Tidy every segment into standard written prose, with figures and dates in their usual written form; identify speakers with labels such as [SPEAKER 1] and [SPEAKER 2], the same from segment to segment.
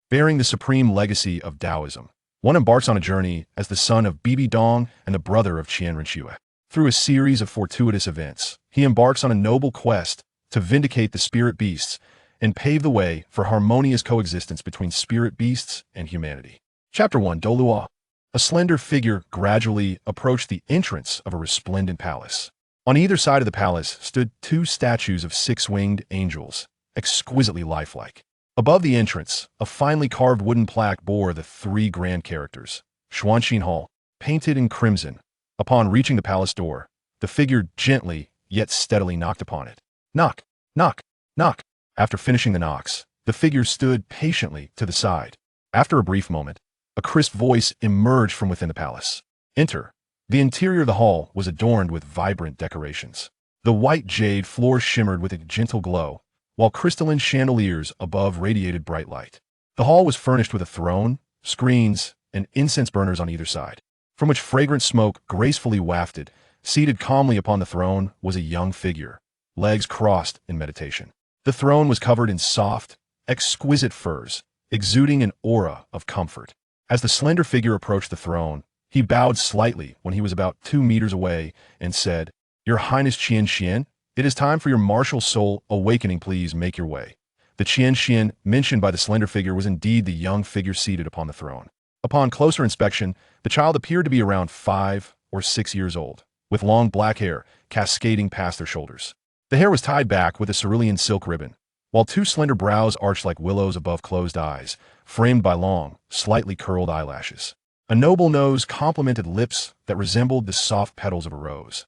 [SPEAKER 1] bearing the supreme legacy of Taoism. One embarks on a journey as the son of Bibi Dong and the brother of Qian Renxue. Through a series of fortuitous events, he embarks on a noble quest to vindicate the spirit beasts and pave the way for harmonious coexistence between spirit beasts and humanity. Chapter 1. Douluo. A slender figure gradually approached the entrance of a resplendent palace. On either side of the palace stood two statues of six-winged angels, exquisitely lifelike. Above the entrance, a finely carved wooden plaque bore the three grand characters, Xuanxin Hall, painted in crimson. Upon reaching the palace door, the figure gently yet steadily knocked upon it. Knock, knock, knock. After finishing the knocks, the figure stood patiently to the side. After a brief moment, a crisp voice emerged from within the palace. Enter. The interior of the hall was adorned with vibrant decorations. The white jade floor shimmered with a gentle glow, while crystalline chandeliers above radiated bright light. The hall was furnished with a throne, screens, and incense burners on either side, from which fragrant smoke gracefully wafted. Seated calmly upon the throne was a young figure, legs crossed in meditation. The throne was covered in soft, exquisite furs, exuding an aura of comfort. As the slender figure approached the throne, he bowed slightly when he was about 2 meters away and said, "Your Highness Qian Xuan, it is time for your martial soul awakening. Please make your way." The Qian Xuan mentioned by the slender figure was indeed the young figure seated upon the throne. Upon closer inspection, the child appeared to be around 5 or 6 years old, with long black hair cascading past their shoulders. The hair was tied back with a cerulean silk ribbon, while two slender brows arched like willows above closed eyes, framed by long, slightly curled eyelashes. A noble nose complemented lips that resembled the soft petals of a rose.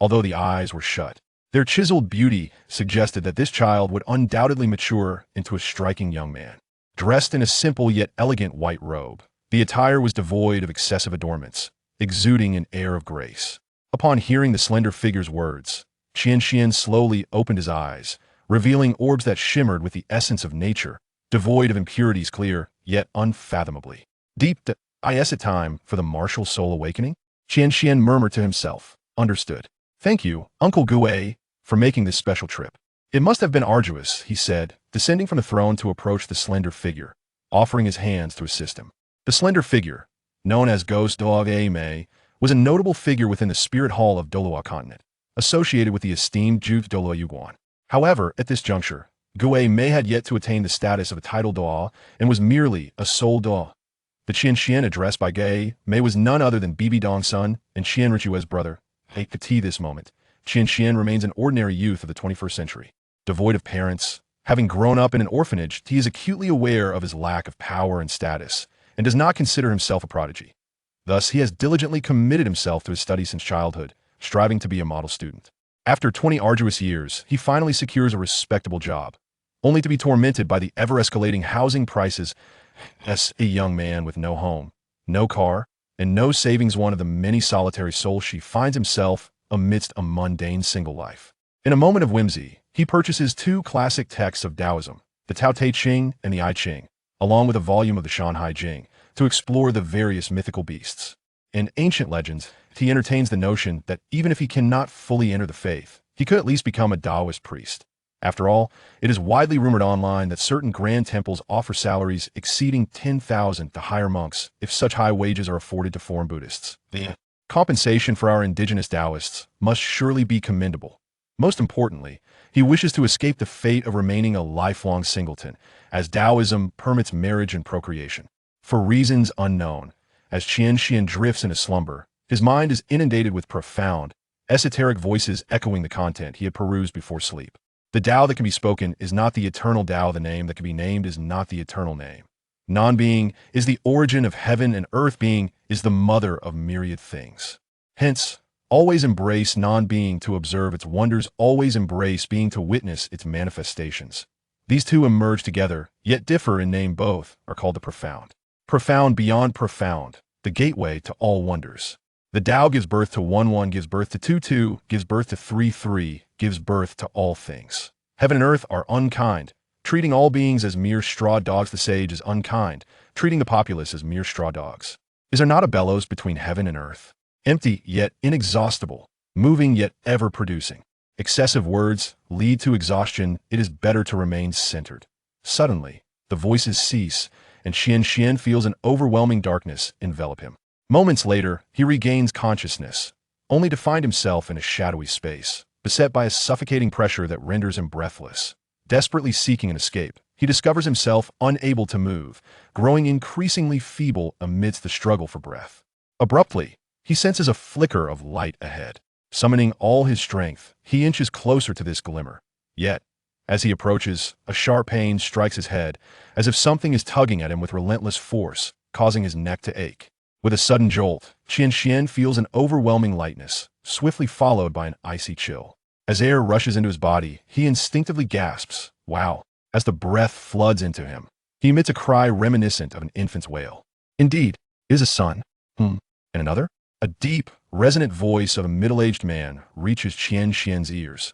[SPEAKER 1] Although the eyes were shut, their chiseled beauty suggested that this child would undoubtedly mature into a striking young man. Dressed in a simple yet elegant white robe, the attire was devoid of excessive adornments, exuding an air of grace. Upon hearing the slender figure's words, Qian Xuan slowly opened his eyes, revealing orbs that shimmered with the essence of nature, devoid of impurities, clear, yet unfathomably deep. Is it time for the martial soul awakening? Qian Xuan murmured to himself. Understood. Thank you, Uncle Gue, for making this special trip. It must have been arduous, he said, descending from the throne to approach the slender figure, offering his hands to assist him. The slender figure, known as Ghost Dog Mei, was a notable figure within the spirit hall of Douluo continent, associated with the esteemed Juke Douluo Yuguan. However, at this juncture, Gue Mei had yet to attain the status of a title Doa and was merely a soul Doa. The Qian Xuan addressed by Gue Mei was none other than Bibi Dong's son and Qian Renxue's brother. At this moment, Qian Xuan remains an ordinary youth of the 21st century. Devoid of parents, having grown up in an orphanage, he is acutely aware of his lack of power and status, and does not consider himself a prodigy. Thus, he has diligently committed himself to his studies since childhood, striving to be a model student. After 20 arduous years, he finally secures a respectable job, only to be tormented by the ever-escalating housing prices. As a young man with no home, no car, and no savings, one of the many solitary souls, she finds himself amidst a mundane single life. In a moment of whimsy, he purchases 2 classic texts of Taoism, the Tao Te Ching and the I Ching, along with a volume of the Shanhai Jing, to explore the various mythical beasts. In ancient legends, he entertains the notion that even if he cannot fully enter the faith, he could at least become a Taoist priest. After all, it is widely rumored online that certain grand temples offer salaries exceeding 10,000 to hire monks if such high wages are afforded to foreign Buddhists. The compensation for our indigenous Taoists must surely be commendable. Most importantly, he wishes to escape the fate of remaining a lifelong singleton, as Taoism permits marriage and procreation. For reasons unknown, as Qian Xuan drifts into slumber, his mind is inundated with profound, esoteric voices echoing the content he had perused before sleep. The Tao that can be spoken is not the eternal Tao. The name that can be named is not the eternal name. Non-being is the origin of heaven, and earth being is the mother of myriad things. Hence, always embrace non-being to observe its wonders, always embrace being to witness its manifestations. These two emerge together, yet differ in name. Both are called the profound. Profound beyond profound, the gateway to all wonders. The Tao gives birth to 1-1, gives birth to 2-2, gives birth to 3-3, gives birth to all things. Heaven and earth are unkind, treating all beings as mere straw dogs. The sage is unkind, treating the populace as mere straw dogs. Is there not a bellows between heaven and earth? Empty yet inexhaustible, moving yet ever producing. Excessive words lead to exhaustion. It is better to remain centered. Suddenly, the voices cease, and Qian feels an overwhelming darkness envelop him. Moments later, he regains consciousness, only to find himself in a shadowy space, beset by a suffocating pressure that renders him breathless. Desperately seeking an escape, he discovers himself unable to move, growing increasingly feeble amidst the struggle for breath. Abruptly, he senses a flicker of light ahead. Summoning all his strength, he inches closer to this glimmer. Yet, as he approaches, a sharp pain strikes his head, as if something is tugging at him with relentless force, causing his neck to ache. With a sudden jolt, Qian feels an overwhelming lightness, swiftly followed by an icy chill. As air rushes into his body, he instinctively gasps, "Wow!" as the breath floods into him. He emits a cry reminiscent of an infant's wail. Indeed, it is a son. And another? A deep, resonant voice of a middle-aged man reaches Qian's ears.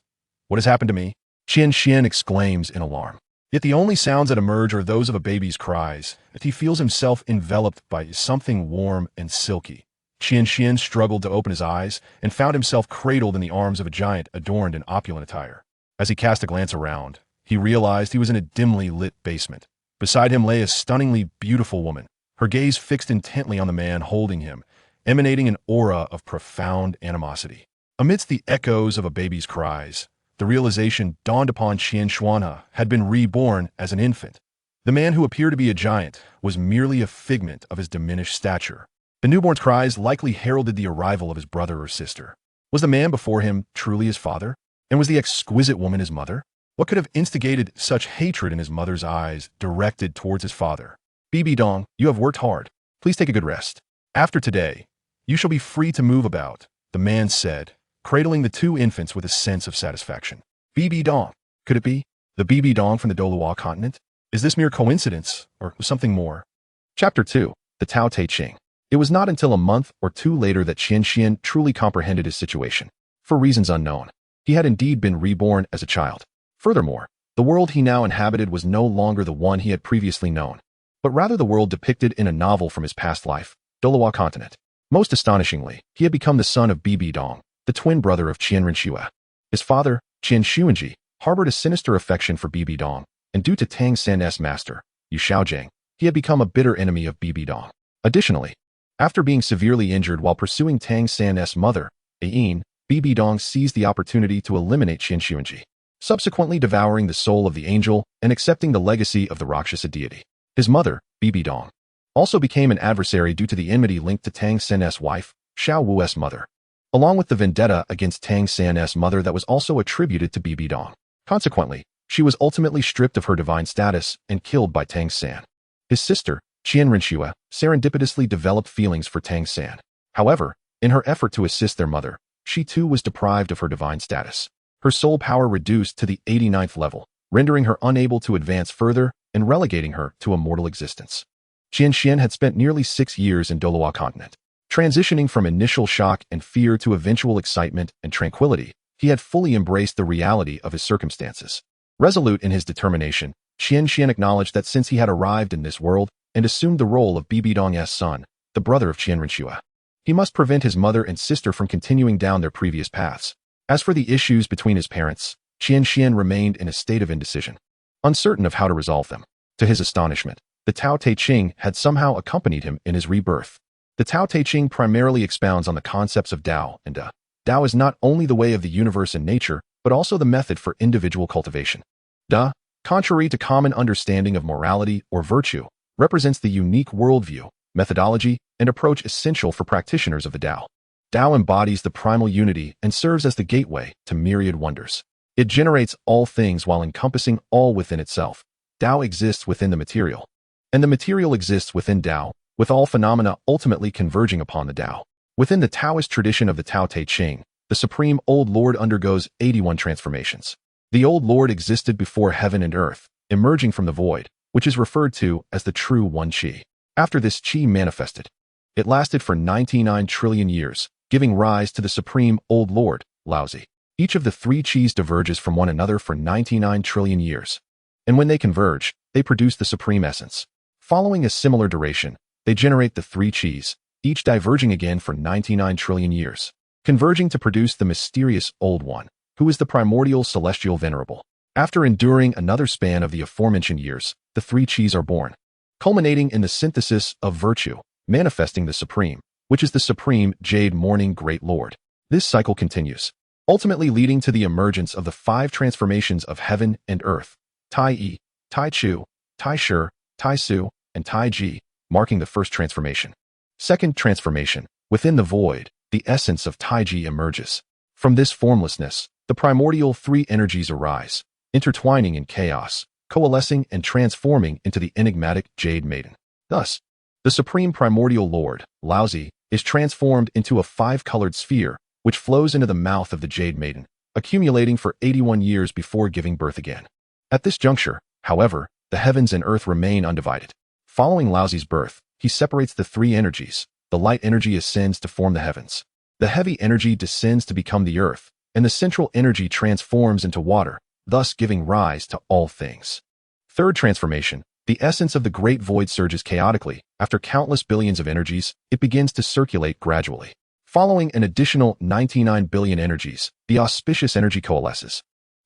[SPEAKER 1] "What has happened to me?" Qian exclaims in alarm. Yet the only sounds that emerge are those of a baby's cries, as he feels himself enveloped by something warm and silky. Qian struggled to open his eyes and found himself cradled in the arms of a giant adorned in opulent attire. As he cast a glance around, he realized he was in a dimly lit basement. Beside him lay a stunningly beautiful woman, her gaze fixed intently on the man holding him, emanating an aura of profound animosity. Amidst the echoes of a baby's cries, the realization dawned upon Qian Xuan had been reborn as an infant. The man who appeared to be a giant was merely a figment of his diminished stature. The newborn's cries likely heralded the arrival of his brother or sister. Was the man before him truly his father? And was the exquisite woman his mother? What could have instigated such hatred in his mother's eyes directed towards his father? "Bibi Dong, you have worked hard. Please take a good rest. After today, you shall be free to move about," the man said, cradling the two infants with a sense of satisfaction. Bibi Dong. Could it be? The Bibi Dong from the Douluo continent? Is this mere coincidence, or something more? Chapter 2. The Tao Te Ching. It was not until a month or two later that Qian truly comprehended his situation. For reasons unknown, he had indeed been reborn as a child. Furthermore, the world he now inhabited was no longer the one he had previously known, but rather the world depicted in a novel from his past life, Douluo continent. Most astonishingly, he had become the son of Bibi Dong, the twin brother of Qian Renxue. His father, Qian Xuan, harbored a sinister affection for Bibi Dong, and due to Tang San's master, Yu Shaojing, he had become a bitter enemy of Bibi Dong. Additionally, after being severely injured while pursuing Tang San's mother, Ayin, Bibi Dong seized the opportunity to eliminate Qian Xuan, subsequently devouring the soul of the angel and accepting the legacy of the Rakshasa deity. His mother, Bibi Dong, also became an adversary due to the enmity linked to Tang San's wife, Xiao Wu's mother, along with the vendetta against Tang San's mother that was also attributed to Bibi Dong. Consequently, she was ultimately stripped of her divine status and killed by Tang San. His sister, Qian Renxue, serendipitously developed feelings for Tang San. However, in her effort to assist their mother, she too was deprived of her divine status. Her soul power reduced to the 89th level, rendering her unable to advance further and relegating her to a mortal existence. Qian had spent nearly 6 years in Douluo continent. Transitioning from initial shock and fear to eventual excitement and tranquility, he had fully embraced the reality of his circumstances. Resolute in his determination, Qian acknowledged that since he had arrived in this world and assumed the role of Bibi Dong's son, the brother of Qian Renxue, he must prevent his mother and sister from continuing down their previous paths. As for the issues between his parents, Qian remained in a state of indecision, uncertain of how to resolve them. To his astonishment, the Tao Te Ching had somehow accompanied him in his rebirth. The Tao Te Ching primarily expounds on the concepts of Tao and Da. Tao is not only the way of the universe and nature, but also the method for individual cultivation. Da, contrary to common understanding of morality or virtue, represents the unique worldview, methodology, and approach essential for practitioners of the Tao. Tao embodies the primal unity and serves as the gateway to myriad wonders. It generates all things while encompassing all within itself. Tao exists within the material, and the material exists within Tao, with all phenomena ultimately converging upon the Tao. Within the Taoist tradition of the Tao Te Ching, the Supreme Old Lord undergoes 81 transformations. The Old Lord existed before heaven and earth, emerging from the void, which is referred to as the True One Qi. After this Qi manifested, it lasted for 99 trillion years, giving rise to the Supreme Old Lord, Laozi. Each of the 3 Qis diverges from one another for 99 trillion years, and when they converge, they produce the Supreme Essence. Following a similar duration, they generate the 3 Qis, each diverging again for 99 trillion years, converging to produce the mysterious Old One, who is the primordial celestial venerable. After enduring another span of the aforementioned years, the 3 Qis are born. culminating in the synthesis of virtue, manifesting the supreme, which is the supreme Jade Morning Great Lord. This cycle continues, ultimately leading to the emergence of the 5 transformations of heaven and earth, Tai Yi, Tai Chu, Tai Shi, Tai Su, and Tai Ji, marking the first transformation. Second transformation, within the void, the essence of Tai Ji emerges. From this formlessness, the primordial 3 energies arise, intertwining in chaos, coalescing and transforming into the enigmatic Jade Maiden. Thus, the supreme primordial lord, Laozi, is transformed into a 5-colored sphere, which flows into the mouth of the Jade Maiden, accumulating for 81 years before giving birth again. At this juncture, however, the heavens and earth remain undivided. Following Laozi's birth, he separates the 3 energies. The light energy ascends to form the heavens. The heavy energy descends to become the earth, and the central energy transforms into water, thus giving rise to all things. Third transformation, the essence of the great void surges chaotically. After countless billions of energies, it begins to circulate gradually. Following an additional 99 billion energies, the auspicious energy coalesces,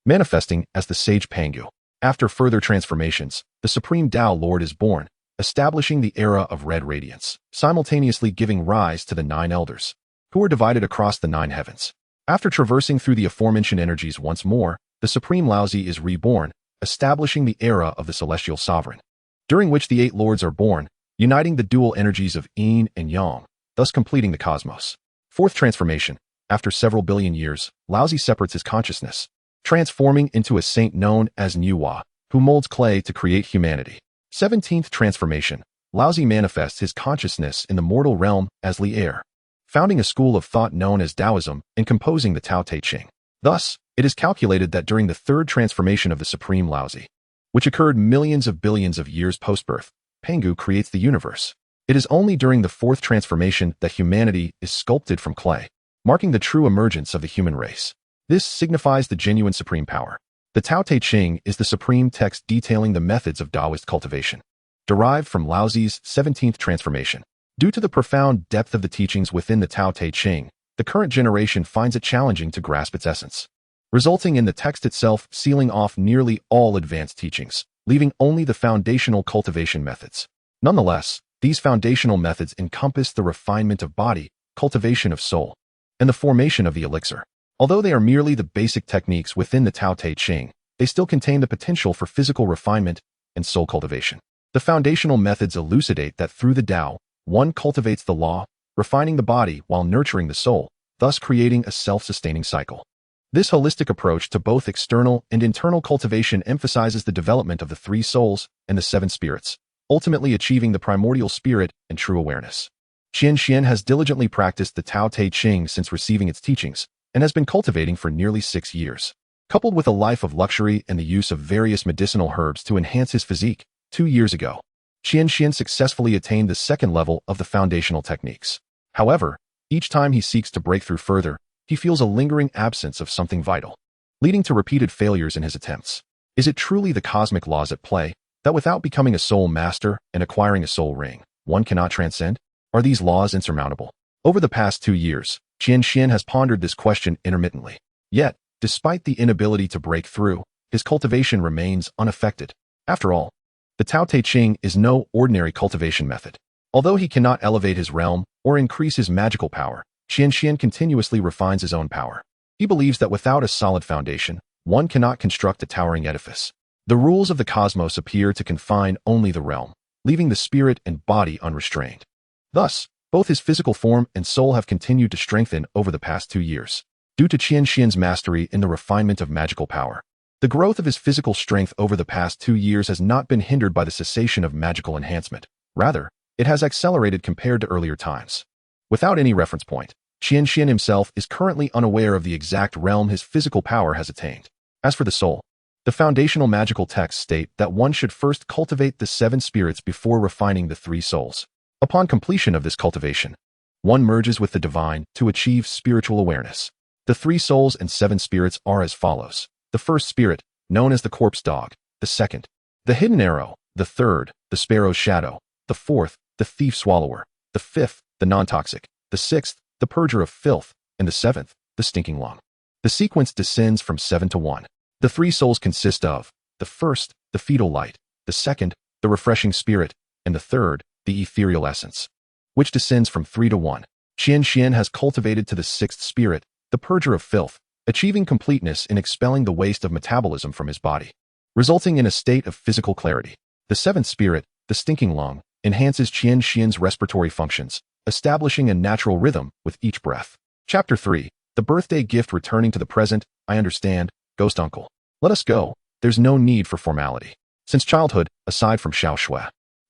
[SPEAKER 1] manifesting as the sage Pangu. After further transformations, the supreme Tao Lord is born, establishing the era of red radiance, simultaneously giving rise to the 9 elders, who are divided across the 9 heavens. After traversing through the aforementioned energies once more, the supreme Laozi is reborn, establishing the era of the celestial sovereign, during which the 8 lords are born, uniting the dual energies of yin and yang, thus completing the cosmos. Fourth transformation, after several billion years, Laozi separates his consciousness, transforming into a saint known as Nuoding, who molds clay to create humanity. 17th transformation, Laozi manifests his consciousness in the mortal realm as Li Er, founding a school of thought known as Taoism and composing the Tao Te Ching. Thus, it is calculated that during the 3rd transformation of the supreme Laozi, which occurred millions of billions of years post-birth, Pangu creates the universe. It is only during the 4th transformation that humanity is sculpted from clay, marking the true emergence of the human race. This signifies the genuine supreme power. The Tao Te Ching is the supreme text detailing the methods of Taoist cultivation, derived from Laozi's 17th transformation. Due to the profound depth of the teachings within the Tao Te Ching, the current generation finds it challenging to grasp its essence, resulting in the text itself sealing off nearly all advanced teachings, leaving only the foundational cultivation methods. Nonetheless, these foundational methods encompass the refinement of body, cultivation of soul, and the formation of the elixir. Although they are merely the basic techniques within the Tao Te Ching, they still contain the potential for physical refinement and soul cultivation. The foundational methods elucidate that through the Tao, one cultivates the law, refining the body while nurturing the soul, thus creating a self-sustaining cycle. This holistic approach to both external and internal cultivation emphasizes the development of the 3 souls and the 7 spirits, ultimately achieving the primordial spirit and true awareness. Qian Xuan has diligently practiced the Tao Te Ching since receiving its teachings, and has been cultivating for nearly 6 years. Coupled with a life of luxury and the use of various medicinal herbs to enhance his physique, 2 years ago, Qian Xuan successfully attained the 2nd level of the foundational techniques. However, each time he seeks to break through further, he feels a lingering absence of something vital, leading to repeated failures in his attempts. Is it truly the cosmic laws at play, that without becoming a soul master and acquiring a soul ring, one cannot transcend? Are these laws insurmountable? Over the past 2 years, Qian Xuan has pondered this question intermittently. Yet, despite the inability to break through, his cultivation remains unaffected. After all, the Tao Te Ching is no ordinary cultivation method. Although he cannot elevate his realm or increase his magical power, Qian Xuan continuously refines his own power. He believes that without a solid foundation, one cannot construct a towering edifice. The rules of the cosmos appear to confine only the realm, leaving the spirit and body unrestrained. Thus, both his physical form and soul have continued to strengthen over the past 2 years, due to Qian Xuan's mastery in the refinement of magical power. The growth of his physical strength over the past 2 years has not been hindered by the cessation of magical enhancement. Rather, it has accelerated compared to earlier times. Without any reference point, Qian Xuan himself is currently unaware of the exact realm his physical power has attained. As for the soul, the foundational magical texts state that one should first cultivate the 7 spirits before refining the 3 souls. Upon completion of this cultivation, one merges with the divine to achieve spiritual awareness. The 3 souls and 7 spirits are as follows. The 1st spirit, known as the corpse dog. The 2nd, the hidden arrow. The 3rd, the sparrow's shadow. The 4th, the thief swallower. The 5th, the non-toxic. The 6th, the purger of filth. And the 7th, the stinking lung. The sequence descends from 7 to 1. The 3 souls consist of the 1st, the fetal light. The 2nd, the refreshing spirit. and the third, the ethereal essence, which descends from 3 to 1. Qian Xuan has cultivated to the 6th spirit, the purger of filth, achieving completeness in expelling the waste of metabolism from his body, resulting in a state of physical clarity. The 7th spirit, the stinking lung, enhances Qian Xuan's respiratory functions, establishing a natural rhythm with each breath. Chapter 3. The birthday gift returning to the present. I understand, ghost uncle. Let us go. There's no need for formality. Since childhood, aside from Xiao Shui,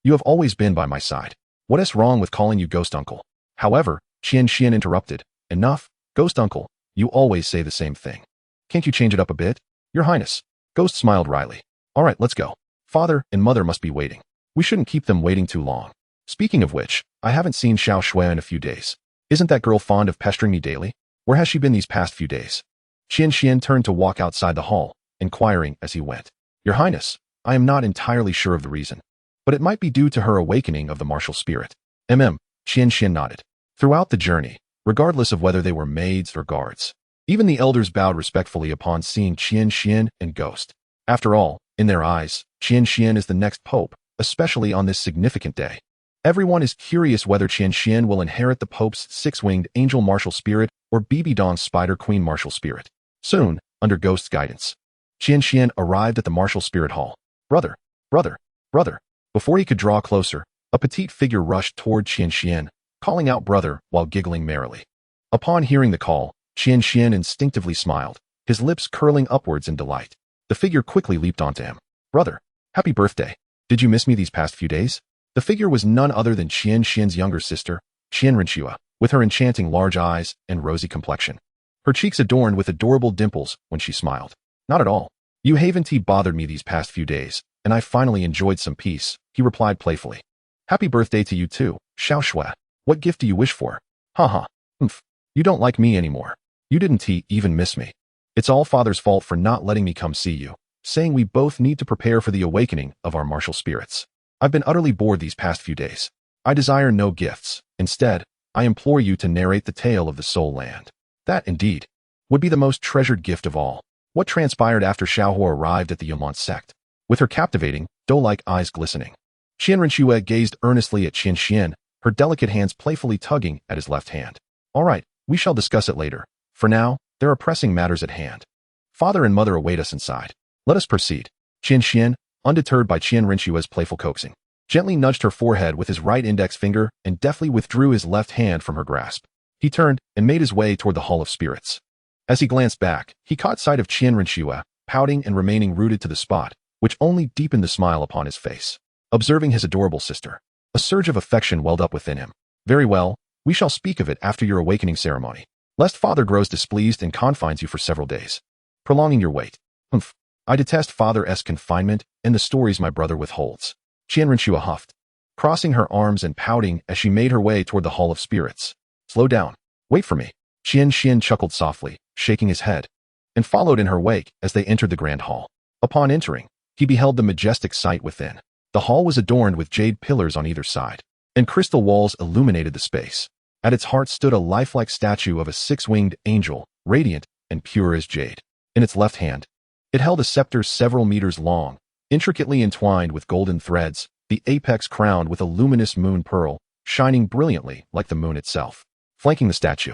[SPEAKER 1] you have always been by my side. What is wrong with calling you ghost uncle? However, Qian Xuan interrupted. Enough, ghost uncle. You always say the same thing. Can't you change it up a bit? Your Highness. Ghost smiled wryly. All right, let's go. Father and mother must be waiting. We shouldn't keep them waiting too long. Speaking of which, I haven't seen Xiao Shui in a few days. Isn't that girl fond of pestering me daily? Where has she been these past few days? Qian Xuan turned to walk outside the hall, inquiring as he went. Your Highness, I am not entirely sure of the reason, but it might be due to her awakening of the martial spirit. Qian Xuan nodded. Throughout the journey, regardless of whether they were maids or guards, even the elders bowed respectfully upon seeing Qian Xuan and Ghost. After all, in their eyes, Qian Xuan is the next pope, especially on this significant day. Everyone is curious whether Qian Xuan will inherit the Pope's 6-winged angel martial spirit or Bibi Dong's spider queen martial spirit. Soon, under Ghost's guidance, Qian Xuan arrived at the martial spirit hall. Brother, brother, brother. Before he could draw closer, a petite figure rushed toward Qian Xuan, calling out brother while giggling merrily. Upon hearing the call, Qian Xuan instinctively smiled, his lips curling upwards in delight. The figure quickly leaped onto him. Brother, happy birthday. Did you miss me these past few days? The figure was none other than Qian Xuan's younger sister, Qian Renxue, with her enchanting large eyes and rosy complexion. Her cheeks adorned with adorable dimples when she smiled. Not at all. You haven't bothered me these past few days, and I finally enjoyed some peace, he replied playfully. Happy birthday to you too, Xiao Shui. What gift do you wish for? Haha. You don't like me anymore. You didn't even miss me. It's all Father's fault for not letting me come see you, saying we both need to prepare for the awakening of our martial spirits. I've been utterly bored these past few days. I desire no gifts. Instead, I implore you to narrate the tale of the Soul Land. That, indeed, would be the most treasured gift of all. What transpired after Xiaohua arrived at the Yamant sect? With her captivating, doe-like eyes glistening, Qian Renxue gazed earnestly at Qian Xuan, her delicate hands playfully tugging at his left hand. All right, we shall discuss it later. For now, there are pressing matters at hand. Father and mother await us inside. Let us proceed. Qian Xuan, undeterred by Qian Renxue's playful coaxing, gently nudged her forehead with his right index finger and deftly withdrew his left hand from her grasp. He turned and made his way toward the Hall of Spirits. As he glanced back, he caught sight of Qian Renxue, pouting and remaining rooted to the spot, which only deepened the smile upon his face. Observing his adorable sister, a surge of affection welled up within him. Very well, we shall speak of it after your awakening ceremony, lest Father grows displeased and confines you for several days, prolonging your wait. I detest Father's confinement and the stories my brother withholds. Qian Renxue huffed, crossing her arms and pouting as she made her way toward the Hall of Spirits. Slow down. Wait for me. Qian Xuan chuckled softly, shaking his head, and followed in her wake as they entered the grand hall. Upon entering, he beheld the majestic sight within. The hall was adorned with jade pillars on either side, and crystal walls illuminated the space. At its heart stood a lifelike statue of a 6-winged angel, radiant and pure as jade. In its left hand, it held a scepter several meters long, intricately entwined with golden threads, the apex crowned with a luminous moon pearl, shining brilliantly like the moon itself. Flanking the statue,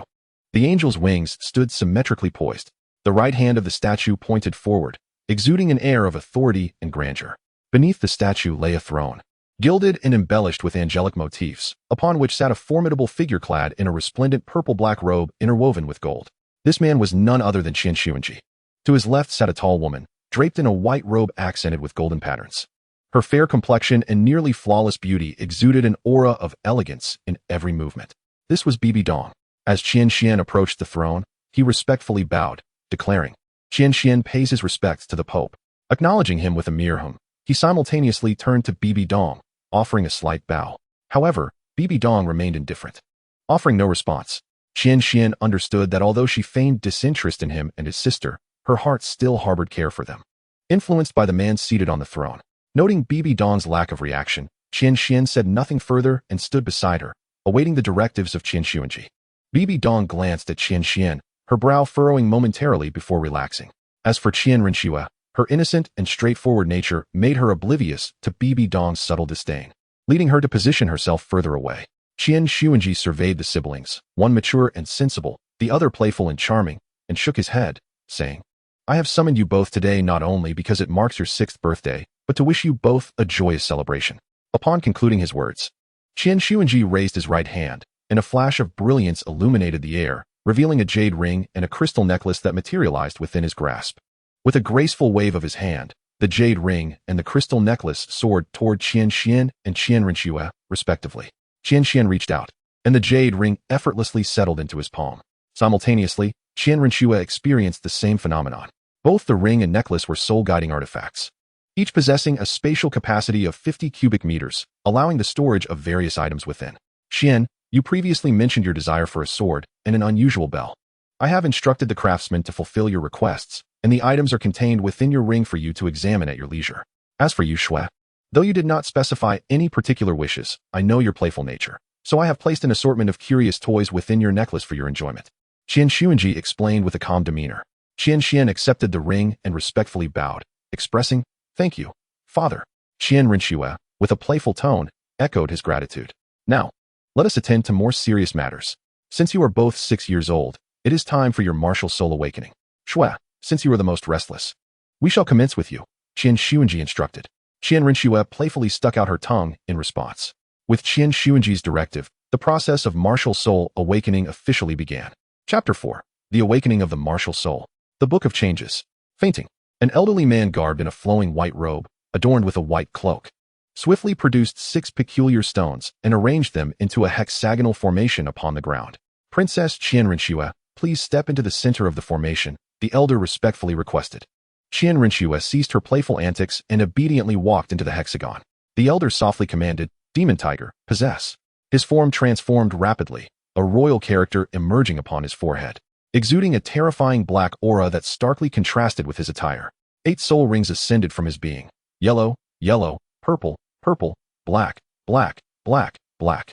[SPEAKER 1] the angel's wings stood symmetrically poised. The right hand of the statue pointed forward, exuding an air of authority and grandeur. Beneath the statue lay a throne, gilded and embellished with angelic motifs, upon which sat a formidable figure clad in a resplendent purple-black robe interwoven with gold. This man was none other than Qian Xuan. To his left sat a tall woman, draped in a white robe accented with golden patterns. Her fair complexion and nearly flawless beauty exuded an aura of elegance in every movement. This was Bibi Dong. As Qian Xuan approached the throne, he respectfully bowed, declaring, Qian Xuan pays his respects to the Pope. Acknowledging him with a mere hum, he simultaneously turned to Bibi Dong, offering a slight bow. However, Bibi Dong remained indifferent. Offering no response, Qian Xuan understood that although she feigned disinterest in him and his sister, her heart still harbored care for them. Influenced by the man seated on the throne, noting Bibi Dong's lack of reaction, Qian Xuan said nothing further and stood beside her, awaiting the directives of Qian Xuan. Bibi Dong glanced at Qian Xuan, her brow furrowing momentarily before relaxing. As for Qian Renxue, her innocent and straightforward nature made her oblivious to Bibi Dong's subtle disdain. leading her to position herself further away. Qian Xuan surveyed the siblings, one mature and sensible, the other playful and charming, and shook his head, saying, I have summoned you both today not only because it marks your 6th birthday, but to wish you both a joyous celebration. Upon concluding his words, Qian Xuan raised his right hand, and a flash of brilliance illuminated the air, revealing a jade ring and a crystal necklace that materialized within his grasp. With a graceful wave of his hand, the jade ring and the crystal necklace soared toward Qian Xuan and Qian Renxue, respectively. Qian Xuan reached out, and the jade ring effortlessly settled into his palm. Simultaneously, Qian Renxue experienced the same phenomenon. Both the ring and necklace were soul-guiding artifacts, each possessing a spatial capacity of 50 cubic meters, allowing the storage of various items within. Qian, you previously mentioned your desire for a sword and an unusual bell. I have instructed the craftsman to fulfill your requests, and the items are contained within your ring for you to examine at your leisure. As for you, Xue, though you did not specify any particular wishes, I know your playful nature, so I have placed an assortment of curious toys within your necklace for your enjoyment. Qian Xuan explained with a calm demeanor. Qian Xuan accepted the ring and respectfully bowed, expressing, Thank you, Father. Qian Renxue, with a playful tone, echoed his gratitude. Now, let us attend to more serious matters. Since you are both 6 years old, it is time for your martial soul awakening. Xue, since you are the most restless, we shall commence with you, Qian Xuan instructed. Qian Renxue playfully stuck out her tongue in response. With Qian Xuan's directive, the process of martial soul awakening officially began. Chapter 4. The Awakening of the Martial Soul. The Book of Changes. Fainting. An elderly man garbed in a flowing white robe, adorned with a white cloak, swiftly produced 6 peculiar stones and arranged them into a hexagonal formation upon the ground. Princess Qian Renxue, please step into the center of the formation, the elder respectfully requested. Qian Renxue ceased her playful antics and obediently walked into the hexagon. The elder softly commanded, Demon Tiger, possess. His form transformed rapidly, a royal character emerging upon his forehead, exuding a terrifying black aura that starkly contrasted with his attire. 8 soul rings ascended from his being. Yellow, yellow, purple, purple, black, black, black, black.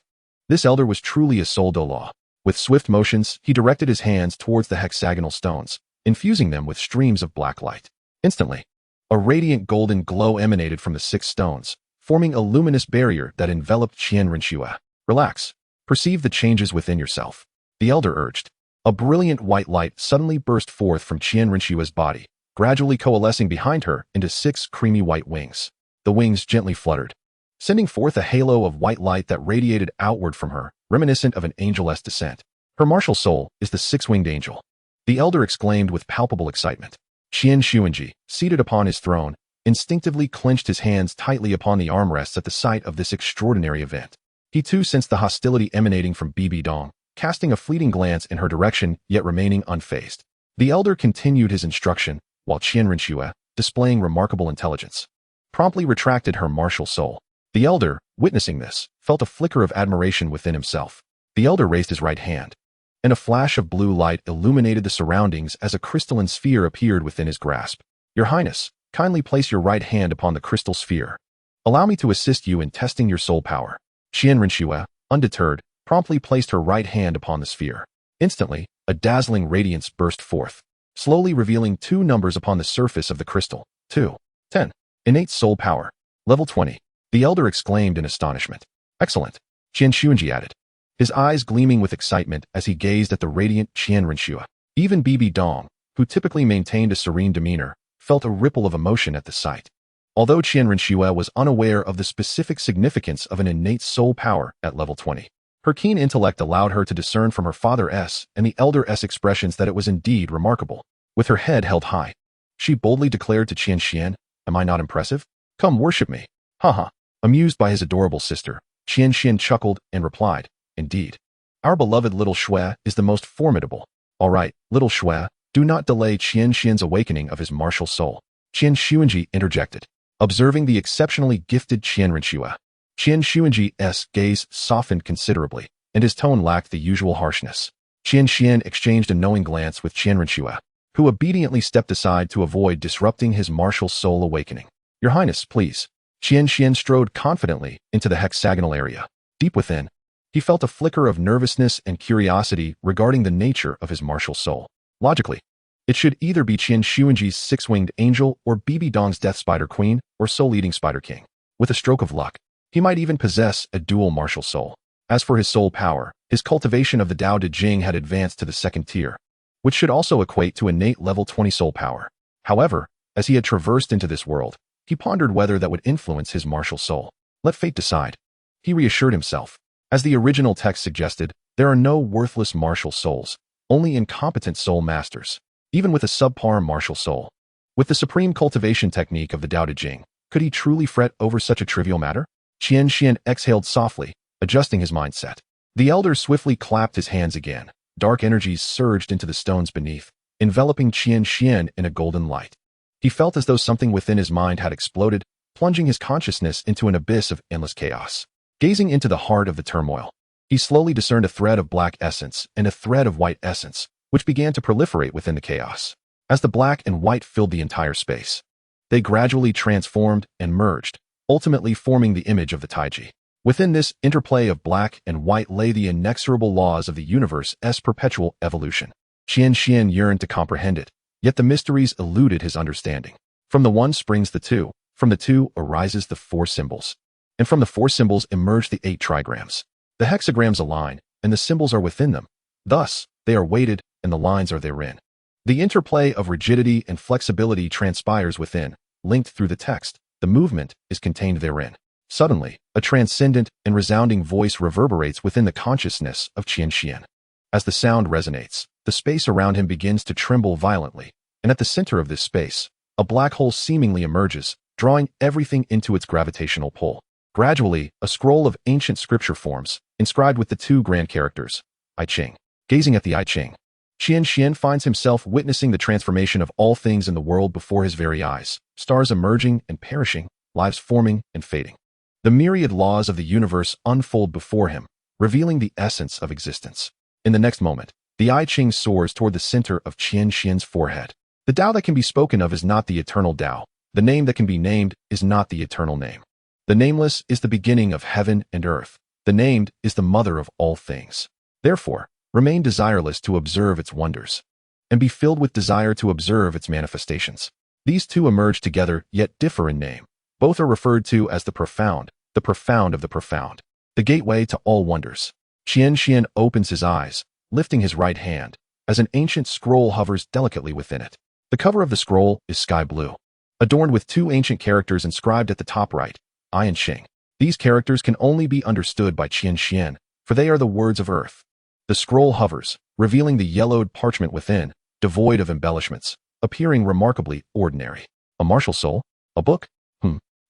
[SPEAKER 1] This elder was truly a soul Douluo. With swift motions, he directed his hands towards the hexagonal stones, infusing them with streams of black light. Instantly, a radiant golden glow emanated from the 6 stones, forming a luminous barrier that enveloped Qian Renxue. Relax. Perceive the changes within yourself, the elder urged. A brilliant white light suddenly burst forth from Qian Renxue's body, gradually coalescing behind her into 6 creamy white wings. The wings gently fluttered, sending forth a halo of white light that radiated outward from her, reminiscent of an angel's descent. Her martial soul is the 6-winged angel, the elder exclaimed with palpable excitement. Qian Xuan, seated upon his throne, instinctively clenched his hands tightly upon the armrests at the sight of this extraordinary event. He too sensed the hostility emanating from Bibi Dong, casting a fleeting glance in her direction yet remaining unfazed. The elder continued his instruction, while Qian Renxue, displaying remarkable intelligence, promptly retracted her martial soul. The elder, witnessing this, felt a flicker of admiration within himself. The elder raised his right hand, and a flash of blue light illuminated the surroundings as a crystalline sphere appeared within his grasp. Your Highness, kindly place your right hand upon the crystal sphere. Allow me to assist you in testing your soul power. Qian Renxue, undeterred, promptly placed her right hand upon the sphere. Instantly, a dazzling radiance burst forth, slowly revealing 2 numbers upon the surface of the crystal. 2. 10. Innate soul power. Level 20. The elder exclaimed in astonishment. Excellent. Qian Xuan added, his eyes gleaming with excitement as he gazed at the radiant Qian Renxue. Even Bibi Dong, who typically maintained a serene demeanor, felt a ripple of emotion at the sight. Although Qian Renxue was unaware of the specific significance of an innate soul power at level 20, her keen intellect allowed her to discern from her father's and the elder's expressions that it was indeed remarkable. With her head held high, she boldly declared to Qian Xuan, Am I not impressive? Come worship me. Haha. Amused by his adorable sister, Qian Xuan chuckled and replied, Indeed. Our beloved little Xue is the most formidable. All right, little Xue, do not delay Qian Xuan's awakening of his martial soul. Qian Xuan interjected, observing the exceptionally gifted Qian Renxue. Qian Xuan's gaze softened considerably, and his tone lacked the usual harshness. Qian Xuan exchanged a knowing glance with Qian Renxue, who obediently stepped aside to avoid disrupting his martial soul awakening. Your Highness, please. Qian Xuan strode confidently into the hexagonal area. Deep within, he felt a flicker of nervousness and curiosity regarding the nature of his martial soul. Logically, it should either be Qian Xuan's 6-winged angel or Bibi Dong's Death Spider Queen or Soul-Eating Spider King. With a stroke of luck, He might even possess a dual martial soul. As for his soul power, his cultivation of the Tao Te Ching had advanced to the second tier, which should also equate to innate level 20 soul power. However, as he had traversed into this world, he pondered whether that would influence his martial soul. Let fate decide. He reassured himself. As the original text suggested, there are no worthless martial souls, only incompetent soul masters, even with a subpar martial soul. With the supreme cultivation technique of the Tao Te Ching, could he truly fret over such a trivial matter? Qian Xuan exhaled softly, adjusting his mindset. The elder swiftly clapped his hands again. Dark energies surged into the stones beneath, enveloping Qian Xuan in a golden light. He felt as though something within his mind had exploded, plunging his consciousness into an abyss of endless chaos. Gazing into the heart of the turmoil, he slowly discerned a thread of black essence and a thread of white essence, which began to proliferate within the chaos. As the black and white filled the entire space, they gradually transformed and merged, ultimately forming the image of the Taiji. Within this interplay of black and white lay the inexorable laws of the universe's perpetual evolution. Qian Xuan yearned to comprehend it, yet the mysteries eluded his understanding. From the one springs the two, from the two arises the four symbols, and from the four symbols emerge the 8 trigrams. The hexagrams align, and the symbols are within them. Thus, they are weighted, and the lines are therein. The interplay of rigidity and flexibility transpires within, linked through the text. The movement is contained therein. Suddenly, a transcendent and resounding voice reverberates within the consciousness of Qian Xuan. As the sound resonates, the space around him begins to tremble violently, and at the center of this space, a black hole seemingly emerges, drawing everything into its gravitational pull. Gradually, a scroll of ancient scripture forms, inscribed with the 2 grand characters, I Ching. Gazing at the I Ching, Qian Xuan finds himself witnessing the transformation of all things in the world before his very eyes, stars emerging and perishing, lives forming and fading. The myriad laws of the universe unfold before him, revealing the essence of existence. In the next moment, the I Ching soars toward the center of Qian Xuan's forehead. The Tao that can be spoken of is not the eternal Tao. The name that can be named is not the eternal name. The nameless is the beginning of heaven and earth. The named is the mother of all things. Therefore, remain desireless to observe its wonders, and be filled with desire to observe its manifestations. These two emerge together yet differ in name. Both are referred to as the profound of the profound, the gateway to all wonders. Qian Xuan opens his eyes, lifting his right hand, as an ancient scroll hovers delicately within it. The cover of the scroll is sky blue, adorned with 2 ancient characters inscribed at the top right, I and Ching. These characters can only be understood by Qian Xuan, for they are the words of earth. The scroll hovers, revealing the yellowed parchment within, devoid of embellishments, appearing remarkably ordinary. A martial soul? A book?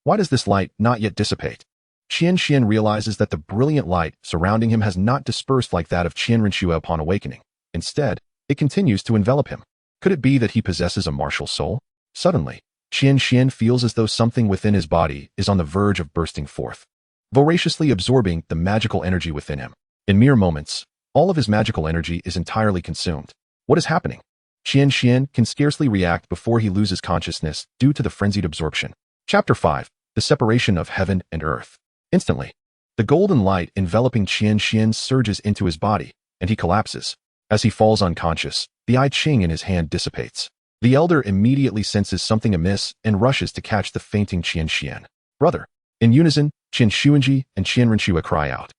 [SPEAKER 1] Why does this light not yet dissipate? Qian Xuan realizes that the brilliant light surrounding him has not dispersed like that of Qian Renxue upon awakening. Instead, it continues to envelop him. Could it be that he possesses a martial soul? Suddenly, Qian Xuan feels as though something within his body is on the verge of bursting forth, voraciously absorbing the magical energy within him. In mere moments, all of his magical energy is entirely consumed. What is happening? Qian Xuan can scarcely react before he loses consciousness due to the frenzied absorption. Chapter 5. The Separation of Heaven and Earth. Instantly, the golden light enveloping Qian Xuan surges into his body, and he collapses. As he falls unconscious, the I Ching in his hand dissipates. The elder immediately senses something amiss and rushes to catch the fainting Qian Xuan. Brother! In unison, Qian Xuanji and Qian Renxue cry out.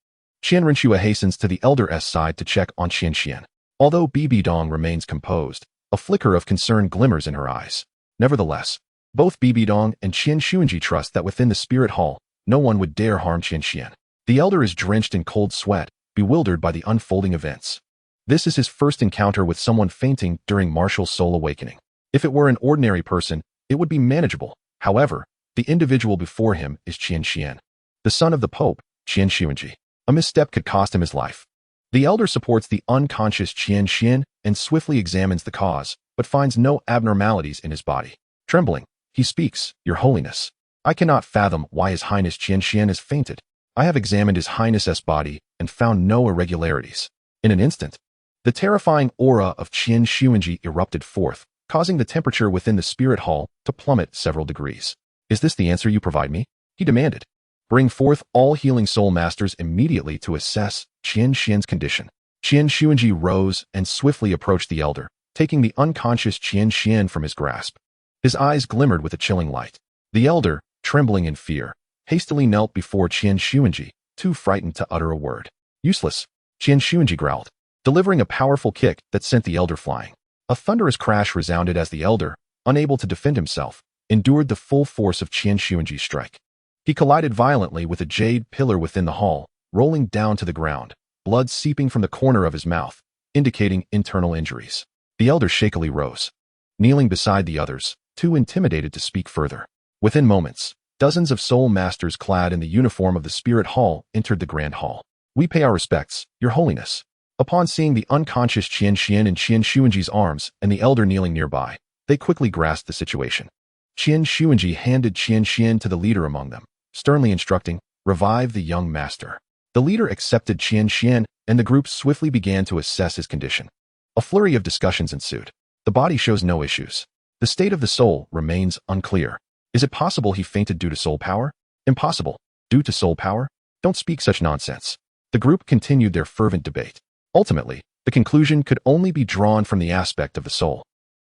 [SPEAKER 1] Qian Renxue hastens to the elder's side to check on Qian Xuan. Although Bibi Dong remains composed, a flicker of concern glimmers in her eyes. Nevertheless, both Bibi Dong and Qian Xuanji trust that within the spirit hall, no one would dare harm Qian Xuan. The elder is drenched in cold sweat, bewildered by the unfolding events. This is his first encounter with someone fainting during martial soul awakening. If it were an ordinary person, it would be manageable. However, the individual before him is Qian Xuan, the son of the Pope, Qian Xuanji. A misstep could cost him his life. The elder supports the unconscious Qian Xuan and swiftly examines the cause, but finds no abnormalities in his body. Trembling, he speaks, Your Holiness, I cannot fathom why His Highness Qian Xuan has fainted. I have examined His Highness's body and found no irregularities. In an instant, the terrifying aura of Qian Xuanji erupted forth, causing the temperature within the spirit hall to plummet several degrees. Is this the answer you provide me? He demanded. Bring forth all healing soul masters immediately to assess Qian Xuan's condition. Qian Xuanji rose and swiftly approached the elder, taking the unconscious Qian Xuan from his grasp. His eyes glimmered with a chilling light. The elder, trembling in fear, hastily knelt before Qian Xuan, too frightened to utter a word. Useless, Qian Xuan growled, delivering a powerful kick that sent the elder flying. A thunderous crash resounded as the elder, unable to defend himself, endured the full force of Qian Xuan's strike. He collided violently with a jade pillar within the hall, rolling down to the ground, blood seeping from the corner of his mouth, indicating internal injuries. The elder shakily rose, kneeling beside the others, too intimidated to speak further. Within moments, dozens of soul masters clad in the uniform of the spirit hall entered the grand hall. We pay our respects, Your Holiness. Upon seeing the unconscious Qian Xuan in Qian Xuan's arms and the elder kneeling nearby, they quickly grasped the situation. Qian Xuan handed Qian Xuan to the leader among them, sternly instructing, "Revive the young master." The leader accepted Qian Xuan, and the group swiftly began to assess his condition. A flurry of discussions ensued. The body shows no issues. The state of the soul remains unclear. Is it possible he fainted due to soul power? Impossible. Due to soul power? Don't speak such nonsense. The group continued their fervent debate. Ultimately, the conclusion could only be drawn from the aspect of the soul.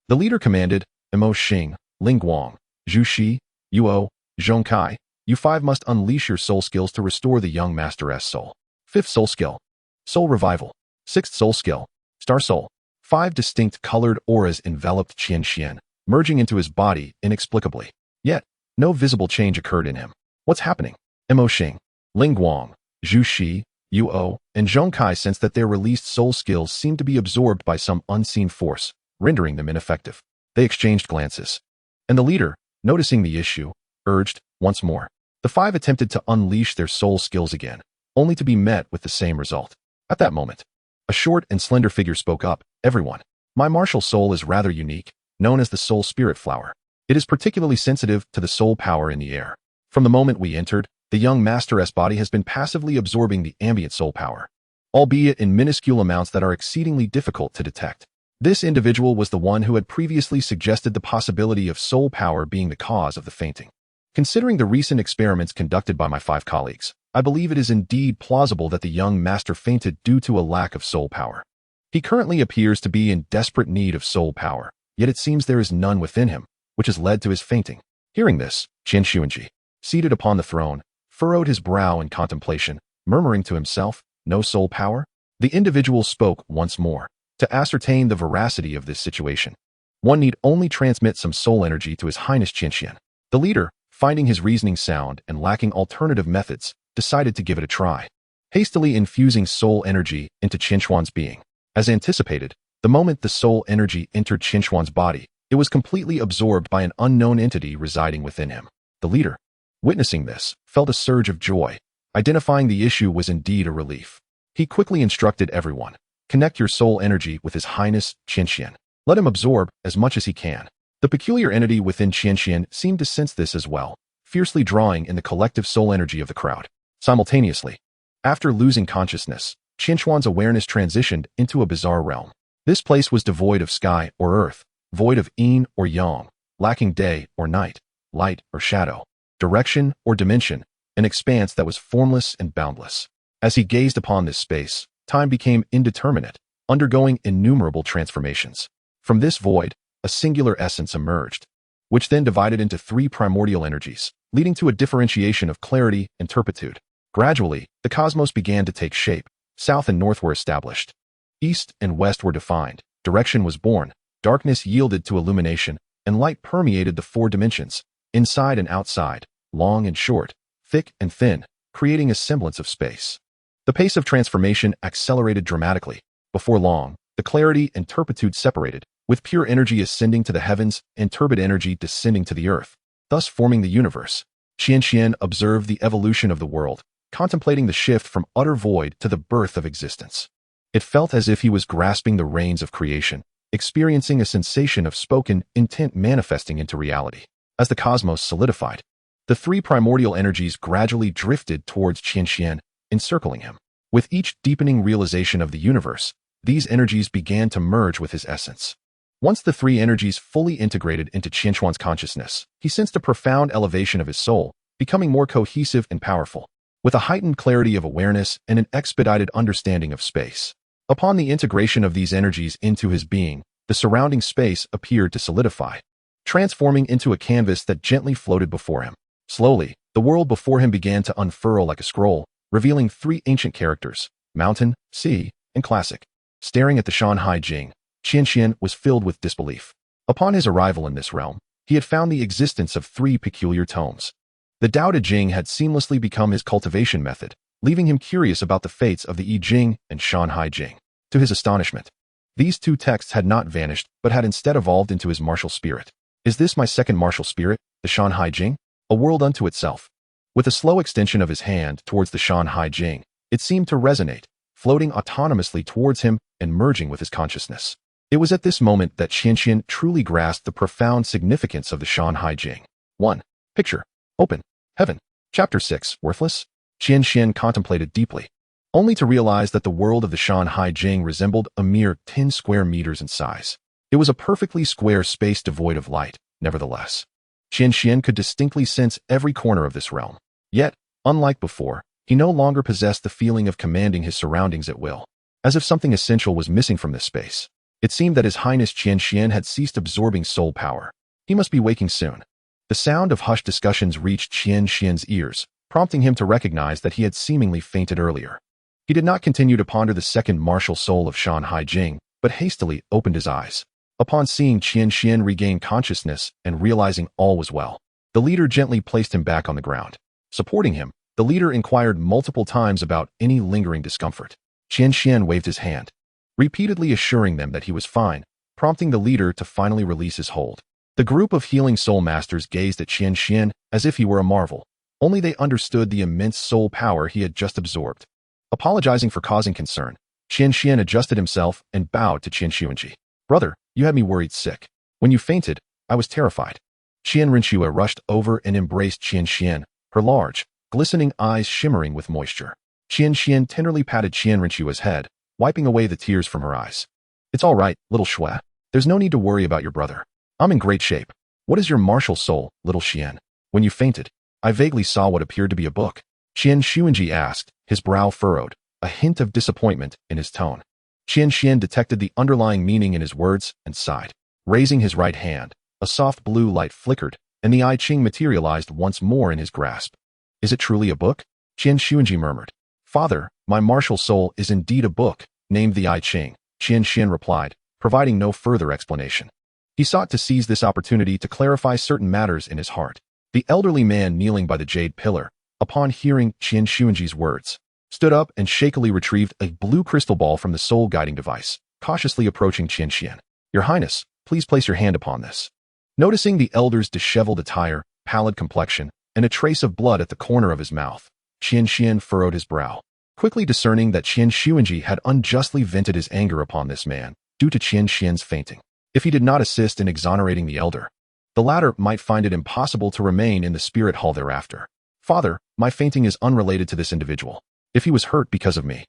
[SPEAKER 1] The leader commanded, "Mo Xing, Ling Guang, Zhu Shi, Yuo, Zhong Kai, you five must unleash your soul skills to restore the young master's soul." Fifth soul skill, Soul Revival. Sixth soul skill, Star Soul. 5 distinct colored auras enveloped Qian Xuan, merging into his body inexplicably. Yet, no visible change occurred in him. What's happening? Mo Xing, Ling Guang, Zhu Shi, Yuo, and Zhong Kai sensed that their released soul skills seemed to be absorbed by some unseen force, rendering them ineffective. They exchanged glances. And the leader, noticing the issue, urged, once more. The 5 attempted to unleash their soul skills again, only to be met with the same result. At that moment, a short and slender figure spoke up. "Everyone, my martial soul is rather unique, known as the soul spirit flower. It is particularly sensitive to the soul power in the air. From the moment we entered, the young master's body has been passively absorbing the ambient soul power, albeit in minuscule amounts that are exceedingly difficult to detect." This individual was the one who had previously suggested the possibility of soul power being the cause of the fainting. Considering the recent experiments conducted by my 5 colleagues, I believe it is indeed plausible that the young master fainted due to a lack of soul power. He currently appears to be in desperate need of soul power, yet it seems there is none within him, which has led to his fainting. Hearing this, Qian Xuan, seated upon the throne, furrowed his brow in contemplation, murmuring to himself, "No soul power?" The individual spoke once more. To ascertain the veracity of this situation, one need only transmit some soul energy to His Highness Qian Xuan. The leader, finding his reasoning sound and lacking alternative methods, decided to give it a try, hastily infusing soul energy into Qian Xuan's being. As anticipated, the moment the soul energy entered Qian Xuan's body, it was completely absorbed by an unknown entity residing within him. The leader, witnessing this, felt a surge of joy. Identifying the issue was indeed a relief. He quickly instructed everyone, "Connect your soul energy with His Highness Qian Xuan. Let him absorb as much as he can." The peculiar entity within Qian Xuan seemed to sense this as well, fiercely drawing in the collective soul energy of the crowd. Simultaneously, after losing consciousness, Qian Xuan's awareness transitioned into a bizarre realm. This place was devoid of sky or earth, void of yin or yang, lacking day or night, light or shadow, direction or dimension, an expanse that was formless and boundless. As he gazed upon this space, time became indeterminate, undergoing innumerable transformations. From this void, a singular essence emerged, which then divided into 3 primordial energies, leading to a differentiation of clarity and turpitude. Gradually, the cosmos began to take shape. South and north were established. East and west were defined. Direction was born. Darkness yielded to illumination, and light permeated the 4 dimensions, inside and outside, long and short, thick and thin, creating a semblance of space. The pace of transformation accelerated dramatically. Before long, the clarity and turpitude separated, with pure energy ascending to the heavens and turbid energy descending to the earth, thus forming the universe. Qian Xuan observed the evolution of the world, contemplating the shift from utter void to the birth of existence. It felt as if he was grasping the reins of creation, experiencing a sensation of spoken intent manifesting into reality. As the cosmos solidified, the 3 primordial energies gradually drifted towards Qian Xuan, encircling him. With each deepening realization of the universe, these energies began to merge with his essence. Once the 3 energies fully integrated into Qian Xuan's consciousness, he sensed a profound elevation of his soul, becoming more cohesive and powerful, with a heightened clarity of awareness and an expedited understanding of space. Upon the integration of these energies into his being, the surrounding space appeared to solidify, transforming into a canvas that gently floated before him. Slowly, The world before him began to unfurl like a scroll, revealing 3 ancient characters: mountain, sea, and classic. Staring at the Shanhai Jing, Qian Xuan was filled with disbelief. Upon his arrival in this realm, he had found the existence of 3 peculiar tomes. The Tao Te Ching had seamlessly become his cultivation method, leaving him curious about the fates of the I Ching and Shanhai Jing. To his astonishment, these 2 texts had not vanished, but had instead evolved into his martial spirit. Is this my second martial spirit, the Shanhai Jing? A world unto itself. With a slow extension of his hand towards the Shanhai Jing, it seemed to resonate, floating autonomously towards him and merging with his consciousness. It was at this moment that Qian Xuan truly grasped the profound significance of the Shanhai Jing. 1. Picture. Open. Heaven. Chapter 6. Worthless. Qian Xuan contemplated deeply, only to realize that the world of the Shanhai Jing resembled a mere 10 square meters in size. It was a perfectly square space devoid of light, nevertheless. Qian Xuan could distinctly sense every corner of this realm. Yet, unlike before, he no longer possessed the feeling of commanding his surroundings at will. As if something essential was missing from this space. It seemed that His Highness Qian Xuan had ceased absorbing soul power. He must be waking soon. The sound of hushed discussions reached Qian Xuan's ears, prompting him to recognize that he had seemingly fainted earlier. He did not continue to ponder the second martial soul of Shanhai Jing, but hastily opened his eyes. Upon seeing Qian Xuan regain consciousness and realizing all was well, the leader gently placed him back on the ground. Supporting him, the leader inquired multiple times about any lingering discomfort. Qian Xuan waved his hand, repeatedly assuring them that he was fine, prompting the leader to finally release his hold. The group of healing soul masters gazed at Qian Xuan as if he were a marvel. Only they understood the immense soul power he had just absorbed. Apologizing for causing concern, Qian Xuan adjusted himself and bowed to Qian Xuanji. Brother, you had me worried sick. When you fainted, I was terrified. Qian Renxue rushed over and embraced Qian Xuan, her large, glistening eyes shimmering with moisture. Qian Xuan tenderly patted Qian Renxue's head, wiping away the tears from her eyes. It's all right, little Xue. There's no need to worry about your brother. I'm in great shape. What is your martial soul, little Qian? When you fainted, I vaguely saw what appeared to be a book. Qian Xuanji asked, his brow furrowed, a hint of disappointment in his tone. Qian Xuan detected the underlying meaning in his words and sighed. Raising his right hand, a soft blue light flickered, and the I Ching materialized once more in his grasp. Is it truly a book? Qian Xuanji murmured. Father, my martial soul is indeed a book, named the I Ching, Qian Xuan replied, providing no further explanation. He sought to seize this opportunity to clarify certain matters in his heart. The elderly man kneeling by the jade pillar, upon hearing Qian Xuanji's words, stood up and shakily retrieved a blue crystal ball from the soul guiding device, cautiously approaching Qian Xuan. Your Highness, please place your hand upon this. Noticing the elder's disheveled attire, pallid complexion, and a trace of blood at the corner of his mouth, Qian Xuan furrowed his brow, quickly discerning that Qian Xuanji had unjustly vented his anger upon this man, due to Qian Xuan's fainting. If he did not assist in exonerating the elder, the latter might find it impossible to remain in the spirit hall thereafter. Father, my fainting is unrelated to this individual. If he was hurt because of me,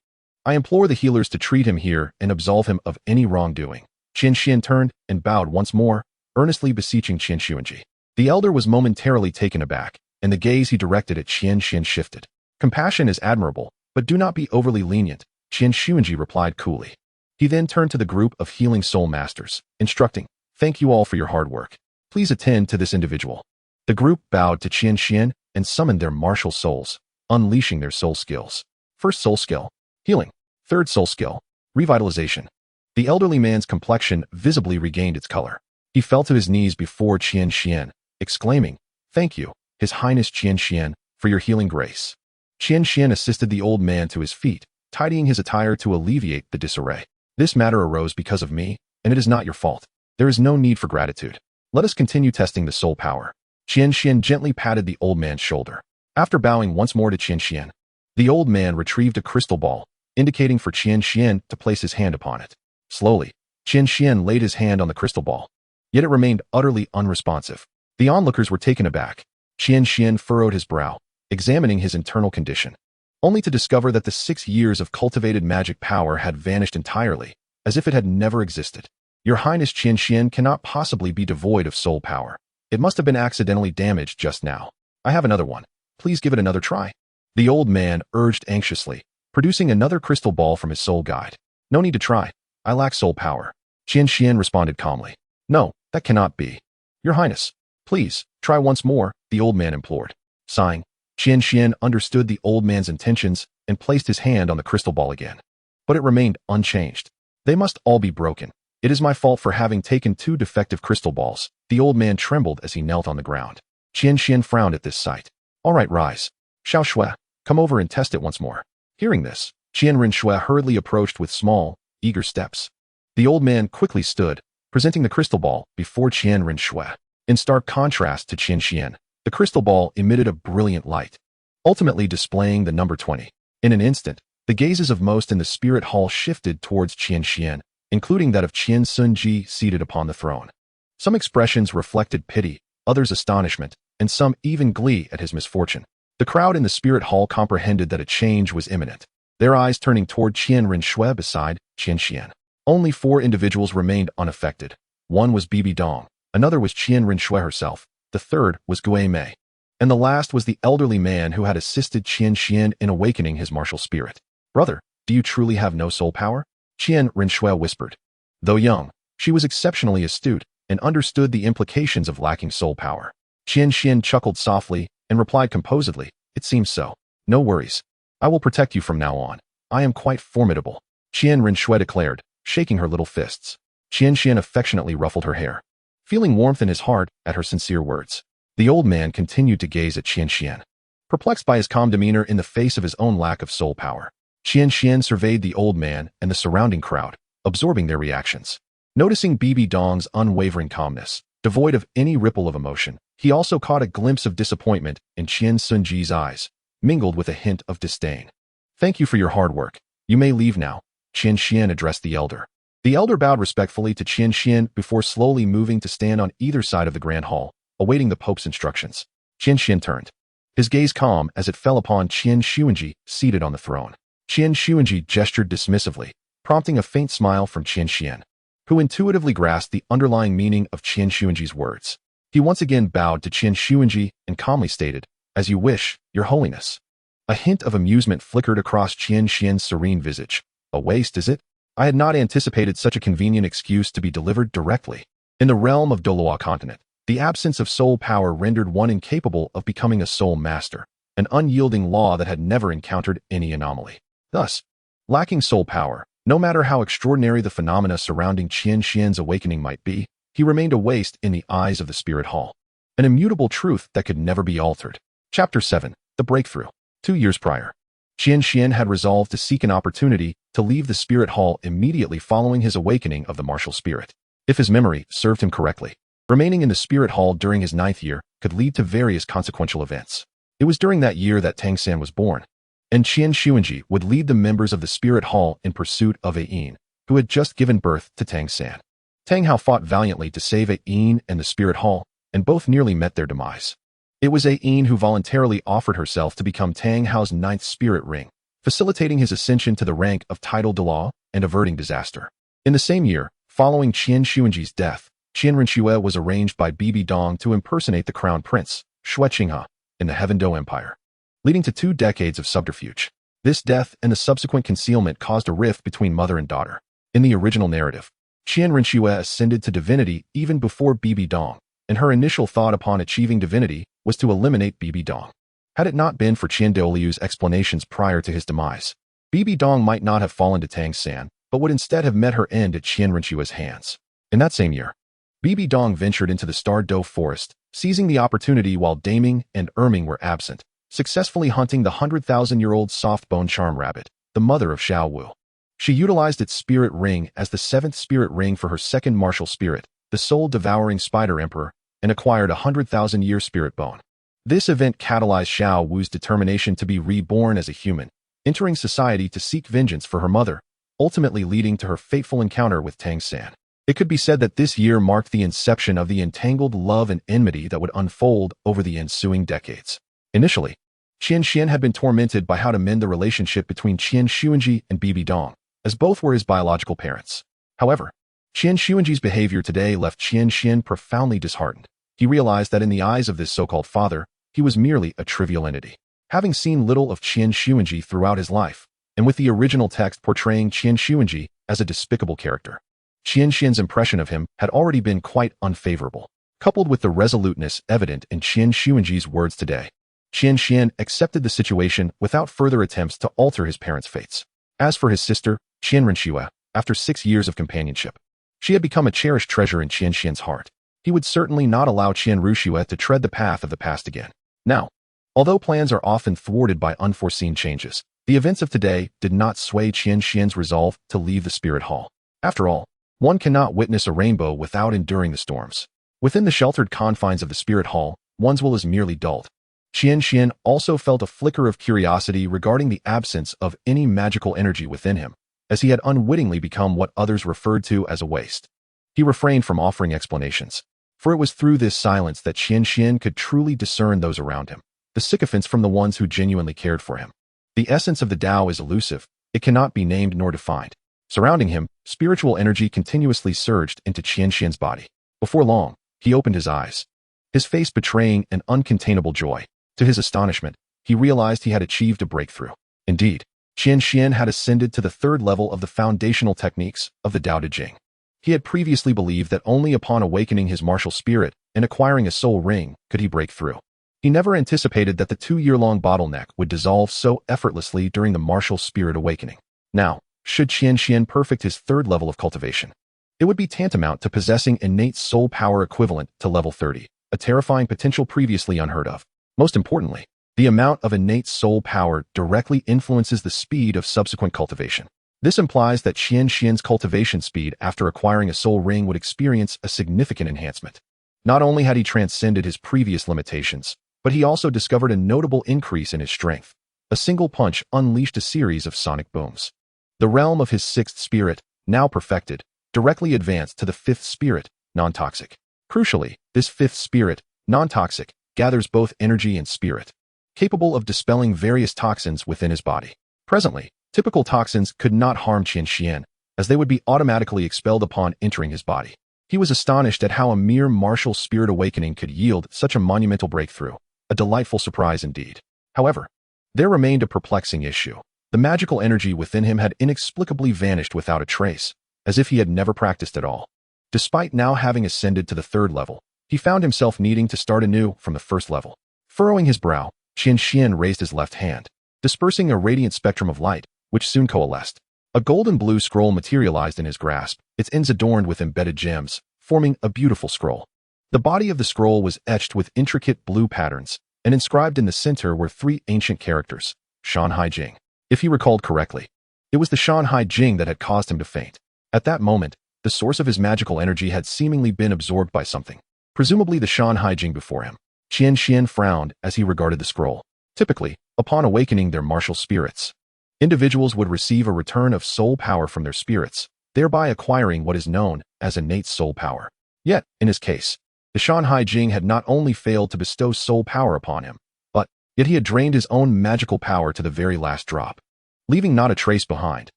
[SPEAKER 1] I implore the healers to treat him here and absolve him of any wrongdoing. Qian Xuan turned and bowed once more, earnestly beseeching Qian Xuanji. The elder was momentarily taken aback, and the gaze he directed at Qian Xuan shifted. Compassion is admirable, but do not be overly lenient, Qian Xuanji replied coolly. He then turned to the group of healing soul masters, instructing, thank you all for your hard work. Please attend to this individual. The group bowed to Qian Xuan and summoned their martial souls, unleashing their soul skills. First soul skill, healing. Third soul skill, revitalization. The elderly man's complexion visibly regained its color. He fell to his knees before Qian Xuan, exclaiming, thank you, His Highness Qian Xuan, for your healing grace. Qian Xuan assisted the old man to his feet, tidying his attire to alleviate the disarray. This matter arose because of me, and it is not your fault. There is no need for gratitude. Let us continue testing the soul power. Qian Xuan gently patted the old man's shoulder. After bowing once more to Qian Xuan, the old man retrieved a crystal ball, indicating for Qian Xuan to place his hand upon it. Slowly, Qian Xuan laid his hand on the crystal ball, yet it remained utterly unresponsive. The onlookers were taken aback. Qian Xuan furrowed his brow, examining his internal condition, only to discover that the 6 years of cultivated magic power had vanished entirely, as if it had never existed. Your Highness Qian Xuan cannot possibly be devoid of soul power. It must have been accidentally damaged just now. I have another one. Please give it another try. The old man urged anxiously, producing another crystal ball from his soul guide. No need to try. I lack soul power. Qian Xuan responded calmly. No, that cannot be. Your Highness, please, try once more, the old man implored. Sighing, Qian Xuan understood the old man's intentions and placed his hand on the crystal ball again. But it remained unchanged. They must all be broken. It is my fault for having taken 2 defective crystal balls. The old man trembled as he knelt on the ground. Qian Xuan frowned at this sight. All right, rise. Xiao Shui, come over and test it once more. Hearing this, Qian Renxue hurriedly approached with small, eager steps. The old man quickly stood, presenting the crystal ball before Qian Renxue. In stark contrast to Qian Xuan, the crystal ball emitted a brilliant light, ultimately displaying the number 20. In an instant, the gazes of most in the spirit hall shifted towards Qian Xuan, including that of Qian Sunji seated upon the throne. Some expressions reflected pity, others astonishment, and some even glee at his misfortune. The crowd in the spirit hall comprehended that a change was imminent, their eyes turning toward Qian Renxue beside Qian Xuan. Only 4 individuals remained unaffected. One was Bibi Dong, another was Qian Renxue herself, the third was Gui Mei, and the last was the elderly man who had assisted Qian Xuan in awakening his martial spirit. Brother, do you truly have no soul power? Qian Renxue whispered. Though young, she was exceptionally astute and understood the implications of lacking soul power. Qian Xuan chuckled softly and replied composedly, it seems so. No worries. I will protect you from now on. I am quite formidable. Qian Renxue declared, shaking her little fists. Qian Xuan affectionately ruffled her hair, feeling warmth in his heart at her sincere words. The old man continued to gaze at Qian Xuan, perplexed by his calm demeanor in the face of his own lack of soul power. Qian Xuan surveyed the old man and the surrounding crowd, absorbing their reactions. Noticing Bibi Dong's unwavering calmness, devoid of any ripple of emotion, he also caught a glimpse of disappointment in Qian Sunji's eyes, mingled with a hint of disdain. Thank you for your hard work. You may leave now, Qian Xuan addressed the elder. The elder bowed respectfully to Qian Xuan before slowly moving to stand on either side of the grand hall, awaiting the Pope's instructions. Qian Xuan turned, his gaze calm as it fell upon Qian Xuanji seated on the throne. Qian Xuanji gestured dismissively, prompting a faint smile from Qian Xuan, who intuitively grasped the underlying meaning of Qian Xuanji's words. He once again bowed to Qian Xuanji and calmly stated, as you wish, your holiness. A hint of amusement flickered across Qian Xuan's serene visage. A waste, is it? I had not anticipated such a convenient excuse to be delivered directly. In the realm of Douluo continent, the absence of soul power rendered one incapable of becoming a soul master, an unyielding law that had never encountered any anomaly. Thus, lacking soul power, no matter how extraordinary the phenomena surrounding Qian Xuan's awakening might be, he remained a waste in the eyes of the spirit hall. An immutable truth that could never be altered. Chapter 7. The Breakthrough. 2 years prior, Qian Xuan had resolved to seek an opportunity to leave the spirit hall immediately following his awakening of the martial spirit. If his memory served him correctly, remaining in the spirit hall during his 9th year could lead to various consequential events. It was during that year that Tang San was born, and Qian Xuanji would lead the members of the spirit hall in pursuit of Ayin, who had just given birth to Tang San. Tang Hao fought valiantly to save Ayin and the spirit hall, and both nearly met their demise. It was Ayin who voluntarily offered herself to become Tang Hao's 9th spirit ring, facilitating his ascension to the rank of title Douluo and averting disaster. In the same year, following Qian Xuanji's death, Qian Renxue was arranged by Bibi Dong to impersonate the crown prince, Xue Qinghe, in the Heaven Do Empire, leading to 2 decades of subterfuge. This death and the subsequent concealment caused a rift between mother and daughter. In the original narrative, Qian Renxue ascended to divinity even before Bibi Dong, and her initial thought upon achieving divinity was to eliminate Bibi Dong. Had it not been for Qian Douluo's explanations prior to his demise, Bibi Dong might not have fallen to Tang San, but would instead have met her end at Qian Renxue's hands. In that same year, Bibi Dong ventured into the Star Do forest, seizing the opportunity while Daming and Erming were absent, successfully hunting the 100,000-year-old soft-bone charm rabbit, the mother of Xiao Wu. She utilized its spirit ring as the 7th spirit ring for her second martial spirit, the soul-devouring Spider Emperor, and acquired a 100,000-year spirit bone. This event catalyzed Xiao Wu's determination to be reborn as a human, entering society to seek vengeance for her mother, ultimately leading to her fateful encounter with Tang San. It could be said that this year marked the inception of the entangled love and enmity that would unfold over the ensuing decades. Initially, Qian Xuan had been tormented by how to mend the relationship between Qian Xuanji and Bibi Dong, as both were his biological parents. However, Qian Xuanji's behavior today left Qian Xuan profoundly disheartened. He realized that in the eyes of this so-called father, he was merely a trivial entity. Having seen little of Qian Xuanji throughout his life, and with the original text portraying Qian Xuanji as a despicable character, Qian Xuan's impression of him had already been quite unfavorable. Coupled with the resoluteness evident in Qian Xuanji's words today, Qian Xuan accepted the situation without further attempts to alter his parents' fates. As for his sister, Qian Renxue, after 6 years of companionship, she had become a cherished treasure in Qian Xuan's heart. He would certainly not allow Qian Renxue to tread the path of the past again. Now, although plans are often thwarted by unforeseen changes, the events of today did not sway Qian Xuan's resolve to leave the spirit hall. After all, one cannot witness a rainbow without enduring the storms. Within the sheltered confines of the spirit hall, one's will is merely dulled. Qian Xuan also felt a flicker of curiosity regarding the absence of any magical energy within him, as he had unwittingly become what others referred to as a waste. He refrained from offering explanations, for it was through this silence that Qian Xuan could truly discern those around him, the sycophants from the ones who genuinely cared for him. The essence of the Tao is elusive, it cannot be named nor defined. Surrounding him, spiritual energy continuously surged into Qian Xuan's body. Before long, he opened his eyes, his face betraying an uncontainable joy. To his astonishment, he realized he had achieved a breakthrough. Indeed, Qian Xuan had ascended to the 3rd level of the foundational techniques of the Tao Te Ching. He had previously believed that only upon awakening his martial spirit and acquiring a soul ring could he break through. He never anticipated that the 2-year-long bottleneck would dissolve so effortlessly during the martial spirit awakening. Now, should Qian Xuan perfect his 3rd level of cultivation, it would be tantamount to possessing innate soul power equivalent to level 30, a terrifying potential previously unheard of. Most importantly, the amount of innate soul power directly influences the speed of subsequent cultivation. This implies that Qian Xuan's cultivation speed after acquiring a soul ring would experience a significant enhancement. Not only had he transcended his previous limitations, but he also discovered a notable increase in his strength. A single punch unleashed a series of sonic booms. The realm of his 6th spirit, now perfected, directly advanced to the 5th spirit, non-toxic. Crucially, this 5th spirit, non-toxic, gathers both energy and spirit, capable of dispelling various toxins within his body. Presently, typical toxins could not harm Qian Xuan, as they would be automatically expelled upon entering his body. He was astonished at how a mere martial spirit awakening could yield such a monumental breakthrough, a delightful surprise indeed. However, there remained a perplexing issue. The magical energy within him had inexplicably vanished without a trace, as if he had never practiced at all. Despite now having ascended to the 3rd level, he found himself needing to start anew from the 1st level. Furrowing his brow, Qian Xuan raised his left hand, dispersing a radiant spectrum of light, which soon coalesced. A golden-blue scroll materialized in his grasp, its ends adorned with embedded gems, forming a beautiful scroll. The body of the scroll was etched with intricate blue patterns, and inscribed in the center were 3 ancient characters, Shanhai Jing. If he recalled correctly, it was the Shanhai Jing that had caused him to faint. At that moment, the source of his magical energy had seemingly been absorbed by something, presumably the Shanhai Jing before him. Qian Xuan frowned as he regarded the scroll. Typically, upon awakening their martial spirits, individuals would receive a return of soul power from their spirits, thereby acquiring what is known as innate soul power. Yet, in his case, the Shanhai Jing had not only failed to bestow soul power upon him, but yet he had drained his own magical power to the very last drop, leaving not a trace behind,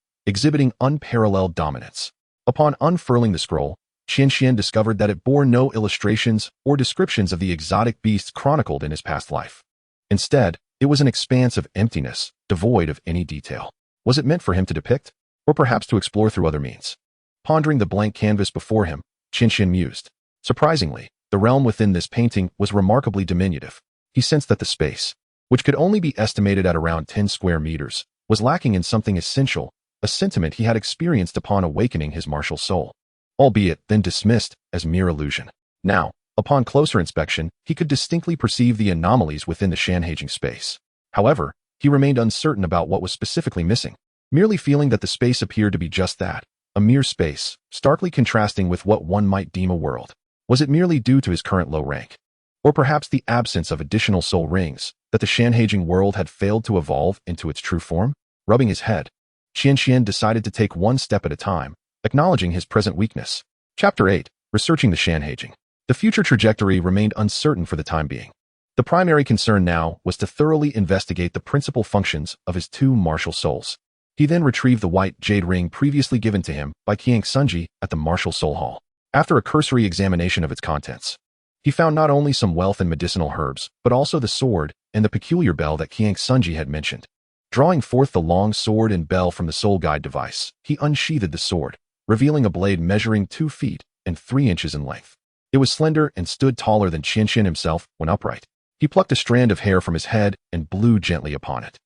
[SPEAKER 1] exhibiting unparalleled dominance. Upon unfurling the scroll, Qian Xuan discovered that it bore no illustrations or descriptions of the exotic beasts chronicled in his past life. Instead, it was an expanse of emptiness, devoid of any detail. Was it meant for him to depict, or perhaps to explore through other means? Pondering the blank canvas before him, Qian Xuan mused. Surprisingly, the realm within this painting was remarkably diminutive. He sensed that the space, which could only be estimated at around 10 square meters, was lacking in something essential, a sentiment he had experienced upon awakening his martial soul, albeit then dismissed as mere illusion. Now, upon closer inspection, he could distinctly perceive the anomalies within the Shanhaijing space. However, he remained uncertain about what was specifically missing, merely feeling that the space appeared to be just that, a mere space, starkly contrasting with what one might deem a world. Was it merely due to his current low rank? Or perhaps the absence of additional soul rings, that the Shanhaijing world had failed to evolve into its true form? Rubbing his head, Qian Xuan decided to take one step at a time, acknowledging his present weakness. Chapter 8. Researching the Shanhaijing. The future trajectory remained uncertain for the time being. The primary concern now was to thoroughly investigate the principal functions of his 2 martial souls. He then retrieved the white jade ring previously given to him by Qian Sunji at the Martial Soul Hall. After a cursory examination of its contents, he found not only some wealth in medicinal herbs, but also the sword and the peculiar bell that Qian Sunji had mentioned. Drawing forth the long sword and bell from the soul guide device, he unsheathed the sword, revealing a blade measuring 2 feet and 3 inches in length. It was slender and stood taller than Qian Xuan himself when upright. He plucked a strand of hair from his head and blew gently upon it,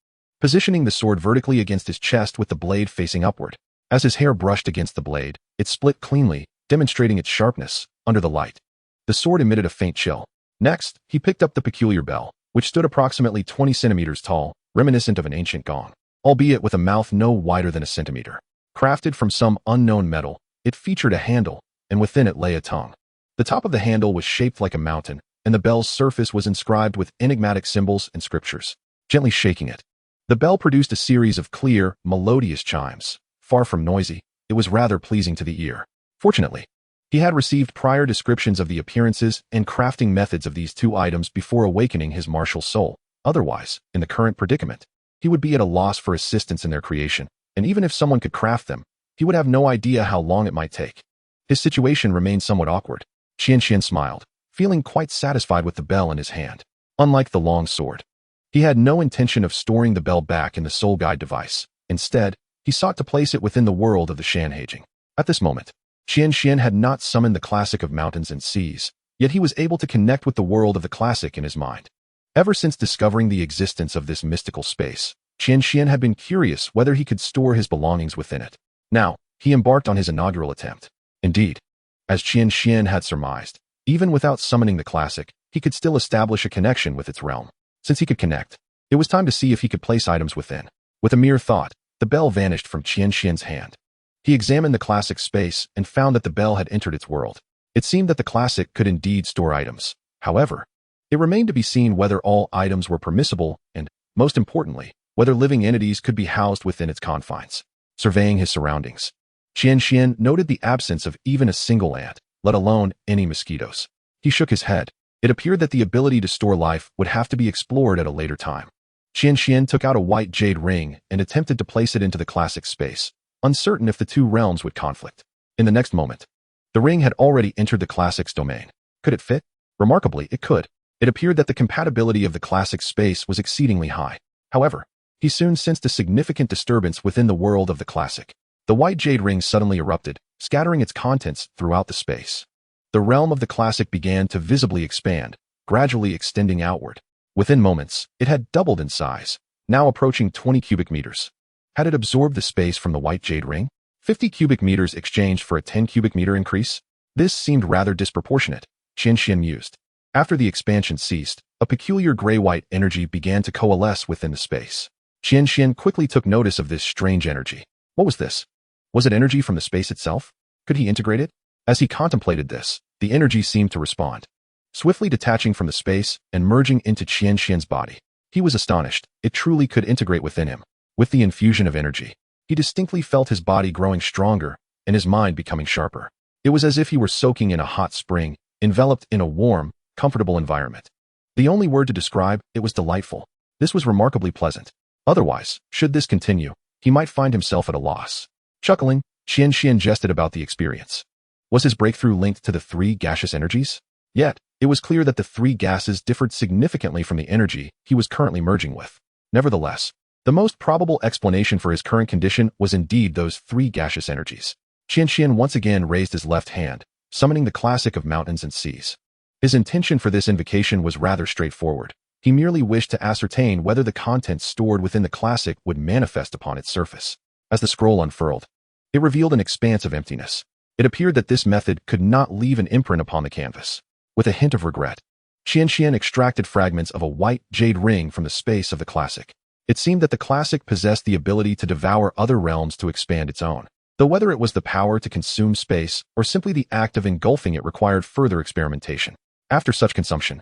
[SPEAKER 1] positioning the sword vertically against his chest with the blade facing upward. As his hair brushed against the blade, it split cleanly, demonstrating its sharpness under the light. The sword emitted a faint chill. Next, he picked up the peculiar bell, which stood approximately 20 centimeters tall, reminiscent of an ancient gong, albeit with a mouth no wider than a centimeter. Crafted from some unknown metal, it featured a handle, and within it lay a tongue. The top of the handle was shaped like a mountain, and the bell's surface was inscribed with enigmatic symbols and scriptures. Gently shaking it, the bell produced a series of clear, melodious chimes. Far from noisy, it was rather pleasing to the ear. Fortunately, he had received prior descriptions of the appearances and crafting methods of these two items before awakening his martial soul. Otherwise, in the current predicament, he would be at a loss for assistance in their creation, and even if someone could craft them, he would have no idea how long it might take. His situation remained somewhat awkward. Qian Xuan smiled, feeling quite satisfied with the bell in his hand. Unlike the long sword, he had no intention of storing the bell back in the soul guide device. Instead, he sought to place it within the world of the Shanhaijing. At this moment, Qian Xuan had not summoned the classic of mountains and seas, yet he was able to connect with the world of the classic in his mind. Ever since discovering the existence of this mystical space, Qian Xuan had been curious whether he could store his belongings within it. Now, he embarked on his inaugural attempt. Indeed, as Qian Xuan had surmised, even without summoning the classic, he could still establish a connection with its realm. Since he could connect, it was time to see if he could place items within. With a mere thought, the bell vanished from Qian Xuan's hand. He examined the classic space and found that the bell had entered its world. It seemed that the classic could indeed store items. However, it remained to be seen whether all items were permissible and, most importantly, whether living entities could be housed within its confines. Surveying his surroundings, Qian Xuan noted the absence of even a single ant, let alone any mosquitoes. He shook his head. It appeared that the ability to store life would have to be explored at a later time. Qian Xuan took out a white jade ring and attempted to place it into the classic space, uncertain if the two realms would conflict. In the next moment, the ring had already entered the classic's domain. Could it fit? Remarkably, it could. It appeared that the compatibility of the classic space was exceedingly high. However, he soon sensed a significant disturbance within the world of the classic. The white jade ring suddenly erupted, scattering its contents throughout the space. The realm of the classic began to visibly expand, gradually extending outward. Within moments, it had doubled in size, now approaching 20 cubic meters. Had it absorbed the space from the white jade ring? 50 cubic meters exchanged for a 10 cubic meter increase? This seemed rather disproportionate, Qian Xuan mused. After the expansion ceased, a peculiar gray-white energy began to coalesce within the space. Qian Xuan quickly took notice of this strange energy. What was this? Was it energy from the space itself? Could he integrate it? As he contemplated this, the energy seemed to respond, swiftly detaching from the space and merging into Qian Xuan's body. He was astonished. It truly could integrate within him. With the infusion of energy, he distinctly felt his body growing stronger and his mind becoming sharper. It was as if he were soaking in a hot spring, enveloped in a warm, comfortable environment. The only word to describe it was delightful. This was remarkably pleasant. Otherwise, should this continue, he might find himself at a loss. Chuckling, Qian Xuan jested about the experience. Was his breakthrough linked to the three gaseous energies? Yet, it was clear that the three gases differed significantly from the energy he was currently merging with. Nevertheless, the most probable explanation for his current condition was indeed those three gaseous energies. Qian Xuan once again raised his left hand, summoning the classic of mountains and seas. His intention for this invocation was rather straightforward. He merely wished to ascertain whether the contents stored within the classic would manifest upon its surface. As the scroll unfurled, it revealed an expanse of emptiness. It appeared that this method could not leave an imprint upon the canvas. With a hint of regret, Qian Xuan extracted fragments of a white jade ring from the space of the classic. It seemed that the classic possessed the ability to devour other realms to expand its own, though whether it was the power to consume space or simply the act of engulfing it required further experimentation. After such consumption,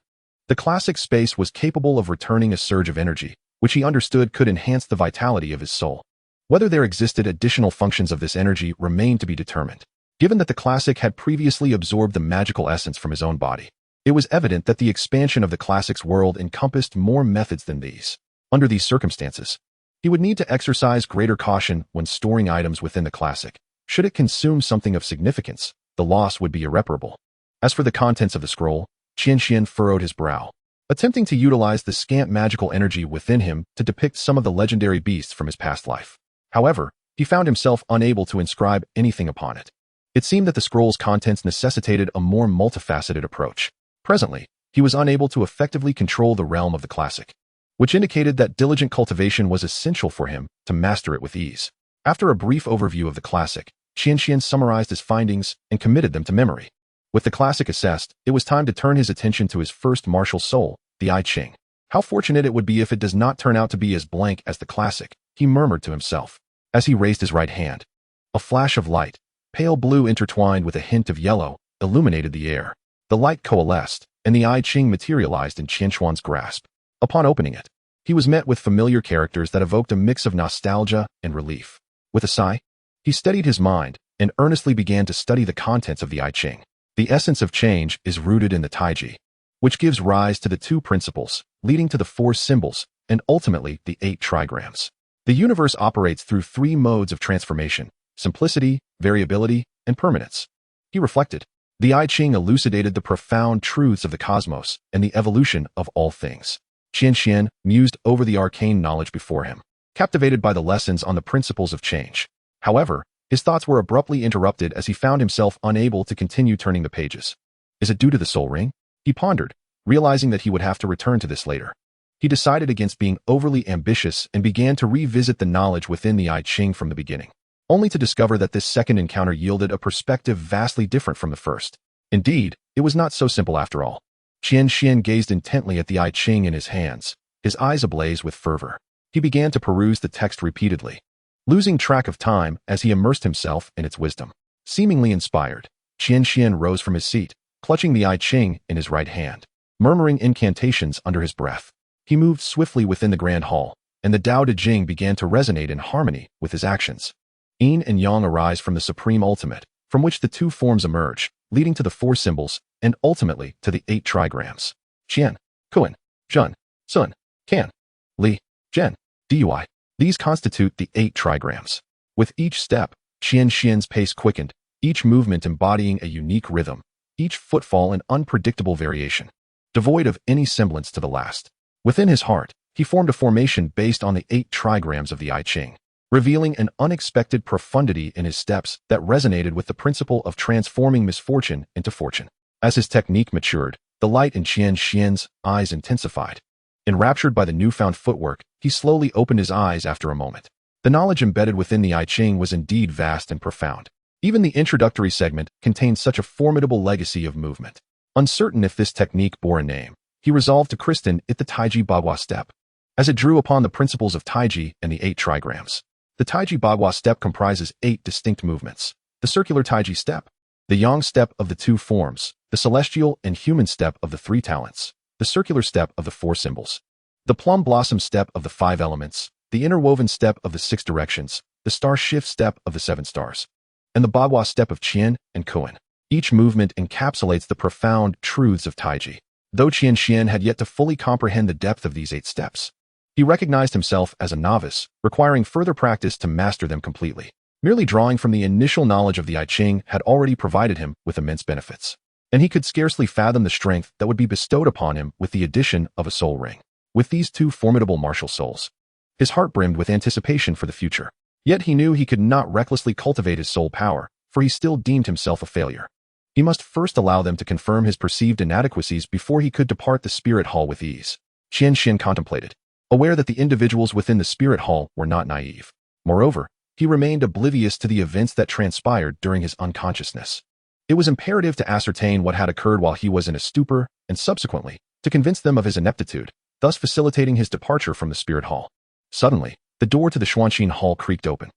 [SPEAKER 1] the classic space was capable of returning a surge of energy, which he understood could enhance the vitality of his soul. Whether there existed additional functions of this energy remained to be determined. Given that the classic had previously absorbed the magical essence from his own body, it was evident that the expansion of the classic's world encompassed more methods than these. Under these circumstances, he would need to exercise greater caution when storing items within the classic. Should it consume something of significance, the loss would be irreparable. As for the contents of the scroll, Qian Xuan furrowed his brow, attempting to utilize the scant magical energy within him to depict some of the legendary beasts from his past life. However, he found himself unable to inscribe anything upon it. It seemed that the scroll's contents necessitated a more multifaceted approach. Presently, he was unable to effectively control the realm of the classic, which indicated that diligent cultivation was essential for him to master it with ease. After a brief overview of the classic, Qian Xuan summarized his findings and committed them to memory. With the classic assessed, it was time to turn his attention to his first martial soul, the I Ching. How fortunate it would be if it does not turn out to be as blank as the classic, he murmured to himself, as he raised his right hand. A flash of light, pale blue intertwined with a hint of yellow, illuminated the air. The light coalesced, and the I Ching materialized in Qian Xuan's grasp. Upon opening it, he was met with familiar characters that evoked a mix of nostalgia and relief. With a sigh, he steadied his mind and earnestly began to study the contents of the I Ching. The essence of change is rooted in the Taiji, which gives rise to the 2 principles, leading to the 4 symbols, and ultimately the 8 trigrams. The universe operates through 3 modes of transformation: simplicity, variability, and permanence. He reflected. The I Ching elucidated the profound truths of the cosmos and the evolution of all things. Qian Xuan mused over the arcane knowledge before him, captivated by the lessons on the principles of change. However, his thoughts were abruptly interrupted as he found himself unable to continue turning the pages. Is it due to the soul ring? He pondered, realizing that he would have to return to this later. He decided against being overly ambitious and began to revisit the knowledge within the I Ching from the beginning, only to discover that this second encounter yielded a perspective vastly different from the first. Indeed, it was not so simple after all. Qian Xuan gazed intently at the I Ching in his hands, his eyes ablaze with fervor. He began to peruse the text repeatedly, losing track of time as he immersed himself in its wisdom. Seemingly inspired, Qian Xuan rose from his seat, clutching the I Ching in his right hand, murmuring incantations under his breath. He moved swiftly within the grand hall, and the Tao Te Ching began to resonate in harmony with his actions. Yin and Yang arise from the supreme ultimate, from which the 2 forms emerge, leading to the 4 symbols, and ultimately to the 8 trigrams. Qian, Kuan, Zhen, Sun, Kan, Li, Zhen, Dui. These constitute the 8 trigrams. With each step, Qian Xuan's pace quickened, each movement embodying a unique rhythm, each footfall an unpredictable variation, devoid of any semblance to the last. Within his heart, he formed a formation based on the 8 trigrams of the I Ching, revealing an unexpected profundity in his steps that resonated with the principle of transforming misfortune into fortune. As his technique matured, the light in Qian Xuan's eyes intensified. Enraptured by the newfound footwork, he slowly opened his eyes after a moment. The knowledge embedded within the I Ching was indeed vast and profound. Even the introductory segment contained such a formidable legacy of movement. Uncertain if this technique bore a name, he resolved to christen it the Taiji Bagua step, as it drew upon the principles of Taiji and the 8 trigrams. The Taiji Bagua step comprises 8 distinct movements: the circular Taiji step, the Yang step of the 2 forms, the celestial and human step of the 3 talents, the circular step of the 4 symbols, the plum blossom step of the 5 elements, the interwoven step of the 6 directions, the star shift step of the 7 stars, and the Bagua step of Qian and Kuan. Each movement encapsulates the profound truths of Taiji. Though Qian Xuan had yet to fully comprehend the depth of these 8 steps, he recognized himself as a novice, requiring further practice to master them completely. Merely drawing from the initial knowledge of the I Ching had already provided him with immense benefits, and he could scarcely fathom the strength that would be bestowed upon him with the addition of a soul ring. With these 2 formidable martial souls, his heart brimmed with anticipation for the future. Yet he knew he could not recklessly cultivate his soul power, for he still deemed himself a failure. He must first allow them to confirm his perceived inadequacies before he could depart the spirit hall with ease. Qian Xuan contemplated, aware that the individuals within the spirit hall were not naive. Moreover, he remained oblivious to the events that transpired during his unconsciousness. It was imperative to ascertain what had occurred while he was in a stupor, and subsequently, to convince them of his ineptitude, thus facilitating his departure from the spirit hall. Suddenly, the door to the Xuanxin hall creaked open.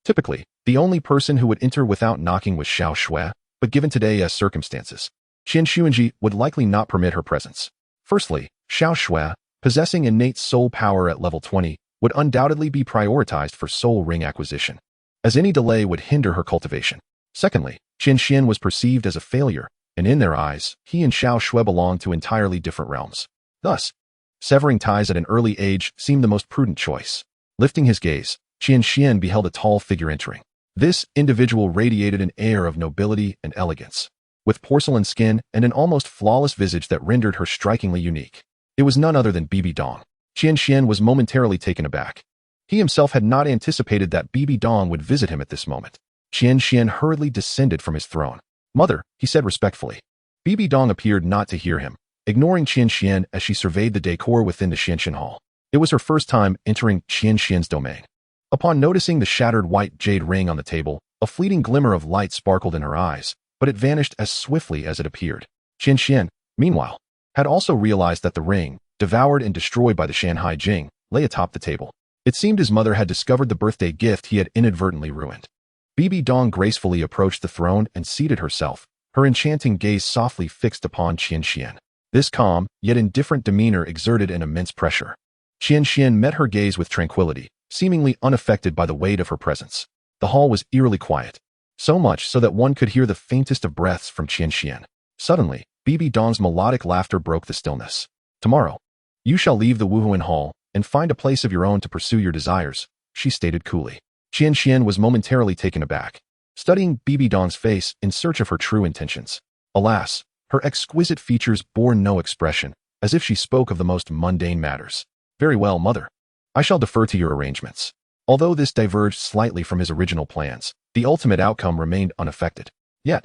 [SPEAKER 1] Typically, the only person who would enter without knocking was Xiao Shui, but given today's circumstances, Qian Xuanji would likely not permit her presence. Firstly, Xiao Shui, possessing innate soul power at level 20, would undoubtedly be prioritized for soul ring acquisition, as any delay would hinder her cultivation. Secondly, Qian Xuan was perceived as a failure, and in their eyes, he and Xiao Shui belonged to entirely different realms. Thus, severing ties at an early age seemed the most prudent choice. Lifting his gaze, Qian Xuan beheld a tall figure entering. This individual radiated an air of nobility and elegance, with porcelain skin and an almost flawless visage that rendered her strikingly unique. It was none other than Bibi Dong. Qian Xuan was momentarily taken aback. He himself had not anticipated that Bibi Dong would visit him at this moment. Qian Xuan hurriedly descended from his throne. "Mother," he said respectfully. Bibi Dong appeared not to hear him, ignoring Qian Xuan as she surveyed the decor within the Qian Hall. It was her first time entering Qian Xuan's domain. Upon noticing the shattered white jade ring on the table, a fleeting glimmer of light sparkled in her eyes, but it vanished as swiftly as it appeared. Qian Xuan, meanwhile, had also realized that the ring, devoured and destroyed by the Shanghai Jing, lay atop the table. It seemed his mother had discovered the birthday gift he had inadvertently ruined. Bibi Dong gracefully approached the throne and seated herself, her enchanting gaze softly fixed upon Qian Xuan. This calm, yet indifferent demeanor exerted an immense pressure. Qian Xuan met her gaze with tranquility, seemingly unaffected by the weight of her presence. The hall was eerily quiet, so much so that one could hear the faintest of breaths from Qian Xuan. Suddenly, Bibi Dong's melodic laughter broke the stillness. Tomorrow, you shall leave the Wuhuan Hall and find a place of your own to pursue your desires, she stated coolly. Qian Xuan was momentarily taken aback, studying Bibi Dong's face in search of her true intentions. Alas, her exquisite features bore no expression, as if she spoke of the most mundane matters. Very well, mother. I shall defer to your arrangements. Although this diverged slightly from his original plans, the ultimate outcome remained unaffected. Yet,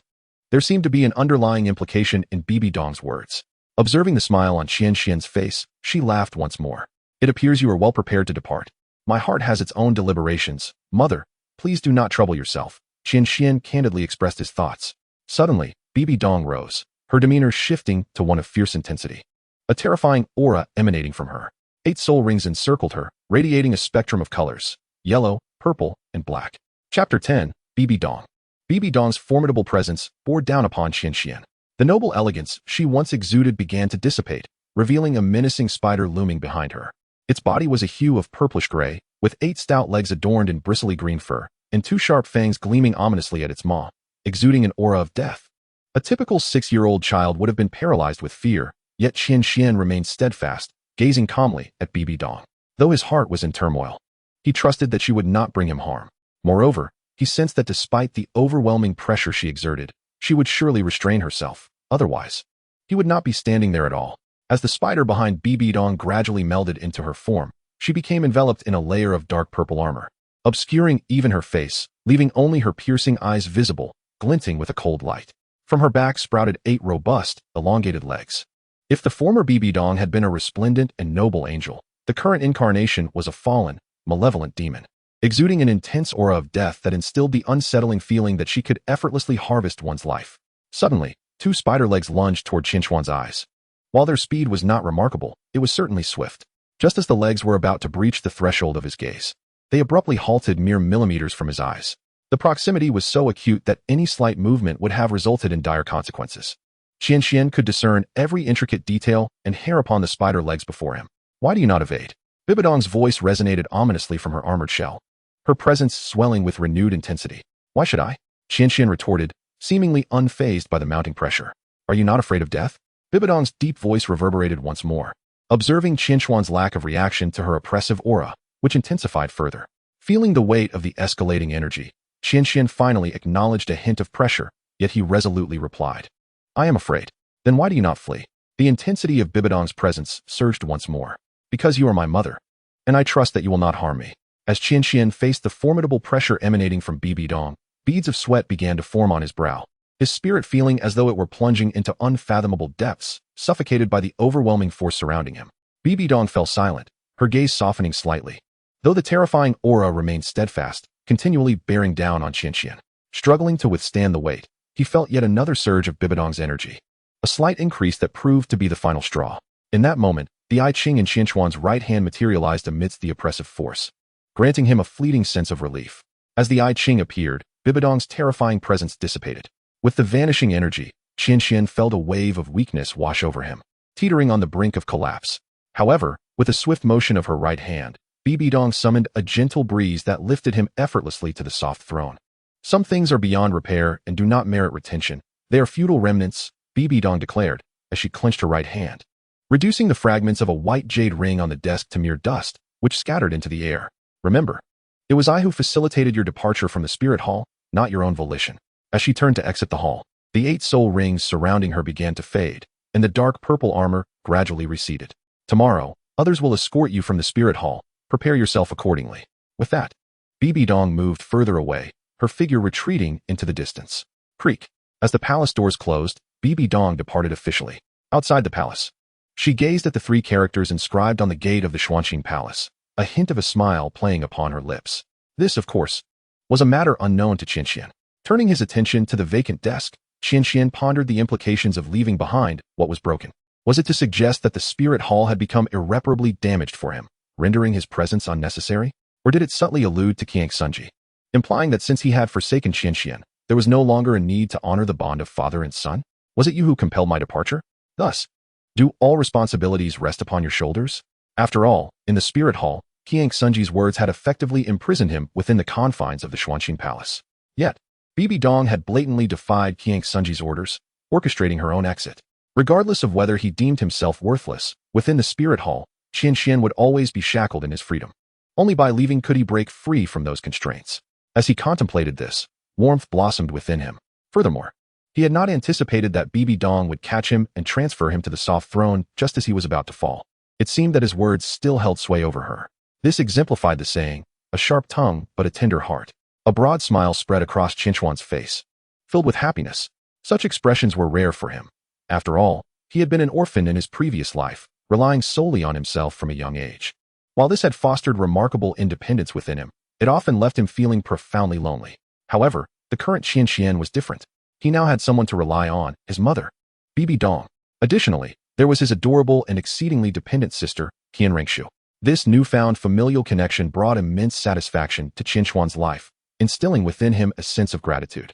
[SPEAKER 1] there seemed to be an underlying implication in Bibi Dong's words. Observing the smile on Qian Xuan's face, she laughed once more. It appears you are well prepared to depart. My heart has its own deliberations. Mother, please do not trouble yourself. Qian Xuan candidly expressed his thoughts. Suddenly, Bibi Dong rose, her demeanor shifting to one of fierce intensity. A terrifying aura emanating from her. 8 soul rings encircled her, radiating a spectrum of colors: yellow, purple, and black. Chapter 10, Bibi Dong. Bibi Dong's formidable presence bore down upon Qian Xuan. The noble elegance she once exuded began to dissipate, revealing a menacing spider looming behind her. Its body was a hue of purplish gray, with 8 stout legs adorned in bristly green fur, and 2 sharp fangs gleaming ominously at its maw, exuding an aura of death. A typical 6-year-old child would have been paralyzed with fear, yet Qian Xuan remained steadfast, gazing calmly at Bibi Dong. Though his heart was in turmoil, he trusted that she would not bring him harm. Moreover, he sensed that despite the overwhelming pressure she exerted, she would surely restrain herself. Otherwise, he would not be standing there at all. As the spider behind Bibi Dong gradually melded into her form, she became enveloped in a layer of dark purple armor, obscuring even her face, leaving only her piercing eyes visible, glinting with a cold light. From her back sprouted 8 robust, elongated legs. If the former Bibi Dong had been a resplendent and noble angel, the current incarnation was a fallen, malevolent demon, exuding an intense aura of death that instilled the unsettling feeling that she could effortlessly harvest one's life. Suddenly, 2 spider legs lunged toward Qian Xuan's eyes. While their speed was not remarkable, it was certainly swift. Just as the legs were about to breach the threshold of his gaze, they abruptly halted mere millimeters from his eyes. The proximity was so acute that any slight movement would have resulted in dire consequences. Qian Xuan could discern every intricate detail and hair upon the spider legs before him. Why do you not evade? Bibi Dong's voice resonated ominously from her armored shell, her presence swelling with renewed intensity. Why should I? Qian Xuan retorted, seemingly unfazed by the mounting pressure. Are you not afraid of death? Bibi Dong's deep voice reverberated once more, observing Qian Xuan's lack of reaction to her oppressive aura, which intensified further. Feeling the weight of the escalating energy, Qian Xuan finally acknowledged a hint of pressure, yet he resolutely replied, I am afraid. Then why do you not flee? The intensity of Bibi Dong's presence surged once more. Because you are my mother, and I trust that you will not harm me. As Qian Xuan faced the formidable pressure emanating from Bibi Dong, beads of sweat began to form on his brow, his spirit feeling as though it were plunging into unfathomable depths, suffocated by the overwhelming force surrounding him. Bibi Dong fell silent, her gaze softening slightly, though the terrifying aura remained steadfast, continually bearing down on Qian Xuan. Struggling to withstand the weight, he felt yet another surge of Bibi Dong's energy, a slight increase that proved to be the final straw. In that moment, the I Ching in Qian Xuan's right hand materialized amidst the oppressive force, granting him a fleeting sense of relief. As the I Ching appeared, Bibi Dong's terrifying presence dissipated. With the vanishing energy, Qian Xuan felt a wave of weakness wash over him, teetering on the brink of collapse. However, with a swift motion of her right hand, Bibi Dong summoned a gentle breeze that lifted him effortlessly to the soft throne. Some things are beyond repair and do not merit retention. They are futile remnants, Bibi Dong declared, as she clenched her right hand, reducing the fragments of a white jade ring on the desk to mere dust, which scattered into the air. Remember, it was I who facilitated your departure from the spirit hall, not your own volition. As she turned to exit the hall, the 8 soul rings surrounding her began to fade, and the dark purple armor gradually receded. Tomorrow, others will escort you from the spirit hall. Prepare yourself accordingly. With that, Bibi Dong moved further away, her figure retreating into the distance. Creak. As the palace doors closed, Bibi Dong departed officially. Outside the palace, she gazed at the three characters inscribed on the gate of the Xuanqing Palace, a hint of a smile playing upon her lips. This, of course, was a matter unknown to Qian Xuan. Turning his attention to the vacant desk, Qian Xuan pondered the implications of leaving behind what was broken. Was it to suggest that the spirit hall had become irreparably damaged for him, rendering his presence unnecessary? Or did it subtly allude to Qian Sunji, implying that since he had forsaken Qian Xuan, there was no longer a need to honor the bond of father and son? Was it you who compelled my departure? Thus, do all responsibilities rest upon your shoulders? After all, in the spirit hall, Qian Sunji's words had effectively imprisoned him within the confines of the Xuanqing Palace. Yet, Bibi Dong had blatantly defied Qian Sunji's orders, orchestrating her own exit. Regardless of whether he deemed himself worthless, within the spirit hall, Qian Xuan would always be shackled in his freedom. Only by leaving could he break free from those constraints. As he contemplated this, warmth blossomed within him. Furthermore, he had not anticipated that Bibi Dong would catch him and transfer him to the soft throne just as he was about to fall. It seemed that his words still held sway over her. This exemplified the saying, a sharp tongue but a tender heart. A broad smile spread across Qian Xuan's face, filled with happiness. Such expressions were rare for him. After all, he had been an orphan in his previous life, relying solely on himself from a young age. While this had fostered remarkable independence within him, it often left him feeling profoundly lonely. However, the current Qian Xuan was different. He now had someone to rely on, his mother, Bibi Dong. Additionally, there was his adorable and exceedingly dependent sister, Qian Renxue. This newfound familial connection brought immense satisfaction to Qian Xuan's life, instilling within him a sense of gratitude.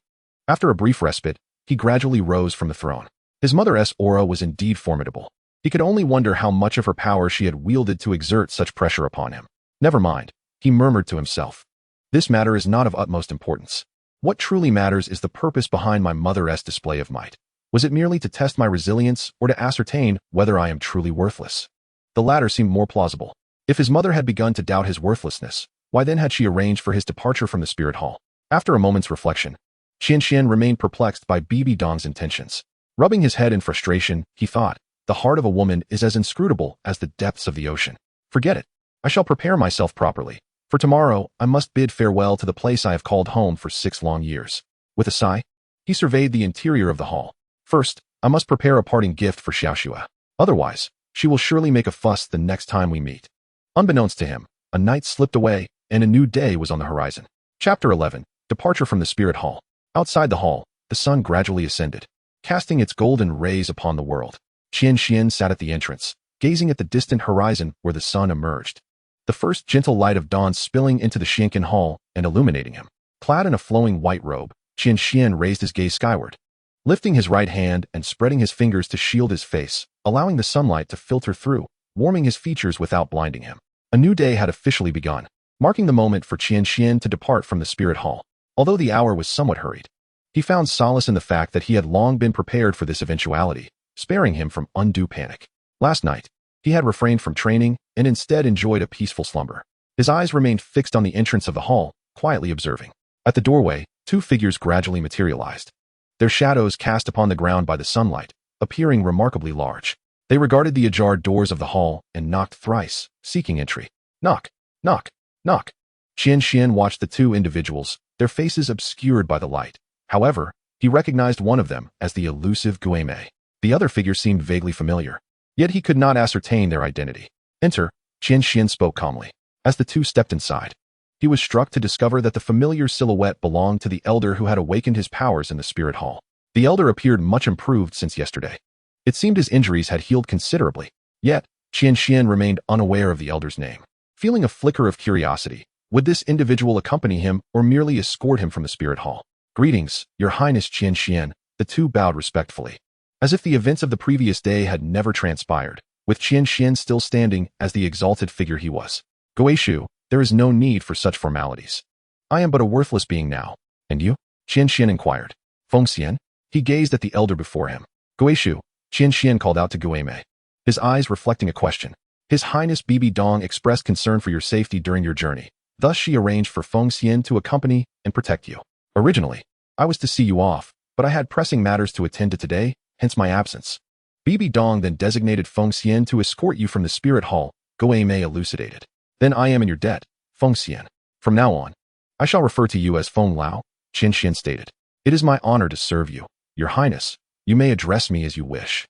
[SPEAKER 1] After a brief respite, he gradually rose from the throne. His mother's aura was indeed formidable. He could only wonder how much of her power she had wielded to exert such pressure upon him. Never mind, he murmured to himself. This matter is not of utmost importance. What truly matters is the purpose behind my mother's display of might. Was it merely to test my resilience or to ascertain whether I am truly worthless? The latter seemed more plausible. If his mother had begun to doubt his worthlessness, why then had she arranged for his departure from the spirit hall? After a moment's reflection, Qian Xuan remained perplexed by Bibi Dong's intentions. Rubbing his head in frustration, he thought, the heart of a woman is as inscrutable as the depths of the ocean. Forget it. I shall prepare myself properly. For tomorrow, I must bid farewell to the place I have called home for 6 long years. With a sigh, he surveyed the interior of the hall. First, I must prepare a parting gift for Xiaoxue. Otherwise, she will surely make a fuss the next time we meet. Unbeknownst to him, a night slipped away, and a new day was on the horizon. Chapter 11. Departure from the Spirit Hall. Outside the hall, the sun gradually ascended, casting its golden rays upon the world. Qian Xuan sat at the entrance, gazing at the distant horizon where the sun emerged. The first gentle light of dawn spilling into the Qianqin hall and illuminating him. Clad in a flowing white robe, Qian Xuan raised his gaze skyward, lifting his right hand and spreading his fingers to shield his face, allowing the sunlight to filter through, warming his features without blinding him. A new day had officially begun, marking the moment for Qian Xuan to depart from the spirit hall. Although the hour was somewhat hurried, he found solace in the fact that he had long been prepared for this eventuality, sparing him from undue panic. Last night, he had refrained from training and instead enjoyed a peaceful slumber. His eyes remained fixed on the entrance of the hall, quietly observing. At the doorway, 2 figures gradually materialized, their shadows cast upon the ground by the sunlight, appearing remarkably large. They regarded the ajar doors of the hall and knocked thrice, seeking entry. Knock, knock, knock. Qian Xuan watched the 2 individuals, their faces obscured by the light. However, he recognized one of them as the elusive Guimei. The other figure seemed vaguely familiar, yet he could not ascertain their identity. Enter, Qian Xuan spoke calmly. As the 2 stepped inside, he was struck to discover that the familiar silhouette belonged to the elder who had awakened his powers in the spirit hall. The elder appeared much improved since yesterday. It seemed his injuries had healed considerably, yet Qian Xuan remained unaware of the elder's name. Feeling a flicker of curiosity, would this individual accompany him or merely escort him from the spirit hall? Greetings, Your Highness Qian Xuan, the 2 bowed respectfully, as if the events of the previous day had never transpired, with Qian Xuan still standing as the exalted figure he was. Guishu, there is no need for such formalities. I am but a worthless being now. And you? Qian Xuan inquired. Fengxian? He gazed at the elder before him. Guishu, Qian Xuan called out to Guimei, his eyes reflecting a question. His Highness Bibi Dong expressed concern for your safety during your journey. Thus she arranged for Fengxian to accompany and protect you. Originally, I was to see you off, but I had pressing matters to attend to today, hence my absence. Bibi Dong then designated Fengxian to escort you from the spirit hall, Guimei elucidated. Then I am in your debt, Fengxian. From now on, I shall refer to you as Feng Lao, Qian Xuan stated. It is my honor to serve you. Your Highness, you may address me as you wish.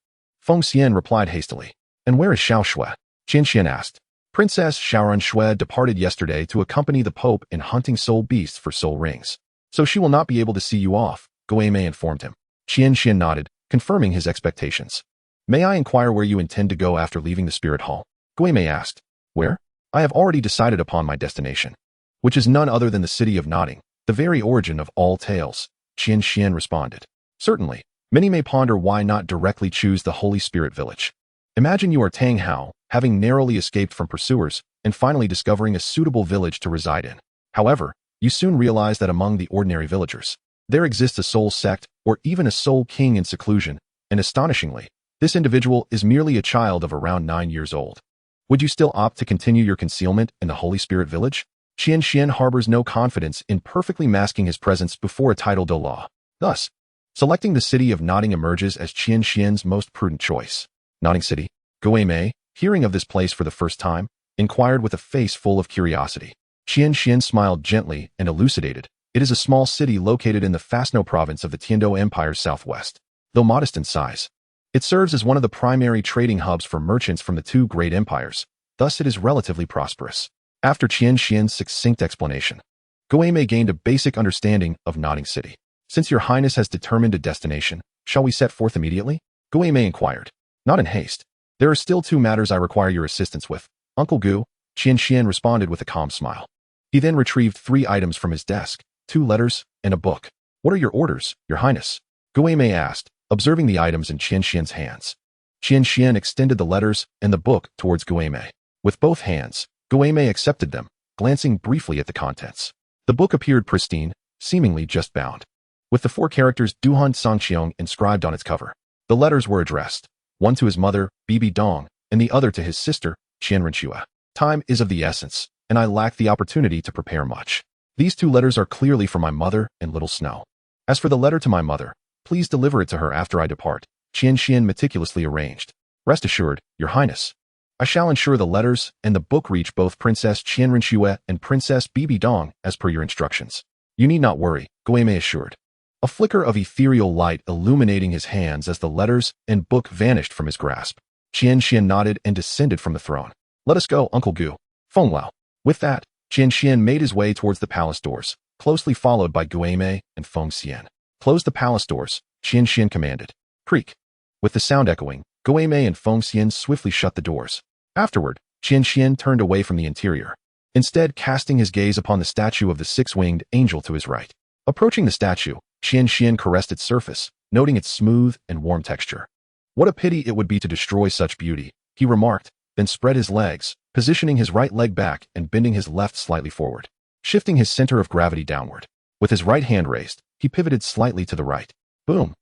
[SPEAKER 1] Feng Xian replied hastily. And where is Xiao Shui? Qian Xian asked. Princess Qian Renxue departed yesterday to accompany the Pope in hunting soul beasts for soul rings. So she will not be able to see you off, Guimei informed him. Qian Xian nodded, confirming his expectations. May I inquire where you intend to go after leaving the spirit hall? Guimei asked. Where? I have already decided upon my destination, which is none other than the city of Nuoding, the very origin of all tales, Qian Xian responded. Certainly, many may ponder why not directly choose the Holy Spirit village. Imagine you are Tang Hao, having narrowly escaped from pursuers, and finally discovering a suitable village to reside in. However, you soon realize that among the ordinary villagers, there exists a soul sect or even a soul king in seclusion, and astonishingly, this individual is merely a child of around 9 years old. Would you still opt to continue your concealment in the Holy Spirit village? Qian Xian harbors no confidence in perfectly masking his presence before a titled Douluo. Thus, selecting the city of Nuoding emerges as Qian Xian's most prudent choice. Nuoding City. Guimei, hearing of this place for the first time, inquired with a face full of curiosity. Qian Xian smiled gently and elucidated. It is a small city located in the Fasno province of the Tiando Empire's southwest. Though modest in size, it serves as one of the primary trading hubs for merchants from the two great empires, thus it is relatively prosperous. After Qian Xian's succinct explanation, Guimei gained a basic understanding of Nuoding City. Since your highness has determined a destination, shall we set forth immediately? Guimei inquired. Not in haste. There are still 2 matters I require your assistance with, Uncle Gu, Qian Xian responded with a calm smile. He then retrieved 3 items from his desk, 2 letters, and a book. What are your orders, your highness? Guimei asked, observing the items in Qian Xian's hands. Qian Xian extended the letters and the book towards Guimei. With both hands, Guimei accepted them, glancing briefly at the contents. The book appeared pristine, seemingly just bound, with the 4 characters Duhan Sangqiong inscribed on its cover. The letters were addressed, one to his mother, Bibi Dong, and the other to his sister, Qian Renxue. Time is of the essence, and I lack the opportunity to prepare much. These 2 letters are clearly for my mother and little Snow. As for the letter to my mother, please deliver it to her after I depart, Qian Xian meticulously arranged. Rest assured, your highness. I shall ensure the letters and the book reach both Princess Qian Renxue and Princess Bibi Dong as per your instructions. You need not worry, Guimei assured. A flicker of ethereal light illuminating his hands as the letters and book vanished from his grasp. Qian Xian nodded and descended from the throne. Let us go, Uncle Gu. Feng Lao. With that, Qian Xian made his way towards the palace doors, closely followed by Guimei and Feng Xian. Close the palace doors, Qian Xian commanded. Creak. With the sound echoing, Guimei and Feng Xian swiftly shut the doors. Afterward, Qian Xian turned away from the interior, instead casting his gaze upon the statue of the 6-winged angel to his right. Approaching the statue, Qian Xian caressed its surface, noting its smooth and warm texture. What a pity it would be to destroy such beauty, he remarked, then spread his legs, positioning his right leg back and bending his left slightly forward, shifting his center of gravity downward. With his right hand raised, he pivoted slightly to the right. Boom!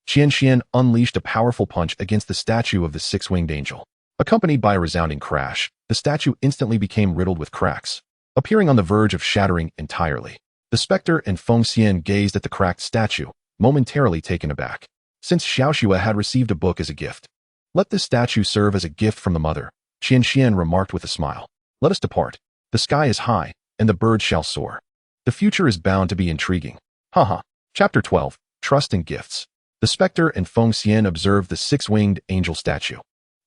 [SPEAKER 1] Qian Xian unleashed a powerful punch against the statue of the 6-winged angel. Accompanied by a resounding crash, the statue instantly became riddled with cracks, appearing on the verge of shattering entirely. The specter and Feng Xian gazed at the cracked statue, momentarily taken aback. Since Xiao Xue had received a book as a gift, let this statue serve as a gift from the mother, Qian Xian remarked with a smile. Let us depart. The sky is high, and the birds shall soar. The future is bound to be intriguing. Haha. Chapter 12. Trust and Gifts. The specter and Feng Xian observed the 6-winged angel statue,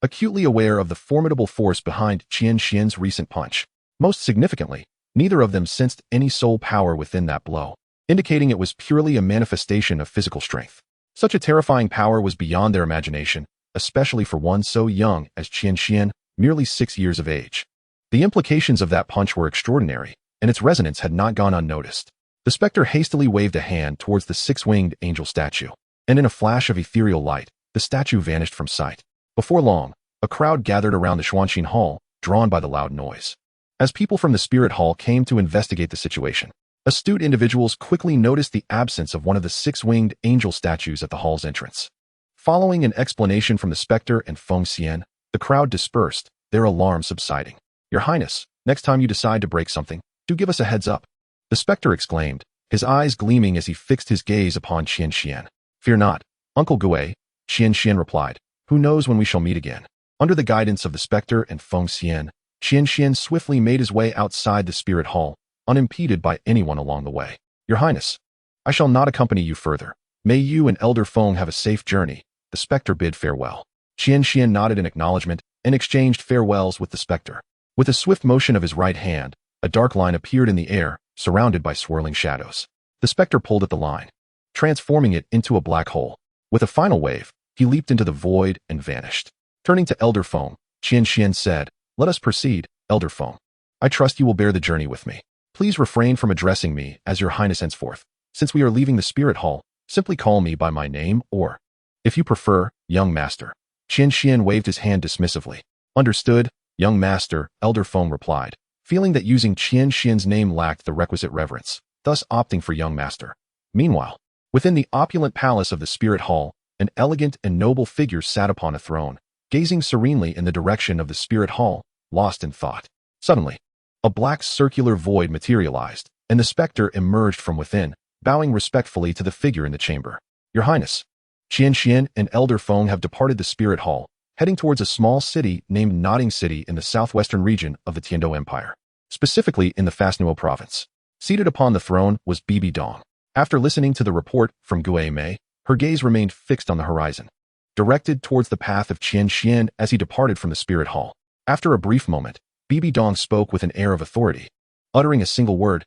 [SPEAKER 1] acutely aware of the formidable force behind Qian Xian's recent punch. Most significantly, neither of them sensed any soul power within that blow, indicating it was purely a manifestation of physical strength. Such a terrifying power was beyond their imagination, especially for one so young as Qian Xian, merely 6 years of age. The implications of that punch were extraordinary, and its resonance had not gone unnoticed. The specter hastily waved a hand towards the 6-winged angel statue, and in a flash of ethereal light, the statue vanished from sight. Before long, a crowd gathered around the Xuanqin Hall, drawn by the loud noise. As people from the Spirit Hall came to investigate the situation, astute individuals quickly noticed the absence of one of the 6-winged angel statues at the hall's entrance. Following an explanation from the specter and Feng Xian, the crowd dispersed, their alarm subsiding. Your Highness, next time you decide to break something, do give us a heads up, the specter exclaimed, his eyes gleaming as he fixed his gaze upon Qian Xian. Fear not, Uncle Gue, Qian Xian replied. Who knows when we shall meet again? Under the guidance of the specter and Feng Xian, Qian Xian swiftly made his way outside the Spirit Hall, unimpeded by anyone along the way. Your Highness, I shall not accompany you further. May you and Elder Feng have a safe journey, the specter bid farewell. Qian Xuan nodded in acknowledgement and exchanged farewells with the specter. With a swift motion of his right hand, a dark line appeared in the air, surrounded by swirling shadows. The specter pulled at the line, transforming it into a black hole. With a final wave, he leaped into the void and vanished. Turning to Elder Foam, Qian Xuan said, "Let us proceed, Elder Foam. I trust you will bear the journey with me. Please refrain from addressing me as your highness henceforth. Since we are leaving the spirit hall, simply call me by my name or, if you prefer, young master." Qian Xuan waved his hand dismissively. "Understood, young master," Elder Foam replied, feeling that using Qian Xuan's name lacked the requisite reverence, thus opting for young master. Meanwhile, within the opulent palace of the spirit hall, an elegant and noble figure sat upon a throne, gazing serenely in the direction of the spirit hall, lost in thought. Suddenly, a black circular void materialized, and the specter emerged from within, bowing respectfully to the figure in the chamber. "Your Highness, Qian Xuan and Elder Feng have departed the spirit hall, heading towards a small city named Nuoding City in the southwestern region of the Tiando Empire, specifically in the Nuoding province." Seated upon the throne was Bibi Dong. After listening to the report from Gui Mei, her gaze remained fixed on the horizon, directed towards the path of Qian Xuan as he departed from the spirit hall. After a brief moment, Bibi Dong spoke with an air of authority, uttering a single word,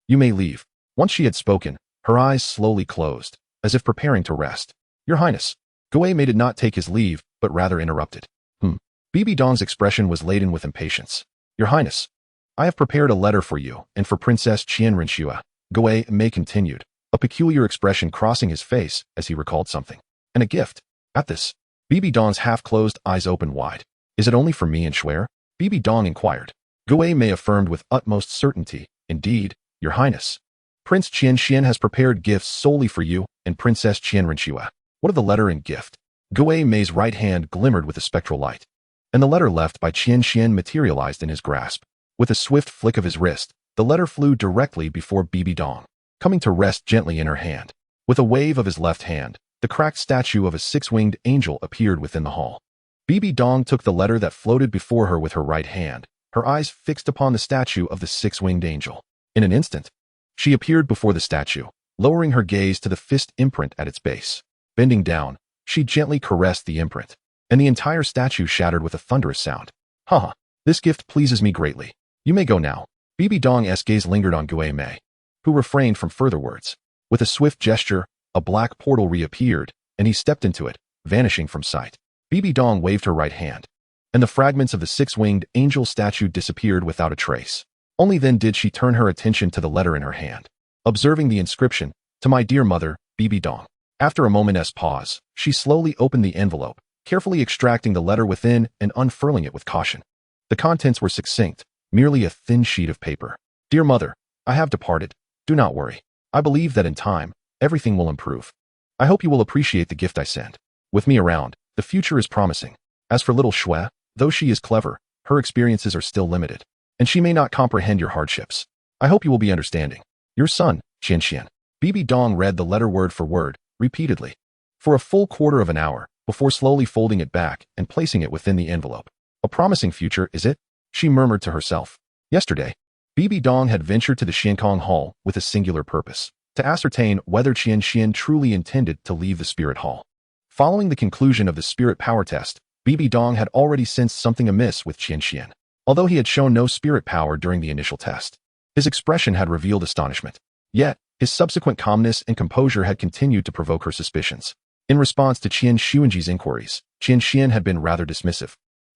[SPEAKER 1] "You may leave." Once she had spoken, her eyes slowly closed, as if preparing to rest. "Your Highness." Gui Mei did not take his leave, but rather interrupted. Bibi Dong's expression was laden with impatience. "Your Highness, I have prepared a letter for you and for Princess Qian Renxue," Gui Mei continued, a peculiar expression crossing his face as he recalled something. "And a gift." At this, Bibi Dong's half-closed eyes opened wide. "Is it only for me and Shuer?" Bibi Dong inquired. Gui Mei affirmed with utmost certainty, "Indeed, Your Highness. Prince Qian Xuan has prepared gifts solely for you and Princess Qian Renxue." "What of the letter and gift?" Gui Mei's right hand glimmered with a spectral light, and the letter left by Qian Xuan materialized in his grasp. With a swift flick of his wrist, the letter flew directly before Bibi Dong, coming to rest gently in her hand. With a wave of his left hand, the cracked statue of a six-winged angel appeared within the hall. Bibi Dong took the letter that floated before her with her right hand, her eyes fixed upon the statue of the six-winged angel. In an instant, she appeared before the statue, lowering her gaze to the fist imprint at its base. Bending down, she gently caressed the imprint, and the entire statue shattered with a thunderous sound. "Haha, this gift pleases me greatly. You may go now." Bibi Dong's gaze lingered on Gui Mei, who refrained from further words. With a swift gesture, a black portal reappeared, and he stepped into it, vanishing from sight. Bibi Dong waved her right hand, and the fragments of the six-winged angel statue disappeared without a trace. Only then did she turn her attention to the letter in her hand, observing the inscription, "To my dear mother, Bibi Dong." After a moment's pause, she slowly opened the envelope, carefully extracting the letter within and unfurling it with caution. The contents were succinct, merely a thin sheet of paper. "Dear mother, I have departed. Do not worry. I believe that in time, everything will improve. I hope you will appreciate the gift I send. With me around, the future is promising. As for little Shuai, though she is clever, her experiences are still limited, and she may not comprehend your hardships. I hope you will be understanding. Your son, Qian Xuan." Bibi Dong read the letter word for word, repeatedly, for a full quarter of an hour, before slowly folding it back and placing it within the envelope. "A promising future, is it?" she murmured to herself. Yesterday, Bibi Dong had ventured to the Xiankong Hall with a singular purpose, to ascertain whether Qian Xuan truly intended to leave the spirit hall. Following the conclusion of the spirit power test, Bibi Dong had already sensed something amiss with Qian Xuan. Although he had shown no spirit power during the initial test, his expression had revealed astonishment. Yet, his subsequent calmness and composure had continued to provoke her suspicions. In response to Qian Xuanji's inquiries, Qian Xuan had been rather dismissive,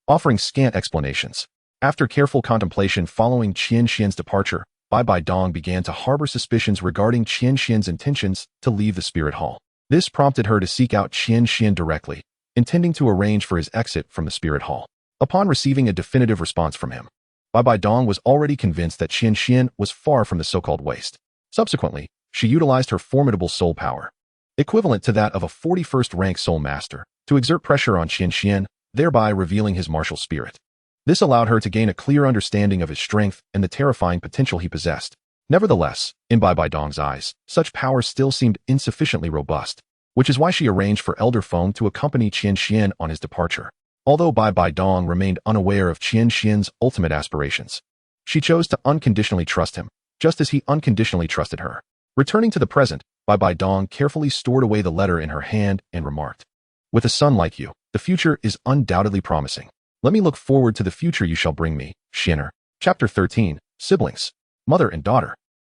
[SPEAKER 1] offering scant explanations. After careful contemplation following Qian Xuan's departure, Bibi Dong began to harbor suspicions regarding Qian Xuan's intentions to leave the spirit hall. This prompted her to seek out Qian Xuan directly, intending to arrange for his exit from the spirit hall. Upon receiving a definitive response from him, Bibi Dong was already convinced that Qian Xuan was far from the so-called waste. Subsequently, she utilized her formidable soul power, equivalent to that of a 41st rank soul master, to exert pressure on Qian Xuan, thereby revealing his martial spirit. This allowed her to gain a clear understanding of his strength and the terrifying potential he possessed. Nevertheless, in Bibi Dong's eyes, such power still seemed insufficiently robust, which is why she arranged for Elder Feng to accompany Qian Xuan on his departure. Although Bibi Dong remained unaware of Qian Xuan's ultimate aspirations, she chose to unconditionally trust him, just as he unconditionally trusted her. Returning to the present, Bibi Dong carefully stored away the letter in her hand and remarked, With a son like you, the future is undoubtedly promising. Let me look forward to the future you shall bring me, Qianer. Chapter 13, Siblings. Mother and Daughter.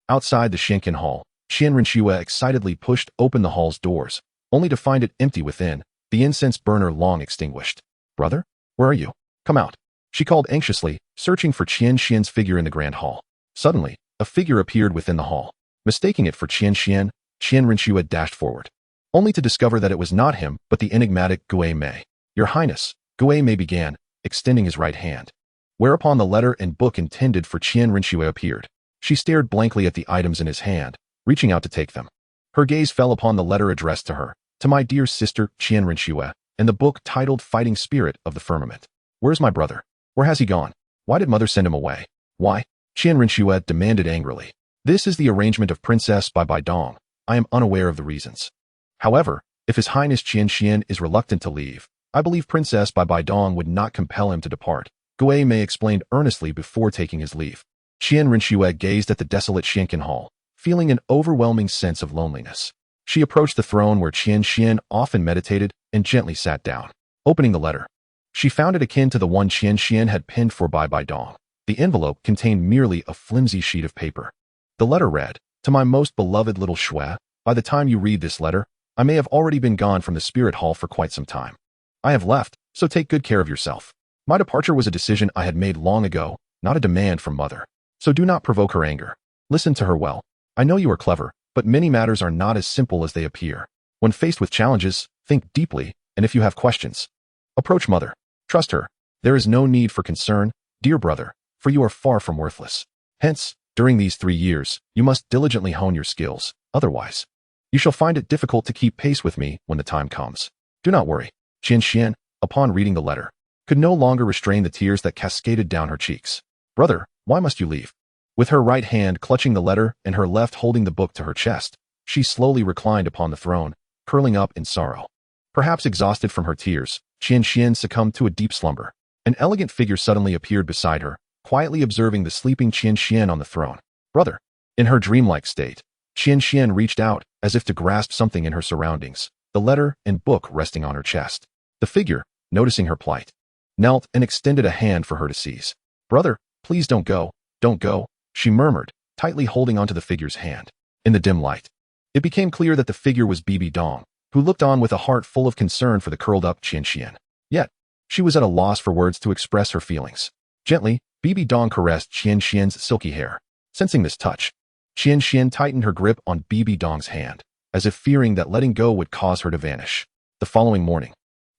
[SPEAKER 1] Outside the Shenkin Hall, Qian Renxue excitedly pushed open the hall's doors, only to find it empty within, the incense burner long extinguished. Brother? Where are you? Come out. She called anxiously, searching for Qian Xian's figure in the grand hall. Suddenly, a figure appeared within the hall. Mistaking it for Qian Xian, Qian Renxue dashed forward, only to discover that it was not him but the enigmatic Gui Mei. Your Highness, Gui Mei began, extending his right hand. Whereupon the letter and book intended for Qian Renxue appeared. She stared blankly at the items in his hand, reaching out to take them. Her gaze fell upon the letter addressed to her, to my dear sister Qian Renxue, and the book titled Fighting Spirit of the Firmament. Where's my brother? Where has he gone? Why did mother send him away? Why? Qian Renxue demanded angrily. This is the arrangement of Princess Bibi Dong. I am unaware of the reasons. However, if His Highness Qian Xian is reluctant to leave, I believe Princess Bibi Dong would not compel him to depart, Gui Mei explained earnestly before taking his leave. Qian Renxue gazed at the desolate Shenkin Hall, feeling an overwhelming sense of loneliness. She approached the throne where Qian Xian often meditated and gently sat down. Opening the letter, she found it akin to the one Qian Xian had penned for Bibi Dong. The envelope contained merely a flimsy sheet of paper. The letter read, To my most beloved little Xue, by the time you read this letter, I may have already been gone from the spirit hall for quite some time. I have left, so take good care of yourself. My departure was a decision I had made long ago, not a demand from mother. So do not provoke her anger. Listen to her well. I know you are clever, but many matters are not as simple as they appear. When faced with challenges, think deeply, and if you have questions, approach mother. Trust her. There is no need for concern, dear brother, for you are far from worthless. Hence, during these 3 years, you must diligently hone your skills. Otherwise, you shall find it difficult to keep pace with me when the time comes. Do not worry. Qian Xian, upon reading the letter, could no longer restrain the tears that cascaded down her cheeks. Brother, why must you leave? With her right hand clutching the letter and her left holding the book to her chest, she slowly reclined upon the throne, curling up in sorrow. Perhaps exhausted from her tears, Qian Xian succumbed to a deep slumber. An elegant figure suddenly appeared beside her, quietly observing the sleeping Qian Xian on the throne. Brother. In her dreamlike state, Qian Xian reached out, as if to grasp something in her surroundings, the letter and book resting on her chest. The figure, noticing her plight, knelt and extended a hand for her to seize. Brother, please don't go, she murmured, tightly holding onto the figure's hand. In the dim light, it became clear that the figure was Bibi Dong, who looked on with a heart full of concern for the curled-up Qian Xian. Yet, she was at a loss for words to express her feelings. Gently, Bibi Dong caressed Qian Xian's silky hair. Sensing this touch, Qian Xian tightened her grip on Bibi Dong's hand, as if fearing that letting go would cause her to vanish. The following morning,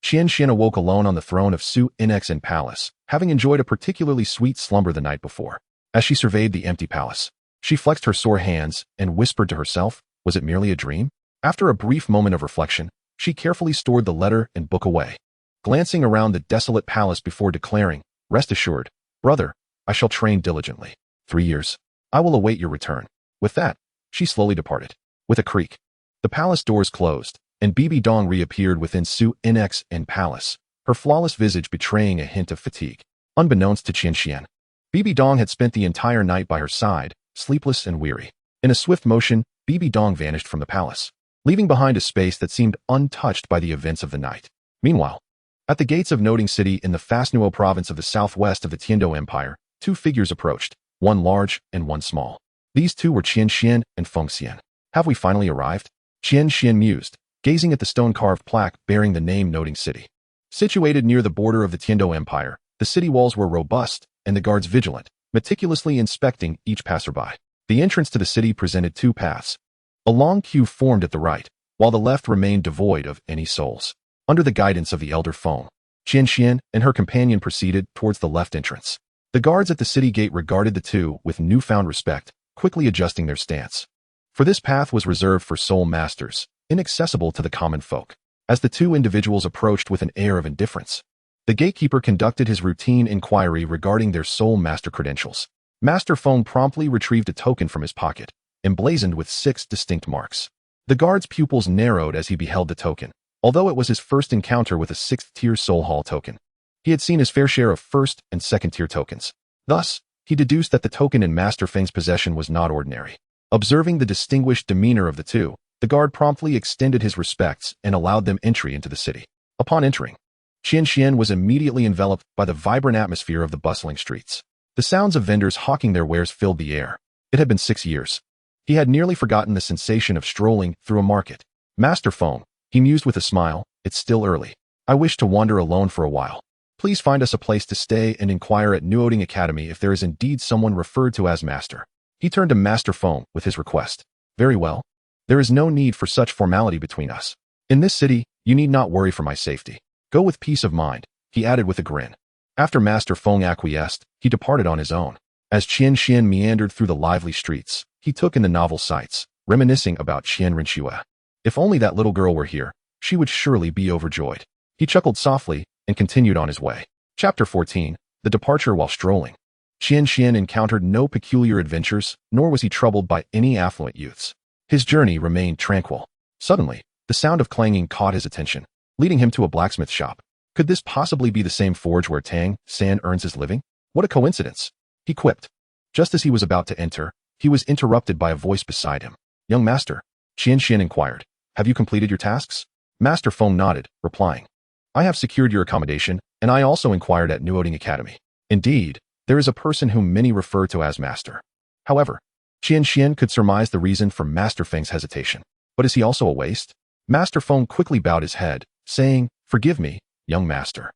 [SPEAKER 1] Qian Xian awoke alone on the throne of Su Inx in palace, having enjoyed a particularly sweet slumber the night before. As she surveyed the empty palace, she flexed her sore hands and whispered to herself, was it merely a dream? After a brief moment of reflection, she carefully stored the letter and book away, glancing around the desolate palace before declaring, Rest assured, brother, I shall train diligently. 3 years. I will await your return. With that, she slowly departed. With a creak, the palace doors closed, and Bibi Dong reappeared within Su Inx in palace, her flawless visage betraying a hint of fatigue. Unbeknownst to Qian Xian, Bibi Dong had spent the entire night by her side, sleepless and weary. In a swift motion, Bibi Dong vanished from the palace, leaving behind a space that seemed untouched by the events of the night. Meanwhile, at the gates of Nuoding City in the Nuoding province of the southwest of the Tiando Empire, 2 figures approached, one large and one small. These 2 were Qian Xian and Feng Xian. Have we finally arrived? Qian Xian mused, gazing at the stone-carved plaque bearing the name Nuoding City. Situated near the border of the Tiando Empire, the city walls were robust, and the guards vigilant, meticulously inspecting each passerby. The entrance to the city presented 2 paths. A long queue formed at the right, while the left remained devoid of any souls. Under the guidance of the elder Feng, Qian Xian and her companion proceeded towards the left entrance. The guards at the city gate regarded the 2 with newfound respect, quickly adjusting their stance. For this path was reserved for soul masters, inaccessible to the common folk. As the 2 individuals approached with an air of indifference, the gatekeeper conducted his routine inquiry regarding their soul master credentials. Master Feng promptly retrieved a token from his pocket, emblazoned with 6 distinct marks. The guard's pupils narrowed as he beheld the token, although it was his first encounter with a 6th-tier soul hall token. He had seen his fair share of 1st and 2nd-tier tokens. Thus, he deduced that the token in Master Feng's possession was not ordinary. Observing the distinguished demeanor of the 2, the guard promptly extended his respects and allowed them entry into the city. Upon entering, Qian Xuan was immediately enveloped by the vibrant atmosphere of the bustling streets. The sounds of vendors hawking their wares filled the air. It had been 6 years. He had nearly forgotten the sensation of strolling through a market. Master Feng, he mused with a smile, it's still early. I wish to wander alone for a while. Please find us a place to stay and inquire at Nuoding Academy if there is indeed someone referred to as Master. He turned to Master Feng with his request. Very well. There is no need for such formality between us. In this city, you need not worry for my safety. Go with peace of mind, he added with a grin. After Master Feng acquiesced, he departed on his own. As Qian Xuan meandered through the lively streets, he took in the novel sights, reminiscing about Qian Renxue. If only that little girl were here, she would surely be overjoyed. He chuckled softly and continued on his way. Chapter 14, The Departure While Strolling. Qian Xuan encountered no peculiar adventures, nor was he troubled by any affluent youths. His journey remained tranquil. Suddenly, the sound of clanging caught his attention, leading him to a blacksmith shop. Could this possibly be the same forge where Tang San earns his living? What a coincidence! He quipped. Just as he was about to enter, he was interrupted by a voice beside him. Young master, Qian Xuan inquired, have you completed your tasks? Master Feng nodded, replying, I have secured your accommodation, and I also inquired at Nuoding Academy. Indeed, there is a person whom many refer to as Master. However, Qian Xuan could surmise the reason for Master Feng's hesitation. But is he also a waste? Master Feng quickly bowed his head, saying, Forgive me, young master.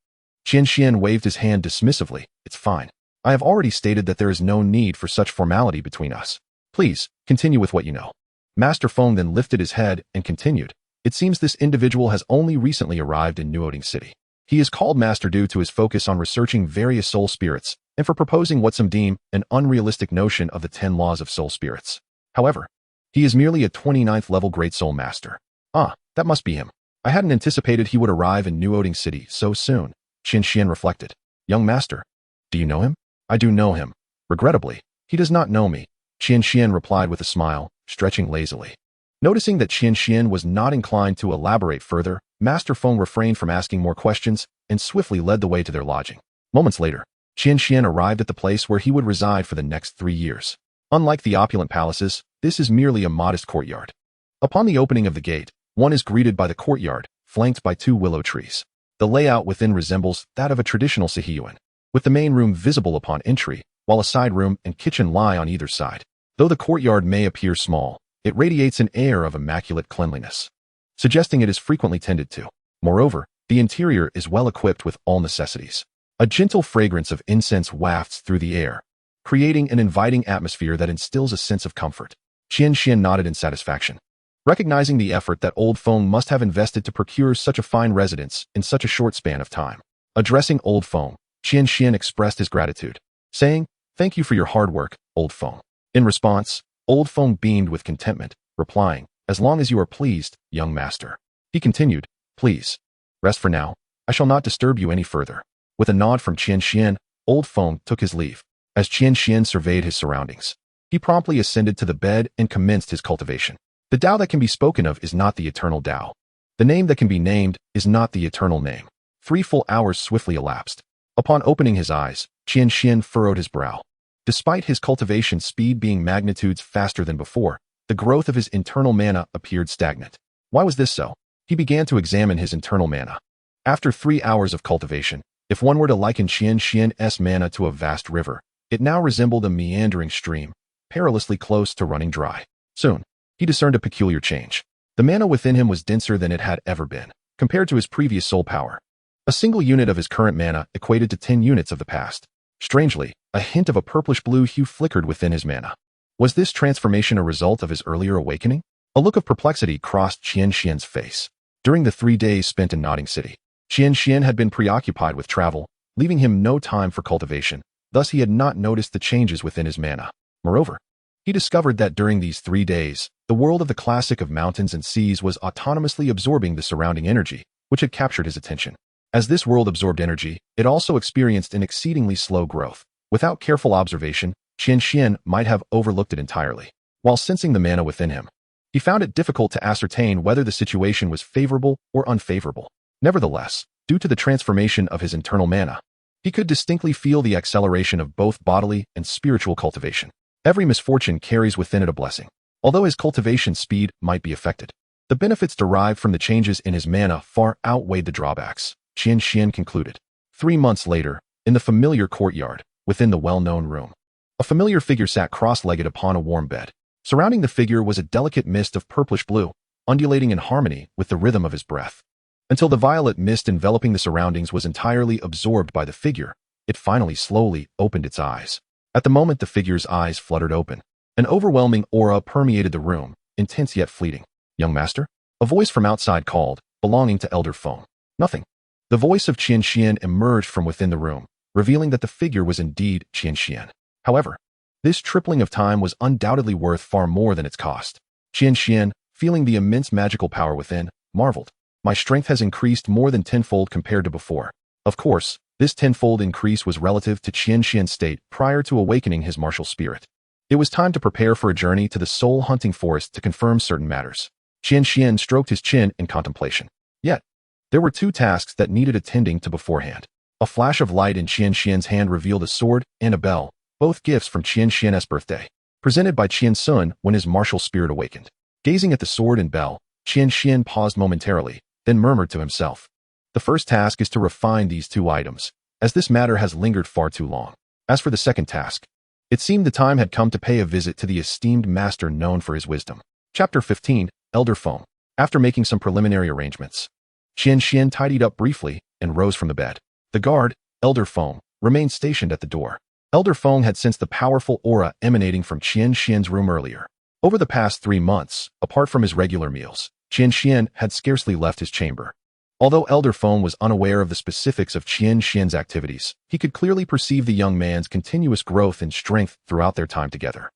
[SPEAKER 1] Qian Xuan waved his hand dismissively. It's fine. I have already stated that there is no need for such formality between us. Please, continue with what you know. Master Feng then lifted his head and continued. It seems this individual has only recently arrived in Nuoding City. He is called Master due to his focus on researching various soul spirits and for proposing what some deem an unrealistic notion of the 10 laws of soul spirits. However, he is merely a 29th level Great Soul Master. Ah, that must be him. I hadn't anticipated he would arrive in Nuoding City so soon, Qian Xuan reflected. Young master, do you know him? I do know him. Regrettably, he does not know me, Qian Xuan replied with a smile, stretching lazily. Noticing that Qian Xuan was not inclined to elaborate further, Master Feng refrained from asking more questions and swiftly led the way to their lodging. Moments later, Qian Xuan arrived at the place where he would reside for the next 3 years. Unlike the opulent palaces, this is merely a modest courtyard. Upon the opening of the gate, one is greeted by the courtyard, flanked by 2 willow trees. The layout within resembles that of a traditional Sihiyuan, with the main room visible upon entry, while a side room and kitchen lie on either side. Though the courtyard may appear small, it radiates an air of immaculate cleanliness, suggesting it is frequently tended to. Moreover, the interior is well equipped with all necessities. A gentle fragrance of incense wafts through the air, creating an inviting atmosphere that instills a sense of comfort. Qian Xuan nodded in satisfaction, recognizing the effort that Old Feng must have invested to procure such a fine residence in such a short span of time. Addressing Old Feng, Qian Xuan expressed his gratitude, saying, Thank you for your hard work, Old Feng. In response, Old Feng beamed with contentment, replying, As long as you are pleased, young master. He continued, Please, rest for now. I shall not disturb you any further. With a nod from Qian Xuan, Old Feng took his leave. As Qian Xuan surveyed his surroundings, he promptly ascended to the bed and commenced his cultivation. The Tao that can be spoken of is not the eternal Tao. The name that can be named is not the eternal name. 3 full hours swiftly elapsed. Upon opening his eyes, Qian Xuan furrowed his brow. Despite his cultivation speed being magnitudes faster than before, the growth of his internal mana appeared stagnant. Why was this so? He began to examine his internal mana. After 3 hours of cultivation, if one were to liken Qian Xuan's mana to a vast river, it now resembled a meandering stream, perilously close to running dry. Soon, he discerned a peculiar change. The mana within him was denser than it had ever been, compared to his previous soul power. A single unit of his current mana equated to 10 units of the past. Strangely, a hint of a purplish-blue hue flickered within his mana. Was this transformation a result of his earlier awakening? A look of perplexity crossed Qian Xuan's face. During the 3 days spent in Nuoding City, Qian Xuan had been preoccupied with travel, leaving him no time for cultivation. Thus he had not noticed the changes within his mana. Moreover, he discovered that during these 3 days, the world of the classic of mountains and seas was autonomously absorbing the surrounding energy, which had captured his attention. As this world absorbed energy, it also experienced an exceedingly slow growth. Without careful observation, Qian Xuan might have overlooked it entirely. While sensing the mana within him, he found it difficult to ascertain whether the situation was favorable or unfavorable. Nevertheless, due to the transformation of his internal mana, he could distinctly feel the acceleration of both bodily and spiritual cultivation. Every misfortune carries within it a blessing. Although his cultivation speed might be affected, The benefits derived from the changes in his mana far outweighed the drawbacks, Qian Xuan concluded. 3 months later, in the familiar courtyard, within the well-known room, a familiar figure sat cross-legged upon a warm bed. Surrounding the figure was a delicate mist of purplish blue, undulating in harmony with the rhythm of his breath. Until the violet mist enveloping the surroundings was entirely absorbed by the figure, it finally slowly opened its eyes. At the moment the figure's eyes fluttered open, an overwhelming aura permeated the room, intense yet fleeting. "Young master?" A voice from outside called, belonging to Elder Feng. "Nothing." The voice of Qian Xuan emerged from within the room, revealing that the figure was indeed Qian Xuan. However, this tripling of time was undoubtedly worth far more than its cost. Qian Xuan, feeling the immense magical power within, marveled. "My strength has increased more than tenfold compared to before." Of course, this tenfold increase was relative to Qian Xuan's state prior to awakening his martial spirit. It was time to prepare for a journey to the soul-hunting forest to confirm certain matters. Qian Xuan stroked his chin in contemplation. Yet, there were 2 tasks that needed attending to beforehand. A flash of light in Qian Xuan's hand revealed a sword and a bell, both gifts from Qian Xuan's birthday, presented by Qian Xuan when his martial spirit awakened. Gazing at the sword and bell, Qian Xuan paused momentarily, then murmured to himself. "The first task is to refine these 2 items, as this matter has lingered far too long." As for the second task, it seemed the time had come to pay a visit to the esteemed master known for his wisdom. Chapter 15, Elder Feng. After making some preliminary arrangements, Qian Xuan tidied up briefly and rose from the bed. The guard, Elder Feng, remained stationed at the door. Elder Feng had sensed the powerful aura emanating from Qian Xuan's room earlier. Over the past 3 months, apart from his regular meals, Qian Xuan had scarcely left his chamber. Although Elder Feng was unaware of the specifics of Qian Xuan's activities, he could clearly perceive the young man's continuous growth in strength throughout their time together.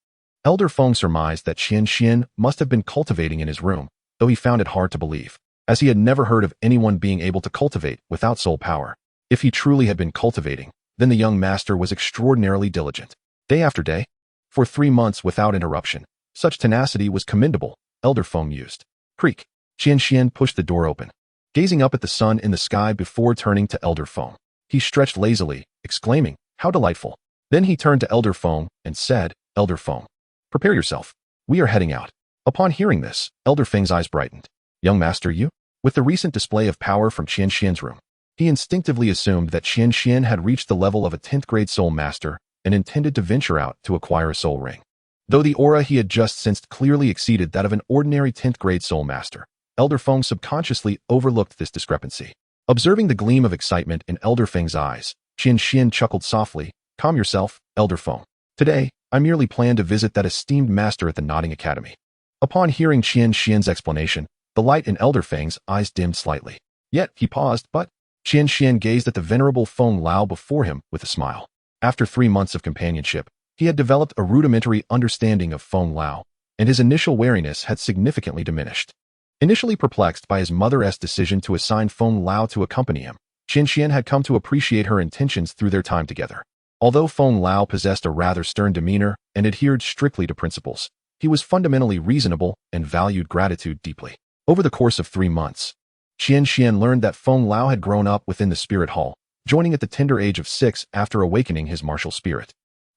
[SPEAKER 1] Elder Feng surmised that Qian Xuan must have been cultivating in his room, though he found it hard to believe, as he had never heard of anyone being able to cultivate without soul power. If he truly had been cultivating, then the young master was extraordinarily diligent. Day after day, for 3 months without interruption, such tenacity was commendable, Elder Feng mused. Creak. Qian Xuan pushed the door open, gazing up at the sun in the sky before turning to Elder Feng. He stretched lazily, exclaiming, "How delightful." Then he turned to Elder Feng and said, "Elder Feng, prepare yourself. We are heading out." Upon hearing this, Elder Feng's eyes brightened. "Young master, you?" With the recent display of power from Qian Xuan's room, he instinctively assumed that Qian Xuan had reached the level of a 10th grade soul master and intended to venture out to acquire a soul ring. Though the aura he had just sensed clearly exceeded that of an ordinary 10th grade soul master, Elder Feng subconsciously overlooked this discrepancy. Observing the gleam of excitement in Elder Feng's eyes, Qian Xuan chuckled softly. "Calm yourself, Elder Feng. Today, I merely plan to visit that esteemed master at the Nuoding Academy." Upon hearing Qian Xuan's explanation, the light in Elder Feng's eyes dimmed slightly. Yet, he paused, but Qian Xuan gazed at the venerable Feng Lao before him with a smile. After 3 months of companionship, he had developed a rudimentary understanding of Feng Lao, and his initial wariness had significantly diminished. Initially perplexed by his mother's decision to assign Feng Lao to accompany him, Qian Xuan had come to appreciate her intentions through their time together. Although Feng Lao possessed a rather stern demeanor and adhered strictly to principles, he was fundamentally reasonable and valued gratitude deeply. Over the course of 3 months, Qian Xuan learned that Feng Lao had grown up within the spirit hall, joining at the tender age of 6 after awakening his martial spirit,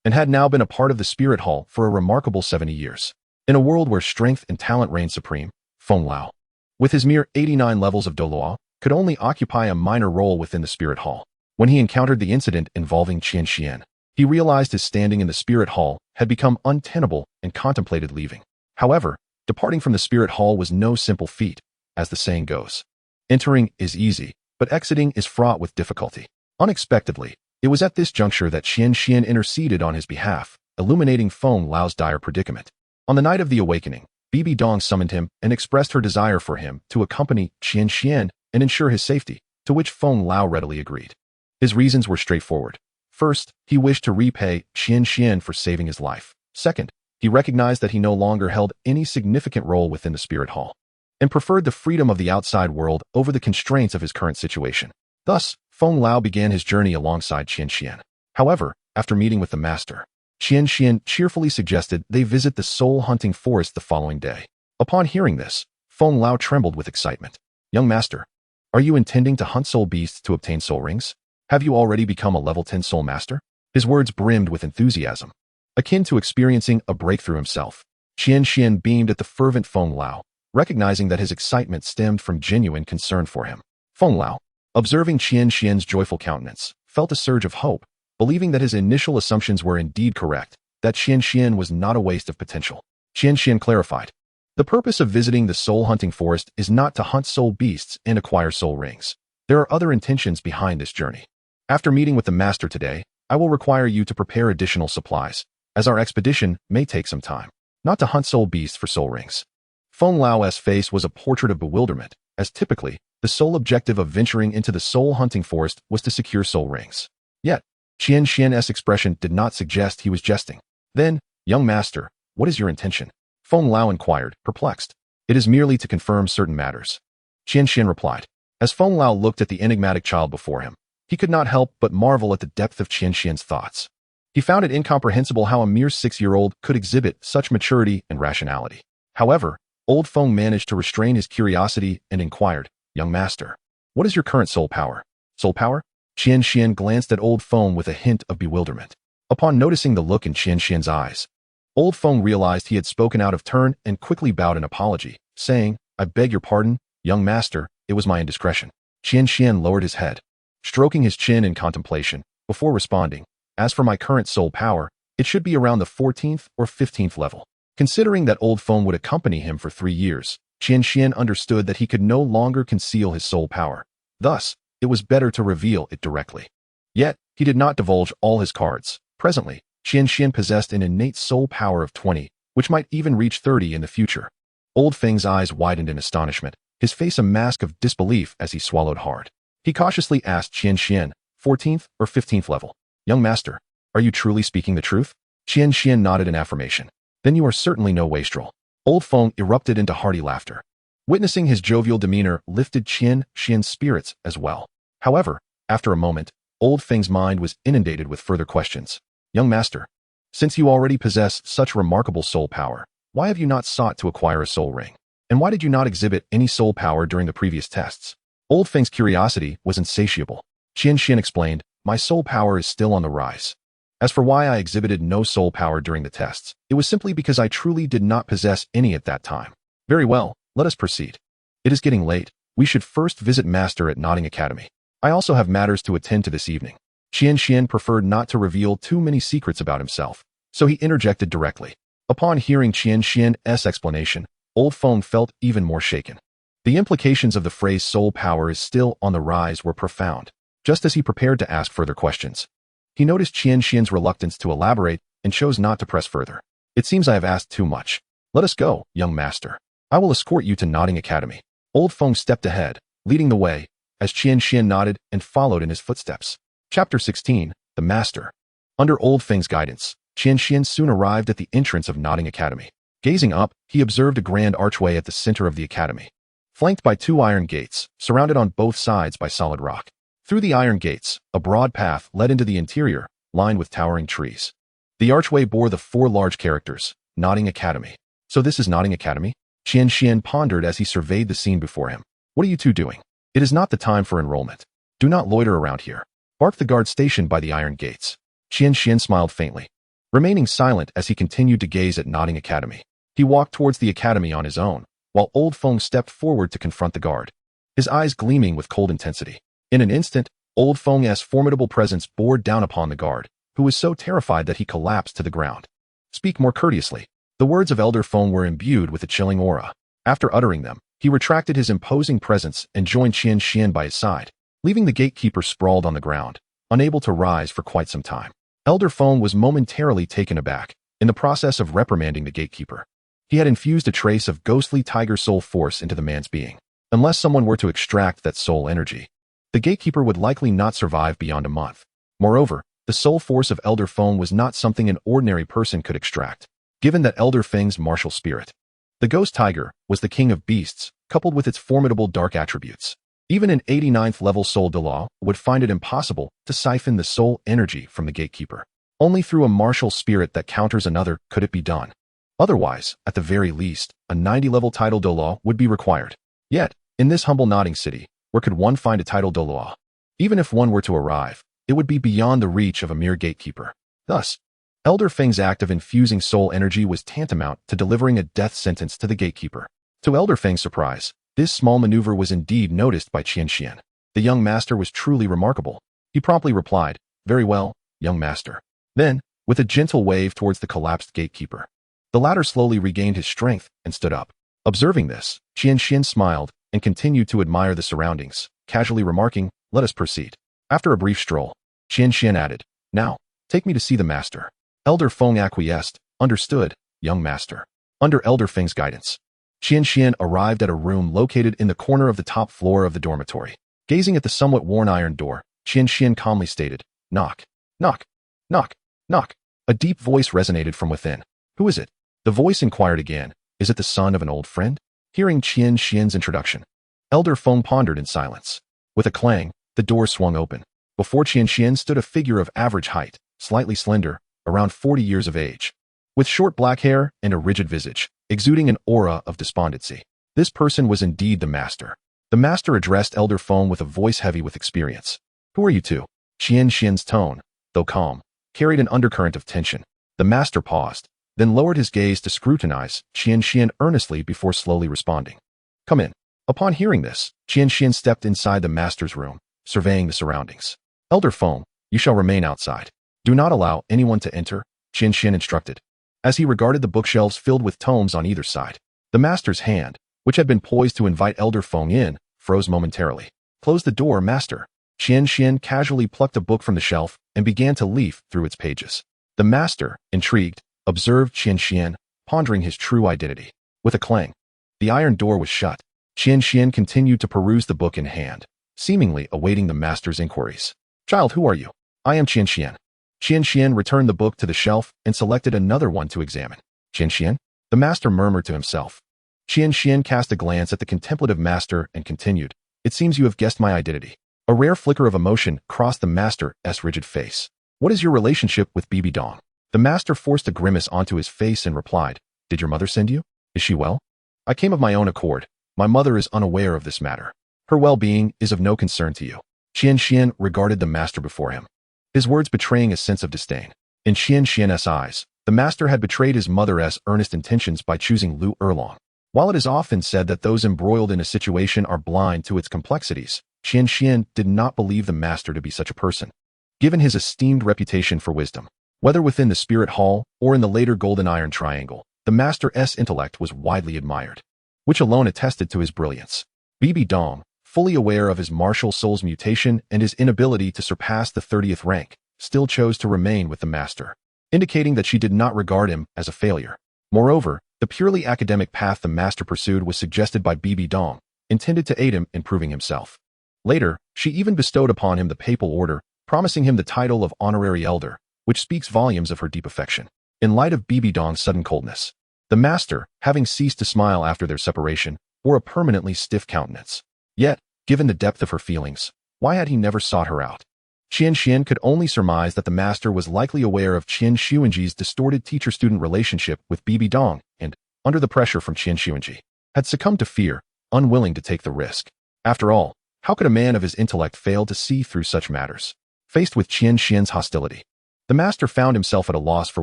[SPEAKER 1] and had now been a part of the spirit hall for a remarkable 70 years. In a world where strength and talent reigned supreme, Feng Lao, with his mere 89 levels of Douluo, could only occupy a minor role within the spirit hall. When he encountered the incident involving Qian Xuan, he realized his standing in the spirit hall had become untenable and contemplated leaving. However, departing from the spirit hall was no simple feat, as the saying goes. Entering is easy, but exiting is fraught with difficulty. Unexpectedly, it was at this juncture that Qian Xuan interceded on his behalf, illuminating Feng Lao's dire predicament. On the night of the awakening, Bibi Dong summoned him and expressed her desire for him to accompany Qian Xuan and ensure his safety, to which Feng Lao readily agreed. His reasons were straightforward. First, he wished to repay Qian Xuan for saving his life. Second, he recognized that he no longer held any significant role within the spirit hall, and preferred the freedom of the outside world over the constraints of his current situation. Thus, Feng Lao began his journey alongside Qian Xuan. However, after meeting with the master, Qian Xuan cheerfully suggested they visit the soul-hunting forest the following day. Upon hearing this, Feng Lao trembled with excitement. "Young master, are you intending to hunt soul beasts to obtain soul rings? Have you already become a level 10 soul master?" His words brimmed with enthusiasm, akin to experiencing a breakthrough himself. Qian Xuan beamed at the fervent Feng Lao, recognizing that his excitement stemmed from genuine concern for him. Feng Lao, observing Qian Xian's joyful countenance, felt a surge of hope, believing that his initial assumptions were indeed correct, that Qian Xian was not a waste of potential. Qian Xian clarified, "The purpose of visiting the soul-hunting forest is not to hunt soul beasts and acquire soul rings. There are other intentions behind this journey. After meeting with the master today, I will require you to prepare additional supplies, as our expedition may take some time. Not to hunt soul beasts for soul rings." Feng Lao's face was a portrait of bewilderment, as typically, the sole objective of venturing into the soul-hunting forest was to secure soul rings. Yet, Qian Xian's expression did not suggest he was jesting. "Then, young master, what is your intention?" Feng Lao inquired, perplexed. "It is merely to confirm certain matters," Qian Xian replied. As Feng Lao looked at the enigmatic child before him, he could not help but marvel at the depth of Qian Xian's thoughts. He found it incomprehensible how a mere 6-year-old could exhibit such maturity and rationality. However, old Feng managed to restrain his curiosity and inquired, "Young master, what is your current soul power?" "Soul power?" Qian Xian glanced at old Feng with a hint of bewilderment. Upon noticing the look in Qian Xian's eyes, old Feng realized he had spoken out of turn and quickly bowed in apology, saying, "I beg your pardon, young master, it was my indiscretion." Qian Xian lowered his head, stroking his chin in contemplation, before responding, "As for my current soul power, it should be around the 14th or 15th level." Considering that old Feng would accompany him for 3 years, Qian Xian understood that he could no longer conceal his soul power. Thus, it was better to reveal it directly. Yet, he did not divulge all his cards. Presently, Qian Xian possessed an innate soul power of 20, which might even reach 30 in the future. Old Feng's eyes widened in astonishment, his face a mask of disbelief as he swallowed hard. He cautiously asked Qian Xian, 14th or 15th level. "Young master, are you truly speaking the truth?" Qian Xian nodded in affirmation. "Then you are certainly no wastrel." Old Feng erupted into hearty laughter. Witnessing his jovial demeanor lifted Qian Xian's spirits as well. However, after a moment, old Feng's mind was inundated with further questions. "Young master, since you already possess such remarkable soul power, why have you not sought to acquire a soul ring? And why did you not exhibit any soul power during the previous tests?" Old Feng's curiosity was insatiable. Qian Xian explained, "My soul power is still on the rise. As for why I exhibited no soul power during the tests, it was simply because I truly did not possess any at that time." "Very well, let us proceed. It is getting late. We should first visit Master at Nuoding Academy. I also have matters to attend to this evening." Qian Xian preferred not to reveal too many secrets about himself, so he interjected directly. Upon hearing Qian Xian's explanation, old Feng felt even more shaken. The implications of the phrase soul power is still on the rise were profound. Just as he prepared to ask further questions, he noticed Qian Xian's reluctance to elaborate and chose not to press further. "It seems I have asked too much. Let us go, young master. I will escort you to Nuoding Academy." Old Feng stepped ahead, leading the way, as Qian Xian nodded and followed in his footsteps. Chapter 16, The Master. Under Old Feng's guidance, Qian Xian soon arrived at the entrance of Nuoding Academy. Gazing up, he observed a grand archway at the center of the academy, flanked by 2 iron gates, surrounded on both sides by solid rock. Through the iron gates, a broad path led into the interior, lined with towering trees. The archway bore the 4 large characters, Nuoding Academy. "So this is Nuoding Academy?" Qian Xian pondered as he surveyed the scene before him. "What are you two doing? It is not the time for enrollment. Do not loiter around here," barked the guard stationed by the iron gates. Qian Xian smiled faintly, remaining silent as he continued to gaze at Nuoding Academy. He walked towards the academy on his own, while Old Feng stepped forward to confront the guard, his eyes gleaming with cold intensity. In an instant, Old Feng's formidable presence bore down upon the guard, who was so terrified that he collapsed to the ground. "Speak more courteously." The words of Elder Feng were imbued with a chilling aura. After uttering them, he retracted his imposing presence and joined Qian Xian by his side, leaving the gatekeeper sprawled on the ground, unable to rise for quite some time. Elder Feng was momentarily taken aback, in the process of reprimanding the gatekeeper. He had infused a trace of ghostly tiger soul force into the man's being. Unless someone were to extract that soul energy, the gatekeeper would likely not survive beyond a month. Moreover, the soul force of Elder Feng was not something an ordinary person could extract, given that Elder Feng's martial spirit. The ghost tiger was the king of beasts, coupled with its formidable dark attributes. Even an 89th level soul Douluo would find it impossible to siphon the soul energy from the gatekeeper. Only through a martial spirit that counters another could it be done. Otherwise, at the very least, a 90-level title Douluo would be required. Yet, in this humble Nuoding city, where could one find a title Douluo? Even if one were to arrive, it would be beyond the reach of a mere gatekeeper. Thus, Elder Feng's act of infusing soul energy was tantamount to delivering a death sentence to the gatekeeper. To Elder Feng's surprise, this small maneuver was indeed noticed by Qian Xuan. The young master was truly remarkable. He promptly replied, "Very well, young master." Then, with a gentle wave towards the collapsed gatekeeper, the latter slowly regained his strength and stood up. Observing this, Qian Xuan smiled and continued to admire the surroundings, casually remarking, "Let us proceed." After a brief stroll, Qian Xuan added, "Now, take me to see the master." Elder Feng acquiesced, "Understood, young master." Under Elder Feng's guidance, Qian Xuan arrived at a room located in the corner of the top floor of the dormitory. Gazing at the somewhat worn iron door, Qian Xuan calmly stated, "Knock, knock, knock, knock." A deep voice resonated from within. "Who is it?" The voice inquired again, "Is it the son of an old friend?" Hearing Qian Xuan's introduction, Elder Feng pondered in silence. With a clang, the door swung open. Before Qian Xuan stood a figure of average height, slightly slender, around 40 years of age, with short black hair and a rigid visage, exuding an aura of despondency. This person was indeed the master. The master addressed Elder Feng with a voice heavy with experience. "Who are you two?" Qian Xuan's tone, though calm, carried an undercurrent of tension. The master paused, then lowered his gaze to scrutinize Qian Xuan earnestly before slowly responding. "Come in." Upon hearing this, Qian Xuan stepped inside the master's room, surveying the surroundings. "Elder Feng, you shall remain outside. Do not allow anyone to enter," Qian Xuan instructed. As he regarded the bookshelves filled with tomes on either side, the master's hand, which had been poised to invite Elder Feng in, froze momentarily. "Close the door, master." Qian Xuan casually plucked a book from the shelf and began to leaf through its pages. The master, intrigued, observed Qian Xuan, pondering his true identity. With a clang, the iron door was shut. Qian Xuan continued to peruse the book in hand, seemingly awaiting the master's inquiries. "Child, who are you?" "I am Qian Xuan." Qian Xuan returned the book to the shelf and selected another one to examine. "Qian Xuan?" the master murmured to himself. Qian Xuan cast a glance at the contemplative master and continued, "It seems you have guessed my identity." A rare flicker of emotion crossed the master's rigid face. "What is your relationship with Bibi Dong?" The master forced a grimace onto his face and replied, "Did your mother send you? Is she well?" "I came of my own accord. My mother is unaware of this matter. Her well-being is of no concern to you." Qian Xuan regarded the master before him, his words betraying a sense of disdain. In Qian Xuan's eyes, the master had betrayed his mother's earnest intentions by choosing Lu Erlong. While it is often said that those embroiled in a situation are blind to its complexities, Qian Xuan did not believe the master to be such a person. Given his esteemed reputation for wisdom, whether within the Spirit Hall or in the later Golden Iron Triangle, the master's intellect was widely admired, which alone attested to his brilliance. Bibi Dong, fully aware of his martial soul's mutation and his inability to surpass the 30th rank, still chose to remain with the master, indicating that she did not regard him as a failure. Moreover, the purely academic path the master pursued was suggested by Bibi Dong, intended to aid him in proving himself. Later, she even bestowed upon him the papal order, promising him the title of honorary elder, which speaks volumes of her deep affection. In light of Bibi Dong's sudden coldness, the master, having ceased to smile after their separation, wore a permanently stiff countenance. Yet, given the depth of her feelings, why had he never sought her out? Qian Xuan could only surmise that the master was likely aware of Qian Xuanji's distorted teacher-student relationship with Bibi Dong and, under the pressure from Qian Xuanji, had succumbed to fear, unwilling to take the risk. After all, how could a man of his intellect fail to see through such matters? Faced with Qian Xuan's hostility, the master found himself at a loss for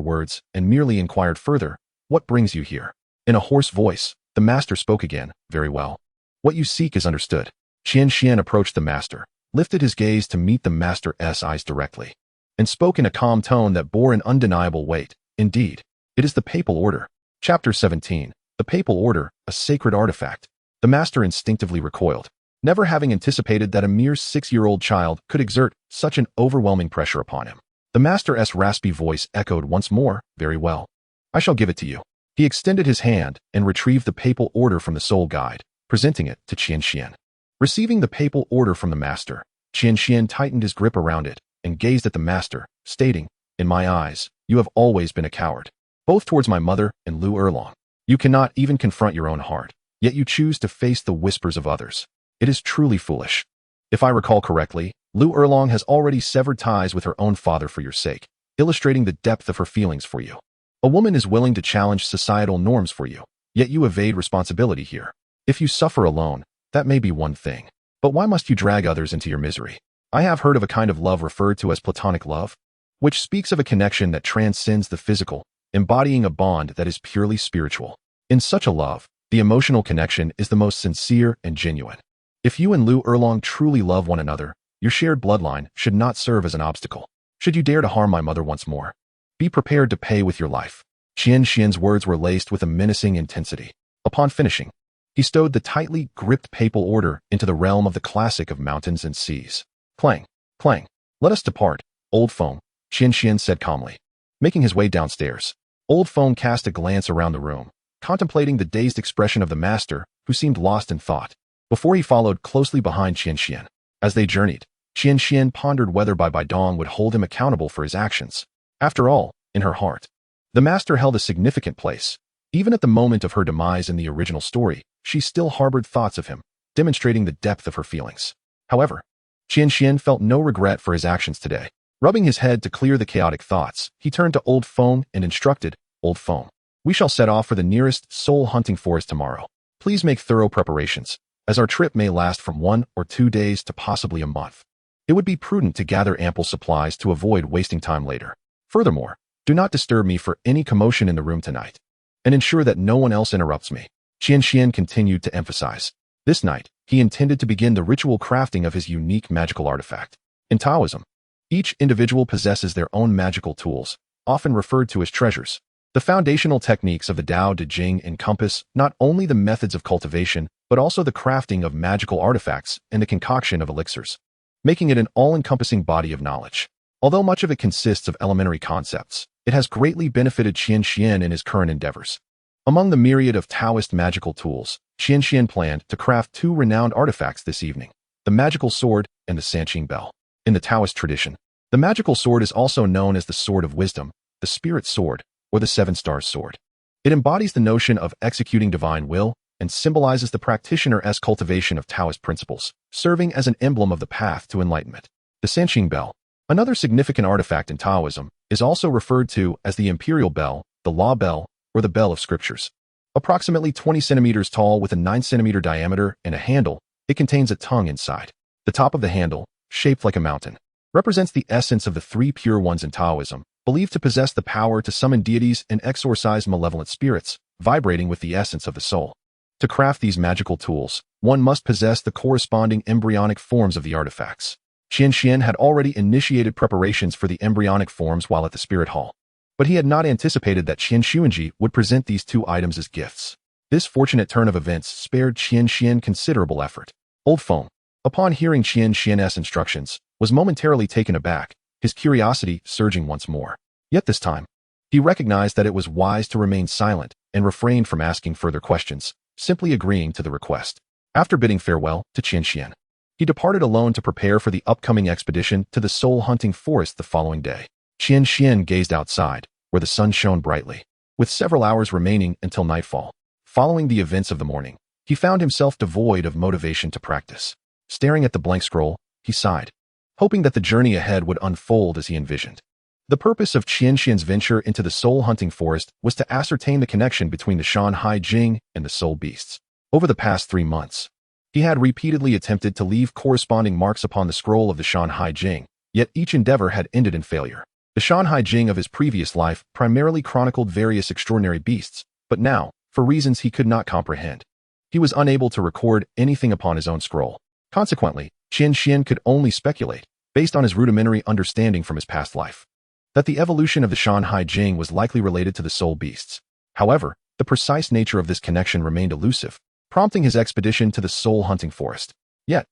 [SPEAKER 1] words and merely inquired further, "What brings you here?" In a hoarse voice, the master spoke again, "Very well. What you seek is understood." Qian Xuan approached the master, lifted his gaze to meet the master's eyes directly, and spoke in a calm tone that bore an undeniable weight. "Indeed, it is the papal order." Chapter 17, The Papal Order, a Sacred Artifact. The master instinctively recoiled, never having anticipated that a mere 6-year-old child could exert such an overwhelming pressure upon him. The master's raspy voice echoed once more, "Very well. I shall give it to you." He extended his hand and retrieved the papal order from the soul guide, presenting it to Qian Xuan. Receiving the papal order from the master, Qian Xuan tightened his grip around it and gazed at the master, stating, "In my eyes, you have always been a coward, both towards my mother and Lu Erlong. You cannot even confront your own heart, yet you choose to face the whispers of others. It is truly foolish. If I recall correctly, Lu Erlong has already severed ties with her own father for your sake, illustrating the depth of her feelings for you. A woman is willing to challenge societal norms for you, yet you evade responsibility here. If you suffer alone, that may be one thing. But why must you drag others into your misery? I have heard of a kind of love referred to as platonic love, which speaks of a connection that transcends the physical, embodying a bond that is purely spiritual. In such a love, The emotional connection is the most sincere and genuine. If you and Liu Erlong truly love one another, your shared bloodline should not serve as an obstacle. Should you dare to harm my mother once more, be prepared to pay with your life. Qian Xian's words were laced with a menacing intensity. Upon finishing, he stowed the tightly gripped papal order into the realm of the classic of mountains and seas. Clang, clang. Let us depart, old foam, Qian Xian said calmly. Making his way downstairs, old foam cast a glance around the room, contemplating the dazed expression of the master, who seemed lost in thought, before he followed closely behind Qian Xian. As they journeyed, Qian Xian pondered whether Bibi Dong would hold him accountable for his actions. After all, in her heart, the master held a significant place. Even at the moment of her demise in the original story, she still harbored thoughts of him, demonstrating the depth of her feelings. However, Qian Xian felt no regret for his actions today. Rubbing his head to clear the chaotic thoughts, he turned to Old Foam and instructed, Old Foam, we shall set off for the nearest soul-hunting forest tomorrow. Please make thorough preparations, as our trip may last from 1 or 2 days to possibly a month. It would be prudent to gather ample supplies to avoid wasting time later. Furthermore, do not disturb me for any commotion in the room tonight, and ensure that no one else interrupts me. Qian Xian continued to emphasize. This night, he intended to begin the ritual crafting of his unique magical artifact. In Taoism, each individual possesses their own magical tools, often referred to as treasures. The foundational techniques of the Tao Te Ching encompass not only the methods of cultivation, but also the crafting of magical artifacts and the concoction of elixirs, making it an all-encompassing body of knowledge. Although much of it consists of elementary concepts, it has greatly benefited Qian Xian in his current endeavors. Among the myriad of Taoist magical tools, Qian Xian planned to craft 2 renowned artifacts this evening, the magical sword and the Sanqing bell. In the Taoist tradition, the magical sword is also known as the Sword of Wisdom, the Spirit Sword, or the 7 Stars Sword. It embodies the notion of executing divine will and symbolizes the practitioner's cultivation of Taoist principles, serving as an emblem of the path to enlightenment. The Sanqing bell, another significant artifact in Taoism, is also referred to as the imperial bell, the law bell, or the bell of scriptures. Approximately 20 centimeters tall with a 9-centimeter diameter and a handle, it contains a tongue inside. The top of the handle, shaped like a mountain, represents the essence of the 3 pure ones in Taoism, believed to possess the power to summon deities and exorcise malevolent spirits, vibrating with the essence of the soul. To craft these magical tools, one must possess the corresponding embryonic forms of the artifacts. Qian Xian had already initiated preparations for the embryonic forms while at the Spirit Hall, but he had not anticipated that Qian Xuanji would present these 2 items as gifts. This fortunate turn of events spared Qian Xian considerable effort. Old Foam, upon hearing Qian Xian's instructions, was momentarily taken aback, his curiosity surging once more. Yet this time, he recognized that it was wise to remain silent and refrained from asking further questions, simply agreeing to the request. After bidding farewell to Qian Xian, he departed alone to prepare for the upcoming expedition to the soul-hunting forest the following day. Qian Xian gazed outside, where the sun shone brightly. With several hours remaining until nightfall, following the events of the morning, he found himself devoid of motivation to practice. Staring at the blank scroll, he sighed, hoping that the journey ahead would unfold as he envisioned. The purpose of Qian Xian's venture into the soul-hunting forest was to ascertain the connection between the Shanhai Jing and the soul beasts. Over the past 3 months, he had repeatedly attempted to leave corresponding marks upon the scroll of the Shanhai Jing, yet each endeavor had ended in failure. The Shanhai Jing of his previous life primarily chronicled various extraordinary beasts, but now, for reasons he could not comprehend, he was unable to record anything upon his own scroll. Consequently, Qian Xian could only speculate, based on his rudimentary understanding from his past life, that the evolution of the Shanhai Jing was likely related to the soul beasts. However, the precise nature of this connection remained elusive, prompting his expedition to the soul-hunting forest. Yet,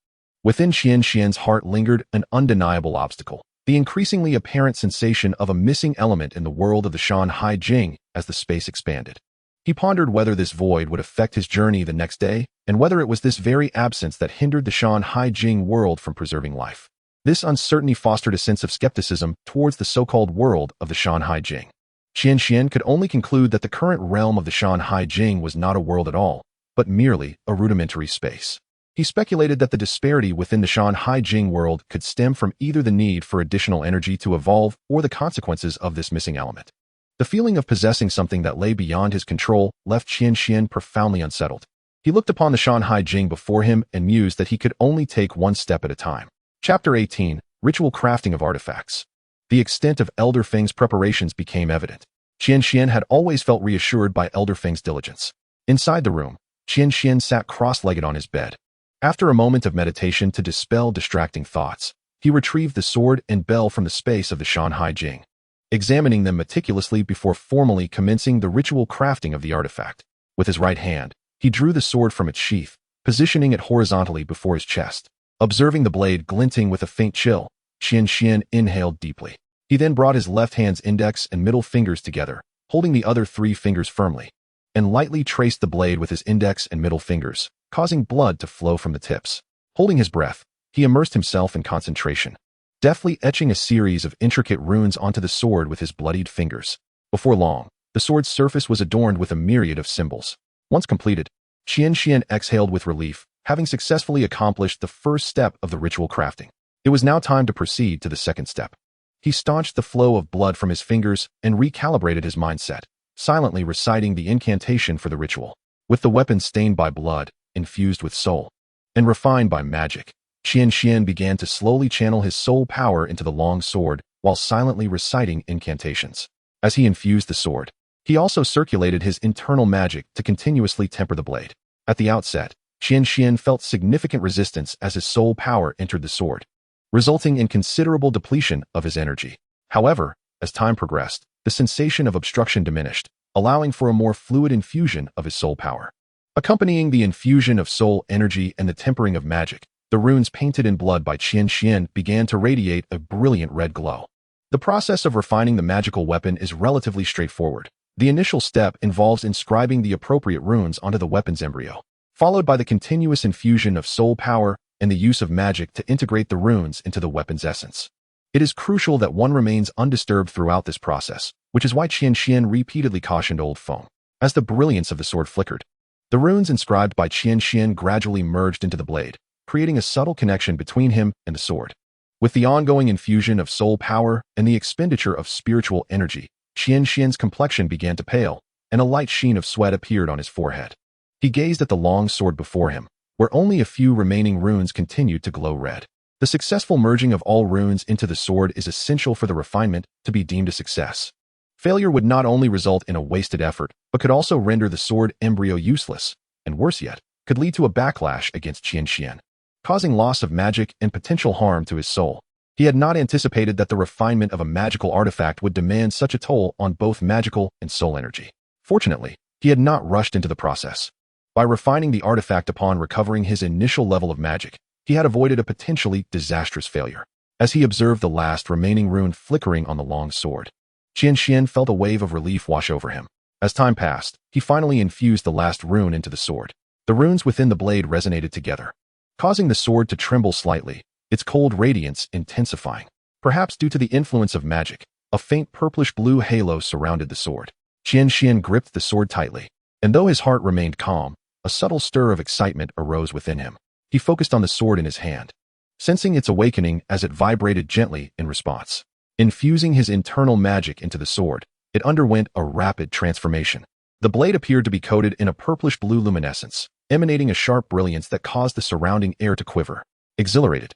[SPEAKER 1] within Qian Xian's heart lingered an undeniable obstacle, the increasingly apparent sensation of a missing element in the world of the Shanhai Jing as the space expanded. He pondered whether this void would affect his journey the next day, and whether it was this very absence that hindered the Shanhai Jing world from preserving life. This uncertainty fostered a sense of skepticism towards the so-called world of the Shanhai Jing. Qian Xian could only conclude that the current realm of the Shanhai Jing was not a world at all, but merely a rudimentary space. He speculated that the disparity within the Shanhai Jing world could stem from either the need for additional energy to evolve or the consequences of this missing element. The feeling of possessing something that lay beyond his control left Qian Xian profoundly unsettled. He looked upon the Shanhai Jing before him and mused that he could only take one step at a time. Chapter 18, Ritual Crafting of Artifacts. The extent of Elder Feng's preparations became evident. Qian Xian had always felt reassured by Elder Feng's diligence. Inside the room, Qian Xuan sat cross-legged on his bed. After a moment of meditation to dispel distracting thoughts, he retrieved the sword and bell from the space of the Shanhai Jing, examining them meticulously before formally commencing the ritual crafting of the artifact. With his right hand, he drew the sword from its sheath, positioning it horizontally before his chest. Observing the blade glinting with a faint chill, Qian Xuan inhaled deeply. He then brought his left hand's index and middle fingers together, holding the other 3 fingers firmly, and lightly traced the blade with his index and middle fingers, causing blood to flow from the tips. Holding his breath, he immersed himself in concentration, deftly etching a series of intricate runes onto the sword with his bloodied fingers. Before long, the sword's surface was adorned with a myriad of symbols. Once completed, Qian Xuan exhaled with relief, having successfully accomplished the first step of the ritual crafting. It was now time to proceed to the second step. He staunched the flow of blood from his fingers and recalibrated his mindset, silently reciting the incantation for the ritual. With the weapon stained by blood, infused with soul, and refined by magic, Qian Xuan began to slowly channel his soul power into the long sword while silently reciting incantations. As he infused the sword, he also circulated his internal magic to continuously temper the blade. At the outset, Qian Xuan felt significant resistance as his soul power entered the sword, resulting in considerable depletion of his energy. However, as time progressed, the sensation of obstruction diminished, allowing for a more fluid infusion of his soul power. Accompanying the infusion of soul energy and the tempering of magic, the runes painted in blood by Qian Xuan began to radiate a brilliant red glow. The process of refining the magical weapon is relatively straightforward. The initial step involves inscribing the appropriate runes onto the weapon's embryo, followed by the continuous infusion of soul power and the use of magic to integrate the runes into the weapon's essence. It is crucial that one remains undisturbed throughout this process, which is why Qian Xuan repeatedly cautioned Old Feng. As the brilliance of the sword flickered, the runes inscribed by Qian Xuan gradually merged into the blade, creating a subtle connection between him and the sword. With the ongoing infusion of soul power and the expenditure of spiritual energy, Qian Xuan's complexion began to pale, and a light sheen of sweat appeared on his forehead. He gazed at the long sword before him, where only a few remaining runes continued to glow red. The successful merging of all runes into the sword is essential for the refinement to be deemed a success. Failure would not only result in a wasted effort, but could also render the sword embryo useless, and worse yet, could lead to a backlash against Qian Xuan, causing loss of magic and potential harm to his soul. He had not anticipated that the refinement of a magical artifact would demand such a toll on both magical and soul energy. Fortunately, he had not rushed into the process. By refining the artifact upon recovering his initial level of magic, he had avoided a potentially disastrous failure. As he observed the last remaining rune flickering on the long sword, Qian Xuan felt a wave of relief wash over him. As time passed, he finally infused the last rune into the sword. The runes within the blade resonated together, causing the sword to tremble slightly, its cold radiance intensifying. Perhaps due to the influence of magic, a faint purplish-blue halo surrounded the sword. Qian Xuan gripped the sword tightly, and though his heart remained calm, a subtle stir of excitement arose within him. He focused on the sword in his hand, sensing its awakening as it vibrated gently in response. Infusing his internal magic into the sword, it underwent a rapid transformation. The blade appeared to be coated in a purplish-blue luminescence, emanating a sharp brilliance that caused the surrounding air to quiver. Exhilarated,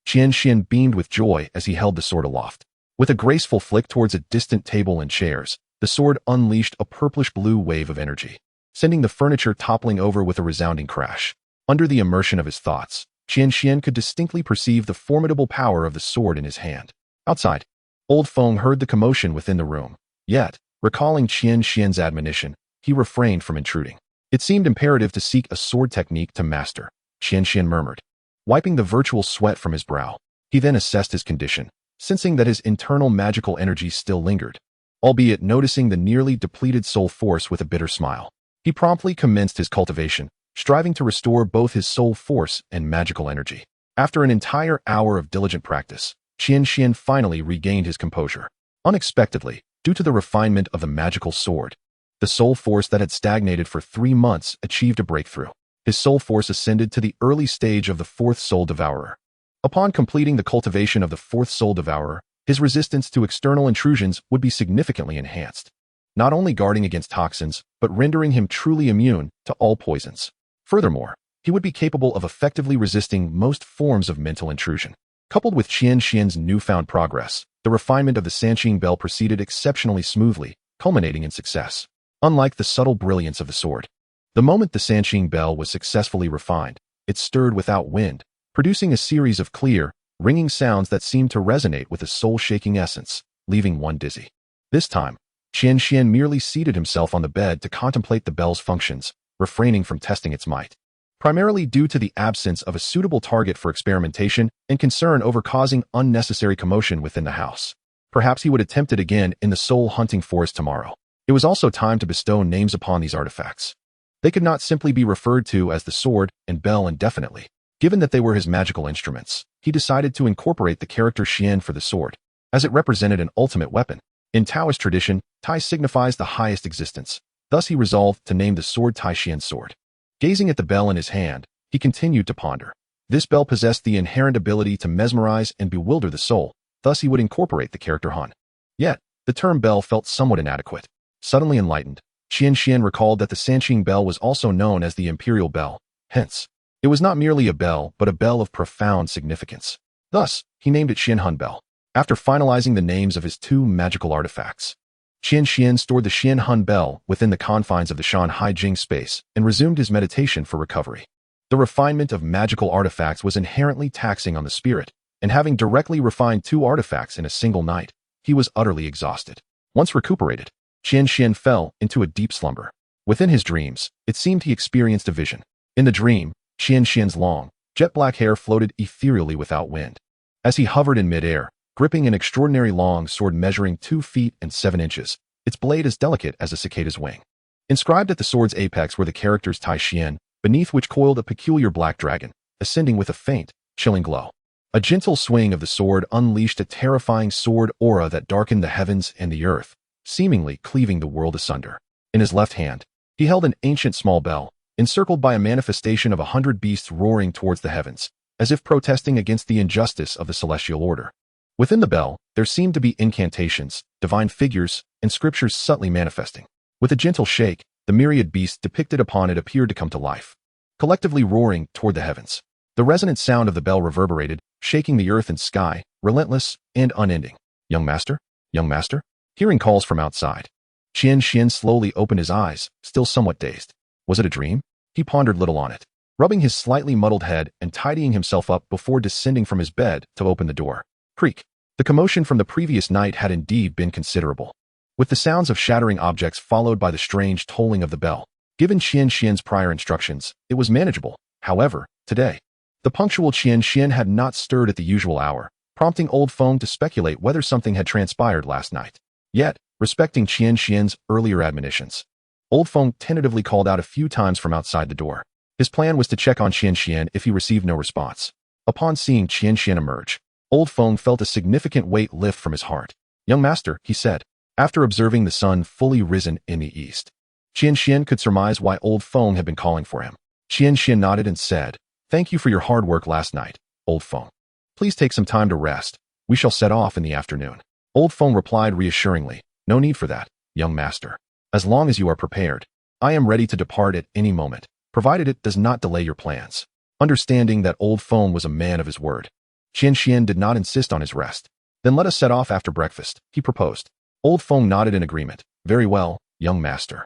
[SPEAKER 1] Qian Xuan beamed with joy as he held the sword aloft. With a graceful flick towards a distant table and chairs, the sword unleashed a purplish-blue wave of energy, sending the furniture toppling over with a resounding crash. Under the immersion of his thoughts, Qian Xuan could distinctly perceive the formidable power of the sword in his hand. Outside, Old Feng heard the commotion within the room. Yet, recalling Qian Xuan's admonition, he refrained from intruding. It seemed imperative to seek a sword technique to master, Qian Xuan murmured, wiping the virtual sweat from his brow. He then assessed his condition, sensing that his internal magical energy still lingered, albeit noticing the nearly depleted soul force with a bitter smile. He promptly commenced his cultivation, striving to restore both his soul force and magical energy. After an entire hour of diligent practice, Qian Xuan finally regained his composure. Unexpectedly, due to the refinement of the magical sword, the soul force that had stagnated for 3 months achieved a breakthrough. His soul force ascended to the early stage of the 4th Soul Devourer. Upon completing the cultivation of the 4th Soul Devourer, his resistance to external intrusions would be significantly enhanced, not only guarding against toxins, but rendering him truly immune to all poisons. Furthermore, he would be capable of effectively resisting most forms of mental intrusion. Coupled with Qian Xuan's newfound progress, the refinement of the Sanqing bell proceeded exceptionally smoothly, culminating in success. Unlike the subtle brilliance of the sword, The moment the Sanqing bell was successfully refined, it stirred without wind, producing a series of clear, ringing sounds that seemed to resonate with a soul-shaking essence, leaving one dizzy. This time, Qian Xuan merely seated himself on the bed to contemplate the bell's functions, refraining from testing its might. Primarily due to the absence of a suitable target for experimentation and concern over causing unnecessary commotion within the house. Perhaps he would attempt it again in the soul-hunting forest tomorrow. It was also time to bestow names upon these artifacts. They could not simply be referred to as the sword and bell indefinitely. Given that they were his magical instruments, he decided to incorporate the character Qian for the sword, as it represented an ultimate weapon. In Taoist tradition, Tai signifies the highest existence. Thus he resolved to name the sword Tai Qian's sword. Gazing at the bell in his hand, he continued to ponder. This bell possessed the inherent ability to mesmerize and bewilder the soul, thus he would incorporate the character Han. Yet, the term bell felt somewhat inadequate. Suddenly enlightened, Qian Xuan recalled that the Sanqing bell was also known as the imperial bell. Hence, it was not merely a bell, but a bell of profound significance. Thus, he named it Qian Han Bell. After finalizing the names of his two magical artifacts, Qian Xuan stored the Qian Han Bell within the confines of the Shanhai Jing space and resumed his meditation for recovery. The refinement of magical artifacts was inherently taxing on the spirit, and having directly refined two artifacts in a single night, he was utterly exhausted. Once recuperated, Qian Xuan fell into a deep slumber. Within his dreams, it seemed he experienced a vision. In the dream, Qian Xuan's long, jet-black hair floated ethereally without wind. As he hovered in midair, gripping an extraordinary long sword measuring 2 feet and 7 inches, its blade as delicate as a cicada's wing. Inscribed at the sword's apex were the characters Tai Qian, beneath which coiled a peculiar black dragon, ascending with a faint, chilling glow. A gentle swing of the sword unleashed a terrifying sword aura that darkened the heavens and the earth, seemingly cleaving the world asunder. In his left hand, he held an ancient small bell, encircled by a manifestation of 100 beasts roaring towards the heavens, as if protesting against the injustice of the celestial order. Within the bell, there seemed to be incantations, divine figures, and scriptures subtly manifesting. With a gentle shake, the myriad beasts depicted upon it appeared to come to life, collectively roaring toward the heavens. The resonant sound of the bell reverberated, shaking the earth and sky, relentless and unending. Young master? Young master? Hearing calls from outside, Qian Xuan slowly opened his eyes, still somewhat dazed. Was it a dream? He pondered little on it, rubbing his slightly muddled head and tidying himself up before descending from his bed to open the door. Creak. The commotion from the previous night had indeed been considerable, with the sounds of shattering objects followed by the strange tolling of the bell. Given Qian Xuan's prior instructions, it was manageable. However, today, the punctual Qian Xuan had not stirred at the usual hour, prompting Old Feng to speculate whether something had transpired last night. Yet, respecting Qian Xuan's earlier admonitions, Old Feng tentatively called out a few times from outside the door. His plan was to check on Qian Xuan if he received no response. Upon seeing Qian Xuan emerge, Old Feng felt a significant weight lift from his heart. Young master, he said, after observing the sun fully risen in the east. Qian Xuan could surmise why Old Feng had been calling for him. Qian Xuan nodded and said, "Thank you for your hard work last night, Old Feng. Please take some time to rest. We shall set off in the afternoon." Old Feng replied reassuringly, "No need for that, young master. As long as you are prepared, I am ready to depart at any moment, provided it does not delay your plans." Understanding that Old Feng was a man of his word, Qian Xuan did not insist on his rest. "Then let us set off after breakfast," he proposed. Old Feng nodded in agreement. "Very well, young master."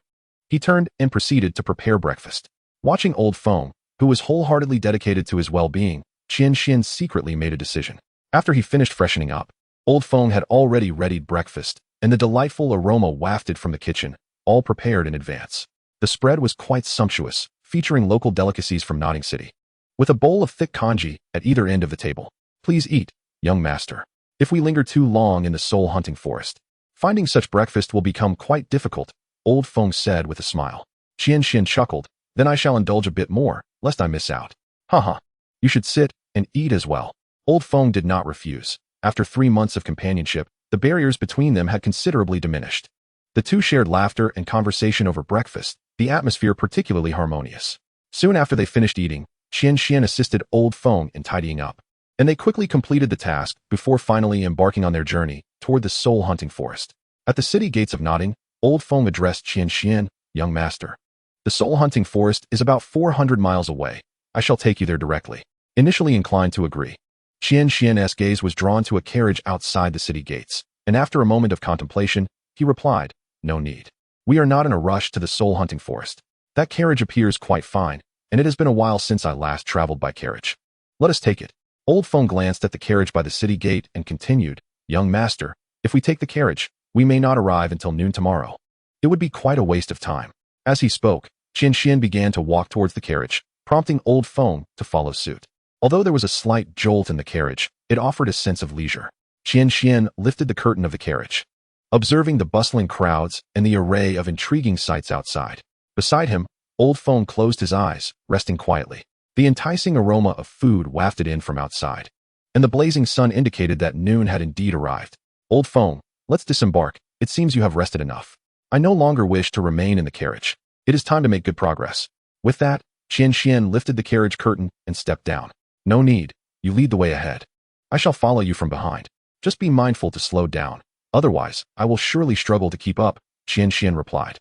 [SPEAKER 1] He turned and proceeded to prepare breakfast. Watching Old Feng, who was wholeheartedly dedicated to his well-being, Qian Xuan secretly made a decision. After he finished freshening up, Old Feng had already readied breakfast, and the delightful aroma wafted from the kitchen, all prepared in advance. The spread was quite sumptuous, featuring local delicacies from Nuoding City. With a bowl of thick congee at either end of the table. "Please eat, young master. If we linger too long in the soul-hunting forest, finding such breakfast will become quite difficult," Old Feng said with a smile. Qian Xuan chuckled, "Then I shall indulge a bit more, lest I miss out." "Haha. You should sit and eat as well." Old Feng did not refuse. After 3 months of companionship, the barriers between them had considerably diminished. The two shared laughter and conversation over breakfast, the atmosphere particularly harmonious. Soon after they finished eating, Qian Xuan assisted Old Feng in tidying up, and they quickly completed the task before finally embarking on their journey toward the soul-hunting forest. At the city gates of Nuoding, Old Feng addressed Qian Xuan, "Young master. The soul-hunting forest is about 400 miles away. I shall take you there directly." Initially inclined to agree, Qian Xuan's gaze was drawn to a carriage outside the city gates, and after a moment of contemplation, he replied, "No need. We are not in a rush to the soul-hunting forest. That carriage appears quite fine, and it has been a while since I last traveled by carriage. Let us take it. Old Feng glanced at the carriage by the city gate and continued, young master, if we take the carriage, we may not arrive until noon tomorrow. It would be quite a waste of time. As he spoke, Qian Xuan began to walk towards the carriage, prompting Old Feng to follow suit. Although there was a slight jolt in the carriage, it offered a sense of leisure. Qian Xuan lifted the curtain of the carriage, observing the bustling crowds and the array of intriguing sights outside. Beside him, Old Feng closed his eyes, resting quietly. The enticing aroma of food wafted in from outside, and the blazing sun indicated that noon had indeed arrived. Old Feng, let's disembark. It seems you have rested enough. I no longer wish to remain in the carriage. It is time to make good progress. With that, Qian Xuan lifted the carriage curtain and stepped down. No need. You lead the way ahead. I shall follow you from behind. Just be mindful to slow down. Otherwise, I will surely struggle to keep up, Qian Xuan replied,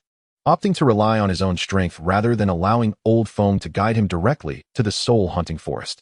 [SPEAKER 1] opting to rely on his own strength rather than allowing Old Feng to guide him directly to the soul-hunting forest.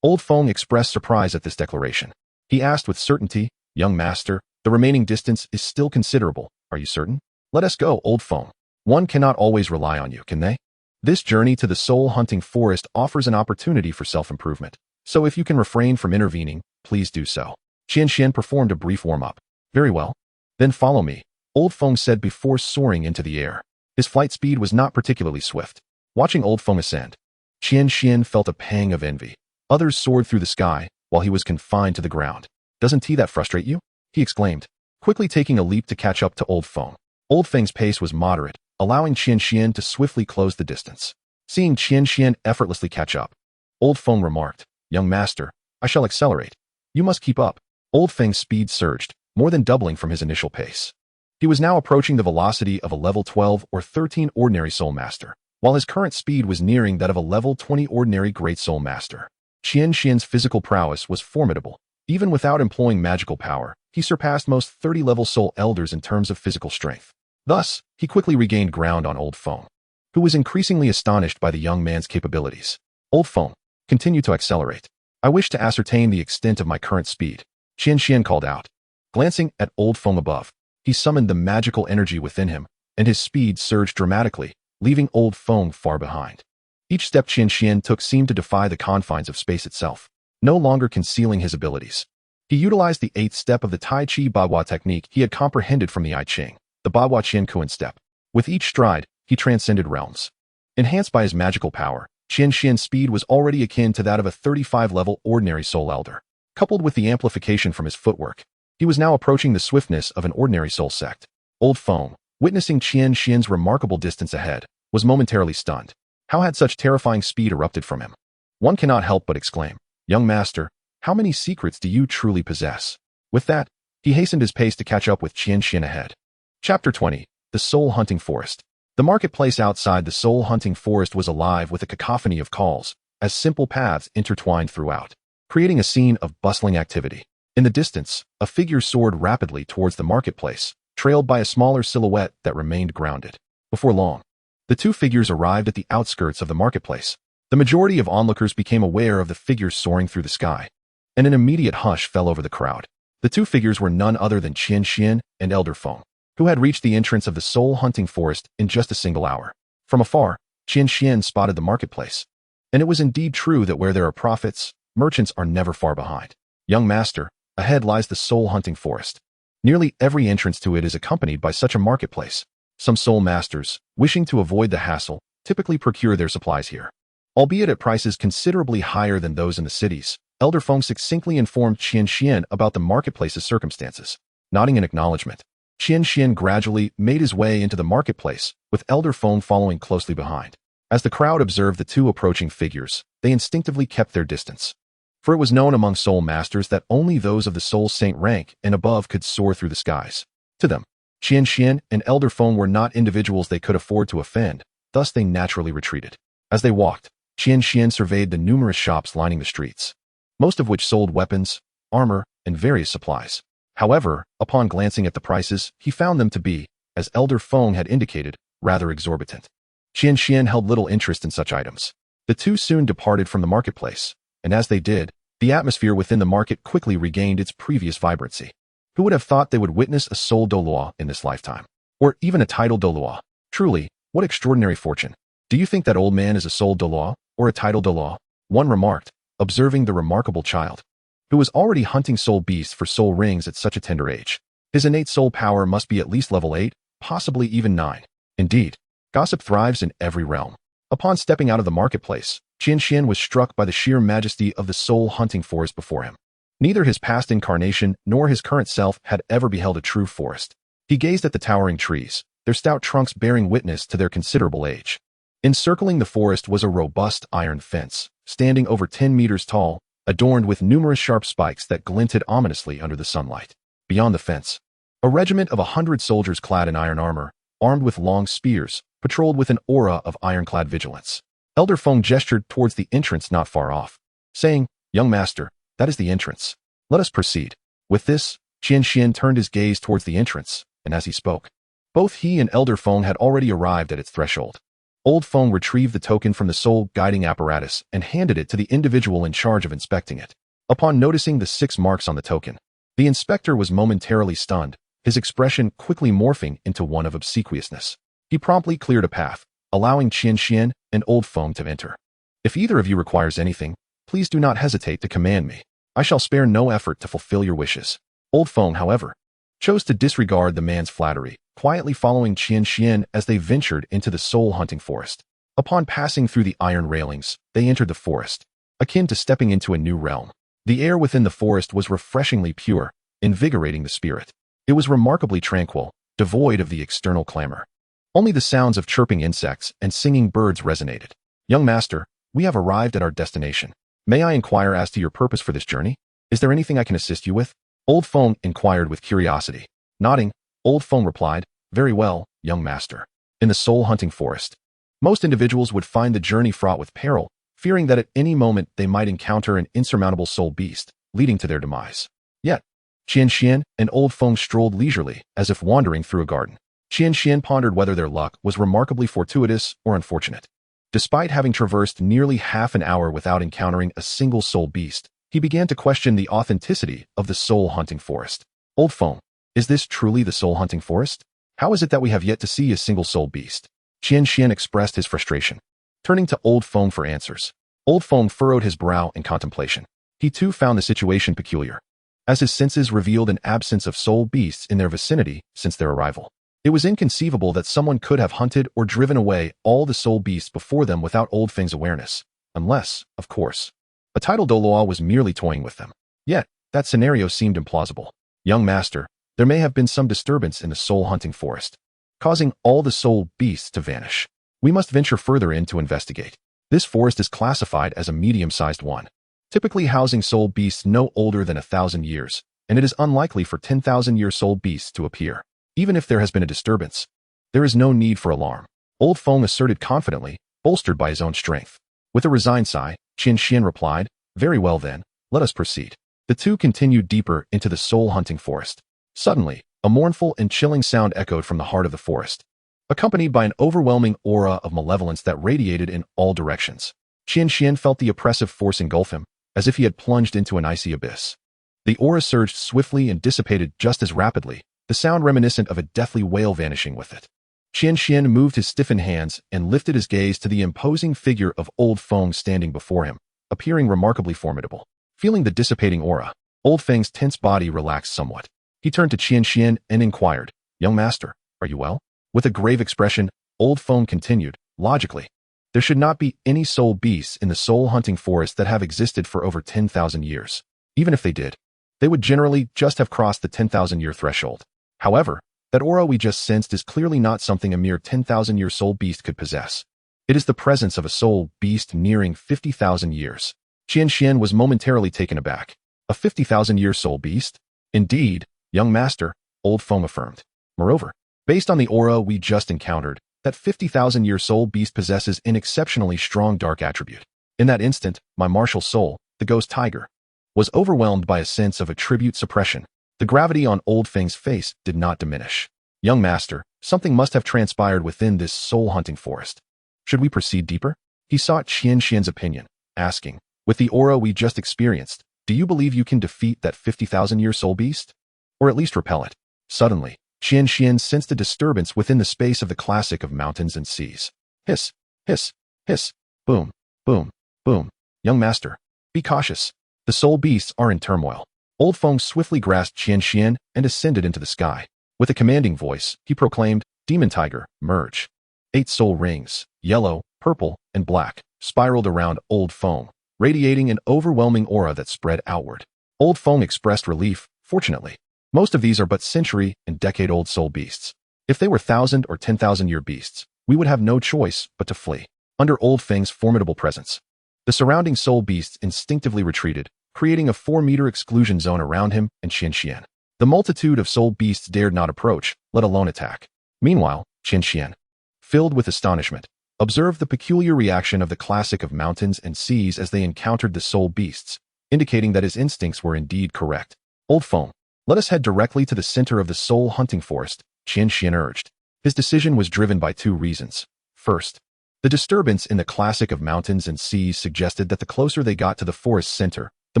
[SPEAKER 1] Old Feng expressed surprise at this declaration. He asked with certainty, young master, the remaining distance is still considerable. Are you certain? Let us go, Old Feng. One cannot always rely on you, can they? This journey to the soul-hunting forest offers an opportunity for self-improvement. So if you can refrain from intervening, please do so. Qian Xuan performed a brief warm-up. Very well. Then follow me, Old Feng said before soaring into the air. His flight speed was not particularly swift. Watching Old Feng ascend, Qian Xuan felt a pang of envy. Others soared through the sky, while he was confined to the ground. Doesn't that frustrate you? He exclaimed, quickly taking a leap to catch up to Old Feng. Old Feng's pace was moderate, allowing Qian Xuan to swiftly close the distance. Seeing Qian Xuan effortlessly catch up, Old Feng remarked, young master, I shall accelerate. You must keep up. Old Feng's speed surged, more than doubling from his initial pace. He was now approaching the velocity of a level 12 or 13 ordinary soul master, while his current speed was nearing that of a level 20 ordinary great soul master. Qian Xuan's physical prowess was formidable. Even without employing magical power, he surpassed most 30-level soul elders in terms of physical strength. Thus, he quickly regained ground on Old Feng, who was increasingly astonished by the young man's capabilities. Old Feng, continue to accelerate. I wish to ascertain the extent of my current speed, Qian Xuan called out. Glancing at Old Feng above, he summoned the magical energy within him, and his speed surged dramatically, leaving Old Feng far behind. Each step Qian Xuan took seemed to defy the confines of space itself, no longer concealing his abilities. He utilized the 8th step of the Tai Chi Bagua technique he had comprehended from the I Ching, the Bagua Qian Kuan step. With each stride, he transcended realms. Enhanced by his magical power, Qian Xuan's speed was already akin to that of a 35-level ordinary soul elder. Coupled with the amplification from his footwork, he was now approaching the swiftness of an ordinary soul sect. Old Feng, witnessing Qian Xuan's remarkable distance ahead, was momentarily stunned. How had such terrifying speed erupted from him? One cannot help but exclaim, young master, how many secrets do you truly possess? With that, he hastened his pace to catch up with Qian Xuan ahead. Chapter 20. The Soul-Hunting Forest. The marketplace outside the soul-hunting forest was alive with a cacophony of calls, as simple paths intertwined throughout, creating a scene of bustling activity. In the distance, a figure soared rapidly towards the marketplace, trailed by a smaller silhouette that remained grounded. Before long, the two figures arrived at the outskirts of the marketplace. The majority of onlookers became aware of the figures soaring through the sky, and an immediate hush fell over the crowd. The two figures were none other than Qian Xuan and Elder Feng, who had reached the entrance of the soul-hunting forest in just a single hour. From afar, Qian Xuan spotted the marketplace, and it was indeed true that where there are prophets, merchants are never far behind. Young master, ahead lies the soul-hunting forest. Nearly every entrance to it is accompanied by such a marketplace. Some soul masters, wishing to avoid the hassle, typically procure their supplies here. Albeit at prices considerably higher than those in the cities, Elder Feng succinctly informed Qian Xuan about the marketplace's circumstances. Nodding in acknowledgement, Qian Xuan gradually made his way into the marketplace, with Elder Feng following closely behind. As the crowd observed the two approaching figures, they instinctively kept their distance. For it was known among soul masters that only those of the soul saint rank and above could soar through the skies. To them, Qian Xuan and Elder Feng were not individuals they could afford to offend, thus they naturally retreated. As they walked, Qian Xuan surveyed the numerous shops lining the streets, most of which sold weapons, armor, and various supplies. However, upon glancing at the prices, he found them to be, as Elder Feng had indicated, rather exorbitant. Qian Xuan held little interest in such items. The two soon departed from the marketplace, and as they did, the atmosphere within the market quickly regained its previous vibrancy. Who would have thought they would witness a soul Douluo in this lifetime? Or even a title Douluo? Truly, What extraordinary fortune. Do you think that old man is a soul Douluo, or a title Douluo? One remarked, observing the remarkable child, who was already hunting soul beasts for soul rings at such a tender age. His innate soul power must be at least level 8, possibly even 9. Indeed, gossip thrives in every realm. Upon stepping out of the marketplace, Qian Xuan was struck by the sheer majesty of the soul-hunting forest before him. Neither his past incarnation nor his current self had ever beheld a true forest. He gazed at the towering trees, their stout trunks bearing witness to their considerable age. Encircling the forest was a robust iron fence, standing over 10 meters tall, adorned with numerous sharp spikes that glinted ominously under the sunlight. Beyond the fence, a regiment of 100 soldiers clad in iron armor, armed with long spears, patrolled with an aura of ironclad vigilance. Elder Feng gestured towards the entrance not far off, saying, "Young master, that is the entrance. Let us proceed." With this, Qian Xuan turned his gaze towards the entrance, and as he spoke, both he and Elder Feng had already arrived at its threshold. Old Feng retrieved the token from the soul guiding apparatus and handed it to the individual in charge of inspecting it. Upon noticing the 6 marks on the token, the inspector was momentarily stunned, his expression quickly morphing into one of obsequiousness. He promptly cleared a path, allowing Qian Xuan and Old Feng to enter. "If either of you requires anything, please do not hesitate to command me. I shall spare no effort to fulfill your wishes." Old Feng, however, chose to disregard the man's flattery, quietly following Qian Xuan as they ventured into the soul-hunting forest. Upon passing through the iron railings, they entered the forest, akin to stepping into a new realm. The air within the forest was refreshingly pure, invigorating the spirit. It was remarkably tranquil, devoid of the external clamor. Only the sounds of chirping insects and singing birds resonated. "Young master, we have arrived at our destination. May I inquire as to your purpose for this journey? Is there anything I can assist you with?" Old Feng inquired with curiosity. Nodding, Old Feng replied, "Very well, young master." In the soul-hunting forest, most individuals would find the journey fraught with peril, fearing that at any moment they might encounter an insurmountable soul beast, leading to their demise. Yet, Qian Xuan and Old Feng strolled leisurely, as if wandering through a garden. Qian Xuan pondered whether their luck was remarkably fortuitous or unfortunate. Despite having traversed nearly half an hour without encountering a single soul beast, he began to question the authenticity of the soul-hunting forest. "Old Feng, is this truly the soul-hunting forest? How is it that we have yet to see a single soul beast?" Qian Xuan expressed his frustration. Turning to Old Feng for answers, Old Feng furrowed his brow in contemplation. He too found the situation peculiar, as his senses revealed an absence of soul beasts in their vicinity since their arrival. It was inconceivable that someone could have hunted or driven away all the soul beasts before them without Old Feng's awareness, unless, of course, a title Douluo was merely toying with them. Yet, that scenario seemed implausible. "Young master, there may have been some disturbance in the soul-hunting forest, causing all the soul beasts to vanish. We must venture further in to investigate. This forest is classified as a medium-sized one, typically housing soul beasts no older than 1,000 years, and it is unlikely for 10,000-year soul beasts to appear. Even if there has been a disturbance, there is no need for alarm," Old Feng asserted confidently, bolstered by his own strength. With a resigned sigh, Qian Xuan replied, "Very well then, let us proceed." The two continued deeper into the soul-hunting forest. Suddenly, a mournful and chilling sound echoed from the heart of the forest, accompanied by an overwhelming aura of malevolence that radiated in all directions. Qian Xuan felt the oppressive force engulf him, as if he had plunged into an icy abyss. The aura surged swiftly and dissipated just as rapidly, the sound reminiscent of a deathly wail vanishing with it. Qian Xuan moved his stiffened hands and lifted his gaze to the imposing figure of Old Feng standing before him, appearing remarkably formidable. Feeling the dissipating aura, Old Feng's tense body relaxed somewhat. He turned to Qian Xuan and inquired, "Young master, are you well?" With a grave expression, Old Feng continued, "Logically, there should not be any soul beasts in the soul-hunting forest that have existed for over 10,000 years. Even if they did, they would generally just have crossed the 10,000-year threshold. However, that aura we just sensed is clearly not something a mere 10,000-year soul beast could possess. It is the presence of a soul beast nearing 50,000 years." Qian Xuan was momentarily taken aback. "A 50,000-year soul beast? Indeed, young master," Old Feng affirmed. "Moreover, based on the aura we just encountered, that 50,000-year soul beast possesses an exceptionally strong dark attribute. In that instant, my martial soul, the ghost tiger, was overwhelmed by a sense of attribute suppression." The gravity on Old Feng's face did not diminish. "Young master, something must have transpired within this soul-hunting forest. Should we proceed deeper?" He sought Qian Xuan's opinion, asking, "With the aura we just experienced, do you believe you can defeat that 50,000-year soul beast? Or at least repel it?" Suddenly, Qian Xuan sensed a disturbance within the space of the classic of mountains and seas. Hiss, hiss, hiss, boom, boom, boom. Young master, be cautious. The soul beasts are in turmoil. Old Feng swiftly grasped Qian Xuan and ascended into the sky. With a commanding voice, he proclaimed, Demon Tiger, merge. 8 soul rings, yellow, purple, and black, spiraled around Old Feng, radiating an overwhelming aura that spread outward. Old Feng expressed relief. Fortunately, most of these are but century and decade-old soul beasts. If they were 1,000 or 10,000-year beasts, we would have no choice but to flee. Under Old Feng's formidable presence, the surrounding soul beasts instinctively retreated, creating a 4-meter exclusion zone around him and Qian Xuan. The multitude of soul beasts dared not approach, let alone attack. Meanwhile, Qian Xuan, filled with astonishment, observed the peculiar reaction of the classic of mountains and seas as they encountered the soul beasts, indicating that his instincts were indeed correct. Old Feng, let us head directly to the center of the soul hunting forest, Qian Xuan urged. His decision was driven by 2 reasons. First, the disturbance in the classic of mountains and seas suggested that the closer they got to the forest's center, the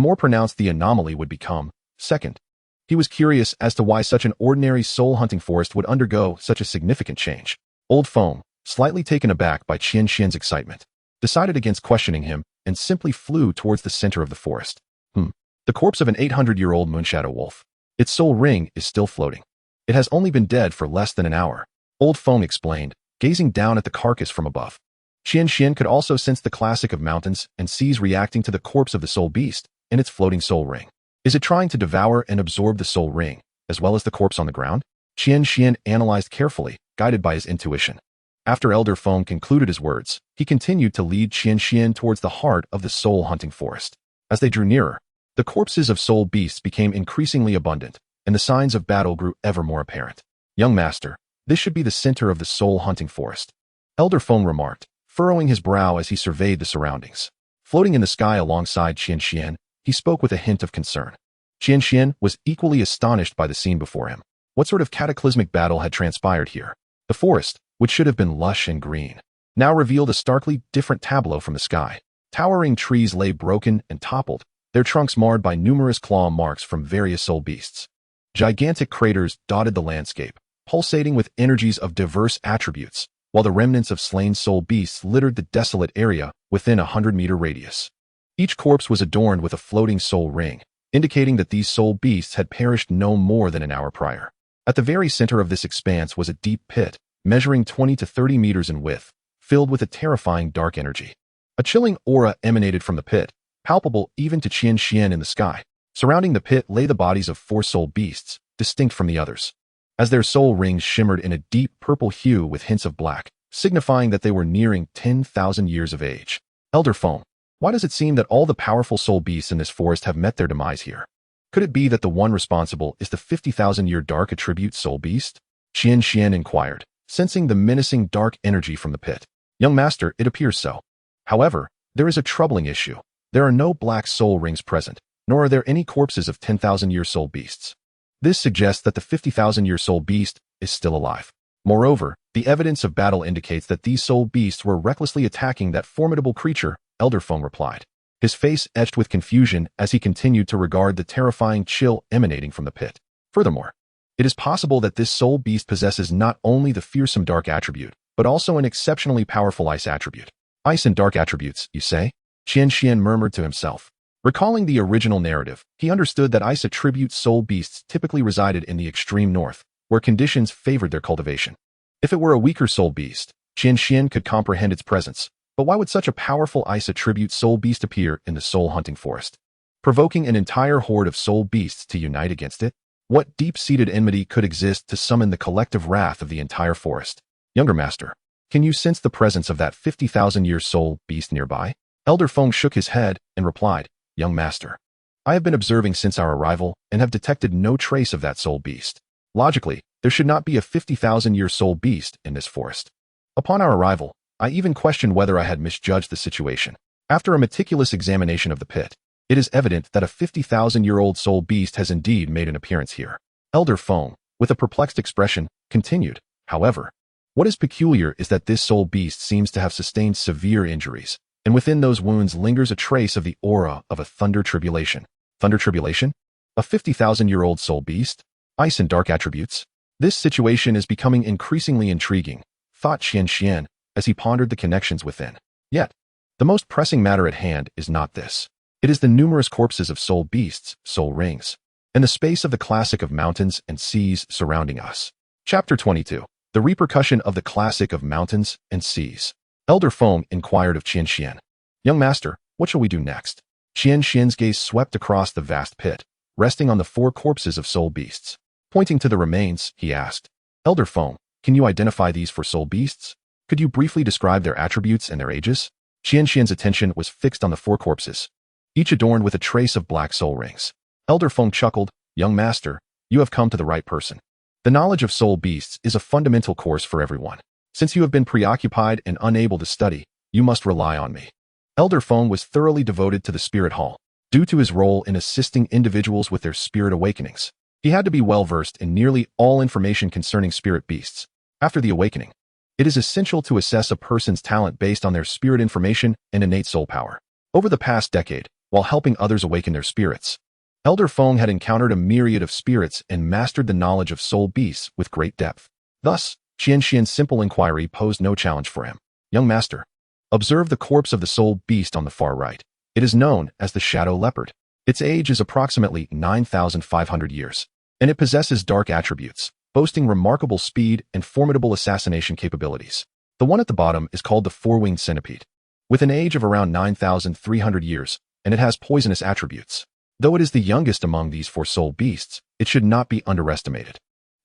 [SPEAKER 1] more pronounced the anomaly would become. Second, he was curious as to why such an ordinary soul-hunting forest would undergo such a significant change. Old Feng, slightly taken aback by Qian Xuan's excitement, decided against questioning him and simply flew towards the center of the forest. The corpse of an 800-year-old moonshadow wolf. Its soul ring is still floating. It has only been dead for less than an hour, Old Feng explained, gazing down at the carcass from above. Qian Xuan could also sense the classic of mountains and seas reacting to the corpse of the soul beast and its floating soul ring. Is it trying to devour and absorb the soul ring, as well as the corpse on the ground? Qian Xuan analyzed carefully, guided by his intuition. After Elder Feng concluded his words, he continued to lead Qian Xuan towards the heart of the soul-hunting forest. As they drew nearer, the corpses of soul beasts became increasingly abundant, and the signs of battle grew ever more apparent. Young master, this should be the center of the soul-hunting forest, Elder Feng remarked, furrowing his brow as he surveyed the surroundings. Floating in the sky alongside Qian Xuan, he spoke with a hint of concern. Qian Xuan was equally astonished by the scene before him. What sort of cataclysmic battle had transpired here? The forest, which should have been lush and green, now revealed a starkly different tableau from the sky. Towering trees lay broken and toppled, their trunks marred by numerous claw marks from various soul beasts. Gigantic craters dotted the landscape, pulsating with energies of diverse attributes, while the remnants of slain soul beasts littered the desolate area within a 100-meter radius. Each corpse was adorned with a floating soul ring, indicating that these soul beasts had perished no more than an hour prior. At the very center of this expanse was a deep pit, measuring 20 to 30 meters in width, filled with a terrifying dark energy. A chilling aura emanated from the pit, palpable even to Qian Xuan in the sky. Surrounding the pit lay the bodies of 4 soul beasts, distinct from the others, as their soul rings shimmered in a deep purple hue with hints of black, signifying that they were nearing 10,000 years of age. Elder Feng, why does it seem that all the powerful soul beasts in this forest have met their demise here? Could it be that the one responsible is the 50,000-year dark attribute soul beast? Qian Xuan inquired, sensing the menacing dark energy from the pit. Young master, it appears so. However, there is a troubling issue. There are no black soul rings present, nor are there any corpses of 10,000-year soul beasts. This suggests that the 50,000-year soul beast is still alive. Moreover, the evidence of battle indicates that these soul beasts were recklessly attacking that formidable creature, Elder Feng replied, his face etched with confusion as he continued to regard the terrifying chill emanating from the pit. Furthermore, it is possible that this soul beast possesses not only the fearsome dark attribute, but also an exceptionally powerful ice attribute. Ice and dark attributes, you say? Qian Xuan murmured to himself. Recalling the original narrative, he understood that ice attribute soul beasts typically resided in the extreme north, where conditions favored their cultivation. If it were a weaker soul beast, Qian Xuan could comprehend its presence, but why would such a powerful ice attribute soul beast appear in the soul-hunting forest, provoking an entire horde of soul beasts to unite against it? What deep-seated enmity could exist to summon the collective wrath of the entire forest? Younger master, can you sense the presence of that 50,000-year soul beast nearby? Elder Feng shook his head and replied, Young master, I have been observing since our arrival and have detected no trace of that soul beast. Logically, there should not be a 50,000-year soul beast in this forest. Upon our arrival, I even questioned whether I had misjudged the situation. After a meticulous examination of the pit, it is evident that a 50,000-year-old soul beast has indeed made an appearance here. Elder Feng, with a perplexed expression, continued, However, what is peculiar is that this soul beast seems to have sustained severe injuries, and within those wounds lingers a trace of the aura of a thunder tribulation. Thunder tribulation? A 50,000-year-old soul beast? Ice and dark attributes? This situation is becoming increasingly intriguing, thought Qian Xuan as he pondered the connections within. Yet, the most pressing matter at hand is not this. It is the numerous corpses of soul beasts, soul rings, and the space of the classic of mountains and seas surrounding us. Chapter 22. The repercussion of the classic of mountains and seas. Elder Feng inquired of Qian Xuan. Young master, what shall we do next? Qian Xuan's gaze swept across the vast pit, resting on the 4 corpses of soul beasts. Pointing to the remains, he asked, Elder Feng, can you identify these 4 soul beasts? Could you briefly describe their attributes and their ages? Qian Xuan's attention was fixed on the 4 corpses, each adorned with a trace of black soul rings. Elder Feng chuckled, young master, you have come to the right person. The knowledge of soul beasts is a fundamental course for everyone. Since you have been preoccupied and unable to study, you must rely on me. Elder Feng was thoroughly devoted to the spirit hall. Due to his role in assisting individuals with their spirit awakenings, he had to be well-versed in nearly all information concerning spirit beasts. After the awakening, it is essential to assess a person's talent based on their spirit information and innate soul power. Over the past decade, while helping others awaken their spirits, Elder Feng had encountered a myriad of spirits and mastered the knowledge of soul beasts with great depth. Thus, Qian Xuan's simple inquiry posed no challenge for him. Young master, observe the corpse of the soul beast on the far right. It is known as the shadow leopard. Its age is approximately 9,500 years, and it possesses dark attributes, boasting remarkable speed and formidable assassination capabilities. The one at the bottom is called the four-winged centipede, with an age of around 9,300 years, and it has poisonous attributes. Though it is the youngest among these 4 soul beasts, it should not be underestimated.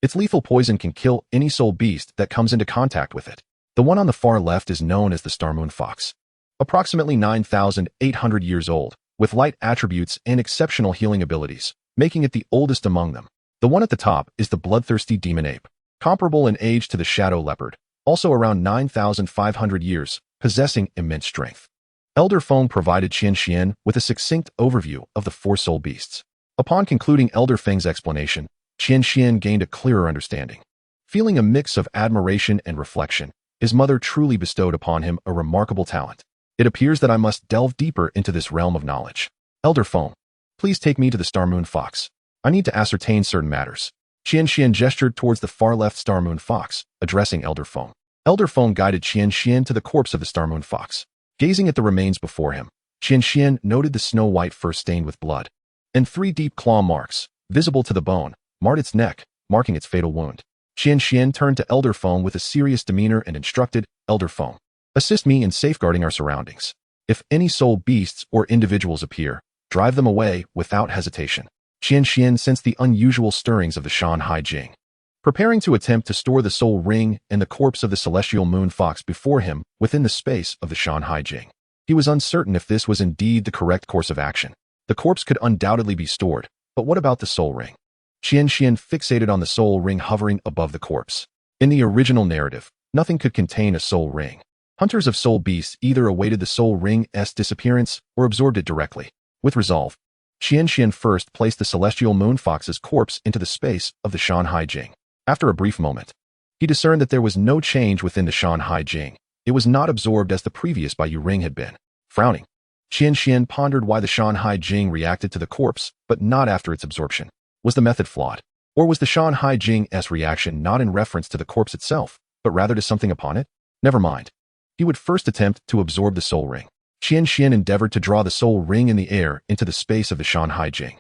[SPEAKER 1] Its lethal poison can kill any soul beast that comes into contact with it. The one on the far left is known as the Star Moon Fox, approximately 9,800 years old, with light attributes and exceptional healing abilities, making it the oldest among them. The one at the top is the bloodthirsty demon ape, comparable in age to the shadow leopard, also around 9,500 years, possessing immense strength. Elder Feng provided Qian Xuan with a succinct overview of the 4 soul beasts. Upon concluding Elder Feng's explanation, Qian Xuan gained a clearer understanding. Feeling a mix of admiration and reflection, his mother truly bestowed upon him a remarkable talent. It appears that I must delve deeper into this realm of knowledge. Elder Feng, please take me to the Star Moon Fox. I need to ascertain certain matters. Qian Xuan gestured towards the far left Star Moon Fox, addressing Elder Feng. Elder Feng guided Qian Xuan to the corpse of the Star Moon Fox. Gazing at the remains before him, Qian Xuan noted the snow-white fur stained with blood, and 3 deep claw marks, visible to the bone, marked its neck, marking its fatal wound. Qian Xuan turned to Elder Feng with a serious demeanor and instructed, Elder Feng, assist me in safeguarding our surroundings. If any soul beasts or individuals appear, drive them away without hesitation. Qian Xuan sensed the unusual stirrings of the Shanhai Jing, preparing to attempt to store the soul ring and the corpse of the celestial moon fox before him within the space of the Shanhai Jing. He was uncertain if this was indeed the correct course of action. The corpse could undoubtedly be stored, but what about the soul ring? Qian Xuan fixated on the soul ring hovering above the corpse. In the original narrative, nothing could contain a soul ring. Hunters of soul beasts either awaited the soul ring's disappearance or absorbed it directly. With resolve, Qian Xuan first placed the celestial moon fox's corpse into the space of the Shanhai Jing. After a brief moment, he discerned that there was no change within the Shanhai Jing. It was not absorbed as the previous Bai Yu ring had been. Frowning, Qian Xuan pondered why the Shanhai Jing reacted to the corpse, but not after its absorption. Was the method flawed? Or was the Shanhai Jing's reaction not in reference to the corpse itself, but rather to something upon it? Never mind. He would first attempt to absorb the soul ring. Qian Xuan endeavored to draw the soul ring in the air into the space of the Shanhai Jing.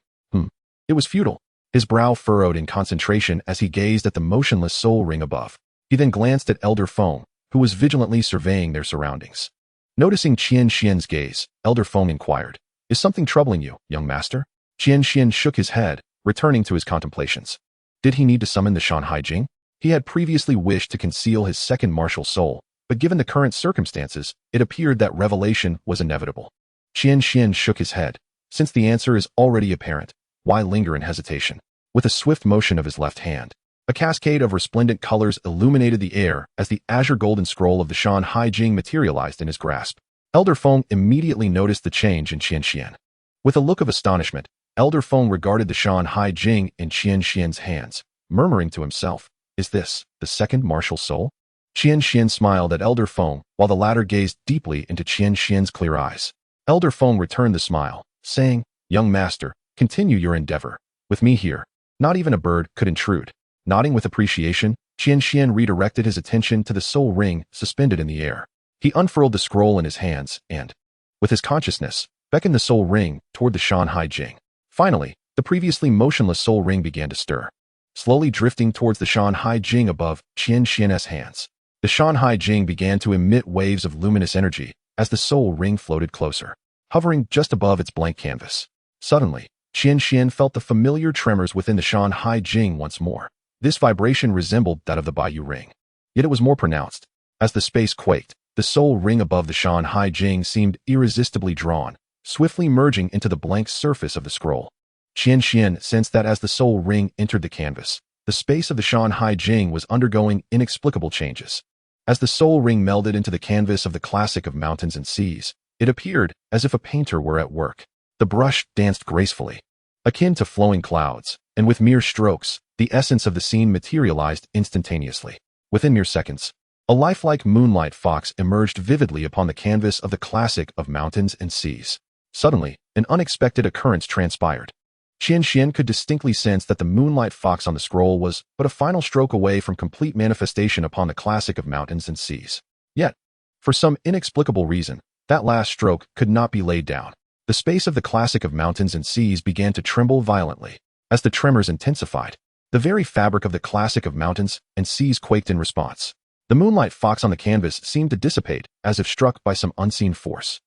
[SPEAKER 1] It was futile. His brow furrowed in concentration as he gazed at the motionless soul ring above. He then glanced at Elder Feng, who was vigilantly surveying their surroundings. Noticing Qian Xuan's gaze, Elder Feng inquired, Is something troubling you, young master? Qian Xuan shook his head, returning to his contemplations. Did he need to summon the Shanhai Jing? He had previously wished to conceal his second martial soul, but given the current circumstances, it appeared that revelation was inevitable. Qian Xuan shook his head. Since the answer is already apparent, why linger in hesitation? With a swift motion of his left hand, a cascade of resplendent colors illuminated the air as the azure golden scroll of the Shanhai Jing materialized in his grasp. Elder Feng immediately noticed the change in Qian Xuan. With a look of astonishment, Elder Feng regarded the Shanhai Jing in Qian Xuan's hands, murmuring to himself, Is this the second martial soul? Qian Xuan smiled at Elder Feng while the latter gazed deeply into Qian Xuan's clear eyes. Elder Feng returned the smile, saying, Young master, continue your endeavor. With me here, not even a bird could intrude. Nodding with appreciation, Qian Xuan redirected his attention to the soul ring suspended in the air. He unfurled the scroll in his hands and, with his consciousness, beckoned the soul ring toward the Shanhai Jing. Finally, the previously motionless soul ring began to stir, slowly drifting towards the Shanhai Jing above Qian Xuan's hands. The Shanhai Jing began to emit waves of luminous energy as the soul ring floated closer, hovering just above its blank canvas. Suddenly, Qian Xuan felt the familiar tremors within the Shanhai Jing once more. This vibration resembled that of the Baiyu ring, yet it was more pronounced. As the space quaked, the soul ring above the Shanhai Jing seemed irresistibly drawn, swiftly merging into the blank surface of the scroll. Qian Xuan sensed that as the soul ring entered the canvas, the space of the Shanhai Jing was undergoing inexplicable changes. As the soul ring melded into the canvas of the classic of mountains and seas, it appeared as if a painter were at work. The brush danced gracefully, akin to flowing clouds, and with mere strokes, the essence of the scene materialized instantaneously. Within mere seconds, a lifelike moonlight fox emerged vividly upon the canvas of the classic of mountains and seas. Suddenly, an unexpected occurrence transpired. Qian Xuan could distinctly sense that the moonlight fox on the scroll was but a final stroke away from complete manifestation upon the classic of mountains and seas. Yet, for some inexplicable reason, that last stroke could not be laid down. The space of the classic of mountains and seas began to tremble violently. As the tremors intensified, the very fabric of the classic of mountains and seas quaked in response. The moonlight fox on the canvas seemed to dissipate, as if struck by some unseen force.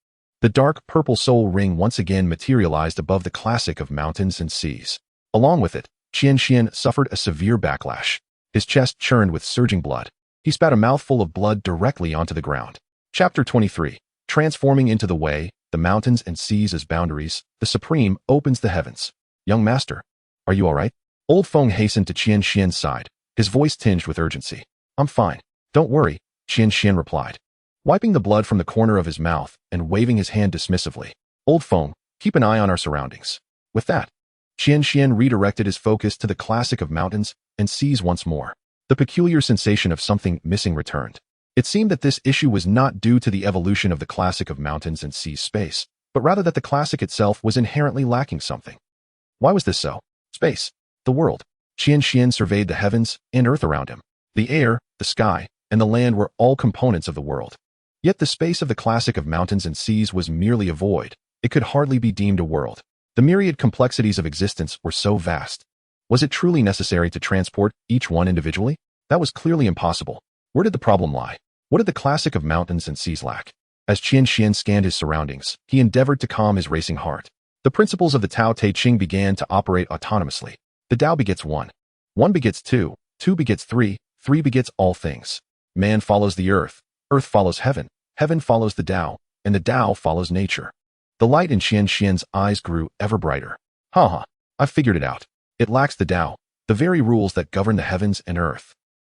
[SPEAKER 1] The dark purple soul ring once again materialized above the classic of mountains and seas. Along with it, Qian Xuan suffered a severe backlash. His chest churned with surging blood. He spat a mouthful of blood directly onto the ground. Chapter 23. Transforming into the way, the mountains and seas as boundaries, the Supreme opens the heavens. Young master, are you all right? Old Feng hastened to Qian Xuan's side, his voice tinged with urgency. I'm fine. Don't worry, Qian Xuan replied, wiping the blood from the corner of his mouth and waving his hand dismissively. Old Feng, keep an eye on our surroundings. With that, Qian Xuan redirected his focus to the classic of mountains and seas once more. The peculiar sensation of something missing returned. It seemed that this issue was not due to the evolution of the classic of mountains and seas space, but rather that the classic itself was inherently lacking something. Why was this so? Space, the world. Qian Xuan surveyed the heavens and earth around him. The air, the sky, and the land were all components of the world. Yet the space of the classic of mountains and seas was merely a void. It could hardly be deemed a world. The myriad complexities of existence were so vast. Was it truly necessary to transport each one individually? That was clearly impossible. Where did the problem lie? What did the classic of mountains and seas lack? As Qian Xuan scanned his surroundings, he endeavored to calm his racing heart. The principles of the Tao Te Ching began to operate autonomously. The Tao begets one. One begets two. Two begets three. Three begets all things. Man follows the earth. Earth follows heaven. Heaven follows the Tao. And the Tao follows nature. The light in Qian Xuan's eyes grew ever brighter. I've figured it out. It lacks the Tao, the very rules that govern the heavens and earth.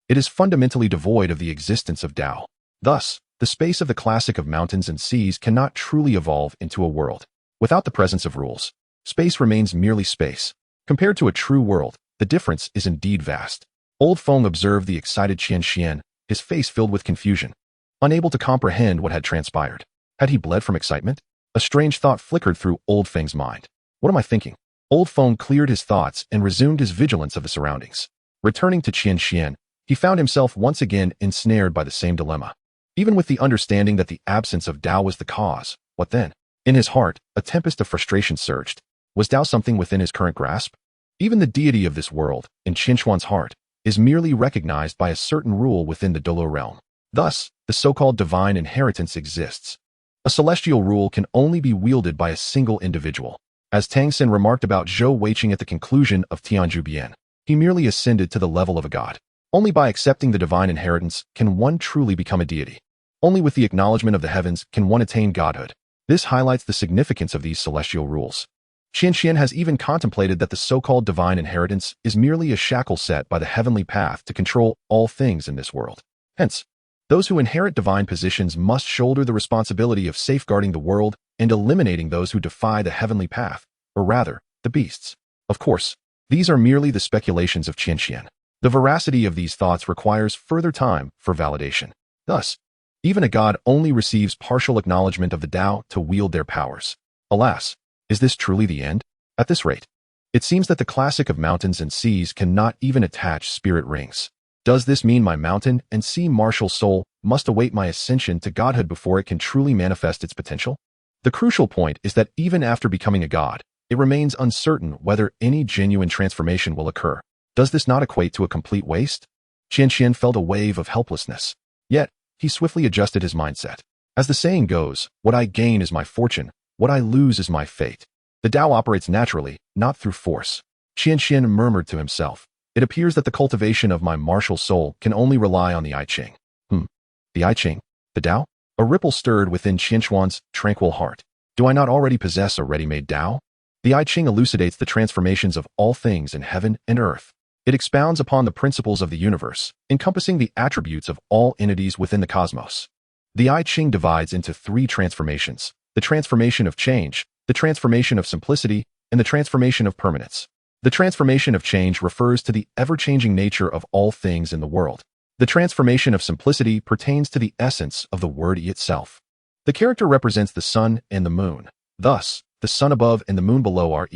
[SPEAKER 1] It is fundamentally devoid of the existence of Tao. Thus, the space of the classic of mountains and seas cannot truly evolve into a world. Without the presence of rules, space remains merely space. Compared to a true world, the difference is indeed vast. Old Feng observed the excited Qian Xuan, his face filled with confusion, unable to comprehend what had transpired. Had he bled from excitement? A strange thought flickered through Old Feng's mind. What am I thinking? Old Feng cleared his thoughts and resumed his vigilance of the surroundings. Returning to Qian Xuan, he found himself once again ensnared by the same dilemma. Even with the understanding that the absence of Tao was the cause, what then? In his heart, a tempest of frustration surged. Was Tao something within his current grasp? Even the deity of this world, in Qin Xuan's heart, is merely recognized by a certain rule within the Douluo realm. Thus, the so-called divine inheritance exists. A celestial rule can only be wielded by a single individual. As Tang Xin remarked about Zhou Weiqing at the conclusion of Tianzhu Bian, he merely ascended to the level of a god. Only by accepting the divine inheritance can one truly become a deity. Only with the acknowledgement of the heavens can one attain godhood. This highlights the significance of these celestial rules. Qian Xuan has even contemplated that the so-called divine inheritance is merely a shackle set by the heavenly path to control all things in this world. Hence, those who inherit divine positions must shoulder the responsibility of safeguarding the world and eliminating those who defy the heavenly path, or rather, the beasts. Of course, these are merely the speculations of Qian Xuan. The veracity of these thoughts requires further time for validation. Thus, even a god only receives partial acknowledgement of the Tao to wield their powers. Alas, is this truly the end? At this rate, It seems that the classic of mountains and seas cannot even attach spirit rings. Does this mean my mountain and sea martial soul must await my ascension to godhood before it can truly manifest its potential? The crucial point is that even after becoming a god, it remains uncertain whether any genuine transformation will occur. Does this not equate to a complete waste? Qian felt a wave of helplessness. Yet, he swiftly adjusted his mindset. As the saying goes, what I gain is my fortune, what I lose is my fate. The Tao operates naturally, not through force. Qian murmured to himself. It appears that the cultivation of my martial soul can only rely on the I Ching. The I Ching? The Tao? A ripple stirred within Qian Xuan's tranquil heart. Do I not already possess a ready-made Tao? The I Ching elucidates the transformations of all things in heaven and earth. It expounds upon the principles of the universe, encompassing the attributes of all entities within the cosmos. The I Ching divides into 3 transformations: the transformation of change, the transformation of simplicity, and the transformation of permanence. The transformation of change refers to the ever-changing nature of all things in the world. The transformation of simplicity pertains to the essence of the word itself. The character represents the sun and the moon. Thus, the sun above and the moon below are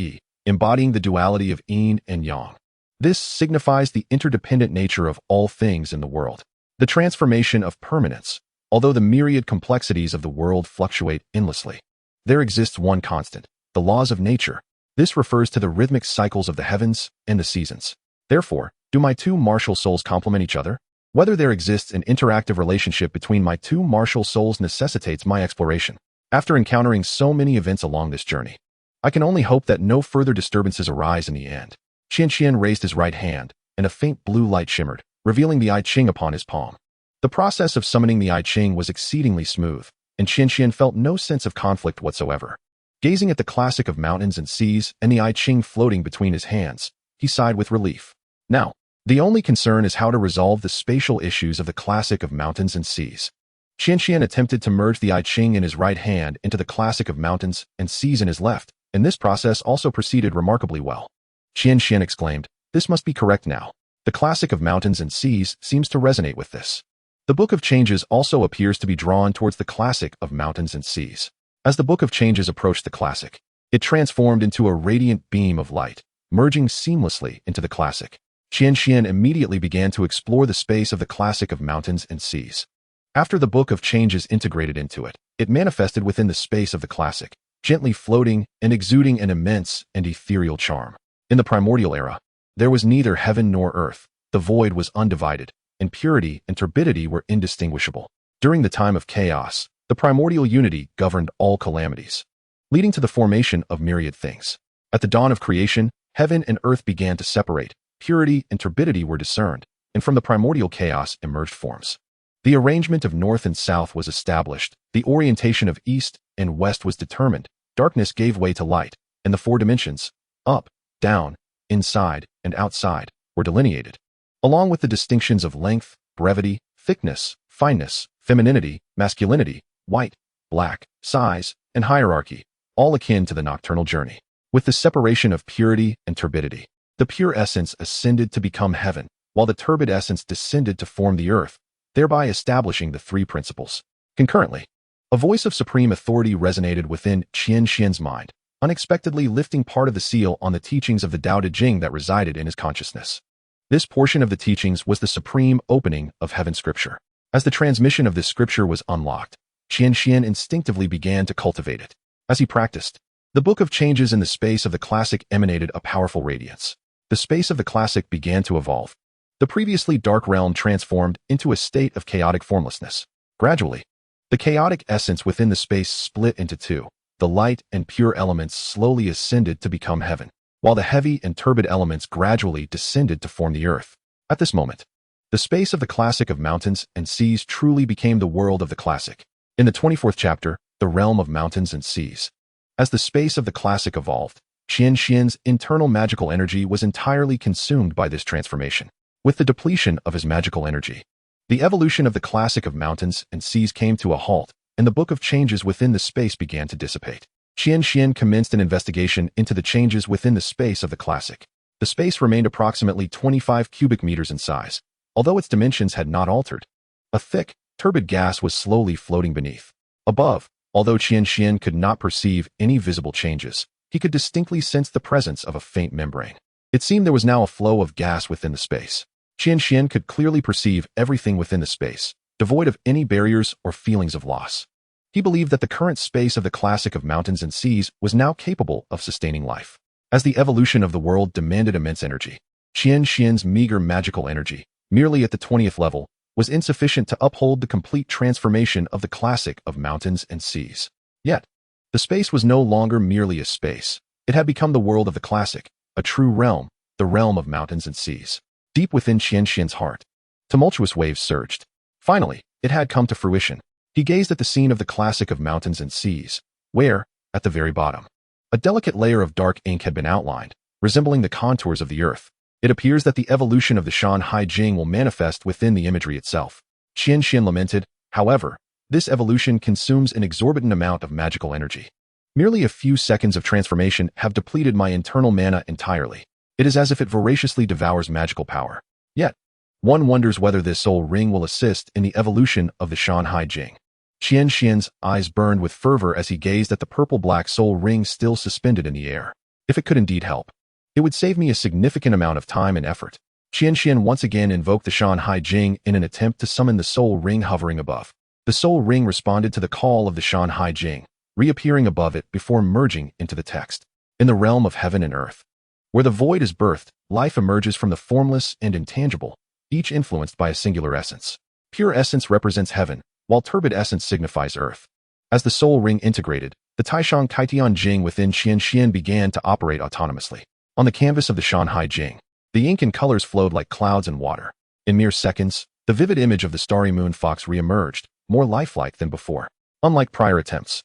[SPEAKER 1] embodying the duality of yin and yang. This signifies the interdependent nature of all things in the world. The transformation of permanence. Although the myriad complexities of the world fluctuate endlessly, there exists one constant: the laws of nature. This refers to the rhythmic cycles of the heavens and the seasons. Therefore, do my 2 martial souls complement each other? Whether there exists an interactive relationship between my 2 martial souls necessitates my exploration. After encountering so many events along this journey, I can only hope that no further disturbances arise in the end. Qian raised his right hand, and a faint blue light shimmered, revealing the I Ching upon his palm. The process of summoning the I Ching was exceedingly smooth, and Qian felt no sense of conflict whatsoever. Gazing at the classic of mountains and seas and the I Ching floating between his hands, he sighed with relief. Now, the only concern is how to resolve the spatial issues of the classic of mountains and seas. Qian attempted to merge the I Ching in his right hand into the classic of mountains and seas in his left, and this process also proceeded remarkably well. Qian exclaimed, "This must be correct now. The classic of mountains and seas seems to resonate with this." The Book of Changes also appears to be drawn towards the classic of mountains and seas. As the Book of Changes approached the classic, it transformed into a radiant beam of light, merging seamlessly into the classic. Qian immediately began to explore the space of the classic of mountains and seas. After the Book of Changes integrated into it, it manifested within the space of the classic, gently floating and exuding an immense and ethereal charm. In the primordial era, there was neither heaven nor earth. The void was undivided, and purity and turbidity were indistinguishable. During the time of chaos, the primordial unity governed all calamities, leading to the formation of myriad things. At the dawn of creation, heaven and earth began to separate, purity and turbidity were discerned, and from the primordial chaos emerged forms. The arrangement of north and south was established, the orientation of east and west was determined, darkness gave way to light, and the 4 dimensions, up, down, inside, and outside, were delineated, along with the distinctions of length, brevity, thickness, fineness, femininity, masculinity, white, black, size, and hierarchy, all akin to the nocturnal journey. With the separation of purity and turbidity, the pure essence ascended to become heaven, while the turbid essence descended to form the earth, thereby establishing the 3 principles. Concurrently, a voice of supreme authority resonated within Qian's mind, unexpectedly lifting part of the seal on the teachings of the Tao Te Ching that resided in his consciousness. This portion of the teachings was the supreme opening of heaven scripture. As the transmission of this scripture was unlocked, Qian instinctively began to cultivate it. As he practiced, the Book of Changes in the space of the classic emanated a powerful radiance. The space of the classic began to evolve. The previously dark realm transformed into a state of chaotic formlessness. Gradually, the chaotic essence within the space split into 2. The light and pure elements slowly ascended to become heaven, while the heavy and turbid elements gradually descended to form the earth. At this moment, the space of the classic of mountains and seas truly became the world of the classic. In the 24th chapter, the realm of mountains and seas. As the space of the classic evolved, Qian's internal magical energy was entirely consumed by this transformation. With the depletion of his magical energy, the evolution of the classic of mountains and seas came to a halt, and the Book of Changes within the space began to dissipate. Qian commenced an investigation into the changes within the space of the classic. The space remained approximately 25 cubic meters in size, although its dimensions had not altered. A thick, turbid gas was slowly floating beneath. Above, although Qian could not perceive any visible changes, he could distinctly sense the presence of a faint membrane. It seemed there was now a flow of gas within the space. Qian Xuan could clearly perceive everything within the space, devoid of any barriers or feelings of loss. He believed that the current space of the classic of mountains and seas was now capable of sustaining life. As the evolution of the world demanded immense energy, Qian Xuan's meager magical energy, merely at the 20th level, was insufficient to uphold the complete transformation of the classic of mountains and seas. Yet, the space was no longer merely a space. It had become the world of the classic, a true realm, the realm of mountains and seas. Deep within Qian Xuan's heart, tumultuous waves surged. Finally, it had come to fruition. He gazed at the scene of the classic of mountains and seas, where, at the very bottom, a delicate layer of dark ink had been outlined, resembling the contours of the earth. It appears that the evolution of the Shanhai Jing will manifest within the imagery itself. Qian Xuan lamented, however, this evolution consumes an exorbitant amount of magical energy. Merely a few seconds of transformation have depleted my internal mana entirely. It is as if it voraciously devours magical power. Yet, one wonders whether this soul ring will assist in the evolution of the Shanhai Jing. Qian Xuan's eyes burned with fervor as he gazed at the purple-black soul ring still suspended in the air. If it could indeed help, it would save me a significant amount of time and effort. Qian Xuan once again invoked the Shanhai Jing in an attempt to summon the soul ring hovering above. The soul ring responded to the call of the Shanhai Jing, reappearing above it before merging into the text. In the realm of heaven and earth, where the void is birthed, life emerges from the formless and intangible, each influenced by a singular essence. Pure essence represents heaven, while turbid essence signifies earth. As the soul ring integrated, the Taishang Kaitian Jing within Qian Xuan began to operate autonomously. On the canvas of the Shanhai Jing, the ink and colors flowed like clouds and water. In mere seconds, the vivid image of the starry moon fox re-emerged, more lifelike than before. Unlike prior attempts,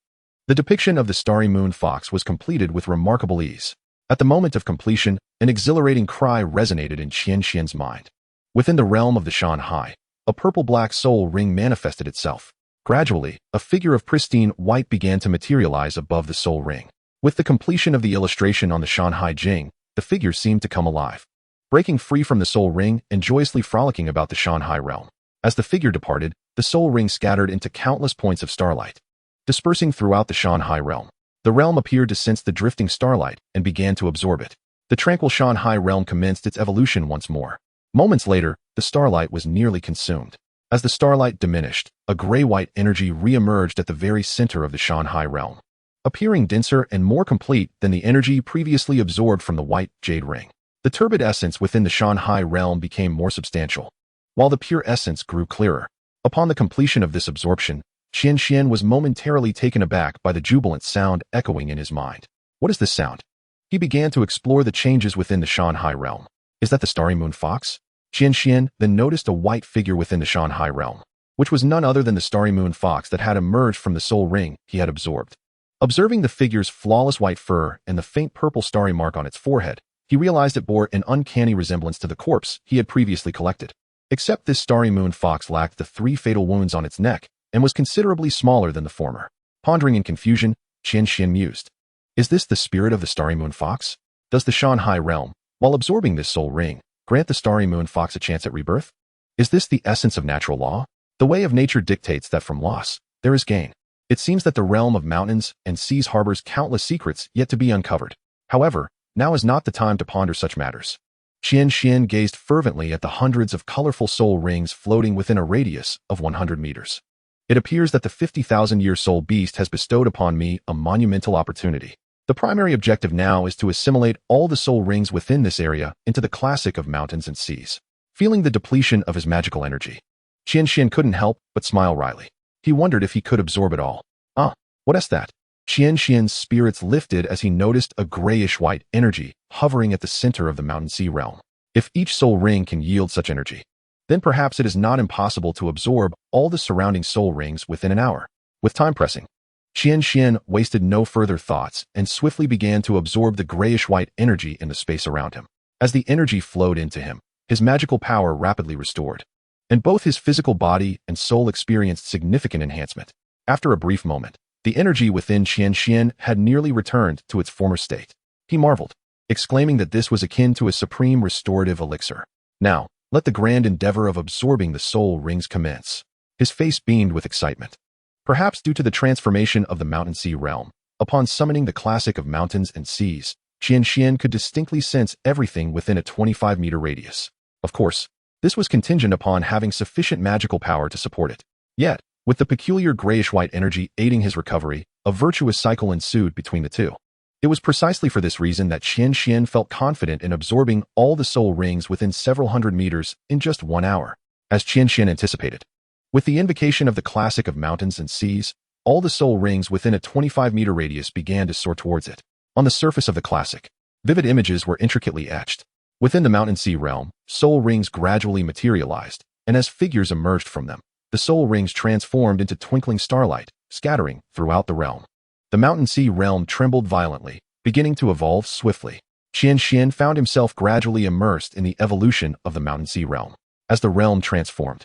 [SPEAKER 1] the depiction of the starry moon fox was completed with remarkable ease. At the moment of completion, an exhilarating cry resonated in Qian Xuan's mind. Within the realm of the Shanhai, a purple-black soul ring manifested itself. Gradually, a figure of pristine white began to materialize above the soul ring. With the completion of the illustration on the Shanhai Jing, the figure seemed to come alive, breaking free from the soul ring and joyously frolicking about the Shanhai realm. As the figure departed, the soul ring scattered into countless points of starlight, dispersing throughout the Shanhai realm. The realm appeared to sense the drifting starlight and began to absorb it. The tranquil Shanhai realm commenced its evolution once more. Moments later, the starlight was nearly consumed. As the starlight diminished, a gray-white energy re-emerged at the very center of the Shanhai realm, appearing denser and more complete than the energy previously absorbed from the white jade ring. The turbid essence within the Shanhai realm became more substantial, while the pure essence grew clearer. Upon the completion of this absorption, Qian Xuan was momentarily taken aback by the jubilant sound echoing in his mind. What is this sound? He began to explore the changes within the Shanhai realm. Is that the starry moon fox? Qian Xuan then noticed a white figure within the Shanhai realm, which was none other than the starry moon fox that had emerged from the soul ring he had absorbed. Observing the figure's flawless white fur and the faint purple starry mark on its forehead, he realized it bore an uncanny resemblance to the corpse he had previously collected. Except this starry moon fox lacked the 3 fatal wounds on its neck and was considerably smaller than the former. Pondering in confusion, Qian Xuan mused. Is this the spirit of the starry moon fox? Does the Shanhai realm, while absorbing this soul ring, grant the starry moon fox a chance at rebirth? Is this the essence of natural law? The way of nature dictates that from loss, there is gain. It seems that the realm of mountains and seas harbors countless secrets yet to be uncovered. However, now is not the time to ponder such matters. Qian Xuan gazed fervently at the hundreds of colorful soul rings floating within a radius of 100 meters. It appears that the 50,000-year soul beast has bestowed upon me a monumental opportunity. The primary objective now is to assimilate all the soul rings within this area into the classic of mountains and seas. Feeling the depletion of his magical energy, Qian Xuan couldn't help but smile wryly. He wondered if he could absorb it all. What is that? Qian Xuan's spirits lifted as he noticed a grayish-white energy hovering at the center of the mountain sea realm. If each soul ring can yield such energy, then perhaps it is not impossible to absorb all the surrounding soul rings within an hour. With time pressing, Qian Xuan wasted no further thoughts and swiftly began to absorb the grayish-white energy in the space around him. As the energy flowed into him, his magical power rapidly restored, and both his physical body and soul experienced significant enhancement. After a brief moment, the energy within Qian Xuan had nearly returned to its former state. He marveled, exclaiming that this was akin to a supreme restorative elixir. Now, let the grand endeavor of absorbing the soul rings commence. His face beamed with excitement. Perhaps due to the transformation of the mountain sea realm, Upon summoning the classic of mountains and seas, Qian Xuan could distinctly sense everything within a 25-meter radius. Of course, this was contingent upon having sufficient magical power to support it. Yet, with the peculiar grayish-white energy aiding his recovery, a virtuous cycle ensued between the two. It was precisely for this reason that Qian Xuan felt confident in absorbing all the soul rings within several hundred meters in just 1 hour, as Qian Xuan anticipated. With the invocation of the classic of mountains and seas, all the soul rings within a 25-meter radius began to soar towards it. On the surface of the classic, vivid images were intricately etched. Within the mountain sea realm, soul rings gradually materialized, and as figures emerged from them, the soul rings transformed into twinkling starlight, scattering throughout the realm. The mountain sea realm trembled violently, beginning to evolve swiftly. Qian Xuan found himself gradually immersed in the evolution of the mountain sea realm. As the realm transformed,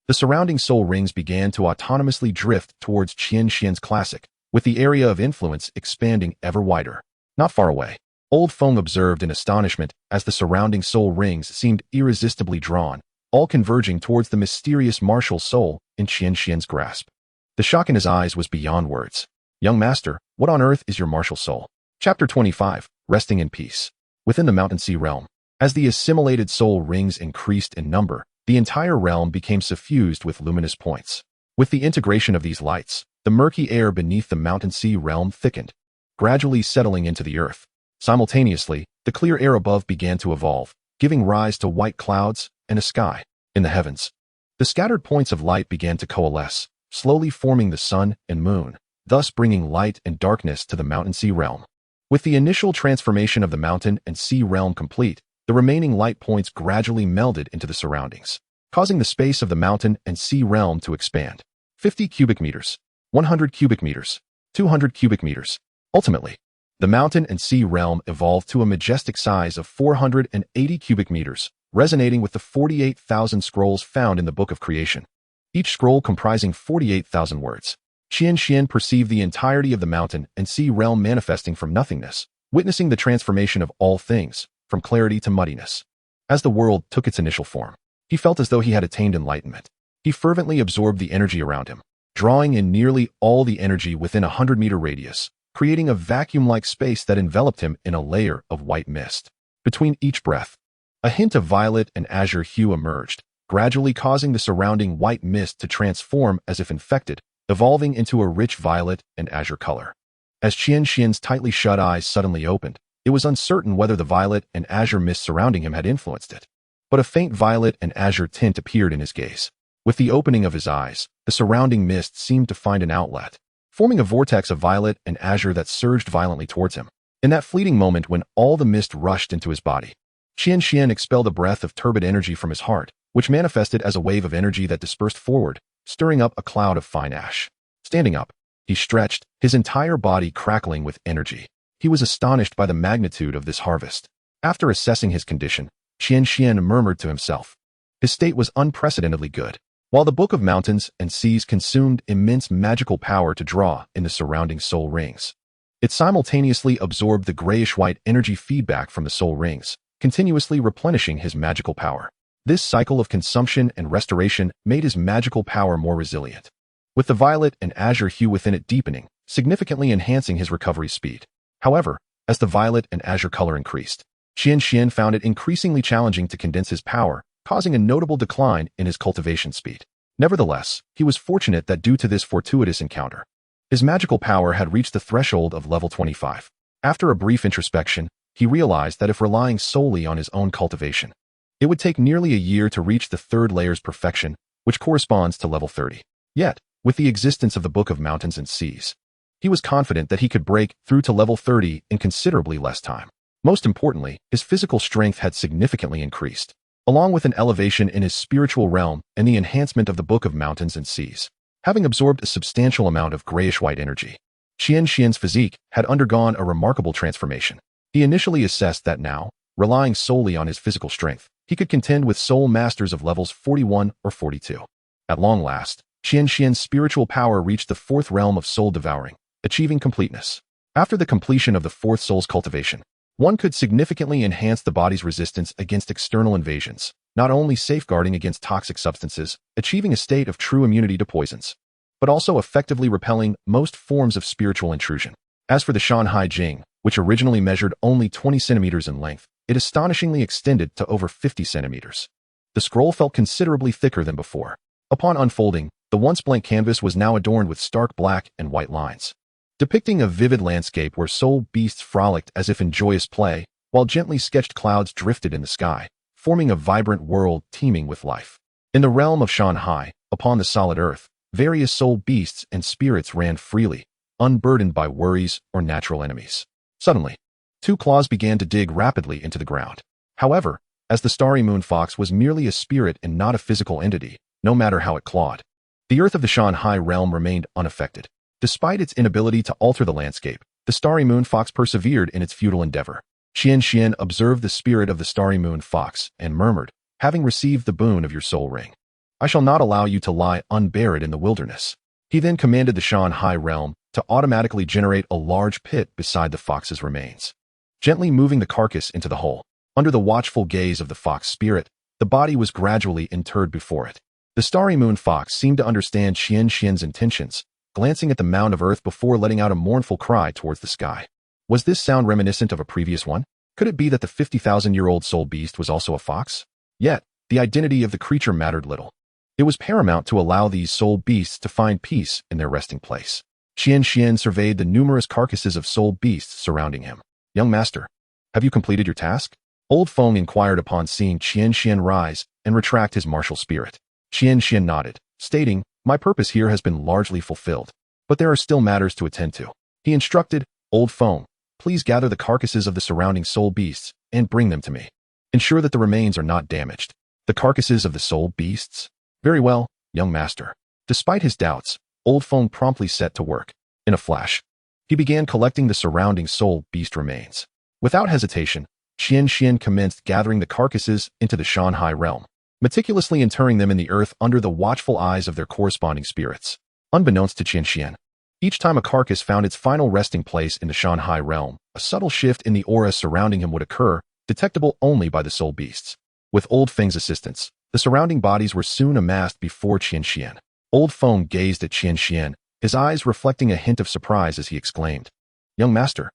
[SPEAKER 1] the surrounding soul rings began to autonomously drift towards Qian Xuan's classic, with the area of influence expanding ever wider. Not far away, Old Feng observed in astonishment as the surrounding soul rings seemed irresistibly drawn, all converging towards the mysterious martial soul in Qian Xuan's grasp. The shock in his eyes was beyond words. Young master, what on earth is your martial soul? Chapter 25, Resting in Peace. Within the mountain sea realm, as the assimilated soul rings increased in number, the entire realm became suffused with luminous points. With the integration of these lights, the murky air beneath the mountain sea realm thickened, gradually settling into the earth. Simultaneously, the clear air above began to evolve, giving rise to white clouds and a sky. In the heavens, the scattered points of light began to coalesce, slowly forming the sun and moon, thus bringing light and darkness to the mountain sea realm. With the initial transformation of the mountain and sea realm complete, the remaining light points gradually melded into the surroundings, causing the space of the mountain and sea realm to expand. 50 cubic meters, 100 cubic meters, 200 cubic meters. Ultimately, the mountain and sea realm evolved to a majestic size of 480 cubic meters, resonating with the 48,000 scrolls found in the Book of Creation. Each scroll comprising 48,000 words. Qian Xuan perceived the entirety of the mountain and sea realm manifesting from nothingness, witnessing the transformation of all things, from clarity to muddiness. As the world took its initial form, he felt as though he had attained enlightenment. He fervently absorbed the energy around him, drawing in nearly all the energy within a 100-meter radius, creating a vacuum-like space that enveloped him in a layer of white mist. Between each breath, a hint of violet and azure hue emerged, gradually causing the surrounding white mist to transform as if infected, evolving into a rich violet and azure color. As Qian Xuan's tightly shut eyes suddenly opened, it was uncertain whether the violet and azure mist surrounding him had influenced it. But a faint violet and azure tint appeared in his gaze. With the opening of his eyes, the surrounding mist seemed to find an outlet, forming a vortex of violet and azure that surged violently towards him. In that fleeting moment when all the mist rushed into his body, Qian Xuan expelled a breath of turbid energy from his heart, which manifested as a wave of energy that dispersed forward, stirring up a cloud of fine ash. Standing up, he stretched, his entire body crackling with energy. He was astonished by the magnitude of this harvest. After assessing his condition, Qian Xuan murmured to himself. His state was unprecedentedly good. While the Book of Mountains and Seas consumed immense magical power to draw in the surrounding soul rings, it simultaneously absorbed the grayish-white energy feedback from the soul rings, continuously replenishing his magical power. This cycle of consumption and restoration made his magical power more resilient, with the violet and azure hue within it deepening, significantly enhancing his recovery speed. However, as the violet and azure color increased, Qian Xuan found it increasingly challenging to condense his power, causing a notable decline in his cultivation speed. Nevertheless, he was fortunate that due to this fortuitous encounter, his magical power had reached the threshold of level 25. After a brief introspection, he realized that if relying solely on his own cultivation, it would take nearly a year to reach the third layer's perfection, which corresponds to level 30. Yet, with the existence of the Book of Mountains and Seas, he was confident that he could break through to level 30 in considerably less time. Most importantly, his physical strength had significantly increased, along with an elevation in his spiritual realm and the enhancement of the Book of Mountains and Seas. Having absorbed a substantial amount of grayish-white energy, Qian Xuan's physique had undergone a remarkable transformation. He initially assessed that now, relying solely on his physical strength, he could contend with soul masters of levels 41 or 42. At long last, Qian Xuan's spiritual power reached the fourth realm of soul devouring, achieving completeness. After the completion of the fourth soul's cultivation, one could significantly enhance the body's resistance against external invasions, not only safeguarding against toxic substances, achieving a state of true immunity to poisons, but also effectively repelling most forms of spiritual intrusion. As for the Shanghai Jing, which originally measured only 20 centimeters in length, it astonishingly extended to over 50 centimeters. The scroll felt considerably thicker than before. Upon unfolding, the once blank canvas was now adorned with stark black and white lines, depicting a vivid landscape where soul beasts frolicked as if in joyous play, while gently sketched clouds drifted in the sky, forming a vibrant world teeming with life. In the realm of Shanghai, upon the solid earth, various soul beasts and spirits ran freely, unburdened by worries or natural enemies. Suddenly, two claws began to dig rapidly into the ground. However, as the starry moon fox was merely a spirit and not a physical entity, no matter how it clawed, the earth of the Shanghai realm remained unaffected. Despite its inability to alter the landscape, the starry moon fox persevered in its futile endeavor. Qian observed the spirit of the starry moon fox and murmured, "Having received the boon of your soul ring, I shall not allow you to lie unburied in the wilderness." He then commanded the Shanghai realm to automatically generate a large pit beside the fox's remains, gently moving the carcass into the hole. Under the watchful gaze of the fox spirit, the body was gradually interred before it. The starry moon fox seemed to understand Qian's intentions, glancing at the mound of earth before letting out a mournful cry towards the sky. Was this sound reminiscent of a previous one? Could it be that the 50,000-year-old soul beast was also a fox? Yet, the identity of the creature mattered little. It was paramount to allow these soul beasts to find peace in their resting place. Qian surveyed the numerous carcasses of soul beasts surrounding him. "Young master, have you completed your task?" Old Feng inquired upon seeing Qian rise and retract his martial spirit. Qian nodded, stating, "My purpose here has been largely fulfilled, but there are still matters to attend to." He instructed, "Old Feng, please gather the carcasses of the surrounding soul beasts and bring them to me. Ensure that the remains are not damaged." The carcasses of the soul beasts? "Very well, young master." Despite his doubts, Old Feng promptly set to work. In a flash, he began collecting the surrounding soul beast remains. Without hesitation, Qian commenced gathering the carcasses into the Shanghai realm, meticulously interring them in the earth under the watchful eyes of their corresponding spirits. Unbeknownst to Qian, each time a carcass found its final resting place in the Shanghai realm, a subtle shift in the aura surrounding him would occur, detectable only by the soul beasts. With Old Feng's assistance, the surrounding bodies were soon amassed before Qian. Old Feng gazed at Qian, his eyes reflecting a hint of surprise as he exclaimed, "Young master,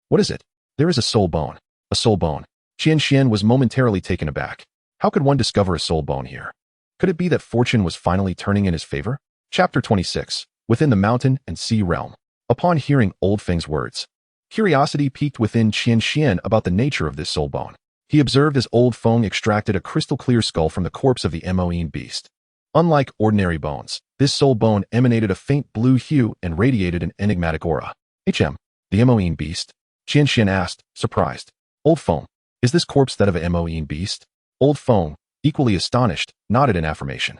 [SPEAKER 1] what is it?" "There is a soul bone." "A soul bone?" Qian was momentarily taken aback. How could one discover a soul bone here? Could it be that fortune was finally turning in his favor? Chapter 26. Within the Mountain and Sea Realm. Upon hearing Old Feng's words, curiosity piqued within Qian about the nature of this soul bone. He observed as Old Feng extracted a crystal-clear skull from the corpse of the Moen beast. Unlike ordinary bones, this soul bone emanated a faint blue hue and radiated an enigmatic aura. The Moen beast? Qian asked, surprised. "Old Feng, is this corpse that of a Moen beast?" Old Feng, equally astonished, nodded in affirmation.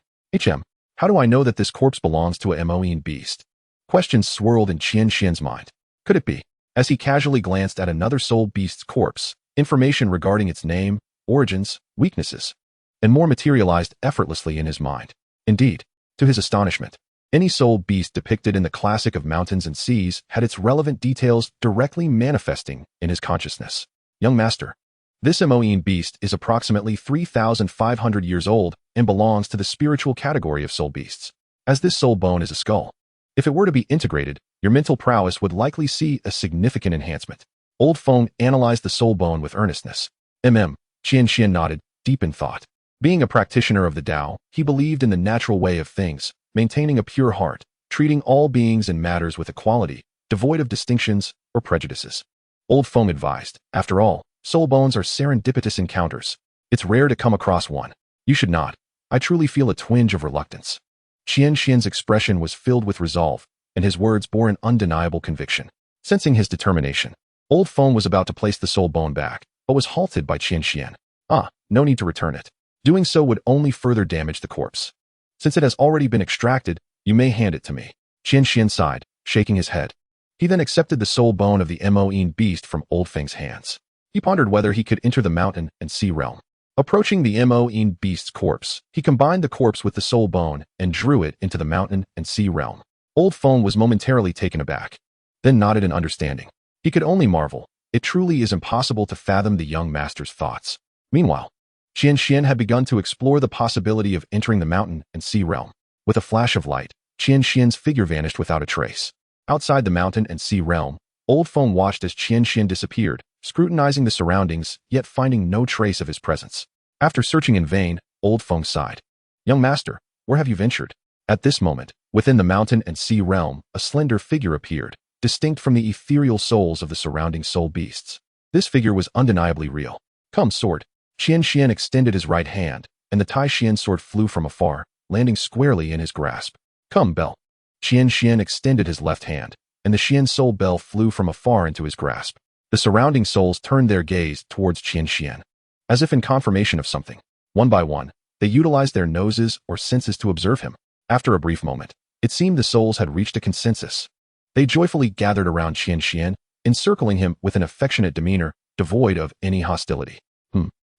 [SPEAKER 1] How do I know that this corpse belongs to a Moen beast?" Questions swirled in Qian's mind. Could it be? As he casually glanced at another soul beast's corpse, information regarding its name, origins, weaknesses, and more materialized effortlessly in his mind. Indeed, to his astonishment, any soul beast depicted in the classic of mountains and seas had its relevant details directly manifesting in his consciousness. "Young master, this Moen beast is approximately 3,500 years old and belongs to the spiritual category of soul beasts. As this soul bone is a skull, if it were to be integrated, your mental prowess would likely see a significant enhancement." Old Feng analyzed the soul bone with earnestness. Qian nodded, deep in thought. Being a practitioner of the Tao, he believed in the natural way of things, maintaining a pure heart, treating all beings and matters with equality, devoid of distinctions or prejudices. Old Feng advised, "After all, soul bones are serendipitous encounters. It's rare to come across one. You should not." I truly feel a twinge of reluctance. Qian's expression was filled with resolve, and his words bore an undeniable conviction. Sensing his determination, Old Feng was about to place the soul bone back, but was halted by Qian. No need to return it. Doing so would only further damage the corpse. Since it has already been extracted, you may hand it to me. Qian sighed, shaking his head. He then accepted the soul bone of the Moen beast from Old Feng's hands. He pondered whether he could enter the mountain and sea realm. Approaching the Moen beast's corpse, he combined the corpse with the soul bone and drew it into the mountain and sea realm. Old Feng was momentarily taken aback, then nodded in understanding. He could only marvel. It truly is impossible to fathom the young master's thoughts. Meanwhile, Qian had begun to explore the possibility of entering the mountain and sea realm. With a flash of light, Qian's figure vanished without a trace. Outside the mountain and sea realm, Old Feng watched as Qian Xuan disappeared, scrutinizing the surroundings, yet finding no trace of his presence. After searching in vain, Old Feng sighed. Young master, where have you ventured? At this moment, within the mountain and sea realm, a slender figure appeared, distinct from the ethereal souls of the surrounding soul beasts. This figure was undeniably real. Come, sword. Qian Xuan extended his right hand, and the Tai Xian sword flew from afar, landing squarely in his grasp. Come, bell. Qian Xuan extended his left hand, and the Qian soul bell flew from afar into his grasp. The surrounding souls turned their gaze towards Qian Xuan. As if in confirmation of something, one by one, they utilized their noses or senses to observe him. After a brief moment, it seemed the souls had reached a consensus. They joyfully gathered around Qian Xuan, encircling him with an affectionate demeanor, devoid of any hostility.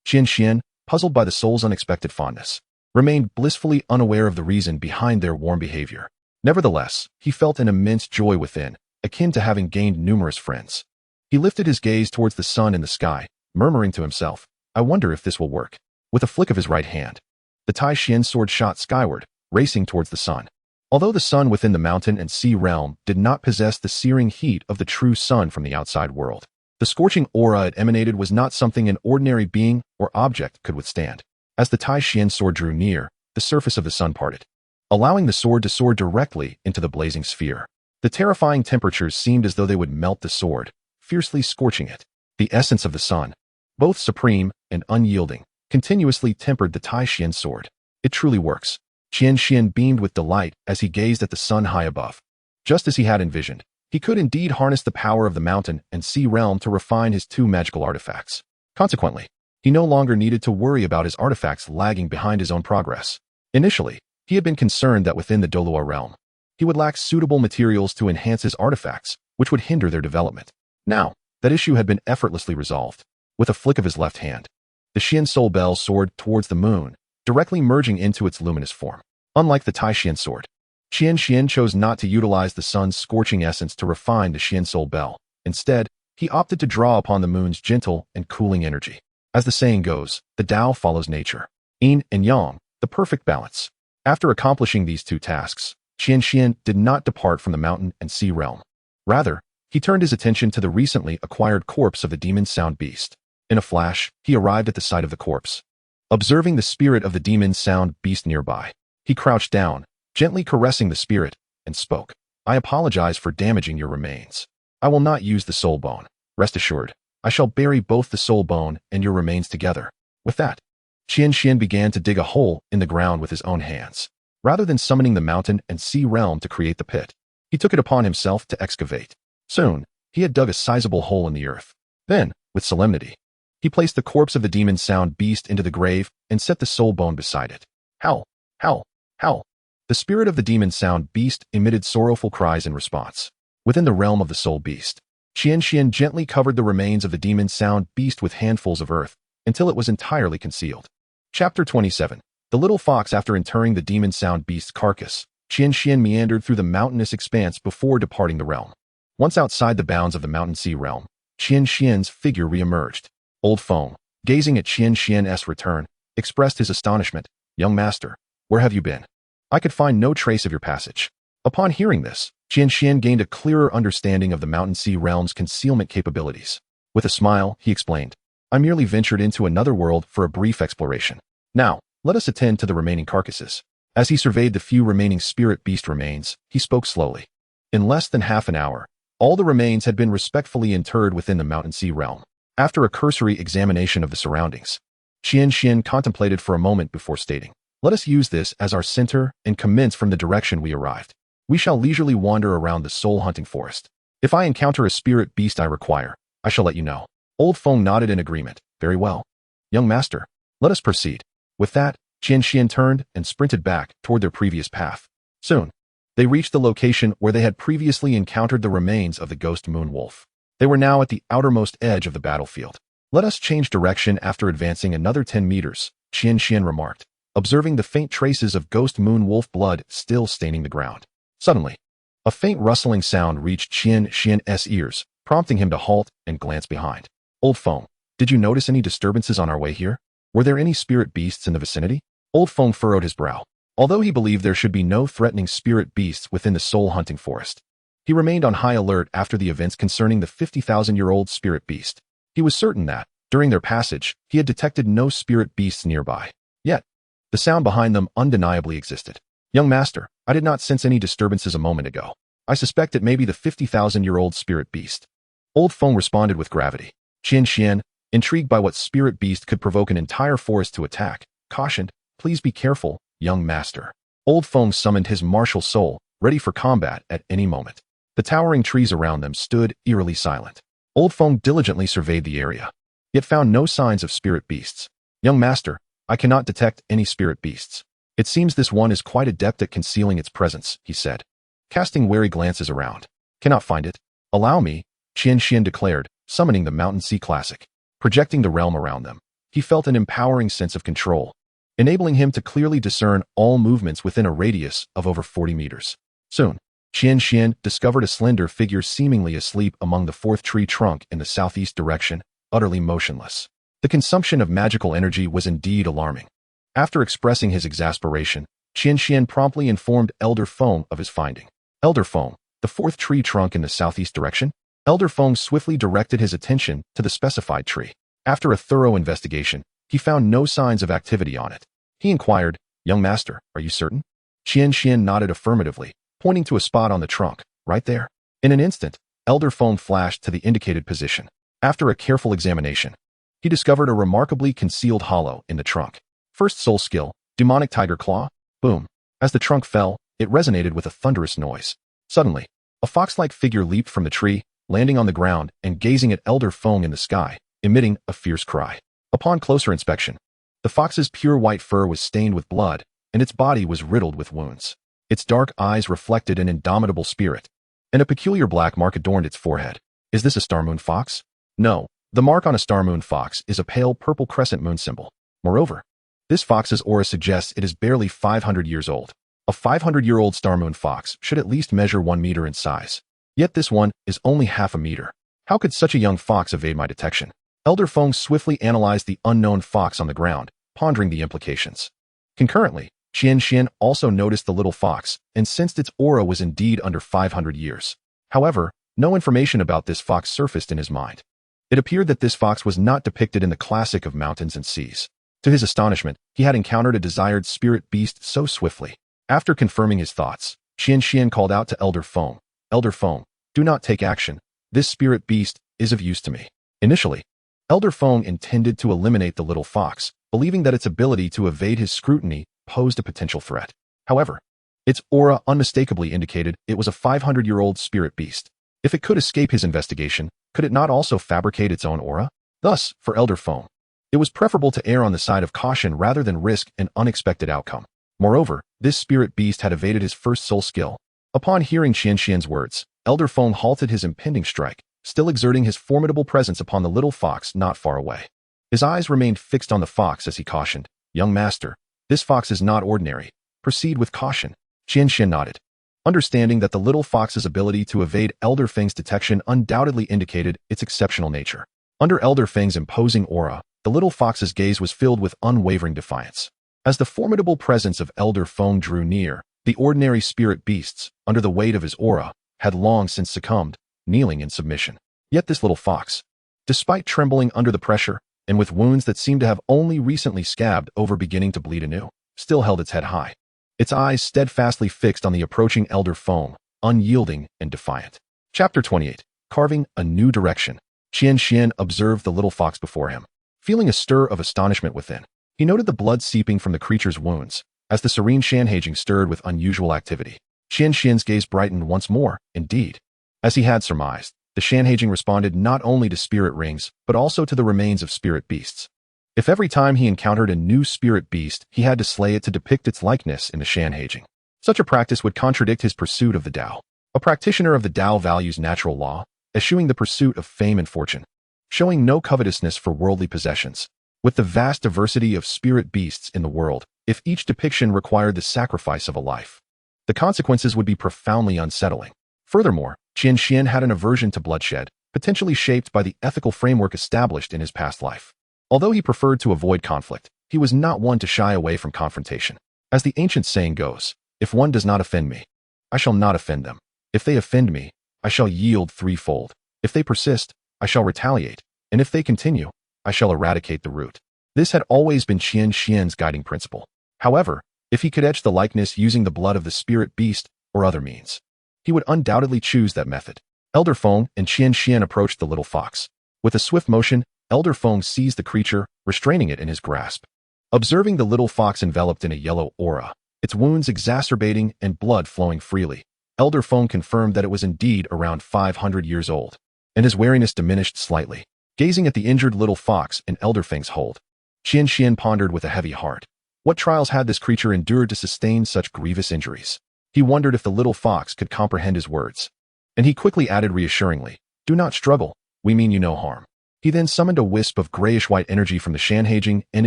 [SPEAKER 1] Qian Xuan, puzzled by the soul's unexpected fondness, remained blissfully unaware of the reason behind their warm behavior. Nevertheless, he felt an immense joy within, akin to having gained numerous friends. He lifted his gaze towards the sun in the sky, murmuring to himself, I wonder if this will work. With a flick of his right hand, the Tai Xian sword shot skyward, racing towards the sun. Although the sun within the mountain and sea realm did not possess the searing heat of the true sun from the outside world, the scorching aura it emanated was not something an ordinary being or object could withstand. As the Tai Xian sword drew near, the surface of the sun parted, allowing the sword to soar directly into the blazing sphere. The terrifying temperatures seemed as though they would melt the sword, fiercely scorching it. The essence of the sun, both supreme and unyielding, continuously tempered the Tai Xian sword. It truly works. Qian Xuan beamed with delight as he gazed at the sun high above. Just as he had envisioned, he could indeed harness the power of the mountain and sea realm to refine his two magical artifacts. Consequently, he no longer needed to worry about his artifacts lagging behind his own progress. Initially, he had been concerned that within the Douluo realm, he would lack suitable materials to enhance his artifacts, which would hinder their development. Now, that issue had been effortlessly resolved. With a flick of his left hand, the Qian soul bell soared towards the moon, directly merging into its luminous form. Unlike the Tai Xian sword, Qian Xuan chose not to utilize the sun's scorching essence to refine the Qian soul bell. Instead, he opted to draw upon the moon's gentle and cooling energy. As the saying goes, the Tao follows nature. Yin and Yang, the perfect balance. After accomplishing these two tasks, Qian Xuan did not depart from the mountain and sea realm. Rather, he turned his attention to the recently acquired corpse of the demon sound beast. In a flash, he arrived at the site of the corpse. Observing the spirit of the demon sound beast nearby, he crouched down, gently caressing the spirit, and spoke. I apologize for damaging your remains. I will not use the soul bone. Rest assured, I shall bury both the soul bone and your remains together. With that, Qian Xuan began to dig a hole in the ground with his own hands. Rather than summoning the mountain and sea realm to create the pit, he took it upon himself to excavate. Soon, he had dug a sizable hole in the earth. Then, with solemnity, he placed the corpse of the demon sound beast into the grave and set the soul bone beside it. Howl, howl, howl. The spirit of the demon sound beast emitted sorrowful cries in response. Within the realm of the soul beast, Qian Xuan gently covered the remains of the demon sound beast with handfuls of earth until it was entirely concealed. Chapter 27. The little fox. After interring the demon sound beast's carcass, Qian Xuan meandered through the mountainous expanse before departing the realm. Once outside the bounds of the mountain sea realm, Qian Xuan's figure re-emerged. Old Feng, gazing at Qian Xuan's return, expressed his astonishment. Young master, where have you been? I could find no trace of your passage. Upon hearing this, Qian Xuan gained a clearer understanding of the mountain sea realm's concealment capabilities. With a smile, he explained, I merely ventured into another world for a brief exploration. Now, let us attend to the remaining carcasses. As he surveyed the few remaining spirit beast remains, he spoke slowly. In less than half an hour, all the remains had been respectfully interred within the mountain sea realm. After a cursory examination of the surroundings, Qian Xuan contemplated for a moment before stating, let us use this as our center and commence from the direction we arrived. We shall leisurely wander around the soul-hunting forest. If I encounter a spirit beast I require, I shall let you know. Old Feng nodded in agreement. Very well. Young master, let us proceed. With that, Qian Xuan turned and sprinted back toward their previous path. Soon, they reached the location where they had previously encountered the remains of the ghost moon wolf. They were now at the outermost edge of the battlefield. Let us change direction. After advancing another 10 meters, Qian Xuan remarked, observing the faint traces of ghost moon wolf blood still staining the ground. Suddenly, a faint rustling sound reached Qian Xuan's ears, prompting him to halt and glance behind. Old Feng, did you notice any disturbances on our way here? Were there any spirit beasts in the vicinity? Old Feng furrowed his brow. Although he believed there should be no threatening spirit beasts within the soul-hunting forest, He remained on high alert after the events concerning the 50,000-year-old spirit beast. He was certain that, during their passage, he had detected no spirit beasts nearby. Yet, the sound behind them undeniably existed. Young master, I did not sense any disturbances a moment ago. I suspect it may be the 50,000-year-old spirit beast. Old Feng responded with gravity. Qian Xuan, intrigued by what spirit beast could provoke an entire forest to attack, cautioned, please be careful, young master. Old Feng summoned his martial soul, ready for combat at any moment. The towering trees around them stood eerily silent. Old Feng diligently surveyed the area, yet found no signs of spirit beasts. Young master, I cannot detect any spirit beasts. It seems this one is quite adept at concealing its presence, he said, casting wary glances around. Cannot find it. Allow me, Qian Xuan declared, summoning the Mountain Sea Classic. Projecting the realm around them, he felt an empowering sense of control, enabling him to clearly discern all movements within a radius of over 40 meters. Soon, Qian Xuan discovered a slender figure seemingly asleep among the fourth tree trunk in the southeast direction, utterly motionless. The consumption of magical energy was indeed alarming. After expressing his exasperation, Qian Xuan promptly informed Elder Feng of his finding. Elder Feng, the fourth tree trunk in the southeast direction? Elder Feng swiftly directed his attention to the specified tree. After a thorough investigation, he found no signs of activity on it. He inquired, young master, are you certain? Qian Xuan nodded affirmatively, pointing to a spot on the trunk, right there. In an instant, Elder Feng flashed to the indicated position. After a careful examination, he discovered a remarkably concealed hollow in the trunk. First soul skill, demonic tiger claw, boom. As the trunk fell, it resonated with a thunderous noise. Suddenly, a fox-like figure leaped from the tree, landing on the ground and gazing at Elder Feng in the sky, emitting a fierce cry. Upon closer inspection, the fox's pure white fur was stained with blood, and its body was riddled with wounds. Its dark eyes reflected an indomitable spirit, and a peculiar black mark adorned its forehead. Is this a star moon fox? No, the mark on a star moon fox is a pale purple crescent moon symbol. Moreover, this fox's aura suggests it is barely 500 years old. A 500-year-old star moon fox should at least measure 1 meter in size. Yet this one is only half a meter. How could such a young fox evade my detection? Elder Feng swiftly analyzed the unknown fox on the ground, pondering the implications. Concurrently, Qian Xuan also noticed the little fox and sensed its aura was indeed under 500 years. However, no information about this fox surfaced in his mind. It appeared that this fox was not depicted in the classic of mountains and seas. To his astonishment, he had encountered a desired spirit beast so swiftly. After confirming his thoughts, Qian Xuan called out to Elder Feng, Elder Feng, do not take action. This spirit beast is of use to me. Initially, Elder Feng intended to eliminate the little fox, believing that its ability to evade his scrutiny posed a potential threat. However, its aura unmistakably indicated it was a 500-year-old spirit beast. If it could escape his investigation, could it not also fabricate its own aura? Thus, for Elder Feng, it was preferable to err on the side of caution rather than risk an unexpected outcome. Moreover, this spirit beast had evaded his first soul skill. Upon hearing Qian Xuan's words, Elder Feng halted his impending strike, still exerting his formidable presence upon the little fox not far away. His eyes remained fixed on the fox as he cautioned, young master, this fox is not ordinary. Proceed with caution. Qian Xuan nodded, understanding that the little fox's ability to evade Elder Feng's detection undoubtedly indicated its exceptional nature. Under Elder Feng's imposing aura, the little fox's gaze was filled with unwavering defiance. As the formidable presence of Elder Feng drew near, the ordinary spirit beasts, under the weight of his aura, had long since succumbed, kneeling in submission. Yet this little fox, despite trembling under the pressure, and with wounds that seemed to have only recently scabbed over beginning to bleed anew, still held its head high, its eyes steadfastly fixed on the approaching Elder Feng, unyielding and defiant. Chapter 28. Carving a New Direction. Qian Xuan observed the little fox before him. Feeling a stir of astonishment within, he noted the blood seeping from the creature's wounds, as the serene Shanhaijing stirred with unusual activity. Qian Xuan's gaze brightened once more, indeed. As he had surmised, the Shanhaijing responded not only to spirit rings, but also to the remains of spirit beasts. If every time he encountered a new spirit beast, he had to slay it to depict its likeness in the Shanhaijing, such a practice would contradict his pursuit of the Tao. A practitioner of the Tao values natural law, eschewing the pursuit of fame and fortune, showing no covetousness for worldly possessions. With the vast diversity of spirit beasts in the world, if each depiction required the sacrifice of a life, the consequences would be profoundly unsettling. Furthermore, Qian Xuan had an aversion to bloodshed, potentially shaped by the ethical framework established in his past life. Although he preferred to avoid conflict, he was not one to shy away from confrontation. As the ancient saying goes, if one does not offend me, I shall not offend them. If they offend me, I shall yield threefold. If they persist, I shall retaliate. And if they continue, I shall eradicate the root. This had always been Qian Xuan's guiding principle. However, if he could etch the likeness using the blood of the spirit beast or other means, he would undoubtedly choose that method. Elder Feng and Qian Xuan approached the little fox. With a swift motion, Elder Feng seized the creature, restraining it in his grasp. Observing the little fox enveloped in a yellow aura, its wounds exacerbating and blood flowing freely, Elder Feng confirmed that it was indeed around 500 years old, and his wariness diminished slightly. Gazing at the injured little fox in Elder Feng's hold, Qian Xuan pondered with a heavy heart. What trials had this creature endured to sustain such grievous injuries? He wondered if the little fox could comprehend his words. And he quickly added reassuringly, "Do not struggle, we mean you no harm." He then summoned a wisp of grayish-white energy from the Shanhaijing and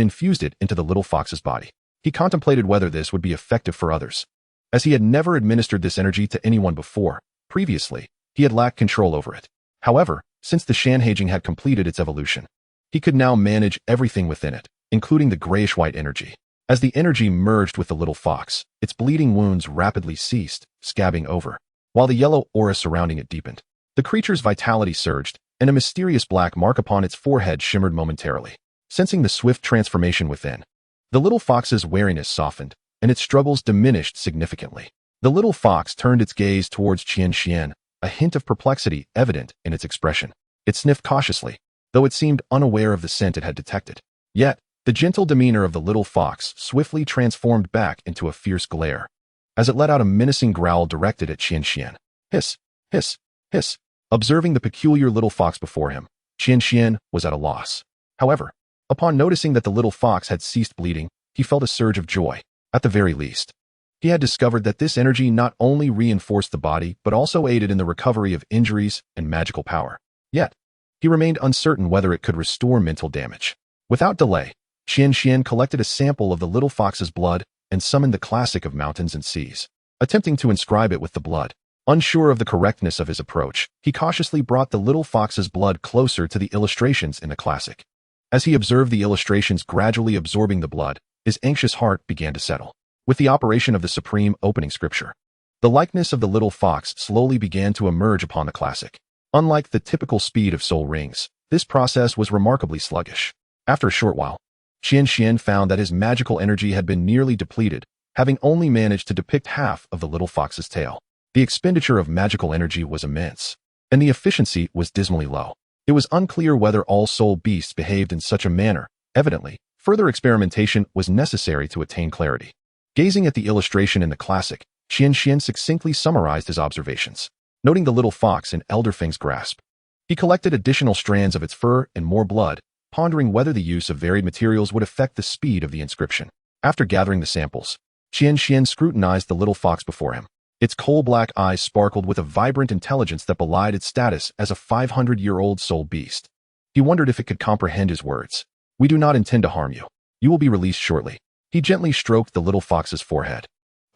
[SPEAKER 1] infused it into the little fox's body. He contemplated whether this would be effective for others. As he had never administered this energy to anyone before, previously, he had lacked control over it. However, since the Shanhaijing had completed its evolution, he could now manage everything within it, including the grayish-white energy. As the energy merged with the little fox, its bleeding wounds rapidly ceased, scabbing over, while the yellow aura surrounding it deepened. The creature's vitality surged, and a mysterious black mark upon its forehead shimmered momentarily. Sensing the swift transformation within, the little fox's wariness softened, and its struggles diminished significantly. The little fox turned its gaze towards Qian Xuan, a hint of perplexity evident in its expression. It sniffed cautiously, though it seemed unaware of the scent it had detected. Yet, the gentle demeanor of the little fox swiftly transformed back into a fierce glare, as it let out a menacing growl directed at Qian Xuan. Hiss, hiss, hiss. Observing the peculiar little fox before him, Qian Xuan was at a loss. However, upon noticing that the little fox had ceased bleeding, he felt a surge of joy. At the very least, he had discovered that this energy not only reinforced the body but also aided in the recovery of injuries and magical power. Yet, he remained uncertain whether it could restore mental damage. Without delay, Qian Xuan collected a sample of the little fox's blood and summoned the classic of mountains and seas. Attempting to inscribe it with the blood, unsure of the correctness of his approach, he cautiously brought the little fox's blood closer to the illustrations in the classic. As he observed the illustrations gradually absorbing the blood, his anxious heart began to settle. With the operation of the supreme opening scripture, the likeness of the little fox slowly began to emerge upon the classic. Unlike the typical speed of soul rings, this process was remarkably sluggish. After a short while, Qian Xuan found that his magical energy had been nearly depleted, having only managed to depict half of the little fox's tail. The expenditure of magical energy was immense, and the efficiency was dismally low. It was unclear whether all soul beasts behaved in such a manner. Evidently, further experimentation was necessary to attain clarity. Gazing at the illustration in the classic, Qian Xuan succinctly summarized his observations. Noting the little fox in Elder Feng's grasp, he collected additional strands of its fur and more blood, pondering whether the use of varied materials would affect the speed of the inscription. After gathering the samples, Qian Xuan scrutinized the little fox before him. Its coal-black eyes sparkled with a vibrant intelligence that belied its status as a 500-year-old soul beast. He wondered if it could comprehend his words. "We do not intend to harm you. You will be released shortly." He gently stroked the little fox's forehead,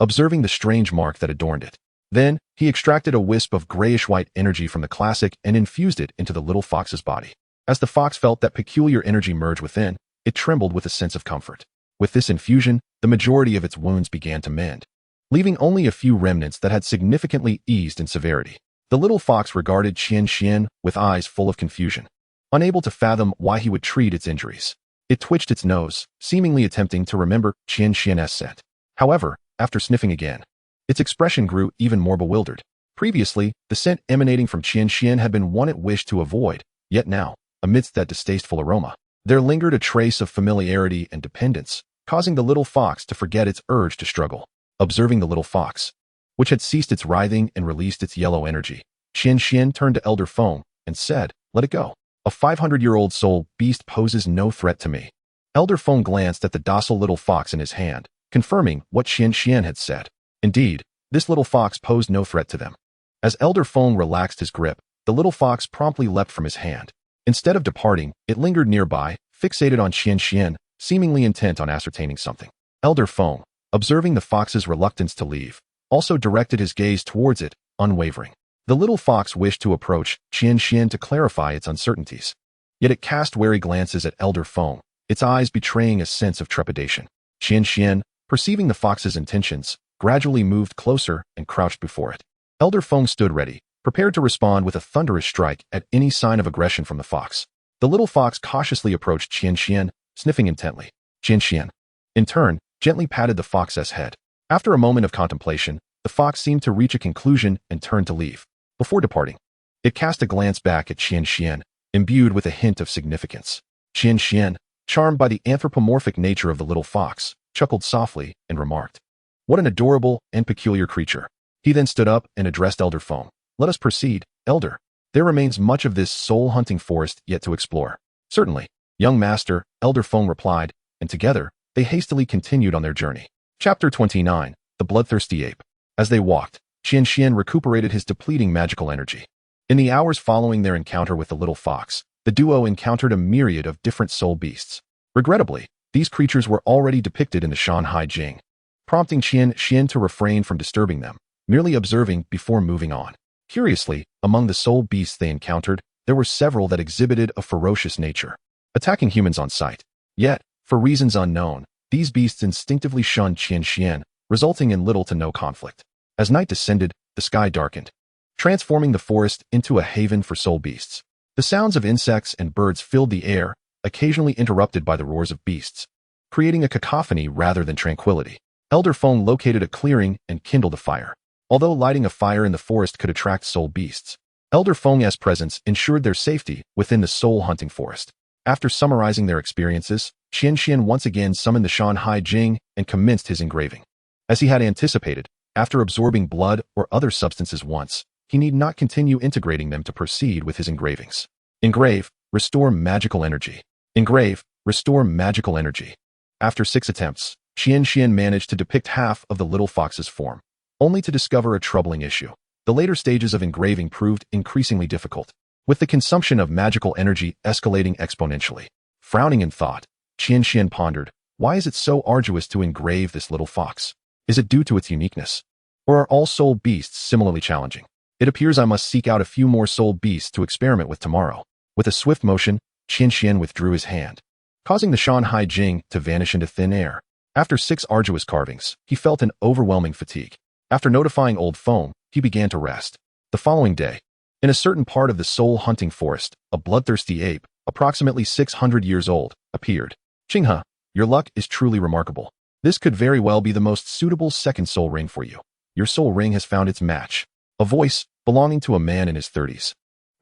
[SPEAKER 1] observing the strange mark that adorned it. Then, he extracted a wisp of grayish-white energy from the classic and infused it into the little fox's body. As the fox felt that peculiar energy merge within, it trembled with a sense of comfort. With this infusion, the majority of its wounds began to mend, leaving only a few remnants that had significantly eased in severity. The little fox regarded Qian Xuan with eyes full of confusion, unable to fathom why he would treat its injuries. It twitched its nose, seemingly attempting to remember Qian Xuan's scent. However, after sniffing again, its expression grew even more bewildered. Previously, the scent emanating from Qian Xuan had been one it wished to avoid, yet now, amidst that distasteful aroma, there lingered a trace of familiarity and dependence, causing the little fox to forget its urge to struggle. Observing the little fox, which had ceased its writhing and released its yellow energy, Qian Xuan turned to Elder Feng and said, "Let it go. A 500-year-old soul beast poses no threat to me." Elder Feng glanced at the docile little fox in his hand, confirming what Qian Xuan had said. Indeed, this little fox posed no threat to them. As Elder Feng relaxed his grip, the little fox promptly leapt from his hand. Instead of departing, it lingered nearby, fixated on Qian Xuan, seemingly intent on ascertaining something. Elder Feng, observing the fox's reluctance to leave, also directed his gaze towards it, unwavering. The little fox wished to approach Qian Xuan to clarify its uncertainties. Yet it cast wary glances at Elder Feng, its eyes betraying a sense of trepidation. Qian Xuan, perceiving the fox's intentions, gradually moved closer and crouched before it. Elder Feng stood ready, prepared to respond with a thunderous strike at any sign of aggression from the fox. The little fox cautiously approached Qian Xuan, sniffing intently. Qian Xuan, in turn, gently patted the fox's head. After a moment of contemplation, the fox seemed to reach a conclusion and turned to leave. Before departing, it cast a glance back at Qian Xuan, imbued with a hint of significance. Qian Xuan, charmed by the anthropomorphic nature of the little fox, chuckled softly and remarked, "What an adorable and peculiar creature." He then stood up and addressed Elder Feng. "Let us proceed, Elder. There remains much of this soul-hunting forest yet to explore." "Certainly, young master," Elder Feng replied, and together, they hastily continued on their journey. Chapter 29, The Bloodthirsty Ape. As they walked, Qian Xuan recuperated his depleting magical energy. In the hours following their encounter with the little fox, the duo encountered a myriad of different soul beasts. Regrettably, these creatures were already depicted in the Shanhai Jing, prompting Qian Xuan to refrain from disturbing them, merely observing before moving on. Curiously, among the soul beasts they encountered, there were several that exhibited a ferocious nature, attacking humans on sight. Yet, for reasons unknown, these beasts instinctively shunned Qian Xuan, resulting in little to no conflict. As night descended, the sky darkened, transforming the forest into a haven for soul beasts. The sounds of insects and birds filled the air, occasionally interrupted by the roars of beasts, creating a cacophony rather than tranquility. Elder Feng located a clearing and kindled a fire. Although lighting a fire in the forest could attract soul beasts, Elder Feng's presence ensured their safety within the soul-hunting forest. After summarizing their experiences, Qian Xuan once again summoned the Shanhai Jing and commenced his engraving. As he had anticipated, after absorbing blood or other substances once, he need not continue integrating them to proceed with his engravings. Engrave, restore magical energy. Engrave, restore magical energy. After 6 attempts, Qian Xuan managed to depict half of the little fox's form, only to discover a troubling issue. The later stages of engraving proved increasingly difficult, with the consumption of magical energy escalating exponentially. Frowning in thought, Qian Xuan pondered, why is it so arduous to engrave this little fox? Is it due to its uniqueness? Or are all soul beasts similarly challenging? It appears I must seek out a few more soul beasts to experiment with tomorrow. With a swift motion, Qian Xuan withdrew his hand, causing the Shanhai Jing to vanish into thin air. After 6 arduous carvings, he felt an overwhelming fatigue. After notifying Old Feng, he began to rest. The following day, in a certain part of the soul-hunting forest, a bloodthirsty ape, approximately 600 years old, appeared. "Qinghe, your luck is truly remarkable. This could very well be the most suitable second soul ring for you. Your soul ring has found its match." A voice, belonging to a man in his 30s,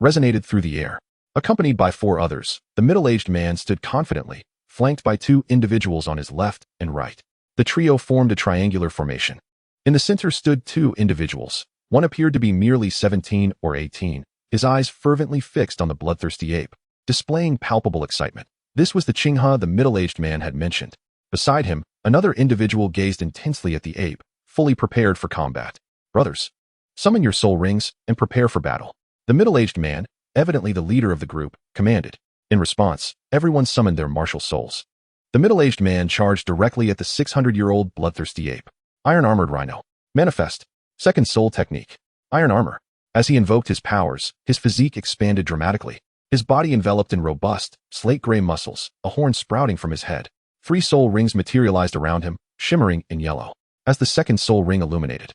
[SPEAKER 1] resonated through the air. Accompanied by 4 others, the middle-aged man stood confidently, flanked by 2 individuals on his left and right. The trio formed a triangular formation. In the center stood 2 individuals. One appeared to be merely 17 or 18, his eyes fervently fixed on the bloodthirsty ape, displaying palpable excitement. This was the Qinghe the middle-aged man had mentioned. Beside him, another individual gazed intensely at the ape, fully prepared for combat. "Brothers, summon your soul rings and prepare for battle," the middle-aged man, evidently the leader of the group, commanded. In response, everyone summoned their martial souls. The middle-aged man charged directly at the 600-year-old bloodthirsty ape. Iron-armored rhino. Manifest. Second soul technique. Iron armor. As he invoked his powers, his physique expanded dramatically. His body enveloped in robust, slate-gray muscles, a horn sprouting from his head. 3 soul rings materialized around him, shimmering in yellow. As the second soul ring illuminated,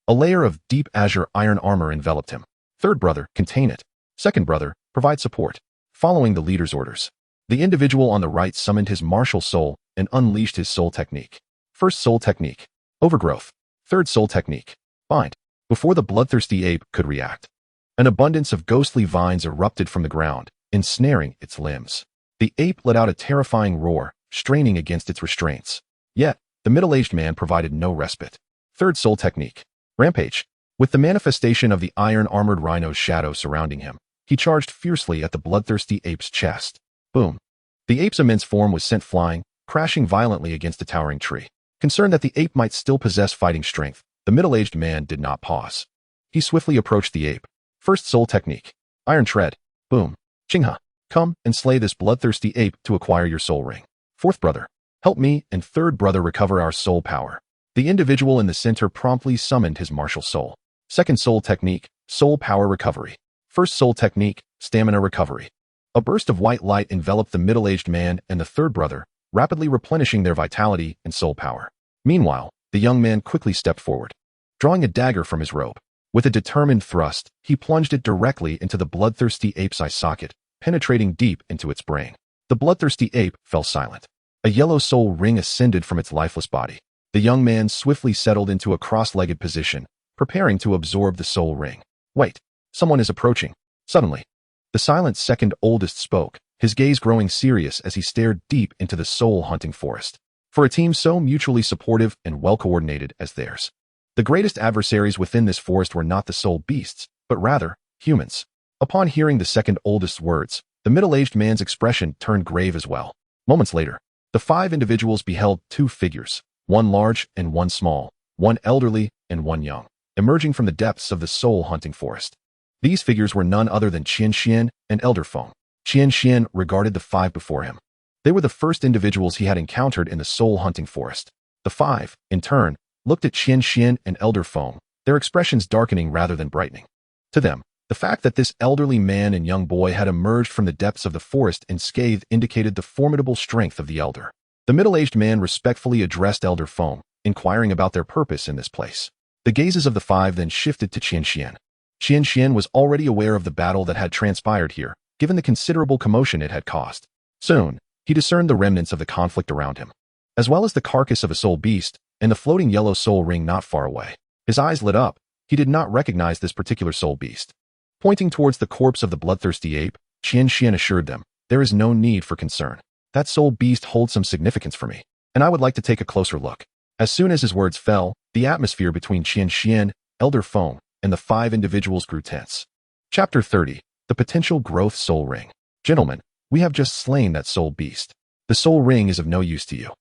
[SPEAKER 1] a layer of deep azure iron armor enveloped him. Third brother, contain it. Second brother, provide support. Following the leader's orders, the individual on the right summoned his martial soul and unleashed his soul technique. First soul technique. Overgrowth. Third soul technique. Bind. Before the bloodthirsty ape could react, an abundance of ghostly vines erupted from the ground, ensnaring its limbs. The ape let out a terrifying roar, straining against its restraints. Yet, the middle-aged man provided no respite. Third soul technique. Rampage. With the manifestation of the iron-armored rhino's shadow surrounding him, he charged fiercely at the bloodthirsty ape's chest. Boom. The ape's immense form was sent flying, crashing violently against a towering tree. Concerned that the ape might still possess fighting strength, the middle-aged man did not pause. He swiftly approached the ape. First soul technique. Iron tread. Boom. Qinghe, come and slay this bloodthirsty ape to acquire your soul ring. Fourth brother, help me and third brother recover our soul power. The individual in the center promptly summoned his martial soul. Second soul technique, soul power recovery. First soul technique, stamina recovery. A burst of white light enveloped the middle-aged man and the third brother, rapidly replenishing their vitality and soul power. Meanwhile, the young man quickly stepped forward, drawing a dagger from his robe. With a determined thrust, he plunged it directly into the bloodthirsty ape's eye socket, penetrating deep into its brain. The bloodthirsty ape fell silent. A yellow soul ring ascended from its lifeless body. The young man swiftly settled into a cross-legged position, preparing to absorb the soul ring. Wait, someone is approaching. Suddenly, the silent second oldest spoke, his gaze growing serious as he stared deep into the soul-hunting forest. For a team so mutually supportive and well-coordinated as theirs, the greatest adversaries within this forest were not the soul beasts, but rather humans. Upon hearing the second oldest's words, the middle-aged man's expression turned grave as well. Moments later, the 5 individuals beheld 2 figures, one large and one small, one elderly and one young, emerging from the depths of the soul-hunting forest. These figures were none other than Qian Xuan and Elder Feng. Qian Xuan regarded the 5 before him. They were the first individuals he had encountered in the soul-hunting forest. The 5, in turn, looked at Qian Xuan and Elder Feng, their expressions darkening rather than brightening. To them, the fact that this elderly man and young boy had emerged from the depths of the forest unscathed indicated the formidable strength of the elder. The middle-aged man respectfully addressed Elder Feng, inquiring about their purpose in this place. The gazes of the 5 then shifted to Qian Xuan. Qian Xuan was already aware of the battle that had transpired here, given the considerable commotion it had caused. Soon, he discerned the remnants of the conflict around him, as well as the carcass of a soul beast and the floating yellow soul ring not far away. His eyes lit up. He did not recognize this particular soul beast. Pointing towards the corpse of the bloodthirsty ape, Qian Xuan assured them, "There is no need for concern. That soul beast holds some significance for me, and I would like to take a closer look." As soon as his words fell, the atmosphere between Qian Xuan, Elder Feng, and the 5 individuals grew tense. Chapter 30. The Potential Growth Soul Ring. Gentlemen, we have just slain that soul beast. The soul ring is of no use to you.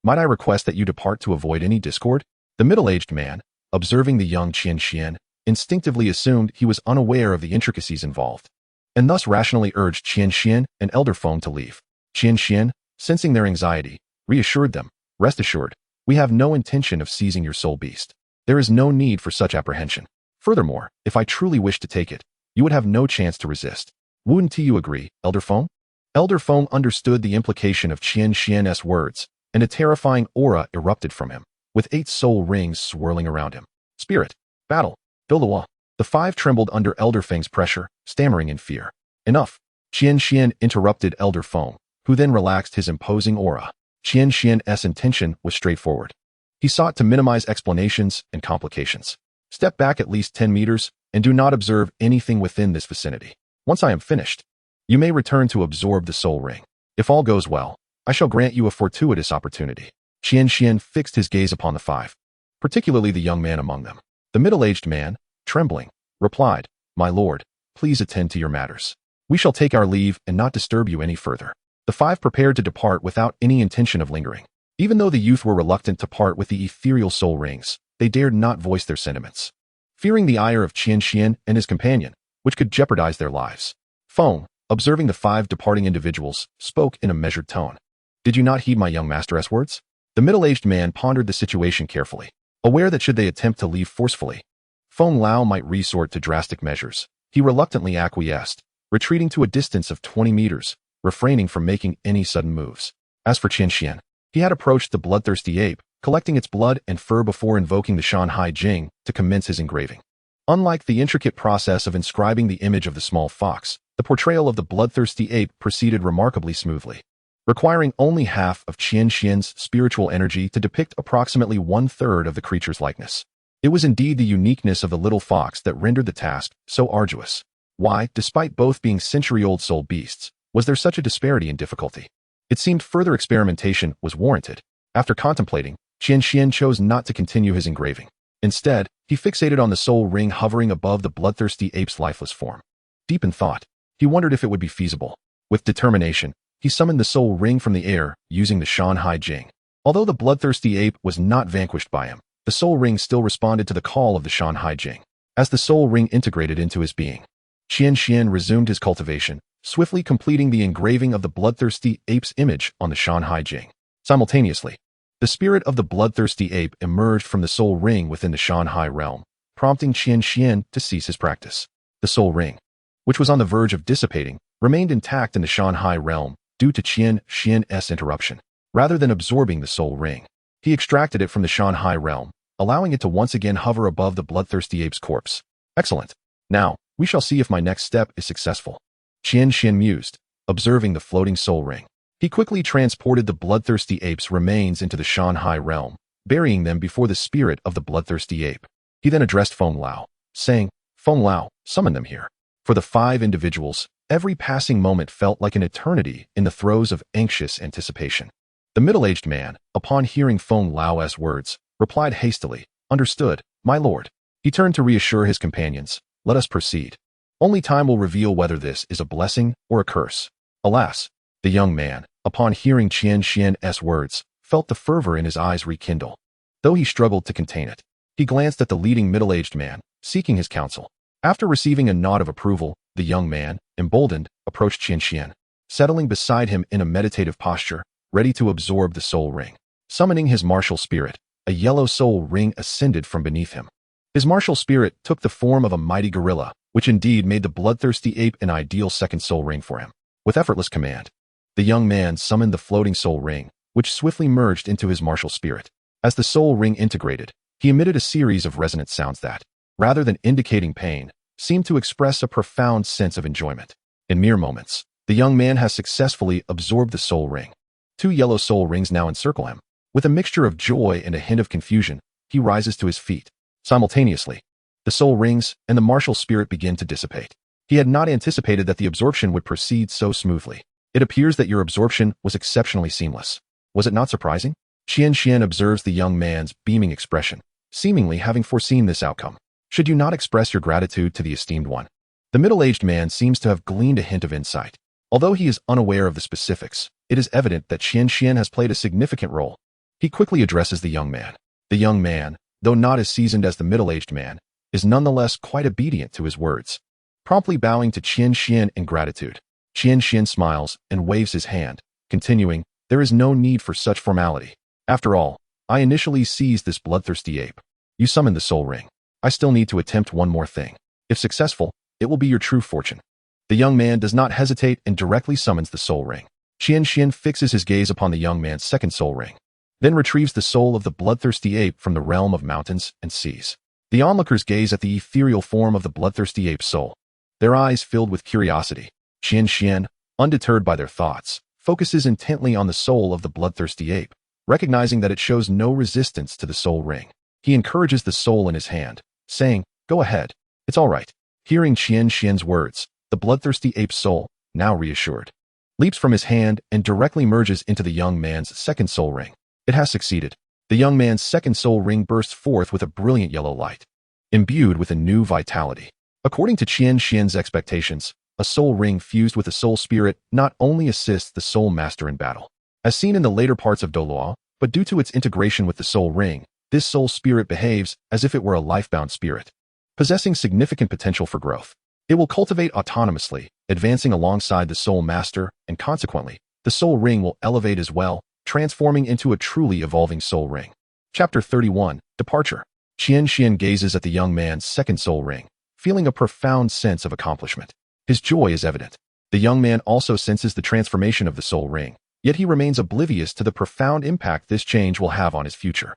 [SPEAKER 1] Might I request that you depart to avoid any discord? The middle-aged man, observing the young Qian Xuan, instinctively assumed he was unaware of the intricacies involved, and thus rationally urged Qian Xuan and Elder Feng to leave. Qian Xuan, sensing their anxiety, reassured them, "Rest assured, we have no intention of seizing your soul beast. There is no need for such apprehension. Furthermore, if I truly wished to take it, you would have no chance to resist. Wouldn't you agree, Elder Feng?" Elder Feng understood the implication of Qian Xuan's words, and a terrifying aura erupted from him, with 8 soul rings swirling around him. Spirit, battle, Douluo. The 5 trembled under Elder Feng's pressure, stammering in fear. Enough. Qian Xuan interrupted Elder Feng, who then relaxed his imposing aura. Qian Xuan's intention was straightforward. He sought to minimize explanations and complications. Step back at least 10 meters, and do not observe anything within this vicinity. Once I am finished, you may return to absorb the soul ring. If all goes well, I shall grant you a fortuitous opportunity. Qian Xuan fixed his gaze upon the 5, particularly the young man among them. The middle-aged man, trembling, replied, "My lord, please attend to your matters. We shall take our leave and not disturb you any further." The 5 prepared to depart without any intention of lingering. Even though the youth were reluctant to part with the ethereal soul rings, they dared not voice their sentiments, fearing the ire of Qian Xuan and his companion, which could jeopardize their lives. Feng, observing the 5 departing individuals, spoke in a measured tone. "Did you not heed my young master's words?" The middle-aged man pondered the situation carefully, aware that should they attempt to leave forcefully, Feng Lao might resort to drastic measures. He reluctantly acquiesced, retreating to a distance of 20 meters, refraining from making any sudden moves. As for Qian Xuan, he had approached the bloodthirsty ape, collecting its blood and fur before invoking the Shanhai Jing to commence his engraving. Unlike the intricate process of inscribing the image of the small fox, the portrayal of the bloodthirsty ape proceeded remarkably smoothly, requiring only half of Qian Xuan's spiritual energy to depict approximately 1/3 of the creature's likeness. It was indeed the uniqueness of the little fox that rendered the task so arduous. Why, despite both being century-old soul beasts, was there such a disparity in difficulty? It seemed further experimentation was warranted. After contemplating, Qian Xuan chose not to continue his engraving. Instead, he fixated on the soul ring hovering above the bloodthirsty ape's lifeless form. Deep in thought, he wondered if it would be feasible. With determination, he summoned the soul ring from the air, using the Shanhai Jing. Although the bloodthirsty ape was not vanquished by him, the soul ring still responded to the call of the Shanhai Jing. As the soul ring integrated into his being, Qian Xuan resumed his cultivation, swiftly completing the engraving of the bloodthirsty ape's image on the Shanhai Jing. Simultaneously, the spirit of the bloodthirsty ape emerged from the soul ring within the Shanhai realm, prompting Qian Xuan to cease his practice. The soul ring, which was on the verge of dissipating, remained intact in the Shanhai realm due to Qian Xuan's interruption. Rather than absorbing the soul ring, he extracted it from the Shanhai realm, allowing it to once again hover above the bloodthirsty ape's corpse. Excellent. Now, we shall see if my next step is successful. Qian Xuan mused, observing the floating soul ring. He quickly transported the bloodthirsty ape's remains into the Shanhai realm, burying them before the spirit of the bloodthirsty ape. He then addressed Feng Lao, saying, Feng Lao, summon them here. For the 5 individuals, every passing moment felt like an eternity in the throes of anxious anticipation. The middle-aged man, upon hearing Feng Lao's words, replied hastily, Understood, my lord. He turned to reassure his companions, Let us proceed. Only time will reveal whether this is a blessing or a curse. Alas, the young man, upon hearing Qian Xuan's words, felt the fervor in his eyes rekindle. Though he struggled to contain it, he glanced at the leading middle-aged man, seeking his counsel. After receiving a nod of approval, the young man, emboldened, approached Qian Xuan, settling beside him in a meditative posture, ready to absorb the soul ring. Summoning his martial spirit, a yellow soul ring ascended from beneath him. His martial spirit took the form of a mighty gorilla, which indeed made the bloodthirsty ape an ideal second soul ring for him. With effortless command, the young man summoned the floating soul ring, which swiftly merged into his martial spirit. As the soul ring integrated, he emitted a series of resonant sounds that, rather than indicating pain, seemed to express a profound sense of enjoyment. In mere moments, the young man has successfully absorbed the soul ring. 2 yellow soul rings now encircle him. With a mixture of joy and a hint of confusion, he rises to his feet. Simultaneously, the soul rings and the martial spirit begin to dissipate. He had not anticipated that the absorption would proceed so smoothly. It appears that your absorption was exceptionally seamless. Was it not surprising? Qian Xuan observes the young man's beaming expression, seemingly having foreseen this outcome. Should you not express your gratitude to the esteemed one? The middle-aged man seems to have gleaned a hint of insight. Although he is unaware of the specifics, it is evident that Qian Xuan has played a significant role. He quickly addresses the young man. The young man, though not as seasoned as the middle-aged man, is nonetheless quite obedient to his words. Promptly bowing to Qian Xuan in gratitude, Qian Xuan smiles and waves his hand, continuing, There is no need for such formality. After all, I initially seized this bloodthirsty ape. You summoned the soul ring. I still need to attempt one more thing. If successful, it will be your true fortune. The young man does not hesitate and directly summons the soul ring. Qian Xuan fixes his gaze upon the young man's second soul ring, then retrieves the soul of the bloodthirsty ape from the realm of mountains and seas. The onlookers gaze at the ethereal form of the bloodthirsty ape's soul, their eyes filled with curiosity. Qian Xuan, undeterred by their thoughts, focuses intently on the soul of the bloodthirsty ape, recognizing that it shows no resistance to the soul ring. He encourages the soul in his hand, saying, Go ahead. It's all right. Hearing Qian Xuan's words, the bloodthirsty ape's soul, now reassured, leaps from his hand and directly merges into the young man's second soul ring. It has succeeded. The young man's second soul ring bursts forth with a brilliant yellow light, imbued with a new vitality. According to Qian Xuan's expectations, a soul ring fused with a soul spirit not only assists the soul master in battle, as seen in the later parts of Douluo, but due to its integration with the soul ring, this soul spirit behaves as if it were a life-bound spirit, possessing significant potential for growth. It will cultivate autonomously, advancing alongside the soul master, and consequently, the soul ring will elevate as well, transforming into a truly evolving soul ring. Chapter 31, Departure. Qian Xuan gazes at the young man's second soul ring, feeling a profound sense of accomplishment. His joy is evident. The young man also senses the transformation of the soul ring, yet he remains oblivious to the profound impact this change will have on his future.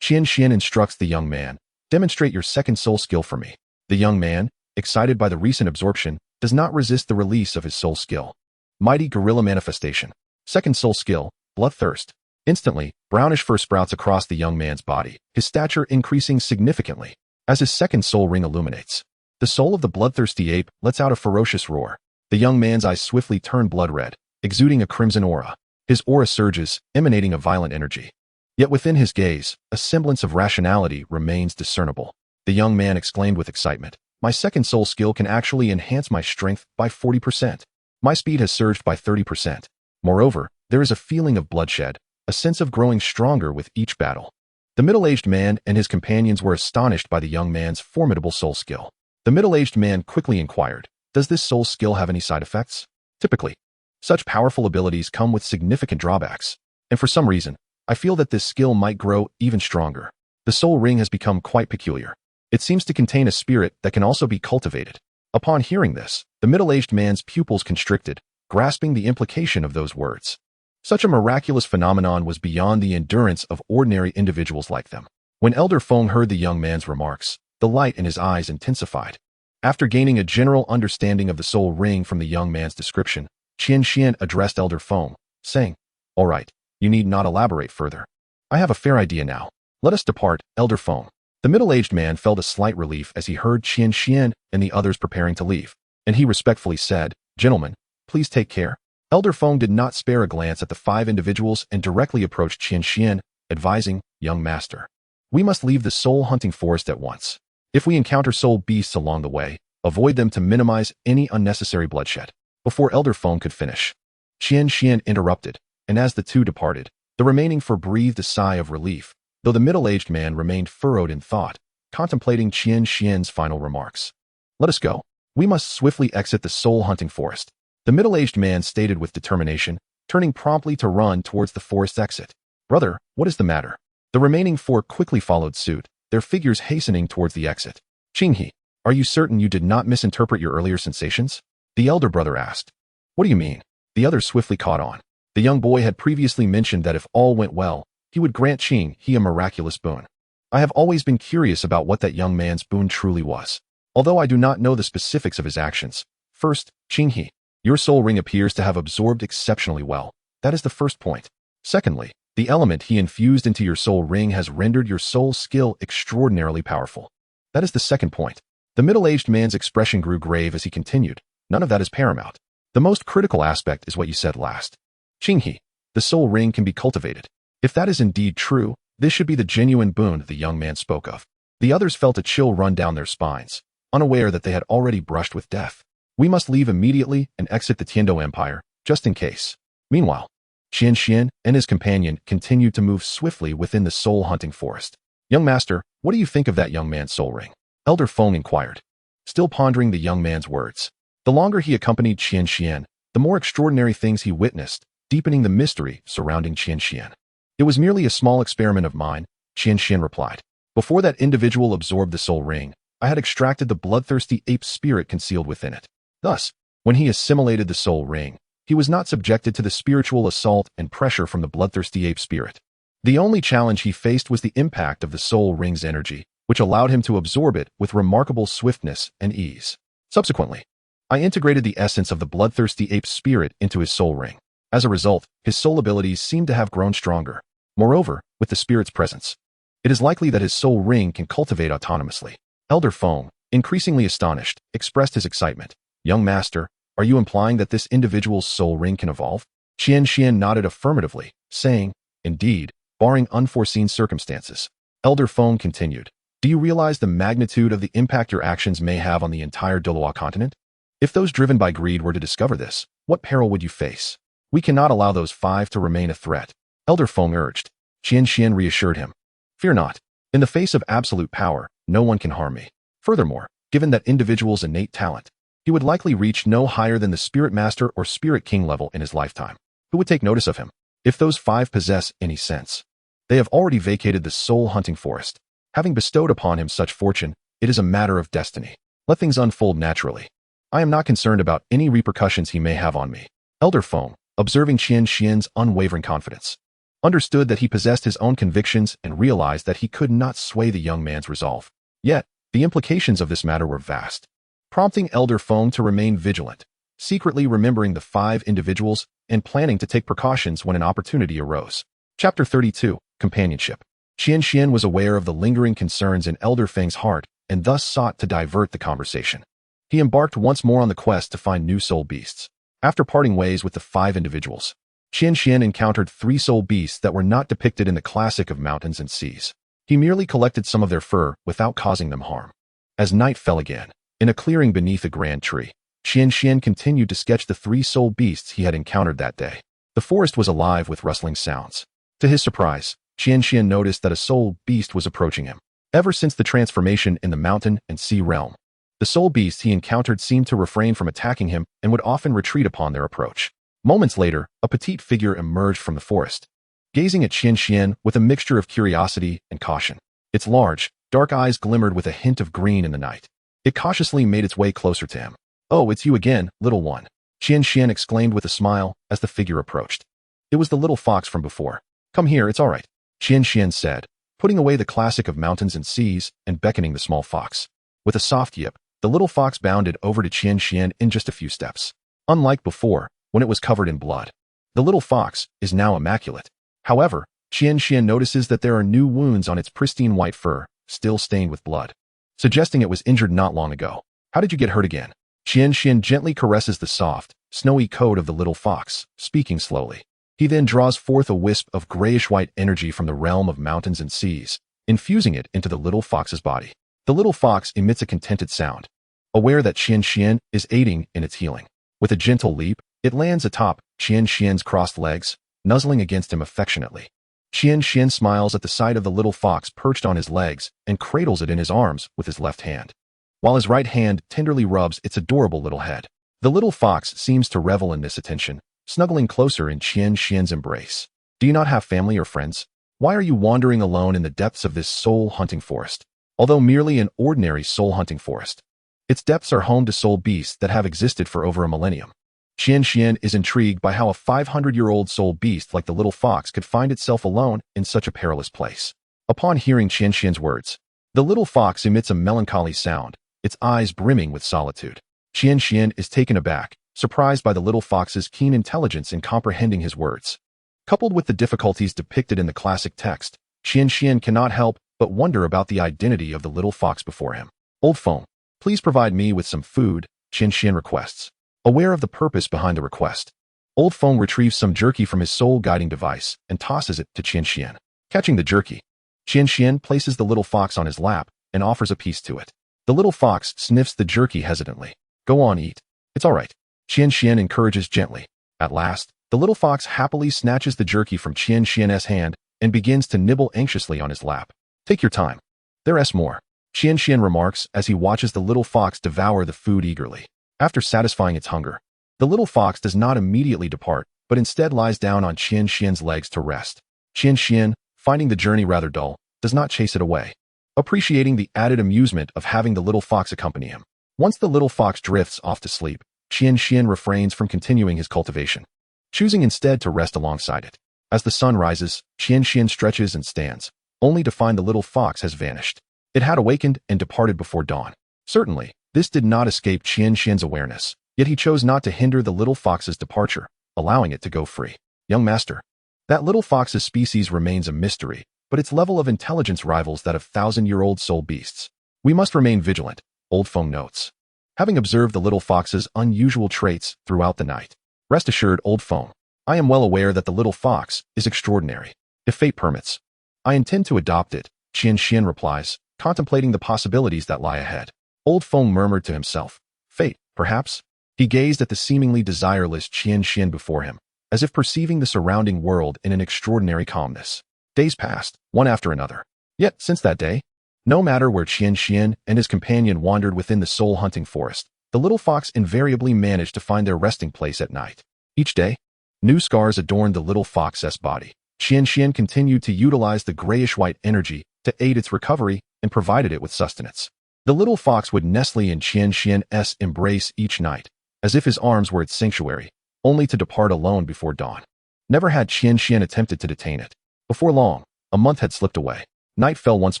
[SPEAKER 1] Qian Xuan instructs the young man, Demonstrate your second soul skill for me. The young man, excited by the recent absorption, does not resist the release of his soul skill. Mighty Gorilla Manifestation. Second soul skill, Bloodthirst. Instantly, brownish fur sprouts across the young man's body, his stature increasing significantly. As his second soul ring illuminates, the soul of the bloodthirsty ape lets out a ferocious roar. The young man's eyes swiftly turn blood red, exuding a crimson aura. His aura surges, emanating a violent energy. Yet within his gaze, a semblance of rationality remains discernible. The young man exclaimed with excitement, My second soul skill can actually enhance my strength by 40%. My speed has surged by 30%. Moreover, there is a feeling of bloodshed, a sense of growing stronger with each battle. The middle-aged man and his companions were astonished by the young man's formidable soul skill. The middle-aged man quickly inquired, Does this soul skill have any side effects? Typically, such powerful abilities come with significant drawbacks, and for some reason, I feel that this skill might grow even stronger. The soul ring has become quite peculiar. It seems to contain a spirit that can also be cultivated. Upon hearing this, the middle-aged man's pupils constricted, grasping the implication of those words. Such a miraculous phenomenon was beyond the endurance of ordinary individuals like them. When Elder Feng heard the young man's remarks, the light in his eyes intensified. After gaining a general understanding of the soul ring from the young man's description, Qian Xuan addressed Elder Feng, saying, "All right, you need not elaborate further. I have a fair idea now. Let us depart, Elder Feng." The middle-aged man felt a slight relief as he heard Qian Xuan and the others preparing to leave, and he respectfully said, "Gentlemen, please take care." Elder Feng did not spare a glance at the 5 individuals and directly approached Qian Xuan, advising, "Young master, we must leave the soul-hunting forest at once. If we encounter soul beasts along the way, avoid them to minimize any unnecessary bloodshed." Before Elder Feng could finish, Qian Xuan interrupted, and as the two departed, the remaining 4 breathed a sigh of relief, though the middle-aged man remained furrowed in thought, contemplating Qian Xuan's final remarks. "Let us go. We must swiftly exit the soul-hunting forest," the middle-aged man stated with determination, turning promptly to run towards the forest exit. "Brother, what is the matter?" The remaining 4 quickly followed suit, their figures hastening towards the exit. "Qing, are you certain you did not misinterpret your earlier sensations?" the elder brother asked. "What do you mean?" The others swiftly caught on. The young boy had previously mentioned that if all went well, he would grant Qing a miraculous boon. I have always been curious about what that young man's boon truly was, although I do not know the specifics of his actions. First, Qing, your soul ring appears to have absorbed exceptionally well. That is the first point. Secondly, the element he infused into your soul ring has rendered your soul skill extraordinarily powerful. That is the second point. The middle-aged man's expression grew grave as he continued. None of that is paramount. The most critical aspect is what you said last. Qing, the soul ring can be cultivated. If that is indeed true, this should be the genuine boon the young man spoke of. The others felt a chill run down their spines, unaware that they had already brushed with death. "We must leave immediately and exit the Tiando Empire, just in case." Meanwhile, Qian Xuan and his companion continued to move swiftly within the soul-hunting forest. "Young master, what do you think of that young man's soul ring?" Elder Feng inquired, still pondering the young man's words. The longer he accompanied Qian Xuan, the more extraordinary things he witnessed, deepening the mystery surrounding Qian Xuan. "It was merely a small experiment of mine," Qian Xuan replied. "Before that individual absorbed the soul ring, I had extracted the bloodthirsty ape spirit concealed within it. Thus, when he assimilated the soul ring, he was not subjected to the spiritual assault and pressure from the bloodthirsty ape spirit. The only challenge he faced was the impact of the soul ring's energy, which allowed him to absorb it with remarkable swiftness and ease. Subsequently, I integrated the essence of the bloodthirsty ape spirit into his soul ring. As a result, his soul abilities seem to have grown stronger. Moreover, with the spirit's presence, it is likely that his soul ring can cultivate autonomously." Elder Feng, increasingly astonished, expressed his excitement. "Young master, are you implying that this individual's soul ring can evolve?" Qian Xuan nodded affirmatively, saying, "Indeed, barring unforeseen circumstances." Elder Feng continued, "Do you realize the magnitude of the impact your actions may have on the entire Douluo continent? If those driven by greed were to discover this, what peril would you face? We cannot allow those 5 to remain a threat." Elder Feng urged. Qian Xuan reassured him, "Fear not. In the face of absolute power, no one can harm me. Furthermore, given that individual's innate talent, he would likely reach no higher than the Spirit Master or Spirit King level in his lifetime. Who would take notice of him? If those 5 possess any sense, they have already vacated the soul-hunting forest. Having bestowed upon him such fortune, it is a matter of destiny. Let things unfold naturally. I am not concerned about any repercussions he may have on me." Elder Feng, observing Qian Xuan's unwavering confidence, understood that he possessed his own convictions and realized that he could not sway the young man's resolve. Yet, the implications of this matter were vast, prompting Elder Feng to remain vigilant, secretly remembering the 5 individuals and planning to take precautions when an opportunity arose. Chapter 32, Companionship. Qian Xuan was aware of the lingering concerns in Elder Feng's heart and thus sought to divert the conversation. He embarked once more on the quest to find new soul beasts. After parting ways with the 5 individuals, Qian Xuan encountered 3 soul beasts that were not depicted in the classic of mountains and seas. He merely collected some of their fur without causing them harm. As night fell again, in a clearing beneath a grand tree, Qian Xuan continued to sketch the 3 soul beasts he had encountered that day. The forest was alive with rustling sounds. To his surprise, Qian Xuan noticed that a soul beast was approaching him. Ever since the transformation in the mountain and sea realm, the soul beasts he encountered seemed to refrain from attacking him and would often retreat upon their approach. Moments later, a petite figure emerged from the forest, gazing at Qian Xuan with a mixture of curiosity and caution. Its large, dark eyes glimmered with a hint of green in the night. It cautiously made its way closer to him. "Oh, it's you again, little one," Qian Xuan exclaimed with a smile as the figure approached. It was the little fox from before. "Come here, it's all right," Qian Xuan said, putting away the classic of mountains and seas and beckoning the small fox. With a soft yip, The little fox bounded over to Qian Xuan in just a few steps. Unlike before, when it was covered in blood, the little fox is now immaculate. However, Qian Xuan notices that there are new wounds on its pristine white fur, still stained with blood, suggesting it was injured not long ago. How did you get hurt again? Qian Xuan gently caresses the soft, snowy coat of the little fox, speaking slowly. He then draws forth a wisp of grayish-white energy from the realm of mountains and seas, infusing it into the little fox's body. The little fox emits a contented sound, aware that Qian Xuan is aiding in its healing. With a gentle leap, it lands atop Qian Xuan's crossed legs, nuzzling against him affectionately. Qian Xuan smiles at the sight of the little fox perched on his legs and cradles it in his arms with his left hand, while his right hand tenderly rubs its adorable little head. The little fox seems to revel in this attention, snuggling closer in Qian Xuan's embrace. Do you not have family or friends? Why are you wandering alone in the depths of this soul-hunting forest? Although merely an ordinary soul-hunting forest, its depths are home to soul beasts that have existed for over a millennium. Qian Xuan is intrigued by how a 500-year-old soul beast like the little fox could find itself alone in such a perilous place. Upon hearing Qian Xuan's words, the little fox emits a melancholy sound, its eyes brimming with solitude. Qian Xuan is taken aback, surprised by the little fox's keen intelligence in comprehending his words. Coupled with the difficulties depicted in the classic text, Qian Xuan cannot help but wonder about the identity of the little fox before him. Old phone, please provide me with some food, Qian Xuan requests. Aware of the purpose behind the request, Old Phone retrieves some jerky from his soul-guiding device and tosses it to Qian Xuan. Catching the jerky, Qian Xuan places the little fox on his lap and offers a piece to it. The little fox sniffs the jerky hesitantly. Go on, eat. It's all right, Qian Xuan encourages gently. At last, the little fox happily snatches the jerky from Qian Xuan's hand and begins to nibble anxiously on his lap. Take your time. There's more, Qian Xuan remarks as he watches the little fox devour the food eagerly. After satisfying its hunger, the little fox does not immediately depart, but instead lies down on Qian Xuan's legs to rest. Qian Xuan, finding the journey rather dull, does not chase it away, appreciating the added amusement of having the little fox accompany him. Once the little fox drifts off to sleep, Qian Xuan refrains from continuing his cultivation, choosing instead to rest alongside it. As the sun rises, Qian Xuan stretches and stands, only to find the little fox has vanished. It had awakened and departed before dawn. Certainly, this did not escape Qian Xuan's awareness, yet he chose not to hinder the little fox's departure, allowing it to go free. Young master, that little fox's species remains a mystery, but its level of intelligence rivals that of 1,000-year-old soul beasts. We must remain vigilant, Old Phone notes, having observed the little fox's unusual traits throughout the night. Rest assured, Old Phone, I am well aware that the little fox is extraordinary. If fate permits, I intend to adopt it, Qian Xuan replies, contemplating the possibilities that lie ahead. Old Phone murmured to himself. Fate, perhaps? He gazed at the seemingly desireless Qian Xuan before him, as if perceiving the surrounding world in an extraordinary calmness. Days passed, one after another. Yet, since that day, no matter where Qian Xuan and his companion wandered within the soul-hunting forest, the little fox invariably managed to find their resting place at night. Each day, new scars adorned the little fox's body. Qian Xuan continued to utilize the grayish-white energy to aid its recovery and provided it with sustenance. The little fox would nestle in Qian Xuan's embrace each night, as if his arms were its sanctuary, only to depart alone before dawn. Never had Qian Xuan attempted to detain it. Before long, a month had slipped away. Night fell once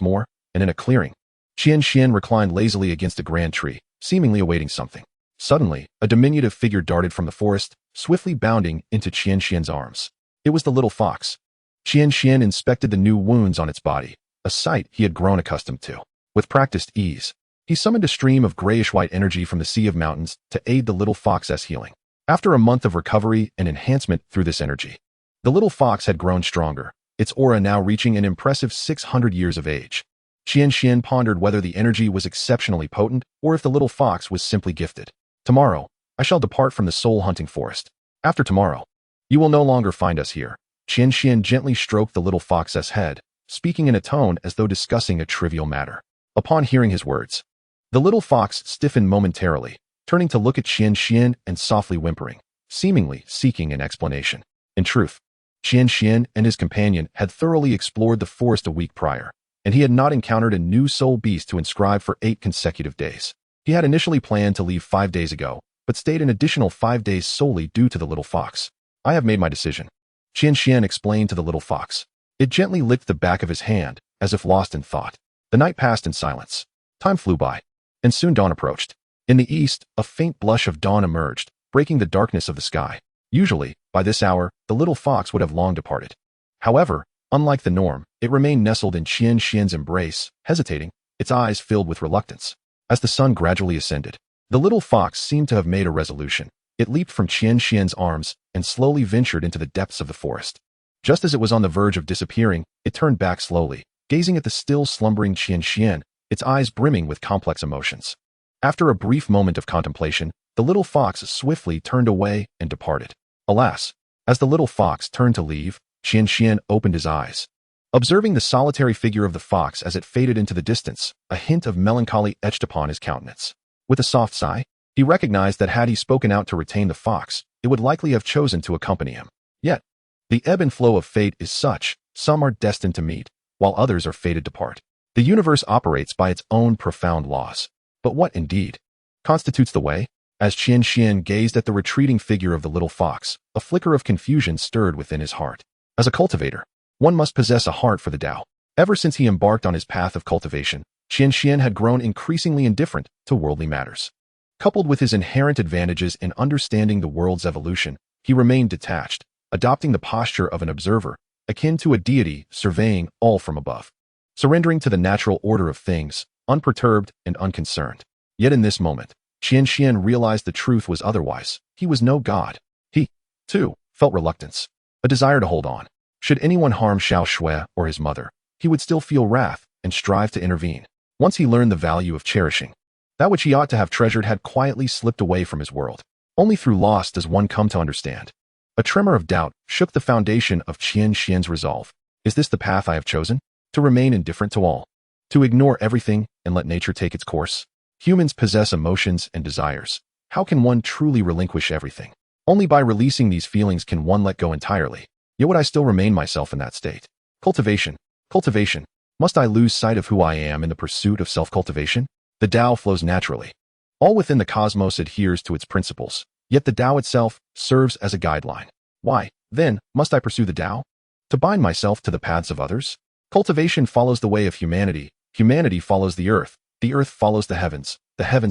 [SPEAKER 1] more, and in a clearing, Qian Xuan reclined lazily against a grand tree, seemingly awaiting something. Suddenly, a diminutive figure darted from the forest, swiftly bounding into Qian Xuan's arms. It was the little fox. Qian Xuan inspected the new wounds on its body, a sight he had grown accustomed to. With practiced ease, he summoned a stream of grayish-white energy from the sea of mountains to aid the little fox's healing. After a month of recovery and enhancement through this energy, the little fox had grown stronger, its aura now reaching an impressive 600 years of age. Qian Xuan pondered whether the energy was exceptionally potent or if the little fox was simply gifted. Tomorrow, I shall depart from the soul-hunting forest. After tomorrow, you will no longer find us here. Qian Xuan gently stroked the little fox's head, speaking in a tone as though discussing a trivial matter. Upon hearing his words, the little fox stiffened momentarily, turning to look at Qian Xuan and softly whimpering, seemingly seeking an explanation. In truth, Qian Xuan and his companion had thoroughly explored the forest a week prior, and he had not encountered a new soul beast to inscribe for 8 consecutive days. He had initially planned to leave 5 days ago, but stayed an additional 5 days solely due to the little fox. I have made my decision, Qian Xuan explained to the little fox. It gently licked the back of his hand, as if lost in thought. The night passed in silence. Time flew by. and soon dawn approached. In the east, a faint blush of dawn emerged, breaking the darkness of the sky. Usually, by this hour, the little fox would have long departed. However, unlike the norm, it remained nestled in Qian Xuan's embrace, hesitating, its eyes filled with reluctance. As the sun gradually ascended, the little fox seemed to have made a resolution. It leaped from Qian Xuan's arms and slowly ventured into the depths of the forest. Just as it was on the verge of disappearing, it turned back slowly, gazing at the still slumbering Qian Xuan, its eyes brimming with complex emotions. After a brief moment of contemplation, the little fox swiftly turned away and departed. Alas, as the little fox turned to leave, Qian Xuan opened his eyes. Observing the solitary figure of the fox as it faded into the distance, a hint of melancholy etched upon his countenance. With a soft sigh, he recognized that had he spoken out to retain the fox, it would likely have chosen to accompany him. Yet, the ebb and flow of fate is such, some are destined to meet, while others are fated to part. The universe operates by its own profound laws. But what, indeed, constitutes the way? As Qian Xuan gazed at the retreating figure of the little fox, a flicker of confusion stirred within his heart. As a cultivator, one must possess a heart for the Tao. Ever since he embarked on his path of cultivation, Qian Xuan had grown increasingly indifferent to worldly matters. Coupled with his inherent advantages in understanding the world's evolution, he remained detached, adopting the posture of an observer, akin to a deity surveying all from above, surrendering to the natural order of things, unperturbed and unconcerned. Yet in this moment, Qian Xuan realized the truth was otherwise. He was no god. He, too, felt reluctance, a desire to hold on. Should anyone harm Xiao Shui or his mother, he would still feel wrath and strive to intervene. Once he learned the value of cherishing, that which he ought to have treasured had quietly slipped away from his world. Only through loss does one come to understand. A tremor of doubt shook the foundation of Qian Xuan's resolve. Is this the path I have chosen? To remain indifferent to all? To ignore everything and let nature take its course? Humans possess emotions and desires. How can one truly relinquish everything? Only by releasing these feelings can one let go entirely. Yet would I still remain myself in that state? Cultivation. Cultivation. Must I lose sight of who I am in the pursuit of self-cultivation? The Tao flows naturally. All within the cosmos adheres to its principles, yet the Tao itself serves as a guideline. Why, then, must I pursue the Tao? To bind myself to the paths of others? Cultivation follows the way of humanity. Humanity follows the earth follows the heavens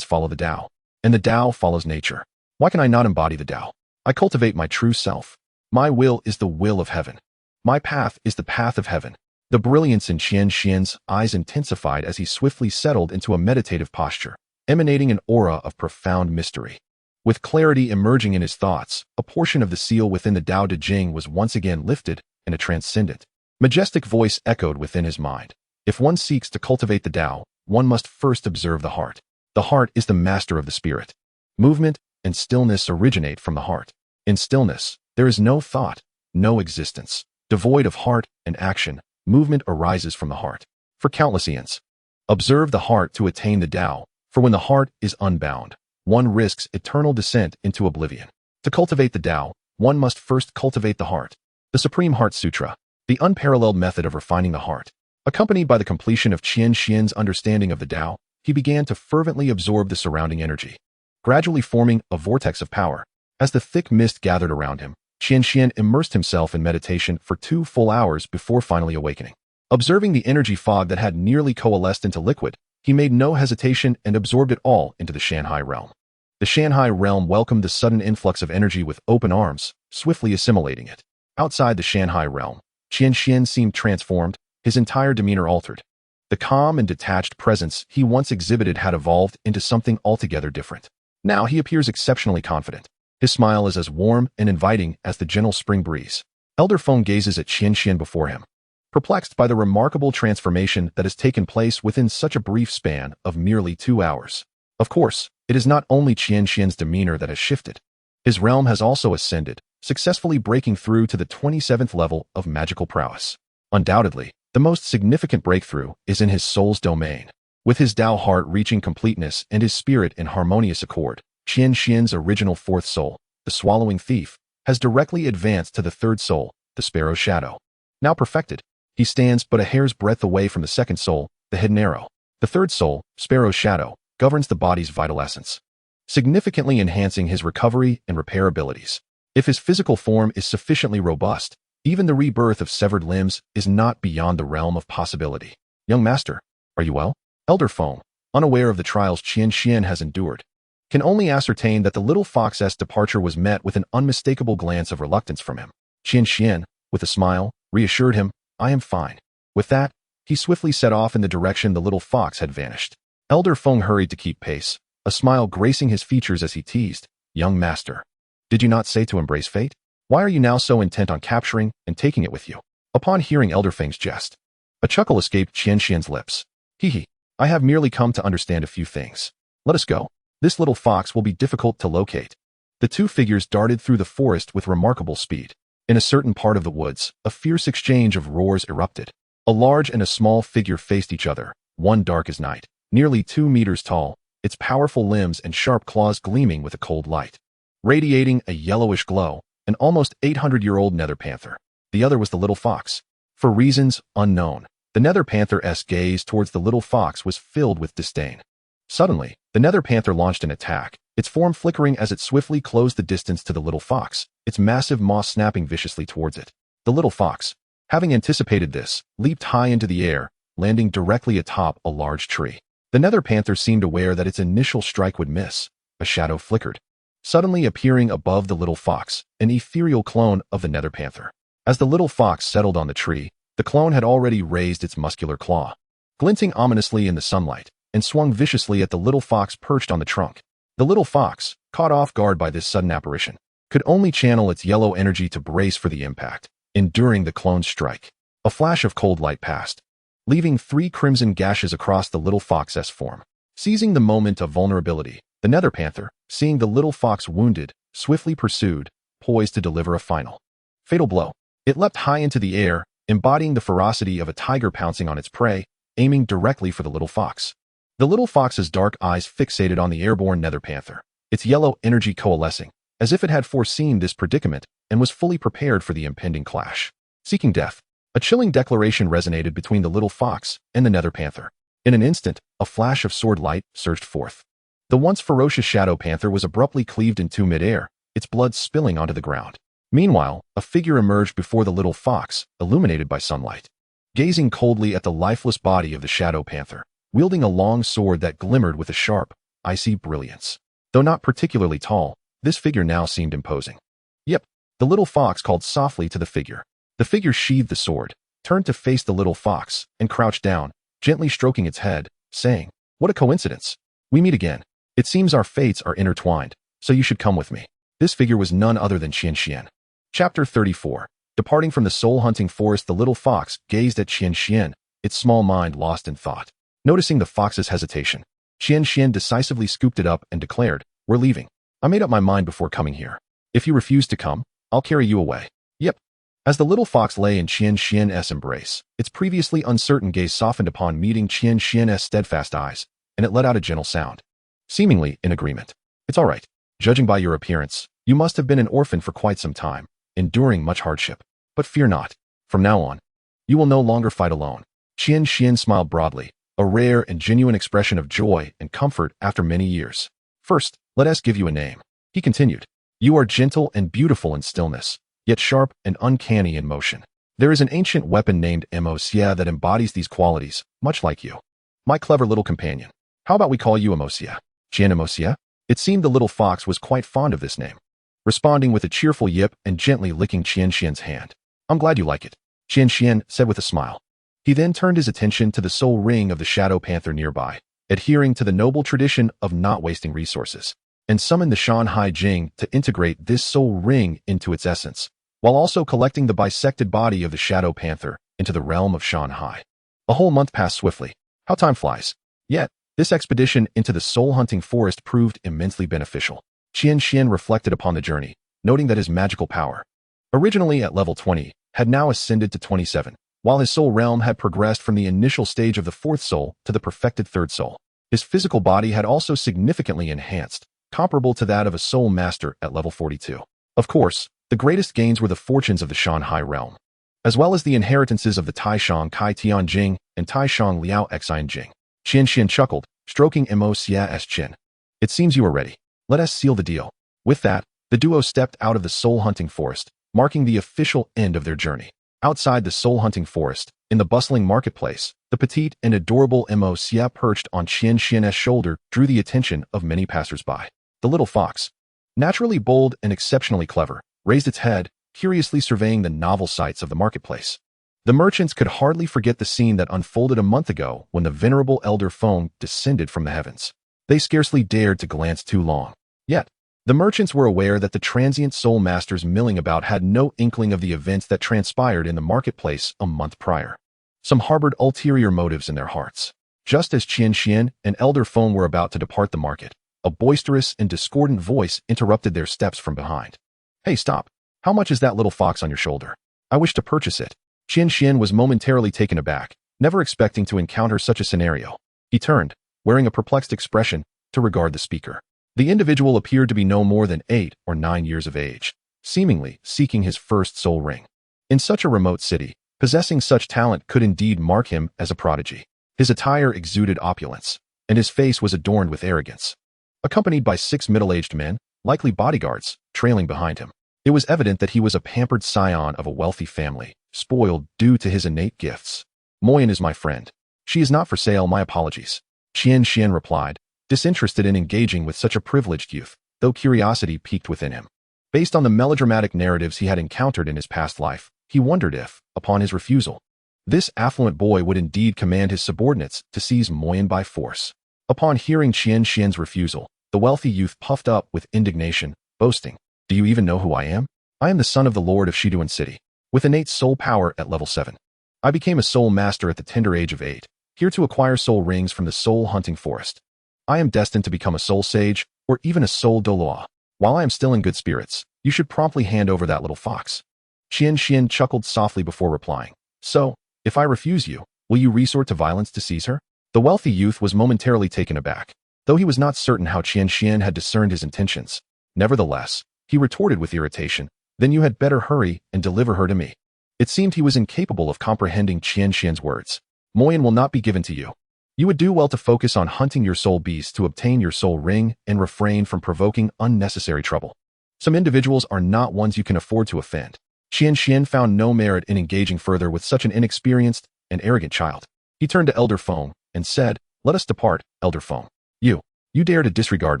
[SPEAKER 1] follow the Tao, and the Tao follows nature. Why can I not embody the Tao? I cultivate my true self. My will is the will of heaven. My path is the path of heaven. The brilliance in Qian Xuan's eyes intensified as he swiftly settled into a meditative posture, emanating an aura of profound mystery. With clarity emerging in his thoughts, a portion of the seal within the Tao Te Ching was once again lifted, and a transcendent, majestic voice echoed within his mind. If one seeks to cultivate the Tao, one must first observe the heart. The heart is the master of the spirit. Movement and stillness originate from the heart. In stillness, there is no thought, no existence. Devoid of heart and action, movement arises from the heart. For countless eons, observe the heart to attain the Tao, for when the heart is unbound, one risks eternal descent into oblivion. To cultivate the Tao, one must first cultivate the heart. The Supreme Heart Sutra, the unparalleled method of refining the heart. Accompanied by the completion of Qian Xuan's understanding of the Tao, he began to fervently absorb the surrounding energy, gradually forming a vortex of power. As the thick mist gathered around him, Qian Xuan immersed himself in meditation for 2 full hours before finally awakening. Observing the energy fog that had nearly coalesced into liquid, he made no hesitation and absorbed it all into the Shanghai realm. The Shanghai realm welcomed the sudden influx of energy with open arms, swiftly assimilating it. Outside the Shanghai realm, Qian Xuan seemed transformed, his entire demeanor altered. The calm and detached presence he once exhibited had evolved into something altogether different. Now he appears exceptionally confident. His smile is as warm and inviting as the gentle spring breeze. Elder Feng gazes at Qian Xuan before him, perplexed by the remarkable transformation that has taken place within such a brief span of merely 2 hours. Of course, it is not only Qian Xuan's demeanor that has shifted. His realm has also ascended, successfully breaking through to the 27th level of magical prowess. Undoubtedly, the most significant breakthrough is in his soul's domain. With his Tao heart reaching completeness and his spirit in harmonious accord, Qian Xuan's original 4th soul, the swallowing thief, has directly advanced to the 3rd soul, the sparrow's shadow. Now perfected, he stands but a hair's breadth away from the 2nd soul, the hidden arrow. The 3rd soul, sparrow's shadow, governs the body's vital essence, significantly enhancing his recovery and repair abilities. If his physical form is sufficiently robust, even the rebirth of severed limbs is not beyond the realm of possibility. Young master, are you well? Elder Feng, unaware of the trials Qian Xuan has endured, can only ascertain that the little fox's departure was met with an unmistakable glance of reluctance from him. Qian Xuan, with a smile, reassured him, "I am fine." With that, he swiftly set off in the direction the little fox had vanished. Elder Feng hurried to keep pace, a smile gracing his features as he teased, "Young master, did you not say to embrace fate? Why are you now so intent on capturing and taking it with you?" Upon hearing Elder Feng's jest, a chuckle escaped Qian Xuan's lips. "Hee, I have merely come to understand a few things. Let us go. This little fox will be difficult to locate." The two figures darted through the forest with remarkable speed. In a certain part of the woods, a fierce exchange of roars erupted. A large and a small figure faced each other, one dark as night, nearly 2 meters tall, its powerful limbs and sharp claws gleaming with a cold light, radiating a yellowish glow, an almost 800-year-old nether panther. The other was the little fox. For reasons unknown, the nether panther's gaze towards the little fox was filled with disdain. Suddenly, the nether panther launched an attack, its form flickering as it swiftly closed the distance to the little fox, its massive maw snapping viciously towards it. The little fox, having anticipated this, leaped high into the air, landing directly atop a large tree. The nether panther seemed aware that its initial strike would miss. A shadow flickered, suddenly appearing above the little fox, an ethereal clone of the nether panther. As the little fox settled on the tree, the clone had already raised its muscular claw, glinting ominously in the sunlight, and swung viciously at the little fox perched on the trunk. The little fox, caught off guard by this sudden apparition, could only channel its yellow energy to brace for the impact, enduring the clone's strike. A flash of cold light passed, leaving 3 crimson gashes across the little fox's form. Seizing the moment of vulnerability, the nether panther, seeing the little fox wounded, swiftly pursued, poised to deliver a final, fatal blow. It leapt high into the air, embodying the ferocity of a tiger pouncing on its prey, aiming directly for the little fox. The little fox's dark eyes fixated on the airborne nether panther, its yellow energy coalescing, as if it had foreseen this predicament and was fully prepared for the impending clash. Seeking death, a chilling declaration resonated between the little fox and the nether panther. In an instant, a flash of sword light surged forth. The once ferocious shadow panther was abruptly cleaved in two mid-air, its blood spilling onto the ground. Meanwhile, a figure emerged before the little fox, illuminated by sunlight. Gazing coldly at the lifeless body of the shadow panther, wielding a long sword that glimmered with a sharp, icy brilliance. Though not particularly tall, this figure now seemed imposing. "Yep," the little fox called softly to the figure. The figure sheathed the sword, turned to face the little fox, and crouched down, gently stroking its head, saying, "What a coincidence. We meet again. It seems our fates are intertwined, so you should come with me." This figure was none other than Qian Xuan. Chapter 34. Departing from the soul-hunting forest, the little fox gazed at Qian Xuan, its small mind lost in thought. Noticing the fox's hesitation, Qian Xuan decisively scooped it up and declared, "We're leaving. I made up my mind before coming here. If you refuse to come, I'll carry you away." "Yep." As the little fox lay in Qian Xuan's embrace, its previously uncertain gaze softened upon meeting Qian Xuan's steadfast eyes, and it let out a gentle sound, seemingly in agreement. "It's all right. Judging by your appearance, you must have been an orphan for quite some time, enduring much hardship. But fear not. From now on, you will no longer fight alone." Qian Xuan smiled broadly, a rare and genuine expression of joy and comfort after many years. "First, let us give you a name," he continued. "You are gentle and beautiful in stillness, yet sharp and uncanny in motion. There is an ancient weapon named Emosia that embodies these qualities, much like you. My clever little companion. How about we call you Emosia? Qian Emosia?" It seemed the little fox was quite fond of this name, responding with a cheerful yip and gently licking Qian Xuan's hand. "I'm glad you like it," Qian Xuan said with a smile. He then turned his attention to the soul ring of the shadow panther nearby, adhering to the noble tradition of not wasting resources, and summoned the Shanhai Jing to integrate this soul ring into its essence, while also collecting the bisected body of the shadow panther into the realm of Shanhai. A whole month passed swiftly. How time flies. Yet, this expedition into the soul-hunting forest proved immensely beneficial. Qian Xuan reflected upon the journey, noting that his magical power, originally at level 20, had now ascended to 27, while his soul realm had progressed from the initial stage of the fourth soul to the perfected third soul. His physical body had also significantly enhanced, comparable to that of a soul master at level 42. Of course, the greatest gains were the fortunes of the Shanhai realm, as well as the inheritances of the Taishang Kai Tian Jing and Taishang Liao Xian Jing. Qian Xuan chuckled, stroking Emosia's chin. "It seems you are ready. Let us seal the deal." With that, the duo stepped out of the soul-hunting forest, marking the official end of their journey. Outside the soul-hunting forest, in the bustling marketplace, the petite and adorable Mo Xia perched on Qian Xian's shoulder drew the attention of many passers-by. The little fox, naturally bold and exceptionally clever, raised its head, curiously surveying the novel sights of the marketplace. The merchants could hardly forget the scene that unfolded a month ago when the venerable elder Feng descended from the heavens. They scarcely dared to glance too long. Yet, the merchants were aware that the transient soul masters milling about had no inkling of the events that transpired in the marketplace a month prior. Some harbored ulterior motives in their hearts. Just as Qian Xian and elder Feng were about to depart the market, a boisterous and discordant voice interrupted their steps from behind. "Hey, stop. How much is that little fox on your shoulder? I wish to purchase it." Qian Xian was momentarily taken aback, never expecting to encounter such a scenario. He turned, wearing a perplexed expression, to regard the speaker. The individual appeared to be no more than 8 or 9 years of age, seemingly seeking his first soul ring. In such a remote city, possessing such talent could indeed mark him as a prodigy. His attire exuded opulence, and his face was adorned with arrogance. Accompanied by 6 middle-aged men, likely bodyguards, trailing behind him, it was evident that he was a pampered scion of a wealthy family, spoiled due to his innate gifts. "Moyan is my friend. She is not for sale, my apologies," Qian Xian replied, disinterested in engaging with such a privileged youth, though curiosity piqued within him. Based on the melodramatic narratives he had encountered in his past life, he wondered if, upon his refusal, this affluent boy would indeed command his subordinates to seize Moyan by force. Upon hearing Qian Xian's refusal, the wealthy youth puffed up with indignation, boasting, "Do you even know who I am? I am the son of the Lord of Shiduan City, with innate soul power at level 7. I became a soul master at the tender age of 8, here to acquire soul rings from the soul-hunting forest. I am destined to become a soul sage, or even a soul Douluo. While I am still in good spirits, you should promptly hand over that little fox." Qian Xian chuckled softly before replying, "So, if I refuse you, will you resort to violence to seize her?" The wealthy youth was momentarily taken aback, though he was not certain how Qian Xian had discerned his intentions. Nevertheless, he retorted with irritation, "Then you had better hurry and deliver her to me." It seemed he was incapable of comprehending Qian Xian's words. "Moyan will not be given to you. You would do well to focus on hunting your soul beast to obtain your soul ring and refrain from provoking unnecessary trouble. Some individuals are not ones you can afford to offend." Qian Xian found no merit in engaging further with such an inexperienced and arrogant child. He turned to Elder Feng and said, "Let us depart, Elder Feng. You dare to disregard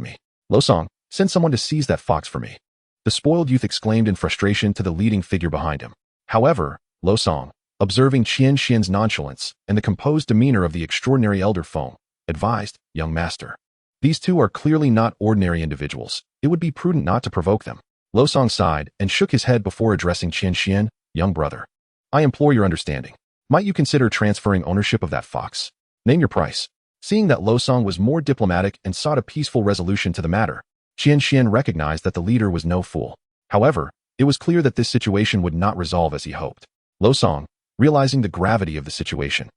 [SPEAKER 1] me. Lo Song, send someone to seize that fox for me." The spoiled youth exclaimed in frustration to the leading figure behind him. However, Lo Song, observing Qian Xian's nonchalance and the composed demeanor of the extraordinary Elder Feng, advised, "Young master, these two are clearly not ordinary individuals. It would be prudent not to provoke them." Lo Song sighed and shook his head before addressing Qian Xian, "Young brother, I implore your understanding. Might you consider transferring ownership of that fox? Name your price." Seeing that Lo Song was more diplomatic and sought a peaceful resolution to the matter, Qian Xian recognized that the leader was no fool. However, it was clear that this situation would not resolve as he hoped. Lo Song, realizing the gravity of the situation,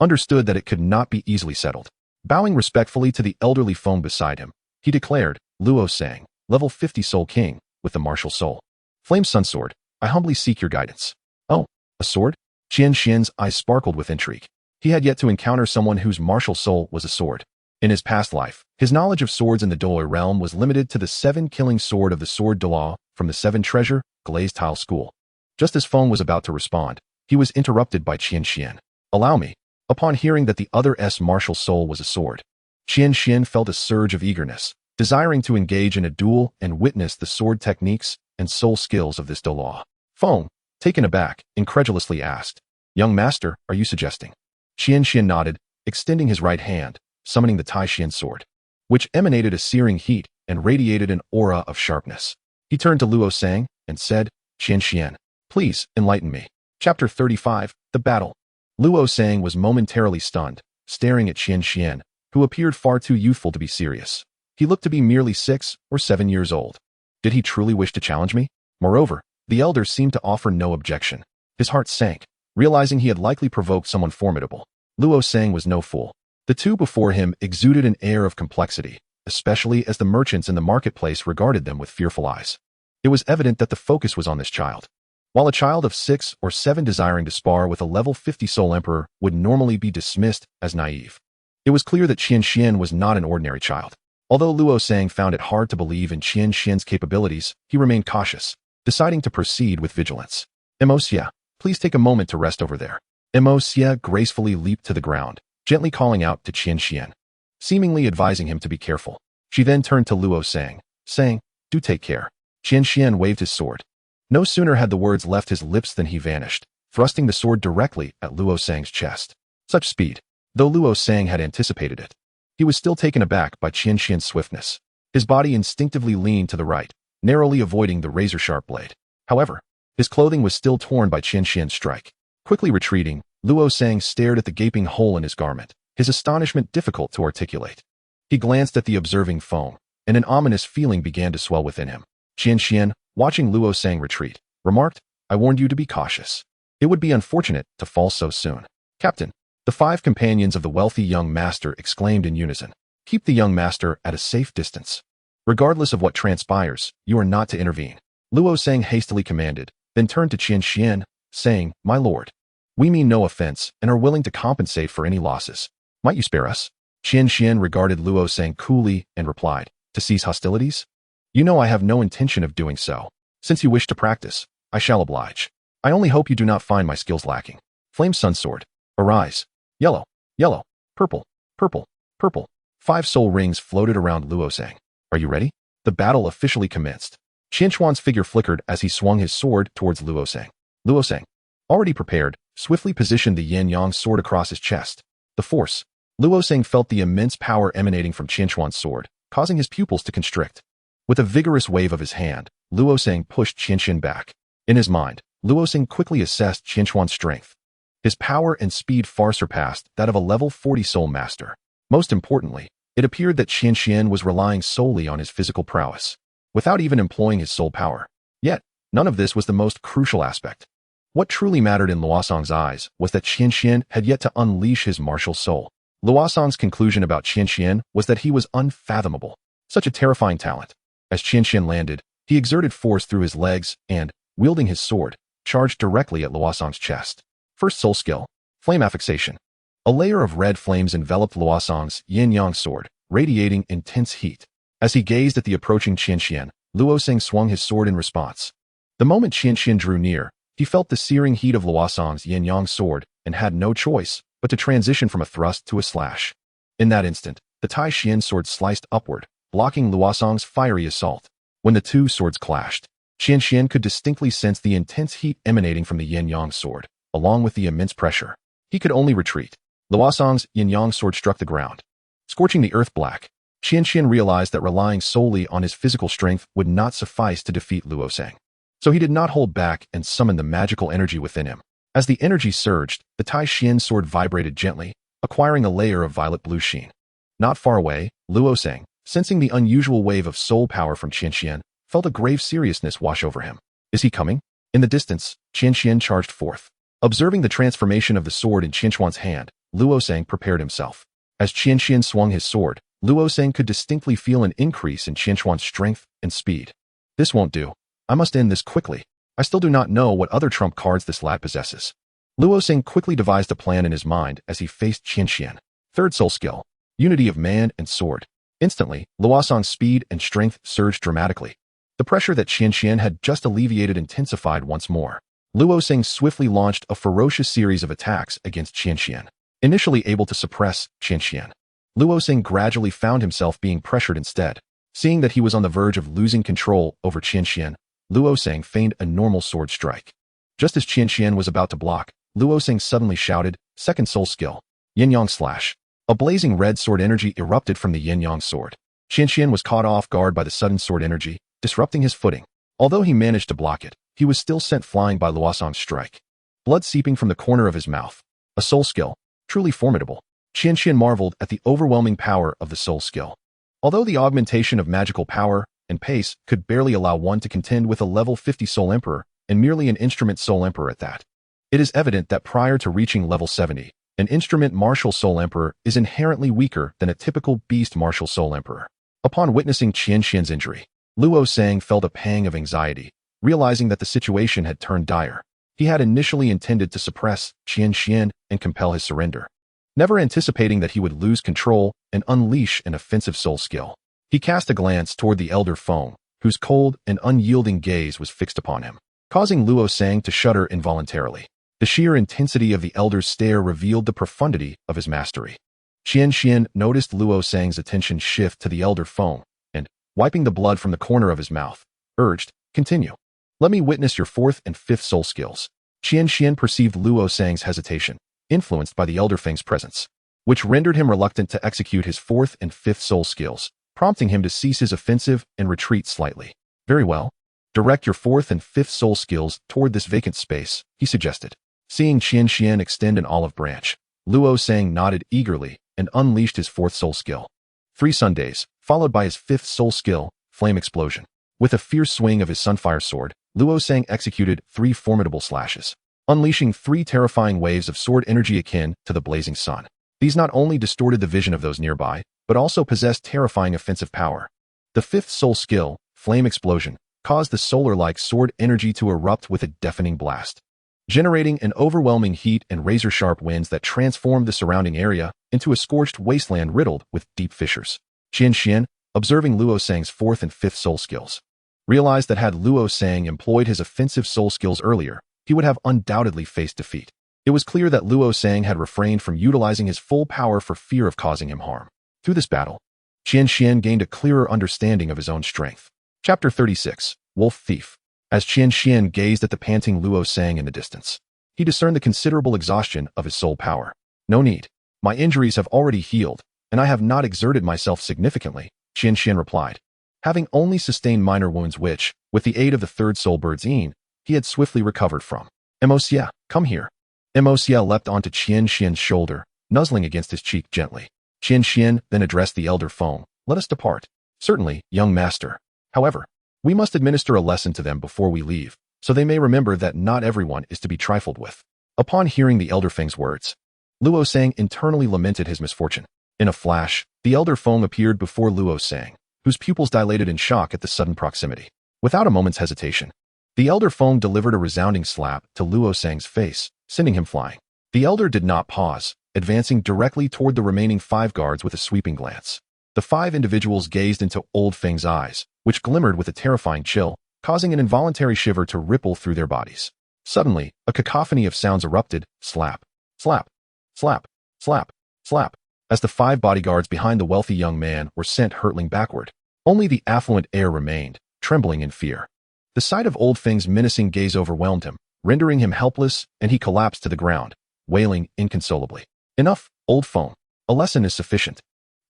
[SPEAKER 1] understood that it could not be easily settled. Bowing respectfully to the elderly Feng beside him, he declared, "Luo Sang, level 50 Soul King, with the martial soul. Flame Sunsword, I humbly seek your guidance." "Oh, a sword?" Qian Xian's eyes sparkled with intrigue. He had yet to encounter someone whose martial soul was a sword. In his past life, his knowledge of swords in the Douluo realm was limited to the 7-killing sword of the sword Douluo from the 7 treasure, glazed tile school. Just as Feng was about to respond, he was interrupted by Qian Xian. "Allow me." Upon hearing that the other's martial soul was a sword, Qian Xian felt a surge of eagerness, desiring to engage in a duel and witness the sword techniques and soul skills of this Douluo. Feng, taken aback, incredulously asked, "Young master, are you suggesting?" Qian Xian nodded, extending his right hand, summoning the Tai Xian sword, which emanated a searing heat and radiated an aura of sharpness. He turned to Luo Sang and said, "Qian Xian, please enlighten me." Chapter 35, The Battle. Luo Sang was momentarily stunned, staring at Qian Xian, who appeared far too youthful to be serious. He looked to be merely 6 or 7 years old. Did he truly wish to challenge me? Moreover, the elder seemed to offer no objection. His heart sank, realizing he had likely provoked someone formidable. Luo Sang was no fool. The two before him exuded an air of complexity, especially as the merchants in the marketplace regarded them with fearful eyes. It was evident that the focus was on this child. While a child of 6 or 7 desiring to spar with a level 50 Soul Emperor would normally be dismissed as naive, it was clear that Qian Xian was not an ordinary child. Although Luo Sang found it hard to believe in Qian Xian's capabilities, he remained cautious, deciding to proceed with vigilance. "Mo Xia, Please take a moment to rest over there. Xie gracefully leaped to the ground, gently calling out to Qian Xuan, seemingly advising him to be careful. She then turned to Luo Sang, saying, "Do take care." Qian Xuan waved his sword. No sooner had the words left his lips than he vanished, thrusting the sword directly at Luo Sang's chest. Such speed. Though Luo Sang had anticipated it, he was still taken aback by Qian Xuan's swiftness. His body instinctively leaned to the right, narrowly avoiding the razor-sharp blade. However, his clothing was still torn by Qian Xuan's strike. Quickly retreating, Luo Sang stared at the gaping hole in his garment, his astonishment difficult to articulate. He glanced at the observing foe, and an ominous feeling began to swell within him. Qian Xuan, watching Luo Sang retreat, remarked, "I warned you to be cautious. It would be unfortunate to fall so soon." "Captain," the 5 companions of the wealthy young master exclaimed in unison, "keep the young master at a safe distance. Regardless of what transpires, you are not to intervene." Luo Sang hastily commanded, then turned to Qian Xuan, saying, "My lord, we mean no offense and are willing to compensate for any losses. Might you spare us?" Qian Xuan regarded Luo Sang coolly and replied, "To cease hostilities? You know I have no intention of doing so. Since you wish to practice, I shall oblige. I only hope you do not find my skills lacking. Flame Sunsword, arise. Yellow, yellow, purple, purple, purple." 5 soul rings floated around Luo Sang. "Are you ready?" The battle officially commenced. Qian Xuan's figure flickered as he swung his sword towards Luo Sang. Luo Sang, already prepared, swiftly positioned the yin-yang sword across his chest. The force. Luo Sang felt the immense power emanating from Qian Xuan's sword, causing his pupils to constrict. With a vigorous wave of his hand, Luo Sang pushed Qian Xuan back. In his mind, Luo Sang quickly assessed Qian Xuan's strength. His power and speed far surpassed that of a level 40 soul master. Most importantly, it appeared that Qian Xuan was relying solely on his physical prowess, without even employing his soul power. Yet, none of this was the most crucial aspect. What truly mattered in Luosang's eyes was that Qian Xuan had yet to unleash his martial soul. Luosang's conclusion about Qian Xuan was that he was unfathomable. Such a terrifying talent. As Qian Xuan landed, he exerted force through his legs and, wielding his sword, charged directly at Luosang's chest. First soul skill, Flame Affixation. A layer of red flames enveloped Luosang's yin-yang sword, radiating intense heat. As he gazed at the approaching Qian Xuan, Luo Sang swung his sword in response. The moment Qian Xuan drew near, he felt the searing heat of Luosang's yin-yang sword and had no choice but to transition from a thrust to a slash. In that instant, the Tai Xian sword sliced upward, blocking Luosang's fiery assault. When the 2 swords clashed, Qian Xuan could distinctly sense the intense heat emanating from the yin-yang sword, along with the immense pressure. He could only retreat. Luosang's yin-yang sword struck the ground, scorching the earth black. Qian Xuan realized that relying solely on his physical strength would not suffice to defeat Luo Sang. So he did not hold back and summoned the magical energy within him. As the energy surged, the Tai Xian sword vibrated gently, acquiring a layer of violet-blue sheen. Not far away, Luo Sang, sensing the unusual wave of soul power from Qian Xuan, felt a grave seriousness wash over him. Is he coming? In the distance, Qian Xuan charged forth. Observing the transformation of the sword in Qian Xuan's hand, Luo Sang prepared himself. As Qian Xuan swung his sword, Luo Sang could distinctly feel an increase in Qian Xuan's strength and speed. This won't do. I must end this quickly. I still do not know what other trump cards this lad possesses. Luo Sang quickly devised a plan in his mind as he faced Qian Xuan. Third soul skill, Unity of Man and Sword. Instantly, Luosang's speed and strength surged dramatically. The pressure that Qian Xuan had just alleviated intensified once more. Luo Sang swiftly launched a ferocious series of attacks against Qian Xuan. Initially able to suppress Qian Xuan, Luo Sang gradually found himself being pressured instead. Seeing that he was on the verge of losing control over Qian Xuan, Luo Sang feigned a normal sword strike. Just as Qian Xuan was about to block, Luo Sang suddenly shouted, "Second soul skill, Yin-Yang Slash." A blazing red sword energy erupted from the Yin-Yang sword. Qian Xuan was caught off guard by the sudden sword energy, disrupting his footing. Although he managed to block it, he was still sent flying by Luosang's strike. Blood seeping from the corner of his mouth. A soul skill, truly formidable. Qian Xuan marveled at the overwhelming power of the soul skill. Although the augmentation of magical power and pace could barely allow one to contend with a level 50 Soul Emperor, and merely an instrument Soul Emperor at that, it is evident that prior to reaching level 70, an instrument martial Soul Emperor is inherently weaker than a typical beast martial Soul Emperor. Upon witnessing Qian Xuan's injury, Luo Sang felt a pang of anxiety, realizing that the situation had turned dire. He had initially intended to suppress Qian Xuan and compel his surrender, never anticipating that he would lose control and unleash an offensive soul skill. He cast a glance toward the elder Feng, whose cold and unyielding gaze was fixed upon him, causing Luo Sang to shudder involuntarily. The sheer intensity of the elder's stare revealed the profundity of his mastery. Qian Xuan noticed Luo Sang's attention shift to the elder Feng, and, wiping the blood from the corner of his mouth, urged, "Continue. Let me witness your fourth and fifth soul skills." Qian Xuan perceived Luo Sang's hesitation, influenced by the elder Feng's presence, which rendered him reluctant to execute his fourth and fifth soul skills, prompting him to cease his offensive and retreat slightly. "Very well. Direct your fourth and fifth soul skills toward this vacant space," he suggested. Seeing Qian Xuan extend an olive branch, Luo Sang nodded eagerly and unleashed his fourth soul skill. 3 Sundays, followed by his fifth soul skill, Flame Explosion. With a fierce swing of his Sunfire sword, Luo Sang executed 3 formidable slashes, unleashing 3 terrifying waves of sword energy akin to the blazing sun. These not only distorted the vision of those nearby, but also possessed terrifying offensive power. The fifth soul skill, Flame Explosion, caused the solar-like sword energy to erupt with a deafening blast, generating an overwhelming heat and razor-sharp winds that transformed the surrounding area into a scorched wasteland riddled with deep fissures. Qian Xuan, observing Luo Sang's fourth and fifth soul skills, realized that had Luo Sang employed his offensive soul skills earlier, he would have undoubtedly faced defeat. It was clear that Luo Sang had refrained from utilizing his full power for fear of causing him harm. Through this battle, Qian Xuan gained a clearer understanding of his own strength. Chapter 36, Wolf Thief. As Qian Xuan gazed at the panting Luo Sang in the distance, he discerned the considerable exhaustion of his soul power. "No need. My injuries have already healed, and I have not exerted myself significantly," Qian Xuan replied, having only sustained minor wounds which, with the aid of the third soul bird's yin, he had swiftly recovered from. "Emosia, come here." Emosia leapt onto Qian Xuan's shoulder, nuzzling against his cheek gently. Qian Xuan then addressed the elder Feng. "Let us depart." "Certainly, young master. However, we must administer a lesson to them before we leave, so they may remember that not everyone is to be trifled with." Upon hearing the elder Feng's words, Luo Sang internally lamented his misfortune. In a flash, the elder Feng appeared before Luo Sang, whose pupils dilated in shock at the sudden proximity. Without a moment's hesitation, the elder Feng delivered a resounding slap to Luo Sang's face, sending him flying. The elder did not pause, advancing directly toward the remaining 5 guards with a sweeping glance. The 5 individuals gazed into Old Feng's eyes, which glimmered with a terrifying chill, causing an involuntary shiver to ripple through their bodies. Suddenly, a cacophony of sounds erupted, slap, slap, slap, slap, slap, as the 5 bodyguards behind the wealthy young man were sent hurtling backward. Only the affluent heir remained, trembling in fear. The sight of Old Feng's menacing gaze overwhelmed him, rendering him helpless, and he collapsed to the ground, wailing inconsolably. "Enough, Old Feng. A lesson is sufficient.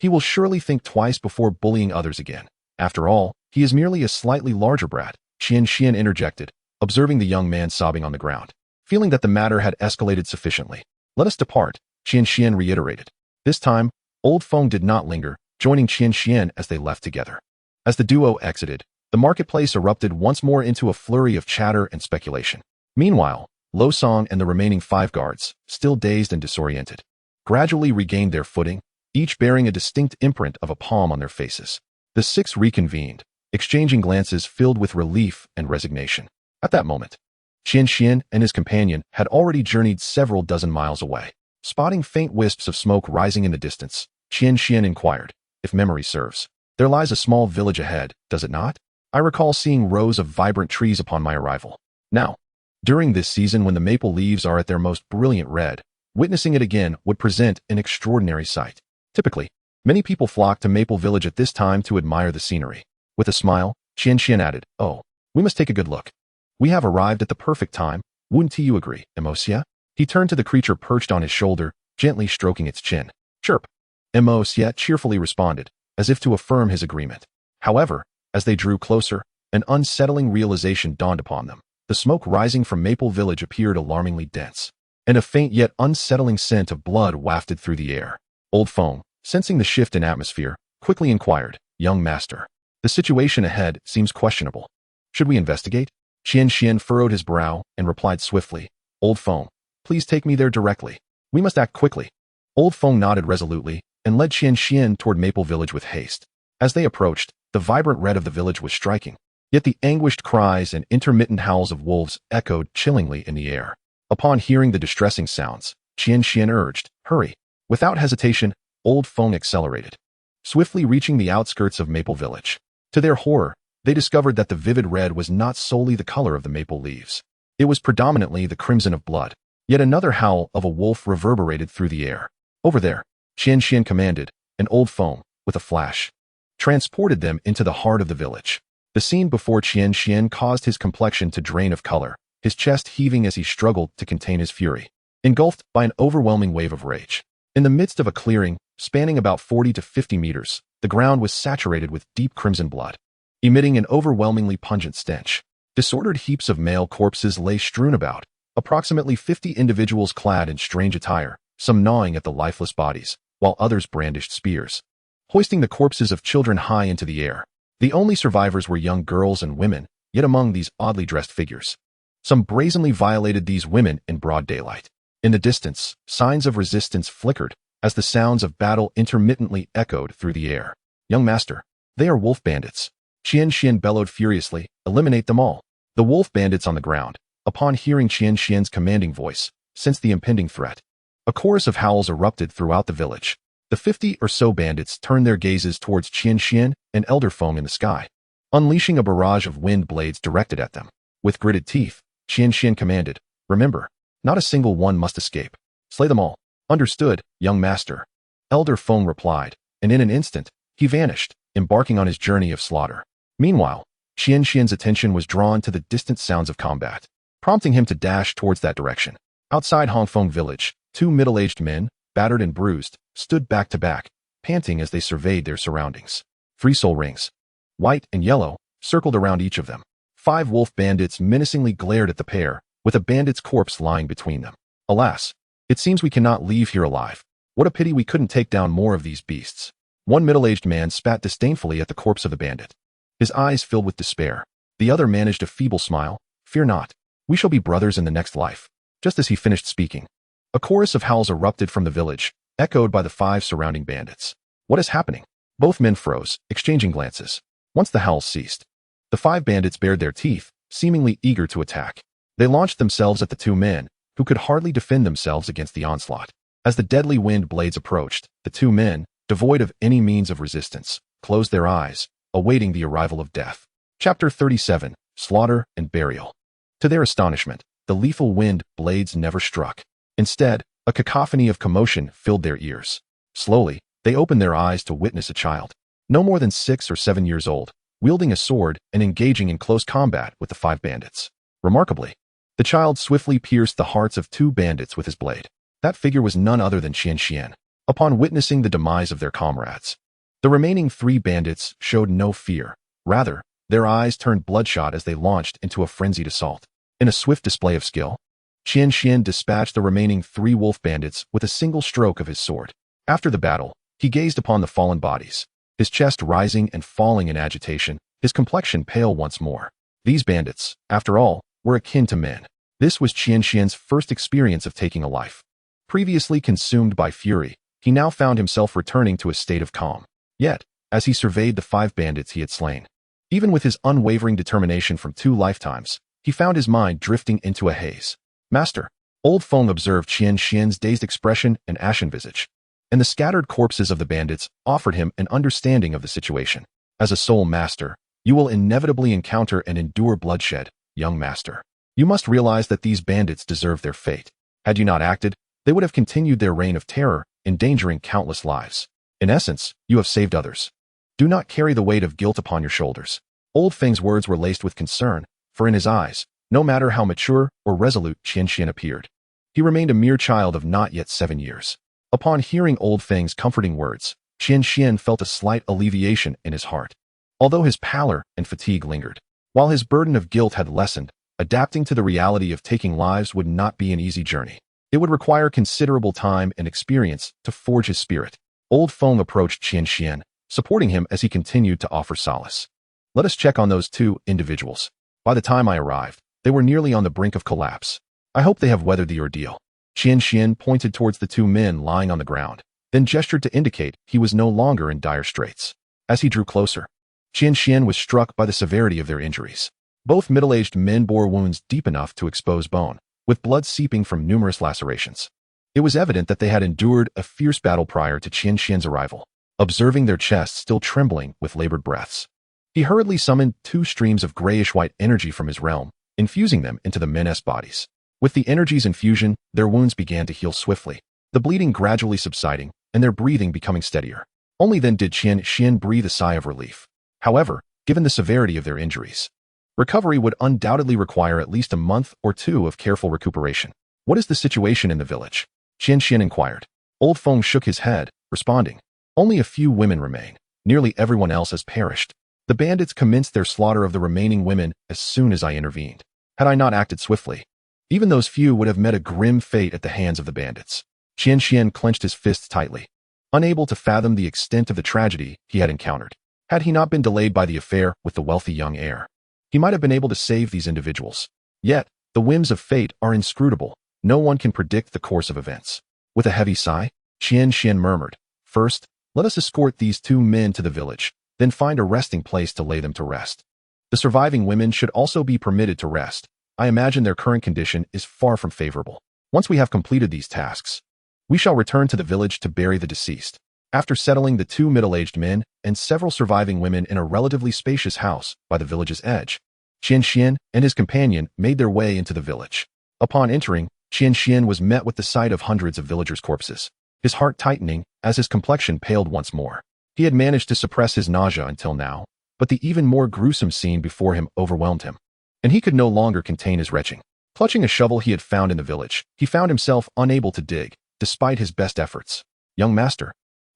[SPEAKER 1] He will surely think twice before bullying others again. After all, he is merely a slightly larger brat," Qian Xuan interjected, observing the young man sobbing on the ground. Feeling that the matter had escalated sufficiently, "Let us depart," Qian Xuan reiterated. This time, Old Feng did not linger, joining Qian Xuan as they left together. As the duo exited, the marketplace erupted once more into a flurry of chatter and speculation. Meanwhile, Lo Song and the remaining 5 guards, still dazed and disoriented, gradually regained their footing, each bearing a distinct imprint of a palm on their faces. The 6 reconvened, exchanging glances filled with relief and resignation. At that moment, Qian Xuan and his companion had already journeyed several dozen miles away. Spotting faint wisps of smoke rising in the distance, Qian Xuan inquired, "If memory serves, there lies a small village ahead, does it not? I recall seeing rows of vibrant trees upon my arrival." Now, during this season when the maple leaves are at their most brilliant red, witnessing it again would present an extraordinary sight. Typically, many people flock to Maple Village at this time to admire the scenery. With a smile, Qian Xuan added, "Oh, we must take a good look. We have arrived at the perfect time, wouldn't you agree, Emosia?" He turned to the creature perched on his shoulder, gently stroking its chin. "Chirp." Emosia cheerfully responded, as if to affirm his agreement. However, as they drew closer, an unsettling realization dawned upon them. The smoke rising from Maple Village appeared alarmingly dense, and a faint yet unsettling scent of blood wafted through the air. Old Feng, sensing the shift in atmosphere, quickly inquired, "Young master, the situation ahead seems questionable. Should we investigate?" Qian Xuan furrowed his brow and replied swiftly, "Old Feng, please take me there directly. We must act quickly." Old Feng nodded resolutely and led Qian Xuan toward Maple Village with haste. As they approached, the vibrant red of the village was striking, yet the anguished cries and intermittent howls of wolves echoed chillingly in the air. Upon hearing the distressing sounds, Qian Xuan urged, "Hurry." Without hesitation, Old Feng accelerated, swiftly reaching the outskirts of Maple Village. To their horror, they discovered that the vivid red was not solely the color of the maple leaves. It was predominantly the crimson of blood. Yet another howl of a wolf reverberated through the air. Over there, Qian Xuan commanded, an old foam, with a flash, transported them into the heart of the village. The scene before Qian Xuan caused his complexion to drain of color, his chest heaving as he struggled to contain his fury, engulfed by an overwhelming wave of rage. In the midst of a clearing, spanning about 40 to 50 meters, the ground was saturated with deep crimson blood, emitting an overwhelmingly pungent stench. Disordered heaps of male corpses lay strewn about, approximately 50 individuals clad in strange attire, some gnawing at the lifeless bodies, while others brandished spears, hoisting the corpses of children high into the air. The only survivors were young girls and women, yet among these oddly dressed figures, some brazenly violated these women in broad daylight. In the distance, signs of resistance flickered as the sounds of battle intermittently echoed through the air. "Young master, they are wolf bandits." Qian Xuan bellowed furiously, "Eliminate them all." The wolf bandits on the ground, upon hearing Qian Xuan's commanding voice, sensed the impending threat. A chorus of howls erupted throughout the village. The 50 or so bandits turned their gazes towards Qian Xuan, an elder Feng in the sky, unleashing a barrage of wind blades directed at them. With gritted teeth, Qian Xuan commanded, "Remember, not a single one must escape. Slay them all." "Understood, young master," Elder Feng replied, and in an instant, he vanished, embarking on his journey of slaughter. Meanwhile, Qian Xuan's attention was drawn to the distant sounds of combat, prompting him to dash towards that direction. Outside Hongfeng village, two middle-aged men, battered and bruised, stood back to back, panting as they surveyed their surroundings. 3 soul rings, white and yellow, circled around each of them. 5 wolf bandits menacingly glared at the pair, with a bandit's corpse lying between them. "Alas, it seems we cannot leave here alive. What a pity we couldn't take down more of these beasts." One middle-aged man spat disdainfully at the corpse of the bandit, his eyes filled with despair. The other managed a feeble smile. "Fear not. We shall be brothers in the next life." Just as he finished speaking, a chorus of howls erupted from the village, echoed by the 5 surrounding bandits. "What is happening?" Both men froze, exchanging glances. Once the howls ceased, the 5 bandits bared their teeth, seemingly eager to attack. They launched themselves at the 2 men, who could hardly defend themselves against the onslaught. As the deadly wind blades approached, the 2 men, devoid of any means of resistance, closed their eyes, awaiting the arrival of death. Chapter 37, Slaughter and Burial. To their astonishment, the lethal wind blades never struck. Instead, a cacophony of commotion filled their ears. Slowly, they opened their eyes to witness a child, no more than 6 or 7 years old, wielding a sword and engaging in close combat with the 5 bandits. Remarkably, the child swiftly pierced the hearts of 2 bandits with his blade. That figure was none other than Qian Xuan. Upon witnessing the demise of their comrades, the remaining 3 bandits showed no fear. Rather, their eyes turned bloodshot as they launched into a frenzied assault. In a swift display of skill, Qian Xuan dispatched the remaining 3 wolf bandits with a single stroke of his sword. After the battle, he gazed upon the fallen bodies, his chest rising and falling in agitation, his complexion pale once more. These bandits, after all, were akin to men. This was Qian Xuan's first experience of taking a life. Previously consumed by fury, he now found himself returning to a state of calm. Yet, as he surveyed the 5 bandits he had slain, even with his unwavering determination from 2 lifetimes, he found his mind drifting into a haze. "Master," Old Feng observed Qian Xuan's dazed expression and ashen visage, and the scattered corpses of the bandits offered him an understanding of the situation. "As a soul master, you will inevitably encounter and endure bloodshed, young master. You must realize that these bandits deserve their fate. Had you not acted, they would have continued their reign of terror, endangering countless lives. In essence, you have saved others. Do not carry the weight of guilt upon your shoulders." Old Feng's words were laced with concern, for in his eyes, no matter how mature or resolute Qian Xuan appeared, he remained a mere child of not yet 7 years. Upon hearing Old Feng's comforting words, Qian Xuan felt a slight alleviation in his heart. Although his pallor and fatigue lingered, while his burden of guilt had lessened, adapting to the reality of taking lives would not be an easy journey. It would require considerable time and experience to forge his spirit. Old Feng approached Qian Xuan, supporting him as he continued to offer solace. "Let us check on those 2 individuals. By the time I arrived, they were nearly on the brink of collapse. I hope they have weathered the ordeal." Qian Xuan pointed towards the 2 men lying on the ground, then gestured to indicate he was no longer in dire straits. As he drew closer, Qian Xuan was struck by the severity of their injuries. Both middle-aged men bore wounds deep enough to expose bone, with blood seeping from numerous lacerations. It was evident that they had endured a fierce battle prior to Qian Xuan's arrival. Observing their chests still trembling with labored breaths, he hurriedly summoned 2 streams of grayish-white energy from his realm, infusing them into the men's bodies. With the energy's infusion, their wounds began to heal swiftly, the bleeding gradually subsiding and their breathing becoming steadier. Only then did Qian Xuan breathe a sigh of relief. However, given the severity of their injuries, recovery would undoubtedly require at least a month or two of careful recuperation. What is the situation in the village? Qian Xuan inquired. Old Feng shook his head, responding, only a few women remain. Nearly everyone else has perished. The bandits commenced their slaughter of the remaining women as soon as I intervened. Had I not acted swiftly, even those few would have met a grim fate at the hands of the bandits. Qian Xuan clenched his fists tightly, unable to fathom the extent of the tragedy he had encountered. Had he not been delayed by the affair with the wealthy young heir, he might have been able to save these individuals. Yet, the whims of fate are inscrutable. No one can predict the course of events. With a heavy sigh, Qian Xuan murmured, first, let us escort these two men to the village, then find a resting place to lay them to rest. The surviving women should also be permitted to rest. I imagine their current condition is far from favorable. Once we have completed these tasks, we shall return to the village to bury the deceased. After settling the two middle-aged men and several surviving women in a relatively spacious house by the village's edge, Qian Xuan and his companion made their way into the village. Upon entering, Qian Xuan was met with the sight of hundreds of villagers' corpses, his heart tightening as his complexion paled once more. He had managed to suppress his nausea until now, but the even more gruesome scene before him overwhelmed him, and he could no longer contain his retching. Clutching a shovel he had found in the village, he found himself unable to dig, despite his best efforts. Young master,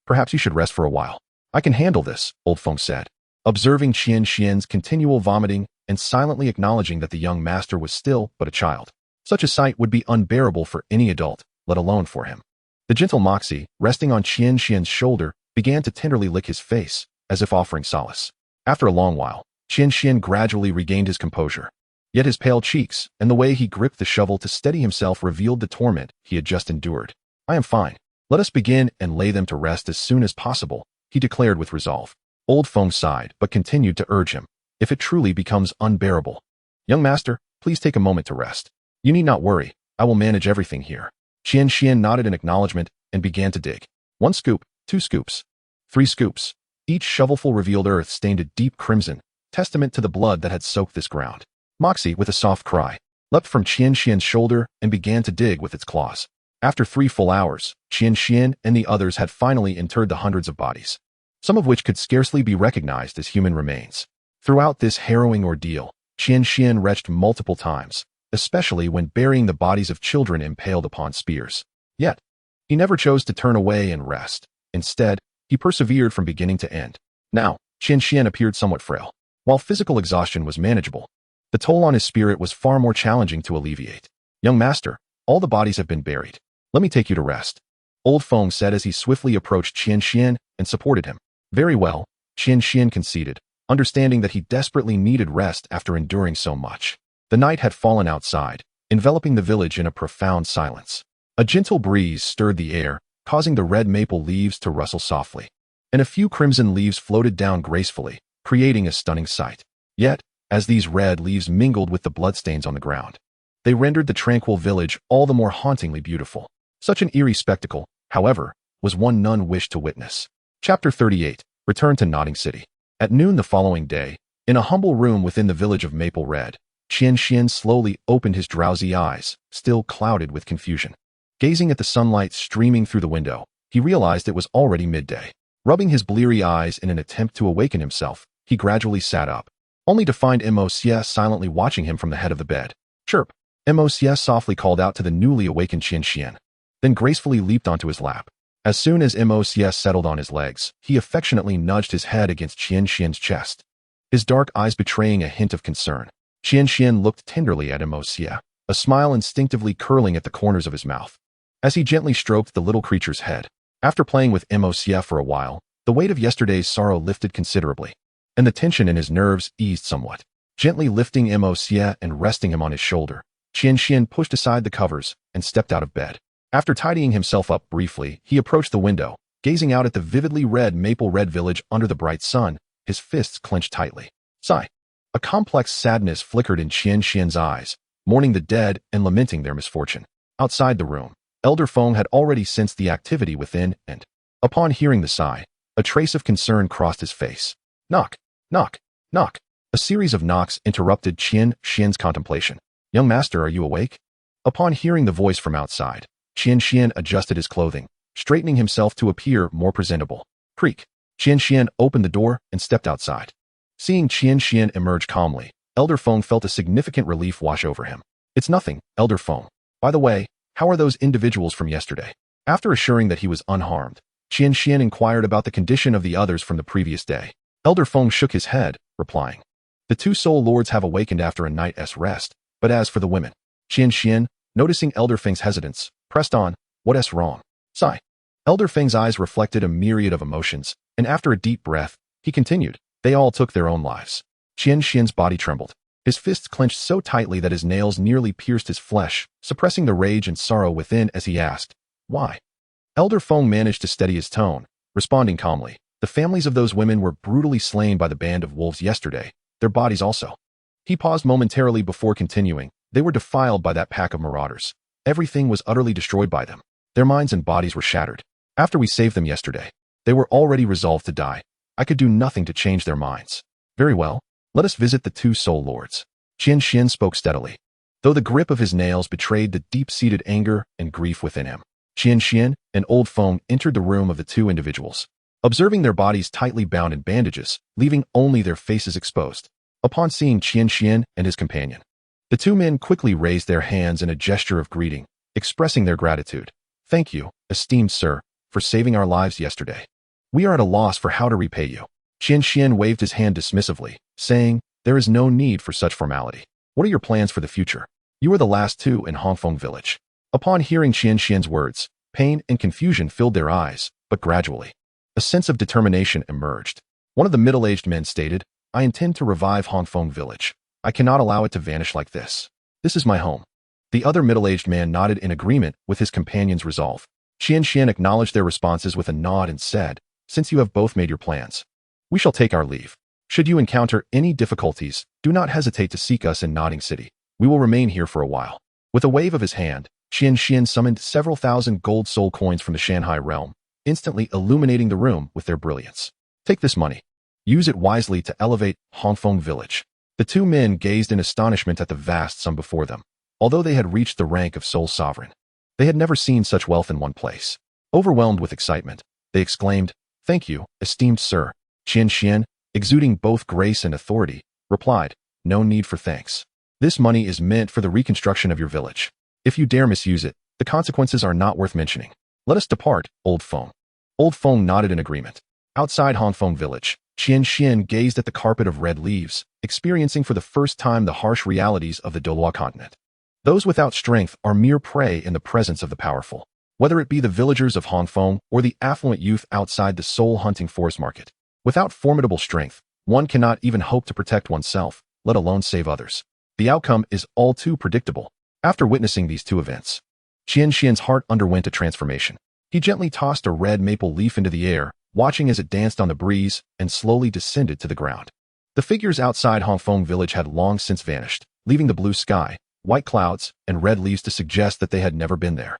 [SPEAKER 1] perhaps you should rest for a while. I can handle this, Old Feng said, observing Qian Xuan's continual vomiting and silently acknowledging that the young master was still but a child. Such a sight would be unbearable for any adult, let alone for him. The gentle Moxie, resting on Qian Xuan's shoulder, began to tenderly lick his face, as if offering solace. After a long while, Qian Xuan gradually regained his composure. Yet his pale cheeks and the way he gripped the shovel to steady himself revealed the torment he had just endured. I am fine. Let us begin and lay them to rest as soon as possible, he declared with resolve. Old Feng sighed, but continued to urge him. If it truly becomes unbearable, young master, please take a moment to rest. You need not worry. I will manage everything here. Qian Xuan nodded in acknowledgement and began to dig. 1 scoop, 2 scoops, 3 scoops. Each shovelful revealed earth stained a deep crimson, testament to the blood that had soaked this ground. Moxie, with a soft cry, leapt from Qian Xuan's shoulder and began to dig with its claws. After 3 full hours, Qian Xuan and the others had finally interred the hundreds of bodies, some of which could scarcely be recognized as human remains. Throughout this harrowing ordeal, Qian Xuan retched multiple times, especially when burying the bodies of children impaled upon spears. Yet, he never chose to turn away and rest. Instead, he persevered from beginning to end. Now, Qian Xuan appeared somewhat frail. While physical exhaustion was manageable, the toll on his spirit was far more challenging to alleviate. Young master, all the bodies have been buried. Let me take you to rest. Old Feng said as he swiftly approached Qian Xuan and supported him. Very well, Qian Xuan conceded, understanding that he desperately needed rest after enduring so much. The night had fallen outside, enveloping the village in a profound silence. A gentle breeze stirred the air, causing the red maple leaves to rustle softly, and a few crimson leaves floated down gracefully, creating a stunning sight. Yet, as these red leaves mingled with the bloodstains on the ground, they rendered the tranquil village all the more hauntingly beautiful. Such an eerie spectacle, however, was one none wished to witness. Chapter 38. Return to Nuoding City. At noon the following day, in a humble room within the village of Maple Red, Qian Xuan slowly opened his drowsy eyes, still clouded with confusion. Gazing at the sunlight streaming through the window, he realized it was already midday. Rubbing his bleary eyes in an attempt to awaken himself, he gradually sat up, only to find Mo Xie silently watching him from the head of the bed. Chirp! Mo Xie softly called out to the newly awakened Qian Xuan, then gracefully leaped onto his lap. As soon as Mo Xie settled on his legs, he affectionately nudged his head against Qian Xuan's chest, his dark eyes betraying a hint of concern. Qian Xuan looked tenderly at Mo Xie, a smile instinctively curling at the corners of his mouth, as he gently stroked the little creature's head. After playing with Mo Xie for a while, the weight of yesterday's sorrow lifted considerably, and the tension in his nerves eased somewhat. Gently lifting Mo Xie and resting him on his shoulder, Qian Xuan pushed aside the covers and stepped out of bed. After tidying himself up briefly, he approached the window, gazing out at the vividly red Maple Red village under the bright sun, his fists clenched tightly. Sigh. A complex sadness flickered in Qian Xuan's eyes, mourning the dead and lamenting their misfortune. Outside the room, Elder Feng had already sensed the activity within and, upon hearing the sigh, a trace of concern crossed his face. Knock, knock, knock. A series of knocks interrupted Qian Xuan's contemplation. Young master, are you awake? Upon hearing the voice from outside, Qian Xuan adjusted his clothing, straightening himself to appear more presentable. Creak. Qian Xuan opened the door and stepped outside. Seeing Qian Xuan emerge calmly, Elder Feng felt a significant relief wash over him. It's nothing, Elder Feng. By the way, how are those individuals from yesterday? After assuring that he was unharmed, Qian Xuan inquired about the condition of the others from the previous day. Elder Feng shook his head, replying, "The two soul lords have awakened after a night's rest, but as for the women..." Qian Xuan, noticing Elder Feng's hesitance, pressed on, "What's wrong?" Sigh. Elder Feng's eyes reflected a myriad of emotions, and after a deep breath, he continued, "They all took their own lives." Qian Xuan's body trembled. His fists clenched so tightly that his nails nearly pierced his flesh, suppressing the rage and sorrow within as he asked, "Why?" Elder Feng managed to steady his tone, responding calmly, "The families of those women were brutally slain by the band of wolves yesterday, their bodies also." He paused momentarily before continuing, "They were defiled by that pack of marauders. Everything was utterly destroyed by them. Their minds and bodies were shattered. After we saved them yesterday, they were already resolved to die. I could do nothing to change their minds." "Very well, let us visit the two soul lords." Qian Xuan spoke steadily, though the grip of his nails betrayed the deep-seated anger and grief within him. Qian Xuan and Old Feng entered the room of the two individuals, observing their bodies tightly bound in bandages, leaving only their faces exposed. Upon seeing Qian Xuan and his companion, the two men quickly raised their hands in a gesture of greeting, expressing their gratitude. "Thank you, esteemed sir, for saving our lives yesterday. We are at a loss for how to repay you." Qian Xuan waved his hand dismissively, saying, "There is no need for such formality. What are your plans for the future? You are the last two in Hongfeng village." Upon hearing Qian Xuan's words, pain and confusion filled their eyes, but gradually, a sense of determination emerged. One of the middle-aged men stated, "I intend to revive Hongfeng village. I cannot allow it to vanish like this. This is my home." The other middle-aged man nodded in agreement with his companion's resolve. Qian Xuan acknowledged their responses with a nod and said, "Since you have both made your plans, we shall take our leave. Should you encounter any difficulties, do not hesitate to seek us in Nuoding City. We will remain here for a while." With a wave of his hand, Qian Xuan summoned several thousand gold soul coins from the Shanghai realm, instantly illuminating the room with their brilliance. "Take this money. Use it wisely to elevate Hongfeng village." The two men gazed in astonishment at the vast sum before them. Although they had reached the rank of sole sovereign, they had never seen such wealth in one place. Overwhelmed with excitement, they exclaimed, "Thank you, esteemed sir." Qian Xuan, exuding both grace and authority, replied, "No need for thanks. This money is meant for the reconstruction of your village. If you dare misuse it, the consequences are not worth mentioning. Let us depart, Old Feng." Old Feng nodded in agreement. Outside Hongfeng village, Qian Xuan gazed at the carpet of red leaves, experiencing for the first time the harsh realities of the Douluo continent. Those without strength are mere prey in the presence of the powerful, whether it be the villagers of Hongfeng or the affluent youth outside the soul-hunting forest market. Without formidable strength, one cannot even hope to protect oneself, let alone save others. The outcome is all too predictable. After witnessing these two events, Qian Xuan's heart underwent a transformation. He gently tossed a red maple leaf into the air, watching as it danced on the breeze and slowly descended to the ground. The figures outside Hongfeng village had long since vanished, leaving the blue sky, white clouds, and red leaves to suggest that they had never been there,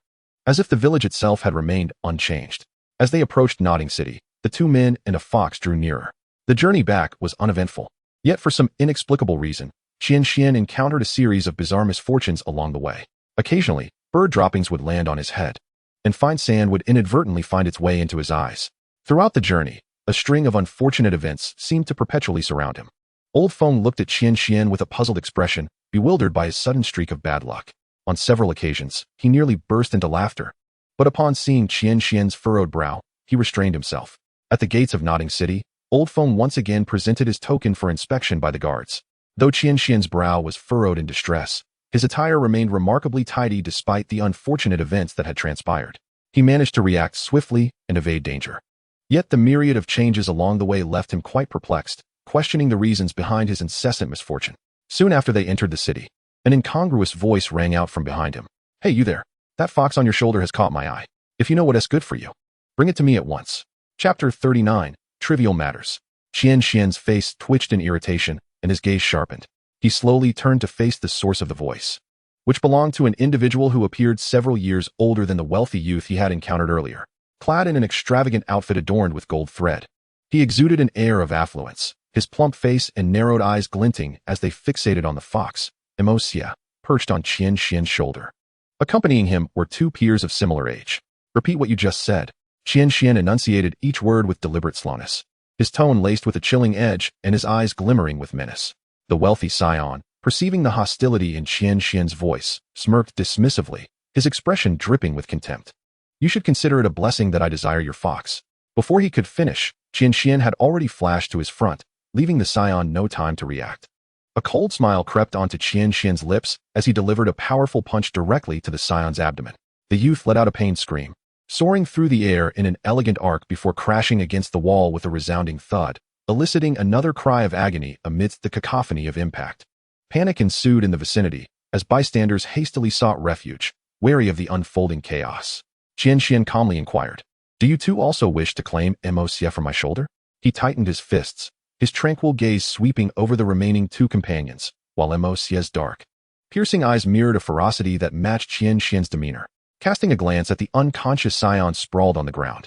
[SPEAKER 1] as if the village itself had remained unchanged. As they approached Nuoding City, the two men and a fox drew nearer. The journey back was uneventful, yet for some inexplicable reason, Qian Xuan encountered a series of bizarre misfortunes along the way. Occasionally, bird droppings would land on his head, and fine sand would inadvertently find its way into his eyes. Throughout the journey, a string of unfortunate events seemed to perpetually surround him. Old Feng looked at Qian Xuan with a puzzled expression, bewildered by his sudden streak of bad luck. On several occasions, he nearly burst into laughter, but upon seeing Qian Xuan's furrowed brow, he restrained himself. At the gates of Nuoding City, Old Feng once again presented his token for inspection by the guards. Though Qian Xuan's brow was furrowed in distress, his attire remained remarkably tidy despite the unfortunate events that had transpired. He managed to react swiftly and evade danger. Yet the myriad of changes along the way left him quite perplexed, questioning the reasons behind his incessant misfortune. Soon after they entered the city, an incongruous voice rang out from behind him. "Hey, you there. That fox on your shoulder has caught my eye. If you know what is good for you, bring it to me at once." Chapter 39, Trivial Matters. Qian Xuan's face twitched in irritation, and his gaze sharpened. He slowly turned to face the source of the voice, which belonged to an individual who appeared several years older than the wealthy youth he had encountered earlier. Clad in an extravagant outfit adorned with gold thread, he exuded an air of affluence, his plump face and narrowed eyes glinting as they fixated on the fox, Emosia, perched on Qian Xuan's shoulder. Accompanying him were two peers of similar age. Repeat what you just said. Qian Xuan enunciated each word with deliberate slowness, his tone laced with a chilling edge and his eyes glimmering with menace. The wealthy scion, perceiving the hostility in Qian Xuan's voice, smirked dismissively, his expression dripping with contempt. You should consider it a blessing that I desire your fox. Before he could finish, Qian Xuan had already flashed to his front, leaving the scion no time to react. A cold smile crept onto Qian Xuan's lips as he delivered a powerful punch directly to the scion's abdomen. The youth let out a pained scream, soaring through the air in an elegant arc before crashing against the wall with a resounding thud, eliciting another cry of agony amidst the cacophony of impact. Panic ensued in the vicinity as bystanders hastily sought refuge, wary of the unfolding chaos. Qian Xuan calmly inquired, "Do you two also wish to claim MOCF from my shoulder?" He tightened his fists, his tranquil gaze sweeping over the remaining two companions, while MOCF's dark, piercing eyes mirrored a ferocity that matched Qian Xuan's demeanor. Casting a glance at the unconscious scion sprawled on the ground,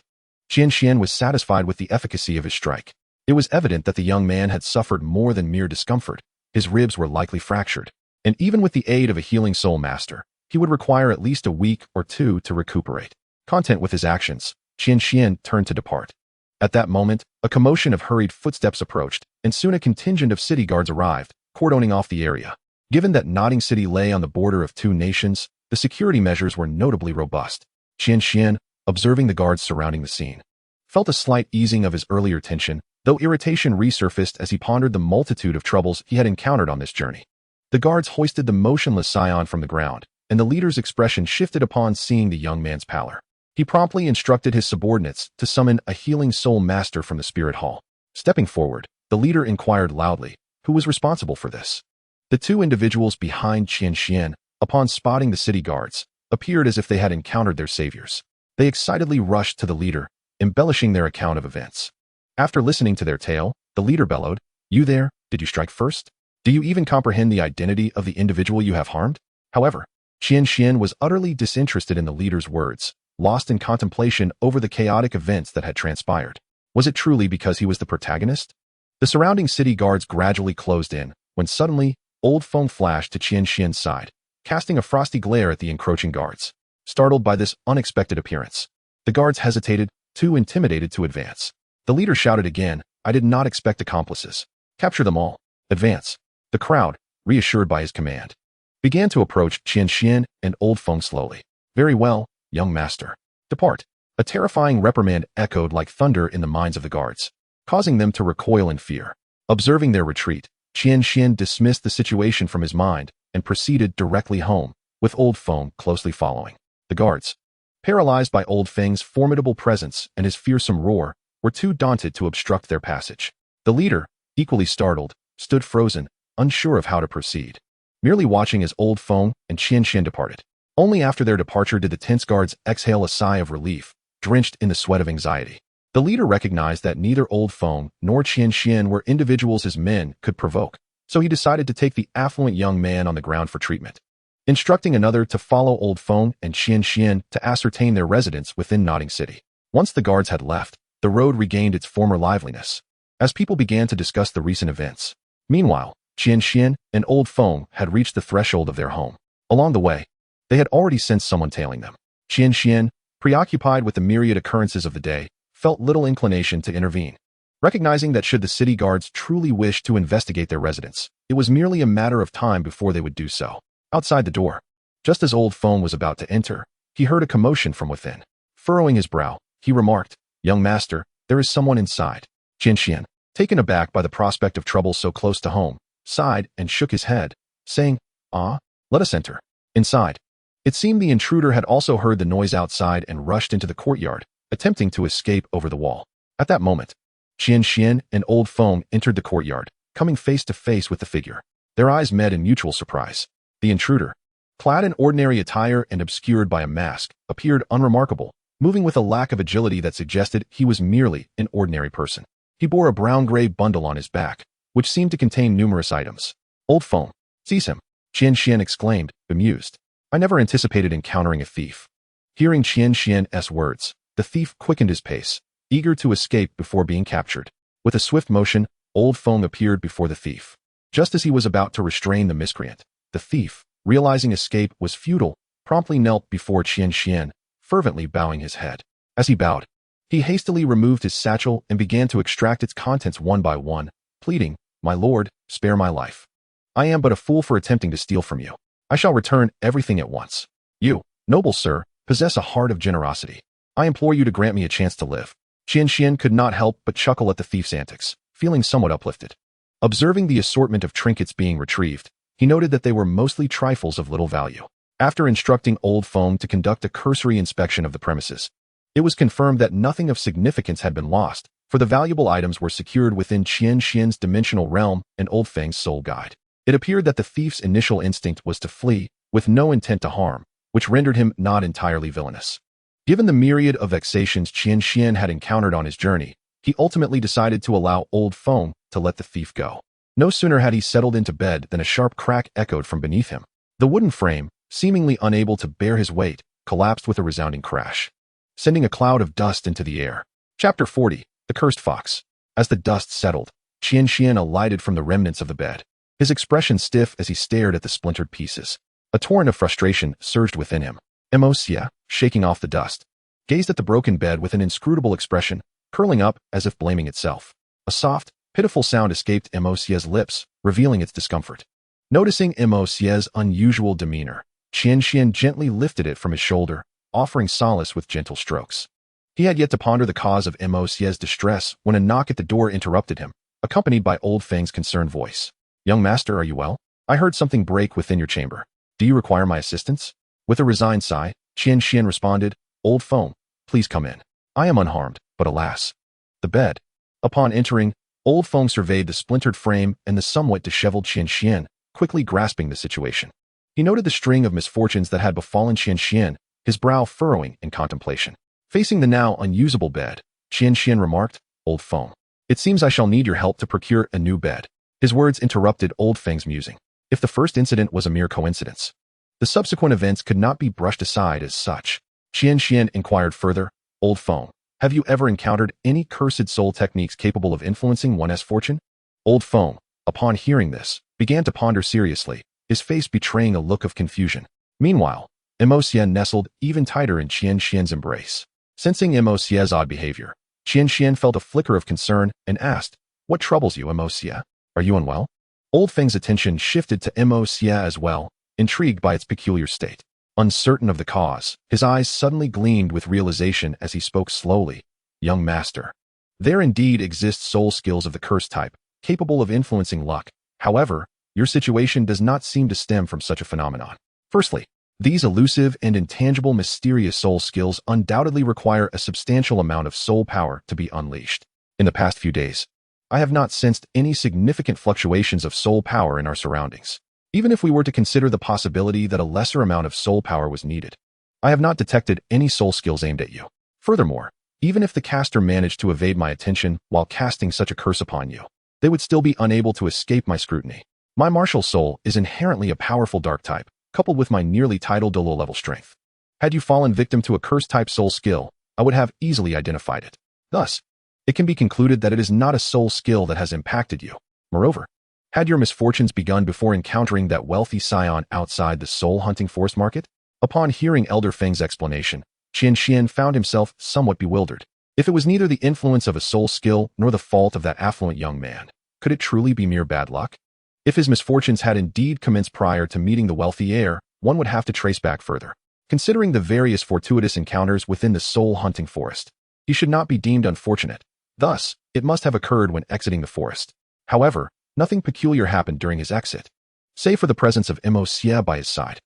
[SPEAKER 1] Qian Xuan was satisfied with the efficacy of his strike. It was evident that the young man had suffered more than mere discomfort. His ribs were likely fractured, and even with the aid of a healing soul master, he would require at least a week or two to recuperate. Content with his actions, Qian Xuan turned to depart. At that moment, a commotion of hurried footsteps approached, and soon a contingent of city guards arrived, cordoning off the area. Given that Nuoding City lay on the border of two nations, the security measures were notably robust. Qian Xuan, observing the guards surrounding the scene, felt a slight easing of his earlier tension, though irritation resurfaced as he pondered the multitude of troubles he had encountered on this journey. The guards hoisted the motionless scion from the ground, and the leader's expression shifted upon seeing the young man's pallor. He promptly instructed his subordinates to summon a healing soul master from the spirit hall. Stepping forward, the leader inquired loudly, who was responsible for this? The two individuals behind Qian Xuan, upon spotting the city guards, appeared as if they had encountered their saviors. They excitedly rushed to the leader, embellishing their account of events. After listening to their tale, the leader bellowed, "You there, did you strike first? Do you even comprehend the identity of the individual you have harmed?" However, Qian Xuan was utterly disinterested in the leader's words, lost in contemplation over the chaotic events that had transpired. Was it truly because he was the protagonist? The surrounding city guards gradually closed in, when suddenly, Old Feng flashed to Qian Xuan's side, casting a frosty glare at the encroaching guards. Startled by this unexpected appearance, the guards hesitated, too intimidated to advance. The leader shouted again, "I did not expect accomplices. Capture them all. Advance." The crowd, reassured by his command, began to approach Qian Xuan and Old Feng slowly. "Very well, young master. Depart." A terrifying reprimand echoed like thunder in the minds of the guards, causing them to recoil in fear. Observing their retreat, Qian Xuan dismissed the situation from his mind and proceeded directly home, with Old Feng closely following. The guards, paralyzed by Old Feng's formidable presence and his fearsome roar, were too daunted to obstruct their passage. The leader, equally startled, stood frozen, unsure of how to proceed, merely watching as Old Feng and Qian Xuan departed. Only after their departure did the tense guards exhale a sigh of relief, drenched in the sweat of anxiety. The leader recognized that neither Old Feng nor Qian Xuan were individuals his men could provoke, so he decided to take the affluent young man on the ground for treatment, instructing another to follow Old Feng and Qian Xuan to ascertain their residence within Nuoding City. Once the guards had left, the road regained its former liveliness, as people began to discuss the recent events. Meanwhile, Qian Xuan and Old Feng had reached the threshold of their home. Along the way, they had already sensed someone tailing them. Qian Xuan, preoccupied with the myriad occurrences of the day, felt little inclination to intervene, recognizing that should the city guards truly wish to investigate their residence, it was merely a matter of time before they would do so. Outside the door, just as Old Feng was about to enter, he heard a commotion from within. Furrowing his brow, he remarked, "Young master, there is someone inside." Qian Xuan, taken aback by the prospect of trouble so close to home, sighed and shook his head, saying, "Ah, let us enter." Inside, it seemed the intruder had also heard the noise outside and rushed into the courtyard, attempting to escape over the wall. At that moment, Qian Xuan and Old Feng entered the courtyard, coming face to face with the figure. Their eyes met in mutual surprise. The intruder, clad in ordinary attire and obscured by a mask, appeared unremarkable, moving with a lack of agility that suggested he was merely an ordinary person. He bore a brown-gray bundle on his back, which seemed to contain numerous items. "Old Feng, seize him," Qian Xuan exclaimed, bemused. "I never anticipated encountering a thief." Hearing Qian Xuan's words, the thief quickened his pace, eager to escape before being captured. With a swift motion, Old Feng appeared before the thief. Just as he was about to restrain the miscreant, the thief, realizing escape was futile, promptly knelt before Qian Xuan, fervently bowing his head. As he bowed, he hastily removed his satchel and began to extract its contents one by one, pleading, "My lord, spare my life. I am but a fool for attempting to steal from you. I shall return everything at once. You, noble sir, possess a heart of generosity. I implore you to grant me a chance to live." Qian Xuan could not help but chuckle at the thief's antics, feeling somewhat uplifted. Observing the assortment of trinkets being retrieved, he noted that they were mostly trifles of little value. After instructing Old Feng to conduct a cursory inspection of the premises, it was confirmed that nothing of significance had been lost, for the valuable items were secured within Qian Xuan's dimensional realm and Old Feng's soul guide. It appeared that the thief's initial instinct was to flee, with no intent to harm, which rendered him not entirely villainous. Given the myriad of vexations Qian Xuan had encountered on his journey, he ultimately decided to allow Old Feng to let the thief go. No sooner had he settled into bed than a sharp crack echoed from beneath him. The wooden frame, seemingly unable to bear his weight, collapsed with a resounding crash, sending a cloud of dust into the air. Chapter 40. The Cursed Fox. As the dust settled, Qian Xuan alighted from the remnants of the bed, his expression stiff as he stared at the splintered pieces. A torrent of frustration surged within him. Emosia, shaking off the dust, gazed at the broken bed with an inscrutable expression, curling up as if blaming itself. A soft, pitiful sound escaped Emosia's lips, revealing its discomfort. Noticing Emosia's unusual demeanor, Qian Xuan gently lifted it from his shoulder, offering solace with gentle strokes. He had yet to ponder the cause of Emosia's distress when a knock at the door interrupted him, accompanied by Old Feng's concerned voice. "Young master, are you well? I heard something break within your chamber. Do you require my assistance?" With a resigned sigh, Qian Xuan responded, "Old Feng, please come in. I am unharmed, but alas." The bed. Upon entering, Old Feng surveyed the splintered frame and the somewhat disheveled Qian Xuan, quickly grasping the situation. He noted the string of misfortunes that had befallen Qian Xuan, his brow furrowing in contemplation. Facing the now unusable bed, Qian Xuan remarked, "Old Feng, it seems I shall need your help to procure a new bed." His words interrupted Old Feng's musing. If the first incident was a mere coincidence, the subsequent events could not be brushed aside as such. Qian Xuan inquired further, "Old Feng, have you ever encountered any cursed soul techniques capable of influencing one's fortune?" Old Feng, upon hearing this, began to ponder seriously, his face betraying a look of confusion. Meanwhile, Emosia nestled even tighter in Qian Xuan's embrace. Sensing Emosia's odd behavior, Qian Xuan felt a flicker of concern and asked, "What troubles you, Emosia? Are you unwell?" Old Feng's attention shifted to Emosia as well, intrigued by its peculiar state. Uncertain of the cause, his eyes suddenly gleamed with realization as he spoke slowly. "Young master, there indeed exist soul skills of the curse type, capable of influencing luck. However, your situation does not seem to stem from such a phenomenon. Firstly, these elusive and intangible mysterious soul skills undoubtedly require a substantial amount of soul power to be unleashed. In the past few days, I have not sensed any significant fluctuations of soul power in our surroundings. Even if we were to consider the possibility that a lesser amount of soul power was needed, I have not detected any soul skills aimed at you. Furthermore, even if the caster managed to evade my attention while casting such a curse upon you, they would still be unable to escape my scrutiny. My martial soul is inherently a powerful dark type, coupled with my nearly tidal Douluo level strength. Had you fallen victim to a curse-type soul skill, I would have easily identified it. Thus, it can be concluded that it is not a soul skill that has impacted you. Moreover, had your misfortunes begun before encountering that wealthy scion outside the soul-hunting forest market? Upon hearing Elder Feng's explanation, Qian Xuan found himself somewhat bewildered. If it was neither the influence of a soul skill nor the fault of that affluent young man, could it truly be mere bad luck? If his misfortunes had indeed commenced prior to meeting the wealthy heir, one would have to trace back further. Considering the various fortuitous encounters within the soul-hunting forest, he should not be deemed unfortunate. Thus, it must have occurred when exiting the forest. However, nothing peculiar happened during his exit, save for the presence of Emosia by his side.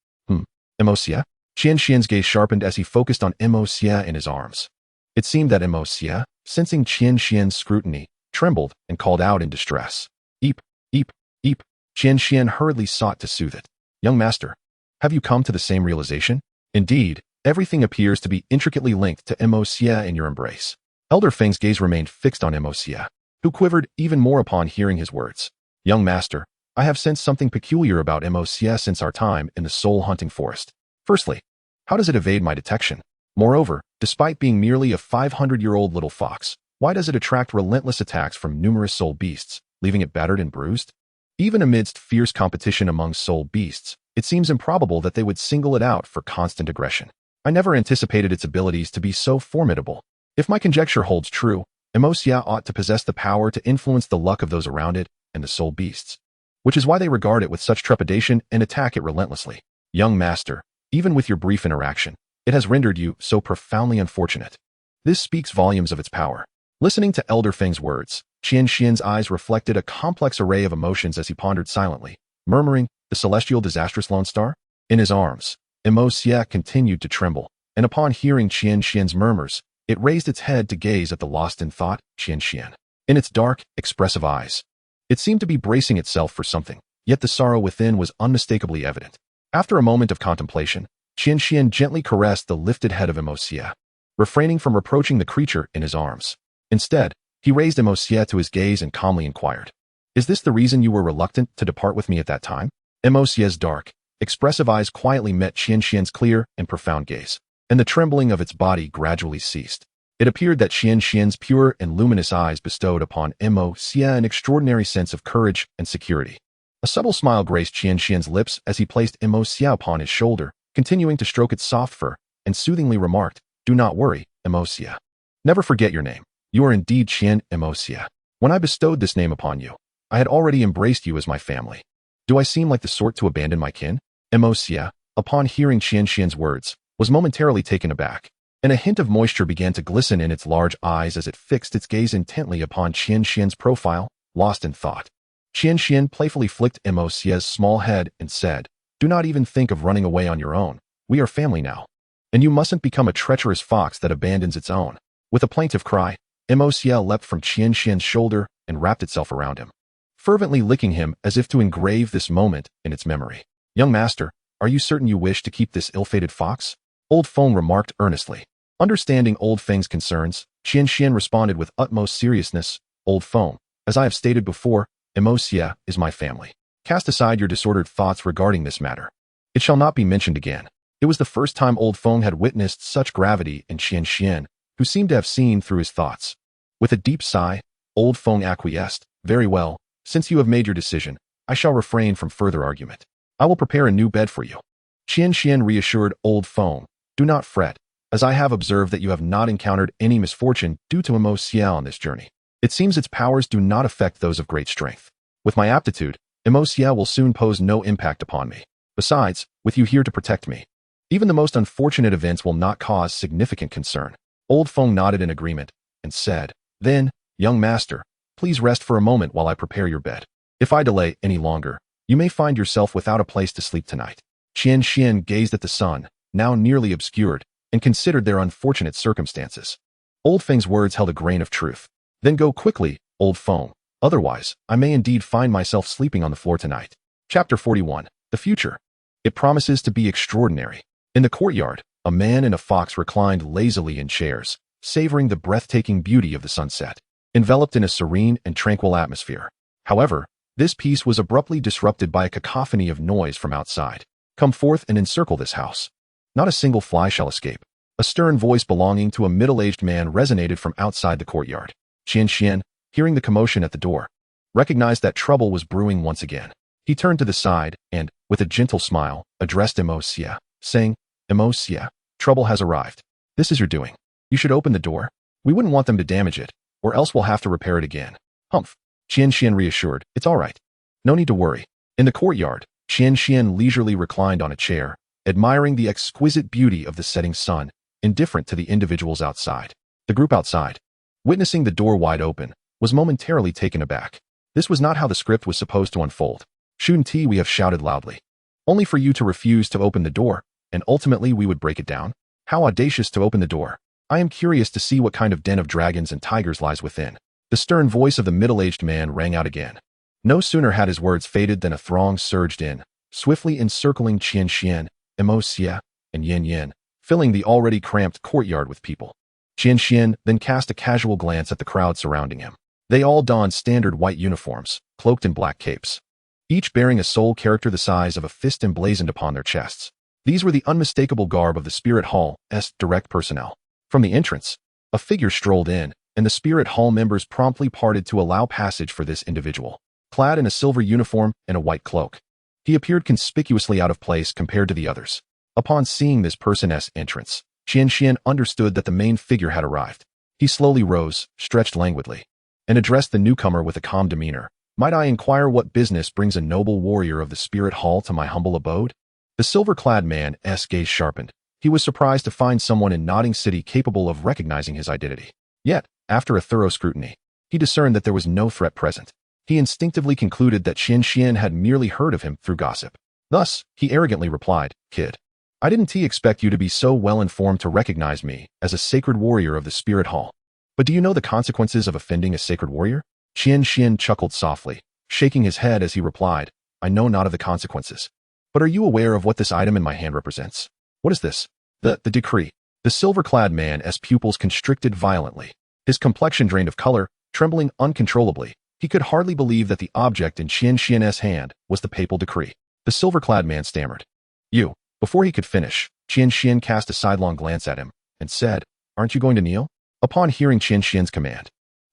[SPEAKER 1] Emosia? Qian Xuan's gaze sharpened as he focused on Emosia in his arms. It seemed that Emosia, sensing Qian Xuan's scrutiny, trembled and called out in distress. "Eep, eep, eep." Qian Xuan hurriedly sought to soothe it. "Young master, have you come to the same realization? Indeed, everything appears to be intricately linked to Emosia in your embrace." Elder Feng's gaze remained fixed on Emosia, who quivered even more upon hearing his words. "Young master, I have sensed something peculiar about Emosia since our time in the soul-hunting forest. Firstly, how does it evade my detection? Moreover, despite being merely a 500-year-old little fox, why does it attract relentless attacks from numerous soul beasts, leaving it battered and bruised? Even amidst fierce competition among soul beasts, it seems improbable that they would single it out for constant aggression. I never anticipated its abilities to be so formidable. If my conjecture holds true, Emosia ought to possess the power to influence the luck of those around it and the soul beasts, which is why they regard it with such trepidation and attack it relentlessly. Young master, even with your brief interaction, it has rendered you so profoundly unfortunate. This speaks volumes of its power. Listening to Elder Feng's words, Qian Xian's eyes reflected a complex array of emotions as he pondered silently, murmuring, "The celestial disastrous lone star?" In his arms, Emosia continued to tremble, and upon hearing Qian Xian's murmurs, it raised its head to gaze at the lost in thought Qian Xian. In its dark, expressive eyes, it seemed to be bracing itself for something, yet the sorrow within was unmistakably evident. After a moment of contemplation, Qian Xian gently caressed the lifted head of Emosia, refraining from reproaching the creature in his arms. Instead, he raised Emosia to his gaze and calmly inquired, "Is this the reason you were reluctant to depart with me at that time?" Emosia's dark, expressive eyes quietly met Qian Xian's clear and profound gaze, and the trembling of its body gradually ceased. It appeared that Qian Xian's pure and luminous eyes bestowed upon Emosia an extraordinary sense of courage and security. A subtle smile graced Qian Xian's lips as he placed Emosia upon his shoulder, continuing to stroke its soft fur, and soothingly remarked, "Do not worry, Emosia. Never forget your name. You are indeed Qian Emosia. When I bestowed this name upon you, I had already embraced you as my family. Do I seem like the sort to abandon my kin?" Emosia, upon hearing Qian Xian's words, was momentarily taken aback, and a hint of moisture began to glisten in its large eyes as it fixed its gaze intently upon Qian Xian's profile, lost in thought. Qian Xian playfully flicked Emosia's small head and said, "Do not even think of running away on your own. We are family now. And you mustn't become a treacherous fox that abandons its own." With a plaintive cry, Emosia leapt from Qian Xian's shoulder and wrapped itself around him, fervently licking him as if to engrave this moment in its memory. "Young master, are you certain you wish to keep this ill-fated fox?" Old Feng remarked earnestly. Understanding Old Feng's concerns, Qian Xian responded with utmost seriousness, "Old Feng, as I have stated before, Emosia is my family. Cast aside your disordered thoughts regarding this matter. It shall not be mentioned again." It was the first time Old Feng had witnessed such gravity in Qian Xian, who seemed to have seen through his thoughts. With a deep sigh, Old Feng acquiesced, "Very well, since you have made your decision, I shall refrain from further argument. I will prepare a new bed for you." Qian Xian reassured Old Feng, "Do not fret, as I have observed that you have not encountered any misfortune due to Emosia on this journey. It seems its powers do not affect those of great strength. With my aptitude, Emosia will soon pose no impact upon me. Besides, with you here to protect me, even the most unfortunate events will not cause significant concern." Old Feng nodded in agreement and said, "Then, young master, please rest for a moment while I prepare your bed. If I delay any longer, you may find yourself without a place to sleep tonight." Qian Xian gazed at the sun, now nearly obscured, and considered their unfortunate circumstances. Old Feng's words held a grain of truth. "Then go quickly, Old Feng, otherwise I may indeed find myself sleeping on the floor tonight." Chapter 41. The Future. It promises to be extraordinary. In the courtyard, a man and a fox reclined lazily in chairs, savoring the breathtaking beauty of the sunset, enveloped in a serene and tranquil atmosphere. However, this peace was abruptly disrupted by a cacophony of noise from outside. "Come forth and encircle this house. Not a single fly shall escape." A stern voice belonging to a middle-aged man resonated from outside the courtyard. Qian Xian, hearing the commotion at the door, recognized that trouble was brewing once again. He turned to the side and, with a gentle smile, addressed Emosia, saying, "Emosia, trouble has arrived. This is your doing. You should open the door. We wouldn't want them to damage it, or else we'll have to repair it again." "Humph," Qian Xian reassured, "it's all right. No need to worry." In the courtyard, Qian Xian leisurely reclined on a chair, admiring the exquisite beauty of the setting sun, indifferent to the individuals outside. The group outside, witnessing the door wide open, was momentarily taken aback. This was not how the script was supposed to unfold. "Shun-ti," we have shouted loudly. "Only for you to refuse to open the door, and ultimately we would break it down? How audacious to open the door. I am curious to see what kind of den of dragons and tigers lies within." The stern voice of the middle-aged man rang out again. No sooner had his words faded than a throng surged in, swiftly encircling Qian Xian, Emosia, and Yin Yin, filling the already cramped courtyard with people. Qian Xian then cast a casual glance at the crowd surrounding him. They all donned standard white uniforms, cloaked in black capes, each bearing a soul character the size of a fist emblazoned upon their chests. These were the unmistakable garb of the Spirit Hall's direct personnel. From the entrance, a figure strolled in, and the Spirit Hall members promptly parted to allow passage for this individual, clad in a silver uniform and a white cloak. He appeared conspicuously out of place compared to the others. Upon seeing this person's entrance, Qian Xuan understood that the main figure had arrived. He slowly rose, stretched languidly, and addressed the newcomer with a calm demeanor. Might I inquire what business brings a noble warrior of the Spirit Hall to my humble abode? The silver-clad man's gaze sharpened. He was surprised to find someone in Nuoding City capable of recognizing his identity. Yet, after a thorough scrutiny, he discerned that there was no threat present. He instinctively concluded that Qian Xuan had merely heard of him through gossip. Thus, he arrogantly replied, "Kid, I didn't expect you to be so well-informed to recognize me as a sacred warrior of the Spirit Hall. But do you know the consequences of offending a sacred warrior?" Qian Xuan chuckled softly, shaking his head as he replied, "I know not of the consequences. But are you aware of what this item in my hand represents?" "What is this?" The decree." The silver-clad man's pupils constricted violently. His complexion drained of color, trembling uncontrollably. He could hardly believe that the object in Qian Xuan's hand was the papal decree. The silver-clad man stammered, "You." Before he could finish, Qian Xuan cast a sidelong glance at him and said, "Aren't you going to kneel?" Upon hearing Qian Xuan's command,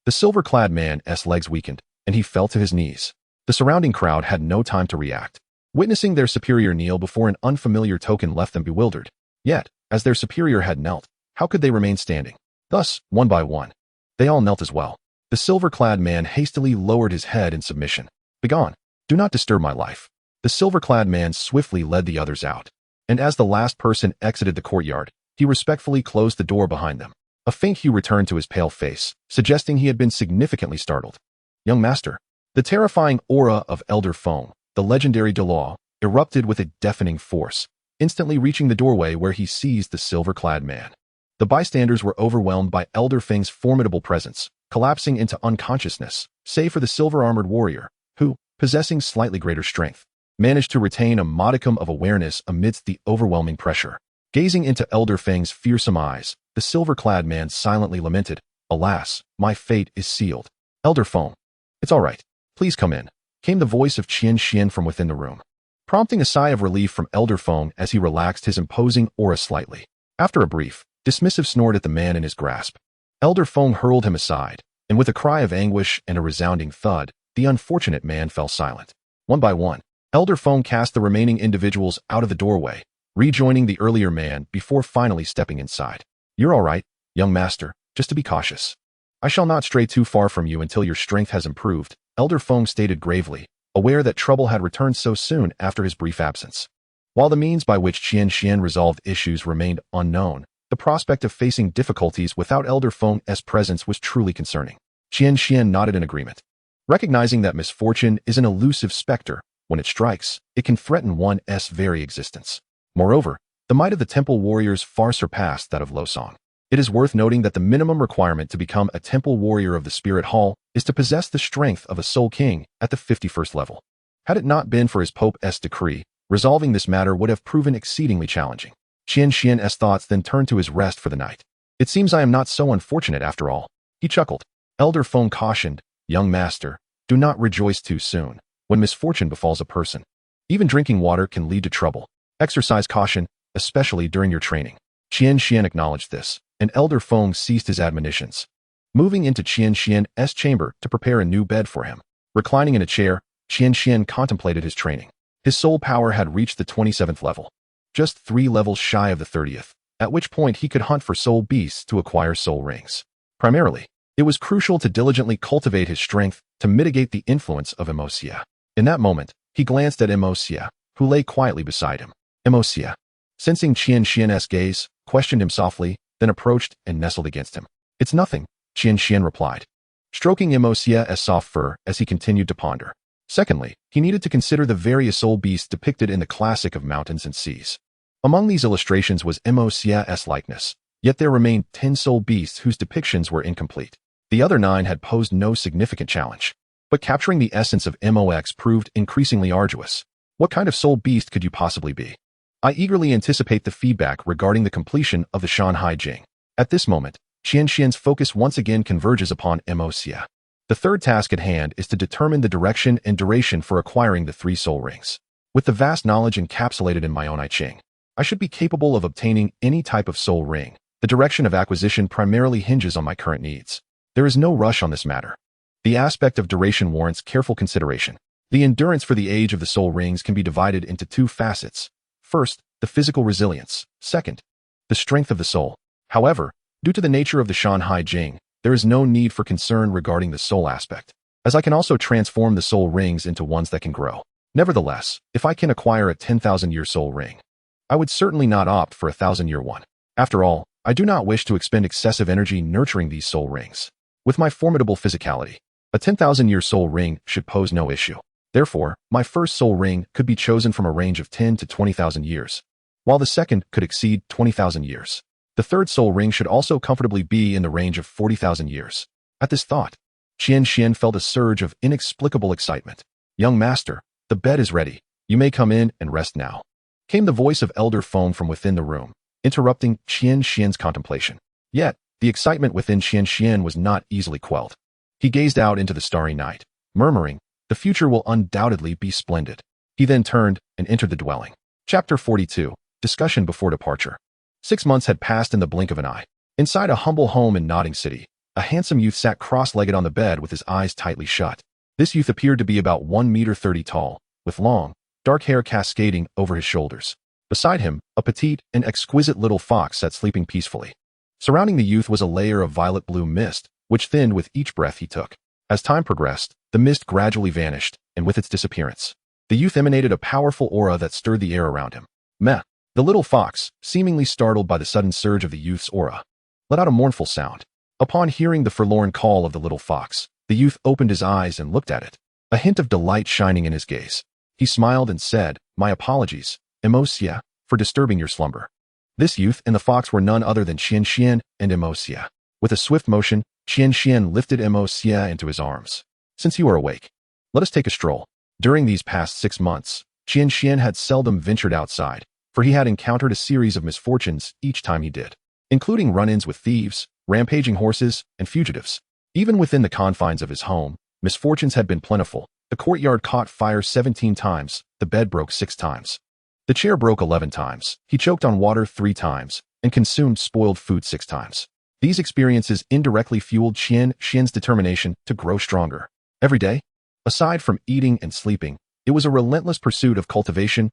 [SPEAKER 1] the silver-clad man's legs weakened, and he fell to his knees. The surrounding crowd had no time to react. Witnessing their superior kneel before an unfamiliar token left them bewildered. Yet, as their superior had knelt, how could they remain standing? Thus, one by one, they all knelt as well. The silver-clad man hastily lowered his head in submission. "Begone! Do not disturb my life." The silver-clad man swiftly led the others out, and as the last person exited the courtyard, he respectfully closed the door behind them. A faint hue returned to his pale face, suggesting he had been significantly startled. "Young master." The terrifying aura of Elder Feng, the legendary Douluo, erupted with a deafening force, instantly reaching the doorway where he seized the silver-clad man. The bystanders were overwhelmed by Elder Feng's formidable presence, collapsing into unconsciousness, save for the silver-armored warrior, who, possessing slightly greater strength, managed to retain a modicum of awareness amidst the overwhelming pressure. Gazing into Elder Feng's fearsome eyes, the silver-clad man silently lamented, "Alas, my fate is sealed." "Elder Feng." "It's all right. Please come in," came the voice of Qian Xuan from within the room, prompting a sigh of relief from Elder Feng as he relaxed his imposing aura slightly. After a brief, dismissive snort at the man in his grasp, Elder Feng hurled him aside, and with a cry of anguish and a resounding thud, the unfortunate man fell silent. One by one, Elder Feng cast the remaining individuals out of the doorway, rejoining the earlier man before finally stepping inside. "You're all right, young master, just to be cautious. I shall not stray too far from you until your strength has improved," Elder Feng stated gravely, aware that trouble had returned so soon after his brief absence. While the means by which Qian Xuan resolved issues remained unknown, the prospect of facing difficulties without Elder Feng's presence was truly concerning. Qian Xuan nodded in agreement. Recognizing that misfortune is an elusive specter, when it strikes, it can threaten one's very existence. Moreover, the might of the temple warriors far surpassed that of Losong. It is worth noting that the minimum requirement to become a temple warrior of the Spirit Hall is to possess the strength of a Soul King at the 51st level. Had it not been for his Pope's decree, resolving this matter would have proven exceedingly challenging. Qian Xuan's thoughts then turned to his rest for the night. "It seems I am not so unfortunate after all," he chuckled. Elder Feng cautioned, "Young master, do not rejoice too soon when misfortune befalls a person. Even drinking water can lead to trouble. Exercise caution, especially during your training." Qian Xuan acknowledged this, and Elder Feng ceased his admonitions, moving into Qian Xuan's chamber to prepare a new bed for him. Reclining in a chair, Qian Xuan contemplated his training. His soul power had reached the 27th level, just 3 levels shy of the 30th, at which point he could hunt for soul beasts to acquire soul rings. Primarily, it was crucial to diligently cultivate his strength to mitigate the influence of Emosia. In that moment, he glanced at Emosia, who lay quietly beside him. Emosia, sensing Qian Xuan's gaze, questioned him softly, then approached and nestled against him. "It's nothing," Qian Xuan replied, stroking Emosia's soft fur as he continued to ponder. Secondly, he needed to consider the various soul beasts depicted in the classic of mountains and seas. Among these illustrations was Emosia's likeness, yet there remained 10 soul beasts whose depictions were incomplete. The other 9 had posed no significant challenge, but capturing the essence of MOX proved increasingly arduous. What kind of soul beast could you possibly be? I eagerly anticipate the feedback regarding the completion of the Shanghai Jing. At this moment, Qian Xuan's focus once again converges upon Emosia. The third task at hand is to determine the direction and duration for acquiring the 3 soul rings. With the vast knowledge encapsulated in my own I Ching, I should be capable of obtaining any type of soul ring. The direction of acquisition primarily hinges on my current needs. There is no rush on this matter. The aspect of duration warrants careful consideration. The endurance for the age of the soul rings can be divided into two facets. First, the physical resilience. Second, the strength of the soul. However, due to the nature of the Shanhai Jing, there is no need for concern regarding the soul aspect, as I can also transform the soul rings into ones that can grow. Nevertheless, if I can acquire a 10,000-year soul ring, I would certainly not opt for a 1,000-year one. After all, I do not wish to expend excessive energy nurturing these soul rings. With my formidable physicality, a 10,000-year soul ring should pose no issue. Therefore, my first soul ring could be chosen from a range of 10 to 20,000 years, while the second could exceed 20,000 years. The third soul ring should also comfortably be in the range of 40,000 years. At this thought, Qian Xuan felt a surge of inexplicable excitement. "Young master, the bed is ready. You may come in and rest now," came the voice of Elder Foam from within the room, interrupting Qian Xuan's contemplation. Yet, the excitement within Qian Xuan was not easily quelled. He gazed out into the starry night, murmuring, "The future will undoubtedly be splendid." He then turned and entered the dwelling. Chapter 42. Discussion before departure. 6 months had passed in the blink of an eye. Inside a humble home in Nuoding City, a handsome youth sat cross-legged on the bed with his eyes tightly shut. This youth appeared to be about 1.30 meters tall, with long, dark hair cascading over his shoulders. Beside him, a petite and exquisite little fox sat sleeping peacefully. Surrounding the youth was a layer of violet-blue mist, which thinned with each breath he took. As time progressed, the mist gradually vanished, and with its disappearance, the youth emanated a powerful aura that stirred the air around him. Meh. The little fox, seemingly startled by the sudden surge of the youth's aura, let out a mournful sound. Upon hearing the forlorn call of the little fox, the youth opened his eyes and looked at it, a hint of delight shining in his gaze. He smiled and said, "My apologies, Emosia, for disturbing your slumber." This youth and the fox were none other than Qian Xuan and Emosia. With a swift motion, Qian Xuan lifted Emosia into his arms. "Since you are awake, let us take a stroll." During these past 6 months, Qian Xuan had seldom ventured outside, for he had encountered a series of misfortunes each time he did, including run-ins with thieves, rampaging horses, and fugitives. Even within the confines of his home, misfortunes had been plentiful. The courtyard caught fire 17 times, the bed broke 6 times. The chair broke 11 times, he choked on water 3 times, and consumed spoiled food 6 times. These experiences indirectly fueled Qian Xuan's determination to grow stronger. Every day, aside from eating and sleeping, it was a relentless pursuit of cultivation,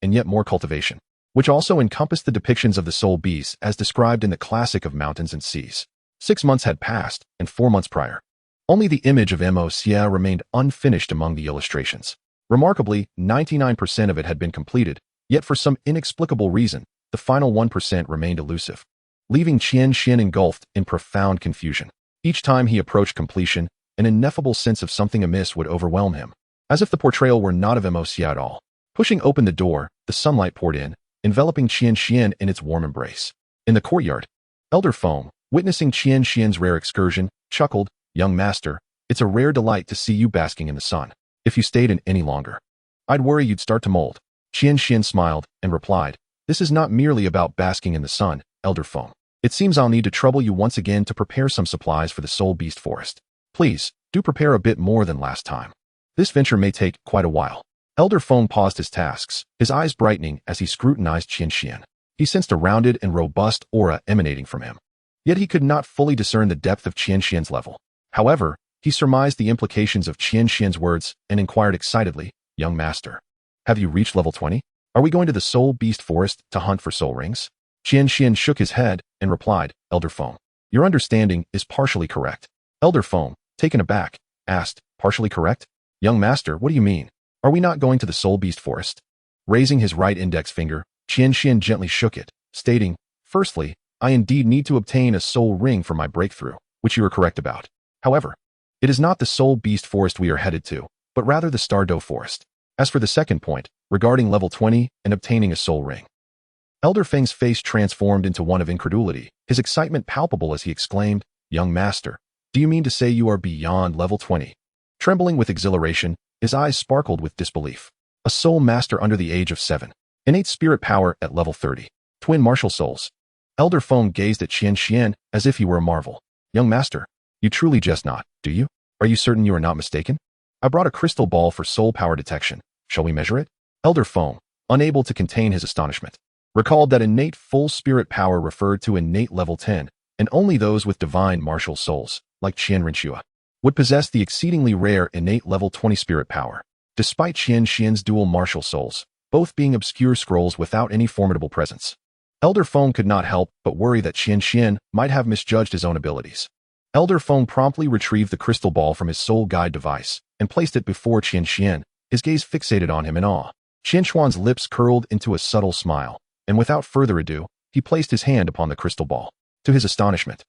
[SPEAKER 1] and yet more cultivation, which also encompassed the depictions of the soul beasts as described in the classic of mountains and seas. 6 months had passed, and 4 months prior, only the image of Emosia remained unfinished among the illustrations. Remarkably, 99% of it had been completed, yet for some inexplicable reason, the final 1% remained elusive, leaving Qian Xuan engulfed in profound confusion. Each time he approached completion, an ineffable sense of something amiss would overwhelm him, as if the portrayal were not of Emosia at all. Pushing open the door, the sunlight poured in, enveloping Qian Xuan in its warm embrace. In the courtyard, Elder Foam, witnessing Qian Xuan's rare excursion, chuckled, "Young master, it's a rare delight to see you basking in the sun. If you stayed in any longer, I'd worry you'd start to mold." Qian Xuan smiled and replied, "This is not merely about basking in the sun, Elder Foam. It seems I'll need to trouble you once again to prepare some supplies for the Soul Beast Forest. Please, do prepare a bit more than last time. This venture may take quite a while." Elder Foam paused his tasks, his eyes brightening as he scrutinized Qian Xuan. He sensed a rounded and robust aura emanating from him. Yet he could not fully discern the depth of Qian Xuan's level. However, he surmised the implications of Qian Xuan's words and inquired excitedly, "Young master, have you reached level 20? Are we going to the Soul Beast Forest to hunt for soul rings?" Qian Xuan shook his head and replied, "Elder Foam, your understanding is partially correct." Elder Foam, taken aback, asked, "Partially correct? Young master, what do you mean? Are we not going to the Soul Beast Forest?" Raising his right index finger, Qian Xuan gently shook it, stating, "Firstly, I indeed need to obtain a soul ring for my breakthrough, which you are correct about. However, it is not the Soul Beast Forest we are headed to, but rather the Stardow Forest. As for the second point, regarding level 20 and obtaining a soul ring." Elder Feng's face transformed into one of incredulity, his excitement palpable as he exclaimed, "Young master, do you mean to say you are beyond level 20? Trembling with exhilaration, his eyes sparkled with disbelief. A soul master under the age of 7. Innate spirit power at level 30. Twin martial souls. Elder Foam gazed at Qian Xuan as if he were a marvel. "Young master, you truly jest not, do you? Are you certain you are not mistaken? I brought a crystal ball for soul power detection. Shall we measure it?" Elder Foam, unable to contain his astonishment, recalled that innate full spirit power referred to innate level 10, and only those with divine martial souls, like Qian Renxue. would possess the exceedingly rare innate level 20 spirit power. Despite Qian Xuan's dual martial souls, both being obscure scrolls without any formidable presence, Elder Feng could not help but worry that Qian Xuan might have misjudged his own abilities. Elder Feng promptly retrieved the crystal ball from his soul guide device and placed it before Qian Xuan, his gaze fixated on him in awe. Qian Xuan's lips curled into a subtle smile, and without further ado, he placed his hand upon the crystal ball. To his astonishment,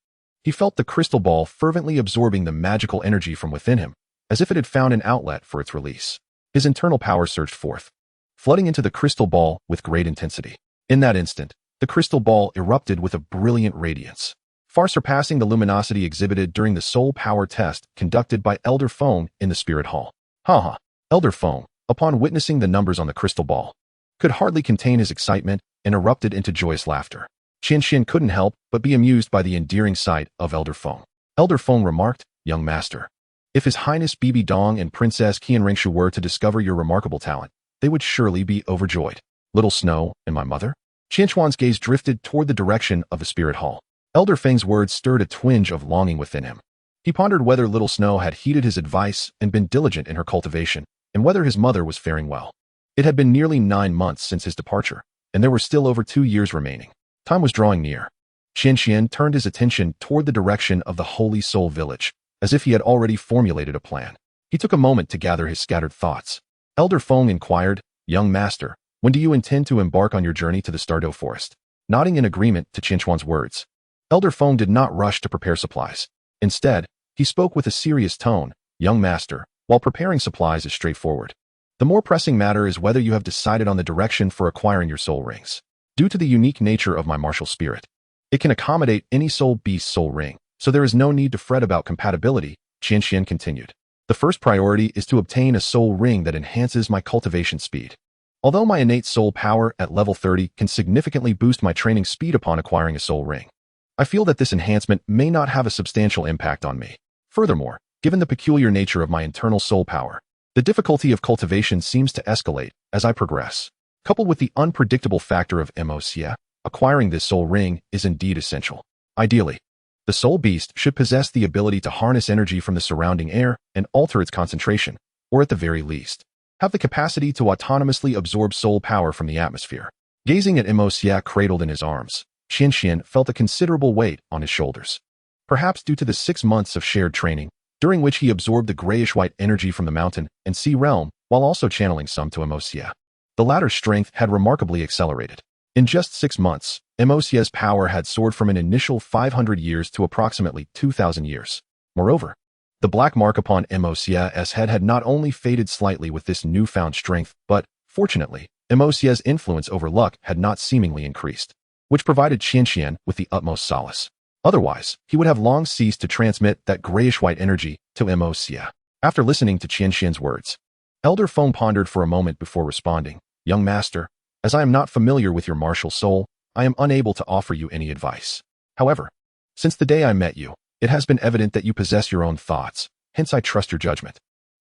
[SPEAKER 1] he felt the crystal ball fervently absorbing the magical energy from within him, as if it had found an outlet for its release. His internal power surged forth, flooding into the crystal ball with great intensity. In that instant, the crystal ball erupted with a brilliant radiance, far surpassing the luminosity exhibited during the soul power test conducted by Elder Feng in the Spirit Hall. Haha! Elder Feng, upon witnessing the numbers on the crystal ball, could hardly contain his excitement and erupted into joyous laughter. Qian Xuan couldn't help but be amused by the endearing sight of Elder Feng. Elder Feng remarked, "Young master, if His Highness Bibi Dong and Princess Qian Renxue were to discover your remarkable talent, they would surely be overjoyed. Little Snow and my mother?" Qian Xuan's gaze drifted toward the direction of the Spirit Hall. Elder Feng's words stirred a twinge of longing within him. He pondered whether Little Snow had heeded his advice and been diligent in her cultivation, and whether his mother was faring well. It had been nearly 9 months since his departure, and there were still over 2 years remaining. Time was drawing near. Qian Xuan turned his attention toward the direction of the Holy Soul Village, as if he had already formulated a plan. He took a moment to gather his scattered thoughts. Elder Feng inquired, "Young master, when do you intend to embark on your journey to the Stardo Forest?" Nodding in agreement to Qian Xuan's words, Elder Feng did not rush to prepare supplies. Instead, he spoke with a serious tone, "Young master, while preparing supplies is straightforward. The more pressing matter is whether you have decided on the direction for acquiring your soul rings. Due to the unique nature of my martial spirit, it can accommodate any soul beast's soul ring, so there is no need to fret about compatibility," Qian Xuan continued. "The first priority is to obtain a soul ring that enhances my cultivation speed. Although my innate soul power at level 30 can significantly boost my training speed upon acquiring a soul ring, I feel that this enhancement may not have a substantial impact on me. Furthermore, given the peculiar nature of my internal soul power, the difficulty of cultivation seems to escalate as I progress. Coupled with the unpredictable factor of MOCA, acquiring this soul ring is indeed essential. Ideally, the soul beast should possess the ability to harness energy from the surrounding air and alter its concentration, or at the very least, have the capacity to autonomously absorb soul power from the atmosphere." Gazing at MOCA cradled in his arms, Qian Xuan felt a considerable weight on his shoulders. Perhaps due to the 6 months of shared training, during which he absorbed the grayish-white energy from the mountain and sea realm while also channeling some to MOCA. The latter's strength had remarkably accelerated. In just 6 months, MOCA's power had soared from an initial 500 years to approximately 2,000 years. Moreover, the black mark upon MOCA's head had not only faded slightly with this newfound strength, but, fortunately, MOCA's influence over luck had not seemingly increased, which provided Qian Xuan with the utmost solace. Otherwise, he would have long ceased to transmit that grayish-white energy to MOCA. After listening to Qian Xuan's words, Elder Feng pondered for a moment before responding, "Young master, as I am not familiar with your martial soul, I am unable to offer you any advice. However, since the day I met you, it has been evident that you possess your own thoughts, hence I trust your judgment.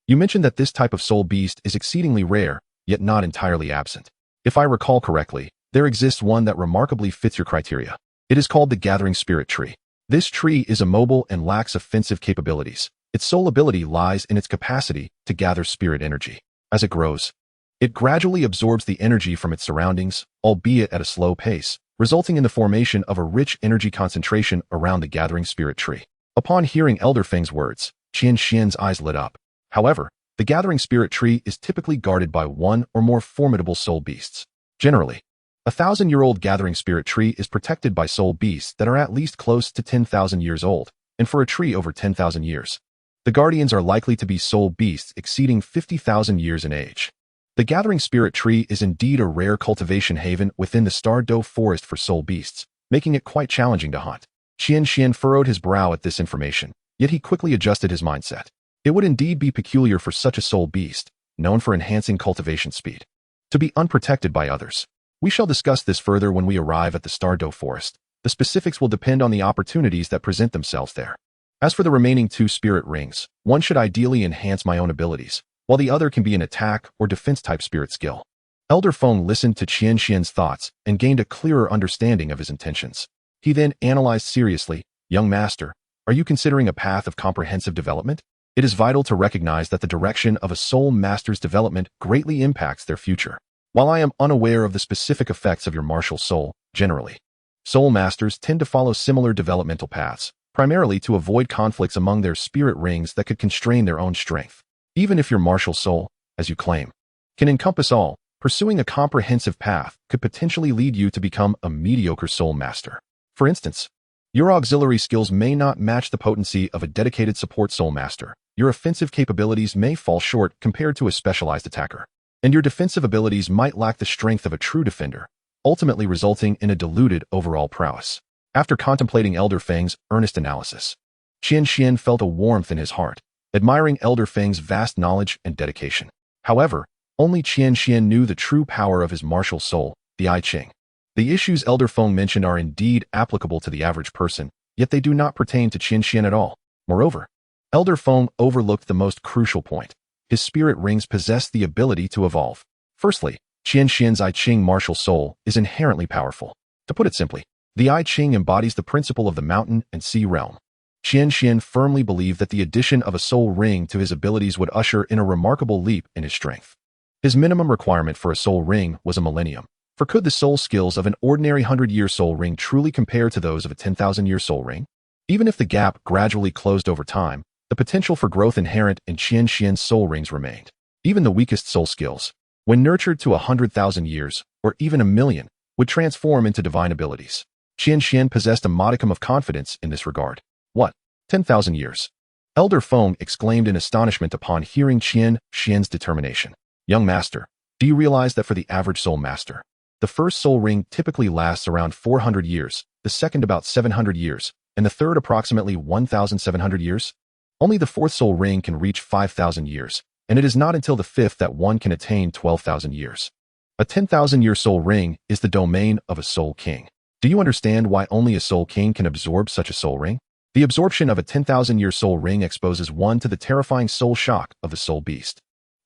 [SPEAKER 1] You mentioned that this type of soul beast is exceedingly rare, yet not entirely absent. If I recall correctly, there exists one that remarkably fits your criteria. It is called the Gathering Spirit Tree. This tree is immobile and lacks offensive capabilities. Its sole ability lies in its capacity to gather spirit energy. As it grows, it gradually absorbs the energy from its surroundings, albeit at a slow pace, resulting in the formation of a rich energy concentration around the Gathering Spirit Tree." Upon hearing Elder Feng's words, Qian Xuan's eyes lit up. However, the Gathering Spirit Tree is typically guarded by one or more formidable soul beasts. Generally, a 1,000-year-old Gathering Spirit Tree is protected by soul beasts that are at least close to 10,000 years old, and for a tree over 10,000 years, the guardians are likely to be soul beasts exceeding 50,000 years in age. The Gathering Spirit Tree is indeed a rare cultivation haven within the Stardo Forest for soul beasts, making it quite challenging to hunt. Qian Xuan furrowed his brow at this information, yet he quickly adjusted his mindset. It would indeed be peculiar for such a soul beast, known for enhancing cultivation speed, to be unprotected by others. We shall discuss this further when we arrive at the Stardo Forest. The specifics will depend on the opportunities that present themselves there. As for the remaining 2 spirit rings, one should ideally enhance my own abilities, while the other can be an attack or defense-type spirit skill. Elder Feng listened to Qian Xuan's thoughts and gained a clearer understanding of his intentions. He then analyzed seriously, "Young master, are you considering a path of comprehensive development? It is vital to recognize that the direction of a soul master's development greatly impacts their future. While I am unaware of the specific effects of your martial soul, generally, soul masters tend to follow similar developmental paths, primarily to avoid conflicts among their spirit rings that could constrain their own strength. Even if your martial soul, as you claim, can encompass all, pursuing a comprehensive path could potentially lead you to become a mediocre soul master. For instance, your auxiliary skills may not match the potency of a dedicated support soul master. Your offensive capabilities may fall short compared to a specialized attacker, and your defensive abilities might lack the strength of a true defender, ultimately resulting in a diluted overall prowess. After contemplating Elder Feng's earnest analysis, Qian Xuan felt a warmth in his heart, admiring Elder Feng's vast knowledge and dedication. However, only Qian Xuan knew the true power of his martial soul, the I Ching. The issues Elder Feng mentioned are indeed applicable to the average person, yet they do not pertain to Qian Xuan at all. Moreover, Elder Feng overlooked the most crucial point. His spirit rings possess the ability to evolve. Firstly, Qian Xuan's I Ching martial soul is inherently powerful. To put it simply, the I Ching embodies the principle of the mountain and sea realm. Qian Xuan firmly believed that the addition of a soul ring to his abilities would usher in a remarkable leap in his strength. His minimum requirement for a soul ring was a millennium. For could the soul skills of an ordinary 100-year soul ring truly compare to those of a 10,000-year soul ring? Even if the gap gradually closed over time, the potential for growth inherent in Qian Xuan's soul rings remained. Even the weakest soul skills, when nurtured to 100,000 years, or even a million, would transform into divine abilities. Qian Xuan possessed a modicum of confidence in this regard. What? 10,000 years? Elder Feng exclaimed in astonishment upon hearing Qian Xuan's determination. Young master, do you realize that for the average soul master, the first soul ring typically lasts around 400 years, the second about 700 years, and the third approximately 1,700 years? Only the fourth soul ring can reach 5,000 years, and it is not until the fifth that one can attain 12,000 years. A 10,000-year soul ring is the domain of a soul king. Do you understand why only a soul king can absorb such a soul ring? The absorption of a 10,000-year soul ring exposes one to the terrifying soul shock of the soul beast.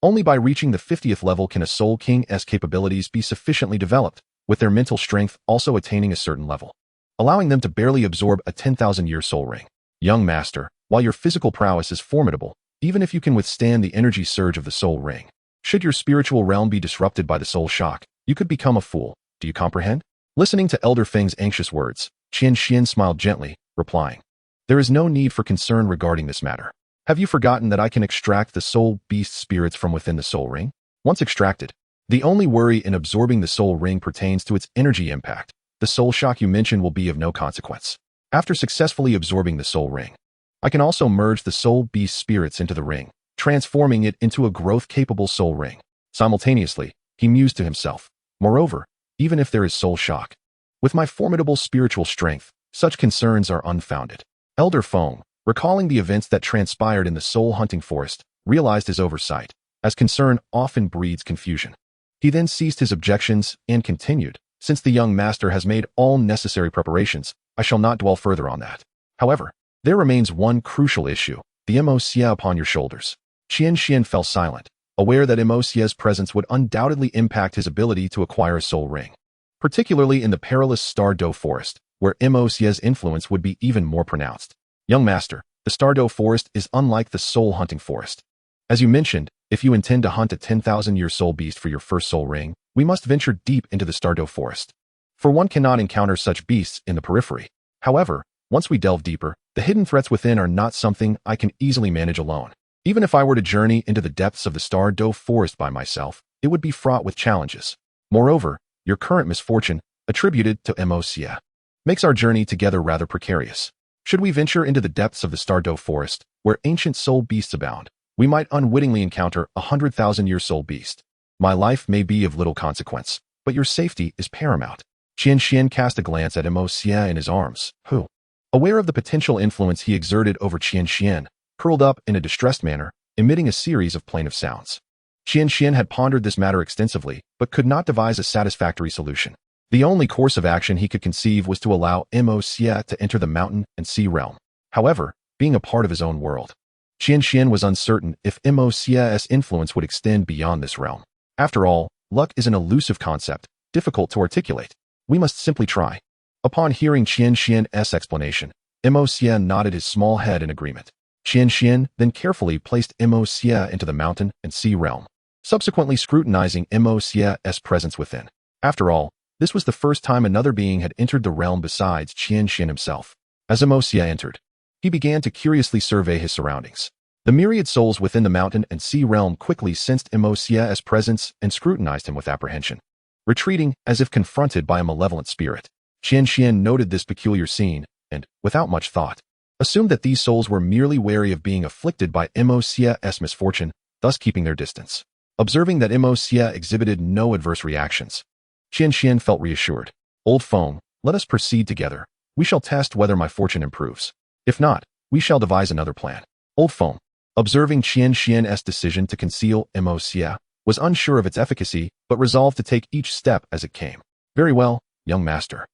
[SPEAKER 1] Only by reaching the 50th level can a soul king's capabilities be sufficiently developed, with their mental strength also attaining a certain level, allowing them to barely absorb a 10,000-year soul ring. Young master, while your physical prowess is formidable, even if you can withstand the energy surge of the soul ring, should your spiritual realm be disrupted by the soul shock, you could become a fool. Do you comprehend? Listening to Elder Feng's anxious words, Qian Xuan smiled gently, replying, "There is no need for concern regarding this matter. Have you forgotten that I can extract the soul beast spirits from within the soul ring? Once extracted, the only worry in absorbing the soul ring pertains to its energy impact. The soul shock you mentioned will be of no consequence. After successfully absorbing the soul ring, I can also merge the soul beast spirits into the ring, transforming it into a growth-capable soul ring." Simultaneously, he mused to himself, "Moreover, even if there is soul shock, with my formidable spiritual strength, such concerns are unfounded." Elder Feng, recalling the events that transpired in the soul-hunting forest, realized his oversight, as concern often breeds confusion. He then ceased his objections and continued, "Since the young master has made all necessary preparations, I shall not dwell further on that. However, there remains one crucial issue, the Moxia upon your shoulders." Qian Xuan fell silent, aware that Moxia's presence would undoubtedly impact his ability to acquire a soul ring, particularly in the perilous Stardow forest, where Moxia's influence would be even more pronounced. "Young master, the Stardow forest is unlike the soul-hunting forest. As you mentioned, if you intend to hunt a 10,000-year soul beast for your first soul ring, we must venture deep into the Stardow forest. For one cannot encounter such beasts in the periphery. However, once we delve deeper, the hidden threats within are not something I can easily manage alone. Even if I were to journey into the depths of the Stardow forest by myself, it would be fraught with challenges. Moreover, your current misfortune, attributed to Moxia, makes our journey together rather precarious. Should we venture into the depths of the Stardow forest, where ancient soul beasts abound, we might unwittingly encounter a 100,000-year soul beast. My life may be of little consequence, but your safety is paramount." Qian Xuan cast a glance at Moxia in his arms, who, aware of the potential influence he exerted over Qian Xuan, curled up in a distressed manner, emitting a series of plaintive sounds. Qian Xuan had pondered this matter extensively, but could not devise a satisfactory solution. The only course of action he could conceive was to allow Moxia to enter the mountain and sea realm. However, being a part of his own world, Qian Xuan was uncertain if Moxia's influence would extend beyond this realm. After all, luck is an elusive concept, difficult to articulate. We must simply try. Upon hearing Qian Xuan's explanation, Moxia nodded his small head in agreement. Qian Xuan then carefully placed Mo Xie into the mountain and sea realm, subsequently scrutinizing Mo Xie's presence within. After all, this was the first time another being had entered the realm besides Qian Xuan himself. As Mo Xie entered, he began to curiously survey his surroundings. The myriad souls within the mountain and sea realm quickly sensed Mo Xie's presence and scrutinized him with apprehension, retreating as if confronted by a malevolent spirit. Qian Xuan noted this peculiar scene and, without much thought, assumed that these souls were merely wary of being afflicted by Mo Xie's misfortune, thus keeping their distance. Observing that Mo Xie exhibited no adverse reactions, Qian Xuan felt reassured. Old foe, let us proceed together. We shall test whether my fortune improves. If not, we shall devise another plan. Old foe, observing Qian Xuan's decision to conceal Mo Xie, was unsure of its efficacy, but resolved to take each step as it came. Very well, young master.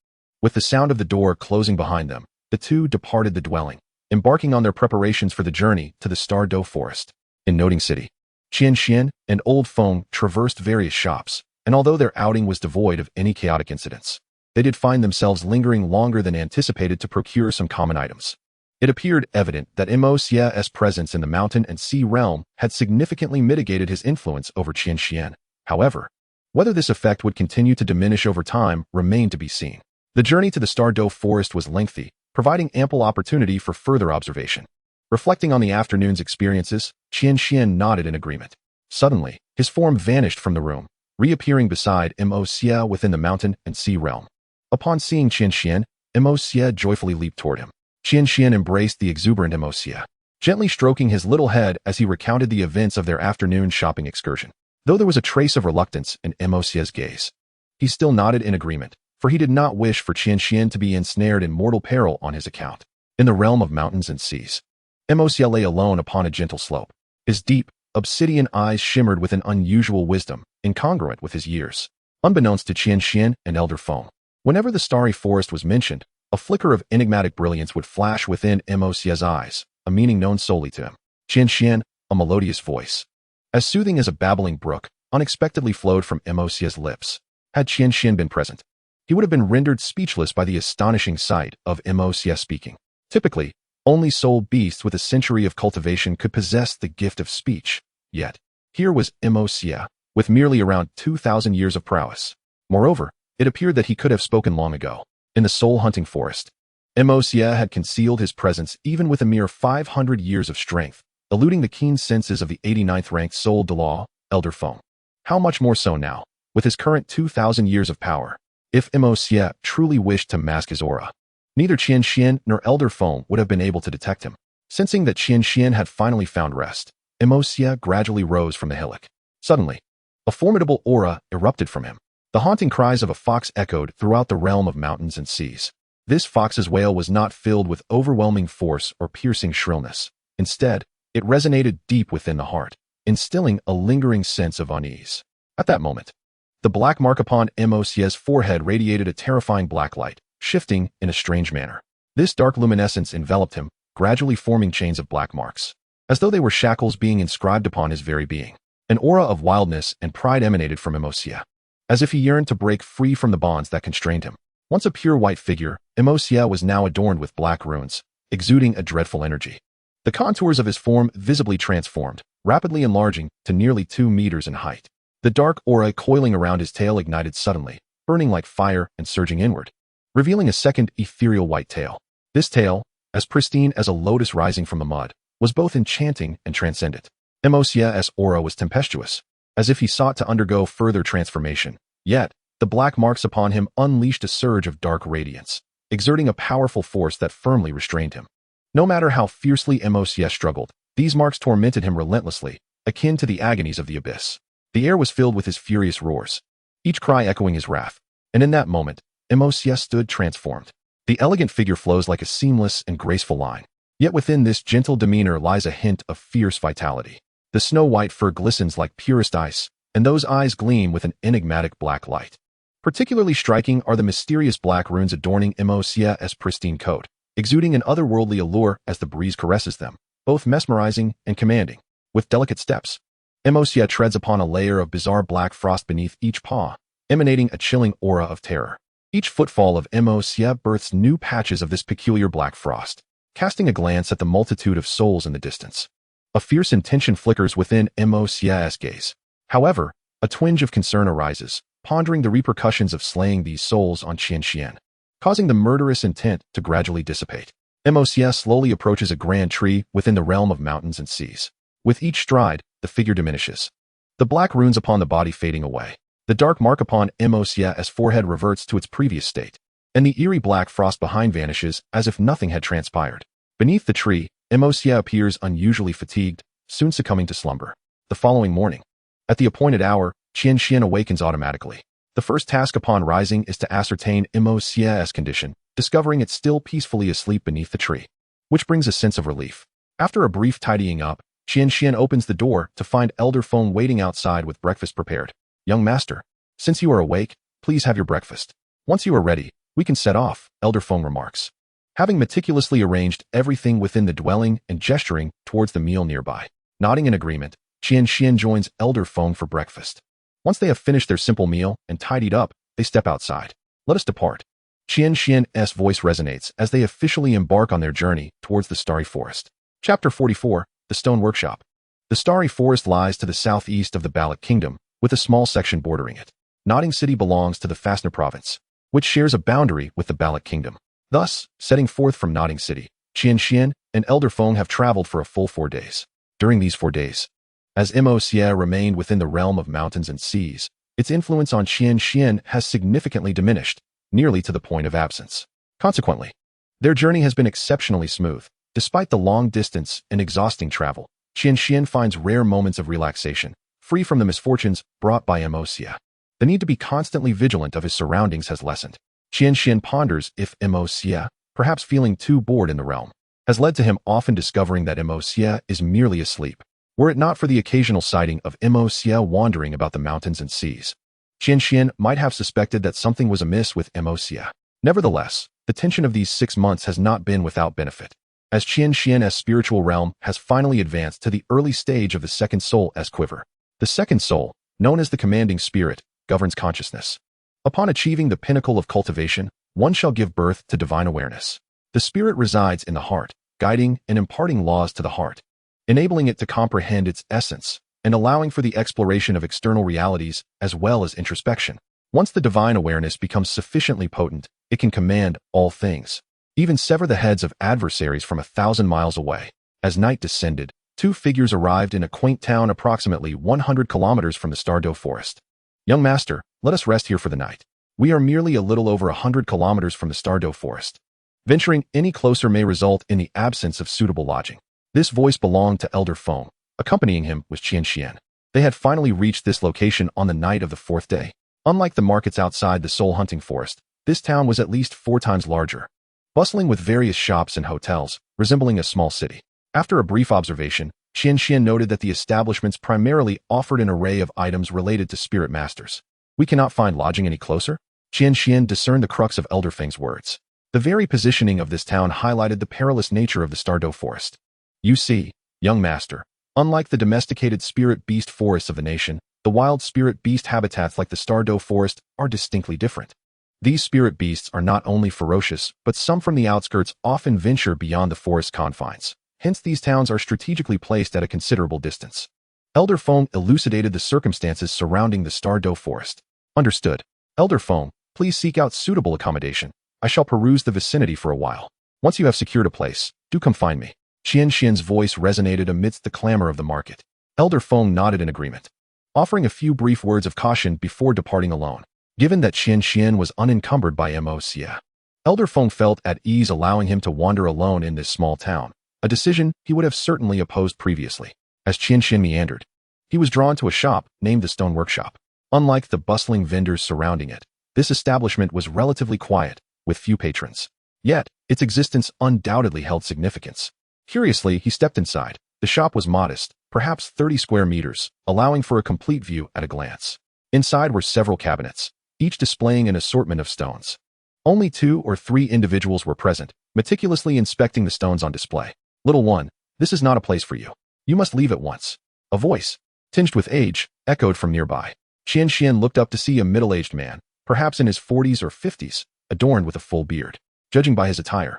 [SPEAKER 1] With the sound of the door closing behind them, the two departed the dwelling, embarking on their preparations for the journey to the Douluo forest. In Nuoding City, Qian Xuan and Old Feng traversed various shops, and although their outing was devoid of any chaotic incidents, they did find themselves lingering longer than anticipated to procure some common items. It appeared evident that Mo Xie's presence in the mountain and sea realm had significantly mitigated his influence over Qian Xuan. However, whether this effect would continue to diminish over time remained to be seen. The journey to the Douluo forest was lengthy, providing ample opportunity for further observation. Reflecting on the afternoon's experiences, Qian Xuan nodded in agreement. Suddenly, his form vanished from the room, reappearing beside Mo Xie within the mountain and sea realm. Upon seeing Qian Xuan, Mo Xie joyfully leaped toward him. Qian Xuan embraced the exuberant Mo Xie, gently stroking his little head as he recounted the events of their afternoon shopping excursion. Though there was a trace of reluctance in Mo Xie's gaze, he still nodded in agreement, for he did not wish for Qian Xuan to be ensnared in mortal peril on his account. In the realm of mountains and seas, Mo Xie lay alone upon a gentle slope. His deep, obsidian eyes shimmered with an unusual wisdom, incongruent with his years. Unbeknownst to Qian Xuan and Elder Feng, whenever the starry forest was mentioned, a flicker of enigmatic brilliance would flash within Mo Xie's eyes, a meaning known solely to him. Qian Xuan, a melodious voice, as soothing as a babbling brook, unexpectedly flowed from Mo Xie's lips. Had Qian Xuan been present, he would have been rendered speechless by the astonishing sight of Mo Xie speaking. Typically, only soul beasts with a century of cultivation could possess the gift of speech. Yet, here was Mo Xie, with merely around 2,000 years of prowess. Moreover, it appeared that he could have spoken long ago. In the soul-hunting forest, Mo Xie had concealed his presence even with a mere 500 years of strength, eluding the keen senses of the 89th-ranked soul Douluo, Elder Feng. How much more so now, with his current 2,000 years of power? If Mo Xie truly wished to mask his aura, neither Qian Xuan nor Elder Feng would have been able to detect him. Sensing that Qian Xuan had finally found rest, Mo Xie gradually rose from the hillock. Suddenly, a formidable aura erupted from him. The haunting cries of a fox echoed throughout the realm of mountains and seas. This fox's wail was not filled with overwhelming force or piercing shrillness. Instead, it resonated deep within the heart, instilling a lingering sense of unease. At that moment, the black mark upon Mo Xie's forehead radiated a terrifying black light, shifting in a strange manner. This dark luminescence enveloped him, gradually forming chains of black marks, as though they were shackles being inscribed upon his very being. An aura of wildness and pride emanated from Mo Xie, as if he yearned to break free from the bonds that constrained him. Once a pure white figure, Mo Xie was now adorned with black runes, exuding a dreadful energy. The contours of his form visibly transformed, rapidly enlarging to nearly 2 meters in height. The dark aura coiling around his tail ignited suddenly, burning like fire and surging inward, revealing a second ethereal white tail. This tail, as pristine as a lotus rising from the mud, was both enchanting and transcendent. Mo Xie's aura was tempestuous, as if he sought to undergo further transformation. Yet, the black marks upon him unleashed a surge of dark radiance, exerting a powerful force that firmly restrained him. No matter how fiercely Mo Xie struggled, these marks tormented him relentlessly, akin to the agonies of the abyss. The air was filled with his furious roars, each cry echoing his wrath, and in that moment, Mo Xie stood transformed. The elegant figure flows like a seamless and graceful line, yet within this gentle demeanor lies a hint of fierce vitality. The snow-white fur glistens like purest ice, and those eyes gleam with an enigmatic black light. Particularly striking are the mysterious black runes adorning Mo Xie's pristine coat, exuding an otherworldly allure as the breeze caresses them, both mesmerizing and commanding. With delicate steps, Mo Xie treads upon a layer of bizarre black frost beneath each paw, emanating a chilling aura of terror. Each footfall of Mo Xie births new patches of this peculiar black frost, casting a glance at the multitude of souls in the distance. A fierce intention flickers within Mo's gaze. However, a twinge of concern arises, pondering the repercussions of slaying these souls on Qian Xuan, causing the murderous intent to gradually dissipate. Mo slowly approaches a grand tree within the realm of mountains and seas. With each stride, the figure diminishes, the black runes upon the body fading away. The dark mark upon Mo's forehead reverts to its previous state, and the eerie black frost behind vanishes as if nothing had transpired. Beneath the tree, Mo's appears unusually fatigued, soon succumbing to slumber. The following morning, at the appointed hour, Qian Xuan awakens automatically. The first task upon rising is to ascertain Mo's condition, discovering it still peacefully asleep beneath the tree, which brings a sense of relief. After a brief tidying up, Qian Xuan opens the door to find Elder Feng waiting outside with breakfast prepared. "Young master, since you are awake, please have your breakfast. Once you are ready, we can set off," Elder Feng remarks, having meticulously arranged everything within the dwelling and gesturing towards the meal nearby. Nodding in agreement, Qian Xuan joins Elder Feng for breakfast. Once they have finished their simple meal and tidied up, they step outside. "Let us depart." Qian Xuan's voice resonates as they officially embark on their journey towards the Starry Forest. Chapter 44, The Stone Workshop. The Starry Forest lies to the southeast of the Baloch Kingdom, with a small section bordering it. Nuoding City belongs to the Fastner Province, which shares a boundary with the Baloch Kingdom. Thus, setting forth from Nuoding City, Qian Xuan and Elder Feng have traveled for a full 4 days. During these 4 days, as Mo's remained within the realm of mountains and seas, its influence on Qian Xuan has significantly diminished, nearly to the point of absence. Consequently, their journey has been exceptionally smooth. Despite the long distance and exhausting travel, Qian Xuan finds rare moments of relaxation, free from the misfortunes brought by Mo's. The need to be constantly vigilant of his surroundings has lessened. Qian Xuan ponders if Mo's, perhaps feeling too bored in the realm, has led to him often discovering that Mo's is merely asleep, were it not for the occasional sighting of Mo's wandering about the mountains and seas. Qian Xuan might have suspected that something was amiss with Mo's. Nevertheless, the tension of these 6 months has not been without benefit, as Qian Xuan's spiritual realm has finally advanced to the early stage of the second soul as quiver. The second soul, known as the commanding spirit, governs consciousness. Upon achieving the pinnacle of cultivation, one shall give birth to divine awareness. The spirit resides in the heart, guiding and imparting laws to the heart, enabling it to comprehend its essence, and allowing for the exploration of external realities as well as introspection. Once the divine awareness becomes sufficiently potent, it can command all things, even sever the heads of adversaries from 1,000 miles away. As night descended, 2 figures arrived in a quaint town approximately 100 kilometers from the Douluo forest. "Young master, let us rest here for the night. We are merely a little over 100 kilometers from the Douluo forest. Venturing any closer may result in the absence of suitable lodging." This voice belonged to Elder Feng. Accompanying him was Qian Xuan. They had finally reached this location on the night of the 4th day. Unlike the markets outside the soul-hunting forest, this town was at least 4 times larger, bustling with various shops and hotels, resembling a small city. After a brief observation, Qian Xuan noted that the establishments primarily offered an array of items related to spirit masters. "We cannot find lodging any closer?" Qian Xuan discerned the crux of Elder Feng's words. The very positioning of this town highlighted the perilous nature of the Douluo forest. "You see, young master, unlike the domesticated spirit beast forests of the nation, the wild spirit beast habitats like the Douluo forest are distinctly different. These spirit beasts are not only ferocious, but some from the outskirts often venture beyond the forest confines. Hence these towns are strategically placed at a considerable distance." Elder Feng elucidated the circumstances surrounding the Douluo forest. "Understood. Elder Feng, please seek out suitable accommodation. I shall peruse the vicinity for a while. Once you have secured a place, do come find me." Qian Xuan's voice resonated amidst the clamor of the market. Elder Feng nodded in agreement, offering a few brief words of caution before departing alone. Given that Qian Xuan was unencumbered by Mo's, Elder Feng felt at ease allowing him to wander alone in this small town, a decision he would have certainly opposed previously. As Qian Xuan meandered, he was drawn to a shop named the Stone Workshop. Unlike the bustling vendors surrounding it, this establishment was relatively quiet, with few patrons. Yet, its existence undoubtedly held significance. Curiously, he stepped inside. The shop was modest, perhaps 30 square meters, allowing for a complete view at a glance. Inside were several cabinets, each displaying an assortment of stones. Only 2 or 3 individuals were present, meticulously inspecting the stones on display. "Little one, this is not a place for you. You must leave at once." A voice, tinged with age, echoed from nearby. Qian Xuan looked up to see a middle-aged man, perhaps in his 40s or 50s, adorned with a full beard. Judging by his attire,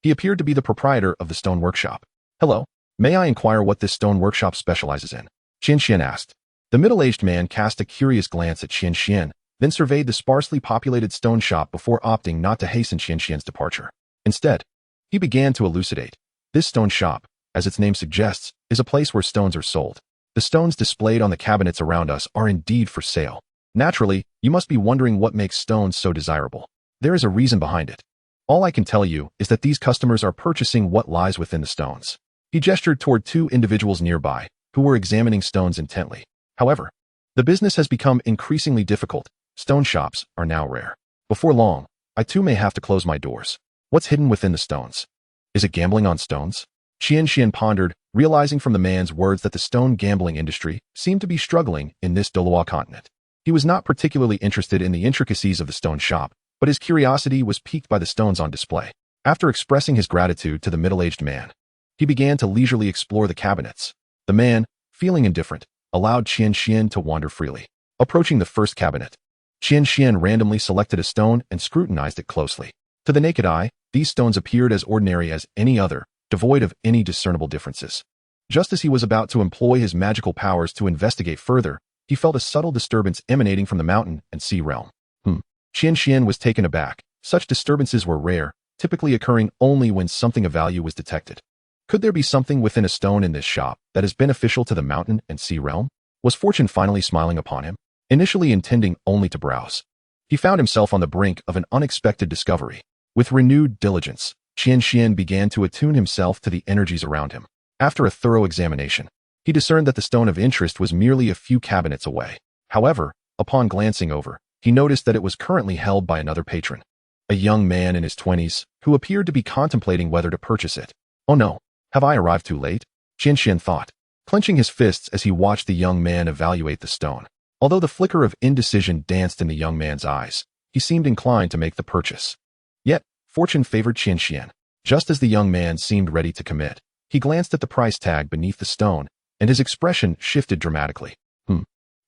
[SPEAKER 1] He appeared to be the proprietor of the stone workshop. "Hello, may I inquire what this stone workshop specializes in?" Qian Xuan asked. The middle-aged man cast a curious glance at Qian Xuan, then surveyed the sparsely populated stone shop before opting not to hasten Qian Xuan's departure. Instead, he began to elucidate. This stone shop, as its name suggests, is a place where stones are sold. The stones displayed on the cabinets around us are indeed for sale. Naturally, you must be wondering what makes stones so desirable. There is a reason behind it. All I can tell you is that these customers are purchasing what lies within the stones. He gestured toward two individuals nearby, who were examining stones intently. However, the business has become increasingly difficult. Stone shops are now rare. Before long, I too may have to close my doors. What's hidden within the stones? Is it gambling on stones? Qian Xuan pondered, realizing from the man's words that the stone gambling industry seemed to be struggling in this Douluo continent. He was not particularly interested in the intricacies of the stone shop, but his curiosity was piqued by the stones on display. After expressing his gratitude to the middle-aged man, he began to leisurely explore the cabinets. The man, feeling indifferent, allowed Qian Xuan to wander freely. Approaching the first cabinet, Qian Xuan randomly selected a stone and scrutinized it closely. To the naked eye, these stones appeared as ordinary as any other, devoid of any discernible differences. Just as he was about to employ his magical powers to investigate further, he felt a subtle disturbance emanating from the mountain and sea realm. Qian Xuan was taken aback. Such disturbances were rare, typically occurring only when something of value was detected. Could there be something within a stone in this shop that is beneficial to the mountain and sea realm? Was fortune finally smiling upon him? Initially intending only to browse, he found himself on the brink of an unexpected discovery. With renewed diligence, Qian Xuan began to attune himself to the energies around him. After a thorough examination, he discerned that the stone of interest was merely a few cabinets away. However, upon glancing over, he noticed that it was currently held by another patron, a young man in his 20s, who appeared to be contemplating whether to purchase it. "Oh no, have I arrived too late?" Qian Xuan thought, clenching his fists as he watched the young man evaluate the stone. Although the flicker of indecision danced in the young man's eyes, he seemed inclined to make the purchase. Yet, fortune favored Qian Xuan. Just as the young man seemed ready to commit, he glanced at the price tag beneath the stone, and his expression shifted dramatically.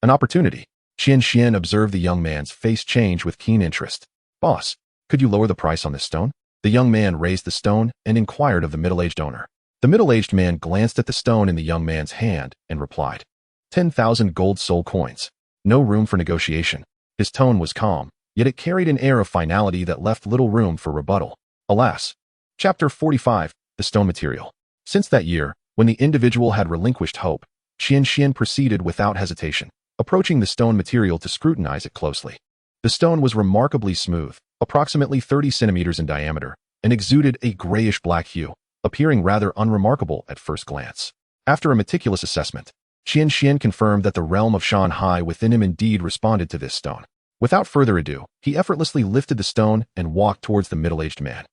[SPEAKER 1] An opportunity. Qian Xuan observed the young man's face change with keen interest. "Boss, could you lower the price on this stone?" The young man raised the stone and inquired of the middle-aged owner. The middle-aged man glanced at the stone in the young man's hand and replied, 10,000 gold soul coins. No room for negotiation. His tone was calm, yet it carried an air of finality that left little room for rebuttal. Alas. Chapter 45, The Stone Material. Since that year, when the individual had relinquished hope, Qian Xuan proceeded without hesitation, approaching the stone material to scrutinize it closely. The stone was remarkably smooth, approximately 30 centimeters in diameter, and exuded a grayish-black hue, appearing rather unremarkable at first glance. After a meticulous assessment, Qian Xuan confirmed that the realm of Shanhai within him indeed responded to this stone. Without further ado, he effortlessly lifted the stone and walked towards the middle-aged man.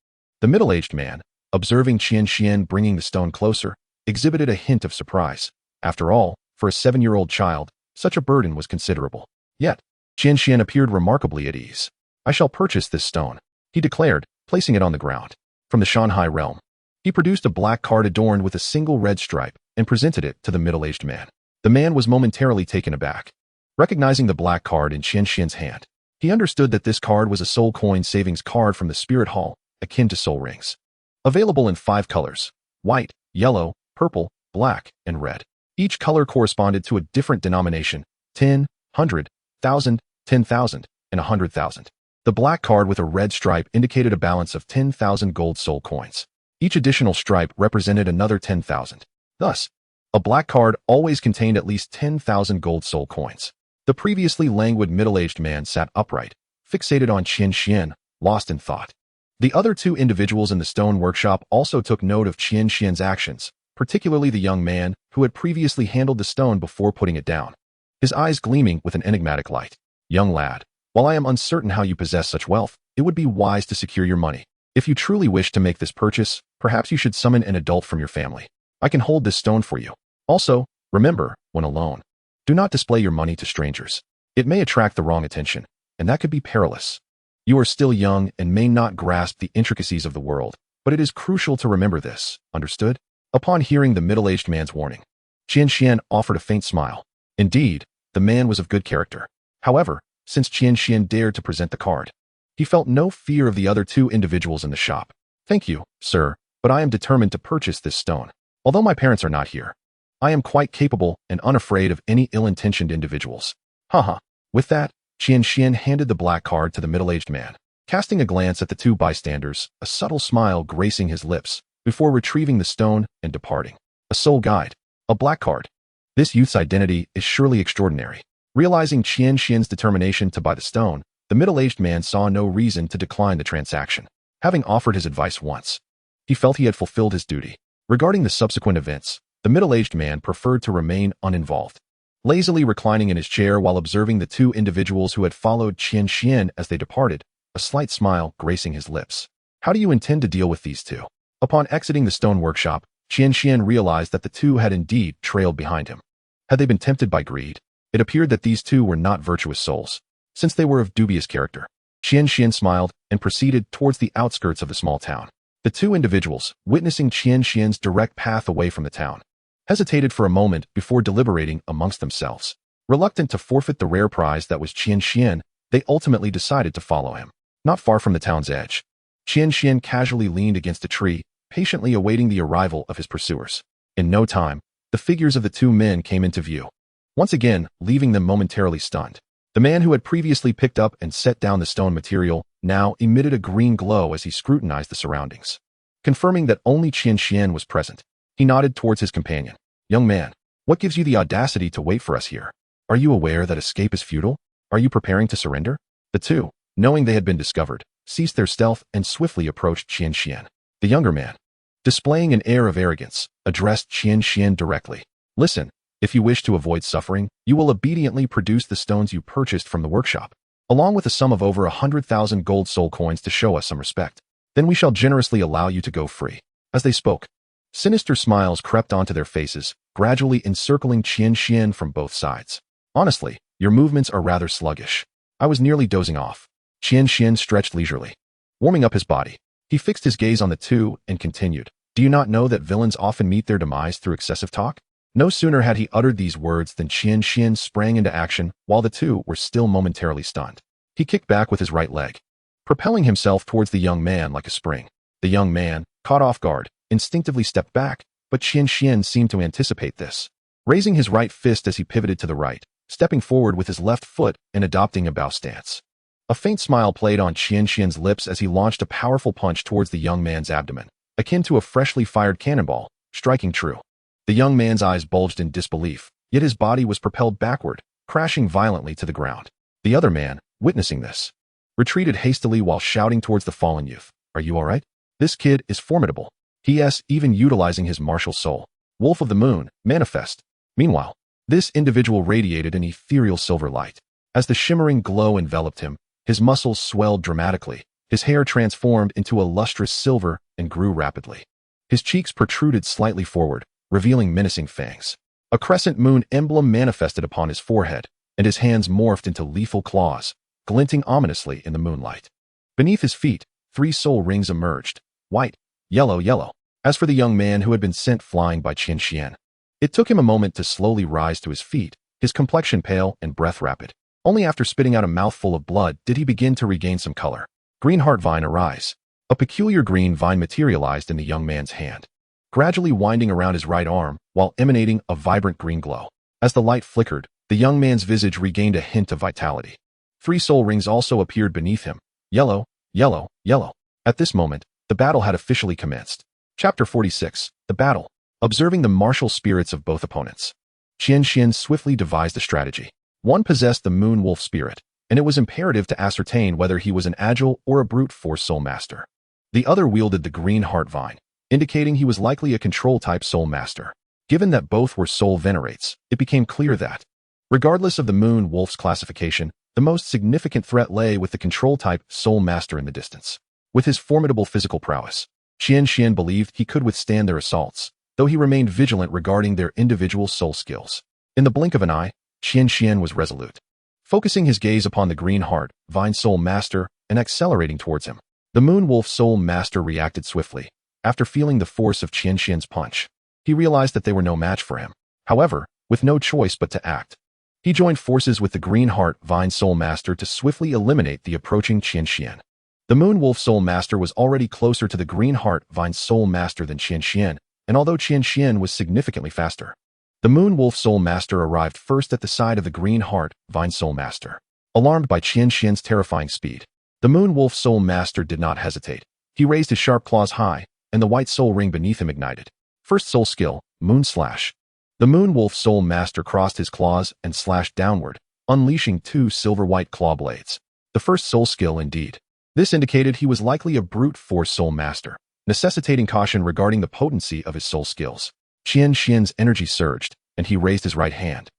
[SPEAKER 1] The middle-aged man, observing Qian Xuan bringing the stone closer, exhibited a hint of surprise. After all, for a 7-year-old child, such a burden was considerable. Yet, Qian Xuan appeared remarkably at ease. "I shall purchase this stone," he declared, placing it on the ground. From the Shanhai realm, he produced a black card adorned with a single red stripe and presented it to the middle-aged man. The man was momentarily taken aback. Recognizing the black card in Qian Xuan's hand, he understood that this card was a soul coin savings card from the Spirit Hall, akin to soul rings. Available in 5 colors: white, yellow, purple, black, and red. Each color corresponded to a different denomination: 10, 100, 1,000, 10,000, and 100,000. The black card with a red stripe indicated a balance of 10,000 gold soul coins. Each additional stripe represented another 10,000. Thus, a black card always contained at least 10,000 gold soul coins. The previously languid middle-aged man sat upright, fixated on Qian Xuan, lost in thought. The other 2 individuals in the stone workshop also took note of Qian Xuan's actions, particularly the young man who had previously handled the stone before putting it down, his eyes gleaming with an enigmatic light. "Young lad, while I am uncertain how you possess such wealth, it would be wise to secure your money. If you truly wish to make this purchase, perhaps you should summon an adult from your family. I can hold this stone for you. Also, remember, when alone, do not display your money to strangers. It may attract the wrong attention, and that could be perilous. You are still young and may not grasp the intricacies of the world, but it is crucial to remember this, understood?" Upon hearing the middle-aged man's warning, Qian Xuan offered a faint smile. Indeed, the man was of good character. However, since Qian Xuan dared to present the card, he felt no fear of the other 2 individuals in the shop. Thank you, sir, but I am determined to purchase this stone. Although my parents are not here, I am quite capable and unafraid of any ill-intentioned individuals. Haha. With that, Qian Xuan handed the black card to the middle-aged man, casting a glance at the two bystanders, a subtle smile gracing his lips, before retrieving the stone and departing. A soul guide. A black card. This youth's identity is surely extraordinary. Realizing Qian Xuan's determination to buy the stone, the middle-aged man saw no reason to decline the transaction. Having offered his advice once, he felt he had fulfilled his duty. Regarding the subsequent events, the middle-aged man preferred to remain uninvolved, lazily reclining in his chair while observing the two individuals who had followed Qian Xuan as they departed, a slight smile gracing his lips. How do you intend to deal with these two? Upon exiting the stone workshop, Qian Xuan realized that the two had indeed trailed behind him. Had they been tempted by greed? It appeared that these two were not virtuous souls, since they were of dubious character. Qian Xuan smiled and proceeded towards the outskirts of the small town. The two individuals, witnessing Qian Xuan's direct path away from the town, hesitated for a moment before deliberating amongst themselves. Reluctant to forfeit the rare prize that was Qian Xuan, they ultimately decided to follow him. Not far from the town's edge, Qian Xuan casually leaned against a tree, patiently awaiting the arrival of his pursuers. In no time, the figures of the two men came into view, once again leaving them momentarily stunned. The man who had previously picked up and set down the stone material now emitted a green glow as he scrutinized the surroundings. Confirming that only Qian Xuan was present, he nodded towards his companion. Young man, what gives you the audacity to wait for us here? Are you aware that escape is futile? Are you preparing to surrender? The two, knowing they had been discovered, ceased their stealth and swiftly approached Qian Xuan. The younger man, displaying an air of arrogance, addressed Qian Xuan directly. Listen, if you wish to avoid suffering, you will obediently produce the stones you purchased from the workshop, along with a sum of over 100,000 gold soul coins to show us some respect. Then we shall generously allow you to go free. As they spoke, sinister smiles crept onto their faces, gradually encircling Qian Xuan from both sides. Honestly, your movements are rather sluggish. I was nearly dozing off. Qian Xuan stretched leisurely, warming up his body. He fixed his gaze on the two and continued. Do you not know that villains often meet their demise through excessive talk? No sooner had he uttered these words than Qian Xuan sprang into action while the two were still momentarily stunned. He kicked back with his right leg, propelling himself towards the young man like a spring. The young man, caught off guard, instinctively stepped back, but Qian Xuan seemed to anticipate this. Raising his right fist as he pivoted to the right, stepping forward with his left foot and adopting a bow stance. A faint smile played on Qian Xuan's lips as he launched a powerful punch towards the young man's abdomen, akin to a freshly fired cannonball, striking true. The young man's eyes bulged in disbelief, yet his body was propelled backward, crashing violently to the ground. The other man, witnessing this, retreated hastily while shouting towards the fallen youth. Are you all right? This kid is formidable. P.S. even utilizing his martial soul. Wolf of the Moon, manifest. Meanwhile, this individual radiated an ethereal silver light. As the shimmering glow enveloped him, his muscles swelled dramatically, his hair transformed into a lustrous silver and grew rapidly. His cheeks protruded slightly forward, revealing menacing fangs. A crescent moon emblem manifested upon his forehead, and his hands morphed into lethal claws, glinting ominously in the moonlight. Beneath his feet, 3 soul rings emerged, white, yellow, yellow. As for the young man who had been sent flying by Qian Xuan, it took him a moment to slowly rise to his feet, his complexion pale and breath rapid. Only after spitting out a mouthful of blood did he begin to regain some color. Green heart vine arise. A peculiar green vine materialized in the young man's hand, gradually winding around his right arm while emanating a vibrant green glow. As the light flickered, the young man's visage regained a hint of vitality. 3 soul rings also appeared beneath him. Yellow, yellow, yellow. At this moment, the battle had officially commenced. Chapter 46, The Battle. Observing the martial spirits of both opponents, Qian Xuan swiftly devised a strategy. One possessed the moon wolf spirit, and it was imperative to ascertain whether he was an agile or a brute force soul master. The other wielded the green heart vine, indicating he was likely a control-type soul master. Given that both were soul venerates, it became clear that, regardless of the moon wolf's classification, the most significant threat lay with the control-type soul master in the distance. With his formidable physical prowess, Qian Xuan believed he could withstand their assaults, though he remained vigilant regarding their individual soul skills. In the blink of an eye, Qian Xuan was resolute, focusing his gaze upon the green heart vine soul master and accelerating towards him. The moon wolf soul master reacted swiftly. After feeling the force of Qian Xuan's punch, he realized that they were no match for him. However, with no choice but to act, he joined forces with the green heart vine soul master to swiftly eliminate the approaching Qian Xuan. The Moon Wolf Soul Master was already closer to the Green Heart Vine Soul Master than Qian Xuan, and although Qian Xuan was significantly faster, the Moon Wolf Soul Master arrived first at the side of the Green Heart Vine Soul Master. Alarmed by Qian Xuan's terrifying speed, the Moon Wolf Soul Master did not hesitate. He raised his sharp claws high, and the white soul ring beneath him ignited. First soul skill, Moon Slash. The Moon Wolf Soul Master crossed his claws and slashed downward, unleashing 2 silver-white claw blades. The first soul skill indeed. This indicated he was likely a brute force soul master, necessitating caution regarding the potency of his soul skills. Qian Xuan's energy surged, and he raised his right hand,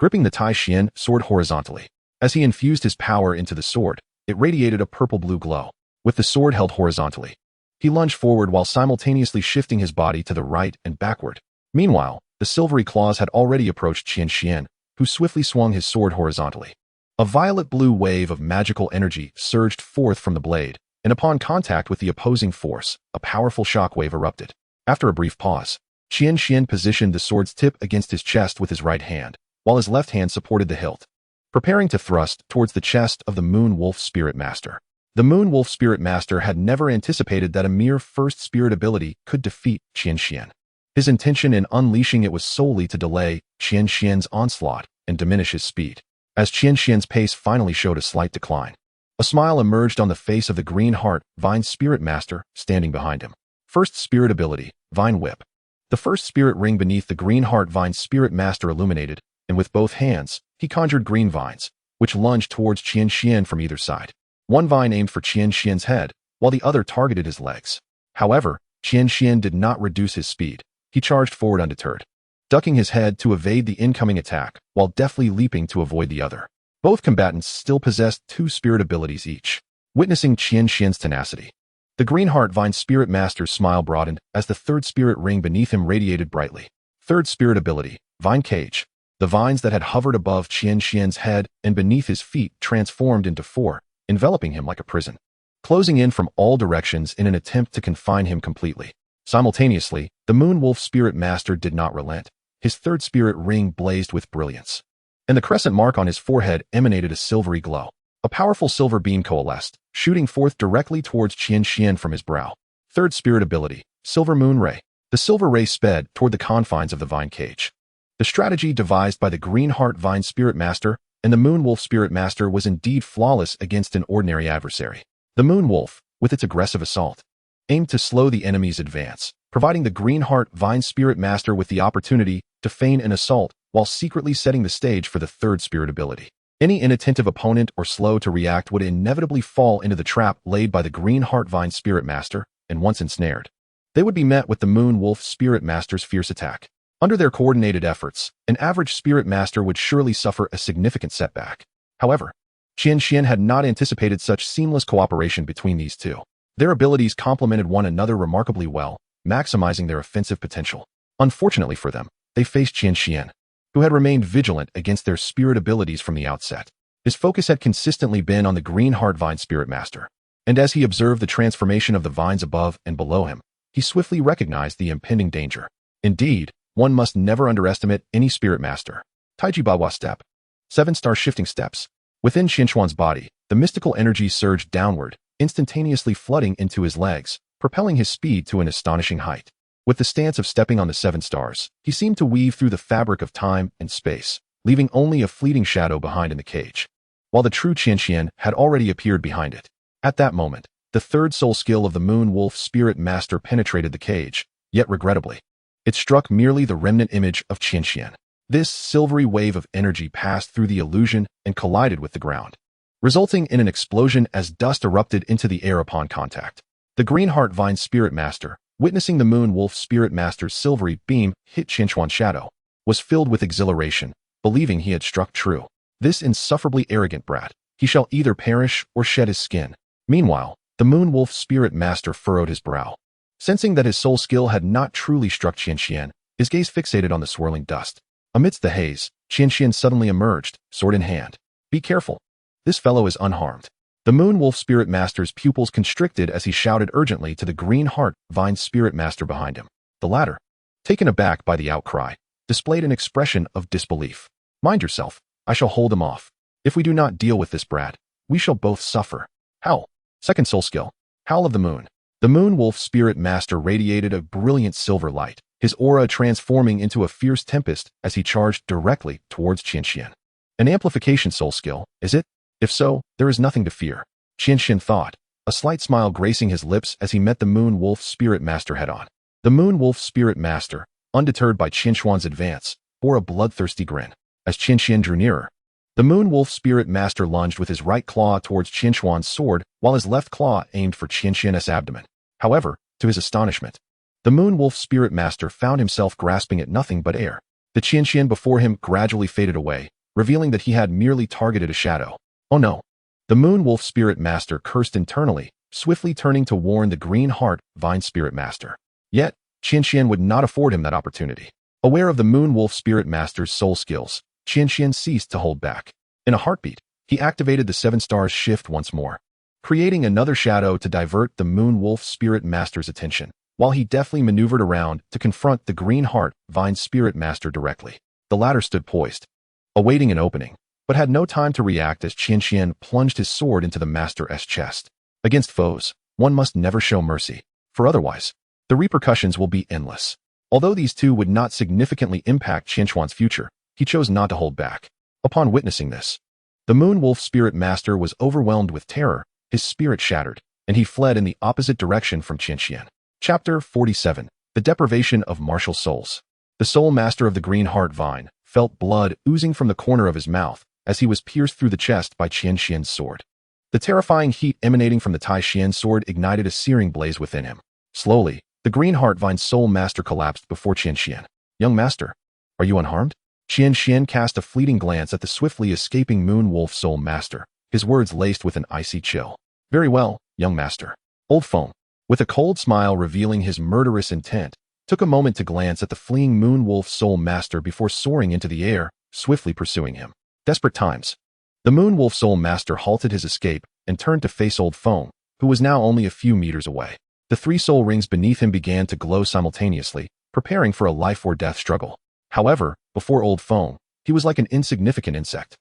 [SPEAKER 1] gripping the Tai Xian sword horizontally. As he infused his power into the sword, it radiated a purple-blue glow. With the sword held horizontally, he lunged forward while simultaneously shifting his body to the right and backward. Meanwhile, the silvery claws had already approached Qian Xuan, who swiftly swung his sword horizontally. A violet-blue wave of magical energy surged forth from the blade, and upon contact with the opposing force, a powerful shockwave erupted. After a brief pause, Qian Xuan positioned the sword's tip against his chest with his right hand, while his left hand supported the hilt, preparing to thrust towards the chest of the Moon Wolf Spirit Master. The Moon Wolf Spirit Master had never anticipated that a mere first spirit ability could defeat Qian Xuan. His intention in unleashing it was solely to delay Qian Xuan's onslaught and diminish his speed. As Qian Xuan's pace finally showed a slight decline, a smile emerged on the face of the Green Heart Vine Spirit Master standing behind him. First spirit ability, Vine Whip. The first spirit ring beneath the Green Heart Vine Spirit Master illuminated, and with both hands, he conjured green vines, which lunged towards Qian Xuan from either side. One vine aimed for Qian Xuan's head, while the other targeted his legs. However, Qian Xuan did not reduce his speed. He charged forward undeterred, ducking his head to evade the incoming attack, while deftly leaping to avoid the other. Both combatants still possessed 2 spirit abilities each. Witnessing Qian Xuan's tenacity, the Green Heart Vine Spirit Master's smile broadened as the third spirit ring beneath him radiated brightly. Third spirit ability, Vine Cage. The vines that had hovered above Qian Xuan's head and beneath his feet transformed into 4, enveloping him like a prison, closing in from all directions in an attempt to confine him completely. Simultaneously, the Moon Wolf Spirit Master did not relent. His third spirit ring blazed with brilliance, and the crescent mark on his forehead emanated a silvery glow. A powerful silver beam coalesced, shooting forth directly towards Qian Xuan from his brow. Third spirit ability, Silver Moon Ray. The silver ray sped toward the confines of the vine cage. The strategy devised by the Green Heart Vine Spirit Master and the Moon Wolf Spirit Master was indeed flawless against an ordinary adversary. The Moon Wolf, with its aggressive assault, aimed to slow the enemy's advance, providing the Green Heart Vine Spirit Master with the opportunity to feign an assault while secretly setting the stage for the third spirit ability. Any inattentive opponent or slow to react would inevitably fall into the trap laid by the Green Heart Vine Spirit Master, and once ensnared, they would be met with the Moon Wolf Spirit Master's fierce attack. Under their coordinated efforts, an average Spirit Master would surely suffer a significant setback. However, Qian Xuan had not anticipated such seamless cooperation between these two. Their abilities complemented one another remarkably well, maximizing their offensive potential. Unfortunately for them, they faced Qian Xuan, who had remained vigilant against their spirit abilities from the outset. His focus had consistently been on the Green Heart Vine Spirit Master, and as he observed the transformation of the vines above and below him, he swiftly recognized the impending danger. Indeed, one must never underestimate any spirit master. Taiji Bawa Step. 7-star shifting steps. Within Qian Xuan's body, the mystical energy surged downward, instantaneously flooding into his legs, propelling his speed to an astonishing height. With the stance of stepping on the 7 stars, he seemed to weave through the fabric of time and space, leaving only a fleeting shadow behind in the cage, while the true Qian Xuan had already appeared behind it. At that moment, the third soul skill of the Moon Wolf Spirit Master penetrated the cage, yet regrettably, it struck merely the remnant image of Qian Xuan. This silvery wave of energy passed through the illusion and collided with the ground, resulting in an explosion as dust erupted into the air upon contact. The Green Heart Vine Spirit Master, witnessing the Moon Wolf Spirit Master's silvery beam hit Qian Xuan's shadow, was filled with exhilaration, believing he had struck true. This insufferably arrogant brat, he shall either perish or shed his skin. Meanwhile, the Moon Wolf Spirit Master furrowed his brow. Sensing that his soul skill had not truly struck Qian Xuan, his gaze fixated on the swirling dust. Amidst the haze, Qian Xuan suddenly emerged, sword in hand. Be careful. This fellow is unharmed. The Moon Wolf Spirit Master's pupils constricted as he shouted urgently to the Green Heart Vine Spirit Master behind him. The latter, taken aback by the outcry, displayed an expression of disbelief. Mind yourself, I shall hold him off. If we do not deal with this brat, we shall both suffer. How? Second soul skill. Howl of the Moon. The Moon Wolf Spirit Master radiated a brilliant silver light, his aura transforming into a fierce tempest as he charged directly towards Qian Xuan. An amplification soul skill, is it? If so, there is nothing to fear, Qian Xuan thought, a slight smile gracing his lips as he met the Moon Wolf Spirit Master head-on. The Moon Wolf Spirit Master, undeterred by Qian Xuan's advance, bore a bloodthirsty grin. As Qian Xuan drew nearer, the Moon Wolf Spirit Master lunged with his right claw towards Qian Xuan's sword, while his left claw aimed for Qian Xuan's abdomen. However, to his astonishment, the Moon Wolf Spirit Master found himself grasping at nothing but air. The Qian Xuan before him gradually faded away, revealing that he had merely targeted a shadow. Oh no! The Moon Wolf Spirit Master cursed internally, swiftly turning to warn the Green Heart Vine Spirit Master. Yet, Qian Xuan would not afford him that opportunity. Aware of the Moon Wolf Spirit Master's soul skills, Qian Xuan ceased to hold back. In a heartbeat, he activated the 7 stars shift once more, creating another shadow to divert the Moon Wolf Spirit Master's attention, while he deftly maneuvered around to confront the Green Heart Vine Spirit Master directly. The latter stood poised, awaiting an opening, but had no time to react as Qian Xuan plunged his sword into the Master's chest. Against foes, one must never show mercy, for otherwise, the repercussions will be endless. Although these two would not significantly impact Qian Xuan's future, he chose not to hold back. Upon witnessing this, the Moon Wolf Spirit Master was overwhelmed with terror, his spirit shattered, and he fled in the opposite direction from Qian Xuan. Chapter 47. The Deprivation of Martial Souls. The Soul Master of the Green Heart Vine felt blood oozing from the corner of his mouth as he was pierced through the chest by Qian Xuan's sword. The terrifying heat emanating from the Tai Xian sword ignited a searing blaze within him. Slowly, the Green Heart Vine Soul Master collapsed before Qian Xuan. Young Master, are you unharmed? Qian Xuan cast a fleeting glance at the swiftly escaping Moon Wolf Soul Master, his words laced with an icy chill. Very well, young Master. Old Foam, with a cold smile revealing his murderous intent, took a moment to glance at the fleeing Moon Wolf Soul Master before soaring into the air, swiftly pursuing him. Desperate times. The Moon Wolf Soul Master halted his escape and turned to face Old Foam, who was now only a few meters away. The 3 soul rings beneath him began to glow simultaneously, preparing for a life-or-death struggle. However, before Old Foam, he was like an insignificant insect.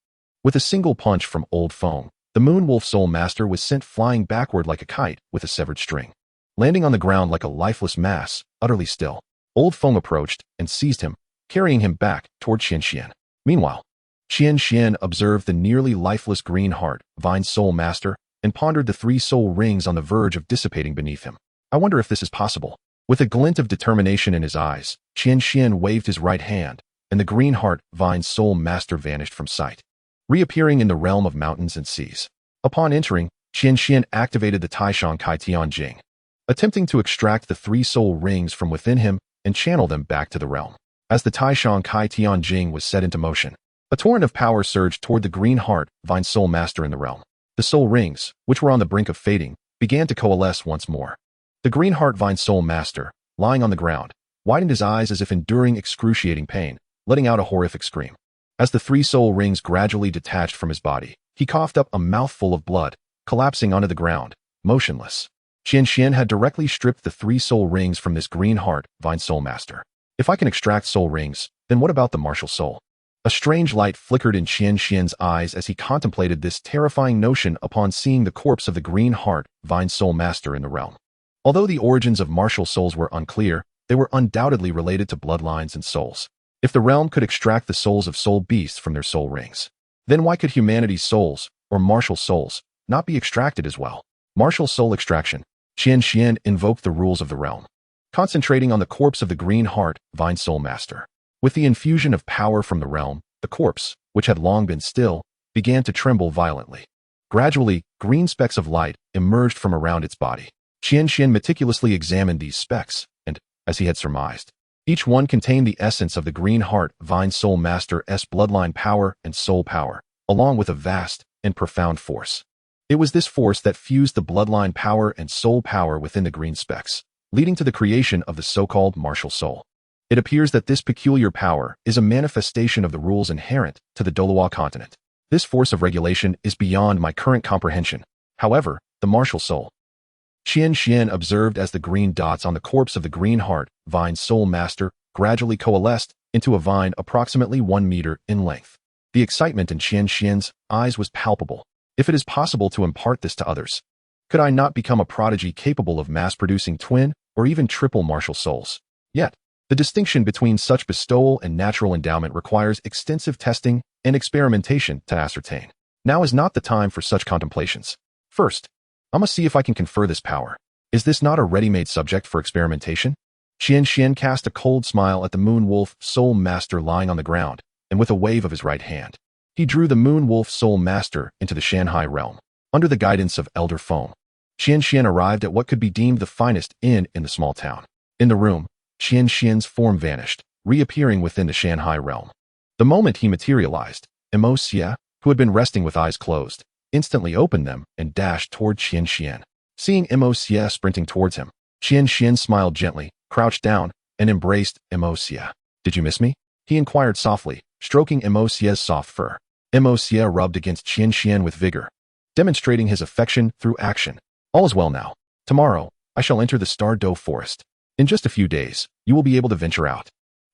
[SPEAKER 1] With a single punch from Old Foam, the Moon Wolf Soul Master was sent flying backward like a kite with a severed string. Landing on the ground like a lifeless mass, utterly still, Old Foam approached and seized him, carrying him back toward Qian Xuan. Meanwhile, Qian Xuan observed the nearly lifeless Green Heart Vine Soul Master and pondered the 3 soul rings on the verge of dissipating beneath him. I wonder if this is possible. With a glint of determination in his eyes, Qian Xuan waved his right hand, and the Green Heart Vine Soul Master vanished from sight, reappearing in the realm of mountains and seas. Upon entering, Qian Xuan activated the Taishan Kai Tian Jing, attempting to extract the 3 soul rings from within him and channel them back to the realm. As the Taishan Kai Tian Jing was set into motion, a torrent of power surged toward the Green Heart Vine Soul Master in the realm. The soul rings, which were on the brink of fading, began to coalesce once more. The Green Heart Vine Soul Master, lying on the ground, widened his eyes as if enduring excruciating pain, letting out a horrific scream. As the 3 soul rings gradually detached from his body, he coughed up a mouthful of blood, collapsing onto the ground, motionless. Qian Xuan had directly stripped the 3 soul rings from this Green Heart Vine Soul Master. If I can extract soul rings, then what about the martial soul? A strange light flickered in Qian Xuan's eyes as he contemplated this terrifying notion upon seeing the corpse of the Green Heart Vine Soul Master in the realm. Although the origins of martial souls were unclear, they were undoubtedly related to bloodlines and souls. If the realm could extract the souls of soul beasts from their soul rings, then why could humanity's souls, or martial souls, not be extracted as well? Martial soul extraction. Qian Xuan invoked the rules of the realm, concentrating on the corpse of the Green Heart Vine Soul Master. With the infusion of power from the realm, the corpse, which had long been still, began to tremble violently. Gradually, green specks of light emerged from around its body. Qian Xuan meticulously examined these specks, and, as he had surmised, each one contained the essence of the Green Heart Vine Soul Master's bloodline power and soul power, along with a vast and profound force. It was this force that fused the bloodline power and soul power within the green specks, leading to the creation of the so-called martial soul. It appears that this peculiar power is a manifestation of the rules inherent to the Douluo continent. This force of regulation is beyond my current comprehension. However, the martial soul. Qian Xuan observed as the green dots on the corpse of the Green Heart Vine Soul Master gradually coalesced into a vine approximately 1 meter in length. The excitement in Qian Xuan's eyes was palpable. If it is possible to impart this to others, Could I not become a prodigy capable of mass-producing twin or even triple martial souls? Yet, the distinction between such bestowal and natural endowment requires extensive testing and experimentation to ascertain. Now is not the time for such contemplations. First, I must see if I can confer this power. Is this not a ready-made subject for experimentation? Qian Xuan cast a cold smile at the Moon Wolf Soul Master lying on the ground, and with a wave of his right hand, he drew the Moon Wolf Soul Master into the Shanghai realm. Under the guidance of Elder Foam, Qian Xuan arrived at what could be deemed the finest inn in the small town. In the room, Qian Xuan's form vanished, reappearing within the Shanghai realm. The moment he materialized, Mo Xie, who had been resting with eyes closed, instantly opened them and dashed toward Qian Xuan. Seeing Mo Xie sprinting towards him, Qian Xuan smiled gently, crouched down, and embraced Mo Xie. "Did you miss me?" he inquired softly, stroking Mo Xie's soft fur. Mo Xie rubbed against Qian Xuan with vigor, demonstrating his affection through action. "All is well now. Tomorrow, I shall enter the Star Doe Forest. In just a few days, you will be able to venture out."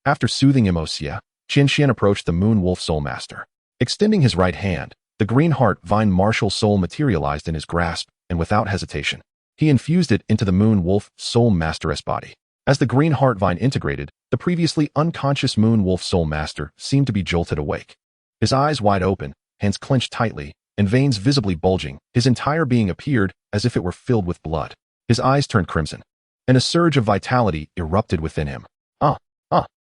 [SPEAKER 1] After soothing Mo Xie, Qian Xuan approached the Moon Wolf Soul Master. Extending his right hand, the Green Heart Vine Martial Soul materialized in his grasp, and without hesitation, he infused it into the Moon Wolf Soul Master's body. As the Green Heart Vine integrated, the previously unconscious Moon Wolf Soul Master seemed to be jolted awake. His eyes wide open, hands clenched tightly, and veins visibly bulging, his entire being appeared as if it were filled with blood. His eyes turned crimson, and a surge of vitality erupted within him.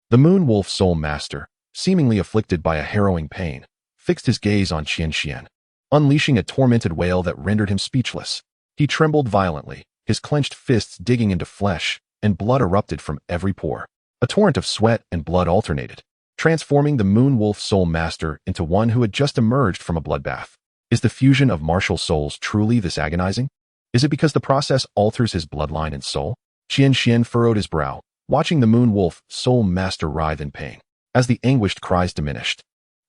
[SPEAKER 1] The Moon Wolf Soul Master, seemingly afflicted by a harrowing pain, fixed his gaze on Qian Xuan, unleashing a tormented wail that rendered him speechless. He trembled violently, his clenched fists digging into flesh, and blood erupted from every pore. A torrent of sweat and blood alternated, transforming the Moon Wolf Soul Master into one who had just emerged from a bloodbath. Is the fusion of martial souls truly this agonizing? Is it because the process alters his bloodline and soul? Qian Xuan furrowed his brow, watching the Moon Wolf Soul Master writhe in pain. As the anguished cries diminished,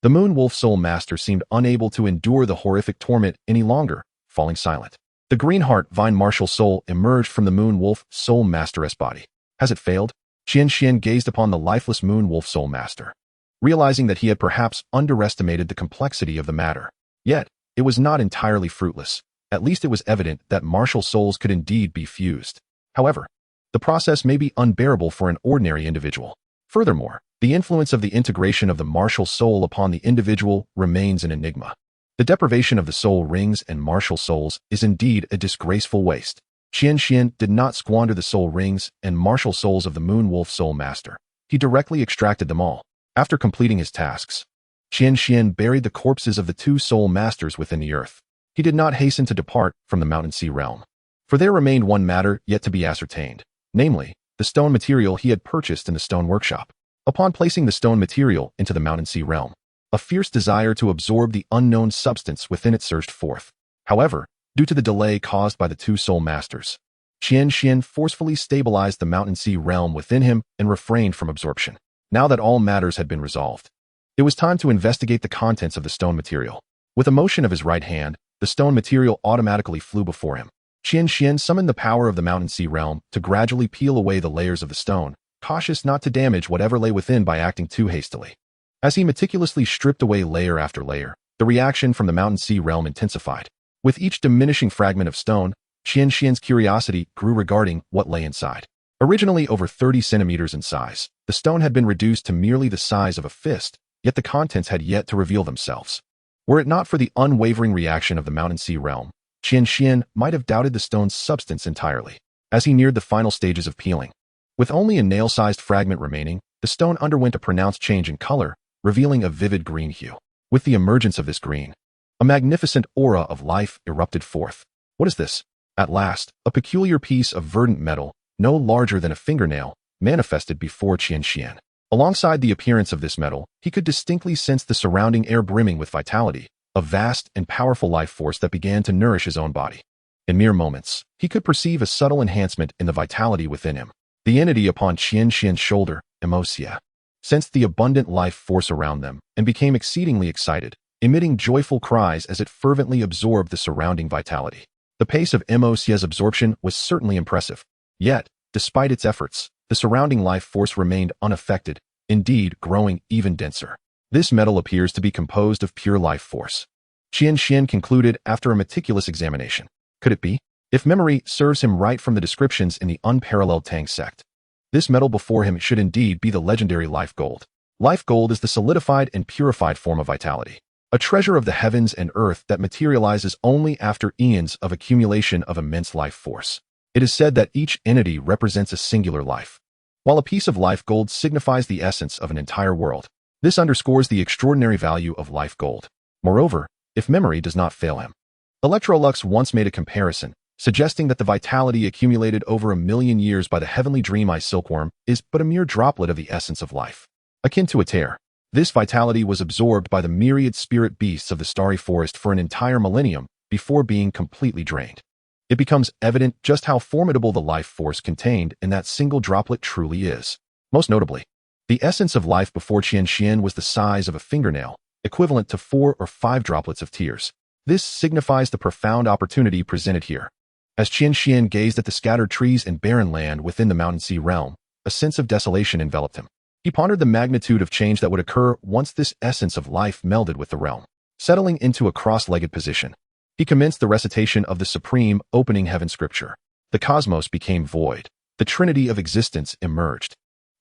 [SPEAKER 1] the Moon Wolf Soul Master seemed unable to endure the horrific torment any longer, falling silent. The Green Heart Vine Martial Soul emerged from the Moon Wolf Soul Master's body. Has it failed? Qian Xuan gazed upon the lifeless Moon Wolf Soul Master, realizing that he had perhaps underestimated the complexity of the matter. Yet, it was not entirely fruitless. At least it was evident that martial souls could indeed be fused. However, the process may be unbearable for an ordinary individual. Furthermore, the influence of the integration of the martial soul upon the individual remains an enigma. The deprivation of the soul rings and martial souls is indeed a disgraceful waste. Qian Xuan did not squander the soul rings and martial souls of the Moon Wolf Soul Master. He directly extracted them all. After completing his tasks, Qian Xuan buried the corpses of the two soul masters within the earth. He did not hasten to depart from the Mountain Sea realm, for there remained one matter yet to be ascertained, namely, the stone material he had purchased in the stone workshop. Upon placing the stone material into the Mountain Sea realm, a fierce desire to absorb the unknown substance within it surged forth. However, due to the delay caused by the two soul masters, Qian Xuan forcefully stabilized the Mountain Sea realm within him and refrained from absorption. Now that all matters had been resolved, it was time to investigate the contents of the stone material. With a motion of his right hand, the stone material automatically flew before him. Qian Xuan summoned the power of the Mountain Sea realm to gradually peel away the layers of the stone, cautious not to damage whatever lay within by acting too hastily. As he meticulously stripped away layer after layer, the reaction from the Mountain Sea realm intensified. With each diminishing fragment of stone, Qian Xuan's curiosity grew regarding what lay inside. Originally over 30 centimeters in size, the stone had been reduced to merely the size of a fist, yet the contents had yet to reveal themselves. Were it not for the unwavering reaction of the Mountain Sea realm, Qian Xuan might have doubted the stone's substance entirely. As he neared the final stages of peeling, with only a nail-sized fragment remaining, the stone underwent a pronounced change in color, revealing a vivid green hue. With the emergence of this green, a magnificent aura of life erupted forth. What is this? At last, a peculiar piece of verdant metal, no larger than a fingernail, manifested before Qian Xuan. Alongside the appearance of this metal, he could distinctly sense the surrounding air brimming with vitality, a vast and powerful life force that began to nourish his own body. In mere moments, he could perceive a subtle enhancement in the vitality within him. The entity upon Qian Xuan's shoulder, Mo Xie, sensed the abundant life force around them and became exceedingly excited, emitting joyful cries as it fervently absorbed the surrounding vitality. The pace of Mo Xie's absorption was certainly impressive. Yet, despite its efforts, the surrounding life force remained unaffected, indeed growing even denser. This metal appears to be composed of pure life force, Qian Xuan concluded after a meticulous examination. Could it be? If memory serves him right from the descriptions in the unparalleled Tang sect, this metal before him should indeed be the legendary life gold. Life gold is the solidified and purified form of vitality, a treasure of the heavens and earth that materializes only after eons of accumulation of immense life force. It is said that each entity represents a singular life, while a piece of life gold signifies the essence of an entire world. This underscores the extraordinary value of life gold. Moreover, if memory does not fail him, Electrolux once made a comparison, suggesting that the vitality accumulated over 1,000,000 years by the heavenly dream-eye silkworm is but a mere droplet of the essence of life. Akin to a tear, this vitality was absorbed by the myriad spirit beasts of the starry forest for an entire millennium before being completely drained. It becomes evident just how formidable the life force contained in that single droplet truly is. Most notably, the essence of life before Qian Xuan was the size of a fingernail, equivalent to 4 or 5 droplets of tears. This signifies the profound opportunity presented here. As Qian Xuan gazed at the scattered trees and barren land within the mountain sea realm, a sense of desolation enveloped him. He pondered the magnitude of change that would occur once this essence of life melded with the realm. Settling into a cross-legged position, he commenced the recitation of the supreme opening heaven scripture. The cosmos became void. The trinity of existence emerged,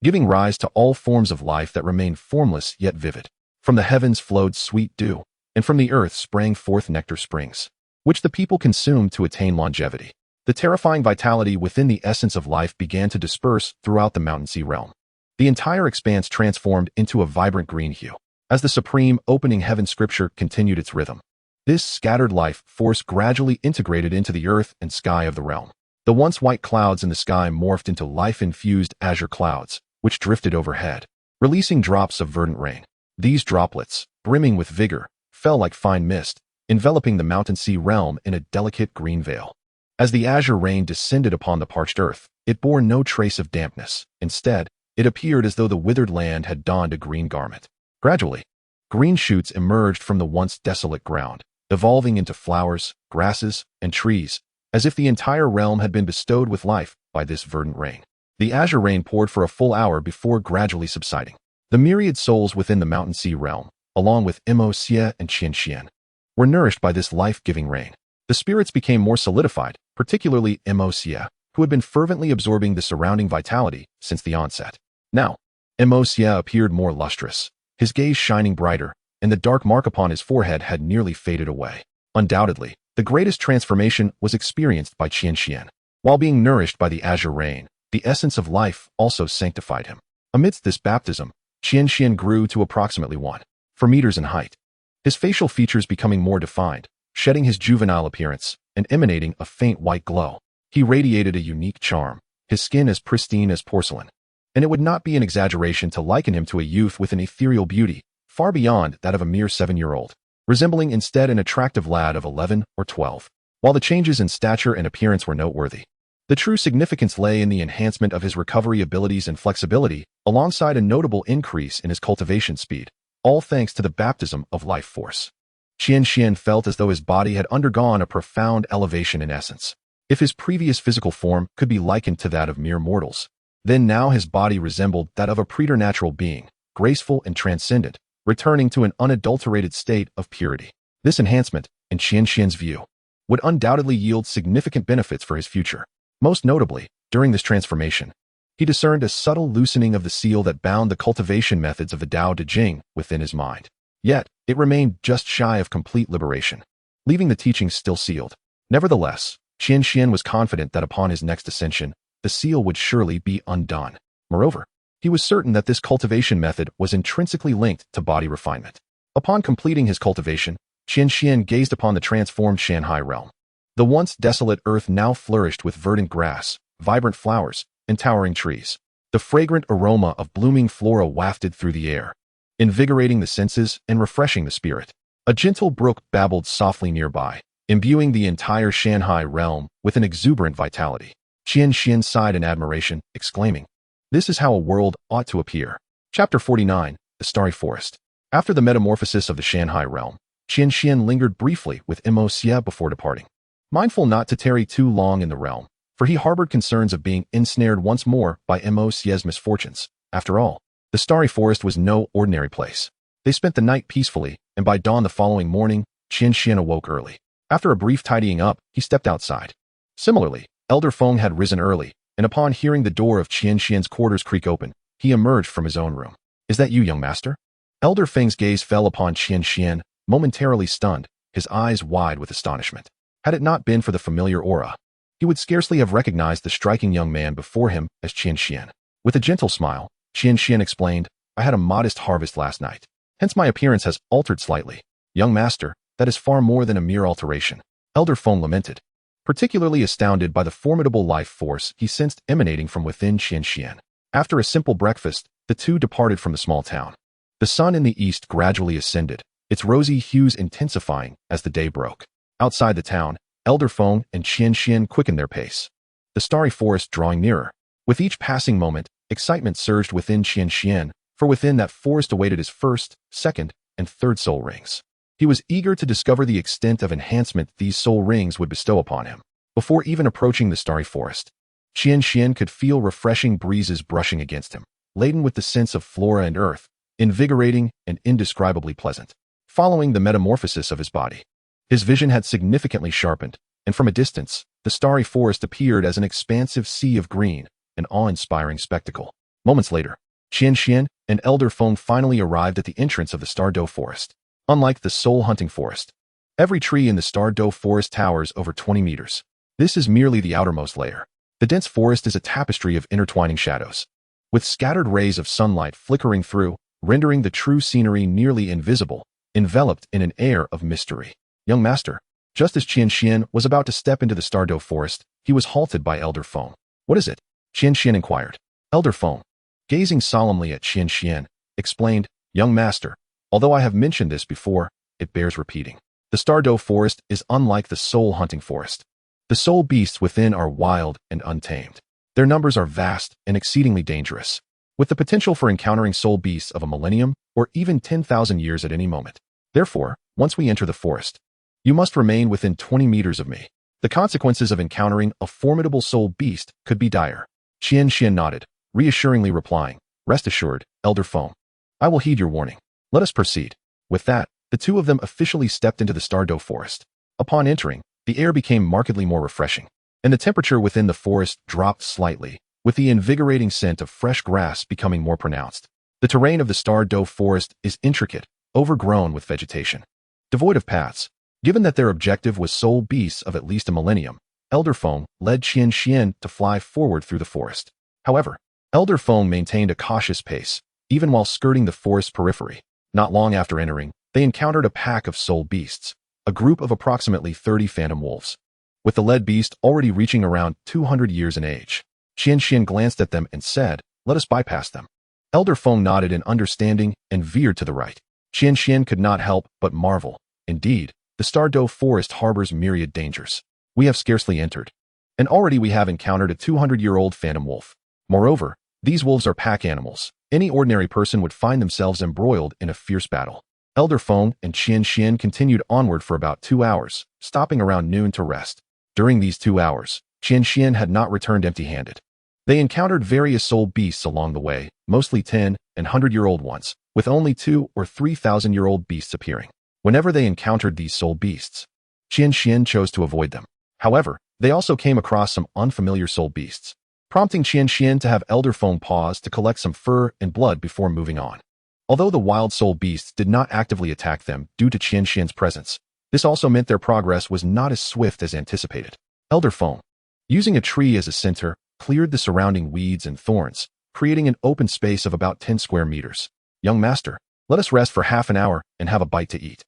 [SPEAKER 1] giving rise to all forms of life that remained formless yet vivid. From the heavens flowed sweet dew, and from the earth sprang forth nectar springs, which the people consumed to attain longevity. The terrifying vitality within the essence of life began to disperse throughout the mountain sea realm. The entire expanse transformed into a vibrant green hue as the supreme opening heaven scripture continued its rhythm. This scattered life force gradually integrated into the earth and sky of the realm. The once white clouds in the sky morphed into life-infused azure clouds, which drifted overhead, releasing drops of verdant rain. These droplets, brimming with vigor, fell like fine mist, enveloping the mountain sea realm in a delicate green veil. As the azure rain descended upon the parched earth, it bore no trace of dampness. Instead, it appeared as though the withered land had donned a green garment. Gradually, green shoots emerged from the once desolate ground, evolving into flowers, grasses, and trees, as if the entire realm had been bestowed with life by this verdant rain. The azure rain poured for a full hour before gradually subsiding. The myriad souls within the mountain sea realm, along with Xie and Qian Xuan, were nourished by this life-giving rain. The spirits became more solidified, particularly Xie, who had been fervently absorbing the surrounding vitality since the onset. Now, Xie appeared more lustrous, his gaze shining brighter, and the dark mark upon his forehead had nearly faded away. Undoubtedly, the greatest transformation was experienced by Qian Xuan. While being nourished by the azure rain, the essence of life also sanctified him. Amidst this baptism, Qian Xuan grew to approximately 1.4 meters in height, his facial features becoming more defined, shedding his juvenile appearance and emanating a faint white glow. He radiated a unique charm, his skin as pristine as porcelain, and it would not be an exaggeration to liken him to a youth with an ethereal beauty, far beyond that of a mere 7-year-old, resembling instead an attractive lad of 11 or 12. While the changes in stature and appearance were noteworthy, the true significance lay in the enhancement of his recovery abilities and flexibility, alongside a notable increase in his cultivation speed, all thanks to the baptism of life force. Qian Xuan felt as though his body had undergone a profound elevation in essence. If his previous physical form could be likened to that of mere mortals, then now his body resembled that of a preternatural being, graceful and transcendent, returning to an unadulterated state of purity. This enhancement, in Qian Xuan's view, would undoubtedly yield significant benefits for his future. Most notably, during this transformation, he discerned a subtle loosening of the seal that bound the cultivation methods of the Tao Te Ching within his mind. Yet, it remained just shy of complete liberation, leaving the teachings still sealed. Nevertheless, Qian Xuan was confident that upon his next ascension, the seal would surely be undone. Moreover, he was certain that this cultivation method was intrinsically linked to body refinement. Upon completing his cultivation, Qian Xuan gazed upon the transformed Shanghai realm. The once desolate earth now flourished with verdant grass, vibrant flowers, and towering trees. The fragrant aroma of blooming flora wafted through the air, invigorating the senses and refreshing the spirit. A gentle brook babbled softly nearby, imbuing the entire Shanghai realm with an exuberant vitality. Qian Xuan sighed in admiration, exclaiming, "This is how a world ought to appear." Chapter 49, The Starry Forest. After the metamorphosis of the Shanghai realm, Qian Xuan lingered briefly with Xie before departing. Mindful not to tarry too long in the realm, for he harbored concerns of being ensnared once more by Xie's misfortunes. After all, the Starry Forest was no ordinary place. They spent the night peacefully, and by dawn the following morning, Qian Xuan awoke early. After a brief tidying up, he stepped outside. Similarly, Elder Feng had risen early, and upon hearing the door of Qian Xian's quarters creak open, he emerged from his own room. "Is that you, young master?" Elder Feng's gaze fell upon Qian Xian, momentarily stunned, his eyes wide with astonishment. Had it not been for the familiar aura, he would scarcely have recognized the striking young man before him as Qian Xian. With a gentle smile, Qian Xian explained, "I had a modest harvest last night. Hence my appearance has altered slightly. Young master, that is far more than a mere alteration." Elder Feng lamented, particularly astounded by the formidable life force he sensed emanating from within Qian Xian. After a simple breakfast, the two departed from the small town. The sun in the east gradually ascended, its rosy hues intensifying as the day broke. Outside the town, Elder Feng and Qian Xian quickened their pace, the starry forest drawing nearer. With each passing moment, excitement surged within Qian Xian, for within that forest awaited his first, second, and third soul rings. He was eager to discover the extent of enhancement these soul rings would bestow upon him. Before even approaching the starry forest, Qian Xian could feel refreshing breezes brushing against him, laden with the scents of flora and earth, invigorating and indescribably pleasant. Following the metamorphosis of his body, his vision had significantly sharpened, and from a distance, the starry forest appeared as an expansive sea of green, an awe-inspiring spectacle. Moments later, Qian Xian and Elder Feng finally arrived at the entrance of the Stardow Forest. Unlike the soul-hunting forest, every tree in the Stardow Forest towers over 20 meters. This is merely the outermost layer. The dense forest is a tapestry of intertwining shadows, with scattered rays of sunlight flickering through, rendering the true scenery nearly invisible, enveloped in an air of mystery. "Young master," just as Qian Xian was about to step into the Stardow Forest, he was halted by Elder Feng. "What is it?" Qian Xian inquired. Elder Feng, gazing solemnly at Qian Xian, explained, "Young master, although I have mentioned this before, it bears repeating. The Stardow Forest is unlike the soul-hunting forest. The soul beasts within are wild and untamed. Their numbers are vast and exceedingly dangerous, with the potential for encountering soul beasts of a millennium or even 10,000 years at any moment. Therefore, once we enter the forest, you must remain within 20 meters of me. The consequences of encountering a formidable soul beast could be dire." Qian Xian nodded, reassuringly replying, "Rest assured, Elder Feng. I will heed your warning. Let us proceed." With that, the two of them officially stepped into the Stardow Forest. Upon entering, the air became markedly more refreshing, and the temperature within the forest dropped slightly, with the invigorating scent of fresh grass becoming more pronounced. The terrain of the Stardow Forest is intricate, overgrown with vegetation, devoid of paths. Given that their objective was soul beasts of at least a millennium, Elder Feng led Qian Xian to fly forward through the forest. However, Elder Feng maintained a cautious pace, even while skirting the forest's periphery. Not long after entering, they encountered a pack of soul beasts, a group of approximately 30 phantom wolves, with the lead beast already reaching around 200 years in age. Qian Xian glanced at them and said, "Let us bypass them." Elder Feng nodded in understanding and veered to the right. Qian Xian could not help but marvel. Indeed, the Stardow Forest harbors myriad dangers. We have scarcely entered, and already we have encountered a 200-year-old phantom wolf. Moreover, these wolves are pack animals. Any ordinary person would find themselves embroiled in a fierce battle. Elder Feng and Qian Xian continued onward for about 2 hours, stopping around noon to rest. During these 2 hours, Qian Xian had not returned empty-handed. They encountered various soul beasts along the way, mostly 10 and 100-year-old ones, with only 2 or 3,000-year-old beasts appearing. Whenever they encountered these soul beasts, Qian Xian chose to avoid them. However, they also came across some unfamiliar soul beasts, prompting Qian Xian to have Elder Feng pause to collect some fur and blood before moving on. Although the wild soul beasts did not actively attack them due to Qian Xian's presence, this also meant their progress was not as swift as anticipated. Elder Feng, using a tree as a center, cleared the surrounding weeds and thorns, creating an open space of about 10 square meters. "Young master, let us rest for half an hour and have a bite to eat."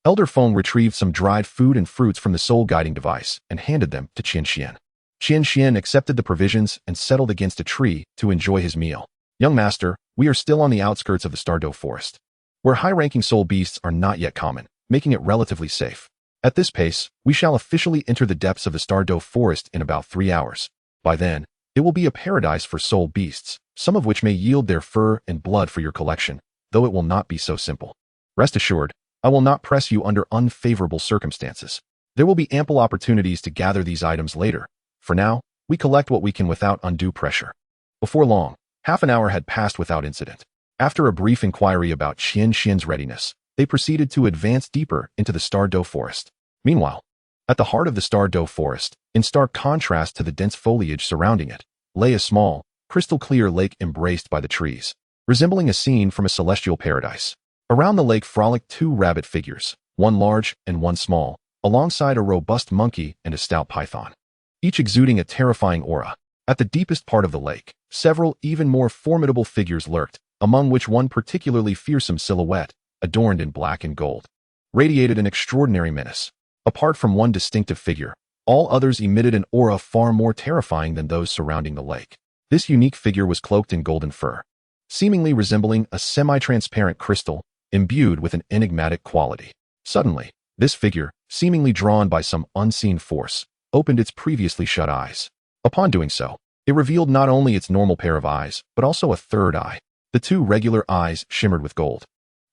[SPEAKER 1] Elder Feng retrieved some dried food and fruits from the soul-guiding device and handed them to Qian Xian. Qian Xian accepted the provisions and settled against a tree to enjoy his meal. "Young master, we are still on the outskirts of the Stardow Forest, where high-ranking soul beasts are not yet common, making it relatively safe. At this pace, we shall officially enter the depths of the Stardow Forest in about 3 hours. By then, it will be a paradise for soul beasts, some of which may yield their fur and blood for your collection, though it will not be so simple. Rest assured, I will not press you under unfavorable circumstances. There will be ample opportunities to gather these items later. For now, we collect what we can without undue pressure." Before long, half an hour had passed without incident. After a brief inquiry about Qian Xian's readiness, they proceeded to advance deeper into the Stardow Forest. Meanwhile, At the heart of the Douluo forest, in stark contrast to the dense foliage surrounding it, lay a small, crystal-clear lake embraced by the trees, resembling a scene from a celestial paradise. Around the lake frolicked two rabbit figures, one large and one small, alongside a robust monkey and a stout python, each exuding a terrifying aura. At the deepest part of the lake, several even more formidable figures lurked, among which one particularly fearsome silhouette, adorned in black and gold, radiated an extraordinary menace. Apart from one distinctive figure, all others emitted an aura far more terrifying than those surrounding the lake. This unique figure was cloaked in golden fur, seemingly resembling a semi-transparent crystal, imbued with an enigmatic quality. Suddenly, this figure, seemingly drawn by some unseen force, opened its previously shut eyes. Upon doing so, it revealed not only its normal pair of eyes, but also a third eye. The two regular eyes shimmered with gold,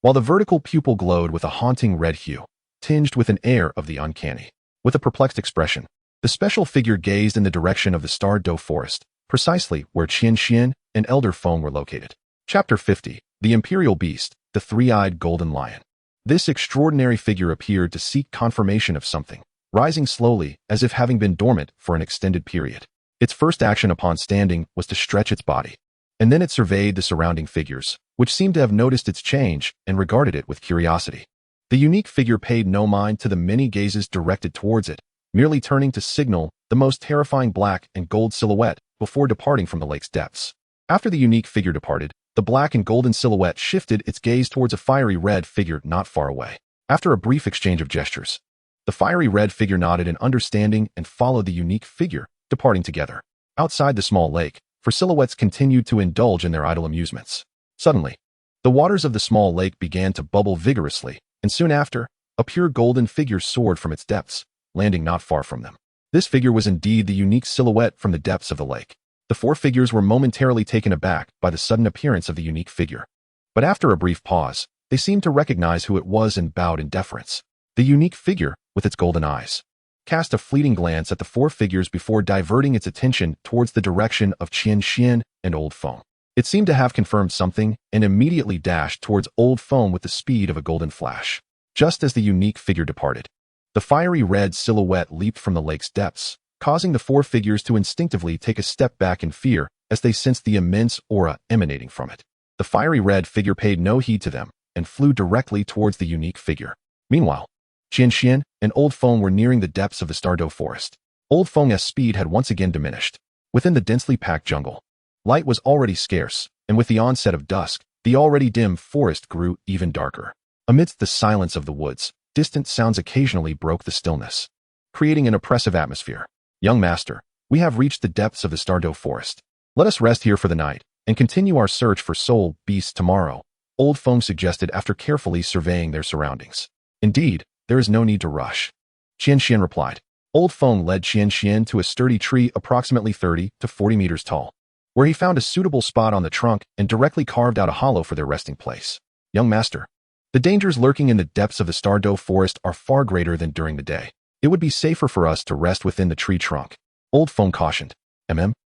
[SPEAKER 1] while the vertical pupil glowed with a haunting red hue, tinged with an air of the uncanny. With a perplexed expression, the special figure gazed in the direction of the Douluo forest, precisely where Qian Xuan and Elder Feng were located. Chapter 50. The Imperial Beast, the Three-Eyed Golden Lion. This extraordinary figure appeared to seek confirmation of something, rising slowly as if having been dormant for an extended period. Its first action upon standing was to stretch its body, and then it surveyed the surrounding figures, which seemed to have noticed its change and regarded it with curiosity. The unique figure paid no mind to the many gazes directed towards it, merely turning to signal the most terrifying black and gold silhouette before departing from the lake's depths. After the unique figure departed, the black and golden silhouette shifted its gaze towards a fiery red figure not far away. After a brief exchange of gestures, the fiery red figure nodded in understanding and followed the unique figure, departing together. Outside the small lake, for silhouettes continued to indulge in their idle amusements. Suddenly, the waters of the small lake began to bubble vigorously, and soon after, a pure golden figure soared from its depths, landing not far from them. This figure was indeed the unique silhouette from the depths of the lake. The four figures were momentarily taken aback by the sudden appearance of the unique figure. But after a brief pause, they seemed to recognize who it was and bowed in deference. The unique figure, with its golden eyes, cast a fleeting glance at the four figures before diverting its attention towards the direction of Qian Xuan and Old Feng. It seemed to have confirmed something and immediately dashed towards Old Feng with the speed of a golden flash. Just as the unique figure departed, the fiery red silhouette leaped from the lake's depths, causing the four figures to instinctively take a step back in fear as they sensed the immense aura emanating from it. The fiery red figure paid no heed to them and flew directly towards the unique figure. Meanwhile, Qian Xuan and Old Feng were nearing the depths of the Douluo forest. Old Feng's speed had once again diminished. Within the densely packed jungle, light was already scarce, and with the onset of dusk, the already dim forest grew even darker. Amidst the silence of the woods, distant sounds occasionally broke the stillness, creating an oppressive atmosphere. Young master, we have reached the depths of the Douluo forest. Let us rest here for the night and continue our search for soul beasts tomorrow, Old Feng suggested after carefully surveying their surroundings. Indeed, there is no need to rush, Qian Xuan replied. Old Feng led Qian Xuan to a sturdy tree approximately 30 to 40 meters tall, where he found a suitable spot on the trunk and directly carved out a hollow for their resting place. Young master, the dangers lurking in the depths of the Douluo forest are far greater than during the day. It would be safer for us to rest within the tree trunk, Old Feng cautioned.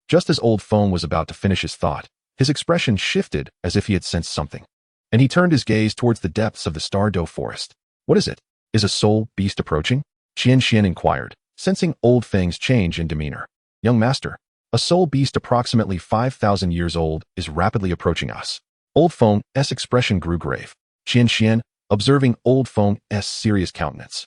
[SPEAKER 1] Just as Old Feng was about to finish his thought, his expression shifted as if he had sensed something, and he turned his gaze towards the depths of the Douluo forest. What is it? Is a soul beast approaching? Qian Xuan inquired, sensing Old Feng's change in demeanor. Young master, a soul beast approximately 5,000 years old is rapidly approaching us. Old Feng's expression grew grave. Qian Xuan, observing Old Feng's serious countenance,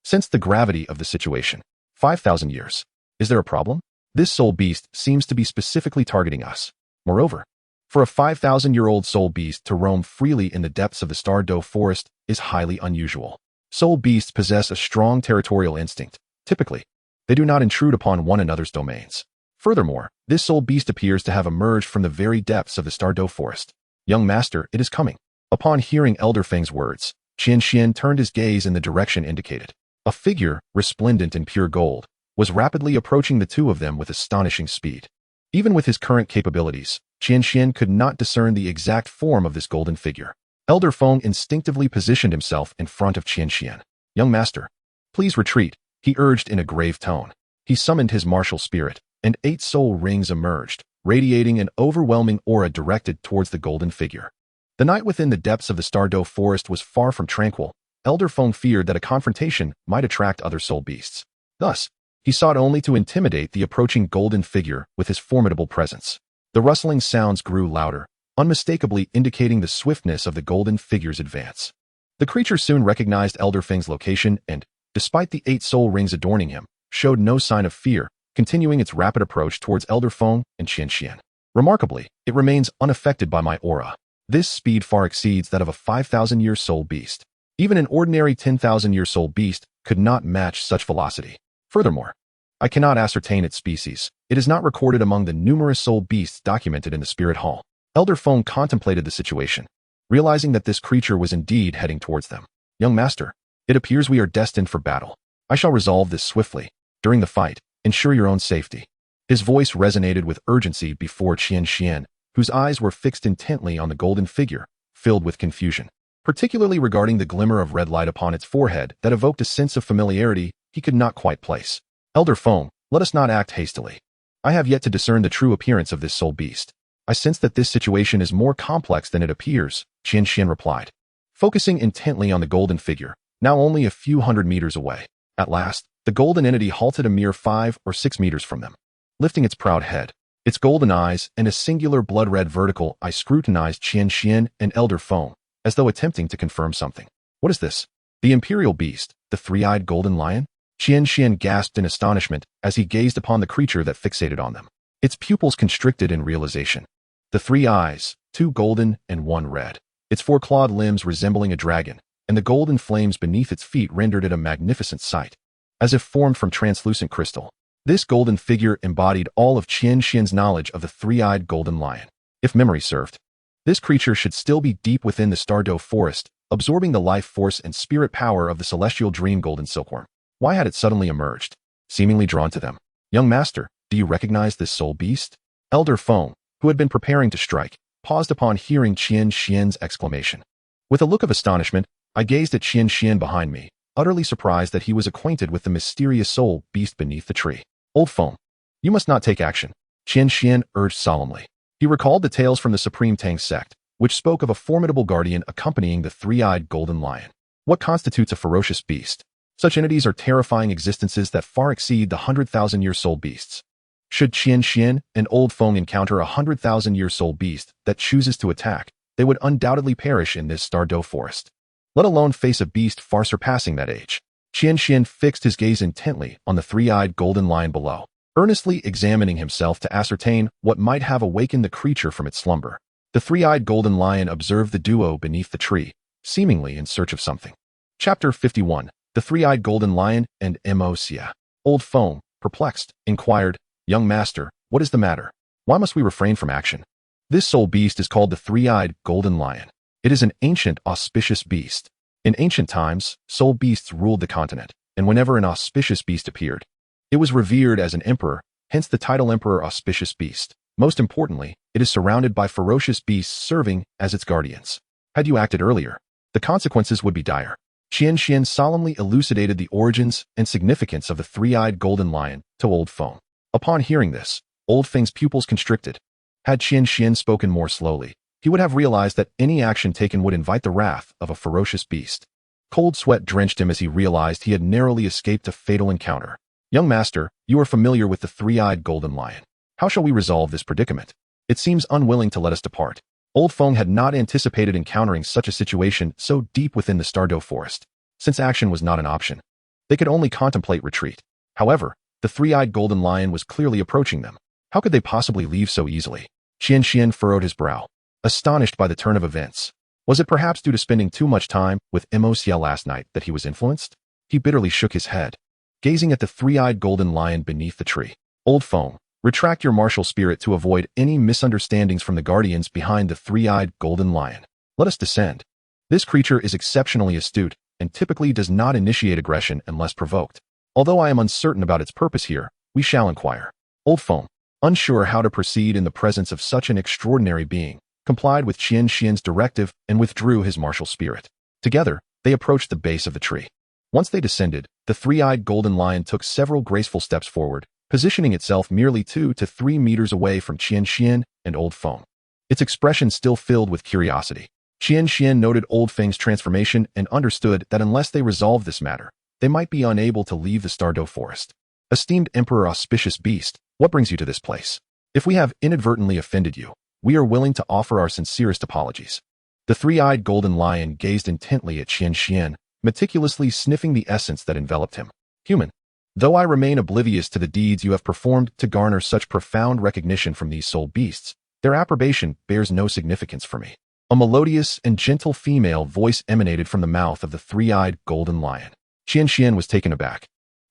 [SPEAKER 1] sensed the gravity of the situation. 5,000 years. Is there a problem? This soul beast seems to be specifically targeting us. Moreover, for a 5,000-year-old soul beast to roam freely in the depths of the Douluo forest is highly unusual. Soul beasts possess a strong territorial instinct. Typically, they do not intrude upon one another's domains. Furthermore, this soul beast appears to have emerged from the very depths of the Douluo forest. Young master, it is coming. Upon hearing Elder Feng's words, Qian Xuan turned his gaze in the direction indicated. A figure, resplendent in pure gold, was rapidly approaching the two of them with astonishing speed. Even with his current capabilities, Qian Xuan could not discern the exact form of this golden figure. Elder Feng instinctively positioned himself in front of Qian Xuan. Young master, please retreat, he urged in a grave tone. He summoned his martial spirit, and 8 soul rings emerged, radiating an overwhelming aura directed towards the golden figure. The night within the depths of the Douluo forest was far from tranquil, Elder Feng feared that a confrontation might attract other soul beasts. Thus, he sought only to intimidate the approaching golden figure with his formidable presence. The rustling sounds grew louder, unmistakably indicating the swiftness of the golden figure's advance. The creature soon recognized Elder Feng's location and, despite the 8 soul rings adorning him, showed no sign of fear, continuing its rapid approach towards Elder Feng and Qian Xuan. Remarkably, it remains unaffected by my aura. This speed far exceeds that of a 5,000-year soul beast. Even an ordinary 10,000-year soul beast could not match such velocity. Furthermore, I cannot ascertain its species. It is not recorded among the numerous soul beasts documented in the Spirit Hall. Elder Feng contemplated the situation, realizing that this creature was indeed heading towards them. Young master, it appears we are destined for battle. I shall resolve this swiftly. During the fight, ensure your own safety. His voice resonated with urgency before Qian Xuan, whose eyes were fixed intently on the golden figure, filled with confusion, particularly regarding the glimmer of red light upon its forehead that evoked a sense of familiarity he could not quite place. Elder Feng, let us not act hastily. I have yet to discern the true appearance of this soul beast. I sense that this situation is more complex than it appears, Qian Xuan replied, focusing intently on the golden figure, now only a few hundred meters away. At last, the golden entity halted a mere 5 or 6 meters from them. Lifting its proud head, its golden eyes, and a singular blood-red vertical eye scrutinized Qian Xuan and Elder Feng, as though attempting to confirm something. What is this? The imperial beast, the three-eyed golden lion? Qian Xuan gasped in astonishment as he gazed upon the creature that fixated on them. Its pupils constricted in realization. The 3 eyes, 2 golden and 1 red. Its 4 clawed limbs resembling a dragon, and the golden flames beneath its feet rendered it a magnificent sight. As if formed from translucent crystal, this golden figure embodied all of Qian Xuan's knowledge of the 3-eyed golden lion. If memory served, this creature should still be deep within the Stardow forest, absorbing the life force and spirit power of the celestial dream golden silkworm. Why had it suddenly emerged, seemingly drawn to them? Young master, do you recognize this soul beast? Elder Feng, who had been preparing to strike, paused upon hearing Qian Xuan's exclamation. With a look of astonishment, I gazed at Qian Xuan behind me, utterly surprised that he was acquainted with the mysterious soul beast beneath the tree. Old Feng, you must not take action, Qian Xuan urged solemnly. He recalled the tales from the Supreme Tang sect, which spoke of a formidable guardian accompanying the 3-eyed golden lion. What constitutes a ferocious beast? Such entities are terrifying existences that far exceed the 100,000-year soul beasts. Should Qian Xuan and Old Feng encounter a 100,000-year soul beast that chooses to attack, they would undoubtedly perish in this Stardow forest, let alone face a beast far surpassing that age. Qian Xuan fixed his gaze intently on the 3-eyed golden lion below, earnestly examining himself to ascertain what might have awakened the creature from its slumber. The 3-eyed golden lion observed the duo beneath the tree, seemingly in search of something. Chapter 51. The 3-eyed golden lion and Moxia. Old Feng, perplexed, inquired, Young master, what is the matter? Why must we refrain from action? This soul beast is called the 3-eyed golden lion. It is an ancient, auspicious beast. In ancient times, soul beasts ruled the continent, and whenever an auspicious beast appeared, it was revered as an emperor, hence the title Emperor Auspicious Beast. Most importantly, it is surrounded by ferocious beasts serving as its guardians. Had you acted earlier, the consequences would be dire. Qian Xuan solemnly elucidated the origins and significance of the 3-eyed golden lion to Old Feng. Upon hearing this, Old Feng's pupils constricted. Had Qian Xuan spoken more slowly, he would have realized that any action taken would invite the wrath of a ferocious beast. Cold sweat drenched him as he realized he had narrowly escaped a fatal encounter. Young master, you are familiar with the 3-eyed golden lion. How shall we resolve this predicament? It seems unwilling to let us depart. Old Feng had not anticipated encountering such a situation so deep within the Stardow forest. Since action was not an option, they could only contemplate retreat. However, the 3-eyed golden lion was clearly approaching them. How could they possibly leave so easily? Qian Xuan furrowed his brow, astonished by the turn of events. Was it perhaps due to spending too much time with Moxia last night that he was influenced? He bitterly shook his head, gazing at the 3-eyed golden lion beneath the tree. Old Feng, retract your martial spirit to avoid any misunderstandings from the guardians behind the 3-eyed golden lion. Let us descend. This creature is exceptionally astute and typically does not initiate aggression unless provoked. Although I am uncertain about its purpose here, we shall inquire. Old Feng, unsure how to proceed in the presence of such an extraordinary being, complied with Qian Xuan's directive and withdrew his martial spirit. Together, they approached the base of the tree. Once they descended, the 3-eyed golden lion took several graceful steps forward, positioning itself merely 2 to 3 meters away from Qian Xuan and Old Feng. Its expression still filled with curiosity. Qian Xuan noted Old Feng's transformation and understood that unless they resolved this matter, they might be unable to leave the Stardow forest. Esteemed Emperor Auspicious Beast, what brings you to this place? If we have inadvertently offended you, we are willing to offer our sincerest apologies. The three-eyed golden lion gazed intently at Qian Xuan, meticulously sniffing the essence that enveloped him. Human, though I remain oblivious to the deeds you have performed to garner such profound recognition from these soul beasts, their approbation bears no significance for me. A melodious and gentle female voice emanated from the mouth of the three-eyed golden lion. Qian Xuan was taken aback.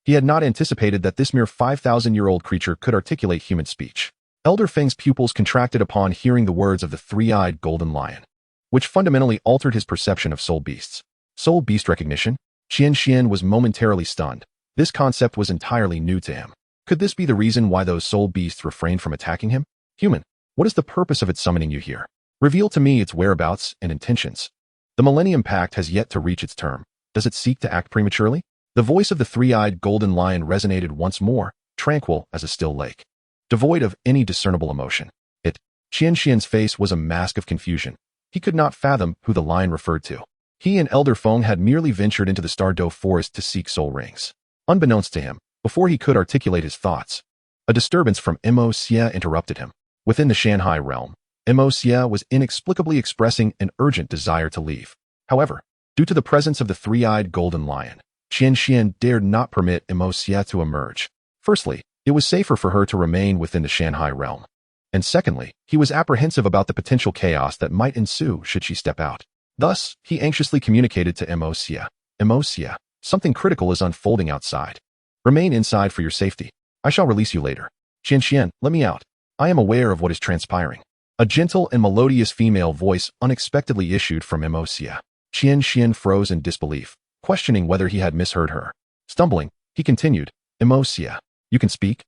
[SPEAKER 1] He had not anticipated that this mere 5,000-year-old creature could articulate human speech. Elder Feng's pupils contracted upon hearing the words of the three-eyed golden lion, which fundamentally altered his perception of soul beasts. Soul beast recognition? Qian Xuan was momentarily stunned. This concept was entirely new to him. Could this be the reason why those soul beasts refrained from attacking him? Human, what is the purpose of its summoning you here? Reveal to me its whereabouts and intentions. The Millennium Pact has yet to reach its term. Does it seek to act prematurely? The voice of the three-eyed golden lion resonated once more, tranquil as a still lake, devoid of any discernible emotion. Qian Xuan's face was a mask of confusion. He could not fathom who the lion referred to. He and Elder Feng had merely ventured into the Stardow forest to seek soul rings. Unbeknownst to him, before he could articulate his thoughts, a disturbance from Mo Xie interrupted him. Within the Shanhai realm, Mo Xie was inexplicably expressing an urgent desire to leave. However, due to the presence of the three-eyed golden lion, Qian Xuan dared not permit Mo Xie to emerge. Firstly, it was safer for her to remain within the Shanhai realm. And secondly, he was apprehensive about the potential chaos that might ensue should she step out. Thus, he anxiously communicated to Mo Xie. Mo Xie, something critical is unfolding outside. Remain inside for your safety. I shall release you later. Qian Xuan, let me out. I am aware of what is transpiring. A gentle and melodious female voice unexpectedly issued from Mo Xie. Qian Xuan froze in disbelief, questioning whether he had misheard her. Stumbling, he continued, Mo Xie, you can speak?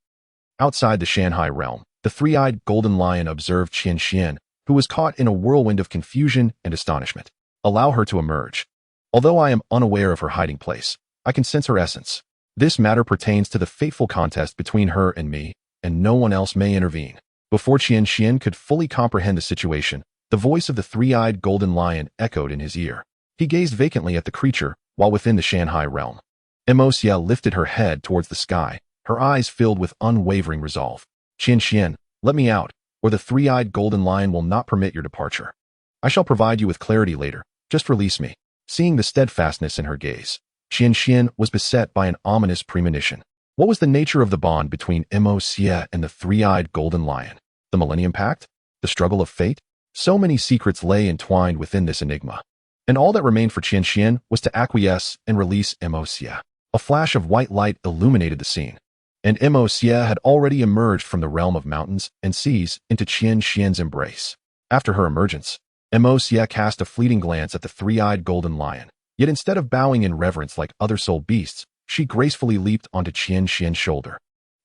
[SPEAKER 1] Outside the Shanhai realm, the three-eyed golden lion observed Qian Xuan, who was caught in a whirlwind of confusion and astonishment. Allow her to emerge. Although I am unaware of her hiding place, I can sense her essence. This matter pertains to the fateful contest between her and me, and no one else may intervene. Before Qian Xuan could fully comprehend the situation, the voice of the three-eyed golden lion echoed in his ear. He gazed vacantly at the creature while within the Shanhai realm. Mo Xie lifted her head towards the sky, her eyes filled with unwavering resolve. Qian Xuan, let me out, or the three-eyed golden lion will not permit your departure. I shall provide you with clarity later. Just release me. Seeing the steadfastness in her gaze, Qian Xuan was beset by an ominous premonition. What was the nature of the bond between Mo Xie and the three-eyed golden lion? The Millennium Pact? The struggle of fate? So many secrets lay entwined within this enigma. And all that remained for Qian Xuan was to acquiesce and release Mo Xie. A flash of white light illuminated the scene, and Mo Xie had already emerged from the realm of mountains and seas into Qian Xuan's embrace. After her emergence, Mo Xie cast a fleeting glance at the three-eyed golden lion, yet instead of bowing in reverence like other soul beasts, she gracefully leaped onto Qian Xuan's shoulder,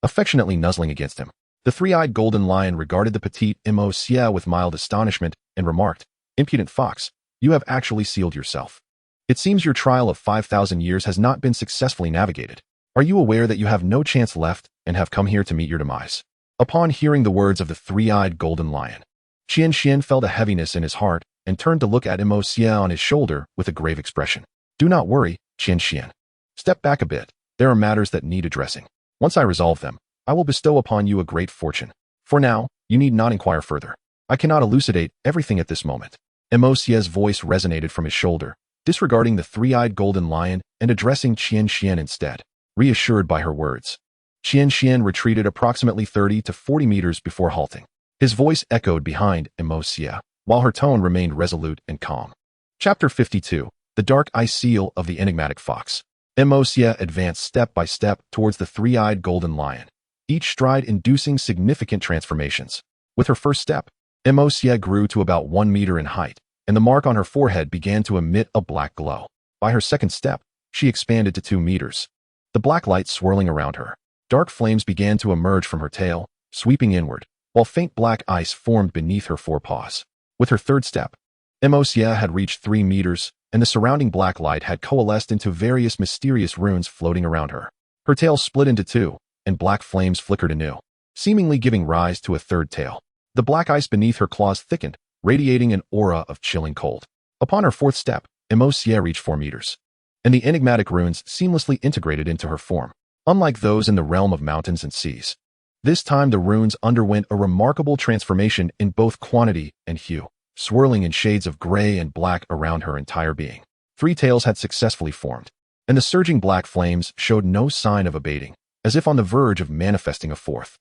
[SPEAKER 1] affectionately nuzzling against him. The three-eyed golden lion regarded the petite Mo Xie with mild astonishment and remarked, Impudent fox, you have actually sealed yourself. It seems your trial of 5,000 years has not been successfully navigated. Are you aware that you have no chance left and have come here to meet your demise? Upon hearing the words of the three-eyed golden lion, Qian Xuan felt a heaviness in his heart and turned to look at Mo Xie on his shoulder with a grave expression. Do not worry, Qian Xuan. Step back a bit. There are matters that need addressing. Once I resolve them, I will bestow upon you a great fortune. For now, you need not inquire further. I cannot elucidate everything at this moment. Mo Xie's voice resonated from his shoulder, disregarding the three-eyed golden lion and addressing Qian Xuan instead. Reassured by her words, Qian Xuan retreated approximately 30 to 40 meters before halting. His voice echoed behind Mo Xie, while her tone remained resolute and calm. Chapter 52, The Dark Eye Seal of the Enigmatic Fox. Mo Xie advanced step by step towards the three-eyed golden lion, each stride inducing significant transformations. With her first step, Mo Xie grew to about 1 meter in height, and the mark on her forehead began to emit a black glow. By her second step, she expanded to 2 meters. The black light swirling around her, dark flames began to emerge from her tail, sweeping inward, while faint black ice formed beneath her forepaws. With her third step, Mo Xie had reached 3 meters, and the surrounding black light had coalesced into various mysterious runes floating around her. Her tail split into 2, and black flames flickered anew, seemingly giving rise to a third tail. The black ice beneath her claws thickened, radiating an aura of chilling cold. Upon her fourth step, Emosia reached 4 meters, and the enigmatic runes seamlessly integrated into her form. Unlike those in the realm of mountains and seas, this time the runes underwent a remarkable transformation in both quantity and hue, swirling in shades of gray and black around her entire being. 3 tails had successfully formed, and the surging black flames showed no sign of abating, as if on the verge of manifesting a fourth.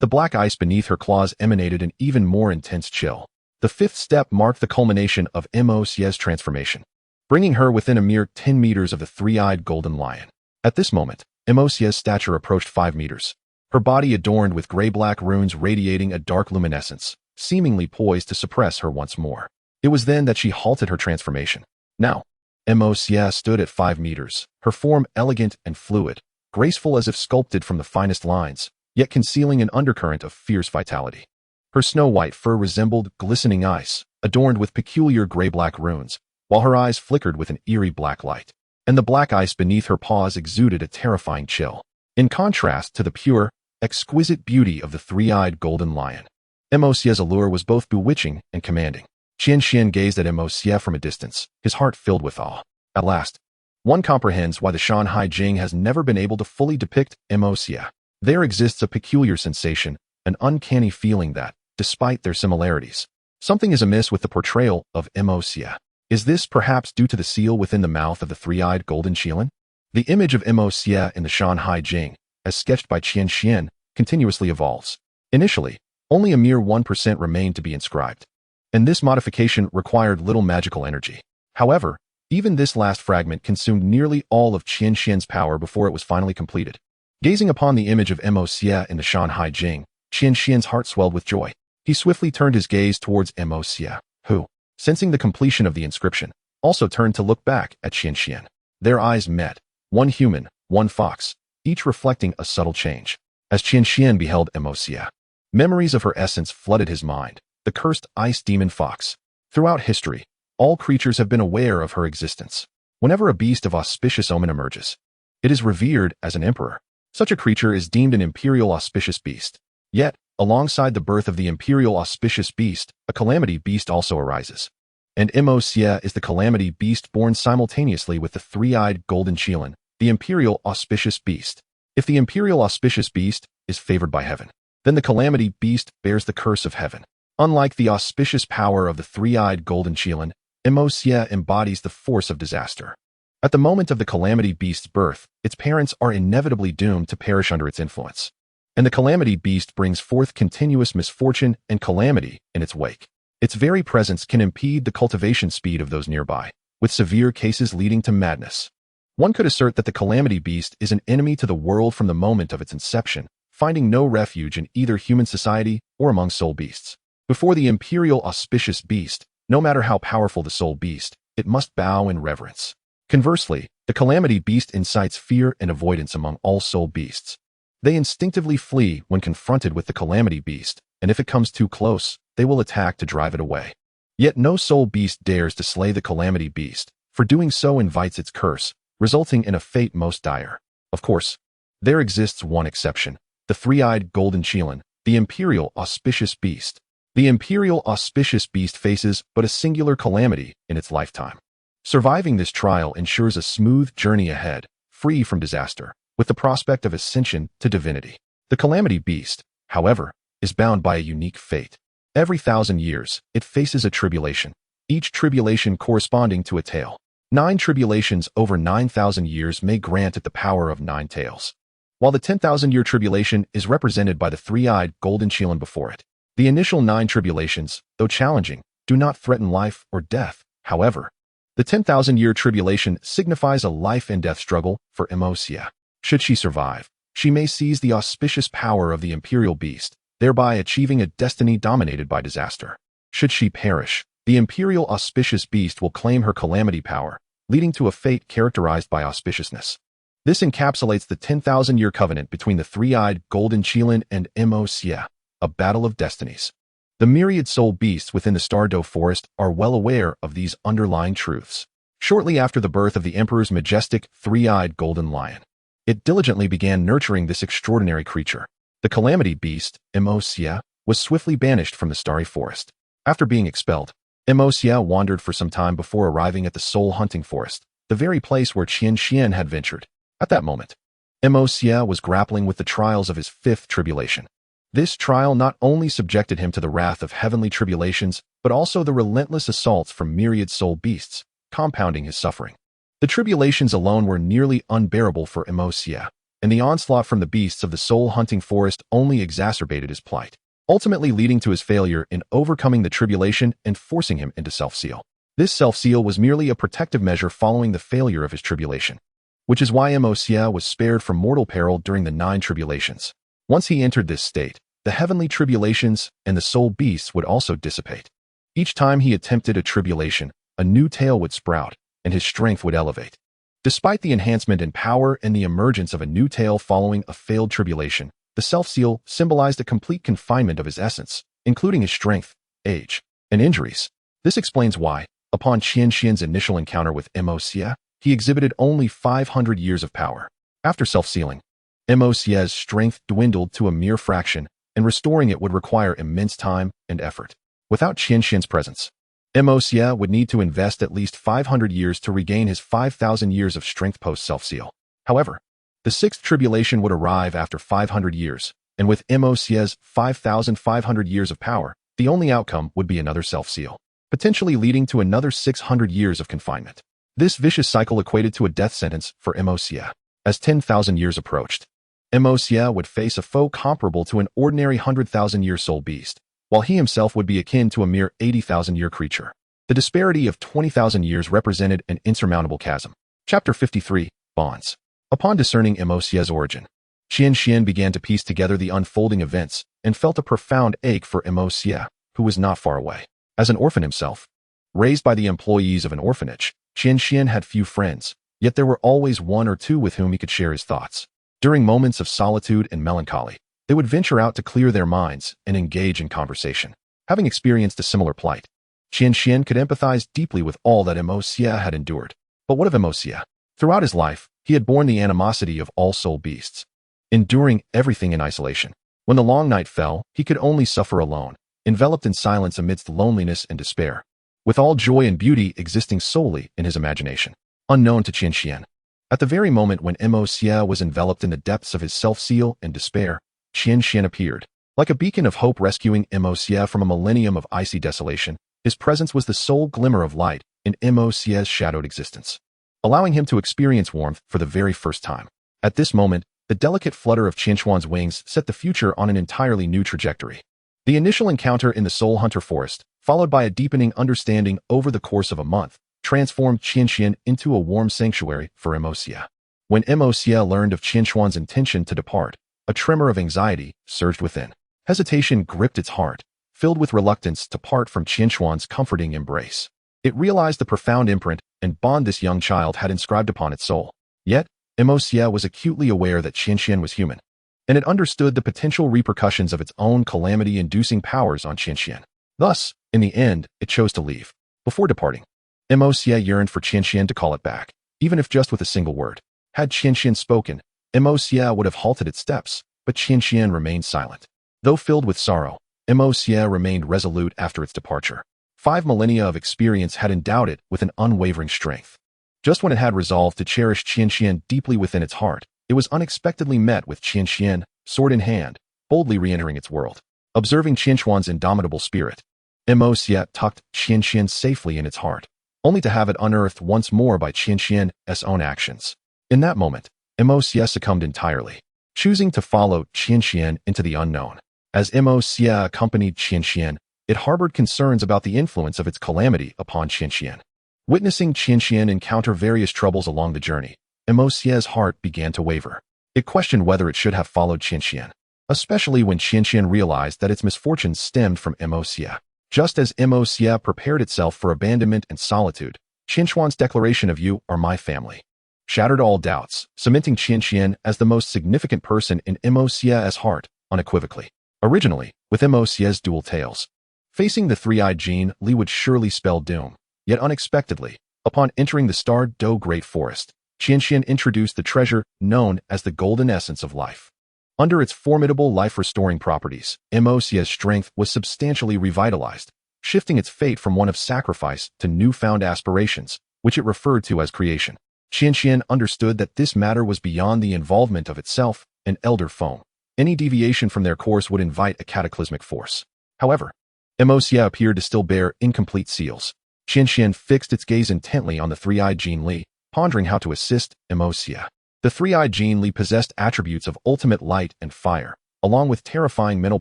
[SPEAKER 1] The black ice beneath her claws emanated an even more intense chill. The 5th step marked the culmination of Emosia's transformation, bringing her within a mere 10 meters of the 3-eyed golden lion. At this moment, Emosia's stature approached 5 meters, her body adorned with gray-black runes radiating a dark luminescence, seemingly poised to suppress her once more. It was then that she halted her transformation. Now, Emosia stood at 5 meters, her form elegant and fluid, graceful as if sculpted from the finest lines, yet concealing an undercurrent of fierce vitality. Her snow-white fur resembled glistening ice, adorned with peculiar gray-black runes, while her eyes flickered with an eerie black light, and the black ice beneath her paws exuded a terrifying chill. In contrast to the pure, exquisite beauty of the 3-eyed golden lion, Emosia's allure was both bewitching and commanding. Qian Xuan gazed at Emosia from a distance, his heart filled with awe. At last, one comprehends why the Shanhai Jing has never been able to fully depict Emosia. There exists a peculiar sensation, an uncanny feeling that, despite their similarities, something is amiss with the portrayal of Emosia. Is this perhaps due to the seal within the mouth of the 3-eyed golden Qian? The image of Emosia in the Shanhai Jing, as sketched by Qian Xuan, continuously evolves. Initially, only a mere 1% remained to be inscribed, and this modification required little magical energy. However, even this last fragment consumed nearly all of Qian Xuan's power before it was finally completed. Gazing upon the image of Emosia in the Shanhai Jing, Qian Xuan's heart swelled with joy. He swiftly turned his gaze towards Emosia, who, sensing the completion of the inscription, also turned to look back at Qian Xuan. Their eyes met, one human, one fox, each reflecting a subtle change. As Qian Xuan beheld Emosia, memories of her essence flooded his mind, the cursed ice demon fox. Throughout history, all creatures have been aware of her existence. Whenever a beast of auspicious omen emerges, it is revered as an emperor. Such a creature is deemed an imperial auspicious beast. Yet, alongside the birth of the imperial auspicious beast, a calamity beast also arises. And Emosia is the calamity beast born simultaneously with the 3-eyed golden Qian, the imperial auspicious beast. If the imperial auspicious beast is favored by heaven, then the calamity beast bears the curse of heaven. Unlike the auspicious power of the 3-eyed golden Qian, Emosia embodies the force of disaster. At the moment of the calamity beast's birth, its parents are inevitably doomed to perish under its influence. And the calamity beast brings forth continuous misfortune and calamity in its wake. Its very presence can impede the cultivation speed of those nearby, with severe cases leading to madness. One could assert that the calamity beast is an enemy to the world from the moment of its inception, finding no refuge in either human society or among soul beasts. Before the imperial auspicious beast, no matter how powerful the soul beast, it must bow in reverence. Conversely, the calamity beast incites fear and avoidance among all soul beasts. They instinctively flee when confronted with the calamity beast, and if it comes too close, they will attack to drive it away. Yet no soul beast dares to slay the calamity beast, for doing so invites its curse, resulting in a fate most dire. Of course, there exists one exception, the 3-eyed golden Qian, the imperial auspicious beast. The imperial auspicious beast faces but a singular calamity in its lifetime. Surviving this trial ensures a smooth journey ahead, free from disaster, with the prospect of ascension to divinity. The calamity beast, however, is bound by a unique fate. Every 1,000 years, it faces a tribulation, each tribulation corresponding to a tale. 9 tribulations over 9,000 years may grant it the power of 9 tales. While the 10,000-year tribulation is represented by the 3-eyed golden Qian before it. The initial 9 tribulations, though challenging, do not threaten life or death. However, the 10,000-year tribulation signifies a life and death struggle for Emosia. Should she survive, she may seize the auspicious power of the imperial beast, thereby achieving a destiny dominated by disaster. Should she perish, the imperial auspicious beast will claim her calamity power, leading to a fate characterized by auspiciousness. This encapsulates the 10,000-year covenant between the 3-eyed golden Qian and Emosia, a battle of destinies. The myriad soul beasts within the Stardow forest are well aware of these underlying truths. Shortly after the birth of the emperor's majestic 3-eyed golden lion, it diligently began nurturing this extraordinary creature. The calamity beast, Emosia, was swiftly banished from the starry forest. After being expelled, Mo Xia wandered for some time before arriving at the soul hunting forest, the very place where Qian Xuan had ventured. At that moment, Mo Xia was grappling with the trials of his fifth tribulation. This trial not only subjected him to the wrath of heavenly tribulations, but also the relentless assaults from myriad soul beasts, compounding his suffering. The tribulations alone were nearly unbearable for Mo Xia, and the onslaught from the beasts of the soul-hunting forest only exacerbated his plight, ultimately leading to his failure in overcoming the tribulation and forcing him into self-seal. This self-seal was merely a protective measure following the failure of his tribulation, which is why Mo Xia was spared from mortal peril during the 9 tribulations. Once he entered this state, the heavenly tribulations and the soul beasts would also dissipate. Each time he attempted a tribulation, a new tail would sprout, and his strength would elevate. Despite the enhancement in power and the emergence of a new tail following a failed tribulation, the self-seal symbolized a complete confinement of his essence, including his strength, age, and injuries. This explains why, upon Qian Xuan's initial encounter with Mo Xia, he exhibited only 500 years of power. After self-sealing, Mo Xia's strength dwindled to a mere fraction, and restoring it would require immense time and effort. Without Qian Xuan's presence, Mo Xia would need to invest at least 500 years to regain his 5,000 years of strength post-self-seal. However, the 6th tribulation would arrive after 500 years, and with Mo Xia's 5,500 years of power, the only outcome would be another self-seal, potentially leading to another 600 years of confinement. This vicious cycle equated to a death sentence for Mo Xia. As 10,000 years approached, Mo Xia would face a foe comparable to an ordinary 100,000-year soul beast, while he himself would be akin to a mere 80,000-year creature. The disparity of 20,000 years represented an insurmountable chasm. Chapter 53, Bonds. Upon discerning Mo Xia's origin, Qian Xuan began to piece together the unfolding events and felt a profound ache for Mo Xia, who was not far away. As an orphan himself, raised by the employees of an orphanage, Qian Xuan had few friends, yet there were always one or two with whom he could share his thoughts. During moments of solitude and melancholy, they would venture out to clear their minds and engage in conversation. Having experienced a similar plight, Qian Xuan could empathize deeply with all that Mo Xia had endured. But what of Mo Xia? Throughout his life, he had borne the animosity of all soul beasts, enduring everything in isolation. When the long night fell, he could only suffer alone, enveloped in silence amidst loneliness and despair, with all joy and beauty existing solely in his imagination, unknown to Qian Xuan. At the very moment when Mo Xia was enveloped in the depths of his self-seal and despair, Qian Xuan appeared. Like a beacon of hope rescuing Mo Xia from a millennium of icy desolation, his presence was the sole glimmer of light in Mo Xia's shadowed existence, allowing him to experience warmth for the very first time. At this moment, the delicate flutter of Qian Xuan's wings set the future on an entirely new trajectory. The initial encounter in the Soul Hunter Forest, followed by a deepening understanding over the course of a month, transformed Qian Xuan into a warm sanctuary for Mo Xia. When Mo Xia learned of Qian Xuan's intention to depart, a tremor of anxiety surged within. Hesitation gripped its heart, filled with reluctance to part from Qian Xuan's comforting embrace. It realized the profound imprint and bond this young child had inscribed upon its soul. Yet, Mo Xia was acutely aware that Qian Xuan was human, and it understood the potential repercussions of its own calamity-inducing powers on Qian Xuan. Thus, in the end, it chose to leave. Before departing, Mo Xia yearned for Qian Xuan to call it back, even if just with a single word. Had Qian Xuan spoken, Mo Xia would have halted its steps, but Qian Xuan remained silent. Though filled with sorrow, Mo Xia remained resolute after its departure. 5 millennia of experience had endowed it with an unwavering strength. Just when it had resolved to cherish Qian Xuan deeply within its heart, it was unexpectedly met with Qian Xuan, sword in hand, boldly re-entering its world. Observing Qian Xuan's indomitable spirit, Mo Xia tucked Qian Xuan safely in its heart, only to have it unearthed once more by Qian Xuan's own actions. In that moment, Mo Xia succumbed entirely, choosing to follow Qian Xuan into the unknown. As Mo Xia accompanied Qian Xuan, it harbored concerns about the influence of its calamity upon Qian Xuan. Witnessing Qian Xuan encounter various troubles along the journey, Mo Xia's heart began to waver. It questioned whether it should have followed Qian Xuan, especially when Qian Xuan realized that its misfortunes stemmed from Mo Xia. Just as Mo Xia prepared itself for abandonment and solitude, Qian Xuan's declaration of "You are my family" shattered all doubts, cementing Qian Xuan as the most significant person in Mo Xia's heart, unequivocally. Originally, with Mo Xia's dual tails, facing the three-eyed Jin Li would surely spell doom. Yet unexpectedly, upon entering the Star Do Great Forest, Qian Xuan introduced the treasure known as the golden essence of life. Under its formidable life-restoring properties, Mo Xia's strength was substantially revitalized, shifting its fate from one of sacrifice to newfound aspirations, which it referred to as creation. Qian Xuan understood that this matter was beyond the involvement of itself and elder foam. Any deviation from their course would invite a cataclysmic force. However, Emosia appeared to still bear incomplete seals. Qian Xuan fixed its gaze intently on the three-eyed Jin Li, pondering how to assist Emosia. The three-eyed Jin Li possessed attributes of ultimate light and fire, along with terrifying mental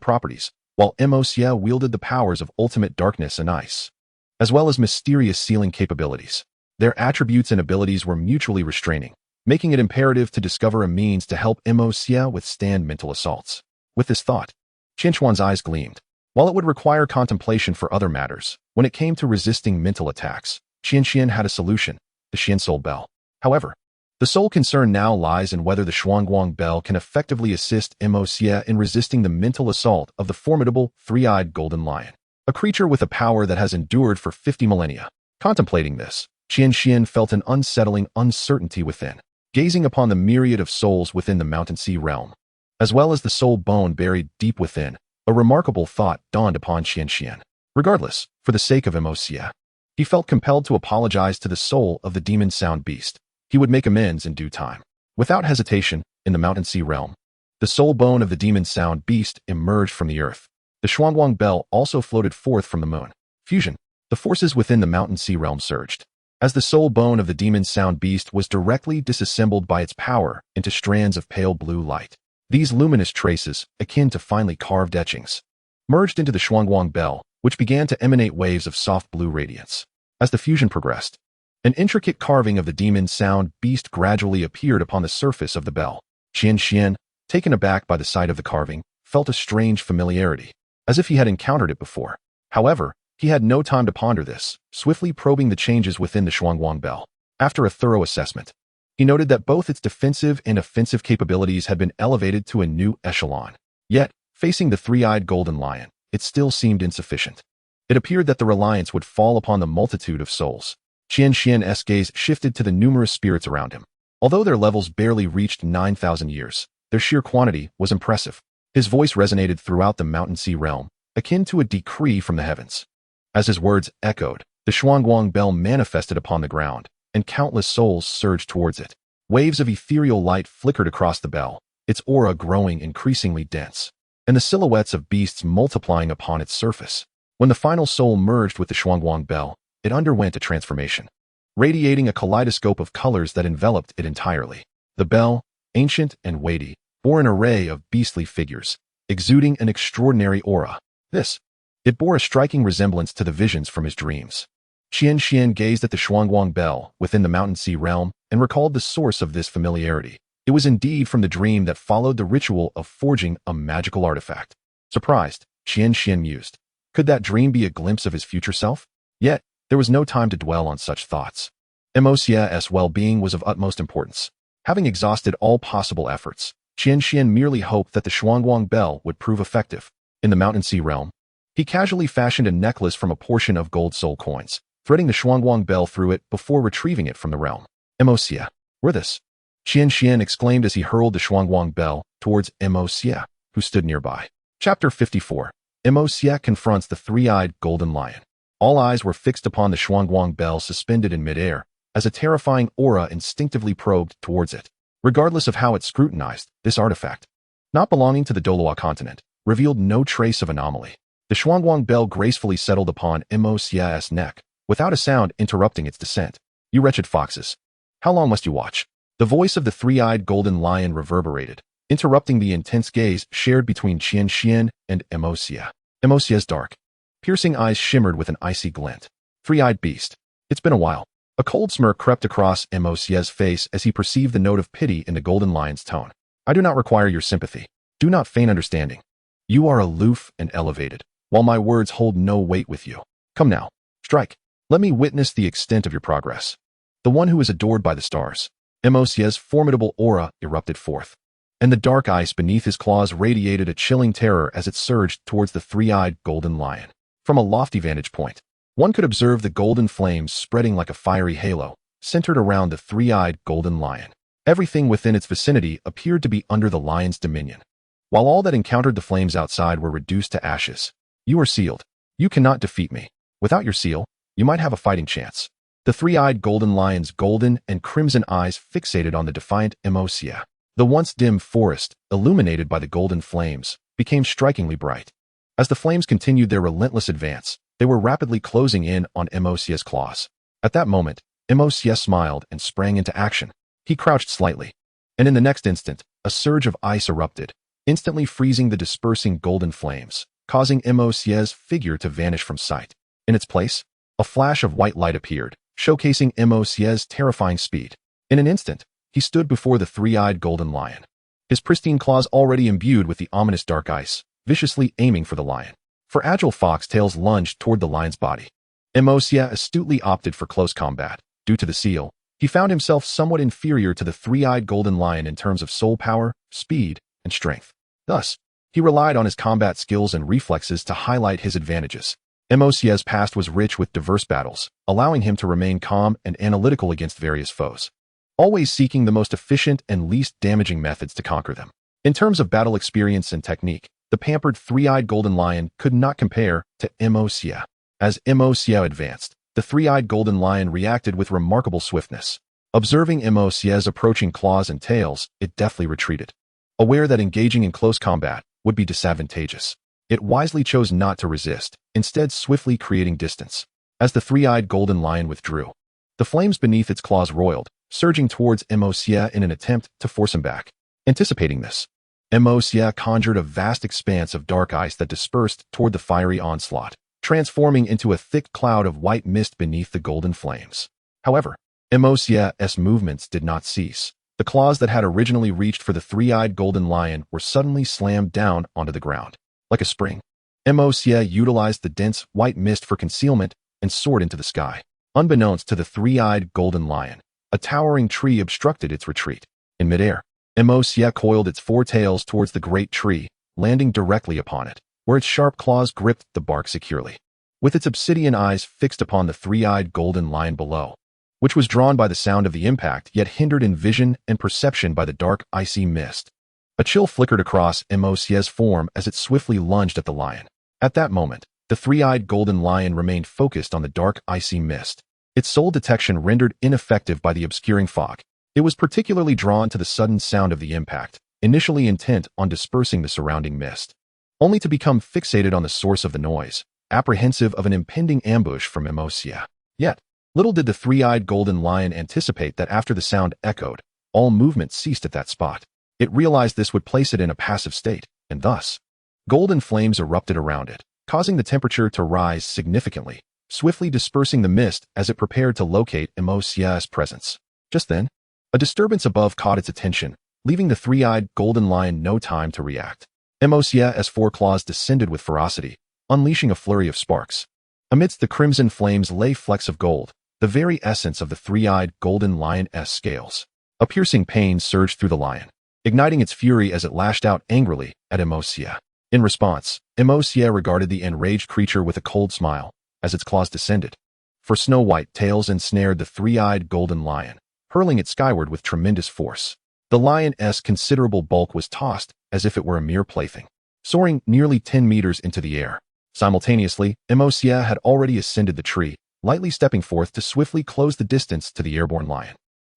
[SPEAKER 1] properties, while Emosia wielded the powers of ultimate darkness and ice, as well as mysterious sealing capabilities. Their attributes and abilities were mutually restraining, making it imperative to discover a means to help Emosia withstand mental assaults. With this thought, Qian Xuan's eyes gleamed. While it would require contemplation for other matters, when it came to resisting mental attacks, Qian Xuan had a solution, the Qian Soul Bell. However, the sole concern now lies in whether the Xuanguang Bell can effectively assist Emosia in resisting the mental assault of the formidable three-eyed golden lion, a creature with a power that has endured for 50 millennia. Contemplating this, Qian Xuan felt an unsettling uncertainty within, gazing upon the myriad of souls within the Mountain Sea realm, as well as the soul bone buried deep within. A remarkable thought dawned upon Qian Xuan. Regardless, for the sake of Emosia, he felt compelled to apologize to the soul of the demon sound beast. He would make amends in due time. Without hesitation, in the Mountain Sea realm, the soul bone of the demon sound beast emerged from the earth. The Xuanguang Bell also floated forth from the moon. Fusion. The forces within the Mountain Sea realm surged, as the soul bone of the demon sound beast was directly disassembled by its power into strands of pale blue light. These luminous traces, akin to finely carved etchings, merged into the Xuanguang Bell, which began to emanate waves of soft blue radiance. As the fusion progressed, an intricate carving of the demon sound beast gradually appeared upon the surface of the bell. Qian Xuan, taken aback by the sight of the carving, felt a strange familiarity, as if he had encountered it before. However, he had no time to ponder this, swiftly probing the changes within the Xuanguang Bell. After a thorough assessment, he noted that both its defensive and offensive capabilities had been elevated to a new echelon. Yet, facing the three-eyed golden lion, it still seemed insufficient. It appeared that the reliance would fall upon the multitude of souls. Qian Xuan's gaze shifted to the numerous spirits around him. Although their levels barely reached 9,000 years, their sheer quantity was impressive. His voice resonated throughout the Mountain Sea realm, akin to a decree from the heavens. As his words echoed, the Xuanguang Bell manifested upon the ground, and countless souls surged towards it. Waves of ethereal light flickered across the bell, its aura growing increasingly dense, and the silhouettes of beasts multiplying upon its surface. When the final soul merged with the Xuanguang Bell, it underwent a transformation, radiating a kaleidoscope of colors that enveloped it entirely. The bell, ancient and weighty, bore an array of beastly figures, exuding an extraordinary aura. It bore a striking resemblance to the visions from his dreams. Qian Xuan gazed at the Xuanguang Bell within the Mountain Sea realm and recalled the source of this familiarity. It was indeed from the dream that followed the ritual of forging a magical artifact. Surprised, Qian Xuan mused, could that dream be a glimpse of his future self? Yet, there was no time to dwell on such thoughts. Emosia's well-being was of utmost importance. Having exhausted all possible efforts, Qian Xuan merely hoped that the Xuanguang Bell would prove effective. In the Mountain Sea realm, he casually fashioned a necklace from a portion of gold soul coins, threading the Xuanguang Bell through it before retrieving it from the realm. Emosia, where this? Qian Xuan exclaimed as he hurled the Xuanguang Bell towards Emosia, who stood nearby. Chapter 54. Emosia confronts the three-eyed golden lion. All eyes were fixed upon the Xuanguang Bell suspended in midair, as a terrifying aura instinctively probed towards it. Regardless of how it scrutinized, this artifact, not belonging to the Douluo continent, revealed no trace of anomaly. The Xuanguang Bell gracefully settled upon Emosia's neck, without a sound interrupting its descent. You wretched foxes! How long must you watch? The voice of the three-eyed golden lion reverberated, interrupting the intense gaze shared between Qian Xuan and Emosia. Emosia's dark, piercing eyes shimmered with an icy glint. Three-eyed beast. It's been a while. A cold smirk crept across Emosia's face as he perceived the note of pity in the golden lion's tone. I do not require your sympathy. Do not feign understanding. You are aloof and elevated, while my words hold no weight with you. Come now, strike. Let me witness the extent of your progress. The one who is adored by the stars. Emosia's formidable aura erupted forth, and the dark ice beneath his claws radiated a chilling terror as it surged towards the three-eyed golden lion. From a lofty vantage point, one could observe the golden flames spreading like a fiery halo, centered around the three-eyed golden lion. Everything within its vicinity appeared to be under the lion's dominion, while all that encountered the flames outside were reduced to ashes. You are sealed. You cannot defeat me. Without your seal, you might have a fighting chance. The three-eyed golden lion's golden and crimson eyes fixated on the defiant Emosia. The once dim forest, illuminated by the golden flames, became strikingly bright. As the flames continued their relentless advance, they were rapidly closing in on Emosia's claws. At that moment, Emosia smiled and sprang into action. He crouched slightly, and in the next instant, a surge of ice erupted, instantly freezing the dispersing golden flames, causing Emosia's figure to vanish from sight. In its place, a flash of white light appeared, showcasing Emosia's terrifying speed. In an instant, he stood before the three-eyed golden lion, his pristine claws already imbued with the ominous dark ice, viciously aiming for the lion. For agile foxtails lunged toward the lion's body. Emosia astutely opted for close combat. Due to the seal, he found himself somewhat inferior to the three-eyed golden lion in terms of soul power, speed, and strength. Thus, he relied on his combat skills and reflexes to highlight his advantages. Emosia's past was rich with diverse battles, allowing him to remain calm and analytical against various foes, always seeking the most efficient and least damaging methods to conquer them. In terms of battle experience and technique, the pampered three-eyed golden lion could not compare to Emosia. As Emosia advanced, the three-eyed golden lion reacted with remarkable swiftness. Observing Emosia's approaching claws and tails, it deftly retreated. Aware that engaging in close combat would be disadvantageous, it wisely chose not to resist, instead swiftly creating distance. As the three-eyed golden lion withdrew, the flames beneath its claws roiled, surging towards Emosia in an attempt to force him back. Anticipating this, Emosia conjured a vast expanse of dark ice that dispersed toward the fiery onslaught, transforming into a thick cloud of white mist beneath the golden flames. However, Emosia's movements did not cease. The claws that had originally reached for the three-eyed golden lion were suddenly slammed down onto the ground. Like a spring, Emosia utilized the dense white mist for concealment and soared into the sky. Unbeknownst to the three-eyed golden lion, a towering tree obstructed its retreat. In midair, Emosia coiled its four tails towards the great tree, landing directly upon it, where its sharp claws gripped the bark securely. With its obsidian eyes fixed upon the three-eyed golden lion below, which was drawn by the sound of the impact yet hindered in vision and perception by the dark icy mist, a chill flickered across Emosia's form as it swiftly lunged at the lion. At that moment, the three-eyed golden lion remained focused on the dark icy mist, its soul detection rendered ineffective by the obscuring fog. It was particularly drawn to the sudden sound of the impact, initially intent on dispersing the surrounding mist, only to become fixated on the source of the noise, apprehensive of an impending ambush from Emosia. Yet, little did the three-eyed golden lion anticipate that after the sound echoed, all movement ceased at that spot. It realized this would place it in a passive state, and thus, golden flames erupted around it, causing the temperature to rise significantly, swiftly dispersing the mist as it prepared to locate Emosia's presence. Just then, a disturbance above caught its attention, leaving the three-eyed golden lion no time to react. Emosia's four claws descended with ferocity, unleashing a flurry of sparks. Amidst the crimson flames lay flecks of gold, the very essence of the three-eyed golden lion's scales. A piercing pain surged through the lion, igniting its fury as it lashed out angrily at Emosia. In response, Emosia regarded the enraged creature with a cold smile as its claws descended. For snow-white tails ensnared the three-eyed golden lion, hurling it skyward with tremendous force. The lion's considerable bulk was tossed as if it were a mere plaything, soaring nearly 10 meters into the air. Simultaneously, Emosia had already ascended the tree, lightly stepping forth to swiftly close the distance to the airborne lion.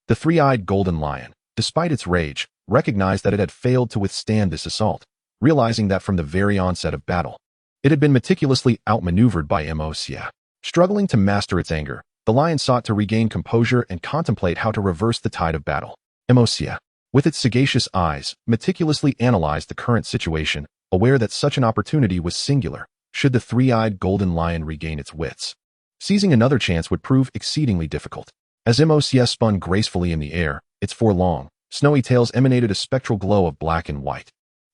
[SPEAKER 1] The three-eyed golden lion, despite its rage, recognized that it had failed to withstand this assault, realizing that from the very onset of battle, it had been meticulously outmaneuvered by Emosia. Struggling to master its anger, the lion sought to regain composure and contemplate how to reverse the tide of battle. Emosia, with its sagacious eyes, meticulously analyzed the current situation, aware that such an opportunity was singular, should the three-eyed golden lion regain its wits. Seizing another chance would prove exceedingly difficult. As Emosia spun gracefully in the air, its four long, snowy tails emanated a spectral glow of black and white,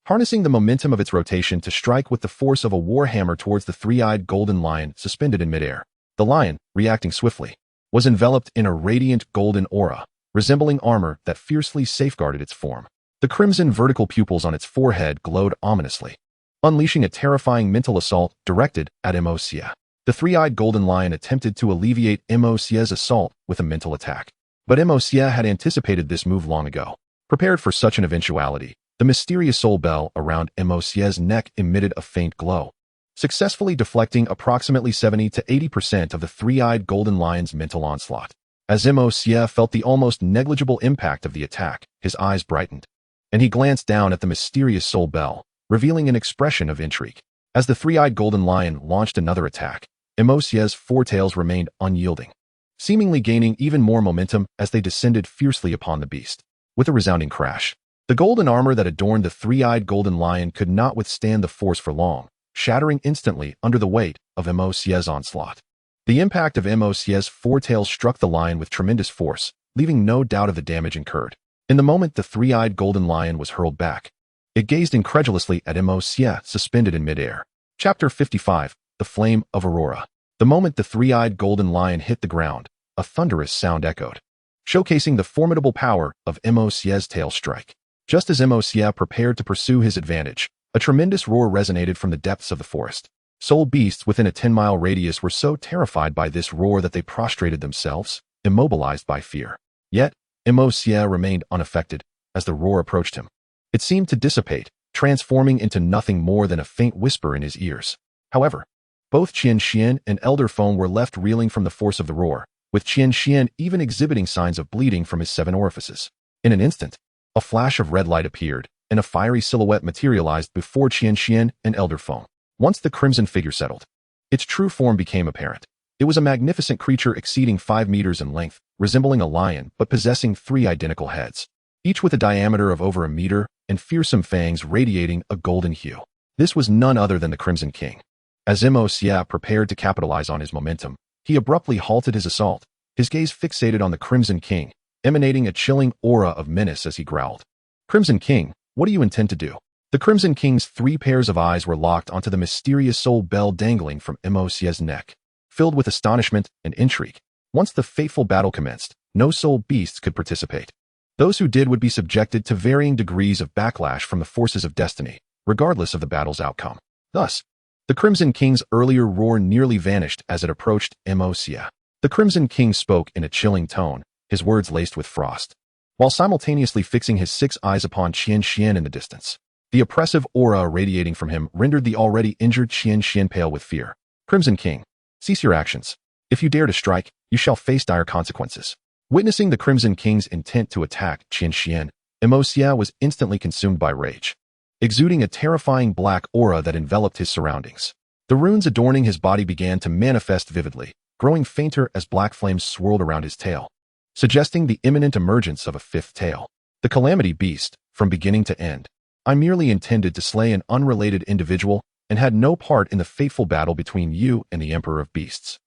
[SPEAKER 1] harnessing the momentum of its rotation to strike with the force of a warhammer towards the three-eyed golden lion suspended in midair. The lion, reacting swiftly, was enveloped in a radiant golden aura, resembling armor that fiercely safeguarded its form. The crimson vertical pupils on its forehead glowed ominously, unleashing a terrifying mental assault directed at Emosia. The three-eyed golden lion attempted to alleviate Emosia's assault with a mental attack. But Emosia had anticipated this move long ago. Prepared for such an eventuality, the mysterious soul bell around Emosia's neck emitted a faint glow, successfully deflecting approximately 70 to 80% of the three-eyed golden lion's mental onslaught. As Mo Xie felt the almost negligible impact of the attack, his eyes brightened, and he glanced down at the mysterious soul bell, revealing an expression of intrigue. As the three-eyed golden lion launched another attack, Mo Xie's four tails remained unyielding, seemingly gaining even more momentum as they descended fiercely upon the beast. With a resounding crash, the golden armor that adorned the three-eyed golden lion could not withstand the force for long, shattering instantly under the weight of Mo Xie's onslaught. The impact of Mo Xie's four tails struck the lion with tremendous force, leaving no doubt of the damage incurred. In the moment the three-eyed golden lion was hurled back, it gazed incredulously at Mo Xie suspended in midair. Chapter 55, The Flame of Aurora. The moment the three-eyed golden lion hit the ground, a thunderous sound echoed, showcasing the formidable power of Mo Xie's tail strike. Just as Mo Xie prepared to pursue his advantage, a tremendous roar resonated from the depths of the forest. Soul beasts within a 10-mile radius were so terrified by this roar that they prostrated themselves, immobilized by fear. Yet, Mo Xie remained unaffected as the roar approached him. It seemed to dissipate, transforming into nothing more than a faint whisper in his ears. However, both Qian Xuan and Elder Phone were left reeling from the force of the roar, with Qian Xuan even exhibiting signs of bleeding from his 7 orifices. In an instant, a flash of red light appeared, and a fiery silhouette materialized before Qian Xuan and Elder Phone. Once the crimson figure settled, its true form became apparent. It was a magnificent creature exceeding 5 meters in length, resembling a lion but possessing 3 identical heads, each with a diameter of over a meter and fearsome fangs radiating a golden hue. This was none other than the Crimson King. As Mo Xie prepared to capitalize on his momentum, he abruptly halted his assault, his gaze fixated on the Crimson King, emanating a chilling aura of menace as he growled. "Crimson King, what do you intend to do?" The Crimson King's 3 pairs of eyes were locked onto the mysterious soul bell dangling from Mo Xie's neck, filled with astonishment and intrigue. Once the fateful battle commenced, no soul beasts could participate. Those who did would be subjected to varying degrees of backlash from the forces of destiny, regardless of the battle's outcome. Thus, the Crimson King's earlier roar nearly vanished as it approached Mo Xie. The Crimson King spoke in a chilling tone, his words laced with frost, while simultaneously fixing his 6 eyes upon Qian Xuan in the distance. The oppressive aura radiating from him rendered the already injured Qian Xuan pale with fear. "Crimson King, cease your actions. If you dare to strike, you shall face dire consequences." Witnessing the Crimson King's intent to attack Qian Xuan, Mo Xie was instantly consumed by rage, exuding a terrifying black aura that enveloped his surroundings. The runes adorning his body began to manifest vividly, growing fainter as black flames swirled around his tail, suggesting the imminent emergence of a 5th tail. The calamity beast, from beginning to end. I merely intended to slay an unrelated individual and had no part in the fateful battle between you and the Emperor of Beasts.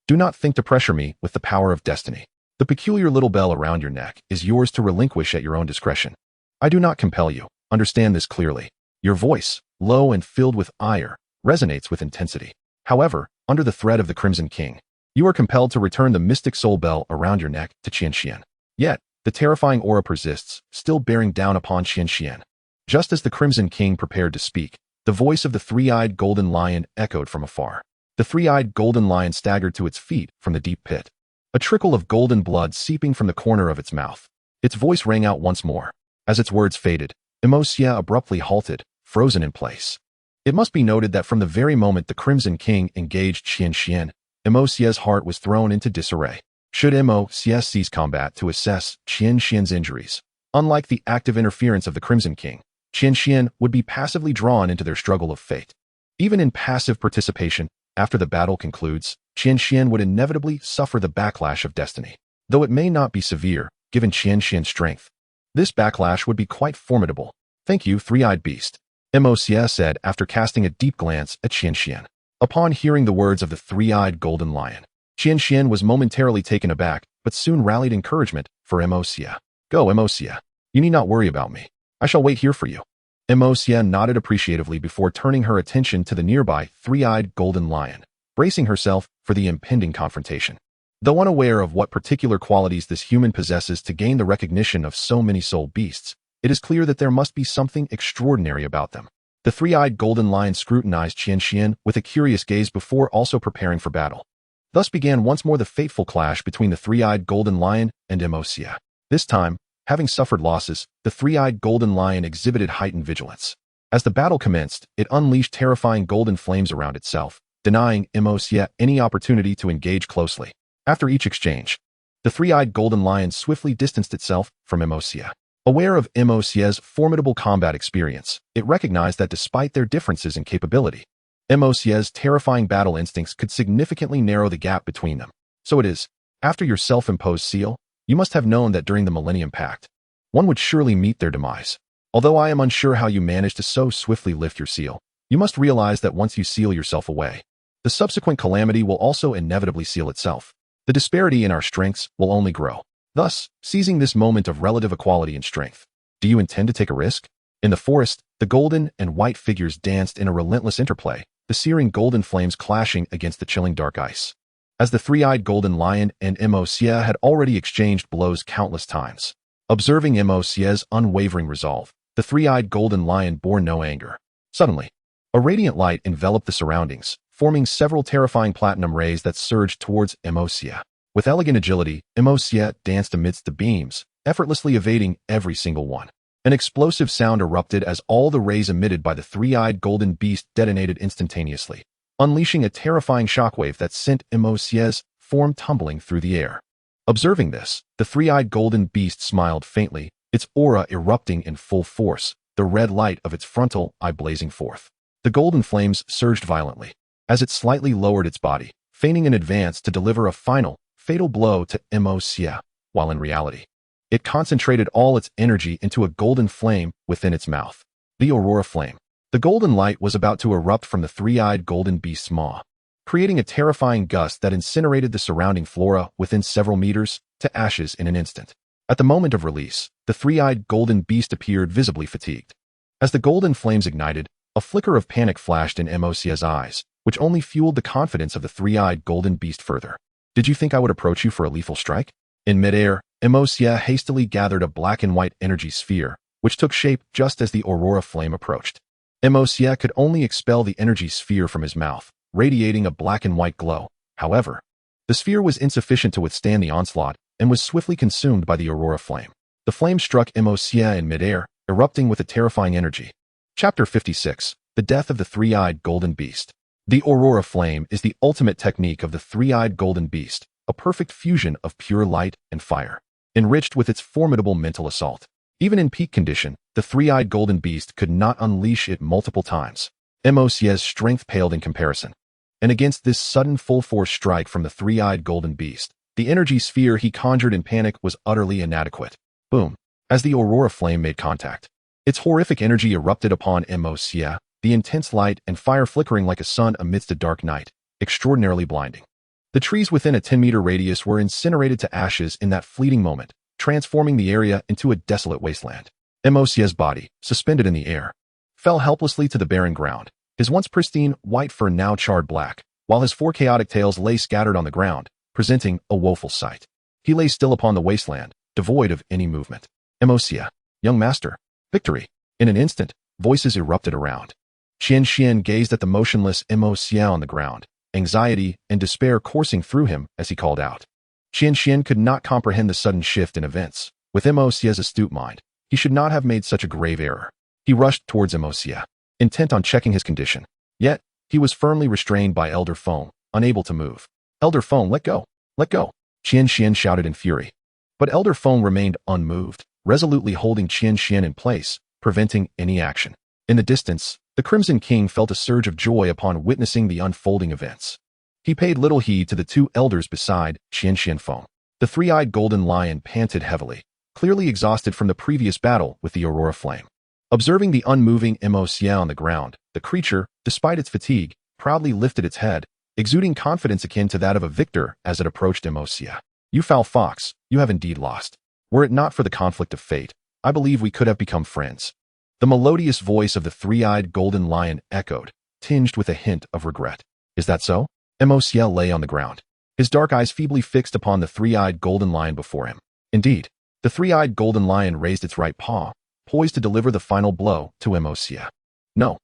[SPEAKER 1] Do not think to pressure me with the power of destiny. The peculiar little bell around your neck is yours to relinquish at your own discretion. I do not compel you. Understand this clearly. Your voice, low and filled with ire, resonates with intensity. However, under the threat of the Crimson King, you are compelled to return the mystic soul bell around your neck to Qian Xuan. Yet, the terrifying aura persists, still bearing down upon Qian Xuan. Just as the Crimson King prepared to speak, the voice of the 3-eyed golden lion echoed from afar. The 3-eyed golden lion staggered to its feet from the deep pit, a trickle of golden blood seeping from the corner of its mouth. Its voice rang out once more. As its words faded, Mo Xie abruptly halted, frozen in place. It must be noted that from the very moment the Crimson King engaged Qian Xuan, Mo Xie's heart was thrown into disarray. Should Mo Xie cease combat to assess Qian Xuan's injuries, unlike the active interference of the Crimson King, Qian Xuan would be passively drawn into their struggle of fate. Even in passive participation, after the battle concludes, Qian Xuan would inevitably suffer the backlash of destiny. Though it may not be severe, given Qian Xuan's strength, this backlash would be quite formidable. "Thank you, 3-eyed beast," Mo Xie said after casting a deep glance at Qian Xuan. Upon hearing the words of the 3-eyed golden lion, Qian Xuan was momentarily taken aback, but soon rallied encouragement for Mo Xie. "Go, Mo Xie. You need not worry about me. I shall wait here for you." Mo Xie nodded appreciatively before turning her attention to the nearby 3-eyed golden lion, bracing herself for the impending confrontation. Though unaware of what particular qualities this human possesses to gain the recognition of so many soul beasts, it is clear that there must be something extraordinary about them. The 3-eyed golden lion scrutinized Qian Xuan with a curious gaze before also preparing for battle. Thus began once more the fateful clash between the 3-eyed golden lion and Mo Xie. This time, having suffered losses, the 3-eyed golden lion exhibited heightened vigilance. As the battle commenced, it unleashed terrifying golden flames around itself, denying Xie any opportunity to engage closely. After each exchange, the three-eyed golden lion swiftly distanced itself from Xie. Aware of Xie's formidable combat experience, it recognized that despite their differences in capability, Xie's terrifying battle instincts could significantly narrow the gap between them. So it is, after your self-imposed seal, you must have known that during the Millennium Pact, one would surely meet their demise. Although I am unsure how you managed to so swiftly lift your seal, you must realize that once you seal yourself away, the subsequent calamity will also inevitably seal itself. The disparity in our strengths will only grow. Thus, seizing this moment of relative equality in strength, do you intend to take a risk? In the forest, the golden and white figures danced in a relentless interplay, the searing golden flames clashing against the chilling dark ice. As the three-eyed golden lion and Xie had already exchanged blows countless times. Observing Xie's unwavering resolve, the three-eyed golden lion bore no anger. Suddenly, a radiant light enveloped the surroundings, forming several terrifying platinum rays that surged towards Xie. With elegant agility, Xie danced amidst the beams, effortlessly evading every single one. An explosive sound erupted as all the rays emitted by the three-eyed golden beast detonated instantaneously, unleashing a terrifying shockwave that sent Xie's form tumbling through the air. Observing this, the three-eyed golden beast smiled faintly, its aura erupting in full force, the red light of its frontal eye blazing forth. The golden flames surged violently, as it slightly lowered its body, feigning an advance to deliver a final, fatal blow to Xie, while in reality, it concentrated all its energy into a golden flame within its mouth. The Aurora Flame. The golden light was about to erupt from the three-eyed golden beast's maw, creating a terrifying gust that incinerated the surrounding flora within several meters to ashes in an instant. At the moment of release, the three-eyed golden beast appeared visibly fatigued. As the golden flames ignited, a flicker of panic flashed in Xie's eyes, which only fueled the confidence of the three-eyed golden beast further. Did you think I would approach you for a lethal strike? In midair, Xie hastily gathered a black and white energy sphere, which took shape just as the Aurora Flame approached. Xie could only expel the energy sphere from his mouth, radiating a black and white glow. However, the sphere was insufficient to withstand the onslaught and was swiftly consumed by the Aurora Flame. The flame struck Xie in midair, erupting with a terrifying energy. Chapter 56. The Death of the Three-Eyed Golden Beast. The Aurora Flame is the ultimate technique of the three-eyed golden beast, a perfect fusion of pure light and fire, enriched with its formidable mental assault. Even in peak condition, the three-eyed golden beast could not unleash it multiple times. Xie's strength paled in comparison. And against this sudden full-force strike from the three-eyed golden beast, the energy sphere he conjured in panic was utterly inadequate. Boom. As the Aurora Flame made contact, its horrific energy erupted upon Xie, the intense light and fire flickering like a sun amidst a dark night, extraordinarily blinding. The trees within a 10-meter radius were incinerated to ashes in that fleeting moment, transforming the area into a desolate wasteland. Xie's body, suspended in the air, fell helplessly to the barren ground, his once pristine white fur now charred black, while his four chaotic tails lay scattered on the ground, presenting a woeful sight. He lay still upon the wasteland, devoid of any movement. Xie, young master, victory. In an instant, voices erupted around. Qian gazed at the motionless Xie on the ground, anxiety and despair coursing through him as he called out. Qian could not comprehend the sudden shift in events. With Xie's astute mind, he should not have made such a grave error. He rushed towards Xie, intent on checking his condition. Yet, he was firmly restrained by Elder Feng, unable to move. Elder Feng, let go! Let go! Qian shouted in fury. But Elder Feng remained unmoved, resolutely holding Qian in place, preventing any action. In the distance, the Crimson King felt a surge of joy upon witnessing the unfolding events. He paid little heed to the two elders beside Qian Feng. The three-eyed golden lion panted heavily, clearly exhausted from the previous battle with the Aurora Flame. Observing the unmoving Xie on the ground, the creature, despite its fatigue, proudly lifted its head, exuding confidence akin to that of a victor as it approached Xie. You foul fox, you have indeed lost. Were it not for the conflict of fate, I believe we could have become friends. The melodious voice of the three-eyed golden lion echoed, tinged with a hint of regret. Is that so? Xie lay on the ground, his dark eyes feebly fixed upon the three-eyed golden lion before him. Indeed, the three-eyed golden lion raised its right paw, poised to deliver the final blow to Xie. No,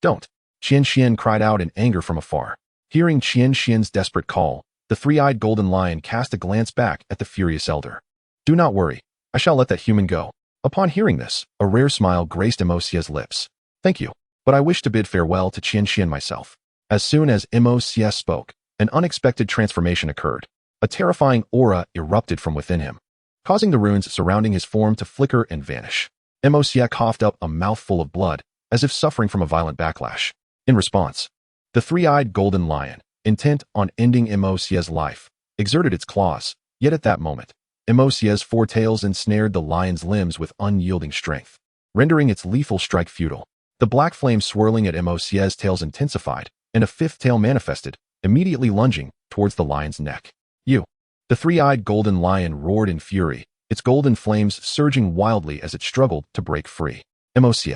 [SPEAKER 1] don't. Qian cried out in anger from afar. Hearing Qian's desperate call, the three-eyed golden lion cast a glance back at the furious elder. Do not worry, I shall let that human go. Upon hearing this, a rare smile graced Xie's lips. Thank you. But I wish to bid farewell to Qian Xuan myself. As soon as Mo spoke, an unexpected transformation occurred. A terrifying aura erupted from within him, causing the runes surrounding his form to flicker and vanish. Mo coughed up a mouthful of blood, as if suffering from a violent backlash. In response, the three-eyed golden lion, intent on ending Mo's life, exerted its claws, yet at that moment, Mo's four tails ensnared the lion's limbs with unyielding strength, rendering its lethal strike futile. The black flame swirling at Mo's tails intensified, and a fifth tail manifested, immediately lunging towards the lion's neck. You! The three-eyed golden lion roared in fury, its golden flames surging wildly as it struggled to break free. Mo's,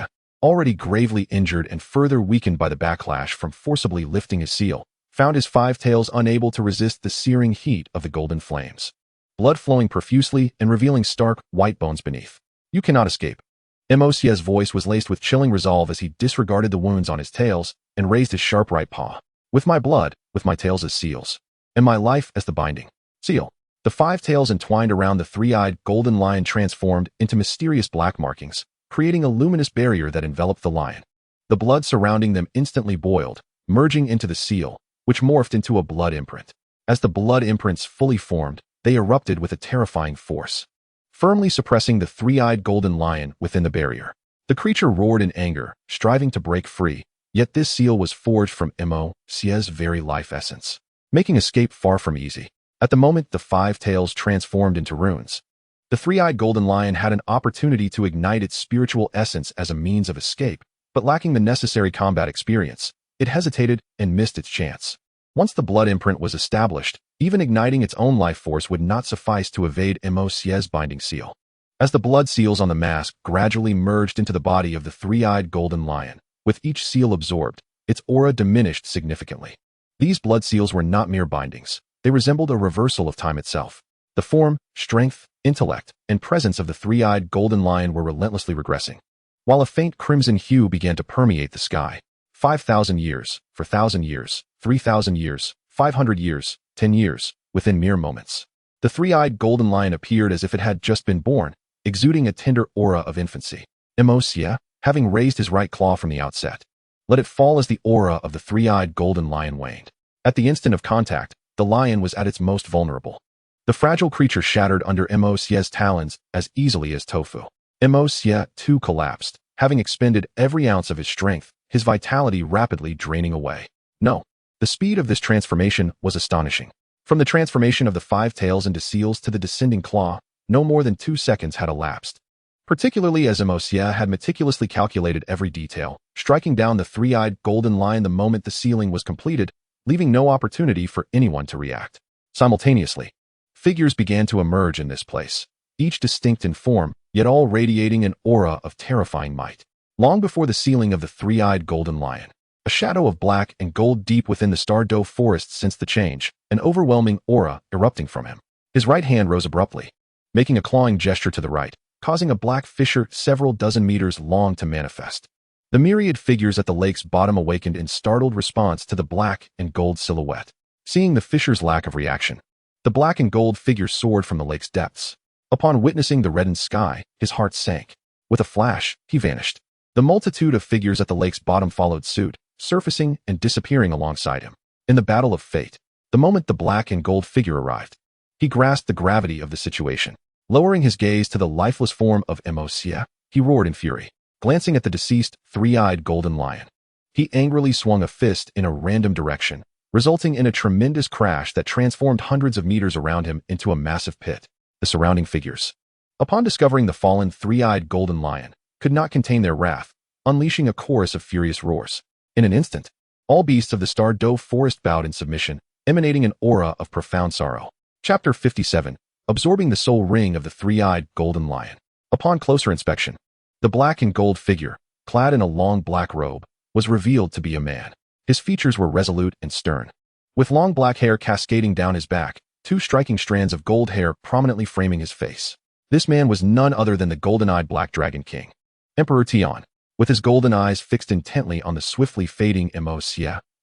[SPEAKER 1] already gravely injured and further weakened by the backlash from forcibly lifting his seal, found his five tails unable to resist the searing heat of the golden flames. Blood flowing profusely and revealing stark, white bones beneath. You cannot escape. Mo's voice was laced with chilling resolve as he disregarded the wounds on his tails and raised his sharp right paw. With my blood, with my tails as seals, and my life as the binding seal. The five tails entwined around the three-eyed golden lion transformed into mysterious black markings, creating a luminous barrier that enveloped the lion. The blood surrounding them instantly boiled, merging into the seal, which morphed into a blood imprint. As the blood imprints fully formed, they erupted with a terrifying force, firmly suppressing the three-eyed golden lion within the barrier. The creature roared in anger, striving to break free, yet this seal was forged from Mo's very life essence, making escape far from easy. At the moment the five tails transformed into runes, the three-eyed golden lion had an opportunity to ignite its spiritual essence as a means of escape, but lacking the necessary combat experience, it hesitated and missed its chance. Once the blood imprint was established, even igniting its own life force would not suffice to evade Mo's binding seal. As the blood seals on the mask gradually merged into the body of the three-eyed golden lion, with each seal absorbed, its aura diminished significantly. These blood seals were not mere bindings. They resembled a reversal of time itself. The form, strength, intellect, and presence of the three-eyed golden lion were relentlessly regressing, while a faint crimson hue began to permeate the sky. 5,000 years, 4,000 years, 3,000 years, 500 years, 10 years, within mere moments. The three-eyed golden lion appeared as if it had just been born, exuding a tender aura of infancy. Mo's, having raised his right claw from the outset, let it fall as the aura of the three-eyed golden lion waned. At the instant of contact, the lion was at its most vulnerable. The fragile creature shattered under Mo's talons as easily as tofu. Mo's, too, collapsed, having expended every ounce of his strength, his vitality rapidly draining away. No. The speed of this transformation was astonishing. From the transformation of the five tails into seals to the descending claw, no more than 2 seconds had elapsed. Particularly as Mo's had meticulously calculated every detail, striking down the three-eyed golden lion the moment the sealing was completed, leaving no opportunity for anyone to react. Simultaneously, figures began to emerge in this place, each distinct in form, yet all radiating an aura of terrifying might. Long before the sealing of the three-eyed golden lion, a shadow of black and gold deep within the Douluo forest sensed the change, an overwhelming aura erupting from him. His right hand rose abruptly, making a clawing gesture to the right, causing a black fissure several dozen meters long to manifest. The myriad figures at the lake's bottom awakened in startled response to the black and gold silhouette. Seeing the fissure's lack of reaction, the black and gold figure soared from the lake's depths. Upon witnessing the reddened sky, his heart sank. With a flash, he vanished. The multitude of figures at the lake's bottom followed suit, surfacing and disappearing alongside him. In the battle of fate, the moment the black and gold figure arrived, he grasped the gravity of the situation. Lowering his gaze to the lifeless form of Mo's, he roared in fury. Glancing at the deceased, three-eyed golden lion, he angrily swung a fist in a random direction, resulting in a tremendous crash that transformed hundreds of meters around him into a massive pit. The surrounding figures, upon discovering the fallen three-eyed golden lion, could not contain their wrath, unleashing a chorus of furious roars. In an instant, all beasts of the Douluo forest bowed in submission, emanating an aura of profound sorrow. Chapter 57. Absorbing the soul ring of the three-eyed golden lion. Upon closer inspection, the black and gold figure, clad in a long black robe, was revealed to be a man. His features were resolute and stern. With long black hair cascading down his back, 2 striking strands of gold hair prominently framing his face. This man was none other than the golden-eyed Black Dragon King, Emperor Tian. With his golden eyes fixed intently on the swiftly fading Mo's,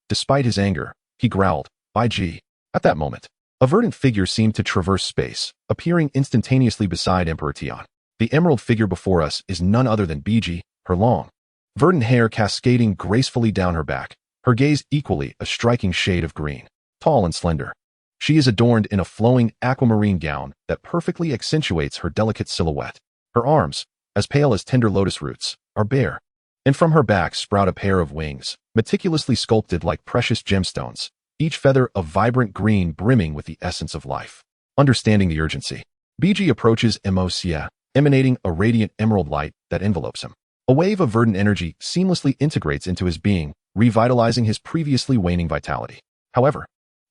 [SPEAKER 1] despite his anger, he growled, "By G." At that moment, a verdant figure seemed to traverse space, appearing instantaneously beside Emperor Tian. The emerald figure before us is none other than Biji, her long, verdant hair cascading gracefully down her back, her gaze equally a striking shade of green. Tall and slender, she is adorned in a flowing aquamarine gown that perfectly accentuates her delicate silhouette. Her arms, as pale as tender lotus roots, are bare, and from her back sprout a pair of wings, meticulously sculpted like precious gemstones, each feather of vibrant green brimming with the essence of life. Understanding the urgency, Biji approaches Emosia, emanating a radiant emerald light that envelopes him. A wave of verdant energy seamlessly integrates into his being, revitalizing his previously waning vitality. However,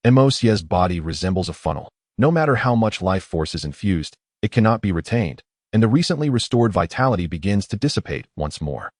[SPEAKER 1] Emosia's body resembles a funnel. No matter how much life force is infused, it cannot be retained, and the recently restored vitality begins to dissipate once more.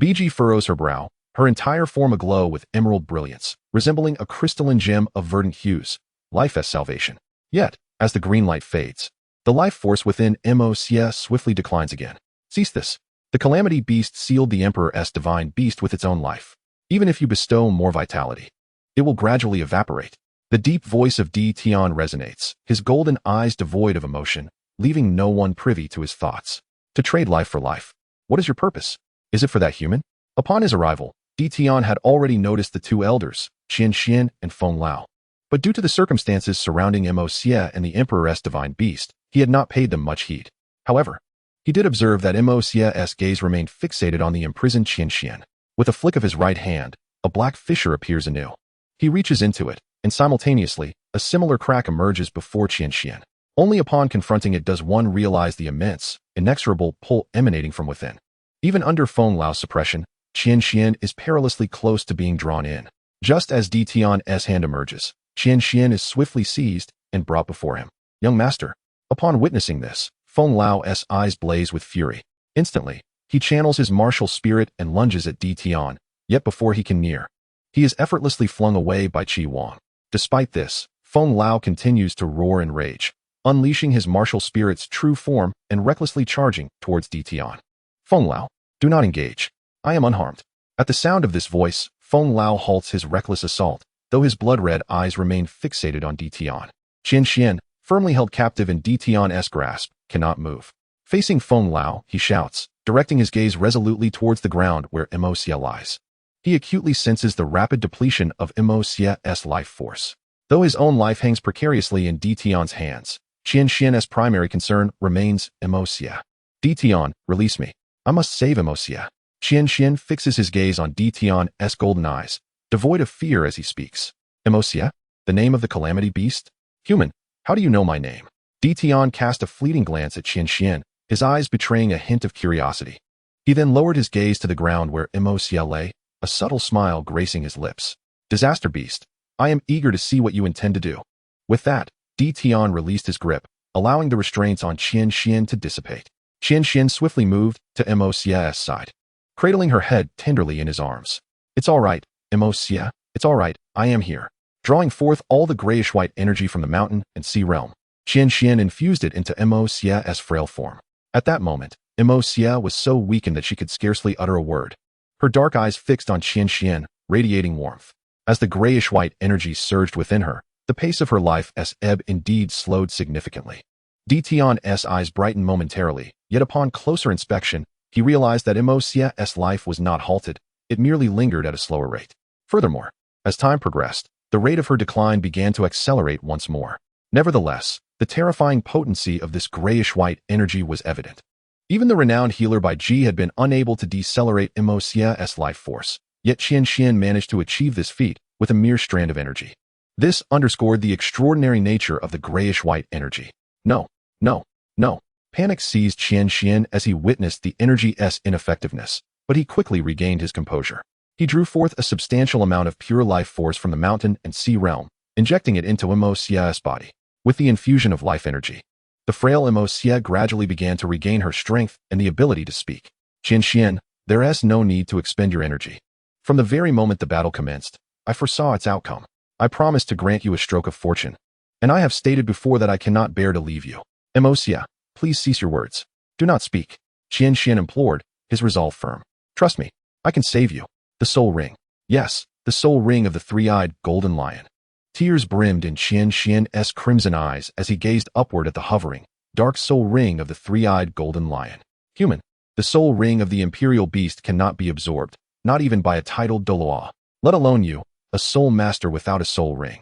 [SPEAKER 1] Biji furrows her brow, her entire form aglow with emerald brilliance, resembling a crystalline gem of verdant hues, life as salvation. Yet, as the green light fades, the life force within Emosia swiftly declines again. Cease this. The calamity beast sealed the Emperor's divine beast with its own life. Even if you bestow more vitality, it will gradually evaporate. The deep voice of Di Tian resonates, his golden eyes devoid of emotion, leaving no one privy to his thoughts. To trade life for life. What is your purpose? Is it for that human? Upon his arrival, Di Tian had already noticed the two elders, Qian Xuan and Feng Lao. But due to the circumstances surrounding Emosia and the Emperor's divine beast, he had not paid them much heed. However, he did observe that Emosia's gaze remained fixated on the imprisoned Qian Xuan. With a flick of his right hand, a black fissure appears anew. He reaches into it, and simultaneously, a similar crack emerges before Qian Xuan. Only upon confronting it does one realize the immense, inexorable pull emanating from within. Even under Feng Lao's suppression, Qian Xuan is perilously close to being drawn in. Just as Di Tian's hand emerges, Qian Xuan is swiftly seized and brought before him. Young master. Upon witnessing this, Feng Lao's eyes blaze with fury. Instantly, he channels his martial spirit and lunges at Di Tian, yet before he can near, he is effortlessly flung away by Qi Wang. Despite this, Feng Lao continues to roar in rage, unleashing his martial spirit's true form and recklessly charging towards Di Tian. Feng Lao, do not engage. I am unharmed. At the sound of this voice, Feng Lao halts his reckless assault, though his blood-red eyes remain fixated on Di Tian. Qian Xuan, firmly held captive in Di Tian's grasp, cannot move. Facing Feng Lao, he shouts, directing his gaze resolutely towards the ground where Emosia lies. He acutely senses the rapid depletion of Emosia's life force. Though his own life hangs precariously in Di Tian's hands, Qian Xuan's primary concern remains Emosia. Di Tian, release me. I must save Emosia. Qian Xuan fixes his gaze on Di Tian's golden eyes, devoid of fear as he speaks. Emosia? The name of the calamity beast? Human, how do you know my name? Di Tian cast a fleeting glance at Qian Xuan, his eyes betraying a hint of curiosity. He then lowered his gaze to the ground where Emosia lay, a subtle smile gracing his lips. Disaster beast, I am eager to see what you intend to do. With that, Di Tian released his grip, allowing the restraints on Qian Xuan to dissipate. Qian Xuan swiftly moved to Emosia's side, cradling her head tenderly in his arms. It's all right, Emosia, it's all right, I am here. Drawing forth all the grayish-white energy from the mountain and sea realm, Qian Xuan infused it into Emosia's frail form. At that moment, Emosia was so weakened that she could scarcely utter a word. Her dark eyes fixed on Qian Xuan, radiating warmth. As the grayish-white energy surged within her, the pace of her life's ebb indeed slowed significantly. Di Tian's eyes brightened momentarily, yet upon closer inspection, he realized that Emosia's life was not halted, it merely lingered at a slower rate. Furthermore, as time progressed, the rate of her decline began to accelerate once more. Nevertheless, the terrifying potency of this grayish-white energy was evident. Even the renowned healer Bai Ji had been unable to decelerate Emosia's life force, yet Qian Xuan managed to achieve this feat with a mere strand of energy. This underscored the extraordinary nature of the grayish-white energy. No, no, no. Panic seized Qian Xuan as he witnessed the energy's ineffectiveness, but he quickly regained his composure. He drew forth a substantial amount of pure life force from the mountain and sea realm, injecting it into Emosia's body. With the infusion of life energy, the frail Emosia gradually began to regain her strength and the ability to speak. Qian Xuan, there is no need to expend your energy. From the very moment the battle commenced, I foresaw its outcome. I promised to grant you a stroke of fortune, and I have stated before that I cannot bear to leave you. Emosia, please cease your words. Do not speak. Qian Xuan implored, his resolve firm. Trust me, I can save you. The soul ring. Yes, the soul ring of the three-eyed golden lion. Tears brimmed in Qian Xuan's crimson eyes as he gazed upward at the hovering, dark soul ring of the three-eyed golden lion. Human, The soul ring of the imperial beast cannot be absorbed, not even by a titled Douluo, let alone you, a soul master without a soul ring.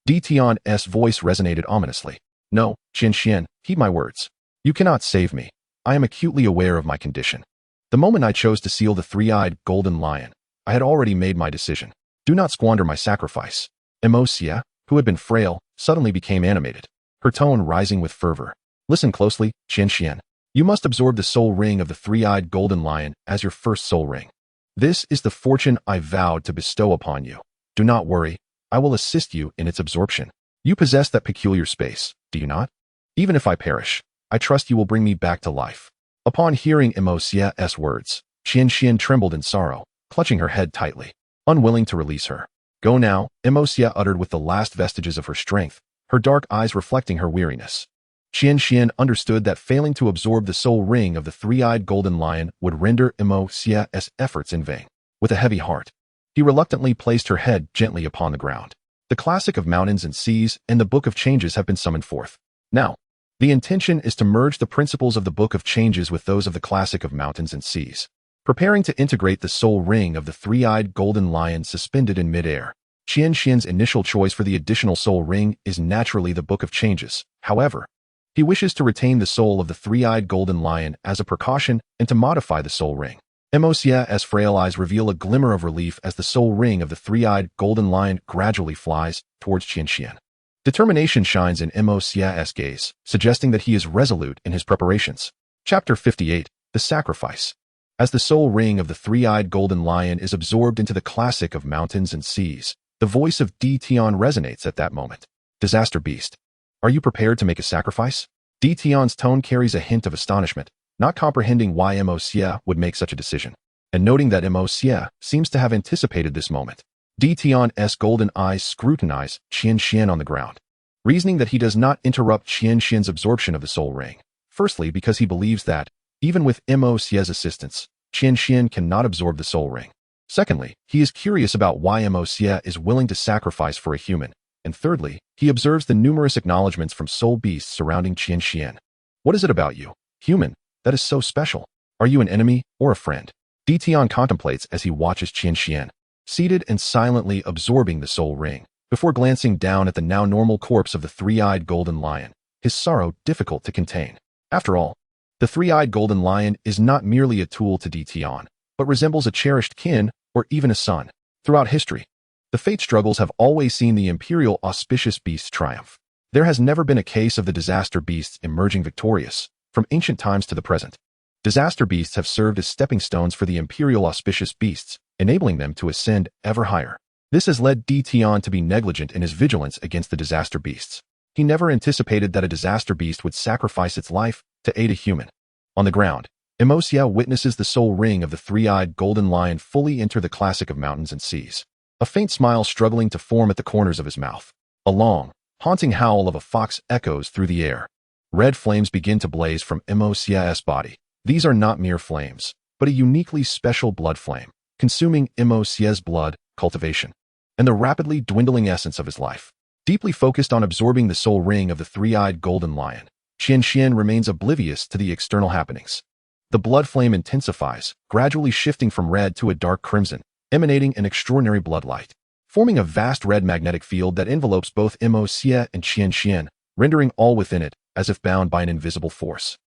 [SPEAKER 1] Tion's voice resonated ominously. No, Qian Xuan, heed my words. You cannot save me. I am acutely aware of my condition. The moment I chose to seal the three-eyed golden lion, I had already made my decision. Do not squander my sacrifice. Emosia, who had been frail, suddenly became animated, her tone rising with fervor. Listen closely, Qian Xuan. You must absorb the soul ring of the three-eyed golden lion as your first soul ring. This is the fortune I vowed to bestow upon you. Do not worry, I will assist you in its absorption. You possess that peculiar space, do you not? Even if I perish, I trust you will bring me back to life. Upon hearing Emosia's words, Qian Xuan trembled in sorrow, clutching her head tightly, unwilling to release her. Go now, Emosia uttered with the last vestiges of her strength, her dark eyes reflecting her weariness. Qian Xuan understood that failing to absorb the soul ring of the three-eyed golden lion would render Emosia's efforts in vain. With a heavy heart, he reluctantly placed her head gently upon the ground. The classic of mountains and seas and the Book of Changes have been summoned forth. Now, the intention is to merge the principles of the Book of Changes with those of the classic of mountains and seas, preparing to integrate the soul ring of the three-eyed golden lion suspended in midair. Qian Xuan's initial choice for the additional soul ring is naturally the Book of Changes. However, he wishes to retain the soul of the three-eyed golden lion as a precaution and to modify the soul ring. Emosia's frail eyes reveal a glimmer of relief as the soul ring of the three-eyed golden lion gradually flies towards Qian Xuan. Determination shines in Emosia's gaze, suggesting that he is resolute in his preparations. Chapter 58, The Sacrifice. As the soul ring of the three-eyed golden lion is absorbed into the classic of mountains and seas, the voice of Tion resonates at that moment. Disaster Beast. Are you prepared to make a sacrifice? Tion's tone carries a hint of astonishment, not comprehending why Emosia would make such a decision, and noting that Emosia seems to have anticipated this moment. Tion's golden eyes scrutinize Qian Xuan on the ground, reasoning that he does not interrupt Qian Xuan's absorption of the soul ring. Firstly, because he believes that, even with Emosia's assistance, Qian Xuan cannot absorb the soul ring. Secondly, he is curious about why Emosia is willing to sacrifice for a human. And thirdly, he observes the numerous acknowledgments from soul beasts surrounding Qian Xuan. What is it about you, human, that is so special? Are you an enemy or a friend? Tion contemplates as he watches Qian Xuan, seated and silently absorbing the soul ring, before glancing down at the now normal corpse of the three-eyed golden lion, his sorrow difficult to contain. After all, the three-eyed golden lion is not merely a tool to Tion, but resembles a cherished kin or even a son. Throughout history, the fate struggles have always seen the imperial auspicious beasts triumph. There has never been a case of the disaster beasts emerging victorious, from ancient times to the present. Disaster beasts have served as stepping stones for the imperial auspicious beasts, enabling them to ascend ever higher. This has led Tion to be negligent in his vigilance against the disaster beasts. He never anticipated that a disaster beast would sacrifice its life to aid a human. On the ground, Emosia witnesses the soul ring of the three-eyed golden lion fully enter the classic of mountains and seas, a faint smile struggling to form at the corners of his mouth. A long, haunting howl of a fox echoes through the air. Red flames begin to blaze from Emosia's body. These are not mere flames, but a uniquely special blood flame, consuming Emosia's blood, cultivation, and the rapidly dwindling essence of his life. Deeply focused on absorbing the soul ring of the three-eyed golden lion, Qian Xuan remains oblivious to the external happenings. The blood flame intensifies, gradually shifting from red to a dark crimson, emanating an extraordinary blood light, forming a vast red magnetic field that envelopes both Emosia and Qian Xuan, rendering all within it as if bound by an invisible force.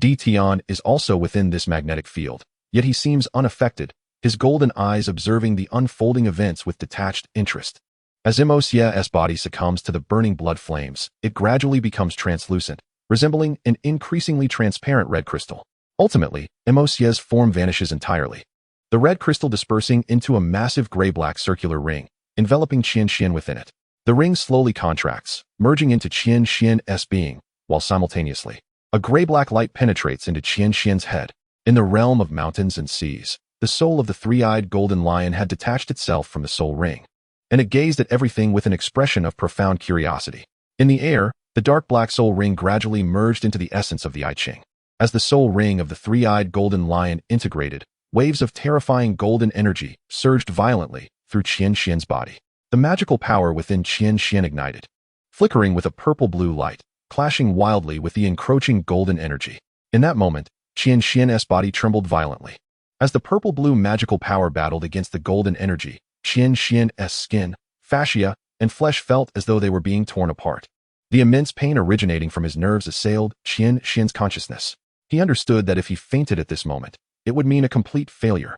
[SPEAKER 1] Tion is also within this magnetic field, yet he seems unaffected, his golden eyes observing the unfolding events with detached interest. As Emosia's body succumbs to the burning blood flames, it gradually becomes translucent, resembling an increasingly transparent red crystal. Ultimately, Emosia's form vanishes entirely, the red crystal dispersing into a massive gray-black circular ring, enveloping Qian Xuan within it. The ring slowly contracts, merging into Qian Xuan's being, while simultaneously, a gray-black light penetrates into Qian Xuan's head. In the realm of mountains and seas, the soul of the three-eyed golden lion had detached itself from the soul ring, and it gazed at everything with an expression of profound curiosity. In the air, the dark black soul ring gradually merged into the essence of the I Ching. As the soul ring of the three-eyed golden lion integrated, waves of terrifying golden energy surged violently through Qian Xuan's body. The magical power within Qian Xuan ignited, flickering with a purple-blue light, clashing wildly with the encroaching golden energy. In that moment, Qian Xuan's body trembled violently. As the purple-blue magical power battled against the golden energy, Qian Xuan's skin, fascia, and flesh felt as though they were being torn apart. The immense pain originating from his nerves assailed Qian Xuan's consciousness. He understood that if he fainted at this moment, it would mean a complete failure.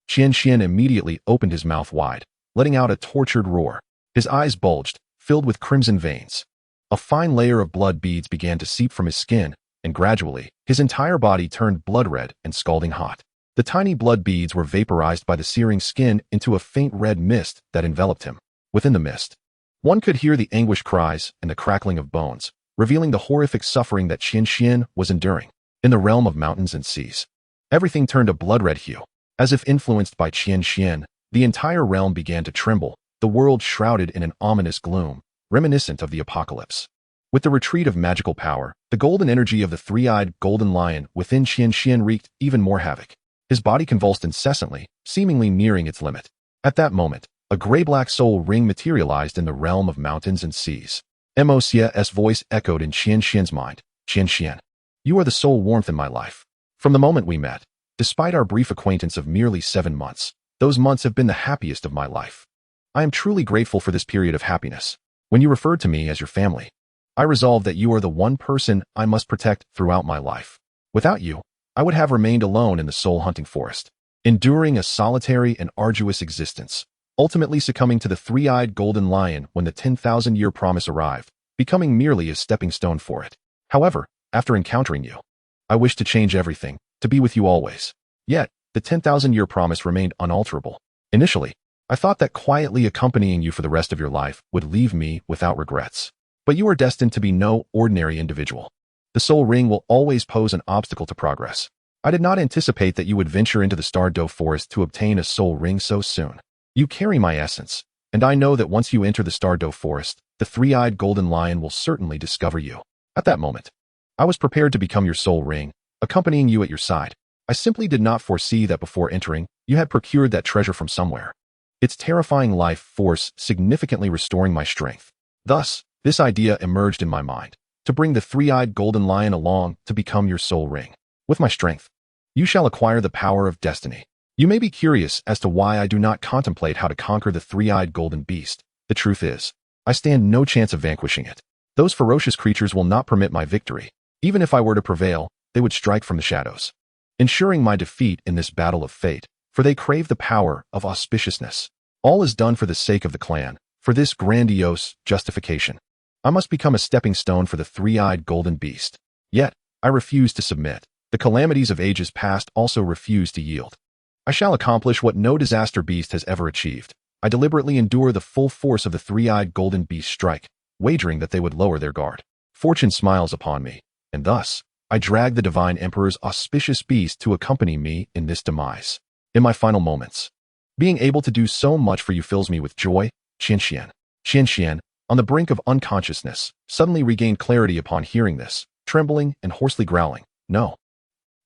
[SPEAKER 1] Qian Xuan immediately opened his mouth wide, letting out a tortured roar. His eyes bulged, filled with crimson veins. A fine layer of blood beads began to seep from his skin, and gradually, his entire body turned blood red and scalding hot. The tiny blood beads were vaporized by the searing skin into a faint red mist that enveloped him. Within the mist, one could hear the anguished cries and the crackling of bones, revealing the horrific suffering that Qian Xuan was enduring. In the realm of mountains and seas, everything turned a blood-red hue. As if influenced by Qian Xuan, the entire realm began to tremble, the world shrouded in an ominous gloom, reminiscent of the apocalypse. With the retreat of magical power, the golden energy of the three-eyed golden lion within Qian Xuan wreaked even more havoc. His body convulsed incessantly, seemingly nearing its limit. At that moment, a gray-black soul ring materialized in the realm of mountains and seas. Mocia's voice echoed in Qian Xuan's mind. Qian Xuan, you are the sole warmth in my life. From the moment we met, despite our brief acquaintance of merely 7 months, those months have been the happiest of my life. I am truly grateful for this period of happiness. When you referred to me as your family, I resolved that you are the one person I must protect throughout my life. Without you, I would have remained alone in the soul-hunting forest, enduring a solitary and arduous existence, ultimately succumbing to the three-eyed golden lion when the 10,000-year promise arrived, becoming merely a stepping stone for it. However, after encountering you, I wish to change everything, to be with you always. Yet, the 10,000-year promise remained unalterable. Initially, I thought that quietly accompanying you for the rest of your life would leave me without regrets. But you are destined to be no ordinary individual. The soul ring will always pose an obstacle to progress. I did not anticipate that you would venture into the Douluo forest to obtain a soul ring so soon. You carry my essence, and I know that once you enter the Douluo forest, the three-eyed golden lion will certainly discover you. At that moment, I was prepared to become your soul ring, accompanying you at your side. I simply did not foresee that before entering, you had procured that treasure from somewhere. Its terrifying life force significantly restoring my strength. Thus, this idea emerged in my mind, to bring the three-eyed golden lion along to become your soul ring. With my strength, you shall acquire the power of destiny. You may be curious as to why I do not contemplate how to conquer the three-eyed golden beast. The truth is, I stand no chance of vanquishing it. Those ferocious creatures will not permit my victory. Even if I were to prevail, they would strike from the shadows, ensuring my defeat in this battle of fate, for they crave the power of auspiciousness. All is done for the sake of the clan, for this grandiose justification. I must become a stepping stone for the three-eyed golden beast. Yet, I refuse to submit. The calamities of ages past also refuse to yield. I shall accomplish what no disaster beast has ever achieved. I deliberately endure the full force of the three-eyed golden beast's strike, wagering that they would lower their guard. Fortune smiles upon me, and thus, I drag the divine emperor's auspicious beast to accompany me in this demise. In my final moments, being able to do so much for you fills me with joy. Qian Xuan. Qian Xuan, on the brink of unconsciousness, suddenly regained clarity upon hearing this, trembling and hoarsely growling, "No.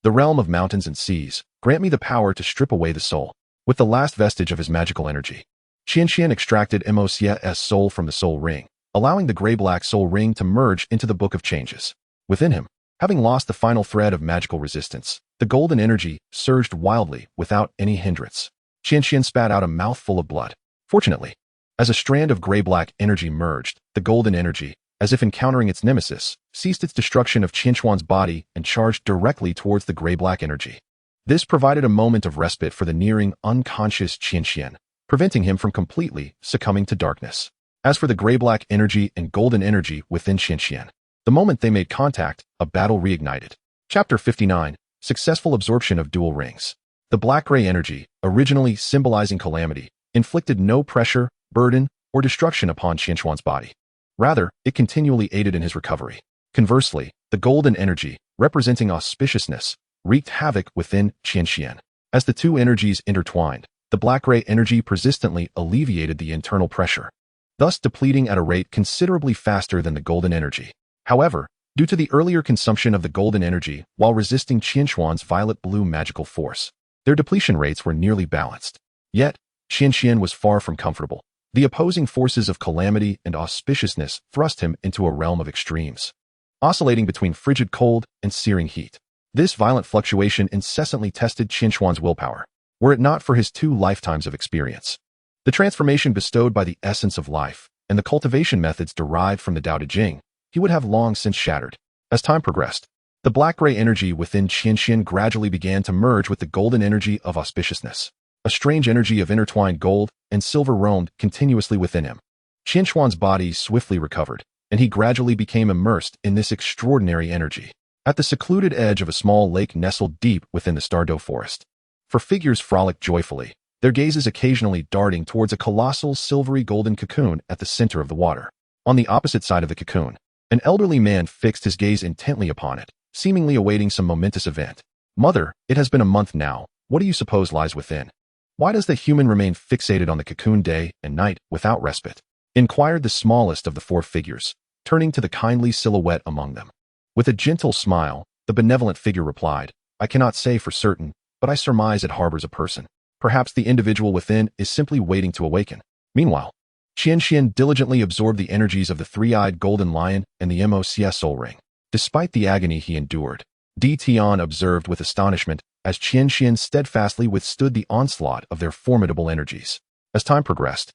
[SPEAKER 1] The realm of mountains and seas, grant me the power to strip away the soul." With the last vestige of his magical energy, Qian Xuan extracted Mocia's soul from the soul ring, allowing the gray-black soul ring to merge into the Book of Changes. Within him, having lost the final thread of magical resistance, the golden energy surged wildly without any hindrance. Qian Xuan spat out a mouthful of blood. Fortunately, as a strand of gray-black energy merged, the golden energy, as if encountering its nemesis, ceased its destruction of Qian Xuan's body and charged directly towards the gray-black energy. This provided a moment of respite for the nearing unconscious Qian Xuan, preventing him from completely succumbing to darkness. As for the gray-black energy and golden energy within Qian Xuan, the moment they made contact, a battle reignited. Chapter 59, Successful Absorption of Dual Rings. The black-gray energy, originally symbolizing calamity, inflicted no pressure, burden, or destruction upon Qian Xuan's body. Rather, it continually aided in his recovery. Conversely, the golden energy, representing auspiciousness, wreaked havoc within Qian Xuan. As the two energies intertwined, the black-gray energy persistently alleviated the internal pressure, thus depleting at a rate considerably faster than the golden energy. However, due to the earlier consumption of the golden energy while resisting Qian Xuan's violet-blue magical force, their depletion rates were nearly balanced. Yet, Qian Xuan was far from comfortable. The opposing forces of calamity and auspiciousness thrust him into a realm of extremes, oscillating between frigid cold and searing heat. This violent fluctuation incessantly tested Qian Xuan's willpower, were it not for his 2 lifetimes of experience. The transformation bestowed by the essence of life and the cultivation methods derived from the Tao Te Ching, he would have long since shattered. As time progressed, the black-gray energy within Qian Xuan gradually began to merge with the golden energy of auspiciousness. A strange energy of intertwined gold and silver roamed continuously within him. Qian Xuan's body swiftly recovered, and he gradually became immersed in this extraordinary energy. At the secluded edge of a small lake nestled deep within the Douluo forest, 4 figures frolicked joyfully, their gazes occasionally darting towards a colossal silvery golden cocoon at the center of the water. On the opposite side of the cocoon, an elderly man fixed his gaze intently upon it, seemingly awaiting some momentous event. "Mother, it has been a month now. What do you suppose lies within? Why does the human remain fixated on the cocoon day and night without respite?" inquired the smallest of the 4 figures, turning to the kindly silhouette among them. With a gentle smile, the benevolent figure replied, "I cannot say for certain, but I surmise it harbors a person. Perhaps the individual within is simply waiting to awaken." Meanwhile, Qian Xuan diligently absorbed the energies of the 3-eyed golden lion and the MOCS soul ring. Despite the agony he endured, Di Tian observed with astonishment as Qian Xuan steadfastly withstood the onslaught of their formidable energies. As time progressed,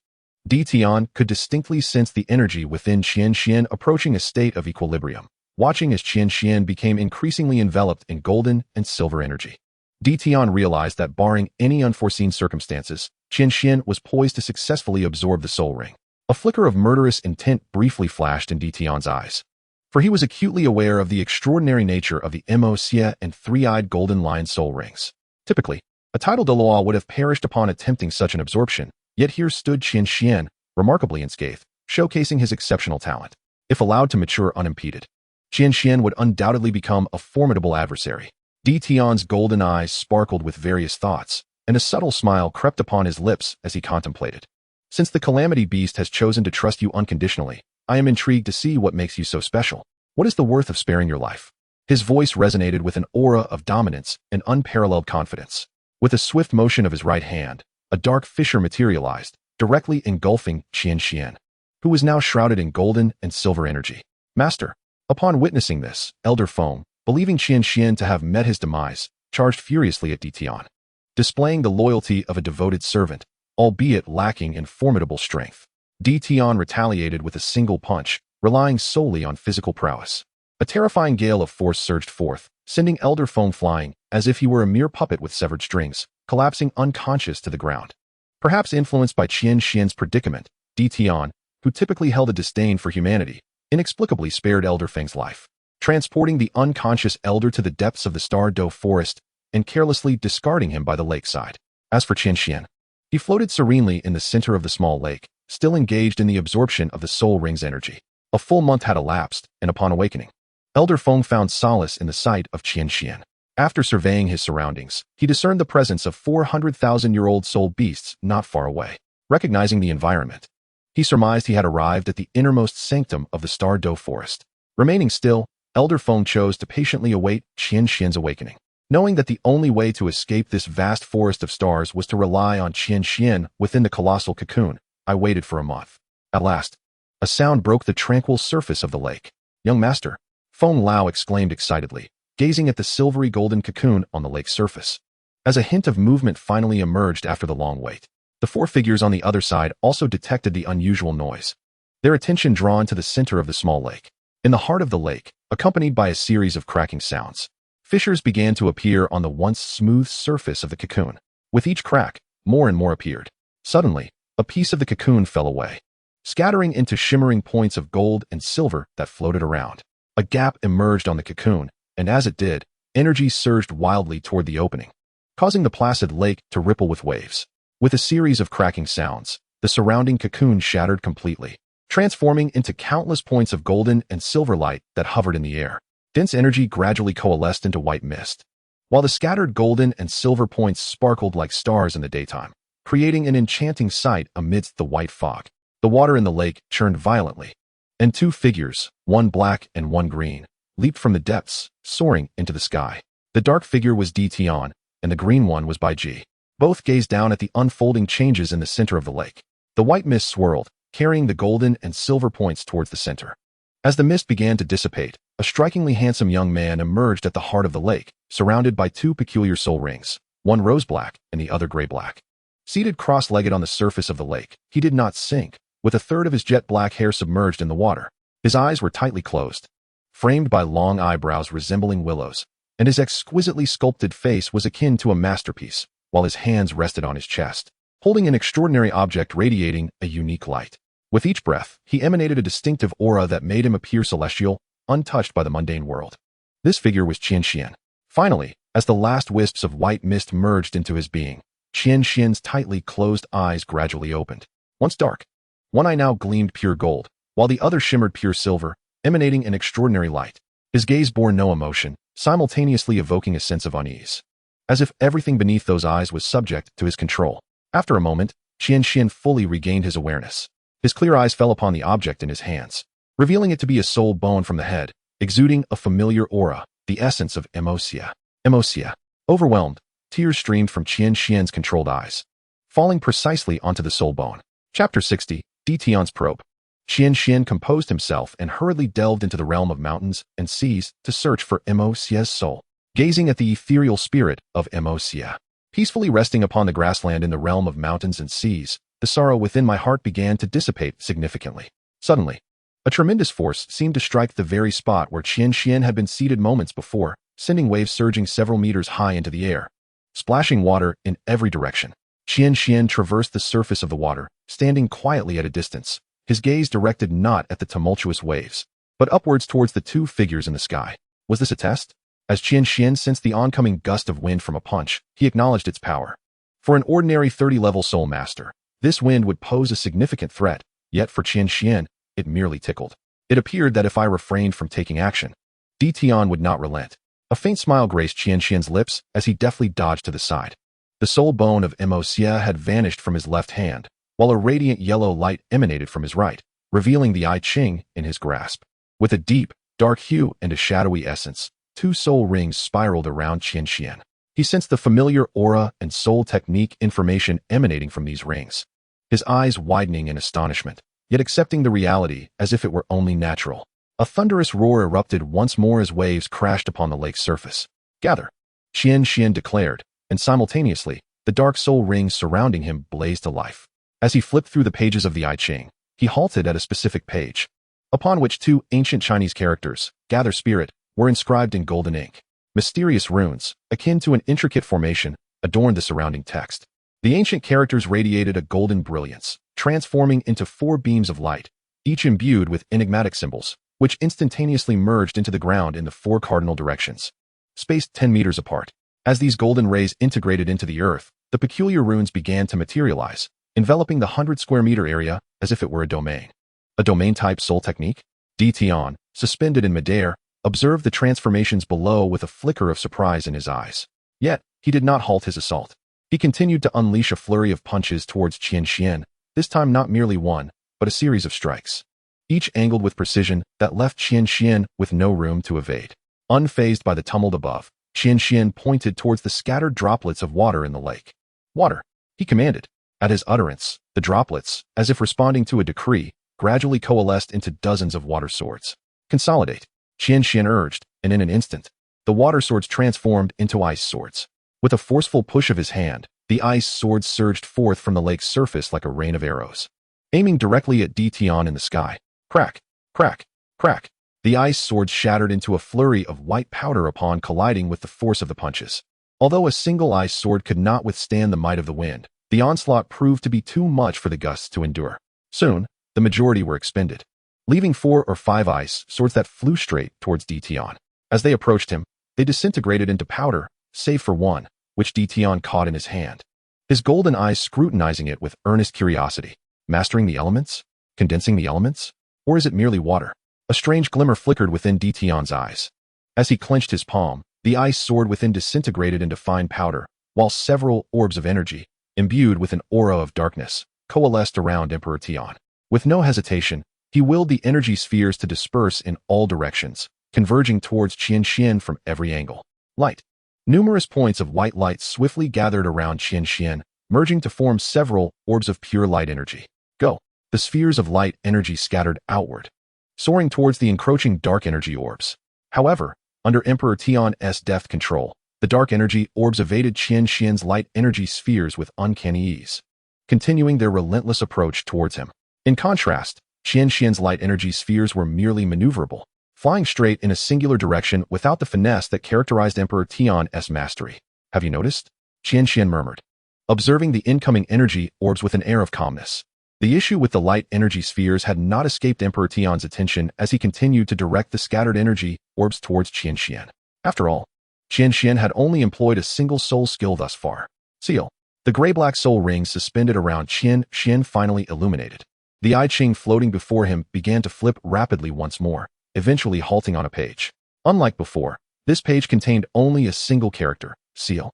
[SPEAKER 1] Di Tian could distinctly sense the energy within Qian Xuan approaching a state of equilibrium, watching as Qian Xuan became increasingly enveloped in golden and silver energy. Di Tian realized that barring any unforeseen circumstances, Qian Xuan was poised to successfully absorb the soul ring. A flicker of murderous intent briefly flashed in Di Tian's eyes, for he was acutely aware of the extraordinary nature of the MOCS and 3-eyed golden lion soul rings. Typically, a titled Douluo would have perished upon attempting such an absorption, yet here stood Qian Xuan, remarkably unscathed, showcasing his exceptional talent. If allowed to mature unimpeded, Qian Xuan would undoubtedly become a formidable adversary. Di Tian's golden eyes sparkled with various thoughts, and a subtle smile crept upon his lips as he contemplated. "Since the calamity beast has chosen to trust you unconditionally, I am intrigued to see what makes you so special. What is the worth of sparing your life?" His voice resonated with an aura of dominance and unparalleled confidence. With a swift motion of his right hand, a dark fissure materialized, directly engulfing Qian Xuan, who was now shrouded in golden and silver energy. "Master." Upon witnessing this, Elder Feng, believing Qian Xuan to have met his demise, charged furiously at Di Tian, displaying the loyalty of a devoted servant, albeit lacking in formidable strength. Di Tian retaliated with a single punch, relying solely on physical prowess. A terrifying gale of force surged forth, sending Elder Feng flying as if he were a mere puppet with severed strings, collapsing unconscious to the ground. Perhaps influenced by Qian Xuan's predicament, Di Tian, who typically held a disdain for humanity, inexplicably spared Elder Feng's life, transporting the unconscious elder to the depths of the Douluo forest and carelessly discarding him by the lakeside. As for Qian Xuan, he floated serenely in the center of the small lake, still engaged in the absorption of the soul ring's energy. A full month had elapsed, and upon awakening, Elder Feng found solace in the sight of Qian Xuan. After surveying his surroundings, he discerned the presence of 400,000-year-old soul beasts not far away. Recognizing the environment, he surmised he had arrived at the innermost sanctum of the Douluo forest. Remaining still, Elder Feng chose to patiently await Qian Xuan's awakening. Knowing that the only way to escape this vast forest of stars was to rely on Qian Xuan within the colossal cocoon, I waited for a month. At last, a sound broke the tranquil surface of the lake. "Young master," Feng Lao exclaimed excitedly, gazing at the silvery golden cocoon on the lake's surface. As a hint of movement finally emerged after the long wait, the 4 figures on the other side also detected the unusual noise, their attention drawn to the center of the small lake. In the heart of the lake, accompanied by a series of cracking sounds, fissures began to appear on the once smooth surface of the cocoon. With each crack, more and more appeared. Suddenly, a piece of the cocoon fell away, scattering into shimmering points of gold and silver that floated around. A gap emerged on the cocoon, and as it did, energy surged wildly toward the opening, causing the placid lake to ripple with waves. With a series of cracking sounds, the surrounding cocoon shattered completely, transforming into countless points of golden and silver light that hovered in the air. Dense energy gradually coalesced into white mist, while the scattered golden and silver points sparkled like stars in the daytime, creating an enchanting sight amidst the white fog. The water in the lake churned violently, and 2 figures, one black and one green, leaped from the depths, soaring into the sky. The dark figure was Di Tian, and the green one was Bai Ji. Both gazed down at the unfolding changes in the center of the lake. The white mist swirled, carrying the golden and silver points towards the center. As the mist began to dissipate, a strikingly handsome young man emerged at the heart of the lake, surrounded by two peculiar soul rings, one rose-black and the other gray-black. Seated cross-legged on the surface of the lake, he did not sink, with a third of his jet-black hair submerged in the water. His eyes were tightly closed, framed by long eyebrows resembling willows, and his exquisitely sculpted face was akin to a masterpiece, while his hands rested on his chest, holding an extraordinary object radiating a unique light. With each breath, he emanated a distinctive aura that made him appear celestial, untouched by the mundane world. This figure was Qian Xuan. Finally, as the last wisps of white mist merged into his being, Qian Xuan's tightly closed eyes gradually opened. Once dark, one eye now gleamed pure gold, while the other shimmered pure silver, emanating an extraordinary light. His gaze bore no emotion, simultaneously evoking a sense of unease, as if everything beneath those eyes was subject to his control. After a moment, Qian Xuan fully regained his awareness. His clear eyes fell upon the object in his hands, revealing it to be a soul bone from the head, exuding a familiar aura, the essence of Emosia. Emosia. Overwhelmed, tears streamed from Qian Xuan's controlled eyes, falling precisely onto the soul bone. Chapter 60, Tion's Probe. Qian Xuan composed himself and hurriedly delved into the realm of mountains and seas to search for Emosia's soul, gazing at the ethereal spirit of Emosia. Peacefully resting upon the grassland in the realm of mountains and seas, the sorrow within my heart began to dissipate significantly. Suddenly, a tremendous force seemed to strike the very spot where Qian Xuan had been seated moments before, sending waves surging several meters high into the air, splashing water in every direction. Qian Xuan traversed the surface of the water, standing quietly at a distance, his gaze directed not at the tumultuous waves, but upwards towards the two figures in the sky. Was this a test? As Qian Xuan sensed the oncoming gust of wind from a punch, he acknowledged its power. For an ordinary 30-level soul master, this wind would pose a significant threat, yet for Qian Xuan, it merely tickled. It appeared that if I refrained from taking action, Tion would not relent. A faint smile graced Qian Xuan's lips as he deftly dodged to the side. The soul bone of Emosia had vanished from his left hand, while a radiant yellow light emanated from his right, revealing the eye Ching in his grasp. With a deep, dark hue and a shadowy essence, two soul rings spiraled around Qian Xuan. He sensed the familiar aura and soul technique information emanating from these rings, his eyes widening in astonishment, yet accepting the reality as if it were only natural. A thunderous roar erupted once more as waves crashed upon the lake's surface. Gather, Qian Xuan declared, and simultaneously, the dark soul rings surrounding him blazed to life. As he flipped through the pages of the I Ching, he halted at a specific page, upon which two ancient Chinese characters, Gather Spirit, were inscribed in golden ink. Mysterious runes, akin to an intricate formation, adorned the surrounding text. The ancient characters radiated a golden brilliance, transforming into four beams of light, each imbued with enigmatic symbols, which instantaneously merged into the ground in the four cardinal directions, spaced 10 meters apart. As these golden rays integrated into the earth, the peculiar runes began to materialize, enveloping the 100-square-meter area as if it were a domain. A domain-type soul technique? Tion, suspended in midair, observed the transformations below with a flicker of surprise in his eyes. Yet, he did not halt his assault. He continued to unleash a flurry of punches towards Qian Xuan, this time not merely one, but a series of strikes, each angled with precision that left Qian Xuan with no room to evade. Unfazed by the tumult above, Qian Xuan pointed towards the scattered droplets of water in the lake. Water, he commanded. At his utterance, the droplets, as if responding to a decree, gradually coalesced into dozens of water swords. Consolidate, Qian Xuan urged, and in an instant, the water swords transformed into ice swords. With a forceful push of his hand, the ice swords surged forth from the lake's surface like a rain of arrows, aiming directly at Tion in the sky. Crack, crack, crack. The ice swords shattered into a flurry of white powder upon colliding with the force of the punches. Although a single ice sword could not withstand the might of the wind, the onslaught proved to be too much for the gusts to endure. Soon, the majority were expended, leaving 4 or 5 ice swords that flew straight towards Tion. As they approached him, they disintegrated into powder, save for one, which Tion caught in his hand, his golden eyes scrutinizing it with earnest curiosity. Mastering the elements? Condensing the elements? Or is it merely water? A strange glimmer flickered within Tion's eyes. As he clenched his palm, the ice sword within disintegrated into fine powder, while several orbs of energy, imbued with an aura of darkness, coalesced around Emperor Tion. With no hesitation, he willed the energy spheres to disperse in all directions, converging towards Qian Xuan from every angle. Light. Numerous points of white light swiftly gathered around Qian Xuan, merging to form several orbs of pure light energy. Go. The spheres of light energy scattered outward, soaring towards the encroaching dark energy orbs. However, under Emperor Tian's deft control, the dark energy orbs evaded Qian Xuan's light energy spheres with uncanny ease, continuing their relentless approach towards him. In contrast, Qian Xuan's light energy spheres were merely maneuverable, flying straight in a singular direction without the finesse that characterized Emperor Tian's mastery. Have you noticed? Qian Xuan murmured, observing the incoming energy orbs with an air of calmness. The issue with the light energy spheres had not escaped Emperor Tian's attention as he continued to direct the scattered energy orbs towards Qian Xuan. After all, Qian Xuan had only employed a single soul skill thus far. Seal. The gray-black soul rings suspended around Qian Xuan finally illuminated. The I Ching floating before him began to flip rapidly once more, eventually halting on a page. Unlike before, this page contained only a single character, Seal,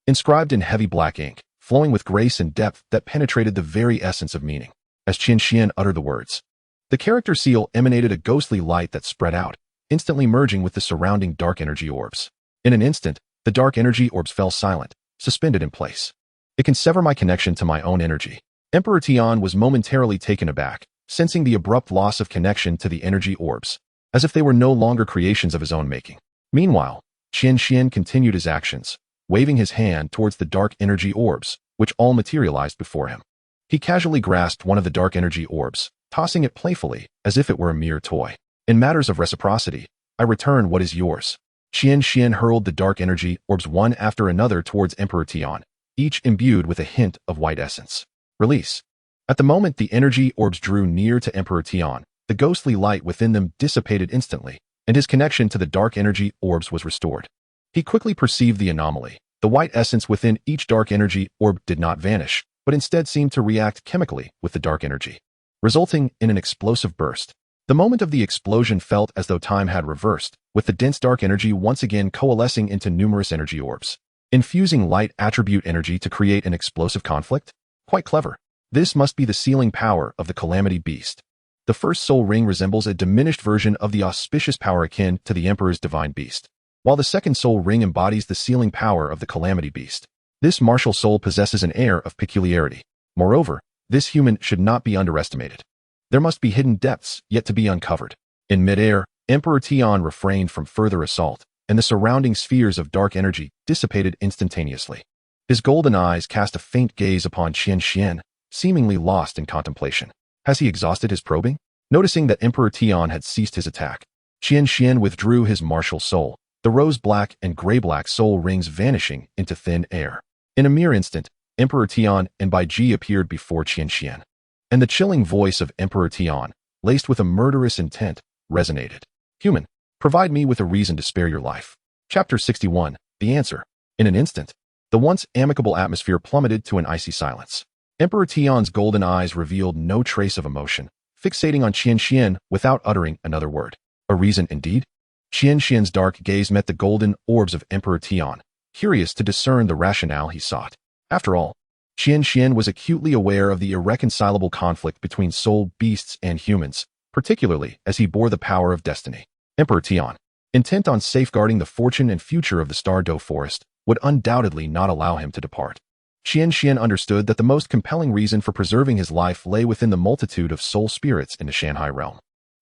[SPEAKER 1] inscribed in heavy black ink, flowing with grace and depth that penetrated the very essence of meaning. As Qian Xuan uttered the words, the character Seal emanated a ghostly light that spread out, instantly merging with the surrounding dark energy orbs. In an instant, the dark energy orbs fell silent, suspended in place. It can sever my connection to my own energy. Emperor Tian was momentarily taken aback, sensing the abrupt loss of connection to the energy orbs, as if they were no longer creations of his own making. Meanwhile, Qian Xuan continued his actions, waving his hand towards the dark energy orbs, which all materialized before him. He casually grasped one of the dark energy orbs, tossing it playfully, as if it were a mere toy. In matters of reciprocity, I return what is yours. Qian Xuan hurled the dark energy orbs one after another towards Emperor Tian, each imbued with a hint of white essence. Release. At the moment the energy orbs drew near to Emperor Tian, the ghostly light within them dissipated instantly, and his connection to the dark energy orbs was restored. He quickly perceived the anomaly. The white essence within each dark energy orb did not vanish, but instead seemed to react chemically with the dark energy, resulting in an explosive burst. The moment of the explosion felt as though time had reversed, with the dense dark energy once again coalescing into numerous energy orbs, infusing light attribute energy to create an explosive conflict? Quite clever. This must be the sealing power of the calamity beast. The first soul ring resembles a diminished version of the auspicious power akin to the Emperor's divine beast, while the second soul ring embodies the sealing power of the calamity beast. This martial soul possesses an air of peculiarity. Moreover, this human should not be underestimated. There must be hidden depths yet to be uncovered. In midair, Emperor Tian refrained from further assault, and the surrounding spheres of dark energy dissipated instantaneously. His golden eyes cast a faint gaze upon Qian Xuan, seemingly lost in contemplation. Has he exhausted his probing? Noticing that Emperor Tian had ceased his attack, Qian Xuan withdrew his martial soul, the rose-black and gray-black soul rings vanishing into thin air. In a mere instant, Emperor Tian and Bai Ji appeared before Qian Xuan, and the chilling voice of Emperor Tian, laced with a murderous intent, resonated. Human, provide me with a reason to spare your life. Chapter 61, The Answer. In an instant, the once amicable atmosphere plummeted to an icy silence. Emperor Tian's golden eyes revealed no trace of emotion, fixating on Qian Xuan without uttering another word. A reason indeed? Qian Xuan's dark gaze met the golden orbs of Emperor Tian, curious to discern the rationale he sought. After all, Qian Xuan was acutely aware of the irreconcilable conflict between soul beasts and humans, particularly as he bore the power of destiny. Emperor Tian, intent on safeguarding the fortune and future of the Star Dough Forest, would undoubtedly not allow him to depart. Qian Xuan understood that the most compelling reason for preserving his life lay within the multitude of soul spirits in the Shanghai realm,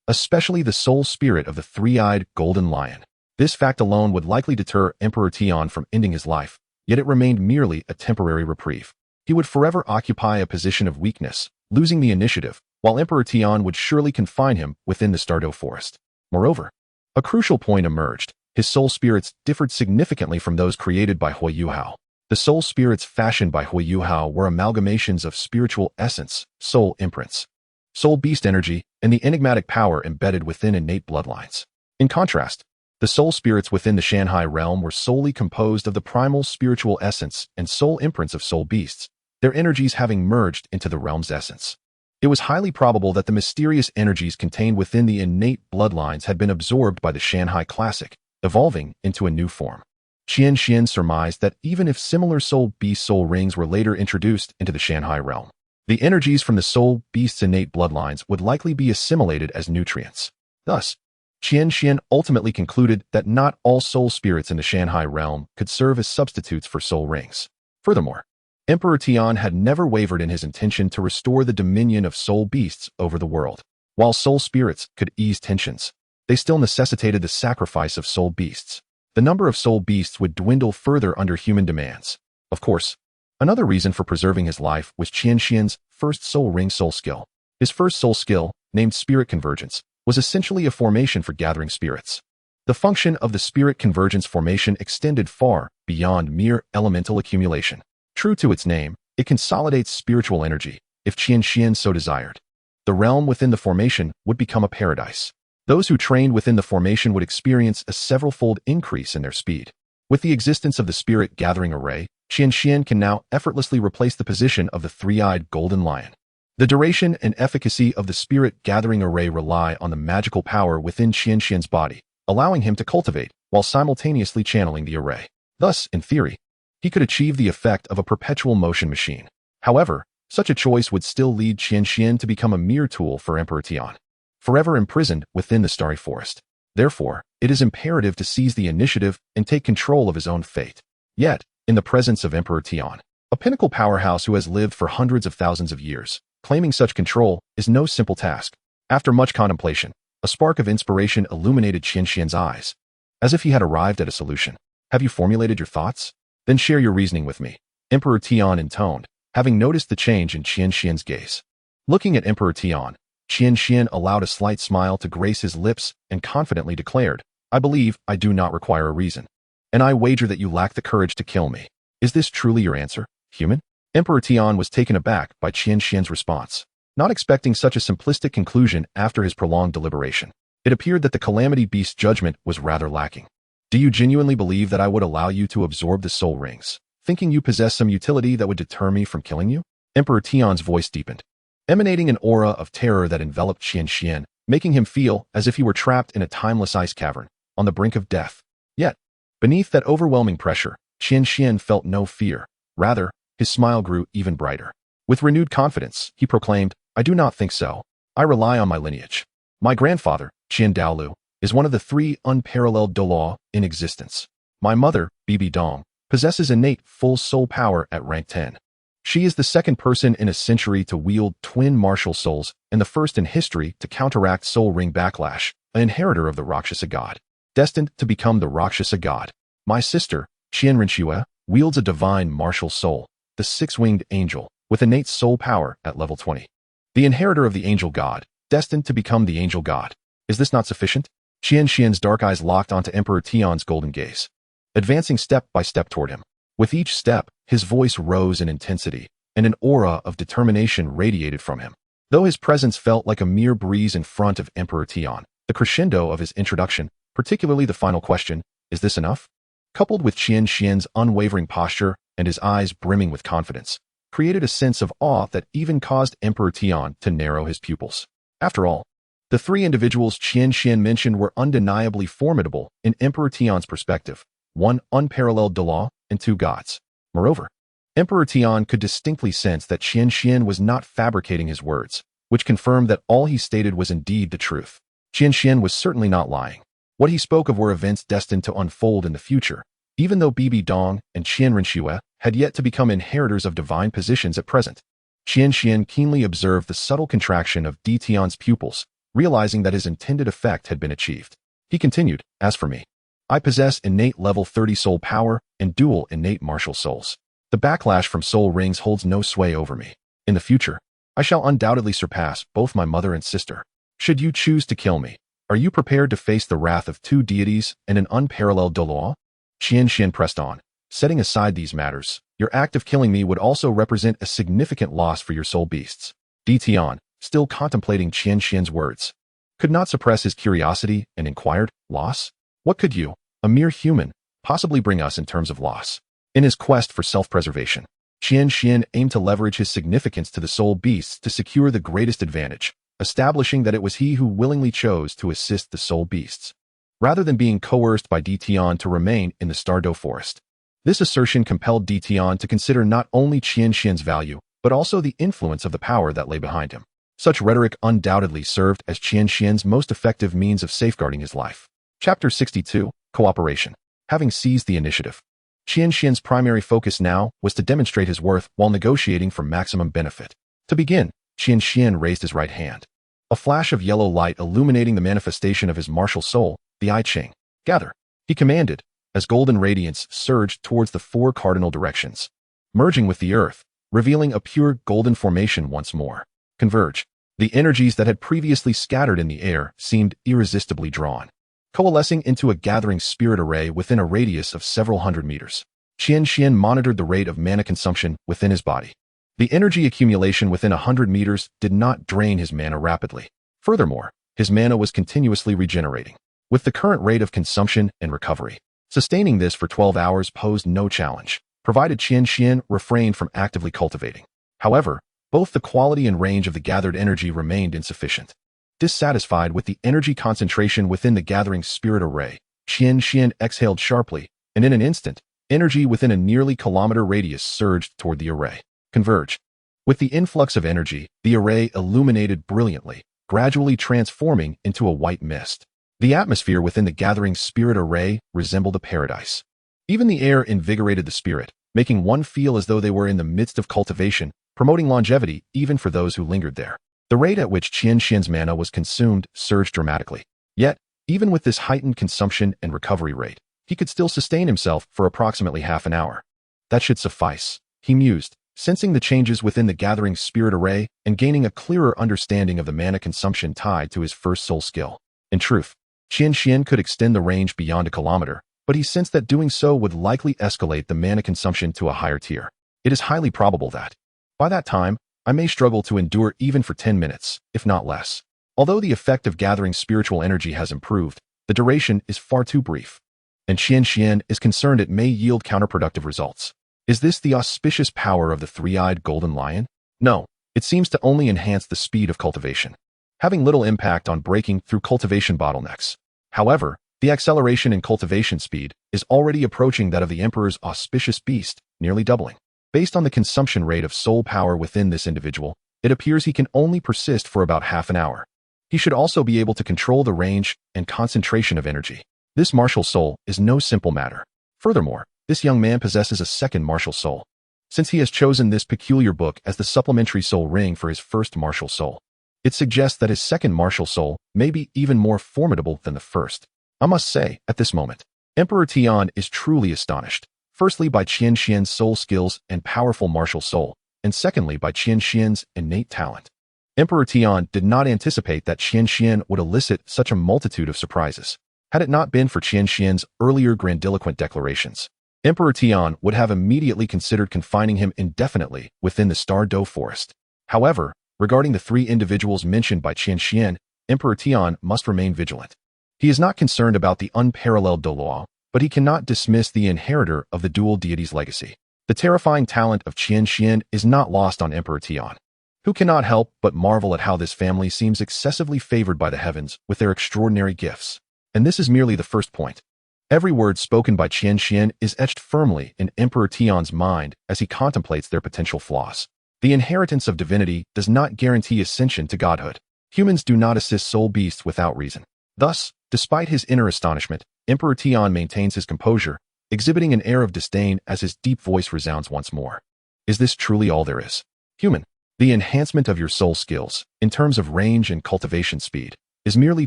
[SPEAKER 1] especially the soul spirit of the three-eyed golden lion. This fact alone would likely deter Emperor Tian from ending his life, yet it remained merely a temporary reprieve. He would forever occupy a position of weakness, losing the initiative, while Emperor Tian would surely confine him within the Star Dough Forest. Moreover, a crucial point emerged. His soul spirits differed significantly from those created by Hui Yuhao. The soul spirits fashioned by Hui Yuhao were amalgamations of spiritual essence, soul imprints, soul beast energy, and the enigmatic power embedded within innate bloodlines. In contrast, the soul spirits within the Shanghai realm were solely composed of the primal spiritual essence and soul imprints of soul beasts, their energies having merged into the realm's essence. It was highly probable that the mysterious energies contained within the innate bloodlines had been absorbed by the Shanghai Classic, evolving into a new form. Qian Xuan surmised that even if similar soul beast soul rings were later introduced into the Shanghai realm, the energies from the soul beast's innate bloodlines would likely be assimilated as nutrients. Thus, Qian Xuan ultimately concluded that not all soul spirits in the Shanghai realm could serve as substitutes for soul rings. Furthermore, Emperor Tian had never wavered in his intention to restore the dominion of soul beasts over the world. While soul spirits could ease tensions, they still necessitated the sacrifice of soul beasts. The number of soul beasts would dwindle further under human demands. Of course, another reason for preserving his life was Qian Xuan's first soul ring soul skill. His first soul skill, named Spirit Convergence, was essentially a formation for gathering spirits. The function of the Spirit Convergence formation extended far beyond mere elemental accumulation. True to its name, it consolidates spiritual energy, if Qian Xuan so desired. The realm within the formation would become a paradise. Those who trained within the formation would experience a several-fold increase in their speed. With the existence of the Spirit Gathering Array, Qian Xuan can now effortlessly replace the position of the three-eyed golden lion. The duration and efficacy of the Spirit Gathering Array rely on the magical power within Qian Xuan's body, allowing him to cultivate while simultaneously channeling the array. Thus, in theory, he could achieve the effect of a perpetual motion machine. However, such a choice would still lead Qian Xuan to become a mere tool for Emperor Tian, forever imprisoned within the starry forest. Therefore, it is imperative to seize the initiative and take control of his own fate. Yet, in the presence of Emperor Tian, a pinnacle powerhouse who has lived for hundreds of thousands of years, claiming such control is no simple task. After much contemplation, a spark of inspiration illuminated Qian Xuan's eyes, as if he had arrived at a solution. Have you formulated your thoughts? Then share your reasoning with me. Emperor Tian intoned, having noticed the change in Qian Xuan's gaze. Looking at Emperor Tian, Qian Xuan allowed a slight smile to grace his lips and confidently declared, I believe I do not require a reason. And I wager that you lack the courage to kill me. Is this truly your answer, human? Emperor Tian was taken aback by Qian Xuan's response, not expecting such a simplistic conclusion after his prolonged deliberation. It appeared that the Calamity Beast's judgment was rather lacking. Do you genuinely believe that I would allow you to absorb the soul rings, thinking you possess some utility that would deter me from killing you? Emperor Tian's voice deepened, emanating an aura of terror that enveloped Qian Xuan, making him feel as if he were trapped in a timeless ice cavern, on the brink of death. Yet, beneath that overwhelming pressure, Qian Xuan felt no fear. Rather, his smile grew even brighter. With renewed confidence, he proclaimed, I do not think so. I rely on my lineage. My grandfather, Qian Douluo, is one of the 3 unparalleled Douluo in existence. My mother, Bibi Dong, possesses innate full soul power at rank 10. She is the second person in a century to wield twin martial souls and the first in history to counteract soul ring backlash, an inheritor of the Rakshasa god, destined to become the Rakshasa god. My sister, Qian Renxue, wields a divine martial soul, the 6-winged angel, with innate soul power at level 20. The inheritor of the angel god, destined to become the angel god. Is this not sufficient? Qian Xuan's dark eyes locked onto Emperor Tian's golden gaze, advancing step by step toward him. With each step, his voice rose in intensity, and an aura of determination radiated from him. Though his presence felt like a mere breeze in front of Emperor Tian, the crescendo of his introduction, particularly the final question, is this enough? Coupled with Qian Xuan's unwavering posture and his eyes brimming with confidence, created a sense of awe that even caused Emperor Tian to narrow his pupils. After all, the 3 individuals Qian Xuan mentioned were undeniably formidable in Emperor Tian's perspective, 1 unparalleled Douluo and 2 gods. Moreover, Emperor Tian could distinctly sense that Qian Xuan was not fabricating his words, which confirmed that all he stated was indeed the truth. Qian Xuan was certainly not lying. What he spoke of were events destined to unfold in the future, even though Bibi Dong and Qian Renxue had yet to become inheritors of divine positions at present. Qian Xuan keenly observed the subtle contraction of Di Tian's pupils, realizing that his intended effect had been achieved. He continued, as for me, I possess innate level 30 soul power and dual innate martial souls. The backlash from soul rings holds no sway over me. In the future, I shall undoubtedly surpass both my mother and sister. Should you choose to kill me, are you prepared to face the wrath of 2 deities and an unparalleled Douluo? Qian Xuan pressed on, setting aside these matters. Your act of killing me would also represent a significant loss for your soul beasts. Di Tian, still contemplating Qian Xuan's words, could not suppress his curiosity and inquired, loss? What could you, a mere human, possibly bring us in terms of loss? In his quest for self-preservation, Qian Xuan aimed to leverage his significance to the soul beasts to secure the greatest advantage, establishing that it was he who willingly chose to assist the soul beasts, rather than being coerced by Di Tian to remain in the Stardo forest. This assertion compelled Di Tian to consider not only Qian Xuan's value, but also the influence of the power that lay behind him. Such rhetoric undoubtedly served as Qian Xuan's most effective means of safeguarding his life. Chapter 62, Cooperation. Having seized the initiative, Qian Xuan's primary focus now was to demonstrate his worth while negotiating for maximum benefit. To begin, Qian Xuan raised his right hand, A flash of yellow light illuminating the manifestation of his martial soul, the I Ching. Gather, he commanded, as golden radiance surged towards the four cardinal directions, merging with the earth, revealing a pure golden formation once more. Converge. The energies that had previously scattered in the air seemed irresistibly drawn, coalescing into a gathering spirit array within a radius of several hundred meters. Qian Xuan monitored the rate of mana consumption within his body. The energy accumulation within 100 meters did not drain his mana rapidly. Furthermore, his mana was continuously regenerating, with the current rate of consumption and recovery. Sustaining this for 12 hours posed no challenge, provided Qian Xuan refrained from actively cultivating. However, both the quality and range of the gathered energy remained insufficient. Dissatisfied with the energy concentration within the gathering spirit array, Qian Xuan exhaled sharply, and in an instant, energy within a nearly kilometer radius surged toward the array. Converge. With the influx of energy, the array illuminated brilliantly, gradually transforming into a white mist. The atmosphere within the gathering spirit array resembled a paradise. Even the air invigorated the spirit, making one feel as though they were in the midst of cultivation, promoting longevity even for those who lingered there. The rate at which Qian Xuan's mana was consumed surged dramatically. Yet, even with this heightened consumption and recovery rate, he could still sustain himself for approximately half an hour. That should suffice, he mused, sensing the changes within the gathering spirit array and gaining a clearer understanding of the mana consumption tied to his first soul skill. In truth, Qian Xuan could extend the range beyond a kilometer, but he sensed that doing so would likely escalate the mana consumption to a higher tier. It is highly probable that, by that time, I may struggle to endure even for 10 minutes, if not less. Although the effect of gathering spiritual energy has improved, the duration is far too brief. And Qian Xuan is concerned it may yield counterproductive results. Is this the auspicious power of the three-eyed golden lion? No, it seems to only enhance the speed of cultivation, having little impact on breaking through cultivation bottlenecks. However, the acceleration in cultivation speed is already approaching that of the Emperor's auspicious beast, nearly doubling. Based on the consumption rate of soul power within this individual, it appears he can only persist for about half an hour. He should also be able to control the range and concentration of energy. This martial soul is no simple matter. Furthermore, this young man possesses a second martial soul, since he has chosen this peculiar book as the supplementary soul ring for his first martial soul. It suggests that his second martial soul may be even more formidable than the first. I must say, at this moment, Emperor Tian is truly astonished, firstly by Qian Xuan's soul skills and powerful martial soul, and secondly by Qian Xuan's innate talent. Emperor Tian did not anticipate that Qian Xuan would elicit such a multitude of surprises. Had it not been for Qian Xuan's earlier grandiloquent declarations, Emperor Tian would have immediately considered confining him indefinitely within the Star Dough Forest. However, regarding the three individuals mentioned by Qian Xuan, Emperor Tian must remain vigilant. He is not concerned about the unparalleled Douluo, but he cannot dismiss the inheritor of the dual deity's legacy. The terrifying talent of Qian Xuan is not lost on Emperor Tian, who cannot help but marvel at how this family seems excessively favored by the heavens with their extraordinary gifts. And this is merely the first point. Every word spoken by Qian Xuan is etched firmly in Emperor Tian's mind as he contemplates their potential flaws. The inheritance of divinity does not guarantee ascension to godhood. Humans do not assist soul beasts without reason. Thus, despite his inner astonishment, Emperor Tian maintains his composure, exhibiting an air of disdain as his deep voice resounds once more. Is this truly all there is? Human, the enhancement of your soul skills, in terms of range and cultivation speed, is merely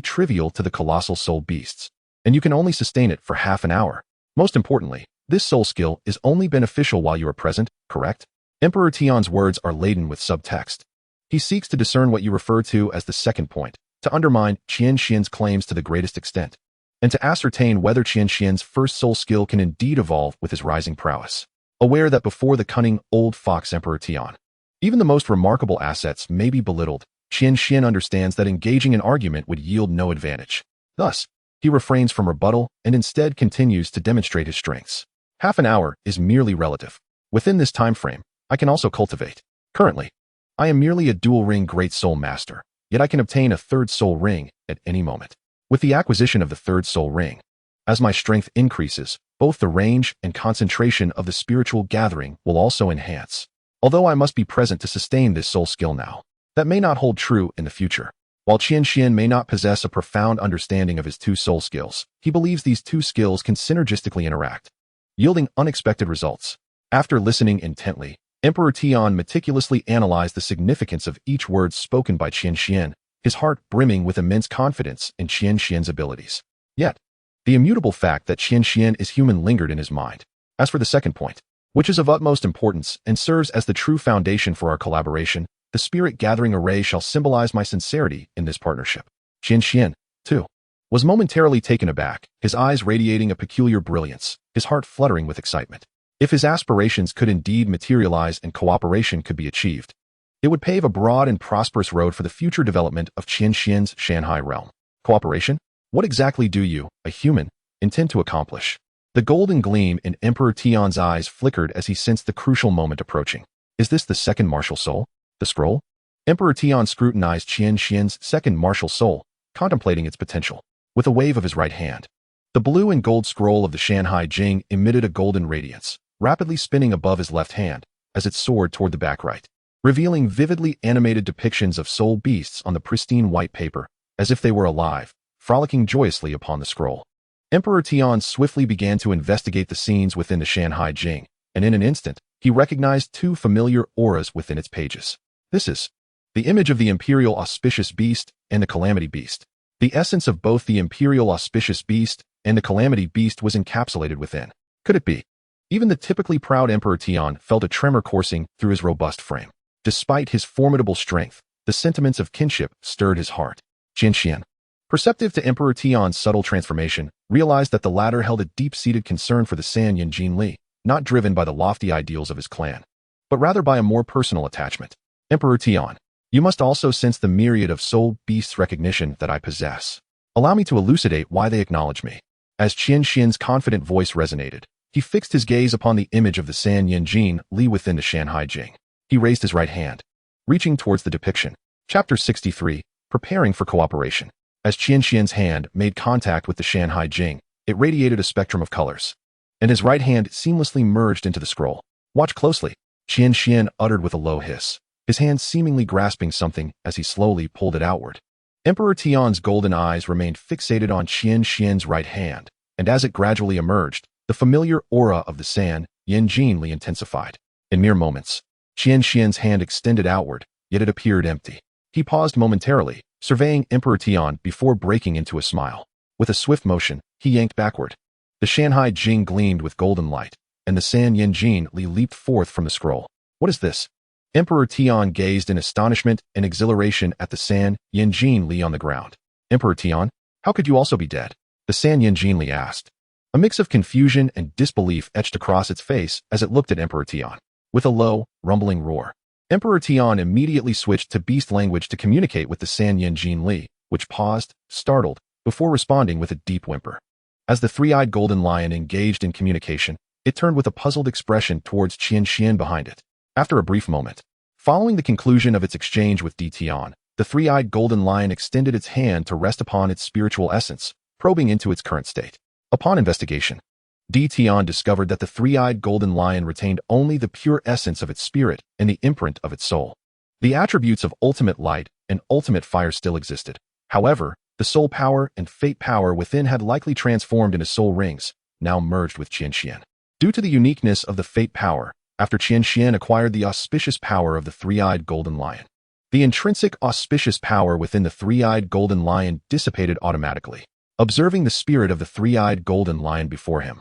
[SPEAKER 1] trivial to the colossal soul beasts, and you can only sustain it for half an hour. Most importantly, this soul skill is only beneficial while you are present, correct? Emperor Tian's words are laden with subtext. He seeks to discern what you refer to as the second point, to undermine Qian Xuan's claims to the greatest extent, and to ascertain whether Qian Xuan's first soul skill can indeed evolve with his rising prowess. Aware that before the cunning old fox Emperor Tian, even the most remarkable assets may be belittled, Qian Xuan understands that engaging in argument would yield no advantage. Thus, he refrains from rebuttal and instead continues to demonstrate his strengths. Half an hour is merely relative. Within this time frame, I can also cultivate. Currently, I am merely a dual ring great soul master, yet I can obtain a third soul ring at any moment. With the acquisition of the third soul ring, as my strength increases, both the range and concentration of the spiritual gathering will also enhance. Although I must be present to sustain this soul skill now, that may not hold true in the future. While Qian Xuan may not possess a profound understanding of his two soul skills, he believes these two skills can synergistically interact, yielding unexpected results. After listening intently, Emperor Tian meticulously analyzed the significance of each word spoken by Qian Xuan, his heart brimming with immense confidence in Qian Xuan's abilities. Yet, the immutable fact that Qian Xuan is human lingered in his mind. As for the second point, which is of utmost importance and serves as the true foundation for our collaboration, the spirit-gathering array shall symbolize my sincerity in this partnership. Qian Xuan, too, was momentarily taken aback, his eyes radiating a peculiar brilliance, his heart fluttering with excitement. If his aspirations could indeed materialize and cooperation could be achieved, it would pave a broad and prosperous road for the future development of Qian Xuan's Shanghai realm. Cooperation? What exactly do you, a human, intend to accomplish? The golden gleam in Emperor Tian's eyes flickered as he sensed the crucial moment approaching. Is this the second martial soul? The scroll? Emperor Tian scrutinized Qian Xuan's second martial soul, contemplating its potential. With a wave of his right hand, the blue and gold scroll of the Shanghai Jing emitted a golden radiance, rapidly spinning above his left hand as it soared toward the back right, revealing vividly animated depictions of soul beasts on the pristine white paper, as if they were alive, frolicking joyously upon the scroll. Emperor Tian swiftly began to investigate the scenes within the Shanghai Jing, and in an instant, he recognized two familiar auras within its pages. This is the image of the Imperial Auspicious Beast and the Calamity Beast. The essence of both the Imperial Auspicious Beast and the Calamity Beast was encapsulated within. Could it be? Even the typically proud Emperor Tian felt a tremor coursing through his robust frame. Despite his formidable strength, the sentiments of kinship stirred his heart. Qian Xuan, perceptive to Emperor Tian's subtle transformation, realized that the latter held a deep-seated concern for the San Yanjin Li, not driven by the lofty ideals of his clan, but rather by a more personal attachment. Emperor Tian, you must also sense the myriad of soul beasts' recognition that I possess. Allow me to elucidate why they acknowledge me. As Qian Xuan's confident voice resonated, he fixed his gaze upon the image of the San Yanjin Li within the Shanghai Jing. He raised his right hand, reaching towards the depiction. Chapter 63, Preparing for Cooperation. As Qian Xuan's hand made contact with the Shanghai Jing, it radiated a spectrum of colors, and his right hand seamlessly merged into the scroll. Watch closely, Qian Xuan uttered with a low hiss, his hand seemingly grasping something as he slowly pulled it outward. Emperor Tian's golden eyes remained fixated on Qian Xuan's right hand, and as it gradually emerged, the familiar aura of the San Yanjin Li intensified. In mere moments, Qian Xuan's hand extended outward, yet it appeared empty. He paused momentarily, surveying Emperor Tian before breaking into a smile. With a swift motion, he yanked backward. The Shanghai Jing gleamed with golden light, and the San Yanjin Li leaped forth from the scroll. What is this? Emperor Tian gazed in astonishment and exhilaration at the San Yanjin Li on the ground. Emperor Tian, how could you also be dead? The San Yanjin Li asked. A mix of confusion and disbelief etched across its face as it looked at Emperor Tian. With a low, rumbling roar, Emperor Tian immediately switched to beast language to communicate with the San Yanjin Li, which paused, startled, before responding with a deep whimper. As the three-eyed golden lion engaged in communication, it turned with a puzzled expression towards Qian Xuan behind it. After a brief moment, following the conclusion of its exchange with Tian, the three-eyed golden lion extended its hand to rest upon its spiritual essence, probing into its current state. Upon investigation, Tian discovered that the three-eyed golden lion retained only the pure essence of its spirit and the imprint of its soul. The attributes of ultimate light and ultimate fire still existed. However, the soul power and fate power within had likely transformed into soul rings, now merged with Qian Xuan. Due to the uniqueness of the fate power, after Qian Xuan acquired the auspicious power of the three-eyed golden lion, the intrinsic auspicious power within the three-eyed golden lion dissipated automatically. Observing the spirit of the three-eyed golden lion before him,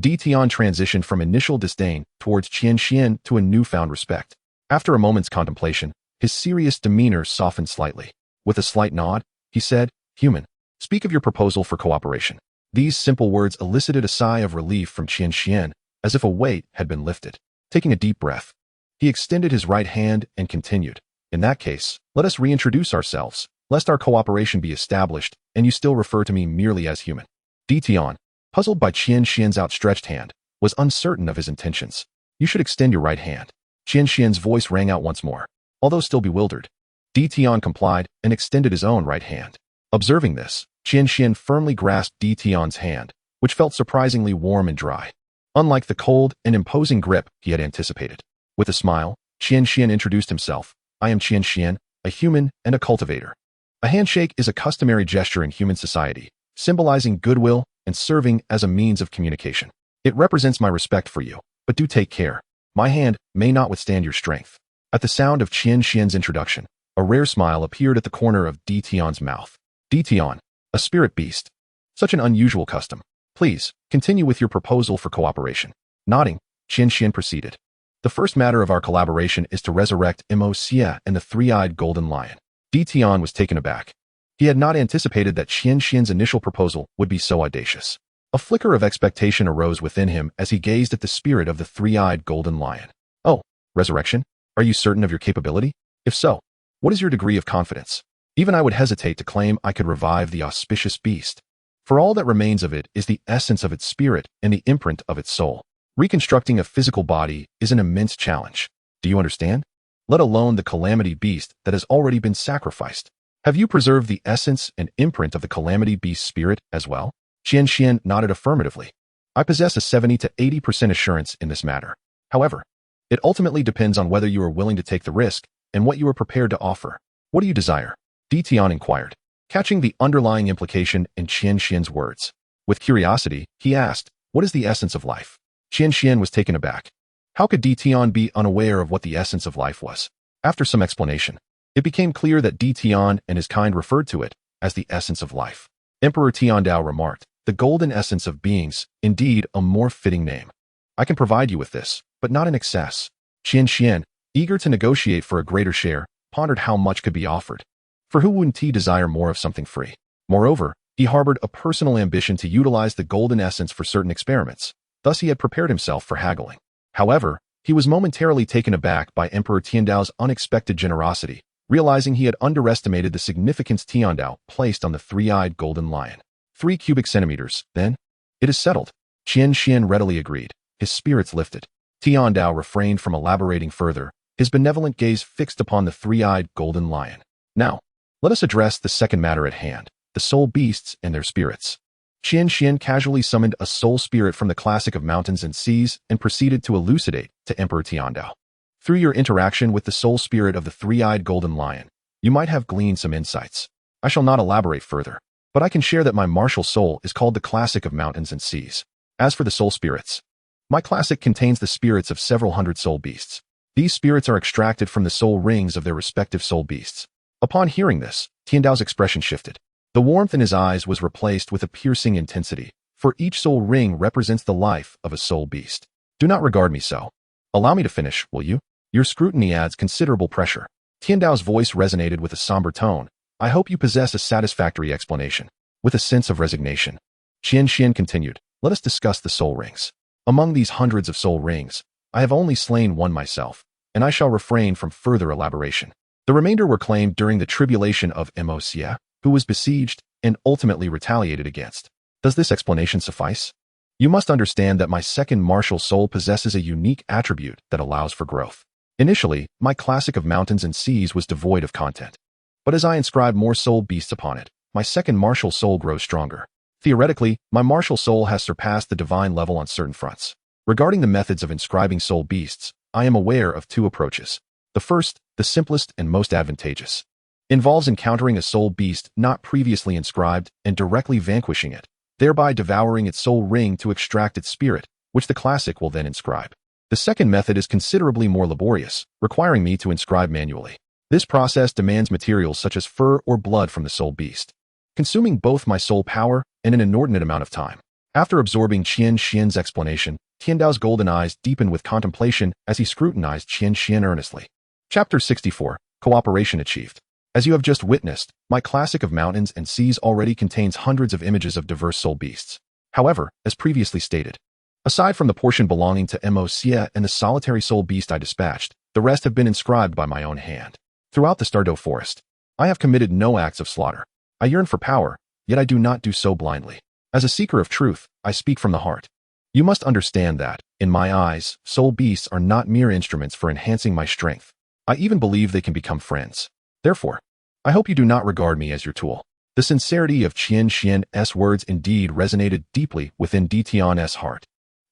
[SPEAKER 1] Tian transitioned from initial disdain towards Qian Xuan to a newfound respect. After a moment's contemplation, his serious demeanor softened slightly. With a slight nod, he said, "Human, speak of your proposal for cooperation." These simple words elicited a sigh of relief from Qian Xuan, as if a weight had been lifted. Taking a deep breath, he extended his right hand and continued, "In that case, let us reintroduce ourselves, lest our cooperation be established and you still refer to me merely as human." Tian, puzzled by Qian Xuan's outstretched hand, was uncertain of his intentions. "You should extend your right hand." Qian Xuan's voice rang out once more. Although still bewildered, Tian complied and extended his own right hand. Observing this, Qian Xuan firmly grasped Tian's hand, which felt surprisingly warm and dry, unlike the cold and imposing grip he had anticipated. With a smile, Qian Xuan introduced himself. "I am Qian Xuan, a human and a cultivator." A handshake is a customary gesture in human society, symbolizing goodwill and serving as a means of communication. It represents my respect for you, but do take care. My hand may not withstand your strength. At the sound of Qian Xuan's introduction, A rare smile appeared at the corner of Di Tian's mouth. Di Tian, a spirit beast. Such an unusual custom. Please, continue with your proposal for cooperation. Nodding, Qian Xuan proceeded. The first matter of our collaboration is to resurrect MOCA and the three-eyed golden lion. Di Tian was taken aback. He had not anticipated that Qian Xuan's initial proposal would be so audacious. A flicker of expectation arose within him as he gazed at the spirit of the three-eyed golden lion. Oh, resurrection? Are you certain of your capability? If so, what is your degree of confidence? Even I would hesitate to claim I could revive the auspicious beast. For all that remains of it is the essence of its spirit and the imprint of its soul. Reconstructing a physical body is an immense challenge. Do you understand? Let alone the calamity beast that has already been sacrificed. Have you preserved the essence and imprint of the calamity beast spirit as well? Qian Xuan nodded affirmatively. I possess a 70 to 80% assurance in this matter. However, it ultimately depends on whether you are willing to take the risk and what you are prepared to offer. What do you desire? Di Tian inquired, catching the underlying implication in Qian Xuan's words. With curiosity, he asked, what is the essence of life? Qian Xuan was taken aback. How could Di Tian be unaware of what the essence of life was? After some explanation, it became clear that Di Tian and his kind referred to it as the essence of life. Emperor Tiandao remarked, the golden essence of beings, indeed a more fitting name. I can provide you with this, but not in excess. Qian Xuan, eager to negotiate for a greater share, pondered how much could be offered. For who wouldn't he desire more of something free? Moreover, he harbored a personal ambition to utilize the golden essence for certain experiments. Thus he had prepared himself for haggling. However, he was momentarily taken aback by Emperor Tiandao's unexpected generosity, realizing he had underestimated the significance Tiandao placed on the three-eyed golden lion. 3 cubic centimeters, then? It is settled. Qian Xuan readily agreed. His spirits lifted. Tiandao refrained from elaborating further, his benevolent gaze fixed upon the three-eyed golden lion. Now, let us address the second matter at hand, the soul beasts and their spirits. Qian Xuan casually summoned a soul spirit from the classic of mountains and seas and proceeded to elucidate to Emperor Tiandao. Through your interaction with the soul spirit of the three-eyed golden lion, you might have gleaned some insights. I shall not elaborate further, but I can share that my martial soul is called the classic of mountains and seas. As for the soul spirits, my classic contains the spirits of several hundred soul beasts. These spirits are extracted from the soul rings of their respective soul beasts. Upon hearing this, Tiandao's expression shifted. The warmth in his eyes was replaced with a piercing intensity, for each soul ring represents the life of a soul beast. Do not regard me so. Allow me to finish, will you? Your scrutiny adds considerable pressure. Tiandao's voice resonated with a somber tone. I hope you possess a satisfactory explanation. With a sense of resignation, Qian Xuan continued, let us discuss the soul rings. Among these hundreds of soul rings, I have only slain one myself, and I shall refrain from further elaboration. The remainder were claimed during the tribulation of MOCA, who was besieged and ultimately retaliated against. Does this explanation suffice? You must understand that my second martial soul possesses a unique attribute that allows for growth. Initially, my classic of mountains and seas was devoid of content. But as I inscribe more soul beasts upon it, my second martial soul grows stronger. Theoretically, my martial soul has surpassed the divine level on certain fronts. Regarding the methods of inscribing soul beasts, I am aware of 2 approaches. The first, the simplest and most advantageous, involves encountering a soul beast not previously inscribed and directly vanquishing it, thereby devouring its soul ring to extract its spirit, which the classic will then inscribe. The second method is considerably more laborious, requiring me to inscribe manually. This process demands materials such as fur or blood from the soul beast, consuming both my soul power and an inordinate amount of time. After absorbing Qian Xuan's explanation, Tiandao's golden eyes deepened with contemplation as he scrutinized Qian Xuan earnestly. Chapter 64, Cooperation Achieved. As you have just witnessed, my classic of mountains and seas already contains hundreds of images of diverse soul beasts. However, as previously stated, aside from the portion belonging to MOCA and the solitary soul beast I dispatched, the rest have been inscribed by my own hand. Throughout the Stardew Forest, I have committed no acts of slaughter. I yearn for power, yet I do not do so blindly. As a seeker of truth, I speak from the heart. You must understand that, in my eyes, soul beasts are not mere instruments for enhancing my strength. I even believe they can become friends. Therefore, I hope you do not regard me as your tool. The sincerity of Qian Xuan's words indeed resonated deeply within Di Tian's heart,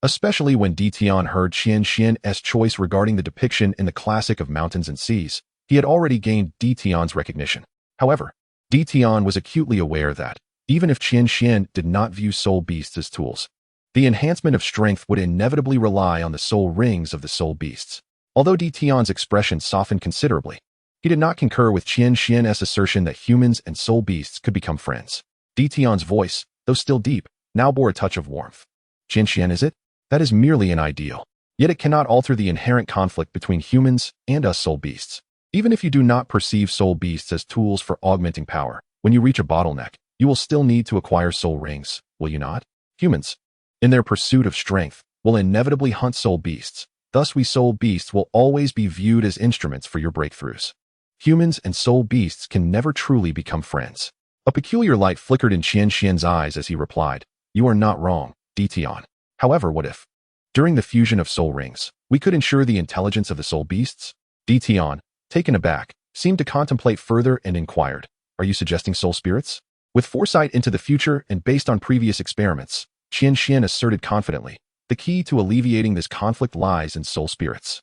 [SPEAKER 1] especially when Di Tian heard Qian Xuan's choice regarding the depiction in the classic of mountains and seas. He had already gained Di Tian's recognition. However, Di Tian was acutely aware that, even if Qian Xuan did not view soul beasts as tools, the enhancement of strength would inevitably rely on the soul rings of the soul beasts. Although Di Tian's expression softened considerably, He did not concur with Qian Xuan's assertion that humans and soul beasts could become friends. Tian's voice, though still deep, now bore a touch of warmth. Qian Xuan, is it? That is merely an ideal. Yet it cannot alter the inherent conflict between humans and us soul beasts. Even if you do not perceive soul beasts as tools for augmenting power, when you reach a bottleneck, you will still need to acquire soul rings, will you not? Humans, in their pursuit of strength, will inevitably hunt soul beasts. Thus we soul beasts will always be viewed as instruments for your breakthroughs. Humans and soul beasts can never truly become friends. A peculiar light flickered in Qian Xuan's eyes as he replied, "You are not wrong, Tian. However, what if, during the fusion of soul rings, we could ensure the intelligence of the soul beasts?" Tian, taken aback, seemed to contemplate further and inquired, "Are you suggesting soul spirits?" With foresight into the future and based on previous experiments, Qian Xuan asserted confidently, "The key to alleviating this conflict lies in soul spirits.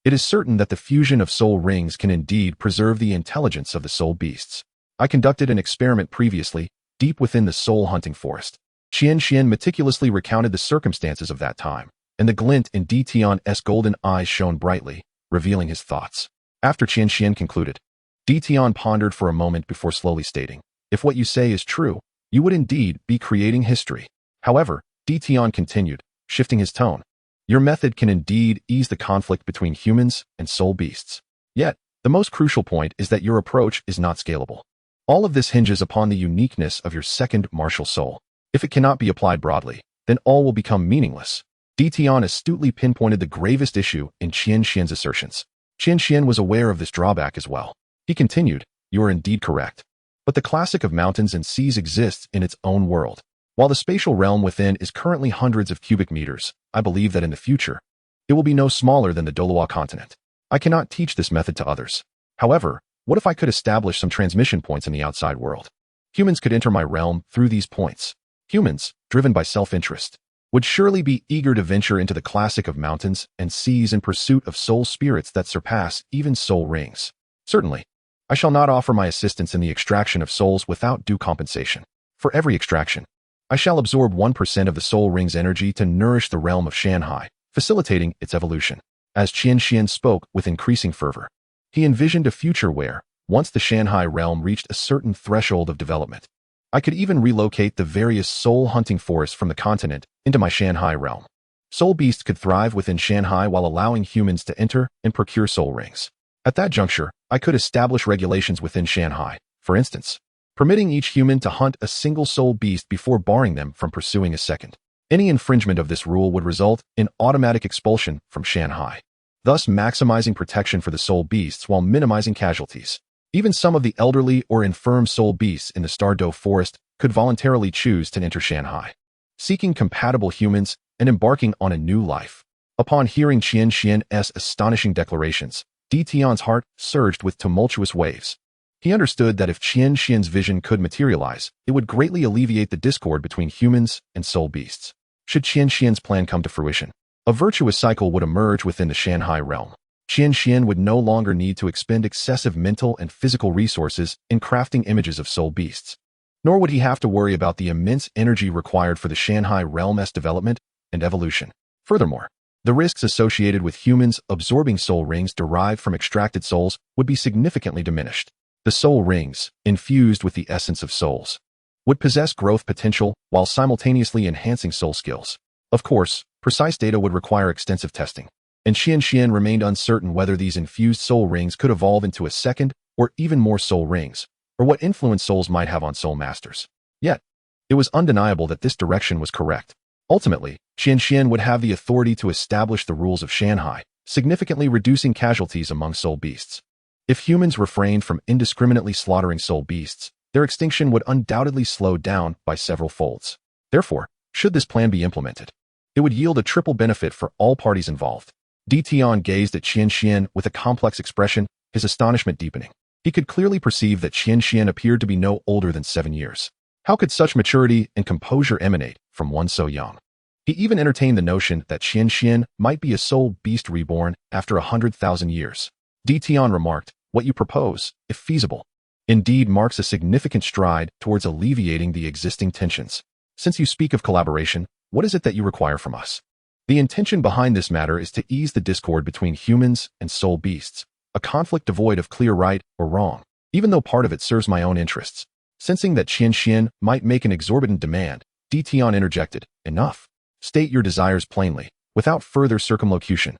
[SPEAKER 1] It is certain that the fusion of soul rings can indeed preserve the intelligence of the soul beasts. I conducted an experiment previously, deep within the soul-hunting forest." Qian Xuan meticulously recounted the circumstances of that time, and the glint in Tian's golden eyes shone brightly, revealing his thoughts. After Qian Xuan concluded, Tian pondered for a moment before slowly stating, "If what you say is true, you would indeed be creating history." However, Tian continued, shifting his tone, "Your method can indeed ease the conflict between humans and soul beasts. Yet, the most crucial point is that your approach is not scalable. All of this hinges upon the uniqueness of your second martial soul. If it cannot be applied broadly, then all will become meaningless." Tian astutely pinpointed the gravest issue in Qian Xuan's assertions. Qian Xuan was aware of this drawback as well. He continued, "You are indeed correct. But the classic of mountains and seas exists in its own world. While the spatial realm within is currently hundreds of cubic meters, I believe that in the future, it will be no smaller than the Douluo continent. I cannot teach this method to others. However, what if I could establish some transmission points in the outside world? Humans could enter my realm through these points. Humans, driven by self-interest, would surely be eager to venture into the classic of mountains and seas in pursuit of soul spirits that surpass even soul rings. Certainly, I shall not offer my assistance in the extraction of souls without due compensation. For every extraction, I shall absorb 1% of the soul ring's energy to nourish the realm of Shanghai, facilitating its evolution." As Qian Xuan spoke with increasing fervor, he envisioned a future where, once the Shanghai realm reached a certain threshold of development, I could even relocate the various soul-hunting forests from the continent into my Shanghai realm. Soul beasts could thrive within Shanghai while allowing humans to enter and procure soul rings. At that juncture, I could establish regulations within Shanghai, for instance, permitting each human to hunt a single soul beast before barring them from pursuing a second. Any infringement of this rule would result in automatic expulsion from Shanghai, thus maximizing protection for the soul beasts while minimizing casualties. Even some of the elderly or infirm soul beasts in the Stardow forest could voluntarily choose to enter Shanghai, seeking compatible humans and embarking on a new life. Upon hearing Qian Xuan's astonishing declarations, Tian's heart surged with tumultuous waves. He understood that if Qian Xuan's vision could materialize, it would greatly alleviate the discord between humans and soul beasts. Should Qian Xuan's plan come to fruition, a virtuous cycle would emerge within the Shanghai realm. Qian Xuan would no longer need to expend excessive mental and physical resources in crafting images of soul beasts, nor would he have to worry about the immense energy required for the Shanghai realm's development and evolution. Furthermore, the risks associated with humans absorbing soul rings derived from extracted souls would be significantly diminished. The soul rings, infused with the essence of souls, would possess growth potential while simultaneously enhancing soul skills. Of course, precise data would require extensive testing, and Qian Xuan remained uncertain whether these infused soul rings could evolve into a second or even more soul rings, or what influence souls might have on soul masters. Yet, it was undeniable that this direction was correct. Ultimately, Qian Xuan would have the authority to establish the rules of Shanghai, significantly reducing casualties among soul beasts. If humans refrained from indiscriminately slaughtering soul beasts, their extinction would undoubtedly slow down by several folds. Therefore, should this plan be implemented, it would yield a triple benefit for all parties involved. Tian gazed at Qian Xuan with a complex expression, his astonishment deepening. He could clearly perceive that Qian Xuan appeared to be no older than 7 years. How could such maturity and composure emanate from one so young? He even entertained the notion that Qian Xuan might be a soul beast reborn after 100,000 years. Tian remarked, "What you propose, if feasible, indeed marks a significant stride towards alleviating the existing tensions. Since you speak of collaboration, what is it that you require from us?" The intention behind this matter is to ease the discord between humans and soul beasts. a conflict devoid of clear right or wrong, even though part of it serves my own interests. Sensing that Qian Xuan might make an exorbitant demand, Tian interjected, "Enough. State your desires plainly, without further circumlocution."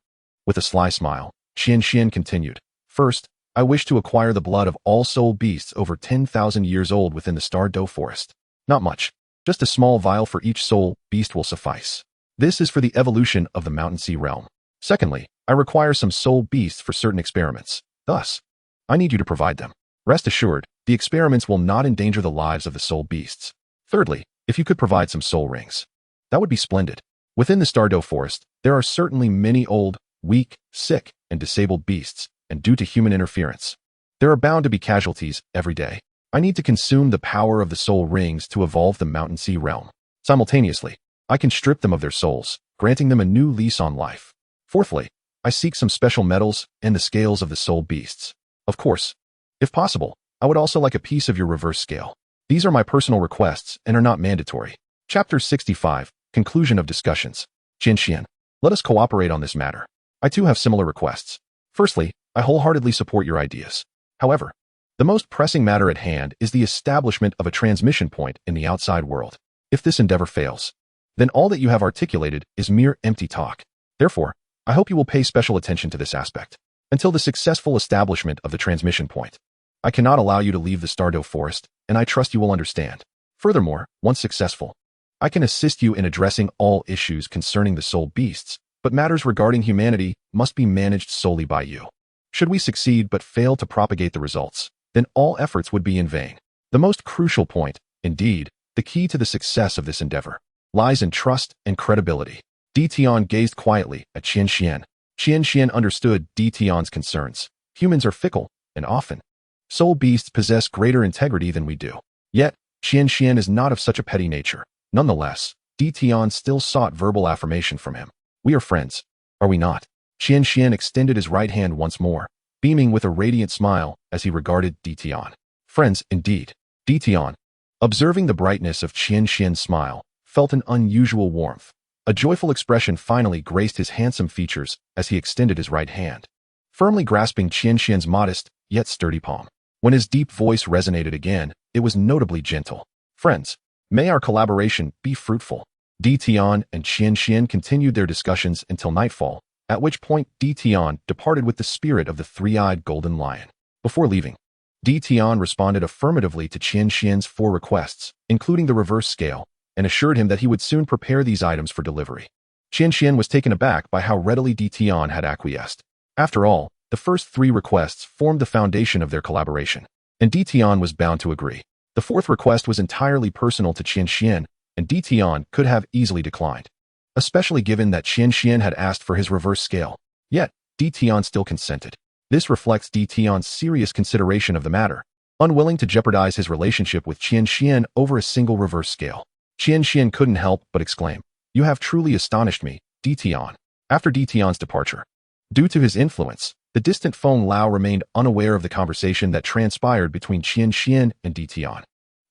[SPEAKER 1] With a sly smile, Qian Xuan continued, "First, I wish to acquire the blood of all soul beasts over 10,000 years old within the Star Dough Forest. Not much. Just a small vial for each soul beast will suffice. This is for the evolution of the Mountain Sea realm. Secondly, I require some soul beasts for certain experiments. Thus, I need you to provide them. Rest assured, the experiments will not endanger the lives of the soul beasts. Thirdly, if you could provide some soul rings, that would be splendid. Within the Star Dough Forest, there are certainly many old, weak, sick, and disabled beasts, and due to human interference, there are bound to be casualties every day. I need to consume the power of the soul rings to evolve the Mountain Sea realm. Simultaneously, I can strip them of their souls, granting them a new lease on life. Fourthly, I seek some special metals and the scales of the soul beasts. Of course, if possible, I would also like a piece of your reverse scale. These are my personal requests and are not mandatory. Chapter 65, Conclusion of Discussions. Qian Xuan, let us cooperate on this matter. I too have similar requests. Firstly, I wholeheartedly support your ideas. However, the most pressing matter at hand is the establishment of a transmission point in the outside world. If this endeavor fails, then all that you have articulated is mere empty talk. Therefore, I hope you will pay special attention to this aspect. Until the successful establishment of the transmission point, I cannot allow you to leave the Star Dough Forest, and I trust you will understand. Furthermore, once successful, I can assist you in addressing all issues concerning the soul beasts, but matters regarding humanity must be managed solely by you. Should we succeed but fail to propagate the results, then all efforts would be in vain. The most crucial point, indeed, the key to the success of this endeavor, lies in trust and credibility. Tian gazed quietly at Qian Xuan. Qian Xuan understood Tian's concerns. Humans are fickle, and often, soul beasts possess greater integrity than we do. Yet, Qian Xuan is not of such a petty nature. Nonetheless, Tian still sought verbal affirmation from him. We are friends, are we not? Qian Xuan extended his right hand once more, beaming with a radiant smile as he regarded Tian. Friends, indeed. Tian, observing the brightness of Qian Xuan's smile, felt an unusual warmth. A joyful expression finally graced his handsome features as he extended his right hand, firmly grasping Qian Xuan's modest, yet sturdy palm. When his deep voice resonated again, it was notably gentle. Friends, may our collaboration be fruitful. Tian and Qian Xuan continued their discussions until nightfall, at which point Tian departed with the spirit of the three-eyed golden lion. Before leaving, Tian responded affirmatively to Qian Xuan's 4 requests, including the reverse scale, and assured him that he would soon prepare these items for delivery. Qian Xuan was taken aback by how readily Tian had acquiesced. After all, the first 3 requests formed the foundation of their collaboration, and Tian was bound to agree. The 4th request was entirely personal to Qian Xuan, and Tian could have easily declined, especially given that Qian Xuan had asked for his reverse scale. Yet, Tian still consented. This reflects Tian's serious consideration of the matter, unwilling to jeopardize his relationship with Qian Xuan over a single reverse scale. Qian Xuan couldn't help but exclaim, "You have truly astonished me, Tian." After Tian's departure, due to his influence, the distant Feng Lao remained unaware of the conversation that transpired between Qian Xuan and Tian.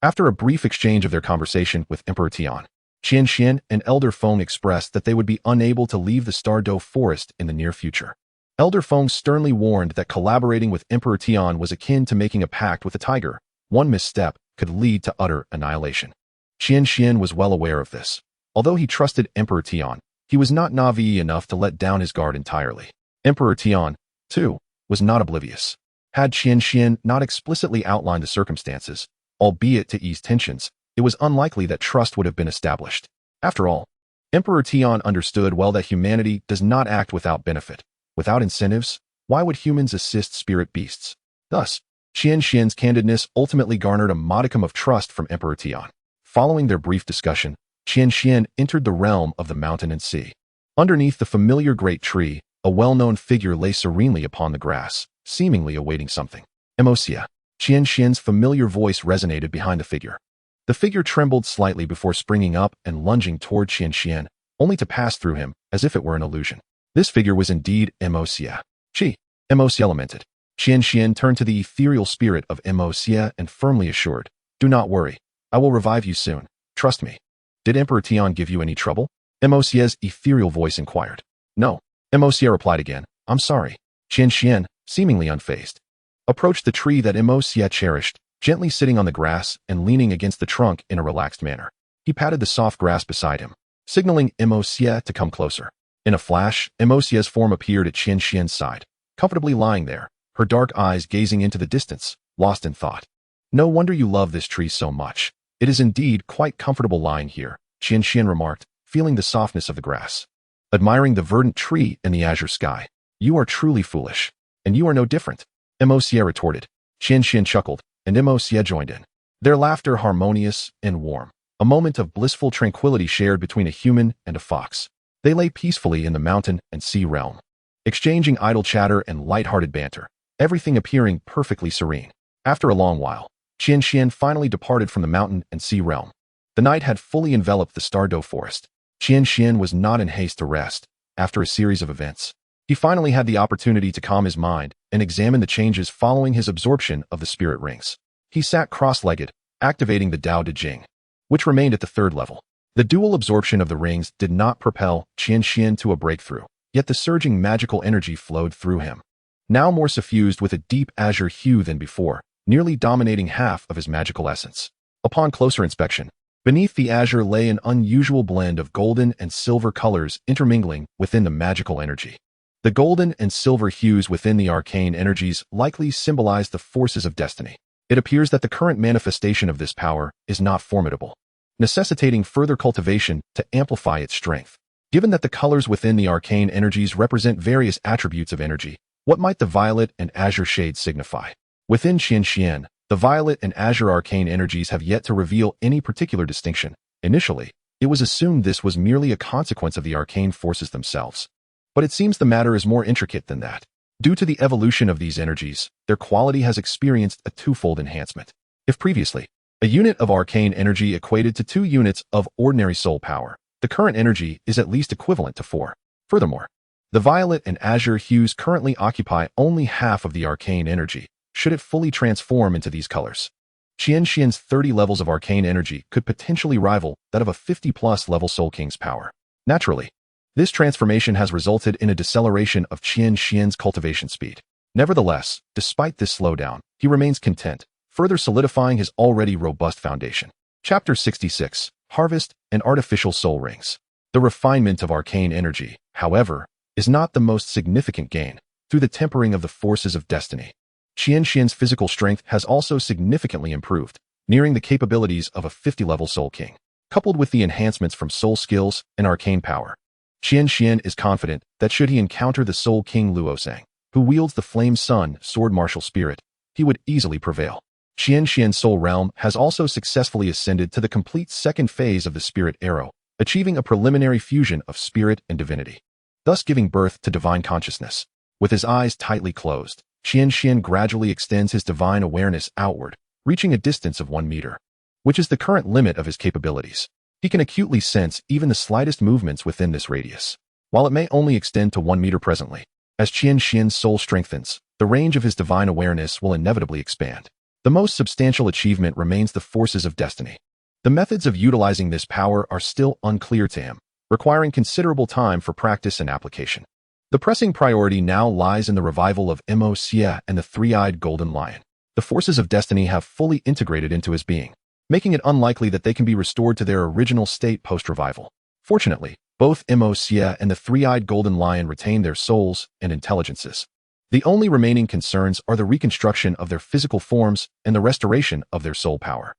[SPEAKER 1] After a brief exchange of their conversation with Emperor Tian, Qian Xuan and Elder Feng expressed that they would be unable to leave the Star Dough Forest in the near future. Elder Feng sternly warned that collaborating with Emperor Tian was akin to making a pact with a tiger. One misstep could lead to utter annihilation. Qian Xuan was well aware of this. Although he trusted Emperor Tian, he was not naive enough to let down his guard entirely. Emperor Tian, too, was not oblivious. Had Qian Xuan not explicitly outlined the circumstances, albeit to ease tensions, it was unlikely that trust would have been established. After all, Emperor Tian understood well that humanity does not act without benefit. Without incentives, why would humans assist spirit beasts? Thus, Qian Xuan's candidness ultimately garnered a modicum of trust from Emperor Tian. Following their brief discussion, Qian Xuan entered the realm of the mountain and sea. Underneath the familiar great tree, a well-known figure lay serenely upon the grass, seemingly awaiting something. "Emocia." Qian Xuan's familiar voice resonated behind the figure. The figure trembled slightly before springing up and lunging toward Qian Xuan, only to pass through him as if it were an illusion. This figure was indeed Emocia. Emocia lamented. Qian Xuan turned to the ethereal spirit of Emocia and firmly assured, "Do not worry. I will revive you soon. Trust me." "Did Emperor Tian give you any trouble?" Emocia's ethereal voice inquired. "No." Emocia replied again, "I'm sorry." Qian Xuan, seemingly unfazed, approached the tree that Xie cherished, gently sitting on the grass and leaning against the trunk in a relaxed manner. He patted the soft grass beside him, signaling Xie to come closer. In a flash, Xie's form appeared at Qian Xuan's side, comfortably lying there, her dark eyes gazing into the distance, lost in thought. No wonder you love this tree so much. It is indeed quite comfortable lying here, Qian Xuan remarked, feeling the softness of the grass. Admiring the verdant tree and the azure sky. You are truly foolish. And you are no different, Xie retorted. Qian Xuan chuckled, and Xie joined in. Their laughter harmonious and warm. A moment of blissful tranquility shared between a human and a fox. They lay peacefully in the mountain and sea realm, exchanging idle chatter and light-hearted banter, everything appearing perfectly serene. After a long while, Qian Xuan finally departed from the mountain and sea realm. The night had fully enveloped the Stardow forest. Qian Xuan was not in haste to rest. After a series of events, he finally had the opportunity to calm his mind and examine the changes following his absorption of the spirit rings. He sat cross-legged, activating the Tao Te Ching, which remained at the 3rd level. The dual absorption of the rings did not propel Qian Xuan to a breakthrough, yet the surging magical energy flowed through him, now more suffused with a deep azure hue than before, nearly dominating half of his magical essence. Upon closer inspection, beneath the azure lay an unusual blend of golden and silver colors intermingling within the magical energy. The golden and silver hues within the arcane energies likely symbolize the forces of destiny. It appears that the current manifestation of this power is not formidable, necessitating further cultivation to amplify its strength. Given that the colors within the arcane energies represent various attributes of energy, what might the violet and azure shades signify? Within Qian Xuan, the violet and azure arcane energies have yet to reveal any particular distinction. Initially, it was assumed this was merely a consequence of the arcane forces themselves. But it seems the matter is more intricate than that. Due to the evolution of these energies, their quality has experienced a twofold enhancement. If previously, a unit of arcane energy equated to 2 units of ordinary soul power, the current energy is at least equivalent to 4. Furthermore, the violet and azure hues currently occupy only half of the arcane energy, should it fully transform into these colors. Qian Xuan's 30 levels of arcane energy could potentially rival that of a 50-plus level Soul King's power. Naturally, this transformation has resulted in a deceleration of Qian Xuan's cultivation speed. Nevertheless, despite this slowdown, he remains content, further solidifying his already robust foundation. Chapter 66, Harvest and Artificial Soul Rings. The refinement of arcane energy, however, is not the most significant gain. Through the tempering of the forces of destiny, Qian Xuan's physical strength has also significantly improved, nearing the capabilities of a 50-level Soul King. Coupled with the enhancements from soul skills and arcane power, Qian Xuan is confident that should he encounter the Soul King Luosang, who wields the Flame Sun sword martial spirit, he would easily prevail. Qian Xuan's soul realm has also successfully ascended to the complete 2nd phase of the spirit arrow, achieving a preliminary fusion of spirit and divinity, thus giving birth to divine consciousness. With his eyes tightly closed, Qian Xuan gradually extends his divine awareness outward, reaching a distance of 1 meter, which is the current limit of his capabilities. He can acutely sense even the slightest movements within this radius. While it may only extend to 1 meter presently, as Qian Xuan's soul strengthens, the range of his divine awareness will inevitably expand. The most substantial achievement remains the forces of destiny. The methods of utilizing this power are still unclear to him, requiring considerable time for practice and application. The pressing priority now lies in the revival of Xie and the 3-eyed golden lion. The forces of destiny have fully integrated into his being, making it unlikely that they can be restored to their original state post-revival. Fortunately, both Xie and the 3-eyed golden lion retain their souls and intelligences. The only remaining concerns are the reconstruction of their physical forms and the restoration of their soul power.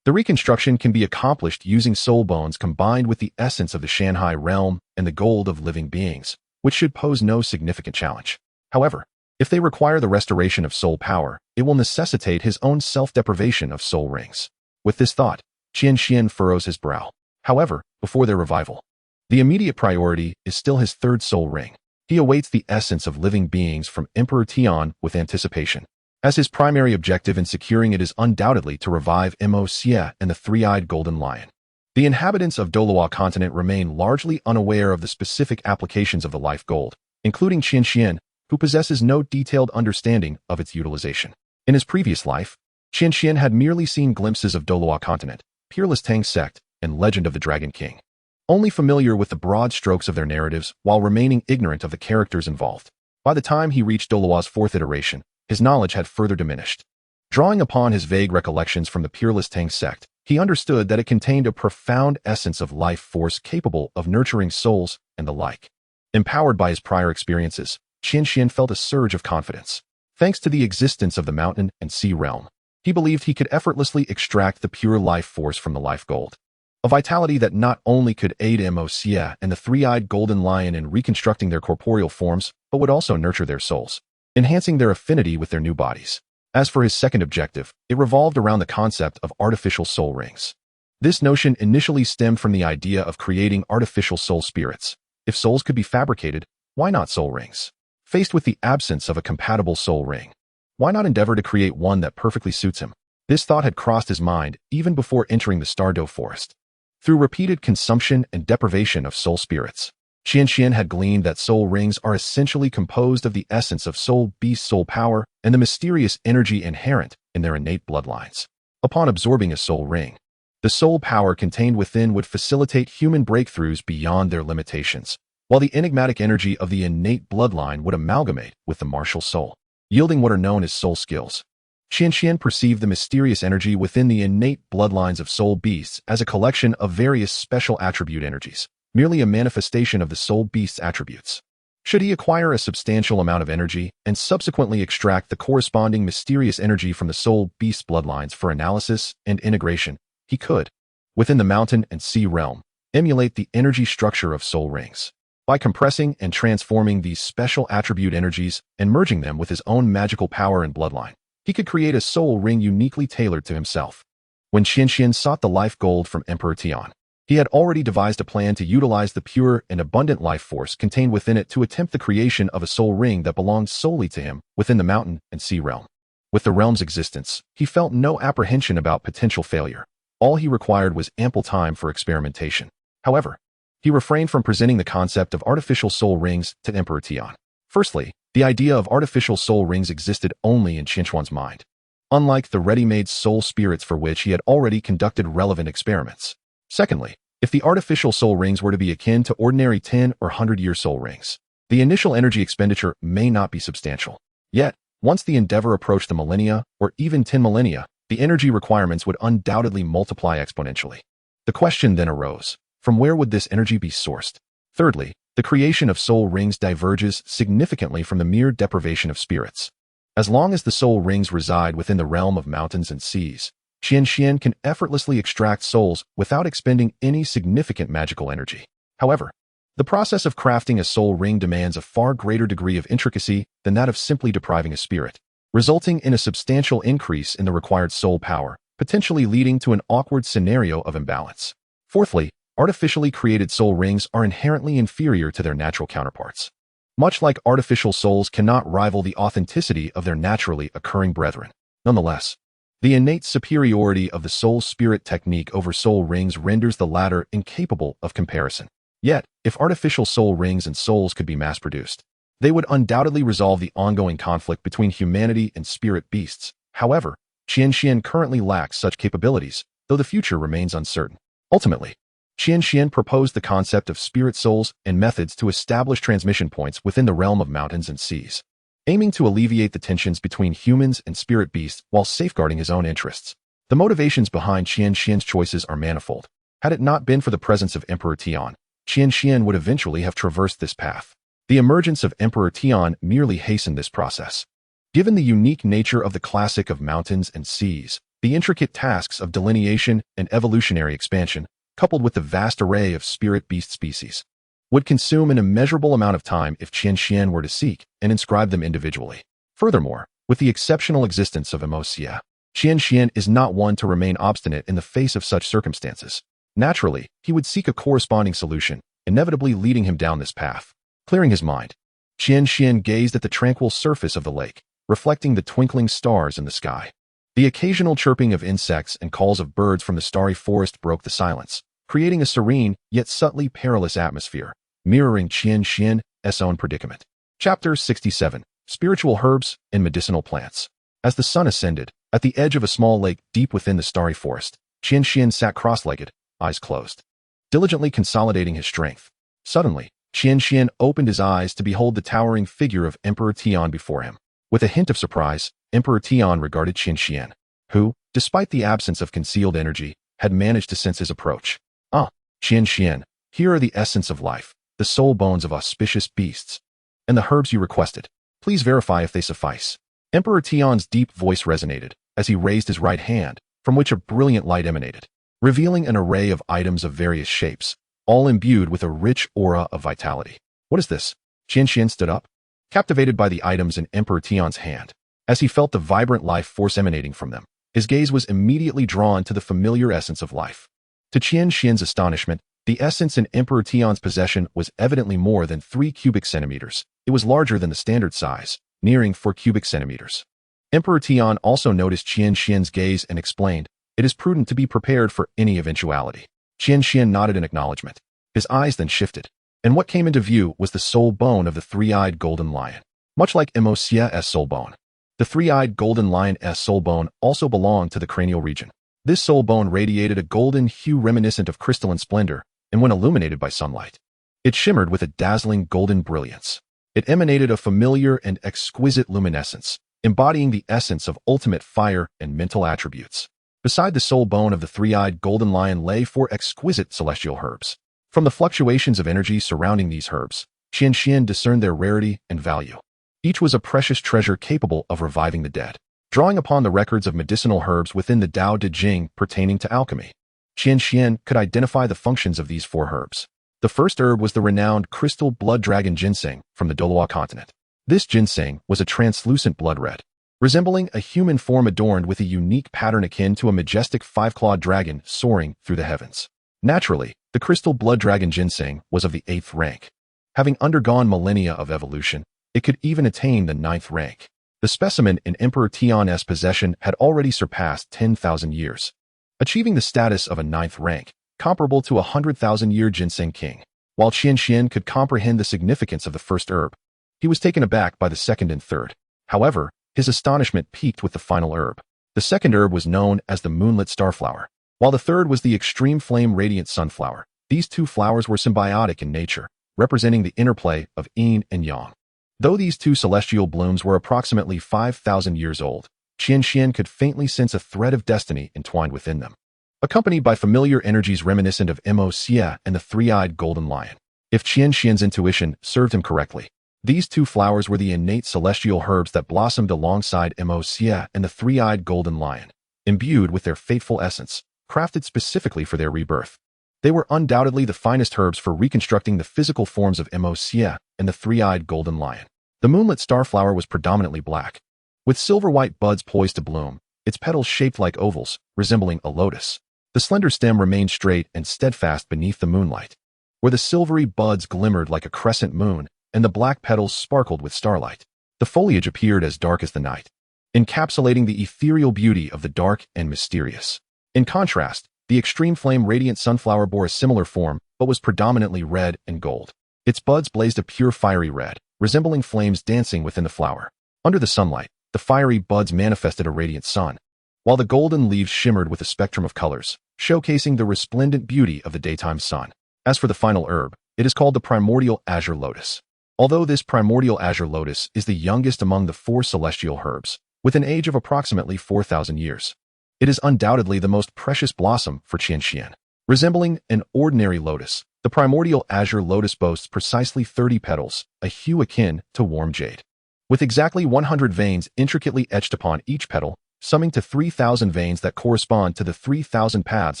[SPEAKER 1] The reconstruction can be accomplished using soul bones combined with the essence of the Shanghai realm and the gold of living beings, which should pose no significant challenge. However, if they require the restoration of soul power, it will necessitate his own self-deprivation of soul rings. With this thought, Qian Xuan furrows his brow. However, before their revival, the immediate priority is still his 3rd soul ring. He awaits the essence of living beings from Emperor Tian with anticipation, as his primary objective in securing it is undoubtedly to revive Xie and the 3-eyed golden lion. The inhabitants of Douluo continent remain largely unaware of the specific applications of the life gold, including Qian Xuan, who possesses no detailed understanding of its utilization. In his previous life, Qian Xuan had merely seen glimpses of Douluo continent, Peerless Tang sect, and Legend of the Dragon King, only familiar with the broad strokes of their narratives while remaining ignorant of the characters involved. By the time he reached Douluo's fourth iteration, his knowledge had further diminished. Drawing upon his vague recollections from the peerless Tang sect, he understood that it contained a profound essence of life force capable of nurturing souls and the like. Empowered by his prior experiences, Qian Xuan felt a surge of confidence. Thanks to the existence of the mountain and sea realm, he believed he could effortlessly extract the pure life force from the life gold. A vitality that not only could aid MOCA and the three-eyed golden lion in reconstructing their corporeal forms, but would also nurture their souls, enhancing their affinity with their new bodies. As for his second objective, it revolved around the concept of artificial soul rings. This notion initially stemmed from the idea of creating artificial soul spirits. If souls could be fabricated, why not soul rings? Faced with the absence of a compatible soul ring, why not endeavor to create one that perfectly suits him? This thought had crossed his mind even before entering the Stardow forest. Through repeated consumption and deprivation of soul spirits, Qian Xuan had gleaned that soul rings are essentially composed of the essence of soul beast soul power and the mysterious energy inherent in their innate bloodlines. Upon absorbing a soul ring, the soul power contained within would facilitate human breakthroughs beyond their limitations, while the enigmatic energy of the innate bloodline would amalgamate with the martial soul, yielding what are known as soul skills. Qian Xuan perceived the mysterious energy within the innate bloodlines of soul beasts as a collection of various special attribute energies, merely a manifestation of the soul beast's attributes. Should he acquire a substantial amount of energy and subsequently extract the corresponding mysterious energy from the soul beast's bloodlines for analysis and integration, he could, within the mountain and sea realm, emulate the energy structure of soul rings. By compressing and transforming these special attribute energies and merging them with his own magical power and bloodline, he could create a soul ring uniquely tailored to himself. When Qian Xuan sought the life gold from Emperor Tian, he had already devised a plan to utilize the pure and abundant life force contained within it to attempt the creation of a soul ring that belonged solely to him within the mountain and sea realm. With the realm's existence, he felt no apprehension about potential failure. All he required was ample time for experimentation. However, he refrained from presenting the concept of artificial soul rings to Emperor Tian. Firstly, the idea of artificial soul rings existed only in Qian Xuan's mind, unlike the ready-made soul spirits for which he had already conducted relevant experiments. Secondly, if the artificial soul rings were to be akin to ordinary 10 or 100-year soul rings, the initial energy expenditure may not be substantial. Yet, once the endeavor approached the millennia, or even 10 millennia, the energy requirements would undoubtedly multiply exponentially. The question then arose, from where would this energy be sourced? Thirdly, the creation of soul rings diverges significantly from the mere deprivation of spirits. As long as the soul rings reside within the realm of mountains and seas, Qian Xuan can effortlessly extract souls without expending any significant magical energy. However, the process of crafting a soul ring demands a far greater degree of intricacy than that of simply depriving a spirit, resulting in a substantial increase in the required soul power, potentially leading to an awkward scenario of imbalance. Fourthly, artificially created soul rings are inherently inferior to their natural counterparts. Much like artificial souls cannot rival the authenticity of their naturally occurring brethren. Nonetheless, the innate superiority of the soul spirit technique over soul rings renders the latter incapable of comparison. Yet, if artificial soul rings and souls could be mass-produced, they would undoubtedly resolve the ongoing conflict between humanity and spirit beasts. However, Qian Xuan currently lacks such capabilities, though the future remains uncertain. Ultimately, Qian Xuan proposed the concept of spirit souls and methods to establish transmission points within the realm of mountains and seas, aiming to alleviate the tensions between humans and spirit beasts while safeguarding his own interests. The motivations behind Qian Xuan's choices are manifold. Had it not been for the presence of Emperor Tian, Qian Xuan would eventually have traversed this path. The emergence of Emperor Tian merely hastened this process. Given the unique nature of the classic of mountains and seas, the intricate tasks of delineation and evolutionary expansion, coupled with the vast array of spirit beast species, would consume an immeasurable amount of time if Qian Xuan were to seek and inscribe them individually. Furthermore, with the exceptional existence of MOCA, Qian Xuan is not one to remain obstinate in the face of such circumstances. Naturally, he would seek a corresponding solution, inevitably leading him down this path. Clearing his mind, Qian Xuan gazed at the tranquil surface of the lake, reflecting the twinkling stars in the sky. The occasional chirping of insects and calls of birds from the starry forest broke the silence, creating a serene, yet subtly perilous atmosphere, mirroring Qian Xuan's own predicament. Chapter 67. Spiritual Herbs and Medicinal Plants. As the sun ascended, at the edge of a small lake deep within the starry forest, Qian Xuan sat cross-legged, eyes closed, diligently consolidating his strength. Suddenly, Qian Xuan opened his eyes to behold the towering figure of Emperor Tian before him. With a hint of surprise, Emperor Tian regarded Qian Xuan, who, despite the absence of concealed energy, had managed to sense his approach. Ah, Qian Xuan, here are the essence of life, the soul bones of auspicious beasts, and the herbs you requested. Please verify if they suffice. Emperor Tian's deep voice resonated as he raised his right hand, from which a brilliant light emanated, revealing an array of items of various shapes, all imbued with a rich aura of vitality. What is this? Qian Xuan stood up, captivated by the items in Emperor Tian's hand. As he felt the vibrant life force emanating from them, his gaze was immediately drawn to the familiar essence of life. To Qian Xuan's astonishment, the essence in Emperor Tian's possession was evidently more than 3 cubic centimeters. It was larger than the standard size, nearing 4 cubic centimeters. Emperor Tian also noticed Qian Xuan's gaze and explained, "It is prudent to be prepared for any eventuality." Qian Xuan nodded in acknowledgement. His eyes then shifted, and what came into view was the soul bone of the three-eyed golden lion. Much like MOC's soul bone, the three-eyed golden lion's soul bone also belonged to the cranial region. This soul bone radiated a golden hue reminiscent of crystalline splendor, and when illuminated by sunlight, it shimmered with a dazzling golden brilliance. It emanated a familiar and exquisite luminescence, embodying the essence of ultimate fire and mental attributes. Beside the soul bone of the three-eyed golden lion lay 4 exquisite celestial herbs. From the fluctuations of energy surrounding these herbs, Qian Xuan discerned their rarity and value. Each was a precious treasure capable of reviving the dead. Drawing upon the records of medicinal herbs within the Tao Te Ching pertaining to alchemy, Qian Xuan could identify the functions of these 4 herbs. The first herb was the renowned crystal blood dragon ginseng from the Douluo continent. This ginseng was a translucent blood red, resembling a human form adorned with a unique pattern akin to a majestic 5-clawed dragon soaring through the heavens. Naturally, the crystal blood dragon ginseng was of the 8th rank. Having undergone millennia of evolution, it could even attain the 9th rank. The specimen in Emperor Tian's possession had already surpassed 10,000 years, achieving the status of a 9th rank, comparable to a 100,000-year ginseng king. While Qian Xuan could comprehend the significance of the first herb, he was taken aback by the second and third. However, his astonishment peaked with the final herb. The second herb was known as the moonlit starflower, while the third was the extreme flame radiant sunflower. These 2 flowers were symbiotic in nature, representing the interplay of yin and yang. Though these 2 celestial blooms were approximately 5,000 years old, Qian Xuan could faintly sense a thread of destiny entwined within them, accompanied by familiar energies reminiscent of MOCA and the three-eyed golden lion. If Qian Xuan's intuition served him correctly, these 2 flowers were the innate celestial herbs that blossomed alongside MOCA and the three-eyed golden lion, imbued with their fateful essence, crafted specifically for their rebirth. They were undoubtedly the finest herbs for reconstructing the physical forms of MOCA and the three-eyed golden lion. The moonlit starflower was predominantly black, with silver-white buds poised to bloom, its petals shaped like ovals, resembling a lotus. The slender stem remained straight and steadfast beneath the moonlight, where the silvery buds glimmered like a crescent moon and the black petals sparkled with starlight. The foliage appeared as dark as the night, encapsulating the ethereal beauty of the dark and mysterious. In contrast, the extreme flame radiant sunflower bore a similar form, but was predominantly red and gold. Its buds blazed a pure fiery red, resembling flames dancing within the flower. Under the sunlight, the fiery buds manifested a radiant sun, while the golden leaves shimmered with a spectrum of colors, showcasing the resplendent beauty of the daytime sun. As for the final herb, it is called the primordial azure lotus. Although this primordial azure lotus is the youngest among the 4 celestial herbs, with an age of approximately 4,000 years, it is undoubtedly the most precious blossom for Qian Xuan. Resembling an ordinary lotus, the primordial azure lotus boasts precisely 30 petals, a hue akin to warm jade, with exactly 100 veins intricately etched upon each petal, summing to 3,000 veins that correspond to the 3,000 paths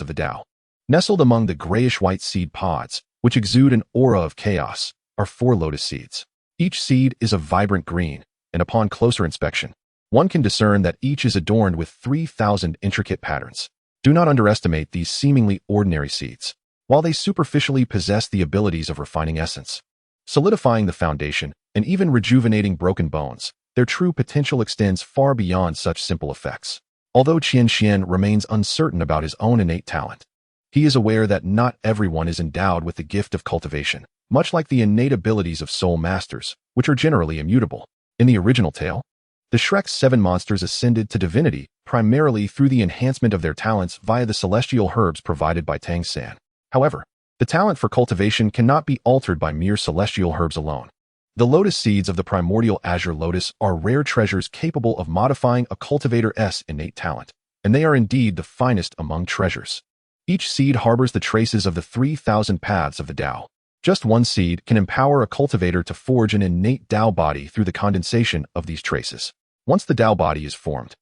[SPEAKER 1] of the Tao. Nestled among the grayish-white seed pods, which exude an aura of chaos, are 4 lotus seeds. Each seed is a vibrant green, and upon closer inspection, one can discern that each is adorned with 3,000 intricate patterns. Do not underestimate these seemingly ordinary seeds. While they superficially possess the abilities of refining essence, solidifying the foundation, and even rejuvenating broken bones, their true potential extends far beyond such simple effects. Although Qian Xuan remains uncertain about his own innate talent, he is aware that not everyone is endowed with the gift of cultivation, much like the innate abilities of soul masters, which are generally immutable. In the original tale, the Shrek's 7 monsters ascended to divinity primarily through the enhancement of their talents via the celestial herbs provided by Tang San. However, The talent for cultivation cannot be altered by mere celestial herbs alone. The lotus seeds of the primordial azure lotus are rare treasures capable of modifying a cultivator's innate talent, and they are indeed the finest among treasures. Each seed harbors the traces of the 3,000 paths of the Tao. Just one seed can empower a cultivator to forge an innate Tao body through the condensation of these traces. Once the Tao body is formed,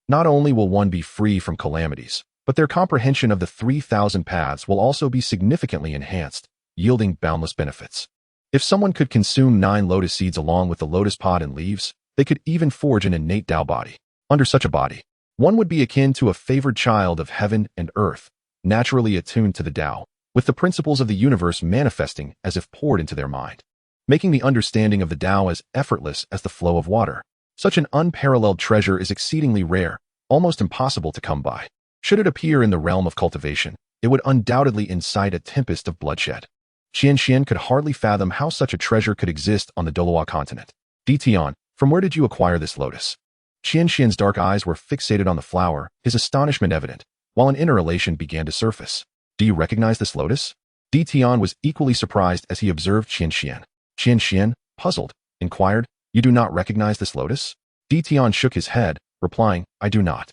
[SPEAKER 1] not only will one be free from calamities, but their comprehension of the 3,000 paths will also be significantly enhanced, yielding boundless benefits. If someone could consume 9 lotus seeds along with the lotus pod and leaves, they could even forge an innate Tao body. Under such a body, one would be akin to a favored child of heaven and earth, naturally attuned to the Tao, with the principles of the universe manifesting as if poured into their mind, making the understanding of the Tao as effortless as the flow of water. Such an unparalleled treasure is exceedingly rare, almost impossible to come by. Should it appear in the realm of cultivation, it would undoubtedly incite a tempest of bloodshed. Qian Xuan could hardly fathom how such a treasure could exist on the Douluo continent. Tian, from where did you acquire this lotus? Qian Xuan's dark eyes were fixated on the flower, his astonishment evident, while an inner elation began to surface. Do you recognize this lotus? Tian was equally surprised as he observed Qian Xuan. Qian Xuan, puzzled, inquired, You do not recognize this lotus? Tian shook his head, replying, I do not.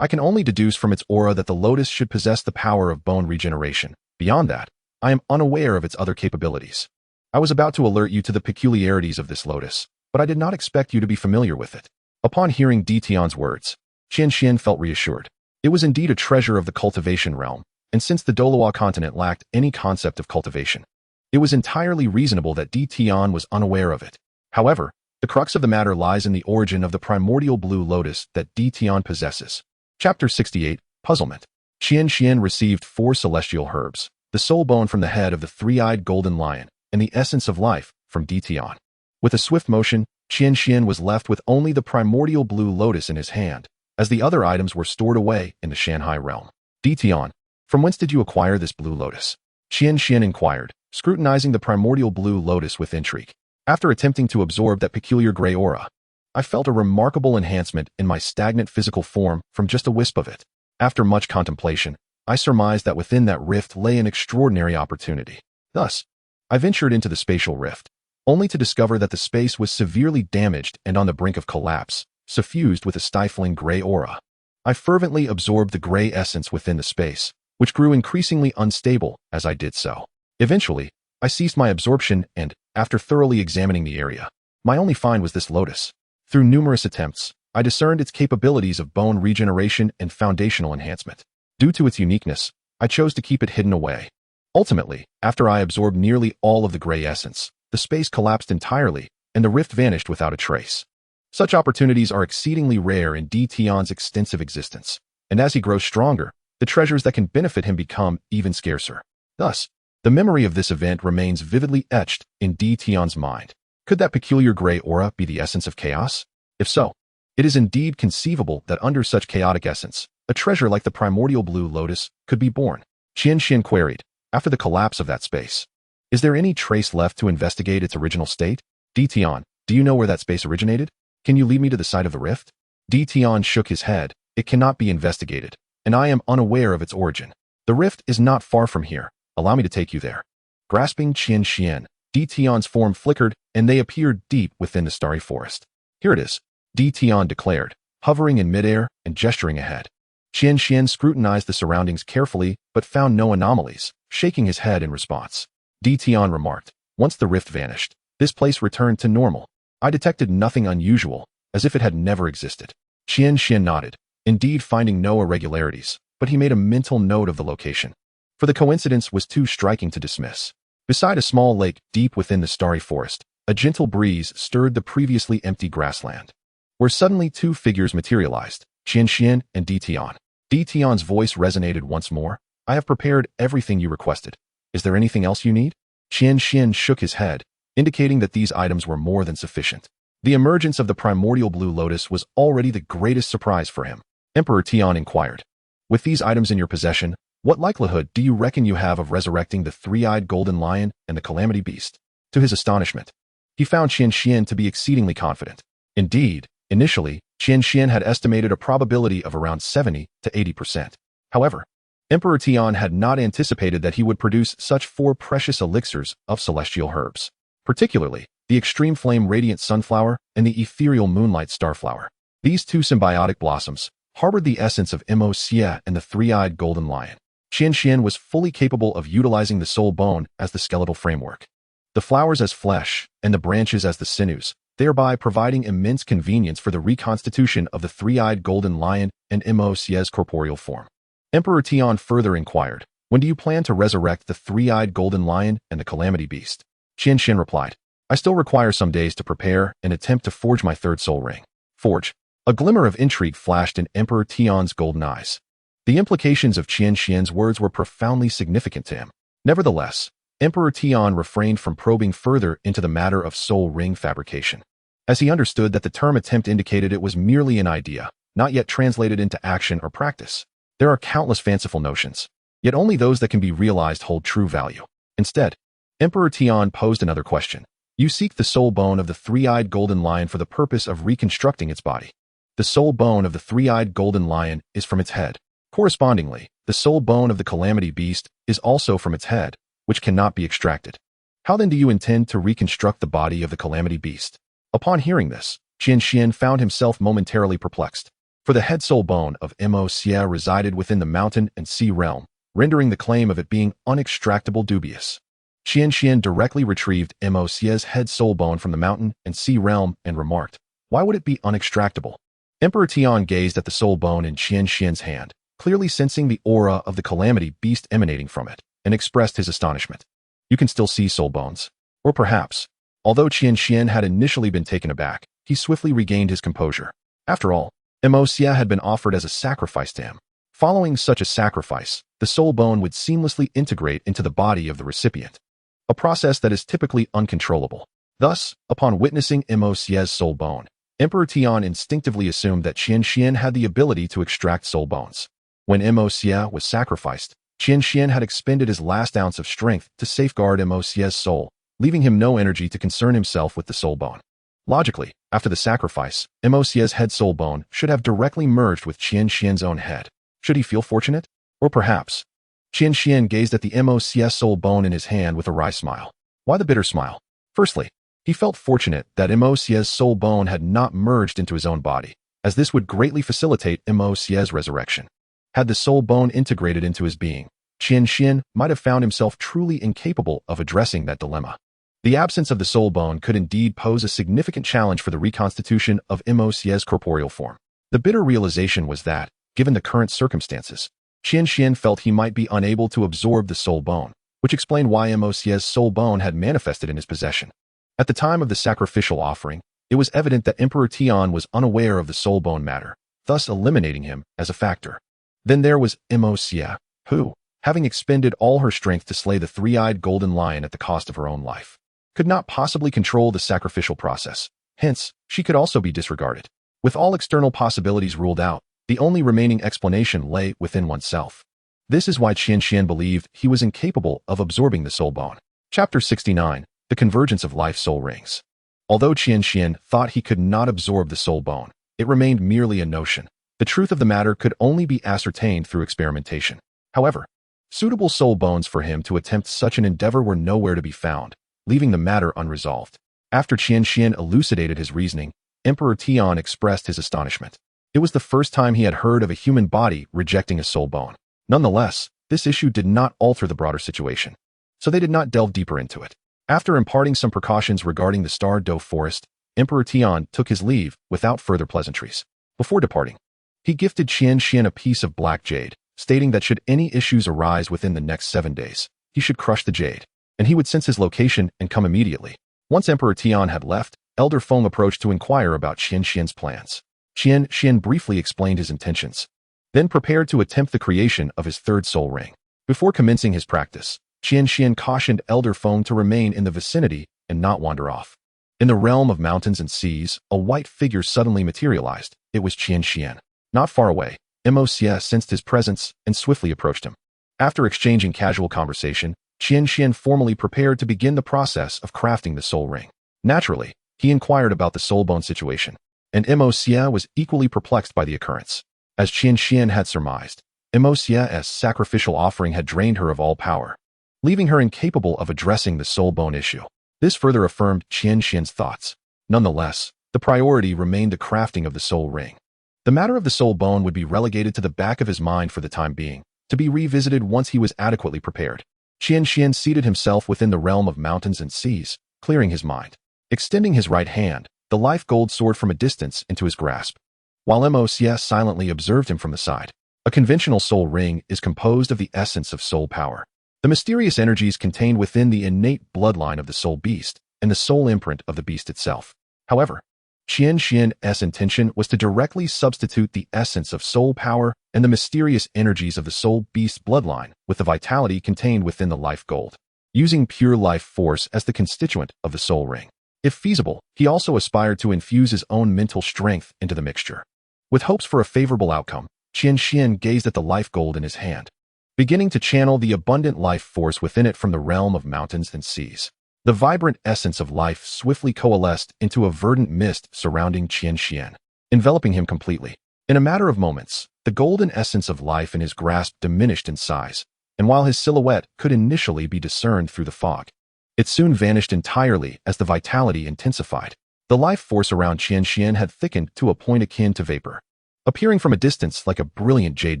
[SPEAKER 1] I can only deduce from its aura that the lotus should possess the power of bone regeneration. Beyond that, I am unaware of its other capabilities. I was about to alert you to the peculiarities of this lotus, but I did not expect you to be familiar with it. Upon hearing Tian's words, Qian Xuan felt reassured. It was indeed a treasure of the cultivation realm, and since the Douluo continent lacked any concept of cultivation, it was entirely reasonable that Tian was unaware of it. However, the crux of the matter lies in the origin of the primordial blue lotus that Tian possesses. Chapter 68, Puzzlement. Qian Xuan received 4 celestial herbs, the soul bone from the head of the 3-eyed golden lion, and the essence of life from Tian. With a swift motion, Qian Xuan was left with only the primordial blue lotus in his hand, as the other items were stored away in the Shanghai realm. Tian, from whence did you acquire this blue lotus? Qian Xuan inquired, scrutinizing the primordial blue lotus with intrigue. After attempting to absorb that peculiar gray aura, I felt a remarkable enhancement in my stagnant physical form from just a wisp of it. After much contemplation, I surmised that within that rift lay an extraordinary opportunity. Thus, I ventured into the spatial rift, only to discover that the space was severely damaged and on the brink of collapse, suffused with a stifling gray aura. I fervently absorbed the gray essence within the space, which grew increasingly unstable as I did so. Eventually, I ceased my absorption and, after thoroughly examining the area, my only find was this lotus. Through numerous attempts, I discerned its capabilities of bone regeneration and foundational enhancement. Due to its uniqueness, I chose to keep it hidden away. Ultimately, after I absorbed nearly all of the gray essence, the space collapsed entirely, and the rift vanished without a trace. Such opportunities are exceedingly rare in Tian's extensive existence, and as he grows stronger, the treasures that can benefit him become even scarcer. Thus, the memory of this event remains vividly etched in Tian's mind. Could that peculiar gray aura be the essence of chaos? If so, it is indeed conceivable that under such chaotic essence, a treasure like the primordial blue lotus could be born. Qian Xuan queried, after the collapse of that space, is there any trace left to investigate its original state? Tian, do you know where that space originated? Can you lead me to the site of the rift? Tian shook his head. It cannot be investigated, and I am unaware of its origin. The rift is not far from here. Allow me to take you there. Grasping Qian Xuan, Tian's form flickered, and they appeared deep within the starry forest. Here it is, Tian declared, hovering in midair and gesturing ahead. Qian Xuan scrutinized the surroundings carefully, but found no anomalies, shaking his head in response. Tian remarked, once the rift vanished, this place returned to normal. I detected nothing unusual, as if it had never existed. Qian Xuan nodded, indeed finding no irregularities, but he made a mental note of the location, for the coincidence was too striking to dismiss. Beside a small lake deep within the starry forest, a gentle breeze stirred the previously empty grassland, where suddenly 2 figures materialized, Qian Xuan and Tian. Tian's voice resonated once more. I have prepared everything you requested. Is there anything else you need? Qian Xuan shook his head, indicating that these items were more than sufficient. The emergence of the primordial blue lotus was already the greatest surprise for him. Emperor Tian inquired, with these items in your possession, what likelihood do you reckon you have of resurrecting the 3-eyed golden lion and the calamity beast? To his astonishment, he found Qian Xuan to be exceedingly confident. Indeed, initially, Qian Xuan had estimated a probability of around 70 to 80%. However, Emperor Tian had not anticipated that he would produce such 4 precious elixirs of celestial herbs, particularly the extreme flame radiant sunflower and the ethereal moonlight starflower. These 2 symbiotic blossoms harbored the essence of Mo Xie and the three-eyed golden lion. Qian Xuan was fully capable of utilizing the soul bone as the skeletal framework, the flowers as flesh, and the branches as the sinews, thereby providing immense convenience for the reconstitution of the three-eyed golden lion and Mo Xie's corporeal form. Emperor Tian further inquired, "When do you plan to resurrect the three-eyed golden lion and the calamity beast?" Qian Xuan replied, "I still require some days to prepare and attempt to forge my 3rd soul ring." Forge. A glimmer of intrigue flashed in Emperor Tian's golden eyes. The implications of Qian Xuan's words were profoundly significant to him. Nevertheless, Emperor Tian refrained from probing further into the matter of soul ring fabrication, as he understood that the term attempt indicated it was merely an idea, not yet translated into action or practice. There are countless fanciful notions, yet only those that can be realized hold true value. Instead, Emperor Tian posed another question. "You seek the soul bone of the three-eyed golden lion for the purpose of reconstructing its body. The soul bone of the three-eyed golden lion is from its head. Correspondingly, the soul bone of the calamity beast is also from its head, which cannot be extracted. How then do you intend to reconstruct the body of the calamity beast?" Upon hearing this, Qian Xuan found himself momentarily perplexed. For the head soul bone of Mo Xie resided within the mountain and sea realm, rendering the claim of it being unextractable dubious. Qian Xuan directly retrieved Mo Xie's head soul bone from the mountain and sea realm and remarked, "Why would it be unextractable?" Emperor Tian gazed at the soul bone in Qian Xuan's hand, clearly sensing the aura of the calamity beast emanating from it, and expressed his astonishment. "You can still see soul bones." Or perhaps, although Qian Xuan had initially been taken aback, he swiftly regained his composure. After all, Mo Xie had been offered as a sacrifice to him. Following such a sacrifice, the soul bone would seamlessly integrate into the body of the recipient, a process that is typically uncontrollable. Thus, upon witnessing Mo Xie's soul bone, Emperor Tian instinctively assumed that Qian Xuan had the ability to extract soul bones. When Mo Xie was sacrificed, Qian Xuan had expended his last ounce of strength to safeguard Mo Xie's soul, leaving him no energy to concern himself with the soul bone. Logically, after the sacrifice, Mo Xie's head soul bone should have directly merged with Qian Xuan's own head. Should he feel fortunate? Or perhaps, Qian Xuan gazed at the Mo Xie soul bone in his hand with a wry smile. Why the bitter smile? Firstly, he felt fortunate that Mo Xie's soul bone had not merged into his own body, as this would greatly facilitate Mo Xie's resurrection. Had the soul bone integrated into his being, Qian Xuan might have found himself truly incapable of addressing that dilemma. The absence of the soul bone could indeed pose a significant challenge for the reconstitution of Mo Xie's corporeal form. The bitter realization was that, given the current circumstances, Qian Xuan felt he might be unable to absorb the soul bone, which explained why Mo Xie's soul bone had manifested in his possession. At the time of the sacrificial offering, it was evident that Emperor Tian was unaware of the soul bone matter, thus eliminating him as a factor. Then there was Mo Xie, who, having expended all her strength to slay the three-eyed golden lion at the cost of her own life, could not possibly control the sacrificial process. Hence, she could also be disregarded. With all external possibilities ruled out, the only remaining explanation lay within oneself. This is why Qian Xuan believed he was incapable of absorbing the soul bone. Chapter 69. The Convergence of Life Soul Rings. Although Qian Xuan thought he could not absorb the soul bone, it remained merely a notion. The truth of the matter could only be ascertained through experimentation. However, suitable soul bones for him to attempt such an endeavor were nowhere to be found, leaving the matter unresolved. After Qian Xuan elucidated his reasoning, Emperor Tian expressed his astonishment. It was the first time he had heard of a human body rejecting a soul bone. Nonetheless, this issue did not alter the broader situation, so they did not delve deeper into it. After imparting some precautions regarding the Star Dough Forest, Emperor Tian took his leave without further pleasantries. Before departing, he gifted Qian Xuan a piece of black jade, stating that should any issues arise within the next 7 days, he should crush the jade, and he would sense his location and come immediately. Once Emperor Tian had left, Elder Feng approached to inquire about Qian Xuan's plans. Qian Xuan briefly explained his intentions, then prepared to attempt the creation of his 3rd soul ring. Before commencing his practice, Qian Xuan cautioned Elder Feng to remain in the vicinity and not wander off. In the realm of mountains and seas, a white figure suddenly materialized. It was Qian Xuan. Not far away, Mo Xie sensed his presence and swiftly approached him. After exchanging casual conversation, Qian Xuan formally prepared to begin the process of crafting the soul ring. Naturally, he inquired about the soul bone situation, and Mo Xie was equally perplexed by the occurrence. As Qian Xuan had surmised, Emotia's sacrificial offering had drained her of all power, leaving her incapable of addressing the soul bone issue. This further affirmed Qian Xuan's thoughts. Nonetheless, the priority remained the crafting of the soul ring. The matter of the soul bone would be relegated to the back of his mind for the time being, to be revisited once he was adequately prepared. Qian Xuan seated himself within the realm of mountains and seas, clearing his mind. Extending his right hand, the life gold soared from a distance into his grasp, while Mocs silently observed him from the side. A conventional soul ring is composed of the essence of soul power, the mysterious energies contained within the innate bloodline of the soul beast, and the soul imprint of the beast itself. However, Qian Xuan's intention was to directly substitute the essence of soul power and the mysterious energies of the soul beast bloodline with the vitality contained within the life gold, using pure life force as the constituent of the soul ring. If feasible, he also aspired to infuse his own mental strength into the mixture. With hopes for a favorable outcome, Qian Xuan gazed at the life gold in his hand, beginning to channel the abundant life force within it from the realm of mountains and seas. The vibrant essence of life swiftly coalesced into a verdant mist surrounding Qian Xuan, enveloping him completely. In a matter of moments, the golden essence of life in his grasp diminished in size, and while his silhouette could initially be discerned through the fog, it soon vanished entirely as the vitality intensified. The life force around Qian Xuan had thickened to a point akin to vapor, appearing from a distance like a brilliant jade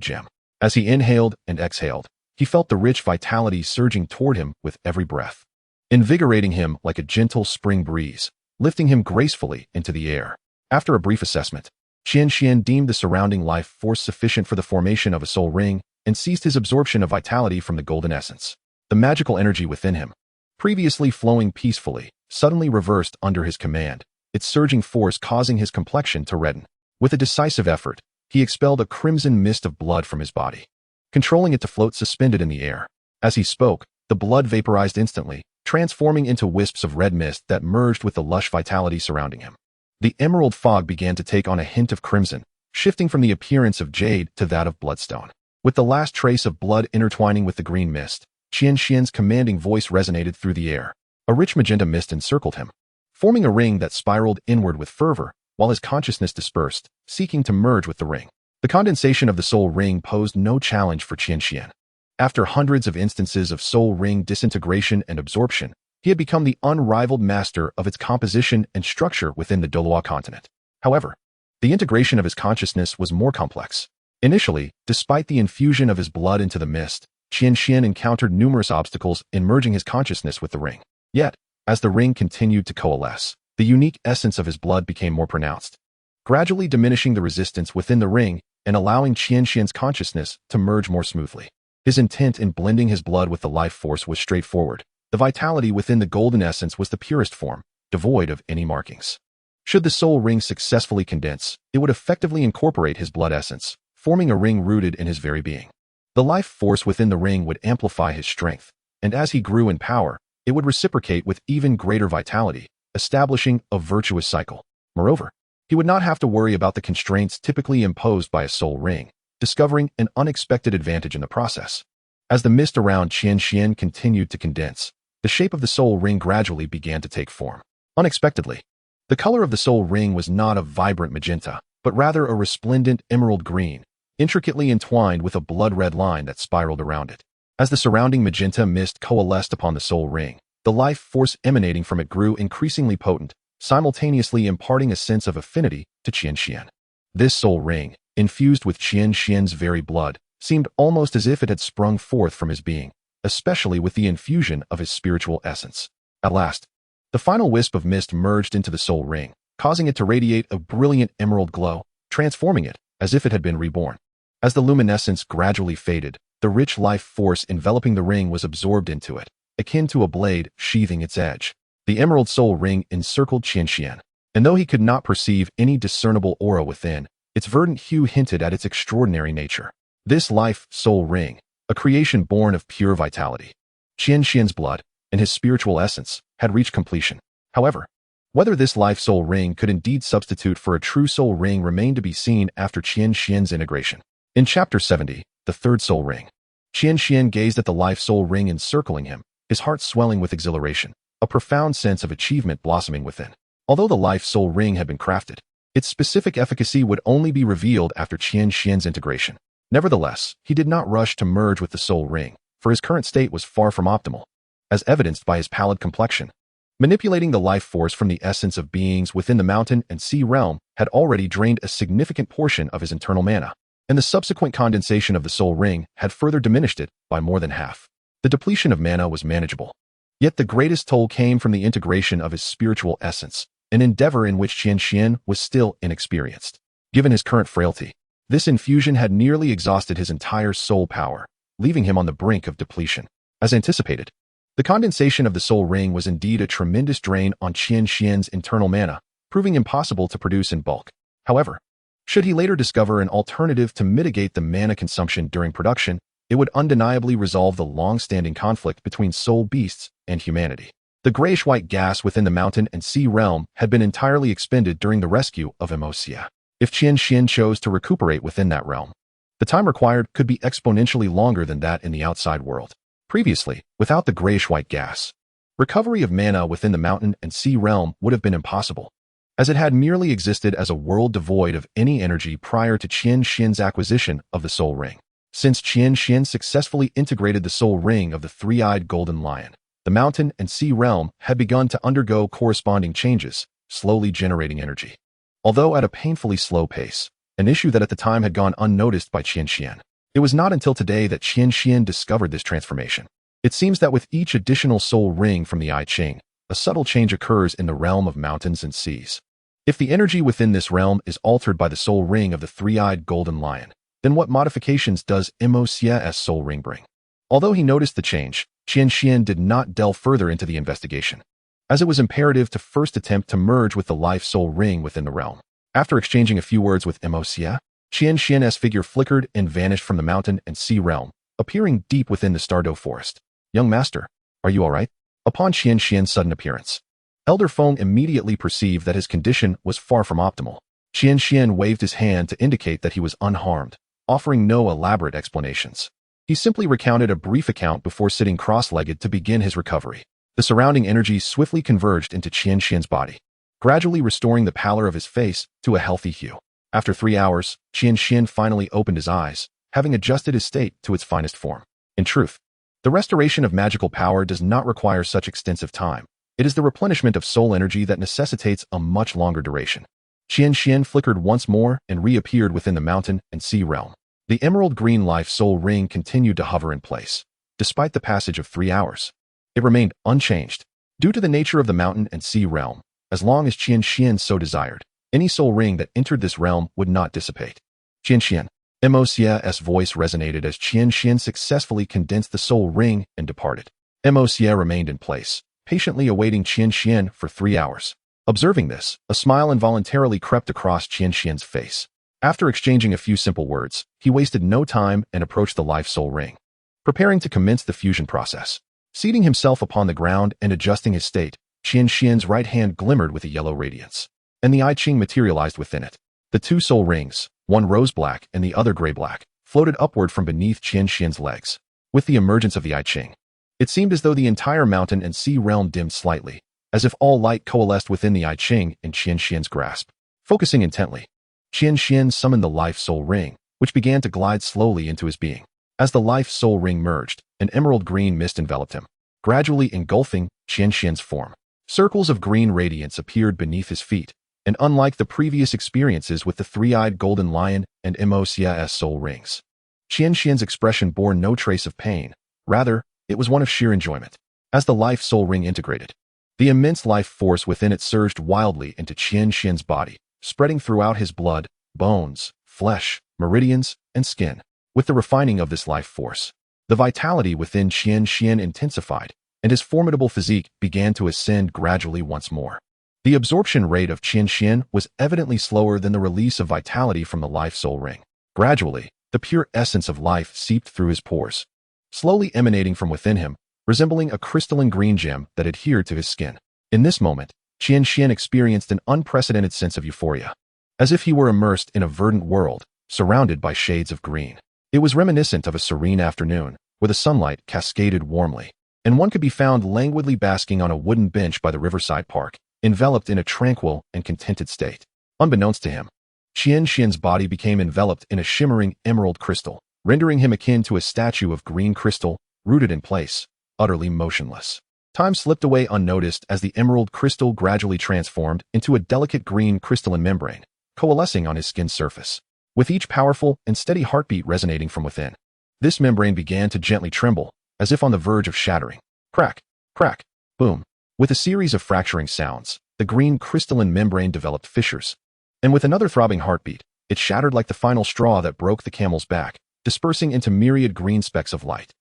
[SPEAKER 1] gem. As he inhaled and exhaled, he felt the rich vitality surging toward him with every breath, invigorating him like a gentle spring breeze, lifting him gracefully into the air. After a brief assessment, Qian Xuan deemed the surrounding life force sufficient for the formation of a soul ring and ceased his absorption of vitality from the golden essence. The magical energy within him, previously flowing peacefully, suddenly reversed under his command, its surging force causing his complexion to redden. With a decisive effort, he expelled a crimson mist of blood from his body, controlling it to float suspended in the air. As he spoke, the blood vaporized instantly, transforming into wisps of red mist that merged with the lush vitality surrounding him. The emerald fog began to take on a hint of crimson, shifting from the appearance of jade to that of bloodstone. With the last trace of blood intertwining with the green mist, Qian Xuan's commanding voice resonated through the air. A rich magenta mist encircled him, forming a ring that spiraled inward with fervor, while his consciousness dispersed, seeking to merge with the ring. The condensation of the soul ring posed no challenge for Qian Xuan. After hundreds of instances of soul ring disintegration and absorption, he had become the unrivaled master of its composition and structure within the Douluo continent. However, the integration of his consciousness was more complex. Initially, despite the infusion of his blood into the mist, Qian Xuan encountered numerous obstacles in merging his consciousness with the ring. Yet, as the ring continued to coalesce, the unique essence of his blood became more pronounced, gradually diminishing the resistance within the ring and allowing Qian Xuan's consciousness to merge more smoothly. His intent in blending his blood with the life force was straightforward. The vitality within the golden essence was the purest form, devoid of any markings. Should the soul ring successfully condense, it would effectively incorporate his blood essence, forming a ring rooted in his very being. The life force within the ring would amplify his strength, and as he grew in power, it would reciprocate with even greater vitality, establishing a virtuous cycle. Moreover, he would not have to worry about the constraints typically imposed by a soul ring, discovering an unexpected advantage in the process. As the mist around Qian Xuan continued to condense, the shape of the soul ring gradually began to take form. Unexpectedly, the color of the soul ring was not a vibrant magenta, but rather a resplendent emerald green, intricately entwined with a blood-red line that spiraled around it. As the surrounding magenta mist coalesced upon the soul ring, the life force emanating from it grew increasingly potent, simultaneously imparting a sense of affinity to Qian Xuan. This soul ring, infused with Qian Xuan's very blood, seemed almost as if it had sprung forth from his being, especially with the infusion of his spiritual essence. At last, the final wisp of mist merged into the soul ring, causing it to radiate a brilliant emerald glow, transforming it as if it had been reborn. As the luminescence gradually faded, the rich life force enveloping the ring was absorbed into it, akin to a blade sheathing its edge. The emerald soul ring encircled Qian Xuan, and though he could not perceive any discernible aura within, its verdant hue hinted at its extraordinary nature. This life soul ring, a creation born of pure vitality, Qian Xuan's blood, and his spiritual essence, had reached completion. However, whether this life soul ring could indeed substitute for a true soul ring remained to be seen after Qian Xuan's integration. In Chapter 70, the third soul ring, Qian Xuan gazed at the life soul ring encircling him, his heart swelling with exhilaration, a profound sense of achievement blossoming within. Although the life soul ring had been crafted, its specific efficacy would only be revealed after Qian Xuan's integration. Nevertheless, he did not rush to merge with the soul ring, for his current state was far from optimal, as evidenced by his pallid complexion. Manipulating the life force from the essence of beings within the mountain and sea realm had already drained a significant portion of his internal mana, and the subsequent condensation of the soul ring had further diminished it by more than half. The depletion of mana was manageable. Yet the greatest toll came from the integration of his spiritual essence, an endeavor in which Qian Xuan was still inexperienced. Given his current frailty, this infusion had nearly exhausted his entire soul power, leaving him on the brink of depletion. As anticipated, the condensation of the soul ring was indeed a tremendous drain on Qian Xuan's internal mana, proving impossible to produce in bulk. However, should he later discover an alternative to mitigate the mana consumption during production, it would undeniably resolve the long-standing conflict between soul beasts and humanity. The grayish-white gas within the mountain and sea realm had been entirely expended during the rescue of Emosia. If Qian Xuan chose to recuperate within that realm, the time required could be exponentially longer than that in the outside world. Previously, without the grayish-white gas, recovery of mana within the mountain and sea realm would have been impossible, as it had merely existed as a world devoid of any energy prior to Qian Xuan's acquisition of the soul ring. Since Qian Xuan successfully integrated the soul ring of the three-eyed golden lion, the mountain and sea realm had begun to undergo corresponding changes, slowly generating energy. Although at a painfully slow pace, an issue that at the time had gone unnoticed by Qian Xuan. It was not until today that Qian Xuan discovered this transformation. It seems that with each additional soul ring from the Ching, a subtle change occurs in the realm of mountains and seas. If the energy within this realm is altered by the soul ring of the three-eyed golden lion, then what modifications does Emosia's soul ring bring? Although he noticed the change, Qian Xuan did not delve further into the investigation, as it was imperative to first attempt to merge with the life soul ring within the realm. After exchanging a few words with Emosia, Qian Xuan's figure flickered and vanished from the mountain and sea realm, appearing deep within the Stardow forest. "Young master, are you all right?" Upon Qian Xuan's sudden appearance, Elder Feng immediately perceived that his condition was far from optimal. Qian Xuan waved his hand to indicate that he was unharmed, offering no elaborate explanations. He simply recounted a brief account before sitting cross-legged to begin his recovery. The surrounding energy swiftly converged into Qian Xuan's body, gradually restoring the pallor of his face to a healthy hue. After 3 hours, Qian Xuan finally opened his eyes, having adjusted his state to its finest form. In truth, the restoration of magical power does not require such extensive time. It is the replenishment of soul energy that necessitates a much longer duration. Qian Xuan flickered once more and reappeared within the mountain and sea realm. The emerald green life soul ring continued to hover in place. Despite the passage of 3 hours, it remained unchanged. Due to the nature of the mountain and sea realm, as long as Qian Xuan so desired, any soul ring that entered this realm would not dissipate. "Qian Xuan." Emosia's voice resonated as Qian Xuan successfully condensed the soul ring and departed. Emosia remained in place, patiently awaiting Qian Xuan for 3 hours. Observing this, a smile involuntarily crept across Qian Xuan's face. After exchanging a few simple words, he wasted no time and approached the life soul ring, preparing to commence the fusion process. Seating himself upon the ground and adjusting his state, Qian Xuan's right hand glimmered with a yellow radiance, and the Ching materialized within it. The two soul rings, one rose-black and the other gray-black, floated upward from beneath Qian Xuan's legs. With the emergence of the Ching, it seemed as though the entire mountain and sea realm dimmed slightly, as if all light coalesced within the Ching in Qian Xuan's grasp. Focusing intently, Qian Xuan summoned the life soul ring, which began to glide slowly into his being. As the life soul ring merged, an emerald green mist enveloped him, gradually engulfing Qian Xuan's form. Circles of green radiance appeared beneath his feet, and unlike the previous experiences with the three-eyed golden lion and Emosia's soul rings, Qian Xuan's expression bore no trace of pain. Rather, it was one of sheer enjoyment. As the life soul ring integrated, the immense life force within it surged wildly into Qian Xuan's body, spreading throughout his blood, bones, flesh, meridians, and skin. With the refining of this life force, the vitality within Qian Xuan intensified, and his formidable physique began to ascend gradually once more. The absorption rate of Qian Xuan was evidently slower than the release of vitality from the life soul ring. Gradually, the pure essence of life seeped through his pores, slowly emanating from within him, resembling a crystalline green gem that adhered to his skin. In this moment, Qian Xuan experienced an unprecedented sense of euphoria, as if he were immersed in a verdant world, surrounded by shades of green. It was reminiscent of a serene afternoon, where the sunlight cascaded warmly, and one could be found languidly basking on a wooden bench by the riverside park, enveloped in a tranquil and contented state. Unbeknownst to him, Qian Xuan's body became enveloped in a shimmering emerald crystal, rendering him akin to a statue of green crystal, rooted in place, utterly motionless. Time slipped away unnoticed as the emerald crystal gradually transformed into a delicate green crystalline membrane, coalescing on his skin's surface, with each powerful and steady heartbeat resonating from within. This membrane began to gently tremble, as if on the verge of shattering. Crack, crack, boom. With a series of fracturing sounds, the green crystalline membrane developed fissures, and with another throbbing heartbeat, it shattered like the final straw that broke the camel's back, dispersing into myriad green specks of light.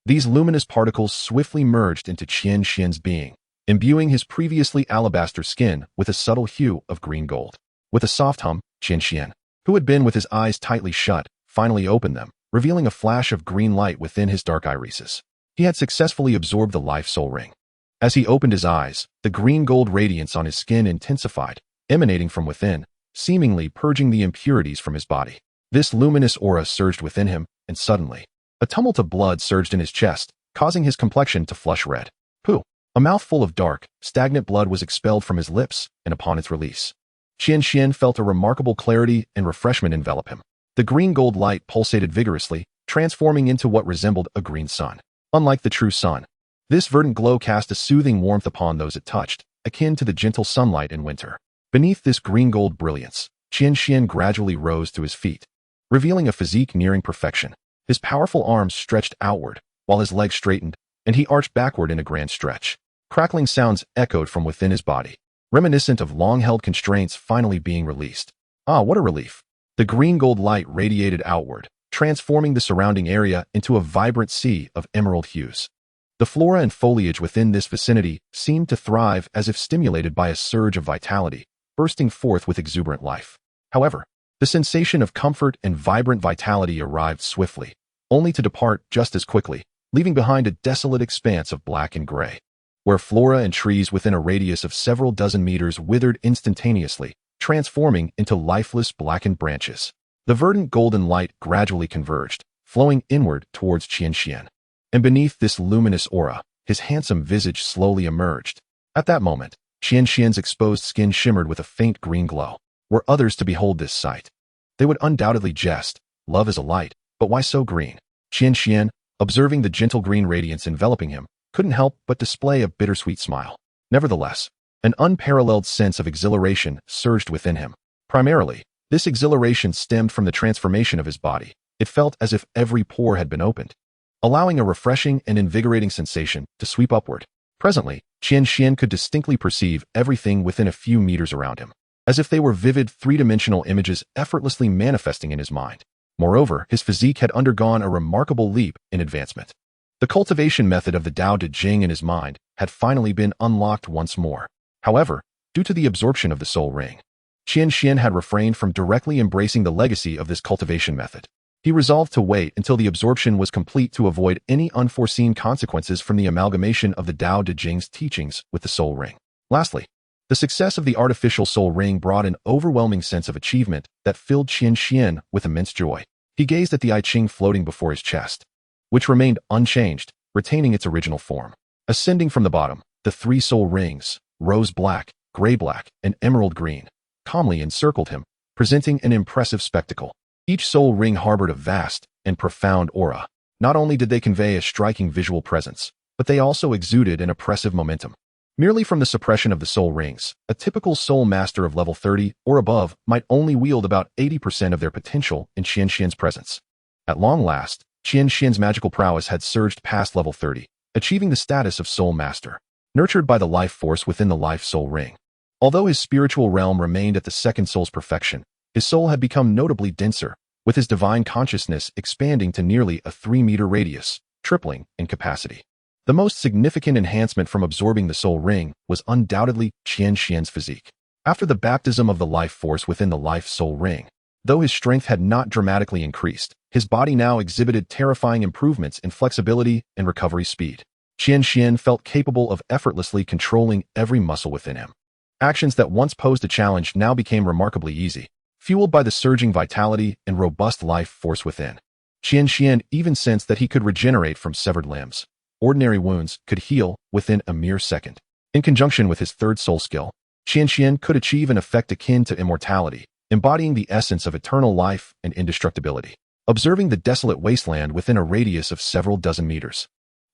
[SPEAKER 1] These luminous particles swiftly merged into Qian Xuan's being, imbuing his previously alabaster skin with a subtle hue of green gold. With a soft hum, Qian Xuan, who had been with his eyes tightly shut, finally opened them, revealing a flash of green light within his dark irises. He had successfully absorbed the life soul ring. As he opened his eyes, the green gold radiance on his skin intensified, emanating from within, seemingly purging the impurities from his body. This luminous aura surged within him, and suddenly, a tumult of blood surged in his chest, causing his complexion to flush red. Pooh! A mouthful of dark, stagnant blood was expelled from his lips, and upon its release, Qian Xuan felt a remarkable clarity and refreshment envelop him. The green gold light pulsated vigorously, transforming into what resembled a green sun. Unlike the true sun, this verdant glow cast a soothing warmth upon those it touched, akin to the gentle sunlight in winter. Beneath this green gold brilliance, Qian Xuan gradually rose to his feet, revealing a physique nearing perfection. His powerful arms stretched outward, while his legs straightened, and he arched backward in a grand stretch. Crackling sounds echoed from within his body, reminiscent of long-held constraints finally being released. Ah, what a relief! The green gold light radiated outward, transforming the surrounding area into a vibrant sea of emerald hues. The flora and foliage within this vicinity seemed to thrive as if stimulated by a surge of vitality, bursting forth with exuberant life. However, the sensation of comfort and vibrant vitality arrived swiftly, only to depart just as quickly, leaving behind a desolate expanse of black and gray, where flora and trees within a radius of several dozen meters withered instantaneously, transforming into lifeless blackened branches. The verdant golden light gradually converged, flowing inward towards Qian Xuan. And beneath this luminous aura, his handsome visage slowly emerged. At that moment, Qian Xuan's exposed skin shimmered with a faint green glow. Were others to behold this sight, they would undoubtedly jest, love is a light, but why so green? Qian Xuan, observing the gentle green radiance enveloping him, couldn't help but display a bittersweet smile. Nevertheless, an unparalleled sense of exhilaration surged within him. Primarily, this exhilaration stemmed from the transformation of his body. It felt as if every pore had been opened, allowing a refreshing and invigorating sensation to sweep upward. Presently, Qian Xuan could distinctly perceive everything within a few meters around him, as if they were vivid three-dimensional images effortlessly manifesting in his mind. Moreover, his physique had undergone a remarkable leap in advancement. The cultivation method of the Tao Te Ching in his mind had finally been unlocked once more. However, due to the absorption of the soul ring, Qian Xuan had refrained from directly embracing the legacy of this cultivation method. He resolved to wait until the absorption was complete to avoid any unforeseen consequences from the amalgamation of the Tao Te Ching's teachings with the soul ring. Lastly, the success of the artificial soul ring brought an overwhelming sense of achievement that filled Qian Xuan with immense joy. He gazed at the I Ching floating before his chest, which remained unchanged, retaining its original form. Ascending from the bottom, the three soul rings, rose black, gray black, and emerald green, calmly encircled him, presenting an impressive spectacle. Each soul ring harbored a vast and profound aura. Not only did they convey a striking visual presence, but they also exuded an oppressive momentum. Merely from the suppression of the soul rings, a typical soul master of level 30 or above might only wield about 80% of their potential in Qian Xuan's presence. At long last, Qian Xuan's magical prowess had surged past level 30, achieving the status of soul master, nurtured by the life force within the life soul ring. Although his spiritual realm remained at the second soul's perfection, his soul had become notably denser, with his divine consciousness expanding to nearly a 3-meter radius, tripling in capacity. The most significant enhancement from absorbing the soul ring was undoubtedly Qian Xuan's physique. After the baptism of the life force within the life soul ring, though his strength had not dramatically increased, his body now exhibited terrifying improvements in flexibility and recovery speed. Qian Xuan felt capable of effortlessly controlling every muscle within him. Actions that once posed a challenge now became remarkably easy, fueled by the surging vitality and robust life force within. Qian Xuan even sensed that he could regenerate from severed limbs. Ordinary wounds could heal within a mere second. In conjunction with his third soul skill, Qian Xuan could achieve an effect akin to immortality, embodying the essence of eternal life and indestructibility. Observing the desolate wasteland within a radius of several dozen meters.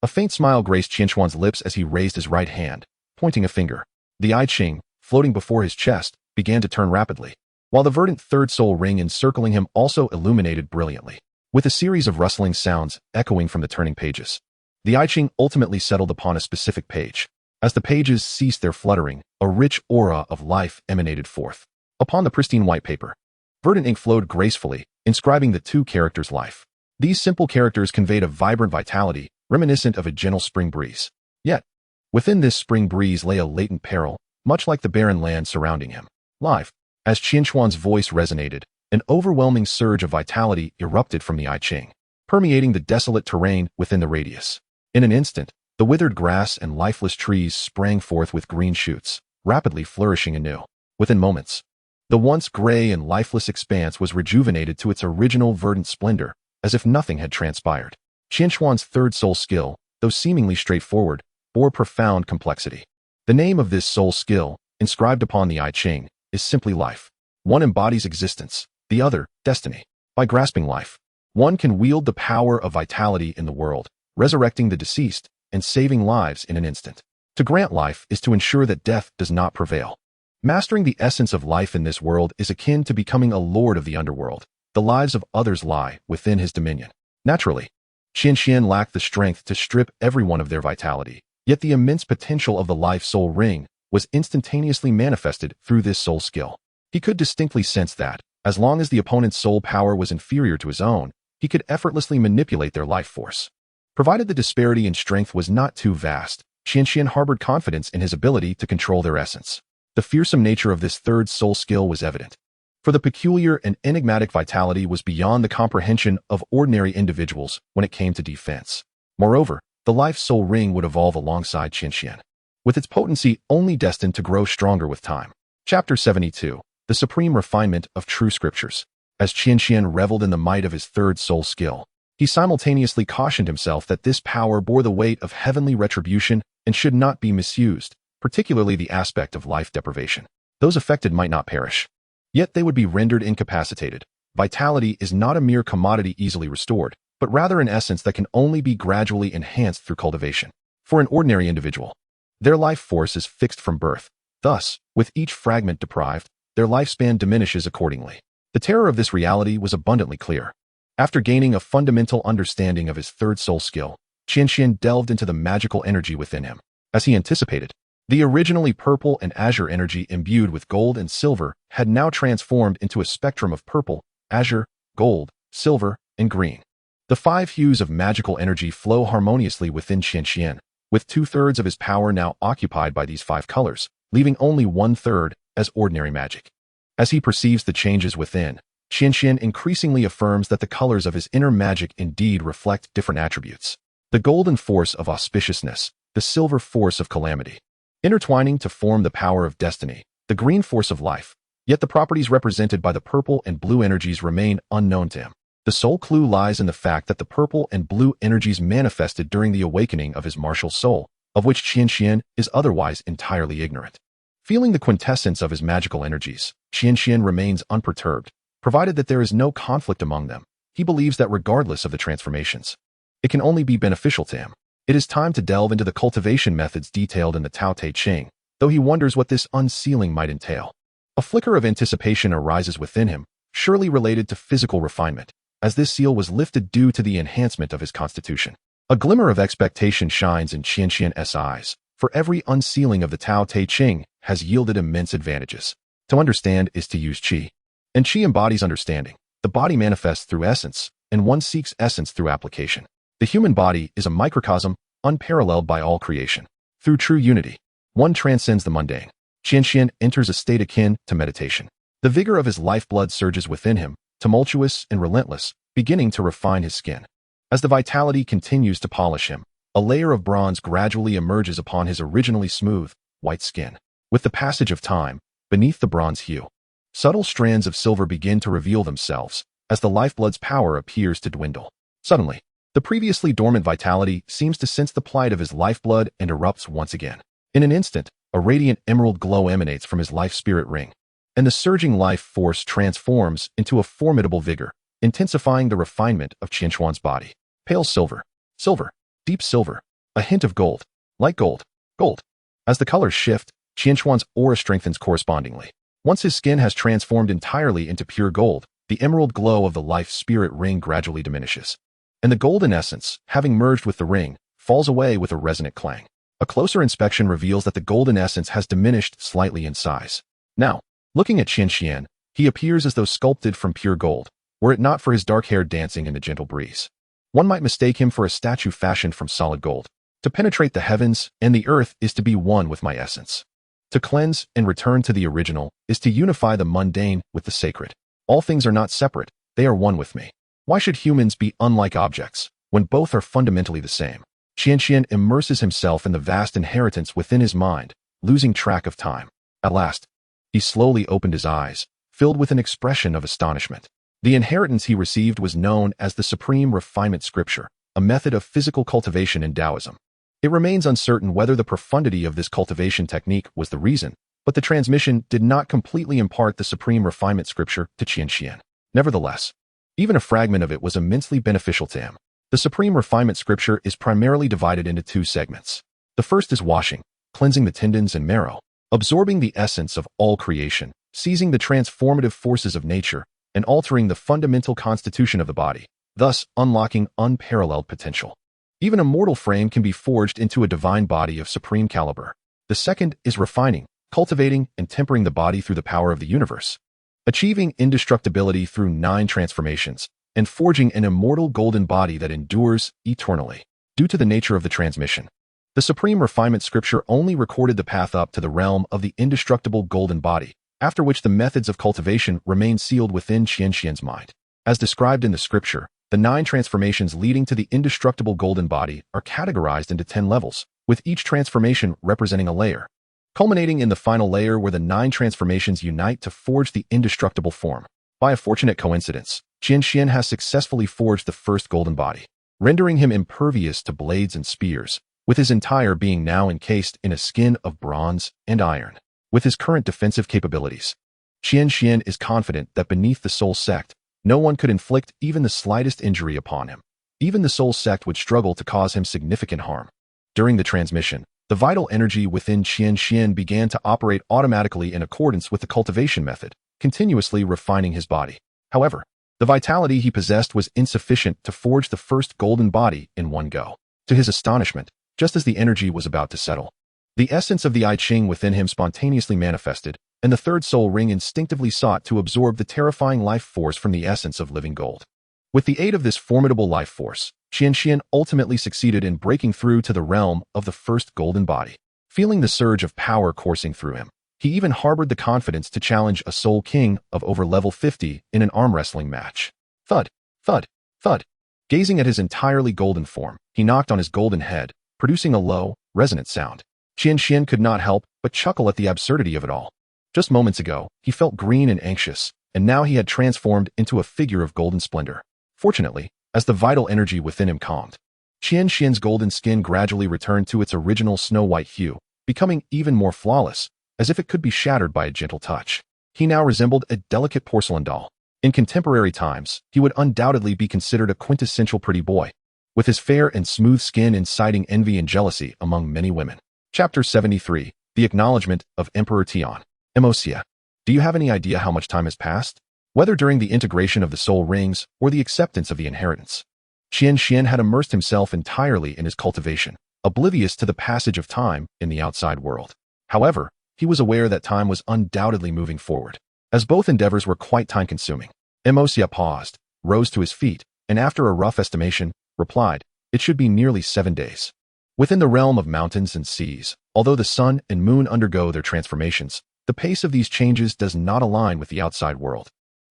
[SPEAKER 1] A faint smile graced Qian Xuan's lips as he raised his right hand, pointing a finger. The I Ching, floating before his chest, began to turn rapidly, while the verdant third soul ring encircling him also illuminated brilliantly, with a series of rustling sounds echoing from the turning pages. The I Ching ultimately settled upon a specific page. As the pages ceased their fluttering, a rich aura of life emanated forth. Upon the pristine white paper, verdant ink flowed gracefully, inscribing the two characters' life. These simple characters conveyed a vibrant vitality, reminiscent of a gentle spring breeze. Yet, within this spring breeze lay a latent peril, much like the barren land surrounding him. Life. As Qian Xuan's voice resonated, an overwhelming surge of vitality erupted from the I Ching, permeating the desolate terrain within the radius. In an instant, the withered grass and lifeless trees sprang forth with green shoots, rapidly flourishing anew. Within moments, the once gray and lifeless expanse was rejuvenated to its original verdant splendor, as if nothing had transpired. Qian Xuan's third soul skill, though seemingly straightforward, bore profound complexity. The name of this soul skill, inscribed upon the I Ching, is simply life. One embodies existence, the other, destiny. By grasping life, one can wield the power of vitality in the world, resurrecting the deceased and saving lives in an instant. To grant life is to ensure that death does not prevail. Mastering the essence of life in this world is akin to becoming a lord of the underworld. The lives of others lie within his dominion. Naturally, Qian Xuan lacked the strength to strip everyone of their vitality, yet the immense potential of the life-soul ring was instantaneously manifested through this soul skill. He could distinctly sense that, as long as the opponent's soul power was inferior to his own, he could effortlessly manipulate their life force. Provided the disparity in strength was not too vast, Qian Xuan harbored confidence in his ability to control their essence. The fearsome nature of this third soul skill was evident, for the peculiar and enigmatic vitality was beyond the comprehension of ordinary individuals when it came to defense. Moreover, the life-soul ring would evolve alongside Qian Xuan, with its potency only destined to grow stronger with time. Chapter 72. The Supreme Refinement of True Scriptures. As Qian Xuan reveled in the might of his third soul skill, he simultaneously cautioned himself that this power bore the weight of heavenly retribution and should not be misused, particularly the aspect of life deprivation. Those affected might not perish, yet they would be rendered incapacitated. Vitality is not a mere commodity easily restored, but rather an essence that can only be gradually enhanced through cultivation. For an ordinary individual, their life force is fixed from birth. Thus, with each fragment deprived, their lifespan diminishes accordingly. The terror of this reality was abundantly clear. After gaining a fundamental understanding of his third soul skill, Qian Xuan delved into the magical energy within him. As he anticipated, the originally purple and azure energy imbued with gold and silver had now transformed into a spectrum of purple, azure, gold, silver, and green. The 5 hues of magical energy flow harmoniously within Qian Xuan, with 2/3 of his power now occupied by these 5 colors, leaving only 1/3 as ordinary magic. As he perceives the changes within, Qian Xuan increasingly affirms that the colors of his inner magic indeed reflect different attributes. The golden force of auspiciousness, the silver force of calamity, intertwining to form the power of destiny, the green force of life. Yet the properties represented by the purple and blue energies remain unknown to him. The sole clue lies in the fact that the purple and blue energies manifested during the awakening of his martial soul, of which Qian Xuan is otherwise entirely ignorant. Feeling the quintessence of his magical energies, Qian Xuan remains unperturbed. Provided that there is no conflict among them, he believes that regardless of the transformations, it can only be beneficial to him. It is time to delve into the cultivation methods detailed in the Tao Te Ching, though he wonders what this unsealing might entail. A flicker of anticipation arises within him, surely related to physical refinement, as this seal was lifted due to the enhancement of his constitution. A glimmer of expectation shines in Qian Xuan's eyes, for every unsealing of the Tao Te Ching has yielded immense advantages. To understand is to use Qi, and Qi embodies understanding. The body manifests through essence, and one seeks essence through application. The human body is a microcosm, unparalleled by all creation. Through true unity, one transcends the mundane. Qian Xuan enters a state akin to meditation. The vigor of his lifeblood surges within him, tumultuous and relentless, beginning to refine his skin. As the vitality continues to polish him, a layer of bronze gradually emerges upon his originally smooth, white skin. With the passage of time, beneath the bronze hue, subtle strands of silver begin to reveal themselves, as the lifeblood's power appears to dwindle. Suddenly, the previously dormant vitality seems to sense the plight of his lifeblood and erupts once again. In an instant, a radiant emerald glow emanates from his life spirit ring. and the surging life force transforms into a formidable vigor, intensifying the refinement of Qian Xuan's body. Pale silver, silver, deep silver, a hint of gold, light gold, gold. As the colors shift, Qian Xuan's aura strengthens correspondingly. Once his skin has transformed entirely into pure gold, the emerald glow of the life spirit ring gradually diminishes, and the golden essence, having merged with the ring, falls away with a resonant clang. A closer inspection reveals that the golden essence has diminished slightly in size. Now, looking at Qian Xuan, he appears as though sculpted from pure gold, were it not for his dark hair dancing in the gentle breeze. One might mistake him for a statue fashioned from solid gold. To penetrate the heavens and the earth is to be one with my essence. To cleanse and return to the original is to unify the mundane with the sacred. All things are not separate, they are one with me. Why should humans be unlike objects, when both are fundamentally the same? Qian Xuan immerses himself in the vast inheritance within his mind, losing track of time. At last, he slowly opened his eyes, filled with an expression of astonishment. The inheritance he received was known as the Supreme Refinement Scripture, a method of physical cultivation in Taoism. It remains uncertain whether the profundity of this cultivation technique was the reason, but the transmission did not completely impart the Supreme Refinement Scripture to Qian Xuan. Nevertheless, even a fragment of it was immensely beneficial to him. The Supreme Refinement Scripture is primarily divided into two segments. The first is washing, cleansing the tendons and marrow, absorbing the essence of all creation, seizing the transformative forces of nature, and altering the fundamental constitution of the body, thus unlocking unparalleled potential. Even a mortal frame can be forged into a divine body of supreme caliber. The second is refining, cultivating, and tempering the body through the power of the universe, achieving indestructibility through 9 transformations, and forging an immortal golden body that endures eternally. Due to the nature of the transmission, the Supreme Refinement Scripture only recorded the path up to the realm of the indestructible golden body, after which the methods of cultivation remain sealed within Qian Xuan's mind. As described in the scripture, the 9 transformations leading to the indestructible golden body are categorized into 10 levels, with each transformation representing a layer, culminating in the final layer where the 9 transformations unite to forge the indestructible form. By a fortunate coincidence, Qian Xuan has successfully forged the first golden body, rendering him impervious to blades and spears, with his entire being now encased in a skin of bronze and iron. With his current defensive capabilities, Qian Xuan is confident that beneath the Soul Sect, no one could inflict even the slightest injury upon him. Even the Soul Sect would struggle to cause him significant harm. During the transmission, the vital energy within Qian Xuan began to operate automatically in accordance with the cultivation method, continuously refining his body. However, the vitality he possessed was insufficient to forge the first golden body in one go. To his astonishment, just as the energy was about to settle, the essence of the I Ching within him spontaneously manifested, and the third soul ring instinctively sought to absorb the terrifying life force from the essence of living gold. With the aid of this formidable life force, Qian Xuan ultimately succeeded in breaking through to the realm of the first golden body. Feeling the surge of power coursing through him, he even harbored the confidence to challenge a soul king of over level 50 in an arm wrestling match. Thud, thud, thud. Gazing at his entirely golden form, he knocked on his golden head, producing a low, resonant sound. Qian Xuan could not help but chuckle at the absurdity of it all. Just moments ago, he felt green and anxious, and now he had transformed into a figure of golden splendor. Fortunately, as the vital energy within him calmed, Qian Xuan's golden skin gradually returned to its original snow-white hue, becoming even more flawless, as if it could be shattered by a gentle touch. He now resembled a delicate porcelain doll. In contemporary times, he would undoubtedly be considered a quintessential pretty boy, with his fair and smooth skin inciting envy and jealousy among many women. Chapter 73, The Acknowledgement of Emperor Tian. Emosia. Do you have any idea how much time has passed? Whether during the integration of the soul rings or the acceptance of the inheritance, Qian Xuan had immersed himself entirely in his cultivation, oblivious to the passage of time in the outside world. However, he was aware that time was undoubtedly moving forward, as both endeavors were quite time-consuming. Emosia paused, rose to his feet, and after a rough estimation, replied, "It should be nearly 7 days." Within the realm of mountains and seas, although the sun and moon undergo their transformations, the pace of these changes does not align with the outside world,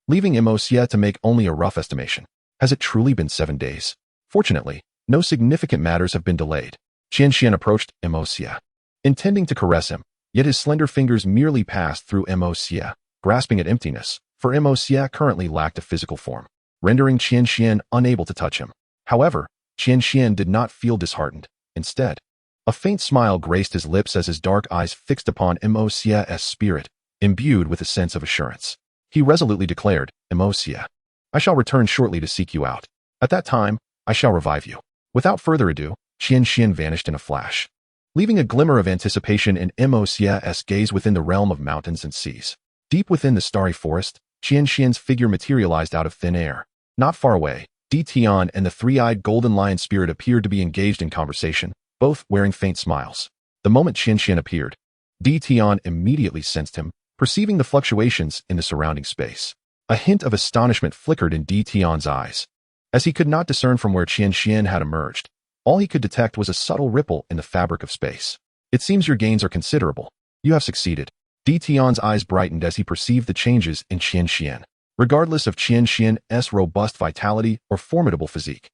[SPEAKER 1] leaving Emosia to make only a rough estimation. Has it truly been 7 days? Fortunately, no significant matters have been delayed. Qian Xuan approached Emosia, intending to caress him, yet his slender fingers merely passed through Emosia, grasping at emptiness, for Emosia currently lacked a physical form, rendering Qian Xuan unable to touch him. However, Qian Xuan did not feel disheartened. Instead, a faint smile graced his lips as his dark eyes fixed upon Emosia's spirit, imbued with a sense of assurance. He resolutely declared, "Emocia, I shall return shortly to seek you out. At that time, I shall revive you." Without further ado, Qian Xuan vanished in a flash, leaving a glimmer of anticipation in Emocia's gaze within the realm of mountains and seas. Deep within the starry forest, Qian Xuan's figure materialized out of thin air. Not far away, Di Tian and the three-eyed golden lion spirit appeared to be engaged in conversation, both wearing faint smiles. The moment Qian Xuan appeared, Di Tian immediately sensed him, perceiving the fluctuations in the surrounding space. A hint of astonishment flickered in Di Tian's eyes. As he could not discern from where Qian Xuan had emerged, all he could detect was a subtle ripple in the fabric of space. "It seems your gains are considerable. You have succeeded." Di Tian's eyes brightened as he perceived the changes in Qian Xuan. Regardless of Qian Xuan's robust vitality or formidable physique,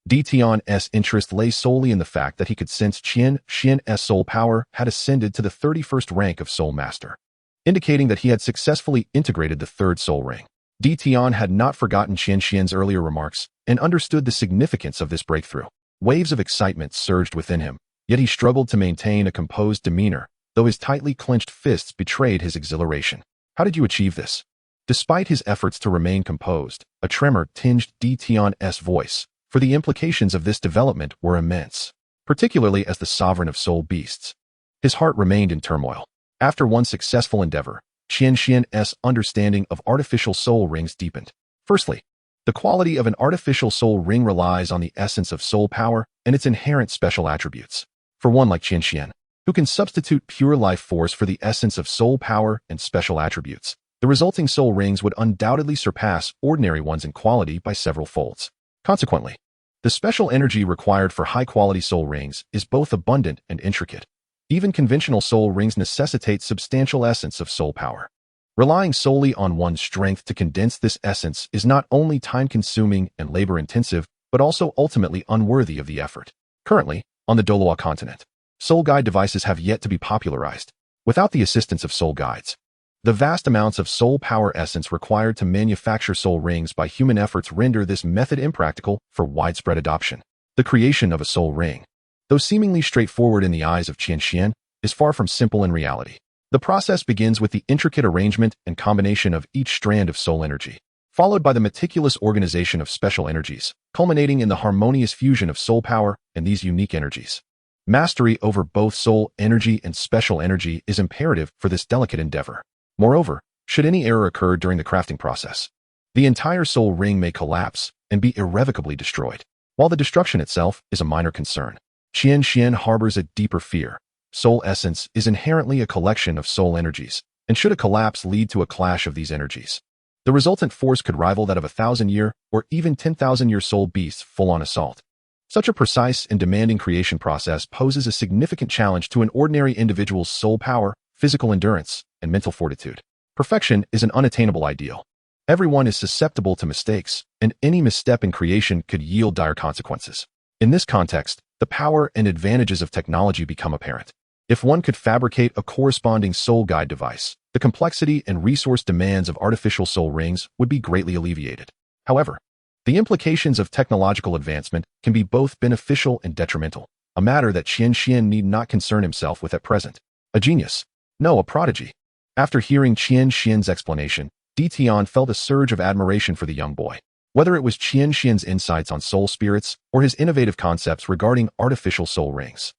[SPEAKER 1] Di Tian's interest lay solely in the fact that he could sense Qian Xuan's soul power had ascended to the 31st rank of Soul Master, indicating that he had successfully integrated the third soul ring. Di Tian had not forgotten Qian Xuan's earlier remarks and understood the significance of this breakthrough. Waves of excitement surged within him, yet he struggled to maintain a composed demeanor, though his tightly clenched fists betrayed his exhilaration. "How did you achieve this?" Despite his efforts to remain composed, a tremor tinged Di Tian's voice, for the implications of this development were immense, particularly as the sovereign of soul beasts. His heart remained in turmoil. After one successful endeavor, Qian Xuan's understanding of artificial soul rings deepened. Firstly, the quality of an artificial soul ring relies on the essence of soul power and its inherent special attributes. For one like Qian Xuan, who can substitute pure life force for the essence of soul power and special attributes, the resulting soul rings would undoubtedly surpass ordinary ones in quality by several folds. Consequently, the special energy required for high-quality soul rings is both abundant and intricate. Even conventional soul rings necessitate substantial essence of soul power. Relying solely on one's strength to condense this essence is not only time-consuming and labor-intensive, but also ultimately unworthy of the effort. Currently, on the Douluo continent, soul guide devices have yet to be popularized. Without the assistance of soul guides, the vast amounts of soul power essence required to manufacture soul rings by human efforts render this method impractical for widespread adoption. The creation of a soul ring, though seemingly straightforward in the eyes of Qian Xuan, is far from simple in reality. The process begins with the intricate arrangement and combination of each strand of soul energy, followed by the meticulous organization of special energies, culminating in the harmonious fusion of soul power and these unique energies. Mastery over both soul energy and special energy is imperative for this delicate endeavor. Moreover, should any error occur during the crafting process, the entire soul ring may collapse and be irrevocably destroyed. While the destruction itself is a minor concern, Qian Xuan harbors a deeper fear. Soul essence is inherently a collection of soul energies, and should a collapse lead to a clash of these energies, the resultant force could rival that of a 1,000-year or even 10,000-year soul beast's full-on assault. Such a precise and demanding creation process poses a significant challenge to an ordinary individual's soul power, physical endurance, and mental fortitude. Perfection is an unattainable ideal. Everyone is susceptible to mistakes, and any misstep in creation could yield dire consequences. In this context, the power and advantages of technology become apparent. If one could fabricate a corresponding soul guide device, the complexity and resource demands of artificial soul rings would be greatly alleviated. However, the implications of technological advancement can be both beneficial and detrimental, a matter that Qian Xuan need not concern himself with at present. A genius? No, a prodigy. After hearing Qian Xuan's explanation, Di Tian felt a surge of admiration for the young boy. Whether it was Qian Xuan's insights on soul spirits or his innovative concepts regarding artificial soul rings,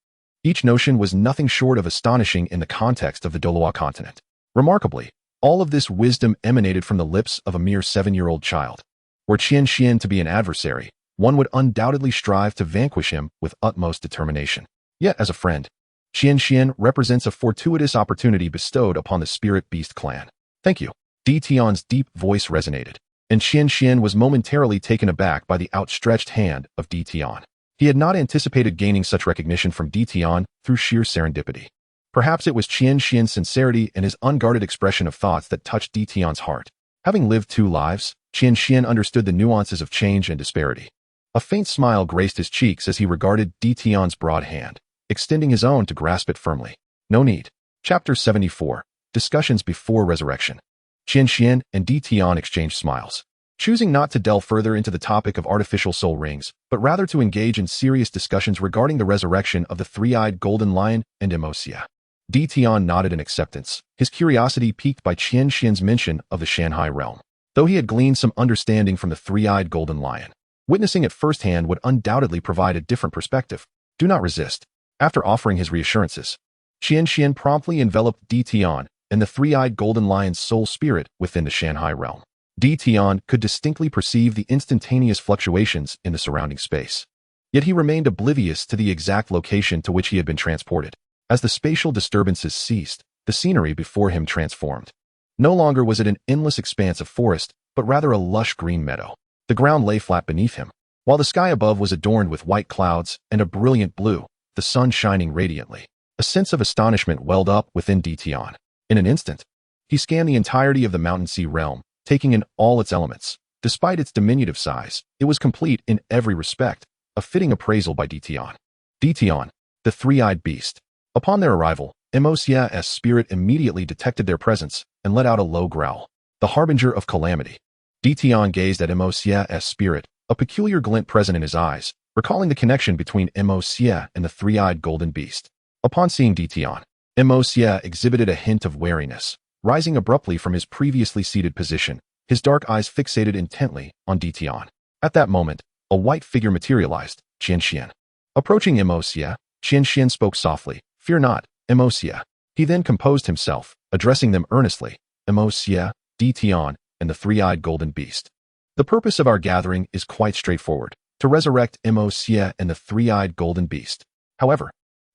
[SPEAKER 1] each notion was nothing short of astonishing in the context of the Douluo continent. Remarkably, all of this wisdom emanated from the lips of a mere 7-year-old child. Were Qian Xuan to be an adversary, one would undoubtedly strive to vanquish him with utmost determination. Yet, as a friend, Qian Xuan represents a fortuitous opportunity bestowed upon the Spirit Beast clan. Thank you. Di Tian's deep voice resonated, and Qian Xuan was momentarily taken aback by the outstretched hand of Di Tian. He had not anticipated gaining such recognition from Di Tian through sheer serendipity. Perhaps it was Qian Xuan's sincerity and his unguarded expression of thoughts that touched Di Tian's heart. Having lived 2 lives, Qian Xuan understood the nuances of change and disparity. A faint smile graced his cheeks as he regarded Di Tian's broad hand, extending his own to grasp it firmly. No need. Chapter 74. Discussions before resurrection. Qian Xuan and Di Tian exchanged smiles, choosing not to delve further into the topic of artificial soul rings, but rather to engage in serious discussions regarding the resurrection of the three-eyed golden lion and Emocia. Di Tian nodded in acceptance, his curiosity piqued by Qian Xian's mention of the Shanghai realm. Though he had gleaned some understanding from the three-eyed golden lion, witnessing it firsthand would undoubtedly provide a different perspective. Do not resist. After offering his reassurances, Qian Xian promptly enveloped Di Tian and the three-eyed golden lion's soul spirit within the Shanghai realm. Di Tian could distinctly perceive the instantaneous fluctuations in the surrounding space. Yet he remained oblivious to the exact location to which he had been transported. As the spatial disturbances ceased, the scenery before him transformed. No longer was it an endless expanse of forest, but rather a lush green meadow. The ground lay flat beneath him, while the sky above was adorned with white clouds and a brilliant blue, the sun shining radiantly. A sense of astonishment welled up within Di Tian. In an instant, he scanned the entirety of the mountain sea realm, taking in all its elements. Despite its diminutive size, it was complete in every respect, a fitting appraisal by Di Tian. Di Tian, the three-eyed beast. Upon their arrival, Mosia's spirit immediately detected their presence and let out a low growl, the harbinger of calamity. Di Tian gazed at Mosia's spirit, a peculiar glint present in his eyes, recalling the connection between Mosia and the three-eyed golden beast. Upon seeing Di Tian, Mosia exhibited a hint of wariness, rising abruptly from his previously seated position, his dark eyes fixated intently on Di Tian. At that moment, a white figure materialized, Qian Xian. Approaching Mosia, Qian Xian spoke softly, "Fear not, Mosia." He then composed himself, addressing them earnestly, "Mosia, Di Tian, and the three-eyed golden beast. The purpose of our gathering is quite straightforward, to resurrect Mosia and the three-eyed golden beast. However,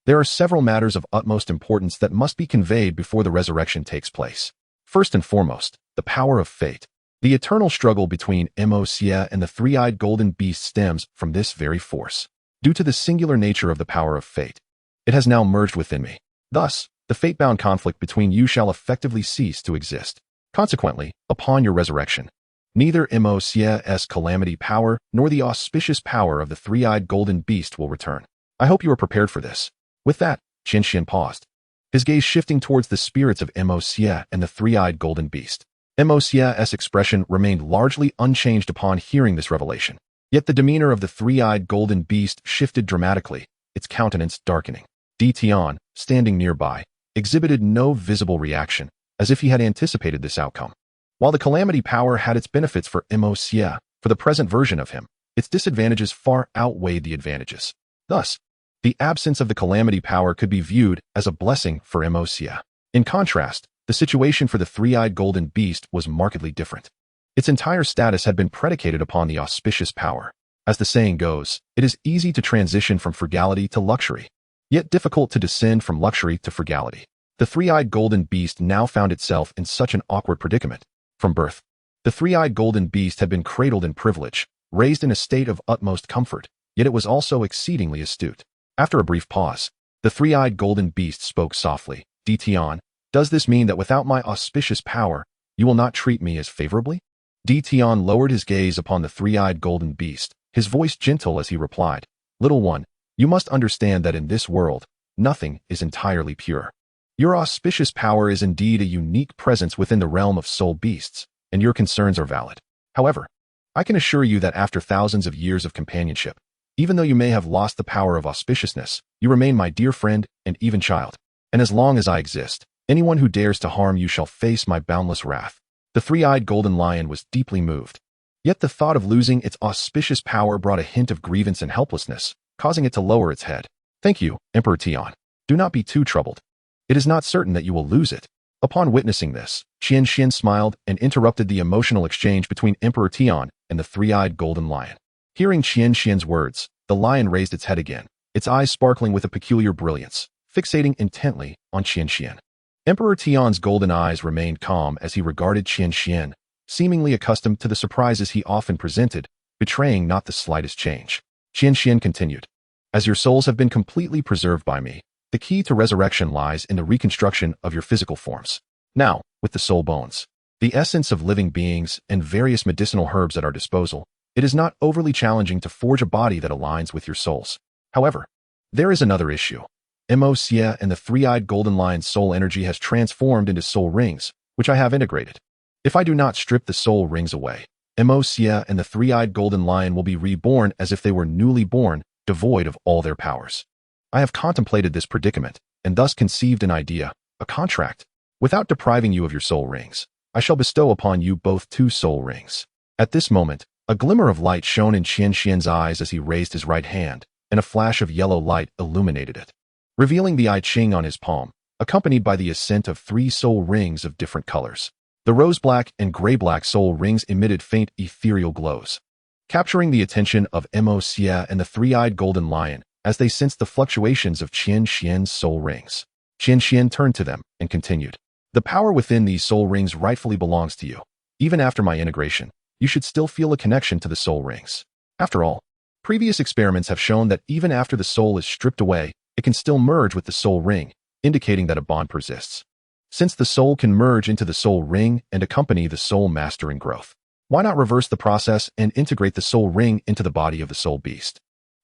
[SPEAKER 1] there are several matters of utmost importance that must be conveyed before the resurrection takes place. First and foremost, the power of fate. The eternal struggle between Mosia and the three-eyed golden beast stems from this very force. Due to the singular nature of the power of fate, it has now merged within me. Thus, the fate-bound conflict between you shall effectively cease to exist. Consequently, upon your resurrection, neither Mosia's calamity power nor the auspicious power of the three-eyed golden beast will return. I hope you are prepared for this." With that, Qian Xian paused, his gaze shifting towards the spirits of Mosia and the three-eyed golden beast. Mosia's expression remained largely unchanged upon hearing this revelation. Yet the demeanor of the three-eyed golden beast shifted dramatically, its countenance darkening. Di Tian, standing nearby, exhibited no visible reaction, as if he had anticipated this outcome. While the calamity power had its benefits for Mosia, for the present version of him, its disadvantages far outweighed the advantages. Thus, the absence of the calamity power could be viewed as a blessing for Mosia. In contrast, the situation for the three-eyed golden beast was markedly different. Its entire status had been predicated upon the auspicious power. As the saying goes, it is easy to transition from frugality to luxury, yet difficult to descend from luxury to frugality. The three-eyed golden beast now found itself in such an awkward predicament. From birth, the three-eyed golden beast had been cradled in privilege, raised in a state of utmost comfort, yet it was also exceedingly astute. After a brief pause, the three-eyed golden beast spoke softly, "Di Tian, does this mean that without my auspicious power, you will not treat me as favorably?" Di Tian lowered his gaze upon the three-eyed golden beast, his voice gentle as he replied, "Little one, you must understand that in this world, nothing is entirely pure. Your auspicious power is indeed a unique presence within the realm of soul beasts, and your concerns are valid. However, I can assure you that after thousands of years of companionship, even though you may have lost the power of auspiciousness, you remain my dear friend and even child. And as long as I exist, anyone who dares to harm you shall face my boundless wrath." The three-eyed golden lion was deeply moved. Yet the thought of losing its auspicious power brought a hint of grievance and helplessness, causing it to lower its head. "Thank you, Emperor Tian. Do not be too troubled. It is not certain that you will lose it." Upon witnessing this, Qian Xian smiled and interrupted the emotional exchange between Emperor Tian and the three-eyed golden lion. Hearing Qian Xian's words, the lion raised its head again, its eyes sparkling with a peculiar brilliance, fixating intently on Qian Xian. Emperor Tian's golden eyes remained calm as he regarded Qian Xian, seemingly accustomed to the surprises he often presented, betraying not the slightest change. Qian Xian continued, "As your souls have been completely preserved by me, the key to resurrection lies in the reconstruction of your physical forms. Now, with the soul bones, the essence of living beings, and various medicinal herbs at our disposal, it is not overly challenging to forge a body that aligns with your souls. However, there is another issue. Mosia and the three-eyed golden lion's soul energy has transformed into soul rings, which I have integrated. If I do not strip the soul rings away, Mosia and the three-eyed golden lion will be reborn as if they were newly born, devoid of all their powers. I have contemplated this predicament, and thus conceived an idea, a contract. Without depriving you of your soul rings, I shall bestow upon you both 2 soul rings. At this moment, a glimmer of light shone in Qian Xuan's eyes as he raised his right hand, and a flash of yellow light illuminated it, revealing the I Ching on his palm, accompanied by the ascent of 3 soul rings of different colors. The rose-black and gray-black soul rings emitted faint ethereal glows, capturing the attention of Mo Xie and the 3-eyed golden lion as they sensed the fluctuations of Qian Xuan's soul rings. Qian Xuan turned to them and continued, "The power within these soul rings rightfully belongs to you. Even after my integration, you should still feel a connection to the soul rings. After all, previous experiments have shown that even after the soul is stripped away, it can still merge with the soul ring, indicating that a bond persists. Since the soul can merge into the soul ring and accompany the soul master in growth, why not reverse the process and integrate the soul ring into the body of the soul beast?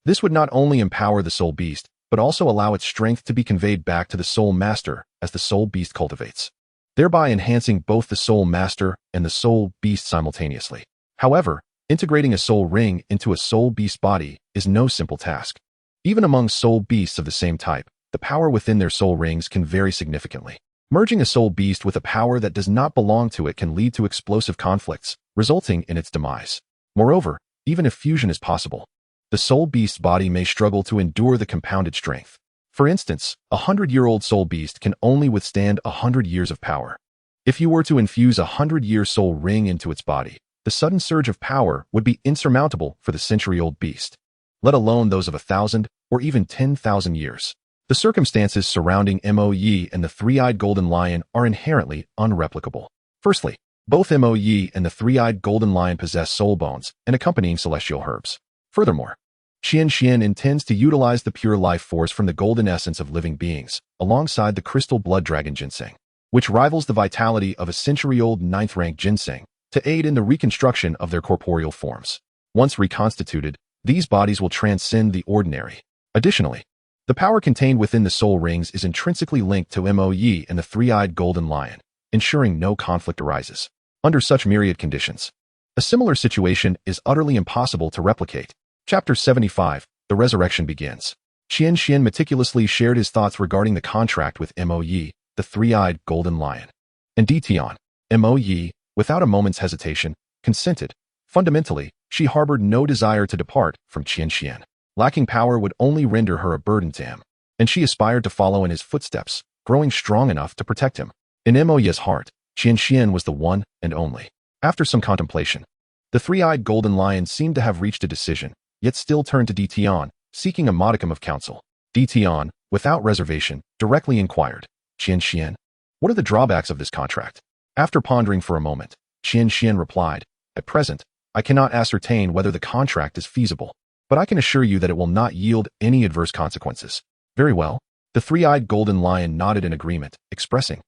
[SPEAKER 1] This would not only empower the soul beast, but also allow its strength to be conveyed back to the soul master as the soul beast cultivates, thereby enhancing both the soul master and the soul beast simultaneously. However, integrating a soul ring into a soul beast body is no simple task. Even among soul beasts of the same type, the power within their soul rings can vary significantly. Merging a soul beast with a power that does not belong to it can lead to explosive conflicts, resulting in its demise. Moreover, even if fusion is possible, the soul beast's body may struggle to endure the compounded strength. For instance, a 100-year-old soul beast can only withstand 100 years of power. If you were to infuse a 100-year soul ring into its body, the sudden surge of power would be insurmountable for the century-old beast, let alone those of 1,000 or even 10,000 years. The circumstances surrounding Mo Yi and the 3-eyed golden lion are inherently unreplicable. Firstly, both Mo Yi and the 3-eyed golden lion possess soul bones and accompanying celestial herbs. Furthermore, Qian Xuan intends to utilize the pure life force from the golden essence of living beings, alongside the crystal blood dragon ginseng, which rivals the vitality of a century-old 9th-rank ginseng, to aid in the reconstruction of their corporeal forms. Once reconstituted, these bodies will transcend the ordinary. Additionally, the power contained within the soul rings is intrinsically linked to Mo Yi and the 3-eyed golden lion, ensuring no conflict arises. Under such myriad conditions, a similar situation is utterly impossible to replicate. Chapter 75, The Resurrection begins. Qian Xuan meticulously shared his thoughts regarding the contract with Mo Yi, the 3-eyed golden lion. And Tian, Mo Yi, without a moment's hesitation, consented. Fundamentally, she harbored no desire to depart from Qian Xuan. Lacking power would only render her a burden to him, and she aspired to follow in his footsteps, growing strong enough to protect him. In Mo Yi's heart, Qian Xuan was the one and only. After some contemplation, the 3-eyed golden lion seemed to have reached a decision, yet still turned to Tian, seeking a modicum of counsel. Tian, without reservation, directly inquired, "Qian Xuan, what are the drawbacks of this contract?" After pondering for a moment, Qian Xuan replied, "At present, I cannot ascertain whether the contract is feasible, but I can assure you that it will not yield any adverse consequences." "Very well." The 3-eyed golden lion nodded in agreement, expressing,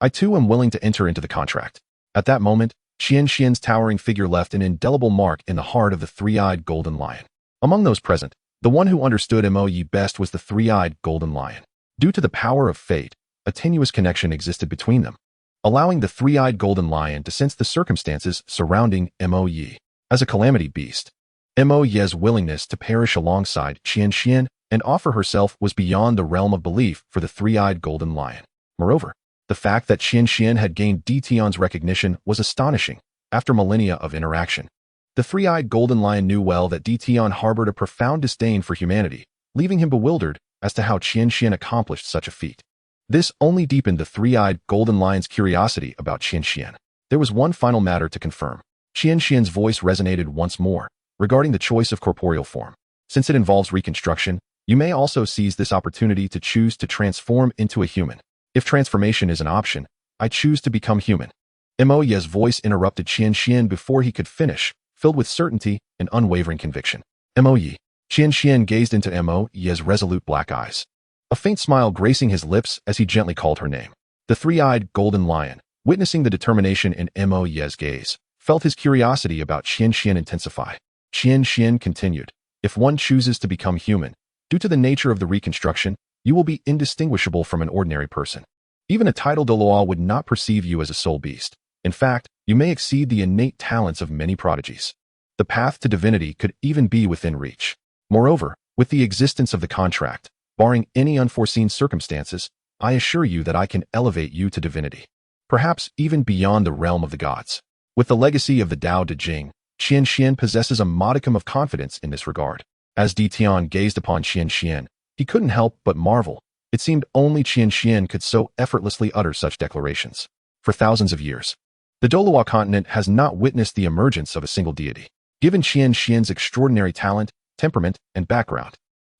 [SPEAKER 1] "I too am willing to enter into the contract." At that moment, Qian Xuan's towering figure left an indelible mark in the heart of the 3-eyed golden lion. Among those present, the one who understood Mo Yi best was the 3-eyed golden lion. Due to the power of fate, a tenuous connection existed between them, allowing the 3-eyed golden lion to sense the circumstances surrounding Mo Yi. As a calamity beast, Mo Yi's willingness to perish alongside Qian Xuan and offer herself was beyond the realm of belief for the 3-eyed golden lion. Moreover, the fact that Qian Xuan had gained Tian's recognition was astonishing. After millennia of interaction, the 3-eyed golden lion knew well that Tian harbored a profound disdain for humanity, leaving him bewildered as to how Qian Xuan accomplished such a feat. This only deepened the 3-eyed golden lion's curiosity about Qian Xuan. There was one final matter to confirm. Qian Xuan's voice resonated once more, regarding the choice of corporeal form. Since it involves reconstruction, you may also seize this opportunity to choose to transform into a human. If transformation is an option, I choose to become human. Mo Yi's voice interrupted Qian Xuan before he could finish, filled with certainty and unwavering conviction. Mo Yi. Qian Xuan gazed into Mo Yi's resolute black eyes, a faint smile gracing his lips as he gently called her name. The 3-eyed golden lion, witnessing the determination in Mo Yi's gaze, felt his curiosity about Qian Xuan intensify. Qian Xuan continued, "If one chooses to become human, due to the nature of the reconstruction, you will be indistinguishable from an ordinary person. Even a titled Douluo would not perceive you as a soul beast. In fact, you may exceed the innate talents of many prodigies. The path to divinity could even be within reach. Moreover, with the existence of the contract, barring any unforeseen circumstances, I assure you that I can elevate you to divinity, perhaps even beyond the realm of the gods. With the legacy of the Tao Te Ching, Qian Xuan possesses a modicum of confidence in this regard. As Di Tian gazed upon Qian Xuan, he couldn't help but marvel. It seemed only Qian Xuan could so effortlessly utter such declarations. For thousands of years, the Douluo continent has not witnessed the emergence of a single deity. Given Qian Xuan's extraordinary talent, temperament, and background,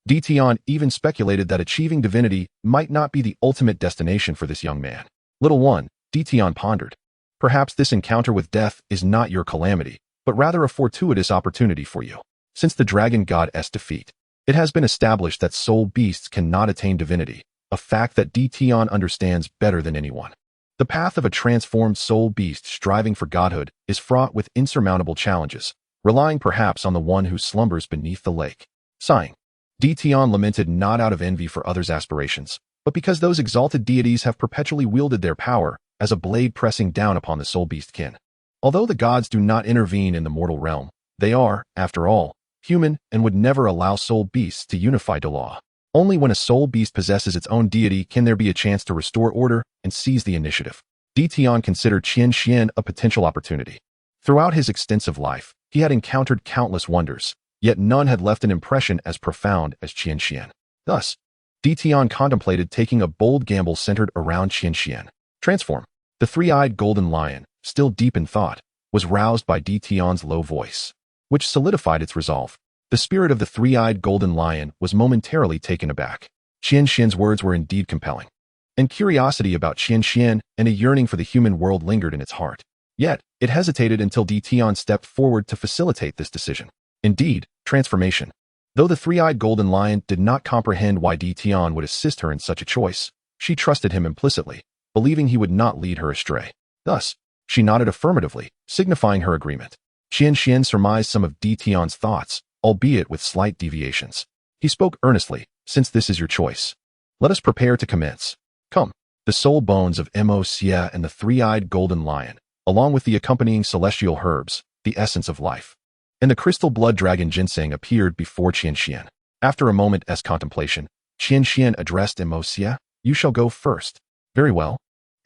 [SPEAKER 1] Di Tian even speculated that achieving divinity might not be the ultimate destination for this young man. Little one, Di Tian pondered. Perhaps this encounter with death is not your calamity, but rather a fortuitous opportunity for you. Since the dragon god's defeat, it has been established that soul beasts cannot attain divinity, a fact that Di Tian understands better than anyone. The path of a transformed soul beast striving for godhood is fraught with insurmountable challenges, relying perhaps on the one who slumbers beneath the lake. Sighing, Di Tian lamented not out of envy for others' aspirations, but because those exalted deities have perpetually wielded their power as a blade pressing down upon the soul beast kin. Although the gods do not intervene in the mortal realm, they are, after all, human and would never allow soul beasts to unify Douluo. Only when a soul beast possesses its own deity can there be a chance to restore order and seize the initiative. Di Tian considered Qian Xuan a potential opportunity. Throughout his extensive life, he had encountered countless wonders, yet none had left an impression as profound as Qian Xuan. Thus, Di Tian contemplated taking a bold gamble centered around Qian Xuan. Transform. The three-eyed golden lion, still deep in thought, was roused by Di Tian's low voice, which solidified its resolve. The spirit of the three-eyed golden lion was momentarily taken aback. Qian Xuan's words were indeed compelling, and curiosity about Qian Xuan and a yearning for the human world lingered in its heart. Yet, it hesitated until Di Tian stepped forward to facilitate this decision. Indeed, transformation. Though the three-eyed golden lion did not comprehend why Di Tian would assist her in such a choice, she trusted him implicitly, believing he would not lead her astray. Thus, she nodded affirmatively, signifying her agreement. Qian Xuan surmised some of Di Tian's thoughts, albeit with slight deviations. He spoke earnestly, since this is your choice, let us prepare to commence. Come. The soul bones of Mo Xie and the three-eyed golden lion, along with the accompanying celestial herbs, the essence of life, and the crystal blood dragon ginseng appeared before Qian Xuan. After a moment's contemplation, Qian Xuan addressed Mo Xie, you shall go first. Very well.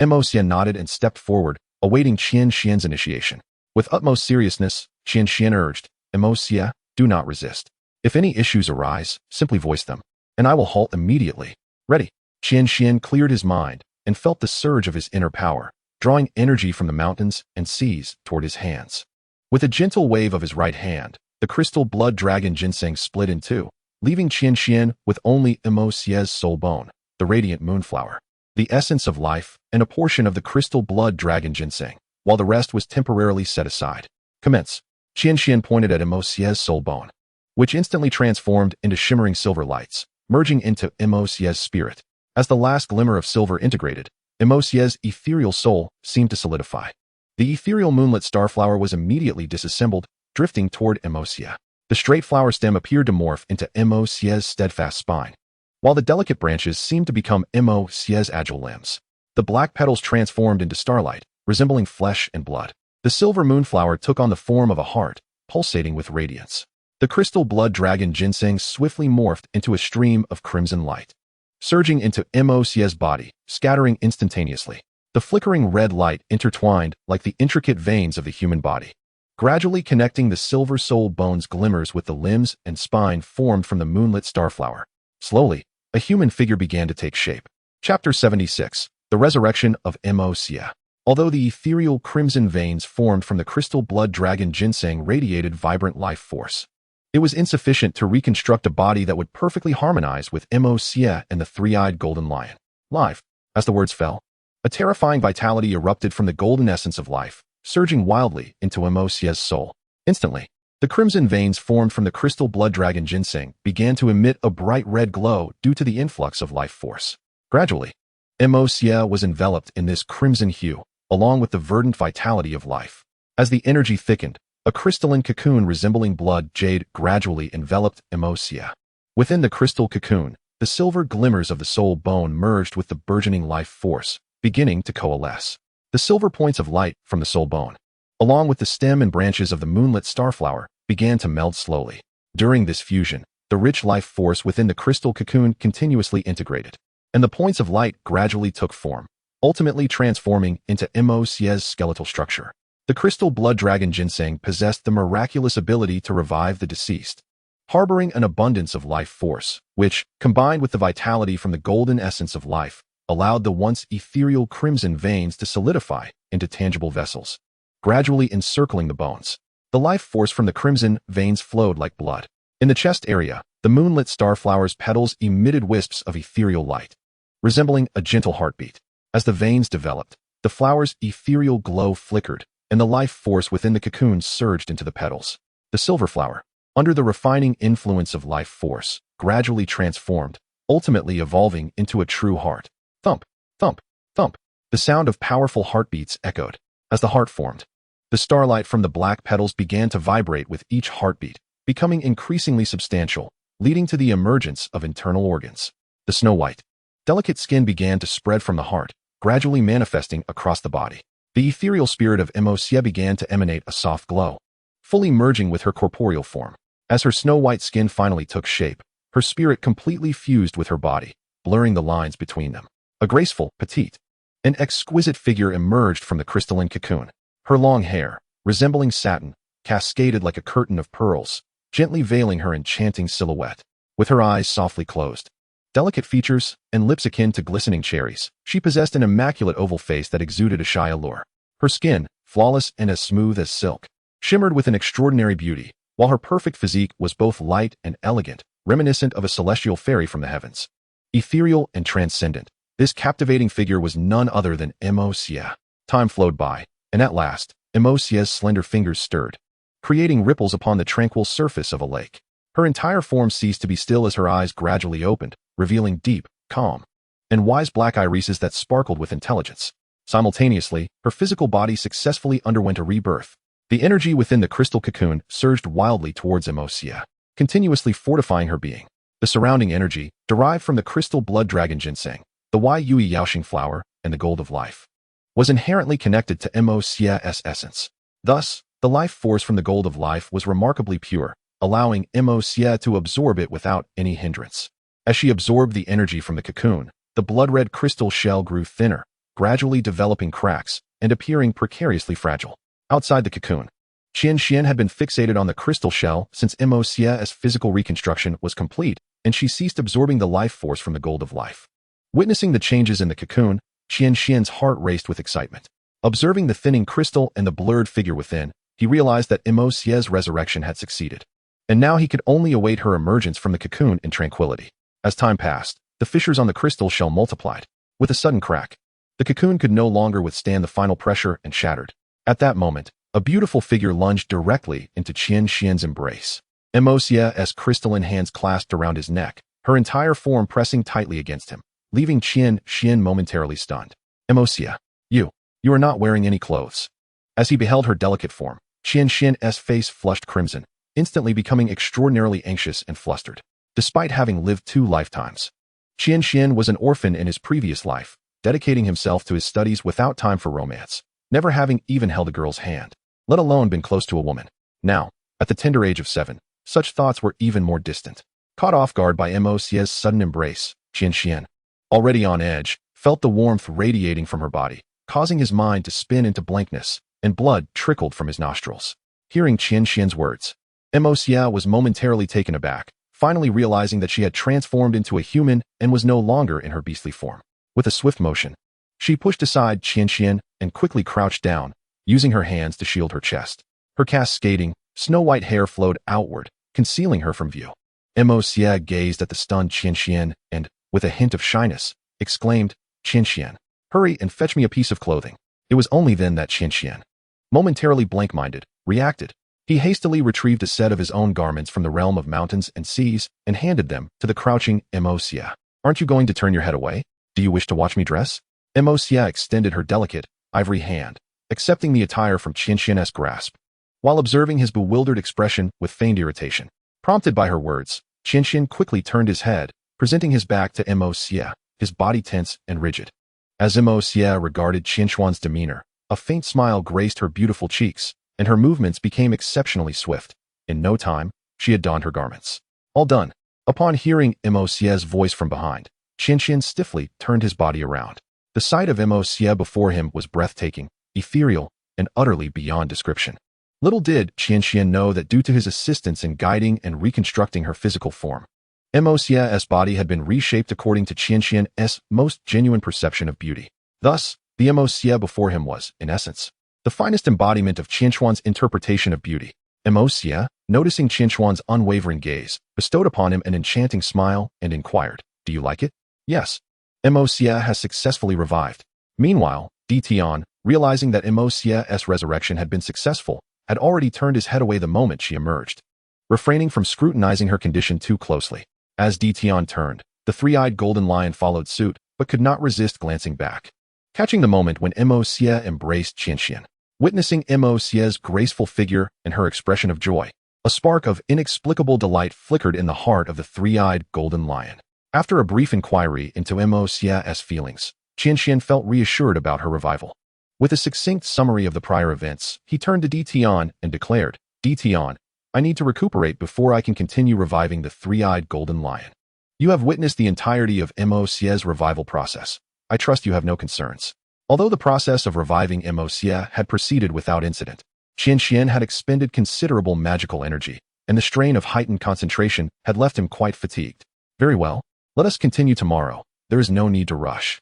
[SPEAKER 1] Mo Xie nodded and stepped forward, awaiting Qian Xuan's initiation. With utmost seriousness, Qian Xuan urged, Mo Xie, do not resist. If any issues arise, simply voice them, and I will halt immediately. Ready. Qian Xuan cleared his mind and felt the surge of his inner power, drawing energy from the mountains and seas toward his hands. With a gentle wave of his right hand, the crystal blood dragon ginseng split in two, leaving Qian Xuan with only Mo Xie's soul bone, the radiant moonflower, the essence of life, and a portion of the crystal blood dragon ginseng, while the rest was temporarily set aside. Commence. Qian Xuan pointed at Mo Xie's soul bone, which instantly transformed into shimmering silver lights, merging into Mo Xie's spirit. As the last glimmer of silver integrated, Mo Xie's ethereal soul seemed to solidify. The ethereal moonlit starflower was immediately disassembled, drifting toward Mo Xie. The straight flower stem appeared to morph into Mo Xie's steadfast spine, while the delicate branches seemed to become Mo Xie's agile limbs. The black petals transformed into starlight, resembling flesh and blood. The silver moonflower took on the form of a heart, pulsating with radiance. The crystal blood dragon ginseng swiftly morphed into a stream of crimson light, surging into Mo Xie's body, scattering instantaneously. The flickering red light intertwined like the intricate veins of the human body, gradually connecting the silver soul bones glimmers with the limbs and spine formed from the moonlit starflower. Slowly, a human figure began to take shape. Chapter 76. The Resurrection of Mo Xie. Although the ethereal crimson veins formed from the crystal blood dragon ginseng radiated vibrant life force, it was insufficient to reconstruct a body that would perfectly harmonize with Mo Xie and the three-eyed golden lion. Live. As the words fell, a terrifying vitality erupted from the golden essence of life, surging wildly into Mo Xie's soul. Instantly, the crimson veins formed from the crystal blood dragon ginseng began to emit a bright red glow due to the influx of life force. Gradually, Mo Xie was enveloped in this crimson hue, along with the verdant vitality of life. As the energy thickened, a crystalline cocoon resembling blood jade gradually enveloped Mo Xie. Within the crystal cocoon, the silver glimmers of the soul bone merged with the burgeoning life force, beginning to coalesce. The silver points of light from the soul bone, along with the stem and branches of the moonlit starflower, began to meld slowly. During this fusion, the rich life force within the crystal cocoon continuously integrated. and the points of light gradually took form, ultimately transforming into Mo-Xie's skeletal structure. The crystal blood dragon ginseng possessed the miraculous ability to revive the deceased, harboring an abundance of life force, which, combined with the vitality from the golden essence of life, allowed the once ethereal crimson veins to solidify into tangible vessels, gradually encircling the bones. The life force from the crimson veins flowed like blood. In the chest area, the moonlit starflower's petals emitted wisps of ethereal light, resembling a gentle heartbeat. As the veins developed, the flower's ethereal glow flickered, and the life force within the cocoon surged into the petals. The silver flower, under the refining influence of life force, gradually transformed, ultimately evolving into a true heart. Thump, thump, thump. The sound of powerful heartbeats echoed. As the heart formed, the starlight from the black petals began to vibrate with each heartbeat, becoming increasingly substantial, leading to the emergence of internal organs. The snow-white, delicate skin began to spread from the heart, gradually manifesting across the body. The ethereal spirit of Mo-Xie began to emanate a soft glow, fully merging with her corporeal form. As her snow-white skin finally took shape, her spirit completely fused with her body, blurring the lines between them. A graceful, petite, and exquisite figure emerged from the crystalline cocoon. Her long hair, resembling satin, cascaded like a curtain of pearls, gently veiling her enchanting silhouette. With her eyes softly closed, delicate features, and lips akin to glistening cherries, she possessed an immaculate oval face that exuded a shy allure. Her skin, flawless and as smooth as silk, shimmered with an extraordinary beauty, while her perfect physique was both light and elegant, reminiscent of a celestial fairy from the heavens. Ethereal and transcendent, this captivating figure was none other than Mo-Xie. Time flowed by, and at last, Mo-Xie's slender fingers stirred, creating ripples upon the tranquil surface of a lake. Her entire form ceased to be still as her eyes gradually opened, revealing deep, calm, and wise black irises that sparkled with intelligence. Simultaneously, her physical body successfully underwent a rebirth. The energy within the crystal cocoon surged wildly towards Mo-Xie, continuously fortifying her being. The surrounding energy, derived from the crystal blood dragon ginseng, the Yui Yaoxing flower, and the gold of life, was inherently connected to Mo-Xie's essence. Thus, the life force from the gold of life was remarkably pure, allowing Mo-Xie to absorb it without any hindrance. As she absorbed the energy from the cocoon, the blood-red crystal shell grew thinner, gradually developing cracks and appearing precariously fragile. Outside the cocoon, Qian Xuan had been fixated on the crystal shell since Mo-Xie's physical reconstruction was complete, and she ceased absorbing the life force from the gold of life. Witnessing the changes in the cocoon, Qian Xuan's heart raced with excitement. Observing the thinning crystal and the blurred figure within, he realized that Mo-Xie's resurrection had succeeded, and now he could only await her emergence from the cocoon in tranquility. As time passed, the fissures on the crystal shell multiplied. With a sudden crack, the cocoon could no longer withstand the final pressure and shattered. At that moment, a beautiful figure lunged directly into Qian Xuan's embrace. Mo-Xie's crystalline hands clasped around his neck, her entire form pressing tightly against him, leaving Qian Xuan momentarily stunned. Mo-Xie, you are not wearing any clothes. As he beheld her delicate form, Qian Xuan's face flushed crimson, instantly becoming extraordinarily anxious and flustered. Despite having lived 2 lifetimes, Qian Xuan was an orphan in his previous life, dedicating himself to his studies without time for romance, never having even held a girl's hand, let alone been close to a woman. Now, at the tender age of 7, such thoughts were even more distant. Caught off guard by Mo-Xie's sudden embrace, Qian Xuan, already on edge, felt the warmth radiating from her body, causing his mind to spin into blankness, and blood trickled from his nostrils. Hearing Qian Xuan's words, Mo-Xie was momentarily taken aback, finally realizing that she had transformed into a human and was no longer in her beastly form. With a swift motion, she pushed aside Qian Xuan and quickly crouched down, using her hands to shield her chest. Her cascading, snow-white hair flowed outward, concealing her from view. Mo-Xie gazed at the stunned Qian Xuan and, with a hint of shyness, exclaimed, "Qian Xuan, hurry and fetch me a piece of clothing." It was only then that Qian Xuan, momentarily blank-minded, reacted. He hastily retrieved a set of his own garments from the realm of mountains and seas and handed them to the crouching Mo-Xie. "Aren't you going to turn your head away? Do you wish to watch me dress?" Mo-Xie extended her delicate, ivory hand, accepting the attire from Qian Xuan's grasp, while observing his bewildered expression with feigned irritation. Prompted by her words, Qian Xuan quickly turned his head, presenting his back to Mo-Xie, his body tense and rigid. As Mo-Xie regarded Qian Xuan's demeanor, a faint smile graced her beautiful cheeks, and her movements became exceptionally swift. In no time, she had donned her garments. All done. Upon hearing Mo-Xie's voice from behind, Qian Xuan stiffly turned his body around. The sight of Mo Xie before him was breathtaking, ethereal, and utterly beyond description. Little did Qian Xuan know that due to his assistance in guiding and reconstructing her physical form, Mo Xie's body had been reshaped according to Qian Xuan's most genuine perception of beauty. Thus, the Mo Xie before him was, in essence, the finest embodiment of Qian Xuan's interpretation of beauty. Mo Xie, noticing Qian Xuan's unwavering gaze, bestowed upon him an enchanting smile and inquired, "Do you like it?" "Yes. Mo Xie has successfully revived." Meanwhile, Tian, realizing that Mo Xie's resurrection had been successful, had already turned his head away the moment she emerged, refraining from scrutinizing her condition too closely. As Tian turned, the three-eyed golden lion followed suit, but could not resist glancing back, catching the moment when Mo Xie embraced Qian Xuan. Witnessing Mo Xie's graceful figure and her expression of joy, a spark of inexplicable delight flickered in the heart of the three-eyed golden lion. After a brief inquiry into Mo Xie's feelings, Qian Xuan felt reassured about her revival. With a succinct summary of the prior events, he turned to Tian and declared, "Tian, I need to recuperate before I can continue reviving the three-eyed golden lion. You have witnessed the entirety of Mo Xie's revival process. I trust you have no concerns." Although the process of reviving Mo Xie had proceeded without incident, Qian Xuan had expended considerable magical energy, and the strain of heightened concentration had left him quite fatigued. "Very well. Let us continue tomorrow. There is no need to rush."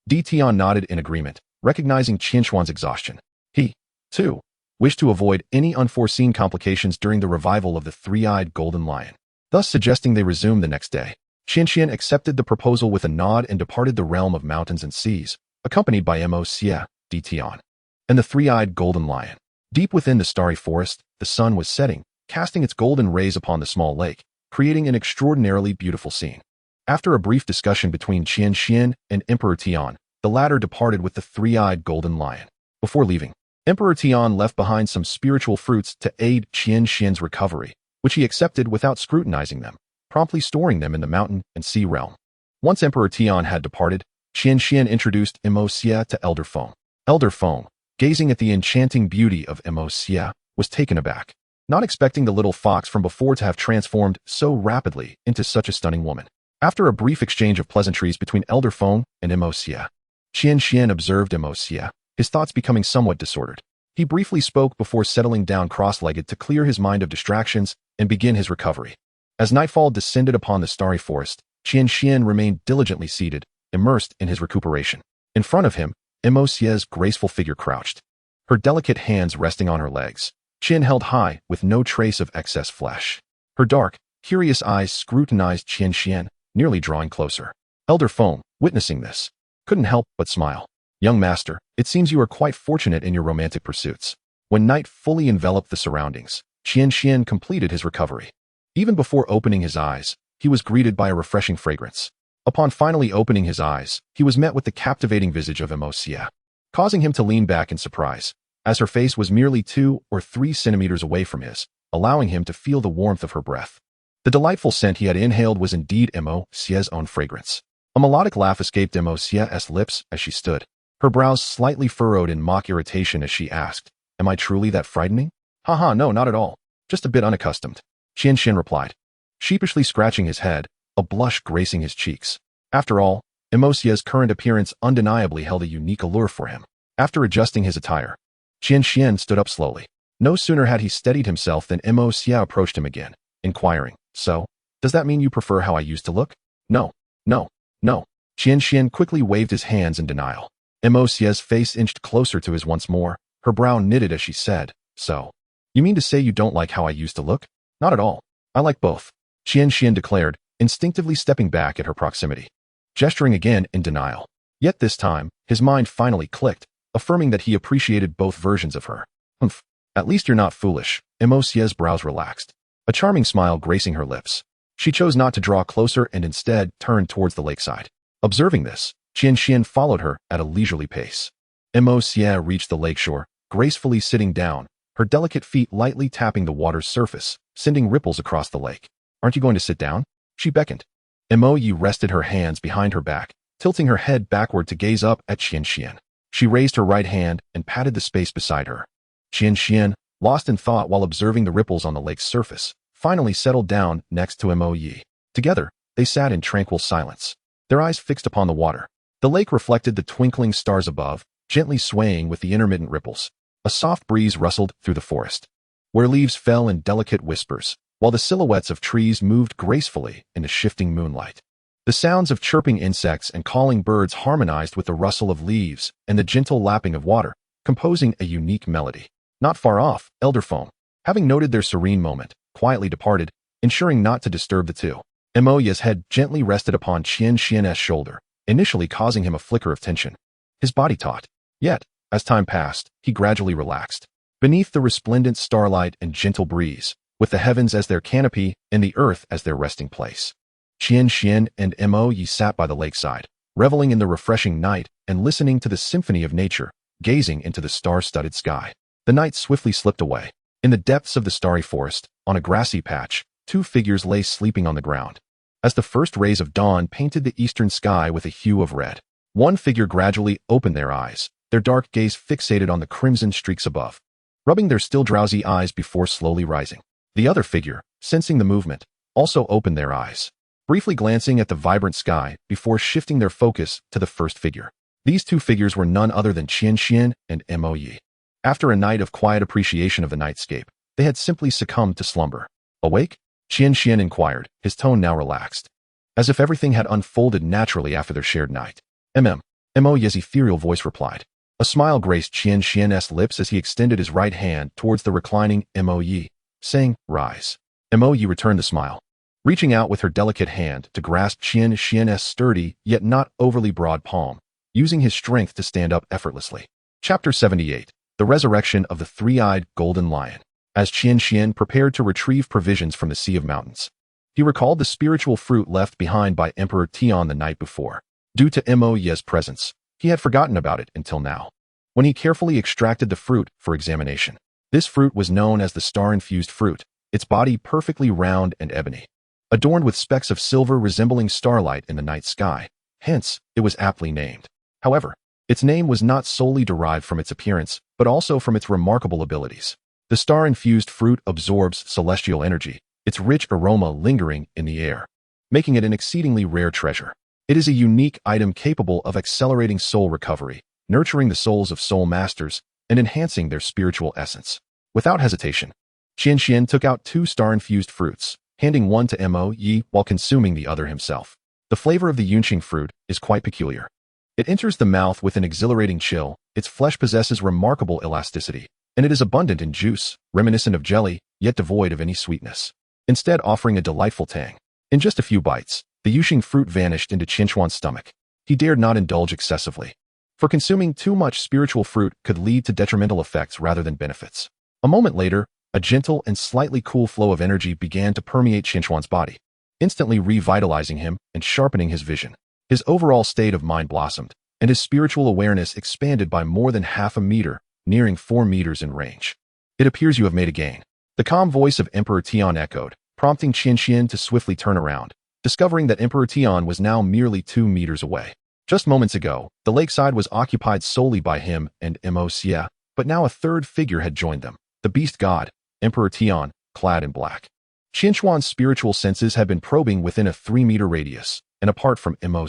[SPEAKER 1] Tian nodded in agreement, recognizing Qian Xuan's exhaustion. He, too, wished to avoid any unforeseen complications during the revival of the three-eyed golden lion, thus suggesting they resume the next day. Qian Xuan accepted the proposal with a nod and departed the realm of mountains and seas, accompanied by Mo Xie, Tian, and the three-eyed golden lion. Deep within the starry forest, the sun was setting, casting its golden rays upon the small lake, creating an extraordinarily beautiful scene. After a brief discussion between Qian Xuan and Emperor Tian, the latter departed with the three-eyed golden lion. Before leaving, Emperor Tian left behind some spiritual fruits to aid Qian Xuan's recovery, which he accepted without scrutinizing them, promptly storing them in the mountain and sea realm. Once Emperor Tian had departed, Qian Xuan introduced Mo Xie to Elder Feng. Elder Feng, gazing at the enchanting beauty of Mo Xie, was taken aback, not expecting the little fox from before to have transformed so rapidly into such a stunning woman. After a brief exchange of pleasantries between Elder Feng and Mo Xie, Qian Xuan observed Mo Xie, his thoughts becoming somewhat disordered. He briefly spoke before settling down cross-legged to clear his mind of distractions and begin his recovery. As nightfall descended upon the starry forest, Qian Xuan remained diligently seated, immersed in his recuperation. In front of him, Mo Xie's graceful figure crouched, her delicate hands resting on her legs, chin held high with no trace of excess flesh. Her dark, curious eyes scrutinized Qian Xuan, nearly drawing closer. Elder Feng, witnessing this, couldn't help but smile. "Young master, it seems you are quite fortunate in your romantic pursuits." When night fully enveloped the surroundings, Qian Xuan completed his recovery. Even before opening his eyes, he was greeted by a refreshing fragrance. Upon finally opening his eyes, he was met with the captivating visage of Mo Xie, causing him to lean back in surprise, as her face was merely 2 or 3 centimeters away from his, allowing him to feel the warmth of her breath. The delightful scent he had inhaled was indeed Mo Xie's own fragrance. A melodic laugh escaped Mo Xie's lips as she stood, her brows slightly furrowed in mock irritation as she asked, "Am I truly that frightening?" "Haha, no, not at all. Just a bit unaccustomed," Qian Xuan replied, sheepishly scratching his head, a blush gracing his cheeks. After all, Mo Xie's current appearance undeniably held a unique allure for him. After adjusting his attire, Qian Xuan stood up slowly. No sooner had he steadied himself than Mo Xie approached him again, inquiring, "So, does that mean you prefer how I used to look?" "No, no, no." Qian Xuan quickly waved his hands in denial. Mo Xie's face inched closer to his once more, her brow knitted as she said, "So, you mean to say you don't like how I used to look?" "Not at all. I like both," Qian Xuan declared, instinctively stepping back at her proximity, gesturing again in denial. Yet this time, his mind finally clicked, affirming that he appreciated both versions of her. "Humph, at least you're not foolish." Mo Xie's brows relaxed, a charming smile gracing her lips. She chose not to draw closer and instead turned towards the lakeside. Observing this, Qian Xuan followed her at a leisurely pace. Mo Xie reached the lakeshore, gracefully sitting down, her delicate feet lightly tapping the water's surface, sending ripples across the lake. "Aren't you going to sit down?" she beckoned. Mo Yi rested her hands behind her back, tilting her head backward to gaze up at Qian Xuan. She raised her right hand and patted the space beside her. Qian Xuan, lost in thought while observing the ripples on the lake's surface, finally settled down next to Mo Yi. Together, they sat in tranquil silence. their eyes fixed upon the water. The lake reflected the twinkling stars above, gently swaying with the intermittent ripples. A soft breeze rustled through the forest, where leaves fell in delicate whispers, while the silhouettes of trees moved gracefully in the shifting moonlight. The sounds of chirping insects and calling birds harmonized with the rustle of leaves and the gentle lapping of water, composing a unique melody. Not far off, Elder Foam, having noted their serene moment, quietly departed, ensuring not to disturb the two. Mo's head gently rested upon Qian Xuan's shoulder, initially causing him a flicker of tension. His body taut. Yet, as time passed, he gradually relaxed. Beneath the resplendent starlight and gentle breeze, with the heavens as their canopy and the earth as their resting place, Qian Xuan and Mo sat by the lakeside, reveling in the refreshing night and listening to the symphony of nature, gazing into the star-studded sky. The night swiftly slipped away. In the depths of the starry forest, on a grassy patch, two figures lay sleeping on the ground. As the first rays of dawn painted the eastern sky with a hue of red, one figure gradually opened their eyes, their dark gaze fixated on the crimson streaks above, rubbing their still drowsy eyes before slowly rising. The other figure, sensing the movement, also opened their eyes, briefly glancing at the vibrant sky before shifting their focus to the first figure. These two figures were none other than Qian Xuan and Mo. After a night of quiet appreciation of the nightscape, they had simply succumbed to slumber. Awake? Qian Xuan inquired, his tone now relaxed, as if everything had unfolded naturally after their shared night. Mo's ethereal voice replied. A smile graced Qian Xuan's lips as he extended his right hand towards the reclining Mo, saying, "Rise." Mo returned the smile, reaching out with her delicate hand to grasp Qian Xuan's sturdy yet not overly broad palm, using his strength to stand up effortlessly. Chapter 78. The Resurrection of the Three-Eyed Golden Lion. As Qian Xuan prepared to retrieve provisions from the Sea of Mountains, he recalled the spiritual fruit left behind by Emperor Tian the night before. Due to Mo's presence, he had forgotten about it until now, when he carefully extracted the fruit for examination. This fruit was known as the star-infused fruit, its body perfectly round and ebony, adorned with specks of silver resembling starlight in the night sky. Hence, it was aptly named. However, its name was not solely derived from its appearance, but also from its remarkable abilities. The star-infused fruit absorbs celestial energy, its rich aroma lingering in the air, making it an exceedingly rare treasure. It is a unique item capable of accelerating soul recovery, nurturing the souls of soul masters, and enhancing their spiritual essence. Without hesitation, Qian Xuan took out two star-infused fruits, handing one to Mo while consuming the other himself. The flavor of the Yunqing fruit is quite peculiar. It enters the mouth with an exhilarating chill, its flesh possesses remarkable elasticity, and it is abundant in juice, reminiscent of jelly, yet devoid of any sweetness, instead offering a delightful tang. In just a few bites, the Yunqing fruit vanished into Qian Xuan's stomach. He dared not indulge excessively, for consuming too much spiritual fruit could lead to detrimental effects rather than benefits. A moment later, a gentle and slightly cool flow of energy began to permeate Qian Xuan's body, instantly revitalizing him and sharpening his vision. His overall state of mind blossomed, and his spiritual awareness expanded by more than half a meter, nearing 4 meters in range. It appears you have made a gain. The calm voice of Emperor Tian echoed, prompting Qian Xuan to swiftly turn around, discovering that Emperor Tian was now merely 2 meters away. Just moments ago, the lakeside was occupied solely by him and Mo, but now a third figure had joined them, the beast god, Emperor Tian, clad in black. Qian Xuan's spiritual senses had been probing within a 3-meter radius, and apart from Mo,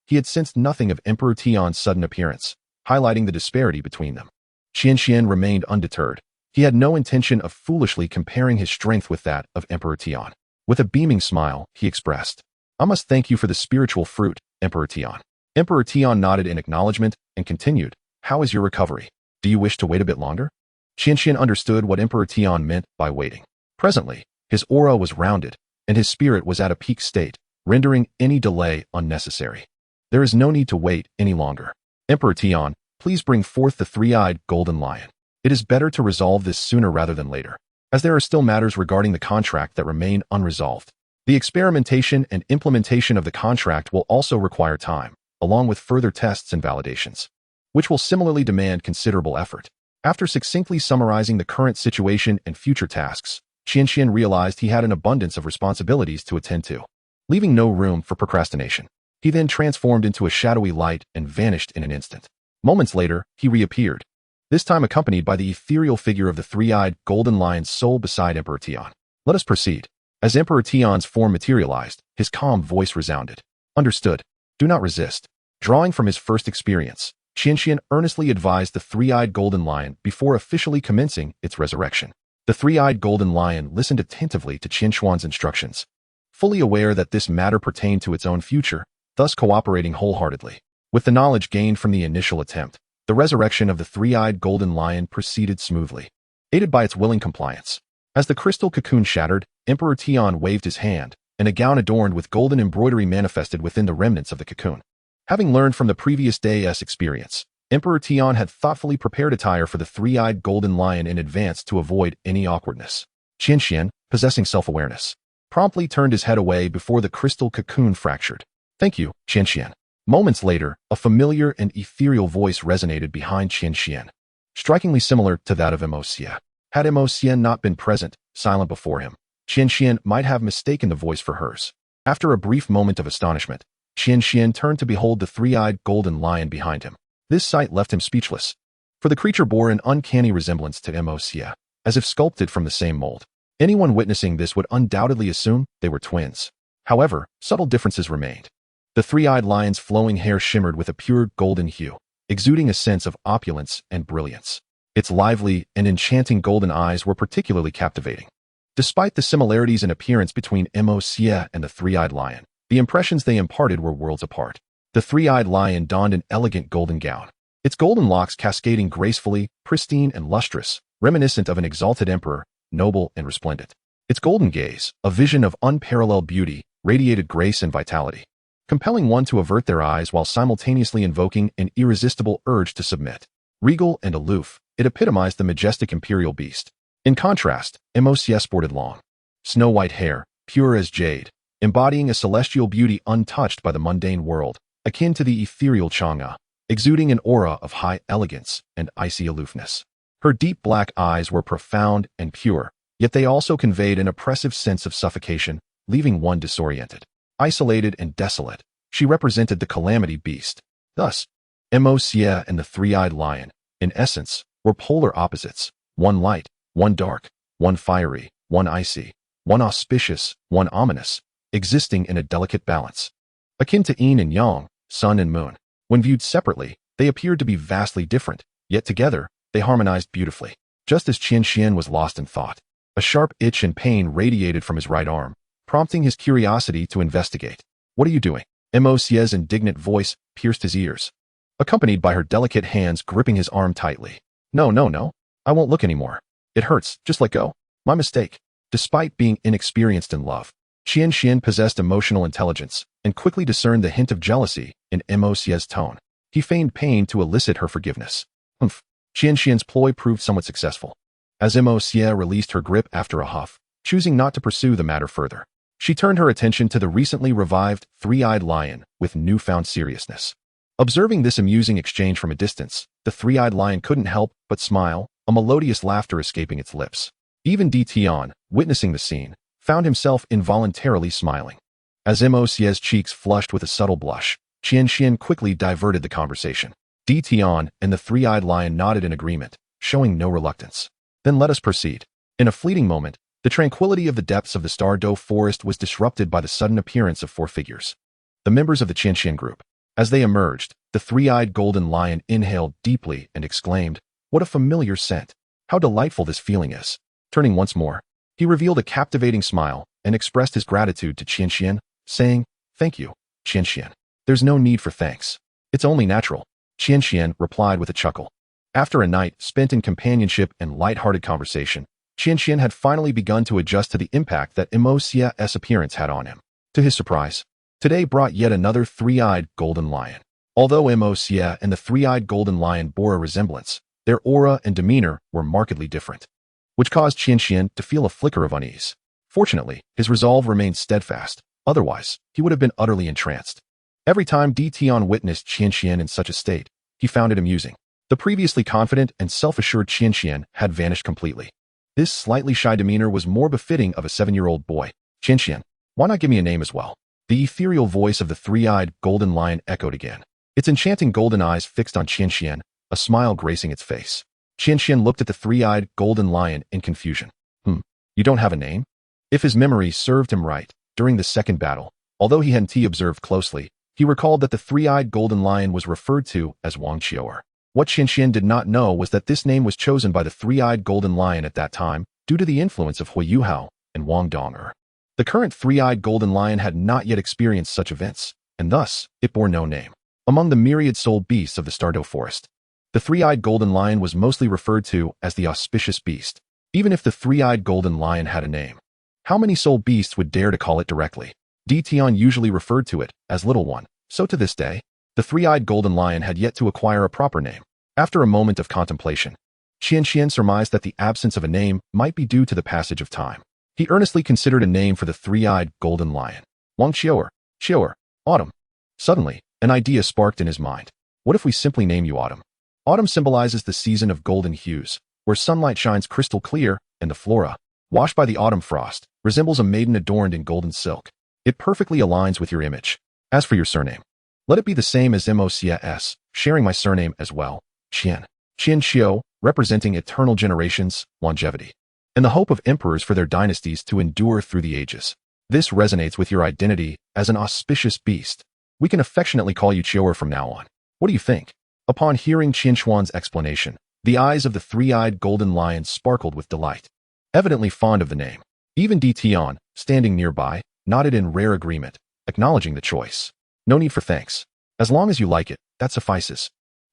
[SPEAKER 1] he had sensed nothing of Emperor Tian's sudden appearance, highlighting the disparity between them. Qian Xuan remained undeterred. He had no intention of foolishly comparing his strength with that of Emperor Tian. With a beaming smile, he expressed, "I must thank you for the spiritual fruit, Emperor Tian." Emperor Tian nodded in acknowledgement and continued, "How is your recovery? Do you wish to wait a bit longer?" Qian Xuan understood what Emperor Tian meant by waiting. Presently, his aura was rounded, and his spirit was at a peak state, rendering any delay unnecessary. There is no need to wait any longer. Emperor Tian, please bring forth the three-eyed golden lion. It is better to resolve this sooner rather than later, as there are still matters regarding the contract that remain unresolved. The experimentation and implementation of the contract will also require time, along with further tests and validations, which will similarly demand considerable effort. After succinctly summarizing the current situation and future tasks, Qian Xuan realized he had an abundance of responsibilities to attend to, leaving no room for procrastination. He then transformed into a shadowy light and vanished in an instant. Moments later, he reappeared, this time accompanied by the ethereal figure of the three-eyed golden lion's soul beside Emperor Tian. Let us proceed. As Emperor Tian's form materialized, his calm voice resounded. Understood. Do not resist. Drawing from his first experience, Qian Xuan earnestly advised the three-eyed golden lion before officially commencing its resurrection. The three-eyed golden lion listened attentively to Qian Xuan's instructions, fully aware that this matter pertained to its own future, thus cooperating wholeheartedly. With the knowledge gained from the initial attempt, the resurrection of the three-eyed golden lion proceeded smoothly, aided by its willing compliance. As the crystal cocoon shattered, Emperor Tian waved his hand, and a gown adorned with golden embroidery manifested within the remnants of the cocoon. Having learned from the previous day's experience, Emperor Tian had thoughtfully prepared attire for the three-eyed golden lion in advance to avoid any awkwardness. Qian Xuan, possessing self-awareness, promptly turned his head away before the crystal cocoon fractured. Thank you, Qian Xuan. Moments later, a familiar and ethereal voice resonated behind Qian Xuan, strikingly similar to that of Qian. Had Qian not been present, silent before him, Qian Xuan might have mistaken the voice for hers. After a brief moment of astonishment, Qian Xuan turned to behold the three-eyed golden lion behind him. This sight left him speechless, for the creature bore an uncanny resemblance to Qian, as if sculpted from the same mold. Anyone witnessing this would undoubtedly assume they were twins. However, subtle differences remained. The three-eyed lion's flowing hair shimmered with a pure golden hue, exuding a sense of opulence and brilliance. Its lively and enchanting golden eyes were particularly captivating. Despite the similarities in appearance between Qian and the three-eyed lion, the impressions they imparted were worlds apart. The three-eyed lion donned an elegant golden gown, its golden locks cascading gracefully, pristine and lustrous, reminiscent of an exalted emperor, noble and resplendent. Its golden gaze, a vision of unparalleled beauty, radiated grace and vitality, compelling one to avert their eyes while simultaneously invoking an irresistible urge to submit. Regal and aloof, it epitomized the majestic imperial beast. In contrast, Qian sported long, snow-white hair, pure as jade, embodying a celestial beauty untouched by the mundane world, akin to the ethereal Chang'e, exuding an aura of high elegance and icy aloofness. Her deep black eyes were profound and pure, yet they also conveyed an oppressive sense of suffocation, leaving one disoriented. Isolated and desolate, she represented the calamity beast. Thus, Qian and the three-eyed lion, in essence, were polar opposites, one light, one dark, one fiery, one icy, one auspicious, one ominous, existing in a delicate balance. Akin to yin and yang, sun and moon. When viewed separately, they appeared to be vastly different, yet together, they harmonized beautifully. Just as Qian Xuan was lost in thought, a sharp itch and pain radiated from his right arm, prompting his curiosity to investigate. What are you doing? Qian's indignant voice pierced his ears, accompanied by her delicate hands gripping his arm tightly. No, I won't look anymore. It hurts, just let go. My mistake. Despite being inexperienced in love, Qian Xuan possessed emotional intelligence and quickly discerned the hint of jealousy in Qian's tone. He feigned pain to elicit her forgiveness. Qian Xuan's ploy proved somewhat successful, as Qian released her grip after a huff, choosing not to pursue the matter further. She turned her attention to the recently revived three-eyed lion with newfound seriousness. Observing this amusing exchange from a distance, the three-eyed lion couldn't help but smile, a melodious laughter escaping its lips. Even Tian, witnessing the scene, found himself involuntarily smiling. As Qian's cheeks flushed with a subtle blush, Qian Xuan quickly diverted the conversation. Tian and the three-eyed lion nodded in agreement, showing no reluctance. Then let us proceed. In a fleeting moment, the tranquility of the depths of the Star-Dough forest was disrupted by the sudden appearance of four figures, the members of the Qian Xuan group. As they emerged, the three-eyed golden lion inhaled deeply and exclaimed, "What a familiar scent! How delightful this feeling is!" Turning once more, he revealed a captivating smile and expressed his gratitude to Qian Xuan, saying, "Thank you, Qian Xuan. There's no need for thanks. It's only natural." Qian Xuan replied with a chuckle. After a night spent in companionship and light-hearted conversation, Qian Xuan had finally begun to adjust to the impact that Qian's appearance had on him. To his surprise, today brought yet another three-eyed golden lion. Although Qian and the three-eyed golden lion bore a resemblance, their aura and demeanor were markedly different, which caused Qian Xuan to feel a flicker of unease. Fortunately, his resolve remained steadfast, otherwise, he would have been utterly entranced. Every time Tian witnessed Qian Xuan in such a state, he found it amusing. The previously confident and self-assured Qian Xuan had vanished completely. This slightly shy demeanor was more befitting of a 7-year-old boy. "Qian Xuan, why not give me a name as well?" The ethereal voice of the three-eyed golden lion echoed again, its enchanting golden eyes fixed on Qian Xuan, a smile gracing its face. Qian Xuan looked at the three-eyed golden lion in confusion. You don't have a name?" If his memory served him right, during the second battle, although he hadn't observed closely, He recalled that the three-eyed golden lion was referred to as Wang Qiu'er. What Qian did not know was that this name was chosen by the three-eyed golden lion at that time due to the influence of Hui Yuhao and Wang Dong'er. The current three-eyed golden lion had not yet experienced such events, and thus, it bore no name. Among the myriad soul beasts of the Stardew Forest, the three-eyed golden lion was mostly referred to as the auspicious beast, even if the three-eyed golden lion had a name. How many soul beasts would dare to call it directly? Tian usually referred to it as Little One, so to this day, the three-eyed golden lion had yet to acquire a proper name. After a moment of contemplation, Qian surmised that the absence of a name might be due to the passage of time. He earnestly considered a name for the three-eyed golden lion. Wang Qiu'er, Autumn. Suddenly, an idea sparked in his mind. What if we simply name you Autumn? Autumn symbolizes the season of golden hues, where sunlight shines crystal clear, and the flora, washed by the autumn frost, resembles a maiden adorned in golden silk. It perfectly aligns with your image. As for your surname, let it be the same as MOCS, sharing my surname as well, Qian Xiu, representing eternal generations, longevity, and the hope of emperors for their dynasties to endure through the ages. This resonates with your identity as an auspicious beast. We can affectionately call you Qiu'er from now on. What do you think? Upon hearing Qian Xuan's explanation, the eyes of the three-eyed golden lion sparkled with delight. Evidently fond of the name, even Tian, standing nearby, nodded in rare agreement, acknowledging the choice. No need for thanks. As long as you like it, that suffices.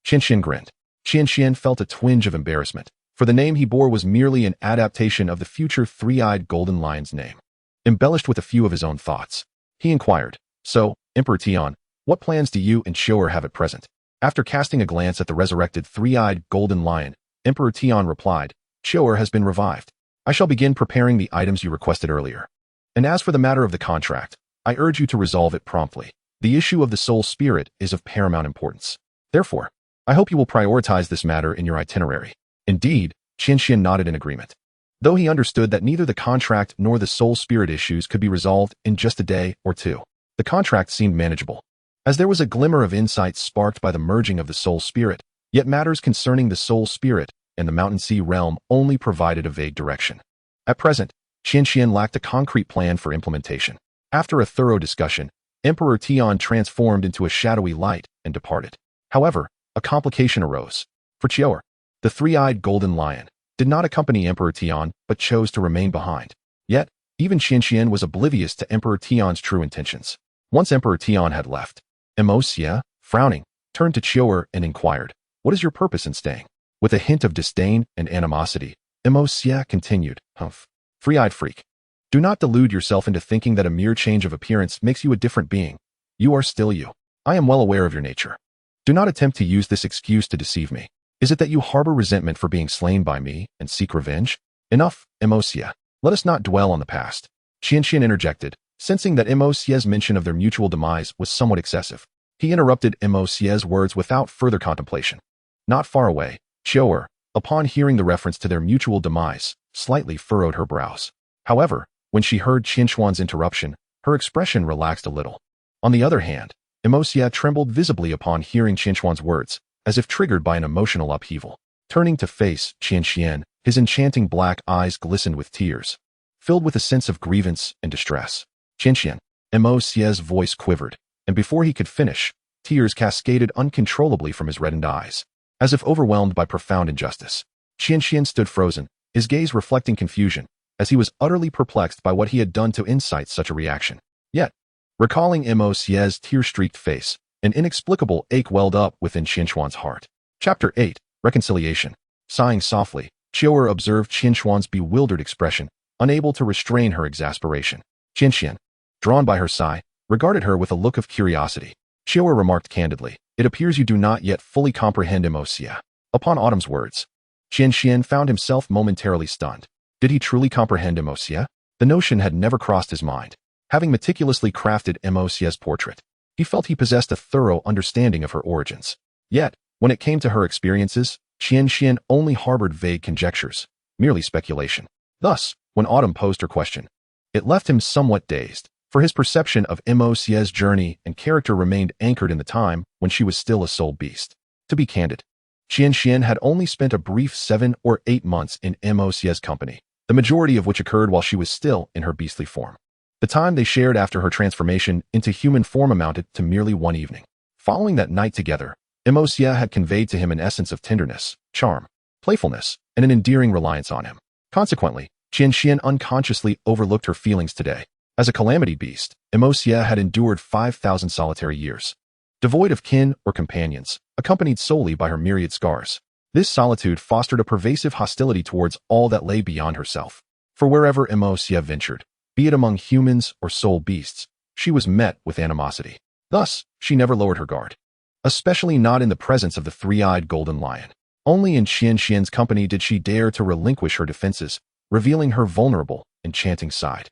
[SPEAKER 1] Qian grinned. Qian felt a twinge of embarrassment, for the name he bore was merely an adaptation of the future three-eyed golden lion's name, embellished with a few of his own thoughts. He inquired, "So, Emperor Tian, what plans do you and Qiu'er have at present?" After casting a glance at the resurrected three-eyed golden lion, Emperor Tian replied, "Qiu'er has been revived. I shall begin preparing the items you requested earlier. And as for the matter of the contract, I urge you to resolve it promptly. The issue of the soul spirit is of paramount importance. Therefore, I hope you will prioritize this matter in your itinerary." Indeed, Qian nodded in agreement. Though he understood that neither the contract nor the soul spirit issues could be resolved in just a day or two, the contract seemed manageable, as there was a glimmer of insight sparked by the merging of the soul spirit, yet matters concerning the soul spirit and the mountain sea realm only provided a vague direction. At present, Qian lacked a concrete plan for implementation. After a thorough discussion, Emperor Tian transformed into a shadowy light and departed. However, a complication arose. For Qiu'er, the three-eyed golden lion did not accompany Emperor Tian but chose to remain behind. Yet, even Qian was oblivious to Emperor Tian's true intentions. Once Emperor Tian had left, Xie, frowning, turned to Qiu'er and inquired, "What is your purpose in staying?" With a hint of disdain and animosity, Xie continued, "Humph. Three-eyed freak. Do not delude yourself into thinking that a mere change of appearance makes you a different being. You are still you. I am well aware of your nature. Do not attempt to use this excuse to deceive me. Is it that you harbor resentment for being slain by me and seek revenge? Enough, Xie. Let us not dwell on the past." Qian interjected, sensing that Xie's mention of their mutual demise was somewhat excessive. He interrupted Xie's words without further contemplation. Not far away, Qiu'er, upon hearing the reference to their mutual demise, slightly furrowed her brows. However, when she heard Qian interruption, her expression relaxed a little. On the other hand, Xie trembled visibly upon hearing Qian words, as if triggered by an emotional upheaval. Turning to face Qian, his enchanting black eyes glistened with tears, filled with a sense of grievance and distress. Qian, Xie's voice quivered, and before he could finish, tears cascaded uncontrollably from his reddened eyes, as if overwhelmed by profound injustice. Qian stood frozen, his gaze reflecting confusion, as he was utterly perplexed by what he had done to incite such a reaction. Yet, recalling Xie's tear-streaked face, an inexplicable ache welled up within Qian's heart. Chapter 8, Reconciliation. Sighing softly, Qiu'er observed Qian's bewildered expression, unable to restrain her exasperation. Qian, drawn by her sigh, regarded her with a look of curiosity. Qiu'er remarked candidly, "It appears you do not yet fully comprehend Xie." Upon Autumn's words, Qian found himself momentarily stunned. Did he truly comprehend Xie? The notion had never crossed his mind. Having meticulously crafted Xie's portrait, he felt he possessed a thorough understanding of her origins. Yet, when it came to her experiences, Qian only harbored vague conjectures, merely speculation. Thus, when Autumn posed her question, it left him somewhat dazed, for his perception of Xie's journey and character remained anchored in the time when she was still a soul beast. To be candid, Qian had only spent a brief 7 or 8 months in Xie's company, the majority of which occurred while she was still in her beastly form. The time they shared after her transformation into human form amounted to merely one evening. Following that night together, Xie had conveyed to him an essence of tenderness, charm, playfulness, and an endearing reliance on him. Consequently, Qian Xuan unconsciously overlooked her feelings today. As a calamity beast, Xie had endured 5,000 solitary years, devoid of kin or companions, accompanied solely by her myriad scars. This solitude fostered a pervasive hostility towards all that lay beyond herself. For wherever Xie ventured, be it among humans or soul beasts, she was met with animosity. Thus, she never lowered her guard, especially not in the presence of the three-eyed golden lion. Only in Qian Xuan's company did she dare to relinquish her defenses, revealing her vulnerable, enchanting side,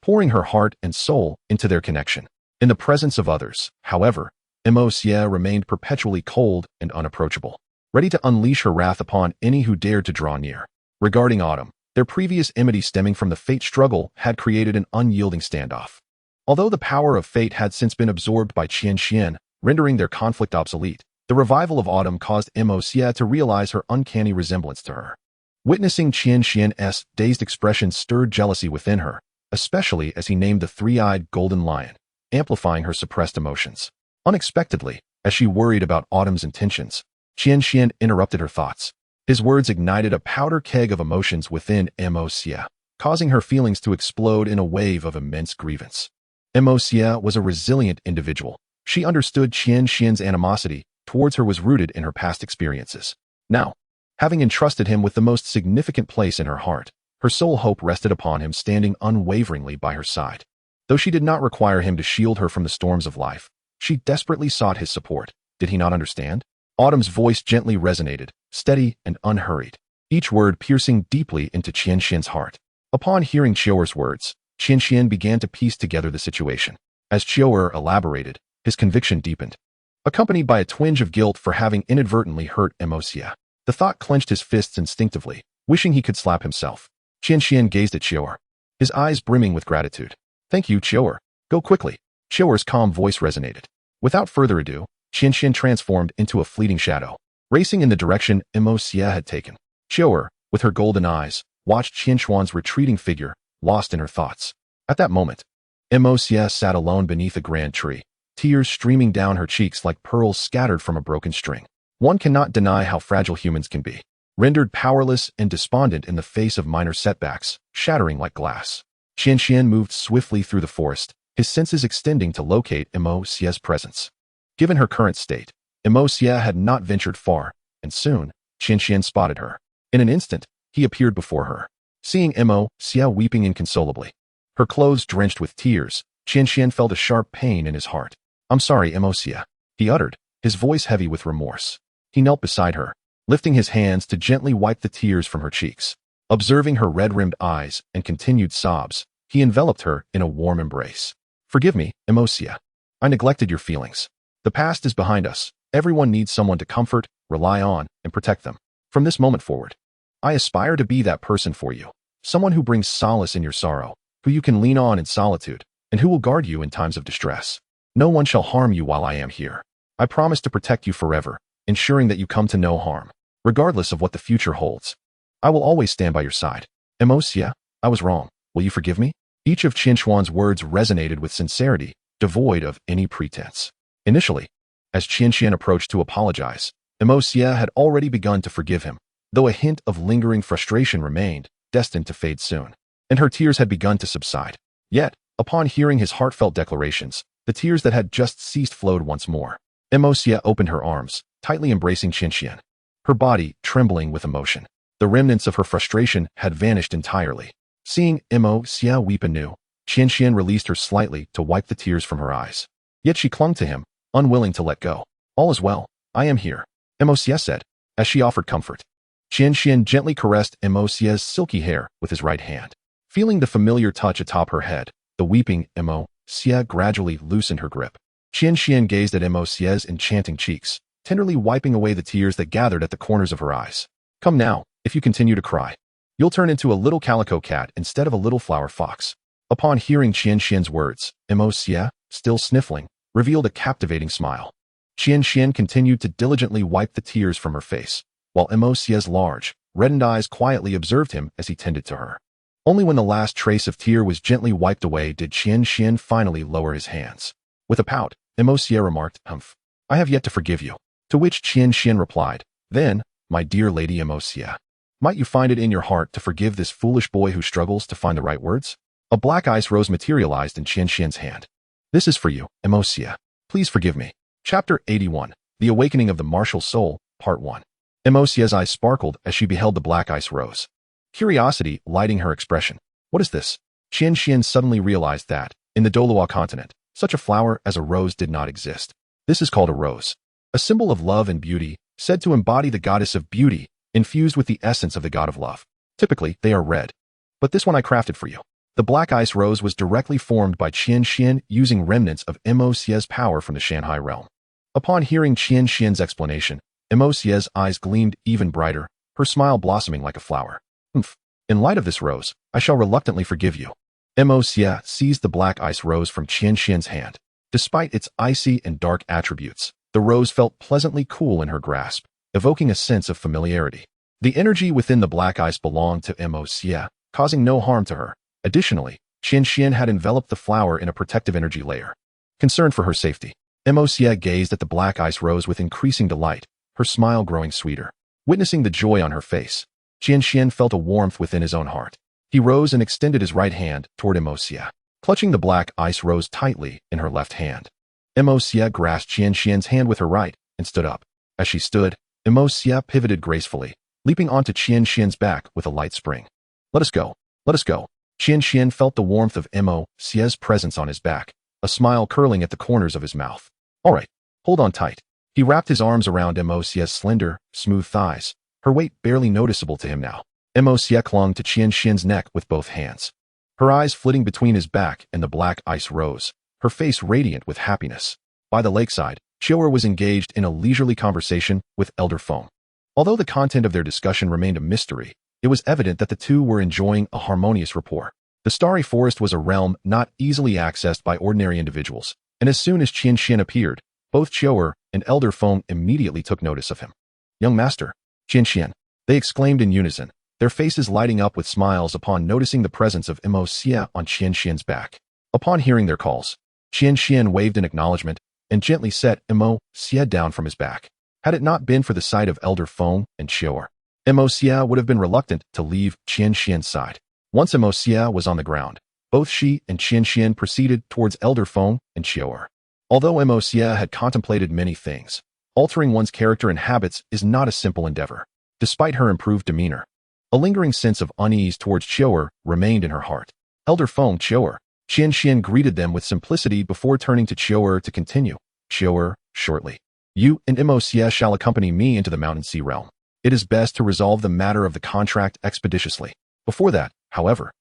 [SPEAKER 1] pouring her heart and soul into their connection. In the presence of others, however, Xie remained perpetually cold and unapproachable, ready to unleash her wrath upon any who dared to draw near. Regarding Autumn, their previous enmity stemming from the fate struggle had created an unyielding standoff. Although the power of fate had since been absorbed by Qian Xuan, rendering their conflict obsolete, the revival of Autumn caused Xie to realize her uncanny resemblance to her. Witnessing Qian Xuan's dazed expression stirred jealousy within her, especially as he named the three-eyed golden lion, amplifying her suppressed emotions. Unexpectedly, as she worried about Autumn's intentions, Qian Xuan interrupted her thoughts. His words ignited a powder keg of emotions within Xie, causing her feelings to explode in a wave of immense grievance. Xie was a resilient individual. She understood Qian Xuan's animosity towards her was rooted in her past experiences. Now, having entrusted him with the most significant place in her heart, her sole hope rested upon him standing unwaveringly by her side. Though she did not require him to shield her from the storms of life, she desperately sought his support. Did he not understand? Autumn's voice gently resonated, steady and unhurried, each word piercing deeply into Qian Xuan's heart. Upon hearing Qiuer's words, Qian Xuan began to piece together the situation. As Qiuer elaborated, his conviction deepened, accompanied by a twinge of guilt for having inadvertently hurt Xie. The thought clenched his fists instinctively, wishing he could slap himself. Qian Xuan gazed at Qiuer, his eyes brimming with gratitude. "Thank you, Qiuer. Go quickly." Qiuer's calm voice resonated. Without further ado, Qian Xuan transformed into a fleeting shadow, racing in the direction Xie had taken. Qiuer, with her golden eyes, watched Qian Xuan's retreating figure, lost in her thoughts. At that moment, Xie sat alone beneath a grand tree, tears streaming down her cheeks like pearls scattered from a broken string. One cannot deny how fragile humans can be, rendered powerless and despondent in the face of minor setbacks, shattering like glass. Qian Xuan moved swiftly through the forest, his senses extending to locate Xie's presence. Given her current state, Xie had not ventured far, and soon, Qian Xuan spotted her. In an instant, he appeared before her. Seeing Xie weeping inconsolably, her clothes drenched with tears, Qian Xuan felt a sharp pain in his heart. "I'm sorry, Xie," he uttered, his voice heavy with remorse. He knelt beside her, lifting his hands to gently wipe the tears from her cheeks. Observing her red-rimmed eyes and continued sobs, he enveloped her in a warm embrace. "Forgive me, Xie. I neglected your feelings. The past is behind us. Everyone needs someone to comfort, rely on, and protect them. From this moment forward, I aspire to be that person for you, someone who brings solace in your sorrow, who you can lean on in solitude, and who will guard you in times of distress. No one shall harm you while I am here. I promise to protect you forever, ensuring that you come to no harm, regardless of what the future holds. I will always stand by your side. Xie, I was wrong. Will you forgive me?" Each of Qian Xuan's words resonated with sincerity, devoid of any pretense. Initially, as Qian Xuan approached to apologize, Xie had already begun to forgive him, though a hint of lingering frustration remained, destined to fade soon, and her tears had begun to subside. Yet, upon hearing his heartfelt declarations, the tears that had just ceased flowed once more. Xie opened her arms, tightly embracing Qian Xuan, her body trembling with emotion. The remnants of her frustration had vanished entirely. Seeing Xie weep anew, Qian Xuan released her slightly to wipe the tears from her eyes. Yet she clung to him, unwilling to let go. "All is well. I am here," Xie said, as she offered comfort. Qian Xuan gently caressed Xie's silky hair with his right hand. Feeling the familiar touch atop her head, the weeping Xie gradually loosened her grip. Qian Xuan gazed at Xie's enchanting cheeks, tenderly wiping away the tears that gathered at the corners of her eyes. "Come now, if you continue to cry, you'll turn into a little calico cat instead of a little flower fox." Upon hearing Qian Xuan's words, Xie, still sniffling, revealed a captivating smile. Qian Xuan continued to diligently wipe the tears from her face, while Xie's large, reddened eyes quietly observed him as he tended to her. Only when the last trace of tear was gently wiped away did Qian Xuan finally lower his hands. With a pout, Emosia remarked, "Humph. I have yet to forgive you." To which Qian Xuan replied, "Then, my dear Lady Emosia, might you find it in your heart to forgive this foolish boy who struggles to find the right words?" A black ice rose materialized in Qian Xuan's hand. "This is for you, Emosia. Please forgive me." Chapter 81, The Awakening of the Martial Soul, Part 1. Emosia's eyes sparkled as she beheld the black ice rose, curiosity lighting her expression. "What is this?" Qian Xuan suddenly realized that, in the Douluo continent, such a flower as a rose did not exist. This is called a rose, a symbol of love and beauty, said to embody the goddess of beauty, infused with the essence of the god of love. Typically, they are red. But this one I crafted for you. The black ice rose was directly formed by Qian Xuan using remnants of Emosia's power from the Shanghai realm. Upon hearing Qian Xuan's explanation, Emosia's eyes gleamed even brighter, her smile blossoming like a flower. "Humph. In light of this rose, I shall reluctantly forgive you." Emosia seized the black ice rose from Qian Xuan's hand. Despite its icy and dark attributes, the rose felt pleasantly cool in her grasp, evoking a sense of familiarity. The energy within the black ice belonged to Emosia, causing no harm to her. Additionally, Qian Xuan had enveloped the flower in a protective energy layer. Concerned for her safety, Emosia gazed at the black ice rose with increasing delight, her smile growing sweeter. Witnessing the joy on her face, Qian Xuan felt a warmth within his own heart. He rose and extended his right hand toward Emosia, clutching the black ice rose tightly in her left hand. Emosia grasped Qian Xuan's hand with her right and stood up. As she stood, Emosia pivoted gracefully, leaping onto Qian Xuan's back with a light spring. "Let us go. Let us go." Qian Xuan felt the warmth of Emosia's presence on his back, a smile curling at the corners of his mouth. "All right, hold on tight." He wrapped his arms around Emosia's slender, smooth thighs, her weight barely noticeable to him now. Emosia clung to Qian Xuan's neck with both hands, her eyes flitting between his back and the black ice rose, her face radiant with happiness. By the lakeside, Qiu'er was engaged in a leisurely conversation with Elder Feng. Although the content of their discussion remained a mystery, it was evident that the two were enjoying a harmonious rapport. The starry forest was a realm not easily accessed by ordinary individuals, and as soon as Qian Xuan appeared, both Qiu'er and Elder Feng immediately took notice of him. "Young master, Qian Xuan," they exclaimed in unison, their faces lighting up with smiles upon noticing the presence of Emosia on Qian Xuan's back. Upon hearing their calls, Qian Xuan waved in acknowledgement and gently set Emosia down from his back. Had it not been for the sight of Elder Feng and Qiu'er, Emosia would have been reluctant to leave Qian Xuan's side. Once Emosia was on the ground, both she and Qian Xuan proceeded towards Elder Feng and Qiu'er. Although Emosia had contemplated many things, altering one's character and habits is not a simple endeavor. Despite her improved demeanor, a lingering sense of unease towards Qiu'er remained in her heart. Elder Feng, Qiu'er. Qian Xuan greeted them with simplicity before turning to Qiu'er to continue. "Qiu'er, shortly, you and Emosia shall accompany me into the Mountain Sea realm. It is best to resolve the matter of the contract expeditiously. Before that, however,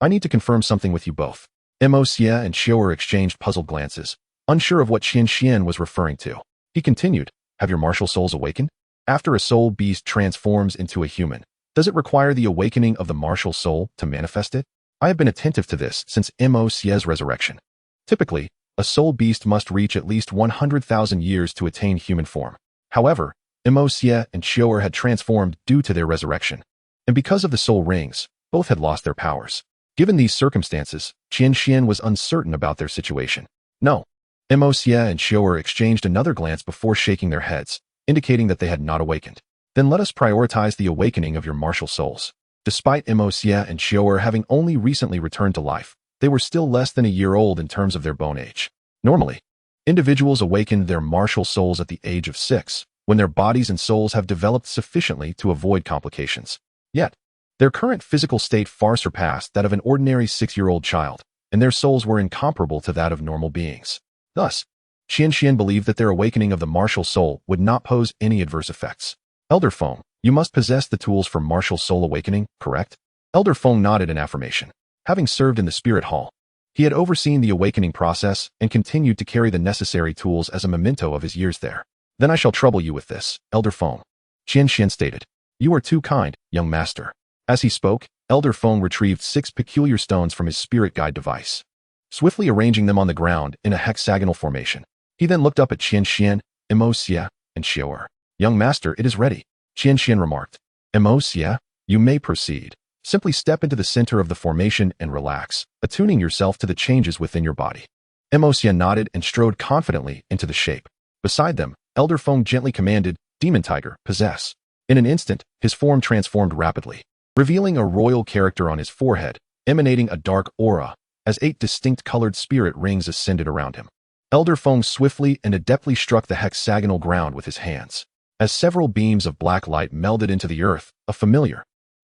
[SPEAKER 1] I need to confirm something with you both." Emosia and Qiu'er exchanged puzzled glances, unsure of what Qian Xuan was referring to. He continued, "Have your martial souls awakened? After a soul beast transforms into a human, does it require the awakening of the martial soul to manifest it? I have been attentive to this since Emosia's resurrection. Typically, a soul beast must reach at least 100,000 years to attain human form. However, Emosia and Qiu'er had transformed due to their resurrection, and because of the soul rings, both had lost their powers. Given these circumstances, Qian Xuan was uncertain about their situation. "No." Emosia and Qiu'er exchanged another glance before shaking their heads, indicating that they had not awakened. "Then let us prioritize the awakening of your martial souls." Despite Emosia and Qiu'er having only recently returned to life, they were still less than a year old in terms of their bone age. Normally, individuals awaken their martial souls at the age of 6, when their bodies and souls have developed sufficiently to avoid complications. Yet, their current physical state far surpassed that of an ordinary 6-year-old child, and their souls were incomparable to that of normal beings. Thus, Qian Xuan believed that their awakening of the martial soul would not pose any adverse effects. "Elder Feng, you must possess the tools for martial soul awakening, correct?" Elder Feng nodded in affirmation. Having served in the spirit hall, he had overseen the awakening process and continued to carry the necessary tools as a memento of his years there. "Then I shall trouble you with this, Elder Feng," Qian Xuan stated. "You are too kind, young master." As he spoke, Elder Feng retrieved 6 peculiar stones from his spirit guide device, swiftly arranging them on the ground in a hexagonal formation. He then looked up at Qian Xuan, Emosia, and Qiu'er. "Young master, it is ready," Qian Xuan remarked. "Emosia, you may proceed." Simply step into the center of the formation and relax, attuning yourself to the changes within your body. Emosia nodded and strode confidently into the shape. Beside them, Elder Feng gently commanded, Demon Tiger, possess. In an instant, his form transformed rapidly, revealing a royal character on his forehead, emanating a dark aura, as 8 distinct colored spirit rings ascended around him. Elder Feng swiftly and adeptly struck the hexagonal ground with his hands. As several beams of black light melded into the earth, a familiar,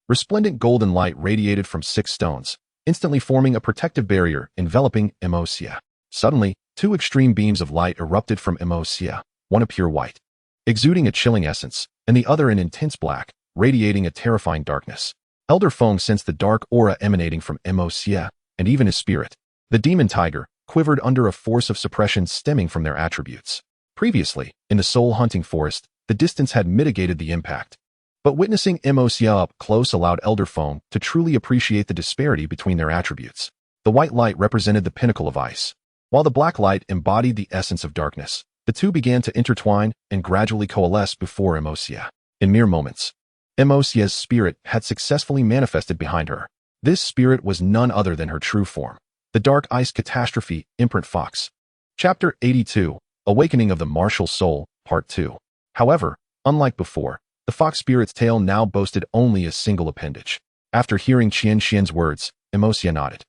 [SPEAKER 1] resplendent golden light radiated from 6 stones, instantly forming a protective barrier enveloping Emosia. Suddenly, 2 extreme beams of light erupted from Emosia, one a pure white, exuding a chilling essence, and the other an intense black, radiating a terrifying darkness. Elder Feng sensed the dark aura emanating from Emosia, and even his spirit, the demon tiger, quivered under a force of suppression stemming from their attributes. Previously, in the soul-hunting forest, the distance had mitigated the impact. But witnessing Emosia up close allowed Elder Feng to truly appreciate the disparity between their attributes. The white light represented the pinnacle of ice, while the black light embodied the essence of darkness. The two began to intertwine and gradually coalesce before Emosia. In mere moments, Emosia's spirit had successfully manifested behind her. This spirit was none other than her true form, the Dark Ice Catastrophe Imprint Fox. Chapter 82, Awakening of the Martial Soul, Part 2. However, unlike before, the fox spirit's tail now boasted only a single appendage. After hearing Qian Xian's words, Emosia nodded,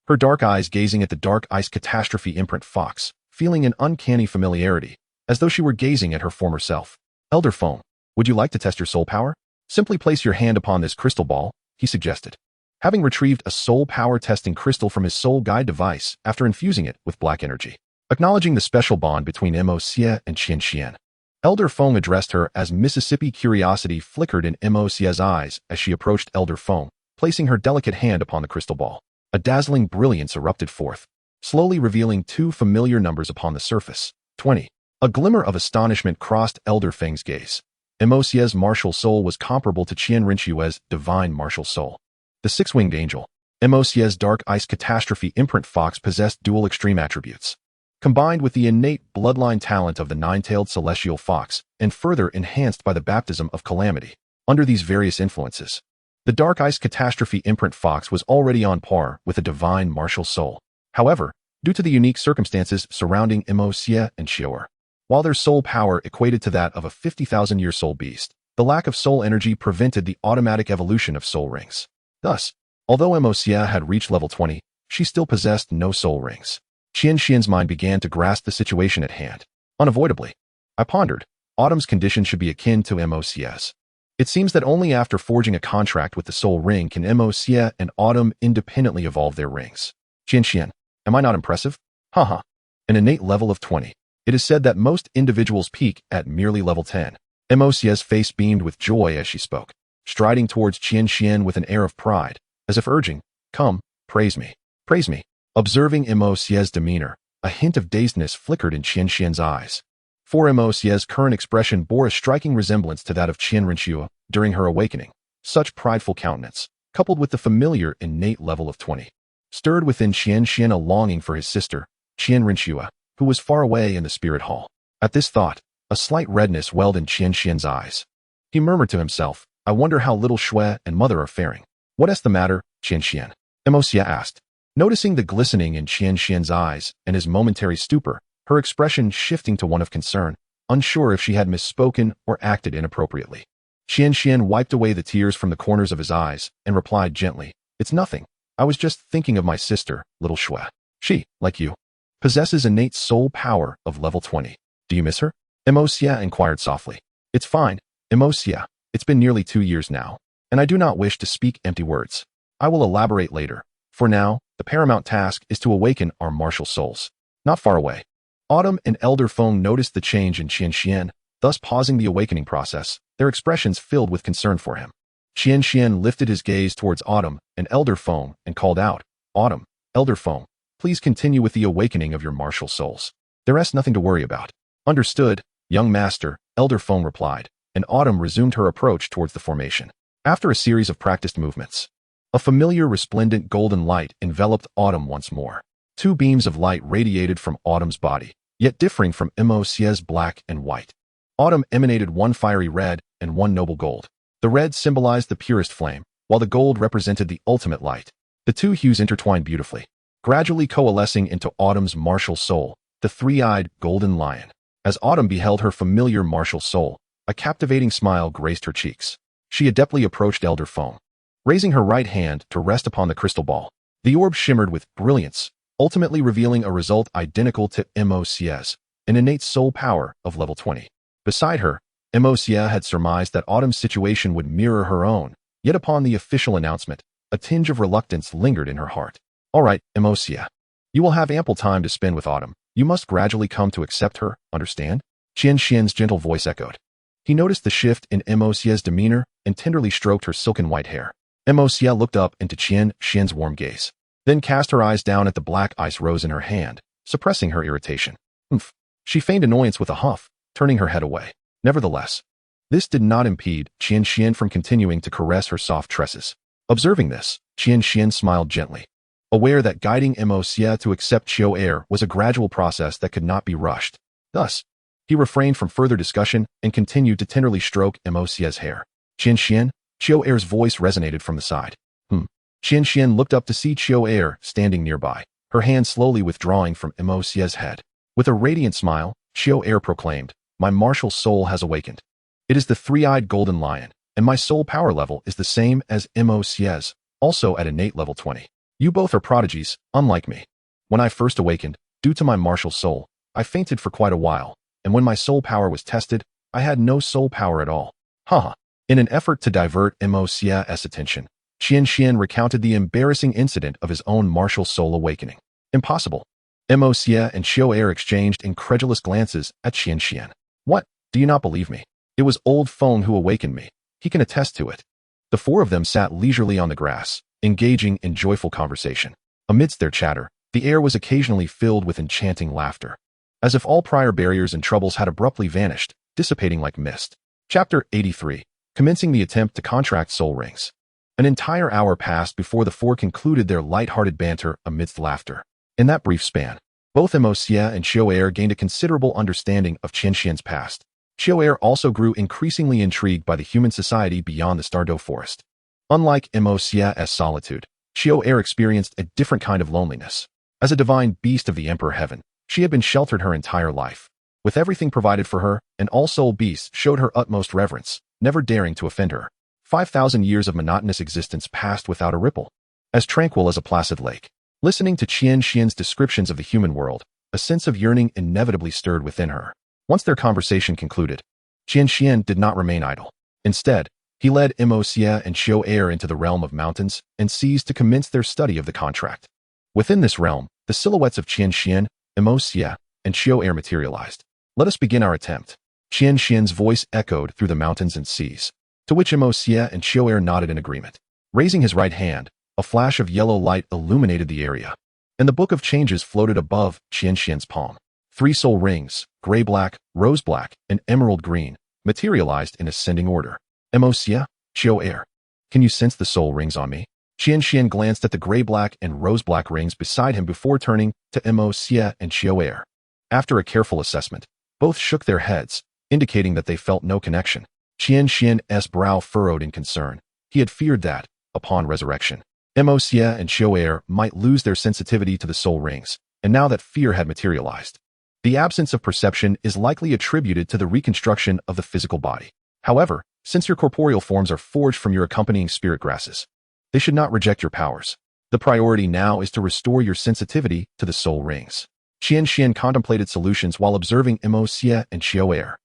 [SPEAKER 1] her dark eyes gazing at the Dark Ice Catastrophe Imprint Fox, feeling an uncanny familiarity, as though she were gazing at her former self. Elder Feng, would you like to test your soul power? Simply place your hand upon this crystal ball, he suggested. Having retrieved a soul power testing crystal from his soul guide device after infusing it with black energy. Acknowledging the special bond between Emosia and Qian Xian, Elder Feng addressed her as Mississippi. Curiosity flickered in Emosia's eyes as she approached Elder Feng, placing her delicate hand upon the crystal ball. A dazzling brilliance erupted forth, slowly revealing 2 familiar numbers upon the surface. 20. A glimmer of astonishment crossed Elder Feng's gaze. Emosia's martial soul was comparable to Qian Renxue's divine martial soul. The 6-winged angel, Emosia's Dark Ice Catastrophe Imprint Fox, possessed dual extreme attributes, combined with the innate bloodline talent of the 9-tailed celestial fox, and further enhanced by the baptism of calamity. Under these various influences, the Dark Ice Catastrophe Imprint Fox was already on par with a divine martial soul. However, due to the unique circumstances surrounding Emosia and Qior, while their soul power equated to that of a 50,000-year soul beast, the lack of soul energy prevented the automatic evolution of soul rings. Thus, although Emosia had reached level 20, she still possessed no soul rings. Qian Xian's mind began to grasp the situation at hand. Unavoidably, I pondered, Autumn's condition should be akin to Emosia's. It seems that only after forging a contract with the soul ring can Emosia and Autumn independently evolve their rings. Qian Xian, am I not impressive? Haha. An innate level of 20. It is said that most individuals peak at merely level 10. Emosia's face beamed with joy as she spoke, striding towards Qian Xian with an air of pride, as if urging, come, praise me, praise me. Observing Emosia's demeanor, a hint of dazedness flickered in Qian Xian's eyes. For Emosia's current expression bore a striking resemblance to that of Qian Renxue during her awakening. Such prideful countenance, coupled with the familiar innate level of 20, stirred within Qian Xian a longing for his sister, Qian Renxue, who was far away in the spirit hall. At this thought, a slight redness welled in Qian Xian's eyes. He murmured to himself, I wonder how little Xue and mother are faring. What is the matter, Qian Xian? Emosia asked. Noticing the glistening in Qian Xian's eyes and his momentary stupor, her expression shifting to one of concern, unsure if she had misspoken or acted inappropriately. Qian Xian wiped away the tears from the corners of his eyes and replied gently, It's nothing. I was just thinking of my sister, little Xue. She, like you, possesses innate soul power of level 20. Do you miss her? Emosia inquired softly. It's fine, Emosia. It's been nearly 2 years now, and I do not wish to speak empty words. I will elaborate later. For now, the paramount task is to awaken our martial souls. Not far away, Autumn and Elder Feng noticed the change in Qian Xian, thus pausing the awakening process, their expressions filled with concern for him. Qian Xian lifted his gaze towards Autumn and Elder Feng and called out, Autumn, Elder Feng, please continue with the awakening of your martial souls. There is nothing to worry about. Understood, young master, Elder Feng replied, and Autumn resumed her approach towards the formation. After a series of practiced movements, a familiar resplendent golden light enveloped Autumn once more. 2 beams of light radiated from Autumn's body, yet differing from Emosia's black and white. Autumn emanated one fiery red and one noble gold. The red symbolized the purest flame, while the gold represented the ultimate light. The two hues intertwined beautifully, gradually coalescing into Autumn's martial soul, the three-eyed golden lion. As Autumn beheld her familiar martial soul, a captivating smile graced her cheeks. She adeptly approached Elder Foam, raising her right hand to rest upon the crystal ball. The orb shimmered with brilliance, ultimately revealing a result identical to MOC's, an innate soul power of level 20. Beside her, MOCA had surmised that Autumn's situation would mirror her own, yet upon the official announcement, a tinge of reluctance lingered in her heart. All right, MOCA. You will have ample time to spend with Autumn. You must gradually come to accept her, understand? Qian Xian's gentle voice echoed. He noticed the shift in MOCA's demeanor and tenderly stroked her silken white hair. MOCA looked up into Qian Xian's warm gaze, then cast her eyes down at the black ice rose in her hand, suppressing her irritation. Oomph. She feigned annoyance with a huff, turning her head away. Nevertheless, this did not impede Qian Xian from continuing to caress her soft tresses. Observing this, Qian Xian smiled gently, aware that guiding MOCA to accept Qiu Air was a gradual process that could not be rushed. Thus, he refrained from further discussion and continued to tenderly stroke MOCA's hair. Qian Xian, Qiu Air's voice resonated from the side. Qian Xian looked up to see Qiu Air standing nearby, her hand slowly withdrawing from MOCA's head. With a radiant smile, Qiu Air proclaimed, "My martial soul has awakened. It is the three-eyed golden lion, and my soul power level is the same as MOCA's, also at innate level 20. You both are prodigies, unlike me. When I first awakened, due to my martial soul, I fainted for quite a while, and when my soul power was tested, I had no soul power at all." Haha. In an effort to divert MOCA's attention, Qian Xian recounted the embarrassing incident of his own martial soul awakening. Impossible. MOCA and Qiu Air exchanged incredulous glances at Qian Xian. What? Do you not believe me? It was old Feng who awakened me. He can attest to it. The four of them sat leisurely on the grass, engaging in joyful conversation. Amidst their chatter, the air was occasionally filled with enchanting laughter, as if all prior barriers and troubles had abruptly vanished, dissipating like mist. Chapter 83. Commencing the attempt to contract soul rings. An entire hour passed before the four concluded their light-hearted banter amidst laughter. In that brief span, both MOCA and Qiu Air gained a considerable understanding of Qian Xian's past. Qiu Air also grew increasingly intrigued by the human society beyond the Stardew Forest. Unlike MOCA's solitude, Qiu Air experienced a different kind of loneliness. As a divine beast of the Emperor Heaven, she had been sheltered her entire life. With everything provided for her, an all-soul beast showed her utmost reverence, never daring to offend her. 5,000 years of monotonous existence passed without a ripple, as tranquil as a placid lake. Listening to Qian Xian's descriptions of the human world, a sense of yearning inevitably stirred within her. Once their conversation concluded, Qian Xian did not remain idle. Instead, he led MOCA and Qiu Air into the realm of mountains and seized to commence their study of the contract. Within this realm, the silhouettes of Qian Xian, MOCA, and Qiu Air materialized. Let us begin our attempt. Qian Xian's voice echoed through the mountains and seas, to which MOCA and Qiu Air nodded in agreement. Raising his right hand, a flash of yellow light illuminated the area, and the Book of Changes floated above Qian Xian's palm. 3 soul rings, gray-black, rose-black, and emerald green, materialized in ascending order. MOCA, Qiu Air. Can you sense the soul rings on me? Qian Xian glanced at the gray-black and rose-black rings beside him before turning to MOCA and Qiu Air. After a careful assessment, both shook their heads, indicating that they felt no connection. Qian Xian's brow furrowed in concern. He had feared that, upon resurrection, MOCA and Qiu Air might lose their sensitivity to the soul rings, and now that fear had materialized, the absence of perception is likely attributed to the reconstruction of the physical body. However, since your corporeal forms are forged from your accompanying spirit grasses, they should not reject your powers. The priority now is to restore your sensitivity to the soul rings. Qian Xian contemplated solutions while observing MOCA and Qiu Air.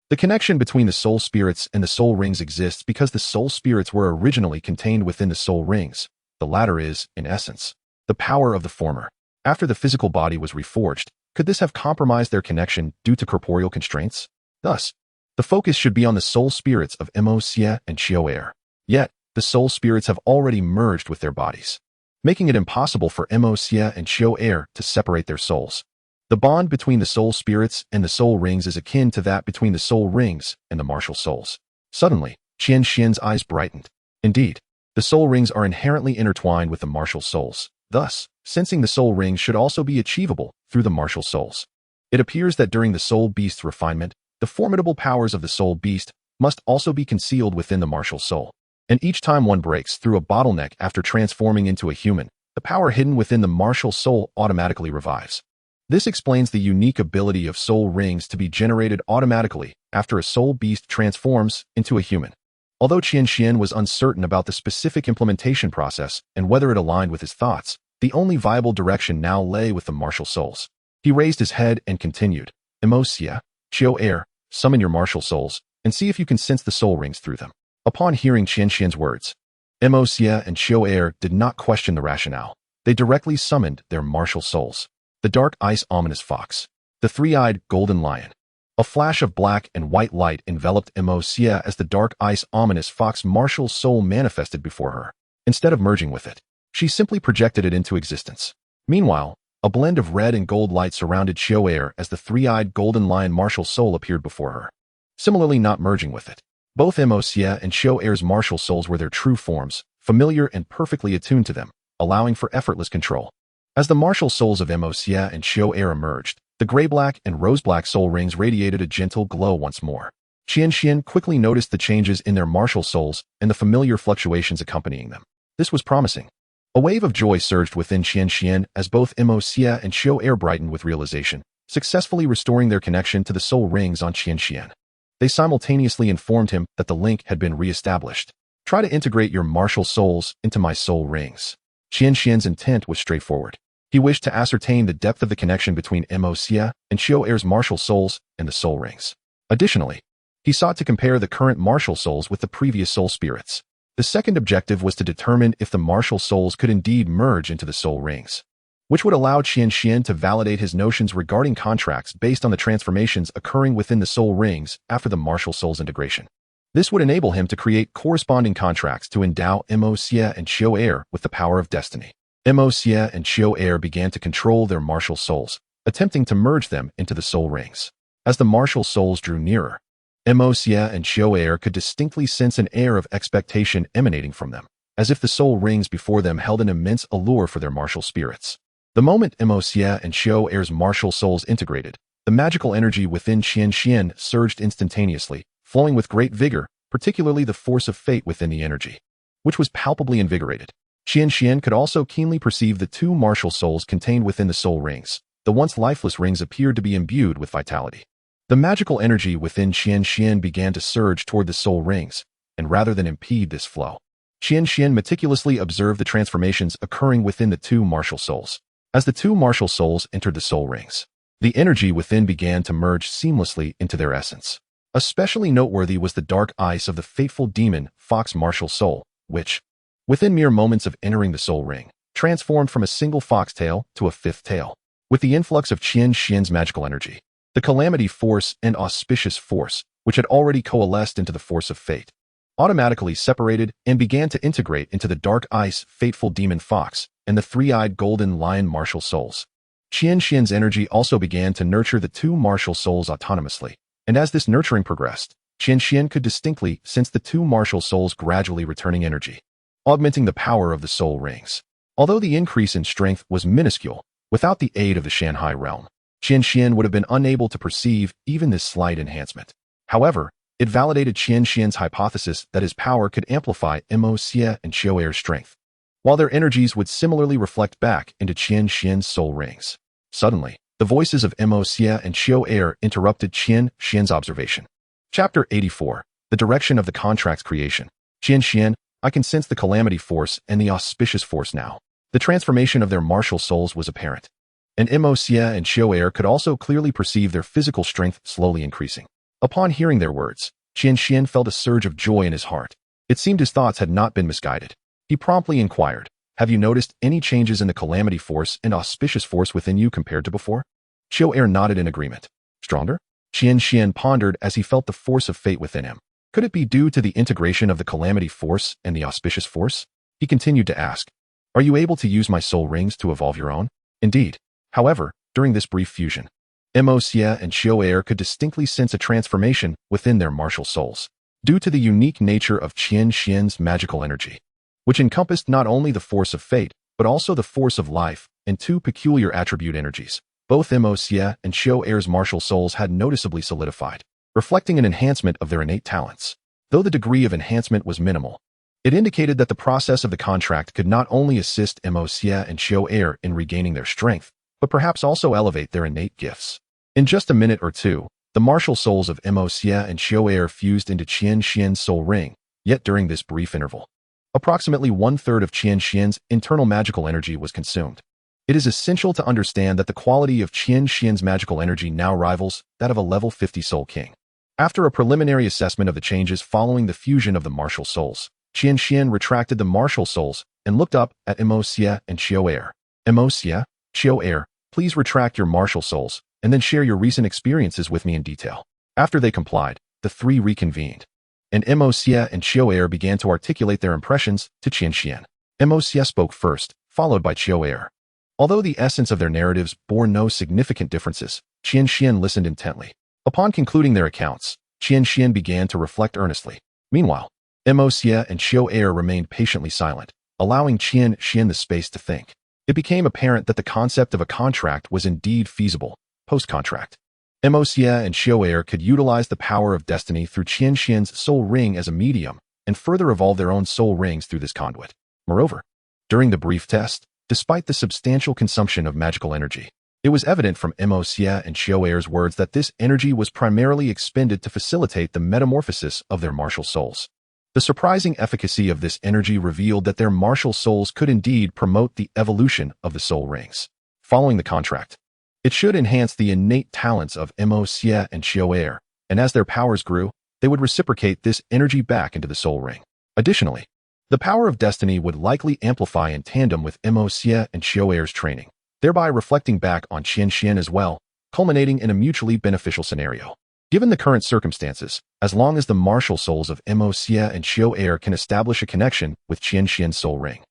[SPEAKER 1] The connection between the soul spirits and the soul rings exists because the soul spirits were originally contained within the soul rings. The latter is, in essence, the power of the former. After the physical body was reforged, could this have compromised their connection due to corporeal constraints? Thus, the focus should be on the soul spirits of MOCA and Qiu Air. Yet, the soul spirits have already merged with their bodies, making it impossible for MOCA and Qiu Air to separate their souls. The bond between the soul spirits and the soul rings is akin to that between the soul rings and the martial souls. Suddenly, Qian Xian's eyes brightened. Indeed, the soul rings are inherently intertwined with the martial souls. Thus, sensing the soul rings should also be achievable through the martial souls. It appears that during the soul beast's refinement, the formidable powers of the soul beast must also be concealed within the martial soul. And each time one breaks through a bottleneck after transforming into a human, the power hidden within the martial soul automatically revives. This explains the unique ability of soul rings to be generated automatically after a soul beast transforms into a human. Although Qian Xuan was uncertain about the specific implementation process and whether it aligned with his thoughts, the only viable direction now lay with the martial souls. He raised his head and continued, Emosia, Chio Air, summon your martial souls, and see if you can sense the soul rings through them. Upon hearing Qian Xuan's words, Emosia and Chio Air did not question the rationale. They directly summoned their martial souls. The dark ice ominous fox, the three-eyed golden lion. A flash of black and white light enveloped Emosia as the dark ice ominous fox martial soul manifested before her. Instead of merging with it, she simply projected it into existence. Meanwhile, a blend of red and gold light surrounded Chio Air as the three-eyed golden lion martial soul appeared before her. Similarly not merging with it. Both Emosia and Chio Air's martial souls were their true forms, familiar and perfectly attuned to them, allowing for effortless control. As the martial souls of Emosia and Chio Air emerged, the gray-black and rose-black soul rings radiated a gentle glow once more. Qian Xuan quickly noticed the changes in their martial souls and the familiar fluctuations accompanying them. This was promising. A wave of joy surged within Qian Xuan as both Emosia and Chio Air brightened with realization, successfully restoring their connection to the soul rings on Qian Xuan. They simultaneously informed him that the link had been re-established. Try to integrate your martial souls into my soul rings. Qian Xuan's intent was straightforward. He wished to ascertain the depth of the connection between Emosia and Chio Air's martial souls and the soul rings. Additionally, he sought to compare the current martial souls with the previous soul spirits. The second objective was to determine if the martial souls could indeed merge into the soul rings, which would allow Qian Xuan to validate his notions regarding contracts based on the transformations occurring within the soul rings after the martial souls integration. This would enable him to create corresponding contracts to endow Emosia and Chio Air with the power of destiny. Emosia and Chio Air began to control their martial souls, attempting to merge them into the soul rings. As the martial souls drew nearer, Emosia and Chio Air could distinctly sense an air of expectation emanating from them, as if the soul rings before them held an immense allure for their martial spirits. The moment Emosia and Chio Air's martial souls integrated, the magical energy within Qian Xuan surged instantaneously, flowing with great vigor, particularly the force of fate within the energy, which was palpably invigorated. Qian Xuan could also keenly perceive the two martial souls contained within the soul rings. The once lifeless rings appeared to be imbued with vitality. The magical energy within Qian Xuan began to surge toward the soul rings, and rather than impede this flow, Qian Xuan meticulously observed the transformations occurring within the two martial souls. As the two martial souls entered the soul rings, the energy within began to merge seamlessly into their essence. Especially noteworthy was the dark ice of the fateful demon fox martial soul, which, within mere moments of entering the soul ring, transformed from a single foxtail to a fifth tail. With the influx of Qian Xuan's magical energy, the calamity force and auspicious force, which had already coalesced into the force of fate, automatically separated and began to integrate into the dark ice fateful demon fox and the three-eyed golden lion martial souls. Qian Xuan's energy also began to nurture the two martial souls autonomously, and as this nurturing progressed, Qian Xuan could distinctly sense the two martial souls gradually returning energy, augmenting the power of the soul rings. Although the increase in strength was minuscule, without the aid of the Shanghai realm, Qian Xuan would have been unable to perceive even this slight enhancement. However, it validated Qian Xuan's hypothesis that his power could amplify Emosia and Chio Air's strength, while their energies would similarly reflect back into Qian Xuan's soul rings. Suddenly, the voices of Emosia and Chio Air interrupted Qian Xuan's observation. Chapter 84. The Direction of the Contract's Creation. Qian Xuan, I can sense the calamity force and the auspicious force now. The transformation of their martial souls was apparent, and Emosia and Chio Air could also clearly perceive their physical strength slowly increasing. Upon hearing their words, Qian Xuan felt a surge of joy in his heart. It seemed his thoughts had not been misguided. He promptly inquired, have you noticed any changes in the calamity force and auspicious force within you compared to before? Chio Air nodded in agreement. Stronger? Qian Xuan pondered as he felt the force of fate within him. Could it be due to the integration of the calamity force and the auspicious force? He continued to ask, are you able to use my soul rings to evolve your own? Indeed. However, during this brief fusion, Emosia and Chio Air could distinctly sense a transformation within their martial souls, due to the unique nature of Qian Xuan's magical energy, which encompassed not only the force of fate, but also the force of life and two peculiar attribute energies. Both Emosia and Chio Air's martial souls had noticeably solidified, reflecting an enhancement of their innate talents. Though the degree of enhancement was minimal, It indicated that the process of the contract could not only assist Mo Xie and Xiao Air in regaining their strength, but perhaps also elevate their innate gifts. In just a minute or two, the martial souls of Mo Xie and Xiao Air fused into Qian Xian's soul ring, yet during this brief interval, approximately one-third of Qian Xian's internal magical energy was consumed. It is essential to understand that the quality of Qian Xian's magical energy now rivals that of a level 50 Soul King. After a preliminary assessment of the changes following the fusion of the martial souls, Qian Xian retracted the martial souls and looked up at Mo Xie and Xiao Air. Mo Xie, Xiao Air, please retract your martial souls, and then share your recent experiences with me in detail. After they complied, the three reconvened, and Mo Xie and Xiao Air began to articulate their impressions to Qian Xian. Mo Xie spoke first, followed by Xiao Air. Although the essence of their narratives bore no significant differences, Qian Xian listened intently. Upon concluding their accounts, Qian Xian began to reflect earnestly. Meanwhile, Mo Xie and Xiao Air remained patiently silent, allowing Qian Xian the space to think. It became apparent that the concept of a contract was indeed feasible. Post-contract. Mo Xie and Xiao Air could utilize the power of destiny through Qian Xian's soul ring as a medium, and further evolve their own soul rings through this conduit. Moreover, during the brief test, despite the substantial consumption of magical energy, it was evident from Mo Xie and Xiao Air's words that this energy was primarily expended to facilitate the metamorphosis of their martial souls. The surprising efficacy of this energy revealed that their martial souls could indeed promote the evolution of the soul rings. Following the contract, it should enhance the innate talents of Mo Xie and Xiao Air, and as their powers grew, they would reciprocate this energy back into the soul ring. Additionally, the power of destiny would likely amplify in tandem with Mo Xie and Xiao Air's training, thereby reflecting back on Qian Xian as well, culminating in a mutually beneficial scenario. Given the current circumstances, as long as the martial souls of Mo Xie and Xiao Air can establish a connection with Qian Xian's soul ring,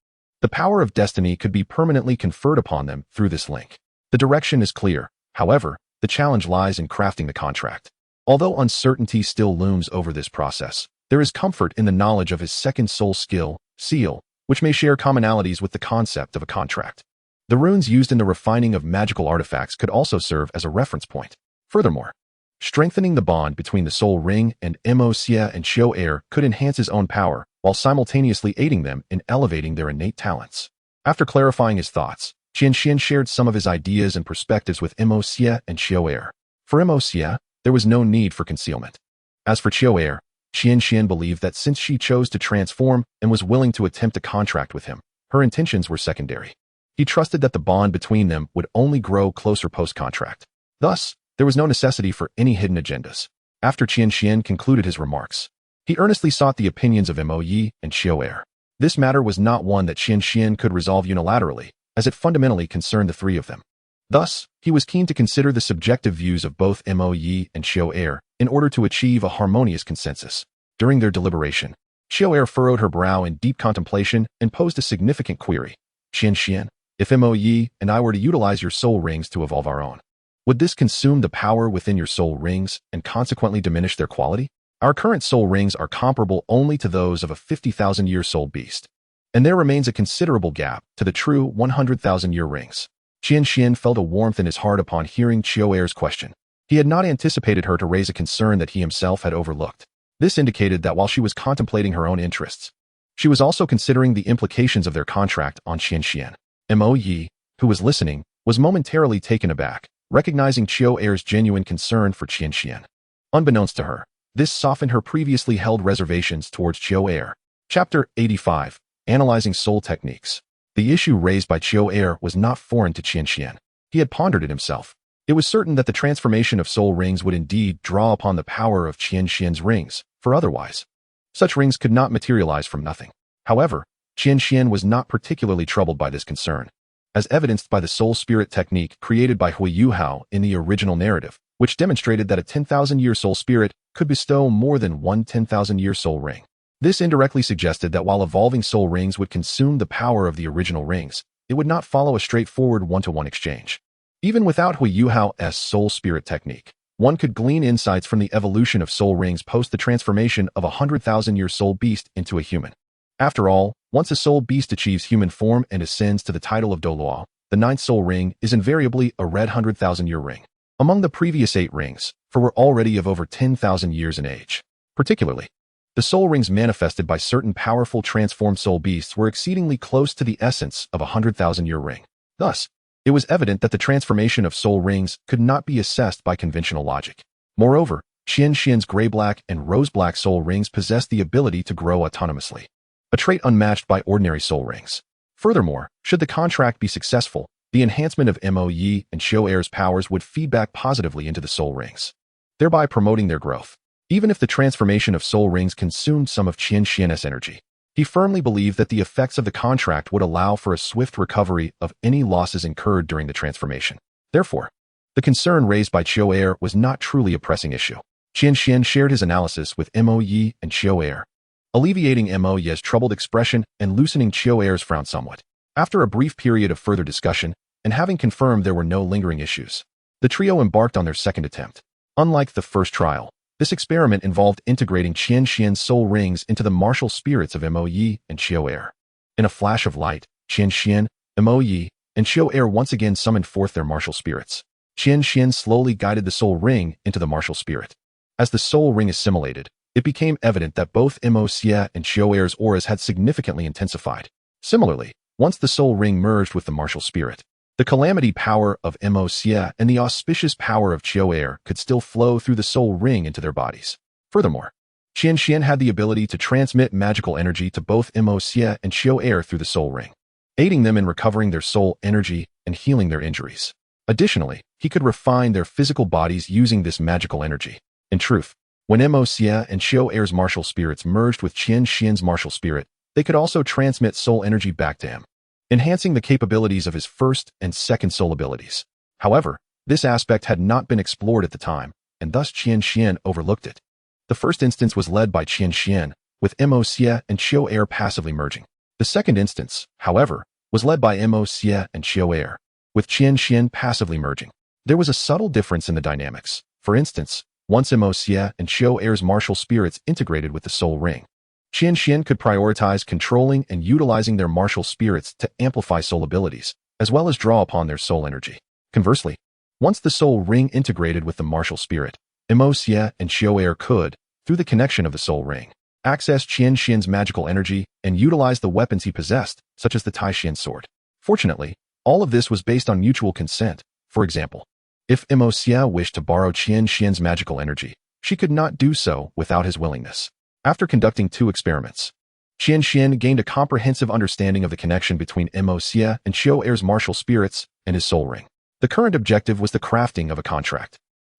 [SPEAKER 1] the power of destiny could be permanently conferred upon them through this link. The direction is clear. However, the challenge lies in crafting the contract. Although uncertainty still looms over this process, there is comfort in the knowledge of his second soul skill, seal, which may share commonalities with the concept of a contract. The runes used in the refining of magical artifacts could also serve as a reference point. Furthermore, strengthening the bond between the soul ring and Mo Xie and Xiao Air could enhance his own power, while simultaneously aiding them in elevating their innate talents. After clarifying his thoughts, Qian Xian shared some of his ideas and perspectives with Mo Xie and Xiao Air. For Mo Xie, there was no need for concealment. As for Xiao Air, Qian Xian believed that since she chose to transform and was willing to attempt a contract with him, her intentions were secondary. He trusted that the bond between them would only grow closer post-contract. Thus, there was no necessity for any hidden agendas. After Qian Xian concluded his remarks, he earnestly sought the opinions of Mo Yi and Xiao Air. This matter was not one that Qian Xian could resolve unilaterally, as it fundamentally concerned the three of them. Thus, he was keen to consider the subjective views of both Mo Yi and Xiao Air in order to achieve a harmonious consensus. During their deliberation, Xiao Air furrowed her brow in deep contemplation and posed a significant query. Qian Xian, if Mo Yi and I were to utilize your soul rings to evolve our own, would this consume the power within your soul rings and consequently diminish their quality? Our current soul rings are comparable only to those of a 50,000-year soul beast, and there remains a considerable gap to the true 100,000-year rings. Qian Xian felt a warmth in his heart upon hearing Xiao Air's question. He had not anticipated her to raise a concern that he himself had overlooked. This indicated that while she was contemplating her own interests, she was also considering the implications of their contract on Qian Xian. Mo Yi, who was listening, was momentarily taken aback, recognizing Xiao Air's genuine concern for Qian Xian. Unbeknownst to her, this softened her previously held reservations towards Xiao Air. Chapter 85. Analyzing Soul Techniques. The issue raised by Xiao Air was not foreign to Qian Xian. He had pondered it himself. It was certain that the transformation of soul rings would indeed draw upon the power of Qian Xian's rings, for otherwise, such rings could not materialize from nothing. However, Qian Xian was not particularly troubled by this concern, as evidenced by the soul spirit technique created by Hui Yuhao in the original narrative, which demonstrated that a 10,000-year soul spirit could bestow more than one 10,000-year soul ring. This indirectly suggested that while evolving soul rings would consume the power of the original rings, it would not follow a straightforward one-to-one exchange. Even without Hui Yuhao's soul spirit technique, one could glean insights from the evolution of soul rings post the transformation of a 100,000-year soul beast into a human. After all, once a soul beast achieves human form and ascends to the title of Douluo, the ninth soul ring is invariably a red 100,000-year ring. Among the previous 8 rings, 4 were already of over 10,000 years in age. Particularly, The soul rings manifested by certain powerful transformed soul beasts were exceedingly close to the essence of a 100,000-year ring. Thus, it was evident that the transformation of soul rings could not be assessed by conventional logic. Moreover, Qian Xuan's gray-black and rose-black soul rings possessed the ability to grow autonomously, a trait unmatched by ordinary soul rings. Furthermore, should the contract be successful, the enhancement of Mo Yi and Xiao Er's powers would feed back positively into the soul rings, thereby promoting their growth. Even if the transformation of soul rings consumed some of Qian Xuan's energy, he firmly believed that the effects of the contract would allow for a swift recovery of any losses incurred during the transformation. Therefore, the concern raised by Xiao Er was not truly a pressing issue. Qian Xuan shared his analysis with Mo Yi and Xiao Er, alleviating Mo Yi's troubled expression and loosening Xiao Er's frown somewhat. After a brief period of further discussion, and having confirmed there were no lingering issues, the trio embarked on their second attempt. Unlike the first trial, this experiment involved integrating Qian Xuan's soul rings into the martial spirits of Mo Yi and Xiao Er. In a flash of light, Qian Xuan, Mo Yi, and Xiao Er once again summoned forth their martial spirits. Qian Xuan slowly guided the soul ring into the martial spirit. As the soul ring assimilated, it became evident that both Mo Xie and Xiao Er's auras had significantly intensified. Similarly, once the soul ring merged with the martial spirit, the calamity power of Mo Xie and the auspicious power of Xiao Er could still flow through the soul ring into their bodies. Furthermore, Qian Xuan had the ability to transmit magical energy to both Mo Xie and Xiao Er through the soul ring, aiding them in recovering their soul energy and healing their injuries. Additionally, he could refine their physical bodies using this magical energy. In truth, when Mo Xie and Xiao Er's martial spirits merged with Qian Xuan's martial spirit, they could also transmit soul energy back to him, enhancing the capabilities of his first and second soul abilities. However, this aspect had not been explored at the time, and thus Qian Xuan overlooked it. The first instance was led by Qian Xuan, with Mo Xie and Xiao Er passively merging. The second instance, however, was led by Mo Xie and Xiao Er, with Qian Xuan passively merging. There was a subtle difference in the dynamics. For instance, once Mo Xie and Xiao Er's martial spirits integrated with the soul ring, Qian Xuan could prioritize controlling and utilizing their martial spirits to amplify soul abilities, as well as draw upon their soul energy. Conversely, once the soul ring integrated with the martial spirit, Mo Xie and Xiao Er could, through the connection of the soul ring, access Qian Xuan's magical energy and utilize the weapons he possessed, such as the Taoist sword. Fortunately, all of this was based on mutual consent. For example, if Mo Xie wished to borrow Qian Xuan's magical energy, she could not do so without his willingness. After conducting 2 experiments, Qian Xuan gained a comprehensive understanding of the connection between Mo Xie and Xiao Er's martial spirits and his soul ring. The current objective was the crafting of a contract.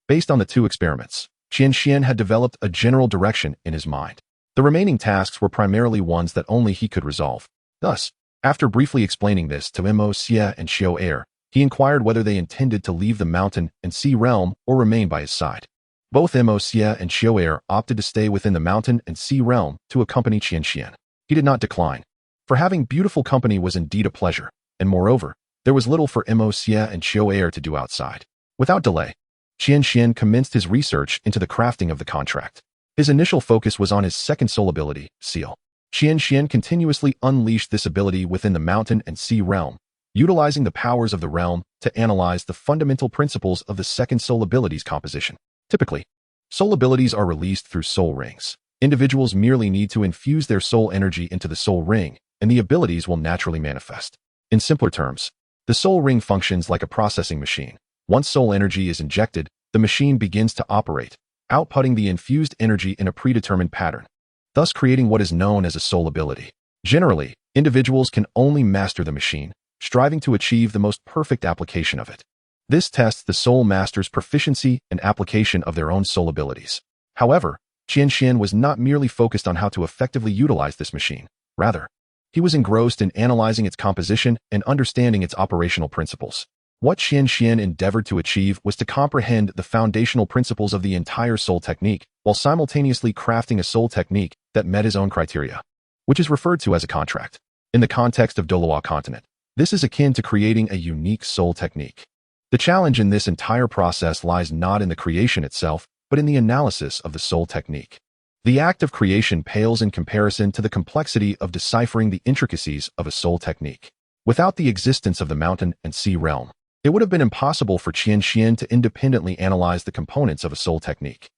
[SPEAKER 1] Based on the 2 experiments, Qian Xuan had developed a general direction in his mind. The remaining tasks were primarily ones that only he could resolve. Thus, after briefly explaining this to Mo Xie and Xiao Er, he inquired whether they intended to leave the mountain and sea realm or remain by his side. Both Mo Xie and Xiao Er opted to stay within the mountain and sea realm to accompany Qian Xuan. He did not decline, for having beautiful company was indeed a pleasure, and moreover, there was little for Mo Xie and Xiao Er to do outside. Without delay, Qian Xuan commenced his research into the crafting of the contract. His initial focus was on his second soul ability, Seal. Qian Xuan continuously unleashed this ability within the mountain and sea realm, utilizing the powers of the realm to analyze the fundamental principles of the second soul ability's composition. Typically, soul abilities are released through soul rings. Individuals merely need to infuse their soul energy into the soul ring, and the abilities will naturally manifest. In simpler terms, the soul ring functions like a processing machine. Once soul energy is injected, the machine begins to operate, outputting the infused energy in a predetermined pattern, thus creating what is known as a soul ability. Generally, individuals can only master the machine, striving to achieve the most perfect application of it. This tests the soul master's proficiency and application of their own soul abilities. However, Qian Xuan was not merely focused on how to effectively utilize this machine. Rather, he was engrossed in analyzing its composition and understanding its operational principles. What Qian Xuan endeavored to achieve was to comprehend the foundational principles of the entire soul technique, while simultaneously crafting a soul technique that met his own criteria, which is referred to as a contract. In the context of Douluo continent, this is akin to creating a unique soul technique. The challenge in this entire process lies not in the creation itself, but in the analysis of the soul technique. The act of creation pales in comparison to the complexity of deciphering the intricacies of a soul technique. Without the existence of the mountain and sea realm, it would have been impossible for Qian Xuan to independently analyze the components of a soul technique.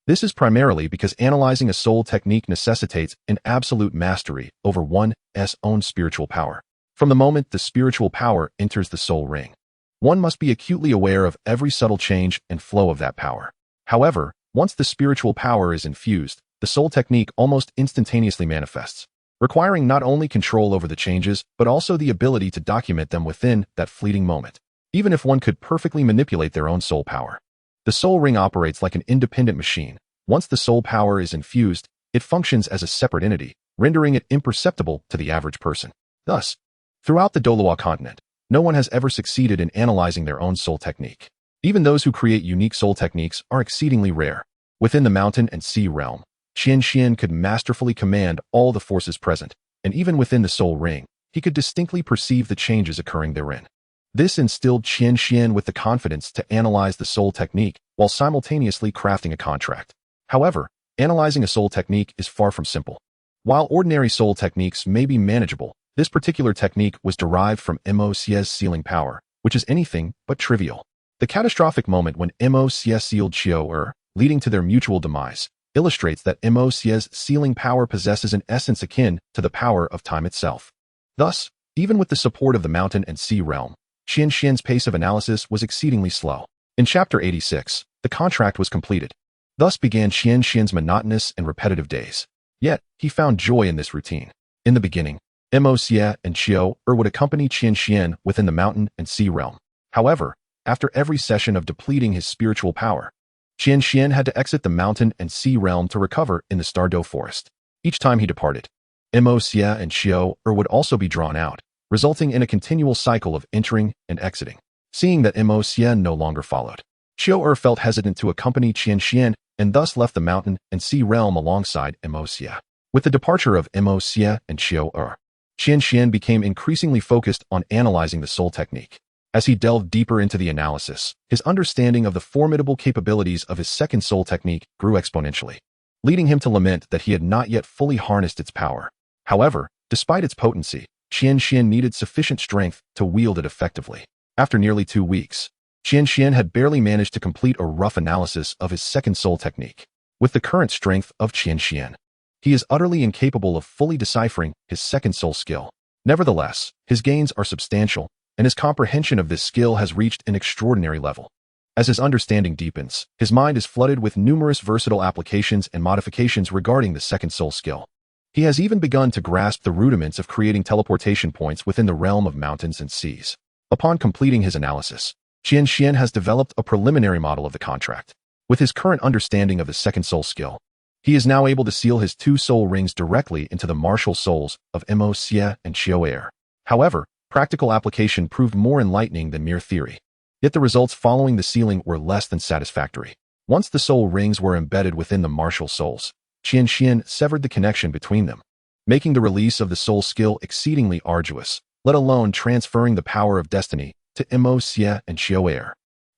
[SPEAKER 1] This is primarily because analyzing a soul technique necessitates an absolute mastery over one's own spiritual power. From the moment the spiritual power enters the soul ring, one must be acutely aware of every subtle change and flow of that power. However, once the spiritual power is infused, the soul technique almost instantaneously manifests, requiring not only control over the changes, but also the ability to document them within that fleeting moment. Even if one could perfectly manipulate their own soul power, the soul ring operates like an independent machine. Once the soul power is infused, it functions as a separate entity, rendering it imperceptible to the average person. Thus, throughout the Douluo continent, no one has ever succeeded in analyzing their own soul technique. Even those who create unique soul techniques are exceedingly rare. Within the mountain and sea realm, Qian Xuan could masterfully command all the forces present, and even within the soul ring, he could distinctly perceive the changes occurring therein. This instilled Qian Xuan with the confidence to analyze the soul technique while simultaneously crafting a contract. However, analyzing a soul technique is far from simple. While ordinary soul techniques may be manageable, this particular technique was derived from MOC's sealing power, which is anything but trivial. The catastrophic moment when MOC sealed Qiao, leading to their mutual demise, illustrates that MOC's sealing power possesses an essence akin to the power of time itself. Thus, even with the support of the mountain and sea realm, Qian Xuan's pace of analysis was exceedingly slow. In Chapter 86, the contract was completed. Thus began Qian Xuan's monotonous and repetitive days. Yet, he found joy in this routine. In the beginning, MOC and Qiao would accompany Qian Xuan within the mountain and sea realm. However, after every session of depleting his spiritual power, Qian Xuan had to exit the mountain and sea realm to recover in the Stardo forest. Each time he departed, MOC and Qiao would also be drawn out, resulting in a continual cycle of entering and exiting. Seeing that MOC no longer followed, Qiao felt hesitant to accompany Qian Xuan and thus left the mountain and sea realm alongside MOC. With the departure of MOC and Qiao, Qian Xuan became increasingly focused on analyzing the soul technique. As he delved deeper into the analysis, his understanding of the formidable capabilities of his second soul technique grew exponentially, leading him to lament that he had not yet fully harnessed its power. However, despite its potency, Qian Xuan needed sufficient strength to wield it effectively. After nearly 2 weeks, Qian Xuan had barely managed to complete a rough analysis of his second soul technique. With the current strength of Qian Xuan, he is utterly incapable of fully deciphering his second soul skill. Nevertheless, his gains are substantial, and his comprehension of this skill has reached an extraordinary level. As his understanding deepens, his mind is flooded with numerous versatile applications and modifications regarding the second soul skill. He has even begun to grasp the rudiments of creating teleportation points within the realm of mountains and seas. Upon completing his analysis, Qian Xuan has developed a preliminary model of the contract. With his current understanding of the second soul skill, he is now able to seal his 2 soul rings directly into the martial souls of MOC and Qiao. However, practical application proved more enlightening than mere theory. Yet the results following the sealing were less than satisfactory. Once the soul rings were embedded within the martial souls, Qian Xuan severed the connection between them, making the release of the soul skill exceedingly arduous, let alone transferring the power of destiny to MOC and Qiao.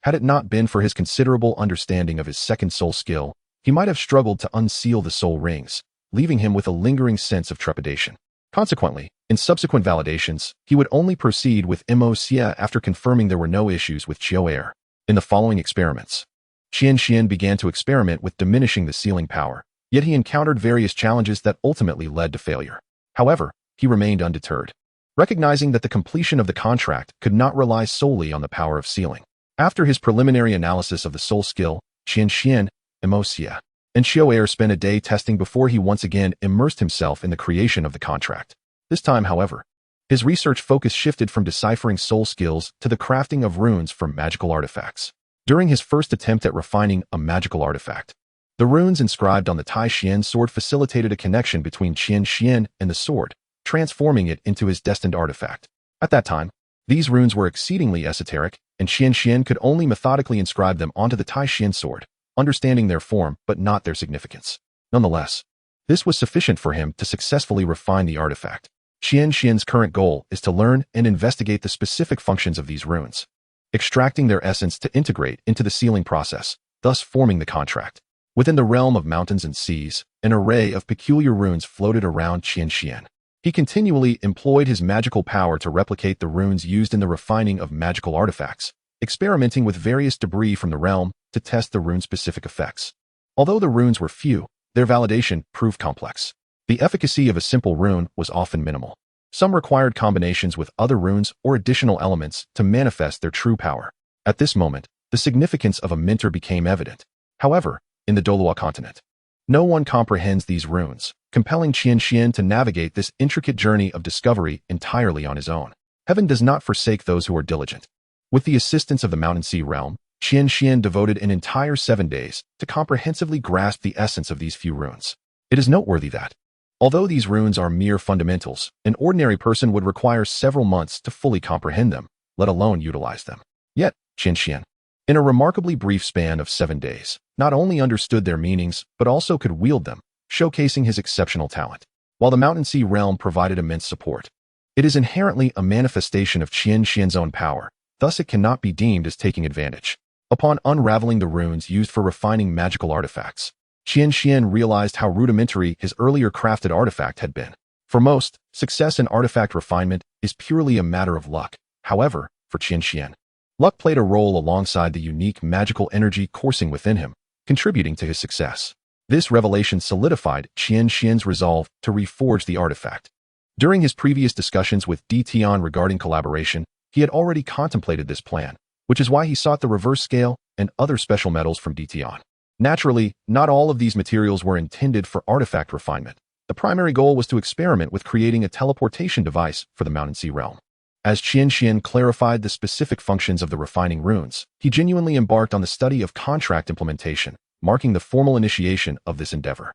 [SPEAKER 1] Had it not been for his considerable understanding of his second soul skill, he might have struggled to unseal the soul rings, leaving him with a lingering sense of trepidation. Consequently, in subsequent validations, he would only proceed with MOC after confirming there were no issues with Qiao. In the following experiments, Qian Xuan began to experiment with diminishing the sealing power, yet he encountered various challenges that ultimately led to failure. However, he remained undeterred, recognizing that the completion of the contract could not rely solely on the power of sealing. After his preliminary analysis of the soul skill, Qian Xuan, MOC, and Qiao spent a day testing before he once again immersed himself in the creation of the contract. This time, however, his research focus shifted from deciphering soul skills to the crafting of runes from magical artifacts. During his first attempt at refining a magical artifact, the runes inscribed on the Tai Xian sword facilitated a connection between Qian Xuan and the sword, transforming it into his destined artifact. At that time, these runes were exceedingly esoteric, and Qian Xuan could only methodically inscribe them onto the Tai Xian sword, understanding their form but not their significance. Nonetheless, this was sufficient for him to successfully refine the artifact. Qian Xuan's current goal is to learn and investigate the specific functions of these runes, extracting their essence to integrate into the sealing process, thus forming the contract. Within the realm of mountains and seas, an array of peculiar runes floated around Qian Xuan. He continually employed his magical power to replicate the runes used in the refining of magical artifacts, experimenting with various debris from the realm to test the rune-specific effects. Although the runes were few, their validation proved complex. The efficacy of a simple rune was often minimal. Some required combinations with other runes or additional elements to manifest their true power. At this moment, the significance of a mentor became evident. However, in the Douluo continent, no one comprehends these runes, compelling Qian Xuan to navigate this intricate journey of discovery entirely on his own. Heaven does not forsake those who are diligent. With the assistance of the Mountain Sea realm, Qian Xuan devoted an entire 7 days to comprehensively grasp the essence of these few runes. It is noteworthy that, although these runes are mere fundamentals, an ordinary person would require several months to fully comprehend them, let alone utilize them. Yet, Qian Xuan, in a remarkably brief span of 7 days, not only understood their meanings, but also could wield them, showcasing his exceptional talent. While the Mountain Sea realm provided immense support, it is inherently a manifestation of Qian Xuan's own power, thus it cannot be deemed as taking advantage. Upon unraveling the runes used for refining magical artifacts, Qian Xuan realized how rudimentary his earlier crafted artifact had been. For most, success in artifact refinement is purely a matter of luck. However, for Qian Xuan, luck played a role alongside the unique magical energy coursing within him, contributing to his success. This revelation solidified Qian Xuan's resolve to reforge the artifact. During his previous discussions with Tian regarding collaboration, he had already contemplated this plan, which is why he sought the reverse scale and other special metals from Tian. Naturally, not all of these materials were intended for artifact refinement. The primary goal was to experiment with creating a teleportation device for the Mountain Sea realm. As Qian Xuan clarified the specific functions of the refining runes, he genuinely embarked on the study of contract implementation, marking the formal initiation of this endeavor.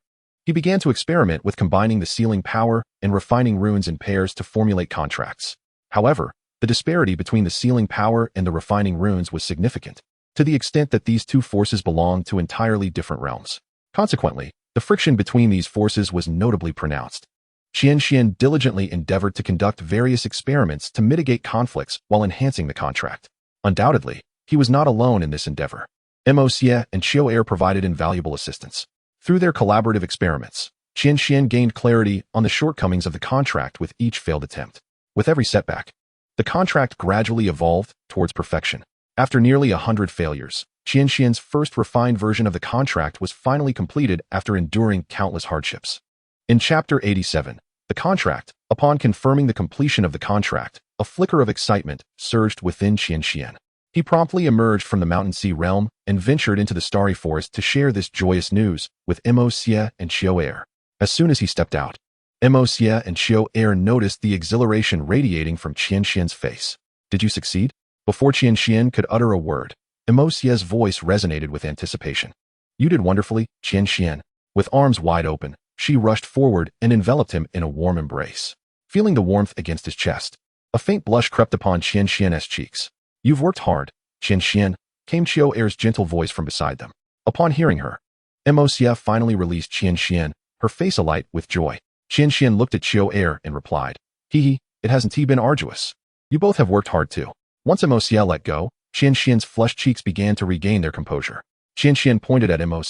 [SPEAKER 1] He began to experiment with combining the sealing power and refining runes in pairs to formulate contracts. However, the disparity between the sealing power and the refining runes was significant, to the extent that these two forces belonged to entirely different realms. Consequently, the friction between these forces was notably pronounced. Qian Xuan diligently endeavored to conduct various experiments to mitigate conflicts while enhancing the contract. Undoubtedly, he was not alone in this endeavor. Mo and Qiao provided invaluable assistance. Through their collaborative experiments, Qian Xuan gained clarity on the shortcomings of the contract with each failed attempt. With every setback, the contract gradually evolved towards perfection. After nearly 100 failures, Qian Xuan's first refined version of the contract was finally completed after enduring countless hardships. In Chapter 87, the contract, upon confirming the completion of the contract, a flicker of excitement surged within Qian Xuan. He promptly emerged from the Mountain Sea realm and ventured into the starry forest to share this joyous news with Mo and Qiao. As soon as he stepped out, Mo and Qiao noticed the exhilaration radiating from Qian Xuan's face. Did you succeed? Before Qian Xuan could utter a word, Mo's voice resonated with anticipation. You did wonderfully, Qian Xuan. With arms wide open, she rushed forward and enveloped him in a warm embrace. Feeling the warmth against his chest, a faint blush crept upon Qian Xuan's cheeks. You've worked hard, Qian Xuan, came Qiao's gentle voice from beside them. Upon hearing her, Mo finally released Qian Xuan, her face alight with joy. Qian Xuan looked at Qiao and replied, Hee, it hasn't been arduous. You both have worked hard too. Once Mo let go, Qian Xuan's flushed cheeks began to regain their composure. Qian Xuan pointed at Mo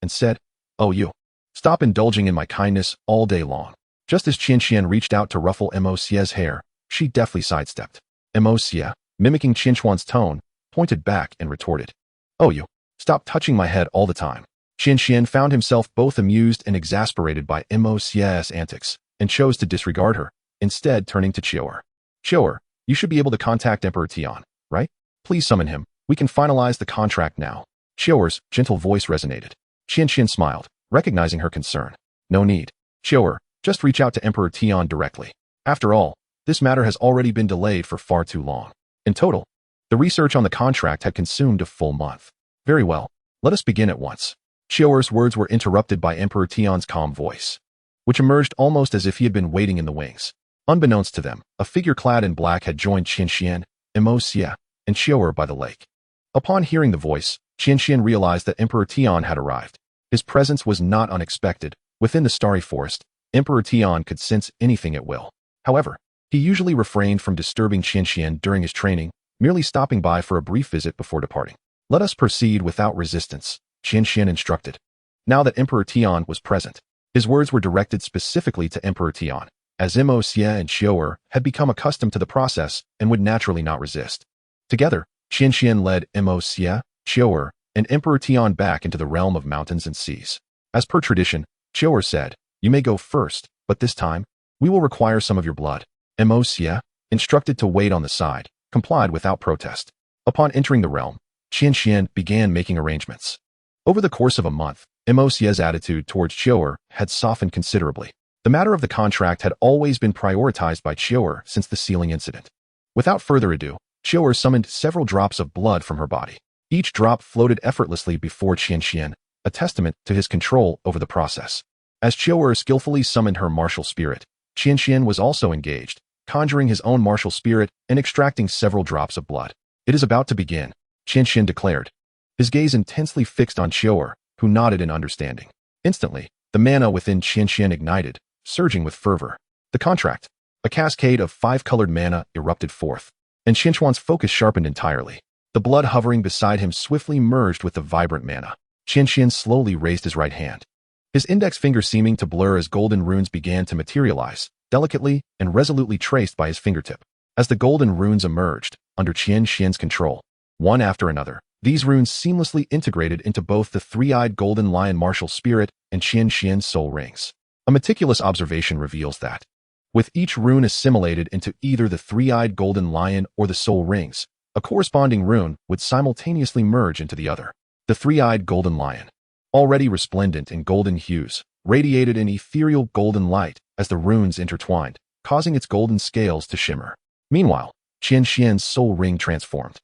[SPEAKER 1] and said, Oh you, stop indulging in my kindness all day long. Just as Qian Xuan reached out to ruffle Mo's hair, she deftly sidestepped. Mo, mimicking Qian Xuan's tone, pointed back and retorted, Oh you, stop touching my head all the time. Qian Xuan found himself both amused and exasperated by Mo's antics, and chose to disregard her, instead turning to Qiao. Qiao, you should be able to contact Emperor Tian, right? Please summon him. We can finalize the contract now. Qiao's gentle voice resonated. Qian Xuan smiled, recognizing her concern. No need. Qiao, just reach out to Emperor Tian directly. After all, this matter has already been delayed for far too long. In total, the research on the contract had consumed a full month. Very well, let us begin at once. Qiao's words were interrupted by Emperor Tian's calm voice, which emerged almost as if he had been waiting in the wings. Unbeknownst to them, a figure clad in black had joined Qian Xuan, Mo and Qiao by the lake. Upon hearing the voice, Qian Xuan realized that Emperor Tian had arrived. His presence was not unexpected. Within the starry forest, Emperor Tian could sense anything at will. However, he usually refrained from disturbing Qian Xuan during his training, merely stopping by for a brief visit before departing. Let us proceed without resistance, Qian Xuan instructed. Now that Emperor Tian was present, his words were directed specifically to Emperor Tian, as Mo and Qiao had become accustomed to the process and would naturally not resist. Together, Qian Xuan led Mo, Qiao, and Emperor Tian back into the realm of mountains and seas. As per tradition, Qian said, "You may go first, but this time, we will require some of your blood." MOCA, instructed to wait on the side, complied without protest. Upon entering the realm, Qian began making arrangements. Over the course of a month, MOCA's attitude towards Qian had softened considerably. The matter of the contract had always been prioritized by Qian since the sealing incident. Without further ado, Qian summoned several drops of blood from her body. Each drop floated effortlessly before Qian, a testament to his control over the process. As Qian skillfully summoned her martial spirit, Qian was also engaged, conjuring his own martial spirit and extracting several drops of blood. "It is about to begin," Qian declared, his gaze intensely fixed on Qian, who nodded in understanding. Instantly, the mana within Qian ignited, surging with fervor. The contract, a cascade of 5-colored mana, erupted forth, and Qian Xuan's focus sharpened entirely. The blood hovering beside him swiftly merged with the vibrant mana. Qian slowly raised his right hand, his index finger seeming to blur as golden runes began to materialize, delicately and resolutely traced by his fingertip. As the golden runes emerged, under Qian's control, one after another, these runes seamlessly integrated into both the three-eyed golden lion martial spirit and Qian's soul rings. A meticulous observation reveals that, with each rune assimilated into either the three-eyed golden lion or the soul rings, a corresponding rune would simultaneously merge into the other. The three-eyed golden lion, already resplendent in golden hues, radiated an ethereal golden light as the runes intertwined, causing its golden scales to shimmer. Meanwhile, Qian's soul ring transformed.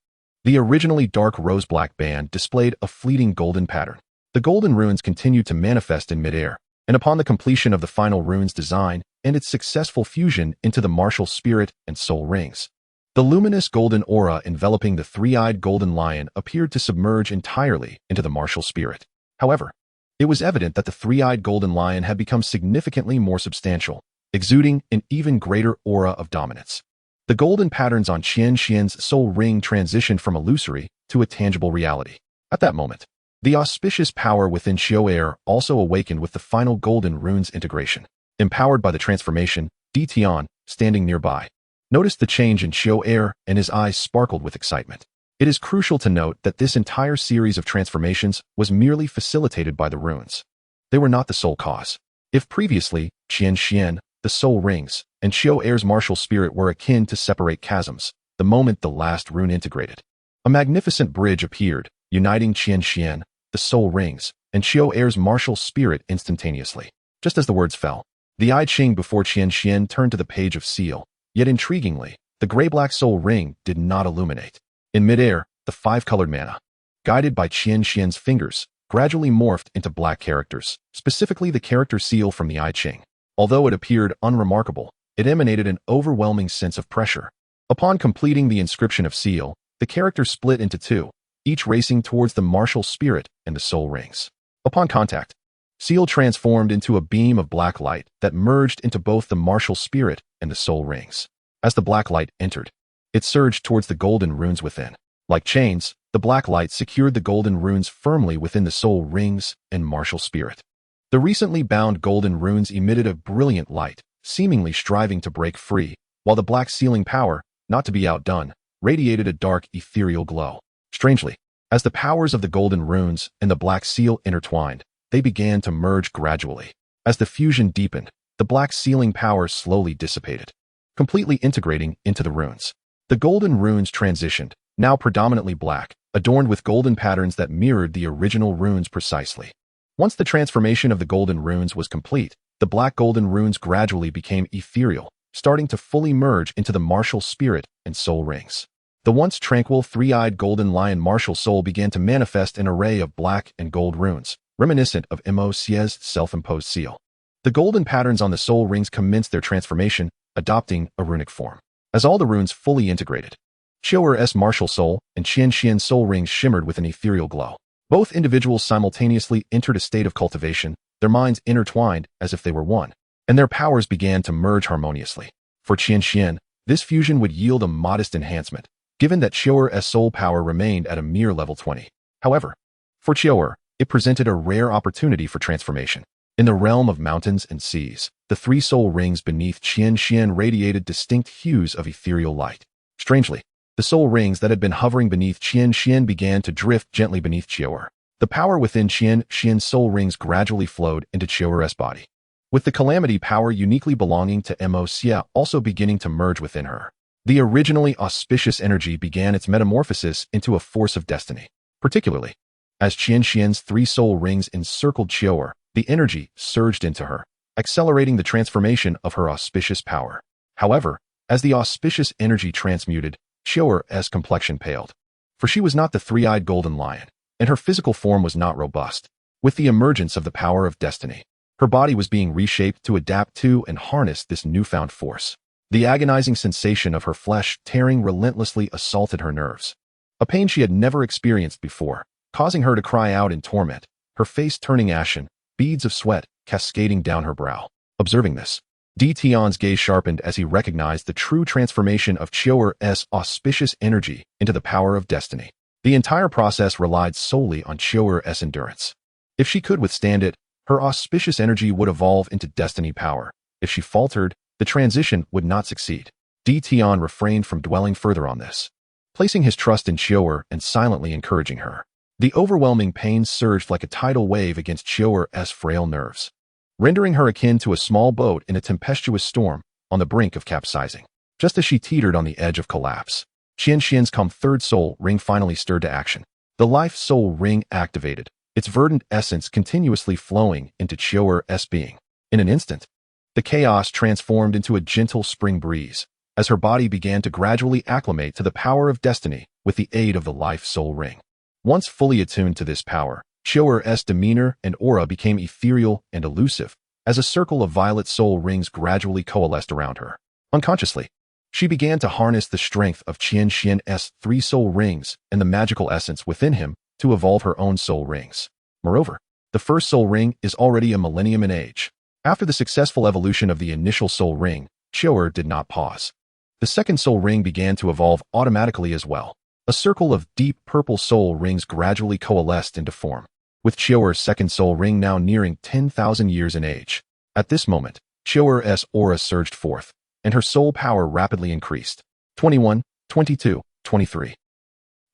[SPEAKER 1] The originally dark rose-black band displayed a fleeting golden pattern. The golden runes continued to manifest in midair, and upon the completion of the final rune's design and its successful fusion into the martial spirit and soul rings, the luminous golden aura enveloping the three-eyed golden lion appeared to submerge entirely into the martial spirit. However, it was evident that the three-eyed golden lion had become significantly more substantial, exuding an even greater aura of dominance. The golden patterns on Qian's soul ring transitioned from illusory to a tangible reality. At that moment, the auspicious power within Qian also awakened with the final golden rune's integration. Empowered by the transformation, Tian, standing nearby, noticed the change in Qian and his eyes sparkled with excitement. It is crucial to note that this entire series of transformations was merely facilitated by the runes. They were not the sole cause. If previously, Qian, the soul rings, and Qian's martial spirit were akin to separate chasms, the moment the last rune integrated, a magnificent bridge appeared, uniting Qian, the soul rings, and Qian's martial spirit instantaneously. Just as the words fell, the I Ching before Qian turned to the page of seal, yet intriguingly, the gray-black soul ring did not illuminate. In midair, the 5-colored mana, guided by Qian's fingers, gradually morphed into black characters, specifically the character seal from the I Ching. Although it appeared unremarkable, it emanated an overwhelming sense of pressure. Upon completing the inscription of seal, the character split into two, each racing towards the martial spirit and the soul rings. Upon contact, seal transformed into a beam of black light that merged into both the martial spirit and the soul rings. As the black light entered, it surged towards the golden runes within. Like chains, the black light secured the golden runes firmly within the soul rings and martial spirit. The recently bound golden runes emitted a brilliant light, seemingly striving to break free, while the black sealing power, not to be outdone, radiated a dark ethereal glow. Strangely, as the powers of the golden runes and the black seal intertwined, they began to merge gradually. As the fusion deepened, the black sealing power slowly dissipated, completely integrating into the runes. The golden runes transitioned, now predominantly black, adorned with golden patterns that mirrored the original runes precisely. Once the transformation of the golden runes was complete, the black golden runes gradually became ethereal, starting to fully merge into the martial spirit and soul rings. The once tranquil three-eyed golden lion martial soul began to manifest an array of black and gold runes, reminiscent of MOCA's self-imposed seal. The golden patterns on the soul rings commenced their transformation, adopting a runic form. As all the runes fully integrated, Qian's martial soul and Qian's soul rings shimmered with an ethereal glow. Both individuals simultaneously entered a state of cultivation, their minds intertwined as if they were one, and their powers began to merge harmoniously. For Qian, this fusion would yield a modest enhancement, given that Qian's soul power remained at a mere level 20. However, for Qian, it presented a rare opportunity for transformation. In the realm of mountains and seas, the 3 soul rings beneath Qian radiated distinct hues of ethereal light. Strangely, The soul rings that had been hovering beneath Qian Xuan began to drift gently beneath Qiu'er. The power within Qian Xuan's soul rings gradually flowed into Qiu'er's body, with the calamity power uniquely belonging to Mo Xia also beginning to merge within her. The originally auspicious energy began its metamorphosis into a force of destiny. Particularly, as Qian Xuan's 3 soul rings encircled Qiu'er, the energy surged into her, accelerating the transformation of her auspicious power. However, as the auspicious energy transmuted, Qiu'er's complexion paled. For she was not the three-eyed golden lion, and her physical form was not robust. With the emergence of the power of destiny, her body was being reshaped to adapt to and harness this newfound force. The agonizing sensation of her flesh tearing relentlessly assaulted her nerves, a pain she had never experienced before, causing her to cry out in torment, her face turning ashen, beads of sweat cascading down her brow. Observing this, Tian's gaze sharpened as he recognized the true transformation of Qiu'er's auspicious energy into the power of destiny. The entire process relied solely on Qiu'er's endurance. If she could withstand it, her auspicious energy would evolve into destiny power. If she faltered, the transition would not succeed. Tian refrained from dwelling further on this, placing his trust in Qiu'er and silently encouraging her. The overwhelming pain surged like a tidal wave against Qiu'er's frail nerves, rendering her akin to a small boat in a tempestuous storm on the brink of capsizing. Just as she teetered on the edge of collapse, Qian Xuan's third soul ring finally stirred to action. The life soul ring activated, its verdant essence continuously flowing into Qiu'er's being. In an instant, the chaos transformed into a gentle spring breeze, as her body began to gradually acclimate to the power of destiny with the aid of the life soul ring. Once fully attuned to this power, Qiu'er's demeanor and aura became ethereal and elusive, as a circle of violet soul rings gradually coalesced around her. Unconsciously, she began to harness the strength of Qian Xuan's 3 soul rings and the magical essence within him to evolve her own soul rings. Moreover, the first soul ring is already a millennium in age. After the successful evolution of the initial soul ring, Qiu'er did not pause. The second soul ring began to evolve automatically as well. A circle of deep purple soul rings gradually coalesced into form, with Qiu'er's second soul ring now nearing 10,000 years in age. At this moment, Qiu'er's aura surged forth, and her soul power rapidly increased. 21, 22, 23.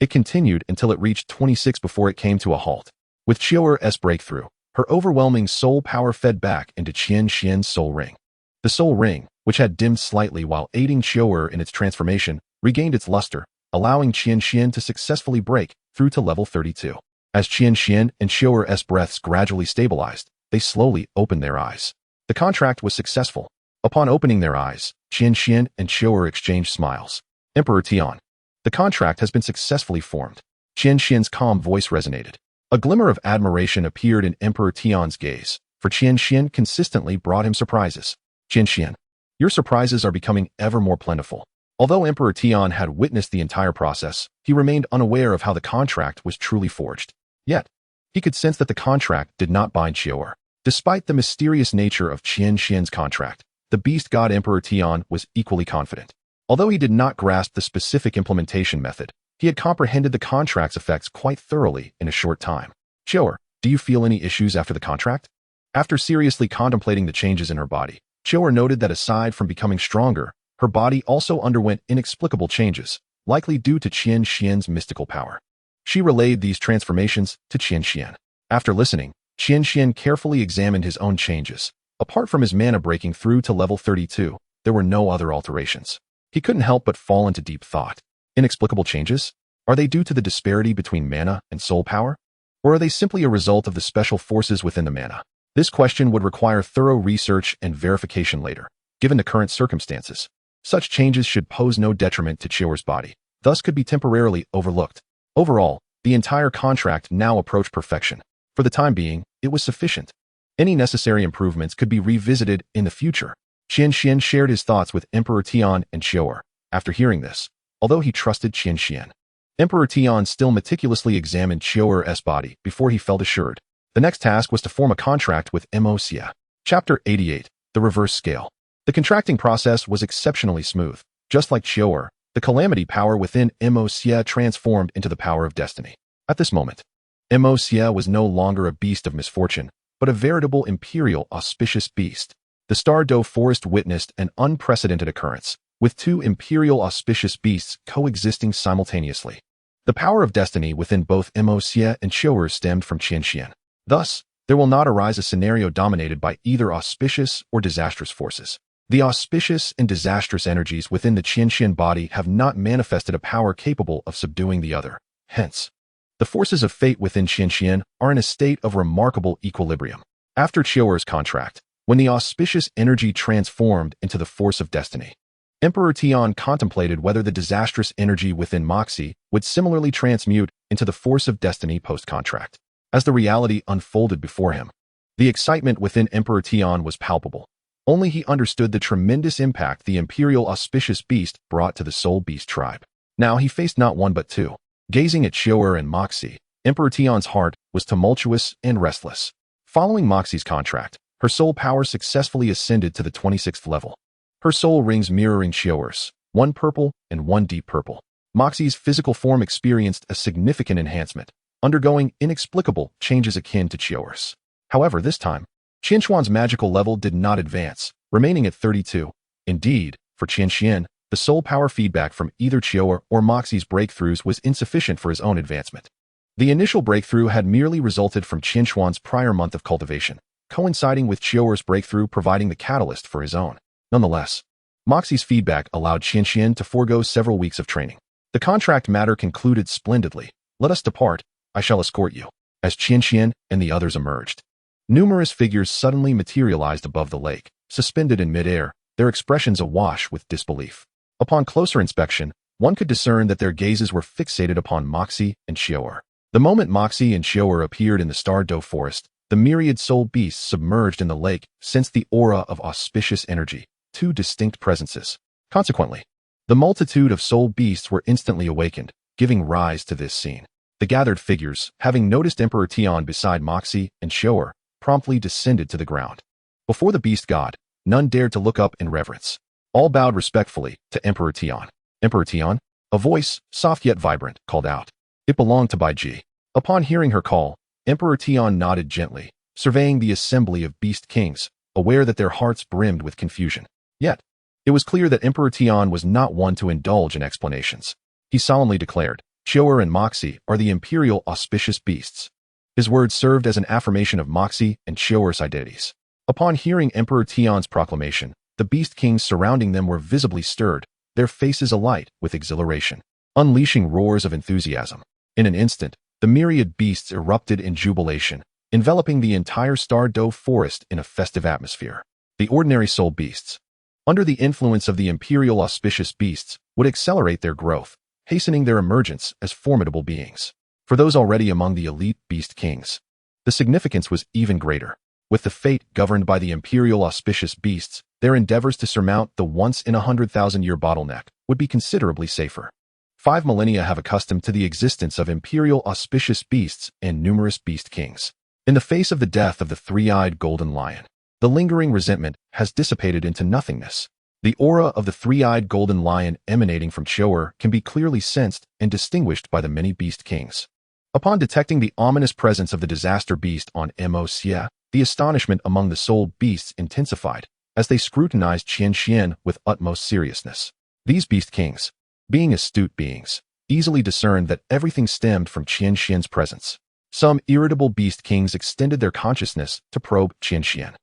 [SPEAKER 1] It continued until it reached 26 before it came to a halt. With Qiu'er's breakthrough, her overwhelming soul power fed back into Qian Xuan's soul ring. The soul ring, which had dimmed slightly while aiding Qiu'er in its transformation, regained its luster, allowing Qian Xuan to successfully break through to level 32. As Qian Xuan and Qiu'er's breaths gradually stabilized, they slowly opened their eyes. The contract was successful. Upon opening their eyes, Qian Xuan and Qiu'er exchanged smiles. Emperor Tian, the contract has been successfully formed. Qian Xuan's calm voice resonated. A glimmer of admiration appeared in Emperor Tian's gaze, for Qian Xuan consistently brought him surprises. Qian Xuan, your surprises are becoming ever more plentiful. Although Emperor Tian had witnessed the entire process, he remained unaware of how the contract was truly forged. Yet, he could sense that the contract did not bind Qiu'er. Despite the mysterious nature of Qian Xuan's contract, the beast god Emperor Tian was equally confident. Although he did not grasp the specific implementation method, he had comprehended the contract's effects quite thoroughly in a short time. Qiu'er, do you feel any issues after the contract? After seriously contemplating the changes in her body, Qiu'er noted that aside from becoming stronger, her body also underwent inexplicable changes, likely due to Qian Xuan's mystical power. She relayed these transformations to Qian Xuan. After listening, Qian Xuan carefully examined his own changes. Apart from his mana breaking through to level 32, there were no other alterations. He couldn't help but fall into deep thought. Inexplicable changes? Are they due to the disparity between mana and soul power? Or are they simply a result of the special forces within the mana? This question would require thorough research and verification later. Given the current circumstances, such changes should pose no detriment to Qiu'er's body, thus could be temporarily overlooked. Overall, the entire contract now approached perfection. For the time being, it was sufficient. Any necessary improvements could be revisited in the future. Qian Xuan shared his thoughts with Emperor Tian and Qiu'er. After hearing this, although he trusted Qian Xuan, Emperor Tian still meticulously examined Qiu'er's body before he felt assured. The next task was to form a contract with Mo Xia. Chapter 88, The Reverse Scale. The contracting process was exceptionally smooth. Just like Qiu'er, the calamity power within Mo Xia transformed into the power of destiny. At this moment, Mo Xia was no longer a beast of misfortune, but a veritable imperial auspicious beast. The Star Do forest witnessed an unprecedented occurrence, with two imperial auspicious beasts coexisting simultaneously. The power of destiny within both MOC and Qian stemmed from Qian. Thus, there will not arise a scenario dominated by either auspicious or disastrous forces. The auspicious and disastrous energies within the Qian body have not manifested a power capable of subduing the other. Hence, the forces of fate within Qian are in a state of remarkable equilibrium. After Qian's contract, when the auspicious energy transformed into the force of destiny, Emperor Tian contemplated whether the disastrous energy within Moxie would similarly transmute into the force of destiny post-contract. As the reality unfolded before him, the excitement within Emperor Tian was palpable. Only he understood the tremendous impact the imperial auspicious beast brought to the Soul Beast tribe. Now he faced not one but two. Gazing at Qian and Moxie, Emperor Tian's heart was tumultuous and restless. Following Moxie's contract, her soul power successfully ascended to the 26th level. Her soul rings mirroring Qian's, one purple and one deep purple. Moxie's physical form experienced a significant enhancement, undergoing inexplicable changes akin to Qian's. However, this time, Qian Xuan's magical level did not advance, remaining at 32. Indeed, for Qian, the soul power feedback from either Qian or Moxie's breakthroughs was insufficient for his own advancement. The initial breakthrough had merely resulted from Qian Xuan's prior month of cultivation, coinciding with Qian's breakthrough providing the catalyst for his own. Nonetheless, Moxie's feedback allowed Qian to forego several weeks of training. The contract matter concluded splendidly. Let us depart. I shall escort you. As Qian and the others emerged, numerous figures suddenly materialized above the lake, suspended in midair, their expressions awash with disbelief. Upon closer inspection, one could discern that their gazes were fixated upon Moxie and Qian. The moment Moxie and Qian appeared in the Star Doe forest, the myriad soul beasts submerged in the lake sensed the aura of auspicious energy, two distinct presences. Consequently, the multitude of soul beasts were instantly awakened, giving rise to this scene. The gathered figures, having noticed Emperor Tian beside Moxie and Qian, promptly descended to the ground. Before the beast god, none dared to look up in reverence. All bowed respectfully to Emperor Tian. Emperor Tian, a voice, soft yet vibrant, called out. It belonged to Bai Ji. Upon hearing her call, Emperor Tian nodded gently, surveying the assembly of beast kings, aware that their hearts brimmed with confusion. Yet, it was clear that Emperor Tian was not one to indulge in explanations. He solemnly declared, Qian and Moxie are the imperial auspicious beasts. His words served as an affirmation of Moxie and Qian's identities. Upon hearing Emperor Tian's proclamation, the beast kings surrounding them were visibly stirred, their faces alight with exhilaration, unleashing roars of enthusiasm. In an instant, the myriad beasts erupted in jubilation, enveloping the entire Star Doe forest in a festive atmosphere. The ordinary soul beasts, under the influence of the imperial auspicious beasts, would accelerate their growth, hastening their emergence as formidable beings. For those already among the elite beast kings, the significance was even greater. With the fate governed by the imperial auspicious beasts, their endeavors to surmount the once-in-a-100,000-year bottleneck would be considerably safer. 5 millennia have accustomed to the existence of imperial auspicious beasts and numerous beast kings. In the face of the death of the three-eyed golden lion, the lingering resentment has dissipated into nothingness. The aura of the three-eyed golden lion emanating from Qian can be clearly sensed and distinguished by the many beast kings. Upon detecting the ominous presence of the disaster beast on MOC, the astonishment among the soul beasts intensified as they scrutinized Qian with utmost seriousness. These beast kings, being astute beings, easily discerned that everything stemmed from Qian's presence. Some irritable beast kings extended their consciousness to probe Qian.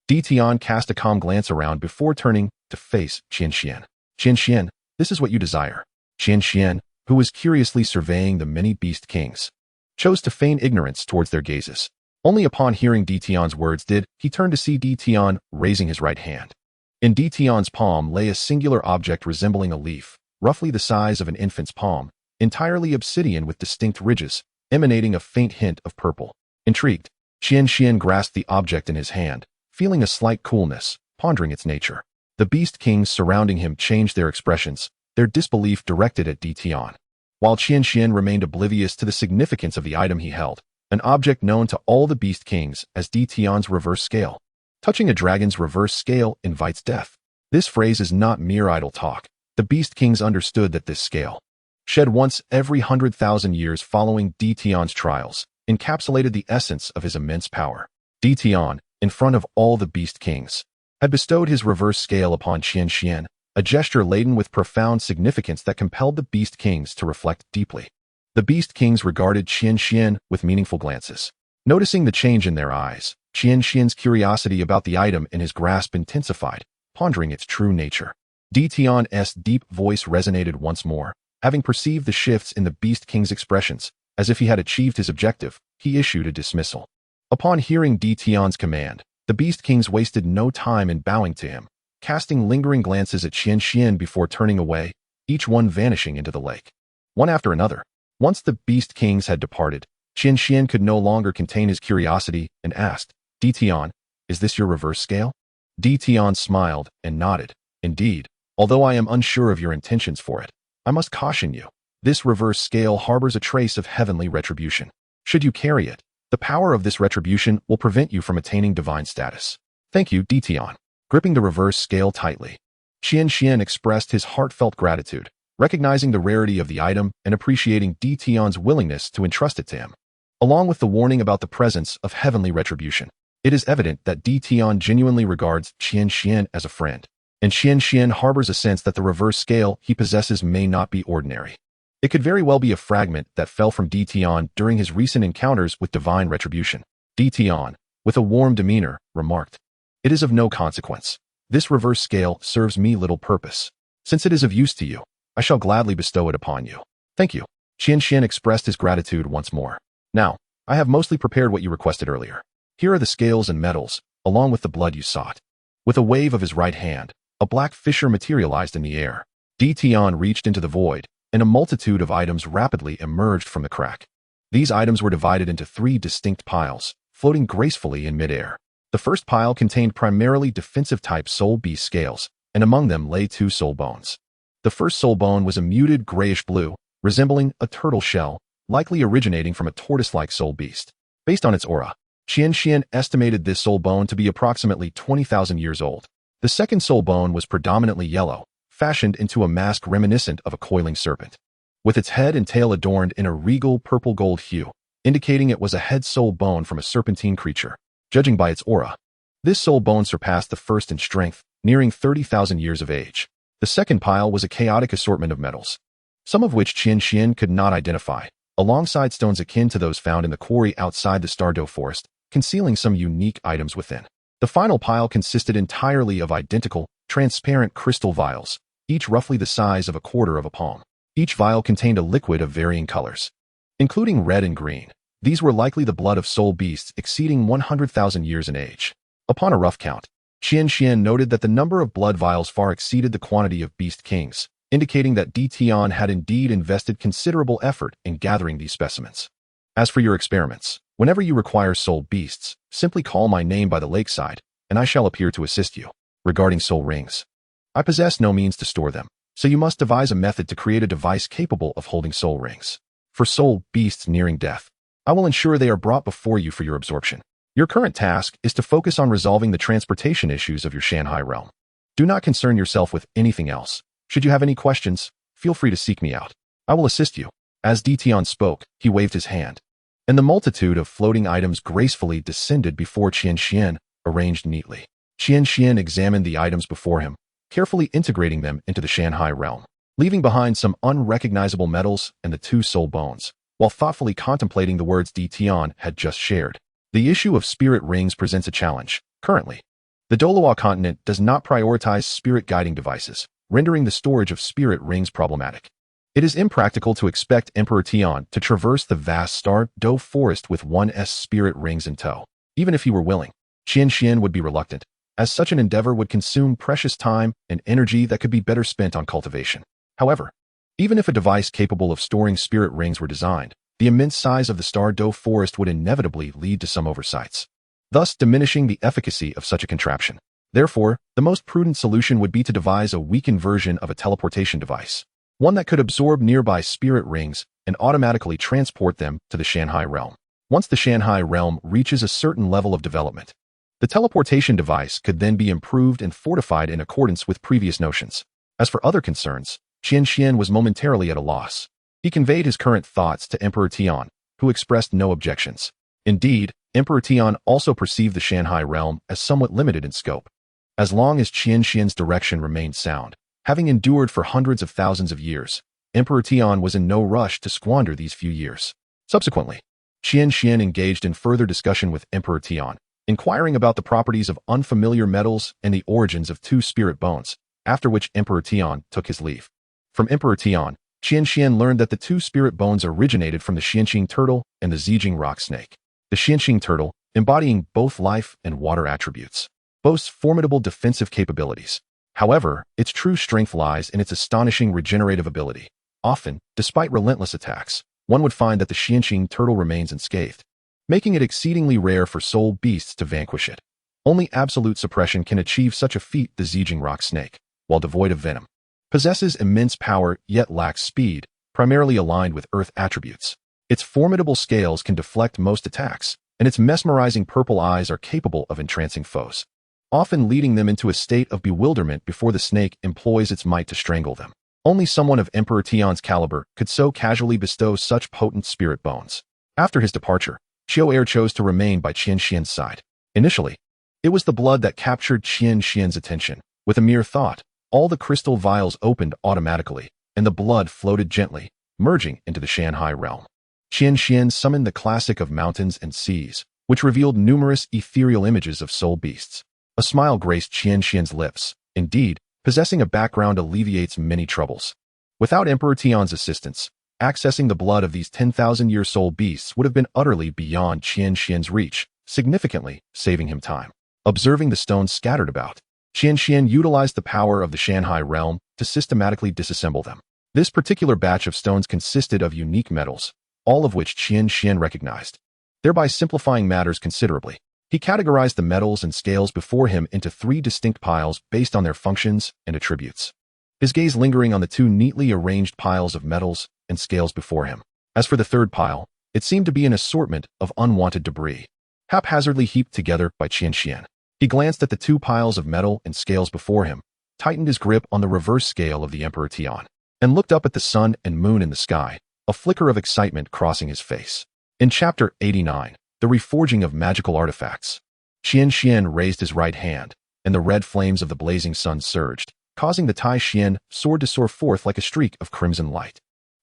[SPEAKER 1] Tian cast a calm glance around before turning to face Qian. Qian, this is what you desire. Qian, who was curiously surveying the many beast kings, chose to feign ignorance towards their gazes. Only upon hearing Tian's words did he turn to see Tian raising his right hand. In Tian's palm lay a singular object resembling a leaf, roughly the size of an infant's palm, entirely obsidian with distinct ridges, emanating a faint hint of purple. Intrigued, Qian grasped the object in his hand, feeling a slight coolness, pondering its nature. The beast kings surrounding him changed their expressions, their disbelief directed at Tian. While Qian remained oblivious to the significance of the item he held, an object known to all the beast kings as Tian's reverse scale. Touching a dragon's reverse scale invites death. This phrase is not mere idle talk. The beast kings understood that this scale, shed once every 100,000 years following Tian's trials, encapsulated the essence of his immense power. Tian, in front of all the beast kings, had bestowed his reverse scale upon Qian, a gesture laden with profound significance that compelled the Beast Kings to reflect deeply. The Beast Kings regarded Qian Xuan with meaningful glances. Noticing the change in their eyes, Qian Xuan's curiosity about the item in his grasp intensified, pondering its true nature. Tian's deep voice resonated once more. Having perceived the shifts in the Beast King's expressions, as if he had achieved his objective, he issued a dismissal. Upon hearing Tian's command, the Beast Kings wasted no time in bowing to him, casting lingering glances at Qian Xuan before turning away, each one vanishing into the lake. One after another. Once the Beast Kings had departed, Qian Xuan could no longer contain his curiosity and asked, Tian, is this your reverse scale? Tian smiled and nodded. Indeed, although I am unsure of your intentions for it, I must caution you. This reverse scale harbors a trace of heavenly retribution. Should you carry it, the power of this retribution will prevent you from attaining divine status. Thank you, Tian. Gripping the reverse scale tightly, Qian Xuan expressed his heartfelt gratitude, recognizing the rarity of the item and appreciating Tian's willingness to entrust it to him. Along with the warning about the presence of heavenly retribution, it is evident that Tian genuinely regards Qian Xuan as a friend, and Qian Xuan harbors a sense that the reverse scale he possesses may not be ordinary. It could very well be a fragment that fell from Tian during his recent encounters with divine retribution. Tian, with a warm demeanor, remarked, It is of no consequence. This reverse scale serves me little purpose. Since it is of use to you, I shall gladly bestow it upon you. Thank you. Qian Xuan expressed his gratitude once more. Now, I have mostly prepared what you requested earlier. Here are the scales and metals, along with the blood you sought. With a wave of his right hand, a black fissure materialized in the air. Tian reached into the void, and a multitude of items rapidly emerged from the crack. These items were divided into 3 distinct piles, floating gracefully in midair. The first pile contained primarily defensive-type soul beast scales, and among them lay 2 soul bones. The first soul bone was a muted grayish blue, resembling a turtle shell, likely originating from a tortoise-like soul beast. Based on its aura, Qian Xuan estimated this soul bone to be approximately 20,000 years old. The second soul bone was predominantly yellow, fashioned into a mask reminiscent of a coiling serpent, with its head and tail adorned in a regal purple-gold hue, indicating it was a head soul bone from a serpentine creature. Judging by its aura, this soul bone surpassed the first in strength, nearing 30,000 years of age. The second pile was a chaotic assortment of metals, some of which Qian Xuan could not identify, alongside stones akin to those found in the quarry outside the Stardow Forest, concealing some unique items within. The final pile consisted entirely of identical, transparent crystal vials, each roughly the size of a quarter of a palm. Each vial contained a liquid of varying colors, including red and green. These were likely the blood of soul beasts exceeding 100,000 years in age. Upon a rough count, Qian Xuan noted that the number of blood vials far exceeded the quantity of Beast Kings, indicating that Tian had indeed invested considerable effort in gathering these specimens. As for your experiments, whenever you require soul beasts, simply call my name by the lakeside, and I shall appear to assist you. Regarding soul rings, I possess no means to store them, so you must devise a method to create a device capable of holding soul rings. For soul beasts nearing death, I will ensure they are brought before you for your absorption. Your current task is to focus on resolving the transportation issues of your Shanghai realm. Do not concern yourself with anything else. Should you have any questions, feel free to seek me out. I will assist you. As Tian spoke, he waved his hand, and the multitude of floating items gracefully descended before Qian Xuan, arranged neatly. Qian Xuan examined the items before him, carefully integrating them into the Shanghai realm, leaving behind some unrecognizable metals and the 2 soul bones, while thoughtfully contemplating the words Tian had just shared. The issue of spirit rings presents a challenge. Currently, the Douluo continent does not prioritize spirit-guiding devices, rendering the storage of spirit rings problematic. It is impractical to expect Emperor Tian to traverse the vast Stardow Forest with 1's spirit rings in tow. Even if he were willing, Qian Xuan would be reluctant, as such an endeavor would consume precious time and energy that could be better spent on cultivation. However, even if a device capable of storing spirit rings were designed, the immense size of the Stardow Forest would inevitably lead to some oversights, thus diminishing the efficacy of such a contraption. Therefore, the most prudent solution would be to devise a weakened version of a teleportation device, one that could absorb nearby spirit rings and automatically transport them to the Shanghai realm. Once the Shanghai realm reaches a certain level of development, the teleportation device could then be improved and fortified in accordance with previous notions. As for other concerns, Qian Xuan was momentarily at a loss. He conveyed his current thoughts to Emperor Tian, who expressed no objections. Indeed, Emperor Tian also perceived the Shanghai realm as somewhat limited in scope. As long as Qian Xuan's direction remained sound, Having endured for hundreds of thousands of years, Emperor Tian was in no rush to squander these few years. Subsequently, Qian Xuan engaged in further discussion with Emperor Tian, inquiring about the properties of unfamiliar metals and the origins of two spirit bones, after which Emperor Tian took his leave. From Emperor Tian, Qian Xuan learned that the two spirit bones originated from the Xianqing turtle and the Zijing rock snake. The Xianqing turtle, embodying both life and water attributes, boasts formidable defensive capabilities. However, its true strength lies in its astonishing regenerative ability. Often, despite relentless attacks, one would find that the Xianqing turtle remains unscathed, making it exceedingly rare for soul beasts to vanquish it. Only absolute suppression can achieve such a feat. The Zijing rock snake, while devoid of venom, possesses immense power yet lacks speed, primarily aligned with earth attributes. Its formidable scales can deflect most attacks, and its mesmerizing purple eyes are capable of entrancing foes, often leading them into a state of bewilderment before the snake employs its might to strangle them. Only someone of Emperor Tian's caliber could so casually bestow such potent spirit bones. After his departure, Qiu Er chose to remain by Qian Xuan's side. Initially, it was the blood that captured Qian Xuan's attention. With a mere thought, all the crystal vials opened automatically, and the blood floated gently, merging into the Shanhai realm. Qian Xuan summoned the classic of mountains and seas, which revealed numerous ethereal images of soul beasts. A smile graced Qian Xuan's lips. Indeed, possessing a background alleviates many troubles. Without Emperor Tian's assistance, accessing the blood of these 10,000-year soul beasts would have been utterly beyond Qian Xuan's reach, significantly saving him time. Observing the stones scattered about, Qian Xuan utilized the power of the Shanhai realm to systematically disassemble them. This particular batch of stones consisted of unique metals, all of which Qian Xuan recognized, thereby simplifying matters considerably. He categorized the metals and scales before him into 3 distinct piles based on their functions and attributes, his gaze lingering on the 2 neatly arranged piles of metals and scales before him. As for the third pile, it seemed to be an assortment of unwanted debris, haphazardly heaped together by Qian Xuan. He glanced at the 2 piles of metal and scales before him, tightened his grip on the reverse scale of the Emperor Tian, and looked up at the sun and moon in the sky, a flicker of excitement crossing his face. In Chapter 89, The Reforging of Magical Artifacts, Qian Xuan raised his right hand, and the red flames of the blazing sun surged, causing the Tai Xian sword to soar forth like a streak of crimson light.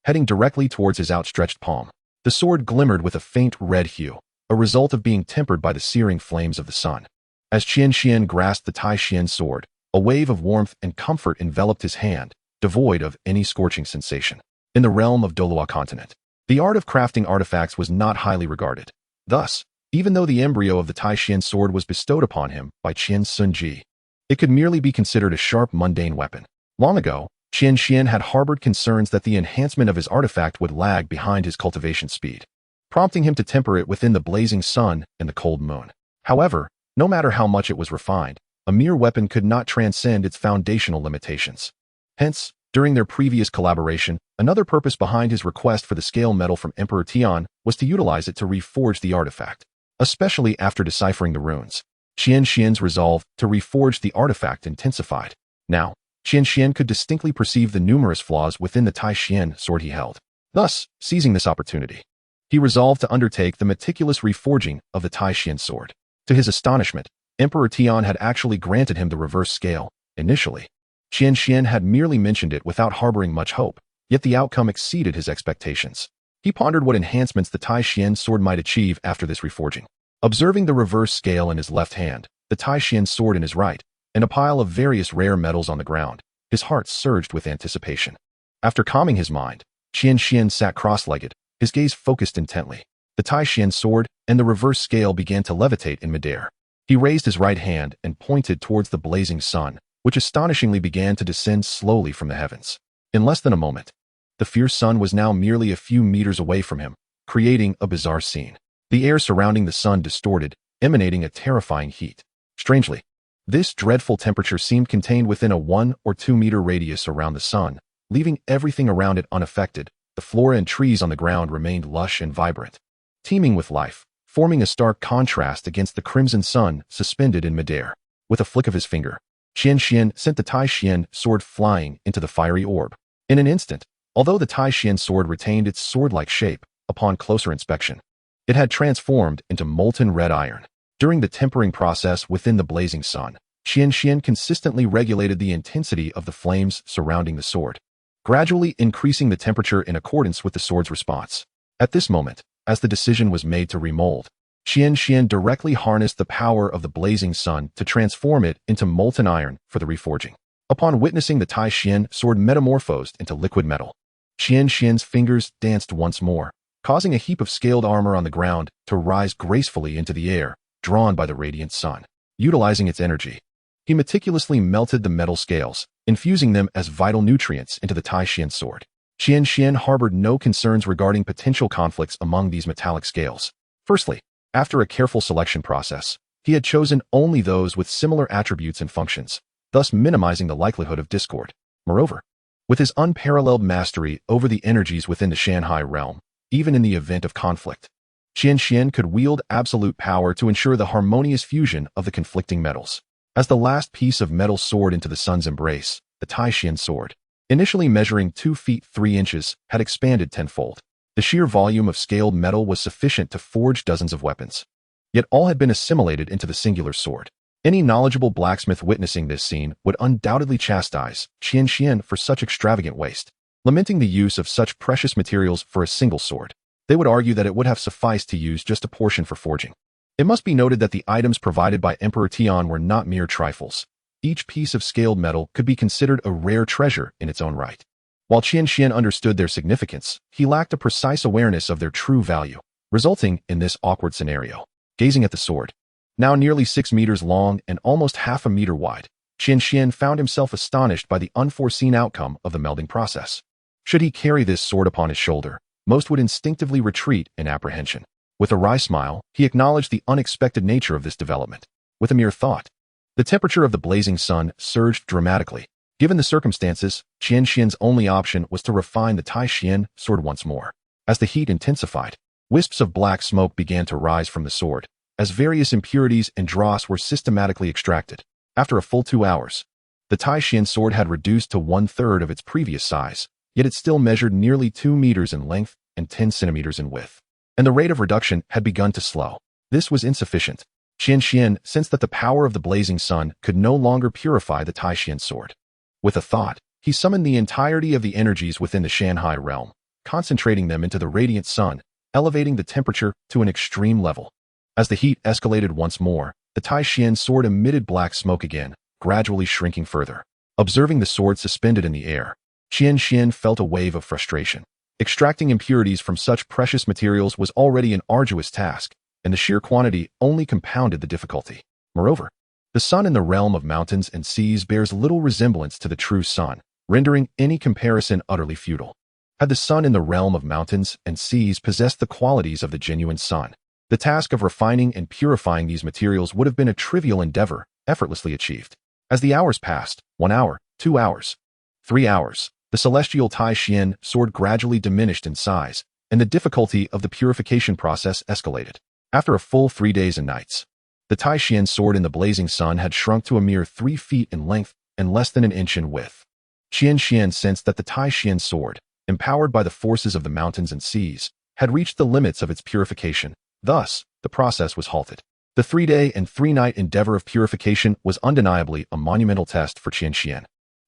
[SPEAKER 1] Heading directly towards his outstretched palm, the sword glimmered with a faint red hue, a result of being tempered by the searing flames of the sun. As Qian Xuan grasped the Tai Xian sword, a wave of warmth and comfort enveloped his hand, devoid of any scorching sensation. In the realm of Douluo continent, the art of crafting artifacts was not highly regarded. Thus, even though the embryo of the Tai Xian sword was bestowed upon him by Qian Sunji, it could merely be considered a sharp, mundane weapon. Long ago, Qian Xuan had harbored concerns that the enhancement of his artifact would lag behind his cultivation speed, prompting him to temper it within the blazing sun and the cold moon. However, no matter how much it was refined, a mere weapon could not transcend its foundational limitations. Hence, during their previous collaboration, another purpose behind his request for the scale metal from Emperor Tian was to utilize it to reforge the artifact, especially after deciphering the runes. Qian Xuan's resolve to reforge the artifact intensified. Now, Qian Xuan could distinctly perceive the numerous flaws within the Tai Xian sword he held. Thus, seizing this opportunity, he resolved to undertake the meticulous reforging of the Tai Xian sword. To his astonishment, Emperor Tian had actually granted him the reverse scale. Initially, Qian Xuan had merely mentioned it without harboring much hope, yet the outcome exceeded his expectations. He pondered what enhancements the Tai Xian sword might achieve after this reforging. Observing the reverse scale in his left hand, the Tai Xian sword in his right, and a pile of various rare metals on the ground, his heart surged with anticipation. After calming his mind, Qian Xuan sat cross-legged, his gaze focused intently. The Tai Xian sword and the reverse scale began to levitate in midair. He raised his right hand and pointed towards the blazing sun, which astonishingly began to descend slowly from the heavens. In less than a moment, the fierce sun was now merely a few meters away from him, creating a bizarre scene. The air surrounding the sun distorted, emanating a terrifying heat. Strangely, this dreadful temperature seemed contained within a 1 or 2 meter radius around the sun, leaving everything around it unaffected. The flora and trees on the ground remained lush and vibrant, teeming with life, forming a stark contrast against the crimson sun suspended in midair. With a flick of his finger, Qian Xuan sent the Tai Xian sword flying into the fiery orb. In an instant, although the Tai Xian sword retained its sword-like shape, upon closer inspection, it had transformed into molten red iron. During the tempering process within the blazing sun, Qian Xuan consistently regulated the intensity of the flames surrounding the sword, gradually increasing the temperature in accordance with the sword's response. At this moment, as the decision was made to remold, Qian Xuan directly harnessed the power of the blazing sun to transform it into molten iron for the reforging. Upon witnessing the Tai Xian sword metamorphosed into liquid metal, Qian Xuan's fingers danced once more, causing a heap of scaled armor on the ground to rise gracefully into the air, drawn by the radiant sun. Utilizing its energy, he meticulously melted the metal scales, infusing them as vital nutrients into the Tai Xian sword. Qian Xuan harbored no concerns regarding potential conflicts among these metallic scales. Firstly, after a careful selection process, he had chosen only those with similar attributes and functions, thus minimizing the likelihood of discord. Moreover, with his unparalleled mastery over the energies within the Shanhai realm, even in the event of conflict, Qian Xuan could wield absolute power to ensure the harmonious fusion of the conflicting metals. As the last piece of metal soared into the sun's embrace, the Tai Xian sword, initially measuring 2 feet 3 inches, had expanded tenfold. The sheer volume of scaled metal was sufficient to forge dozens of weapons. Yet all had been assimilated into the singular sword. Any knowledgeable blacksmith witnessing this scene would undoubtedly chastise Qian Xuan for such extravagant waste, lamenting the use of such precious materials for a single sword. They would argue that it would have sufficed to use just a portion for forging. It must be noted that the items provided by Emperor Tian were not mere trifles. Each piece of scaled metal could be considered a rare treasure in its own right. While Qian Xuan understood their significance, he lacked a precise awareness of their true value, resulting in this awkward scenario. Gazing at the sword, now nearly 6 meters long and almost half a meter wide, Qian Xuan found himself astonished by the unforeseen outcome of the melding process. Should he carry this sword upon his shoulder, most would instinctively retreat in apprehension. With a wry smile, he acknowledged the unexpected nature of this development. With a mere thought, the temperature of the blazing sun surged dramatically. Given the circumstances, Qian Xuan's only option was to refine the Tai Xian sword once more. As the heat intensified, wisps of black smoke began to rise from the sword, as various impurities and dross were systematically extracted. After a full 2 hours, the Tai Xian sword had reduced to 1/3 of its previous size, yet it still measured nearly 2 meters in length and 10 centimeters in width. And the rate of reduction had begun to slow. This was insufficient. Qian Xuan sensed that the power of the blazing sun could no longer purify the Tai Xian sword. With a thought, he summoned the entirety of the energies within the Shanhai realm, concentrating them into the radiant sun, elevating the temperature to an extreme level. As the heat escalated once more, the Tai Xian sword emitted black smoke again, gradually shrinking further. Observing the sword suspended in the air, Qian Xuan felt a wave of frustration. Extracting impurities from such precious materials was already an arduous task, and the sheer quantity only compounded the difficulty. Moreover, the sun in the realm of mountains and seas bears little resemblance to the true sun, rendering any comparison utterly futile. Had the sun in the realm of mountains and seas possessed the qualities of the genuine sun, the task of refining and purifying these materials would have been a trivial endeavor, effortlessly achieved. As the hours passed, 1 hour, 2 hours, 3 hours, the celestial Tai Xian sword gradually diminished in size, and the difficulty of the purification process escalated. After a full 3 days and nights, the Tai Xian sword in the blazing sun had shrunk to a mere 3 feet in length and less than an inch in width. Qian Xuan sensed that the Tai Xian sword, empowered by the forces of the mountains and seas, had reached the limits of its purification. Thus, the process was halted. The 3-day and 3-night endeavor of purification was undeniably a monumental test for Qian Xuan,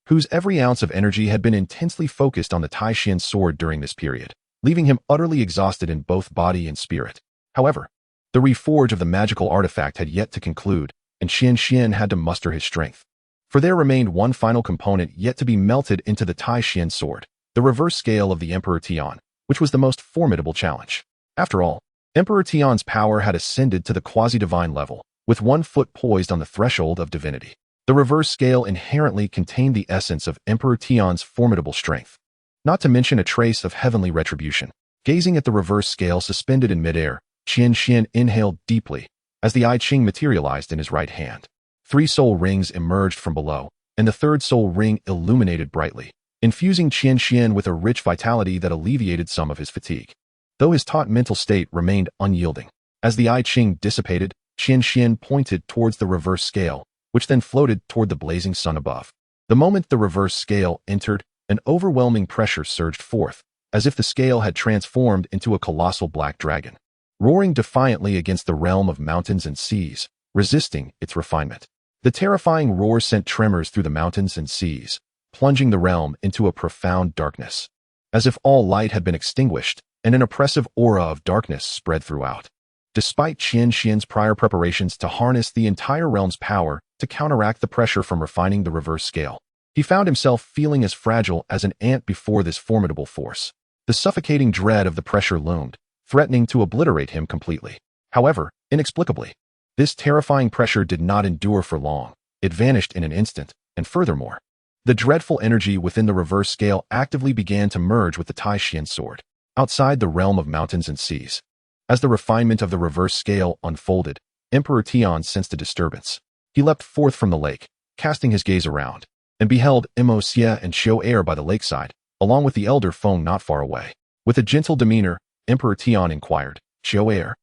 [SPEAKER 1] whose every ounce of energy had been intensely focused on the Tai Xian sword during this period, leaving him utterly exhausted in both body and spirit. However, the reforge of the magical artifact had yet to conclude, and Qian Xuan had to muster his strength. For there remained one final component yet to be melted into the Tai Xian sword, the reverse scale of the Emperor Tian, which was the most formidable challenge. After all, Emperor Tian's power had ascended to the quasi-divine level, with 1 foot poised on the threshold of divinity. The reverse scale inherently contained the essence of Emperor Tian's formidable strength, not to mention a trace of heavenly retribution. Gazing at the reverse scale suspended in midair, Qian Xuan inhaled deeply as the I Ching materialized in his right hand. 3 soul rings emerged from below, and the 3rd soul ring illuminated brightly, infusing Qian Xuan with a rich vitality that alleviated some of his fatigue, though his taut mental state remained unyielding. As the I Ching dissipated, Qian Xuan pointed towards the reverse scale, which then floated toward the blazing sun above. The moment the reverse scale entered, an overwhelming pressure surged forth, as if the scale had transformed into a colossal black dragon, roaring defiantly against the realm of mountains and seas, resisting its refinement. The terrifying roar sent tremors through the mountains and seas, plunging the realm into a profound darkness. As if all light had been extinguished, and an oppressive aura of darkness spread throughout. Despite Qian Xuan's prior preparations to harness the entire realm's power to counteract the pressure from refining the reverse scale, he found himself feeling as fragile as an ant before this formidable force. The suffocating dread of the pressure loomed, threatening to obliterate him completely. However, inexplicably, this terrifying pressure did not endure for long. It vanished in an instant, and furthermore, the dreadful energy within the reverse scale actively began to merge with the Taoist sword, outside the realm of mountains and seas. As the refinement of the reverse scale unfolded, Emperor Tian sensed a disturbance. He leapt forth from the lake, casting his gaze around, and beheld Xie and Xiao by the lakeside, along with the elder Feng not far away. With a gentle demeanor, Emperor Tian inquired, Xiao,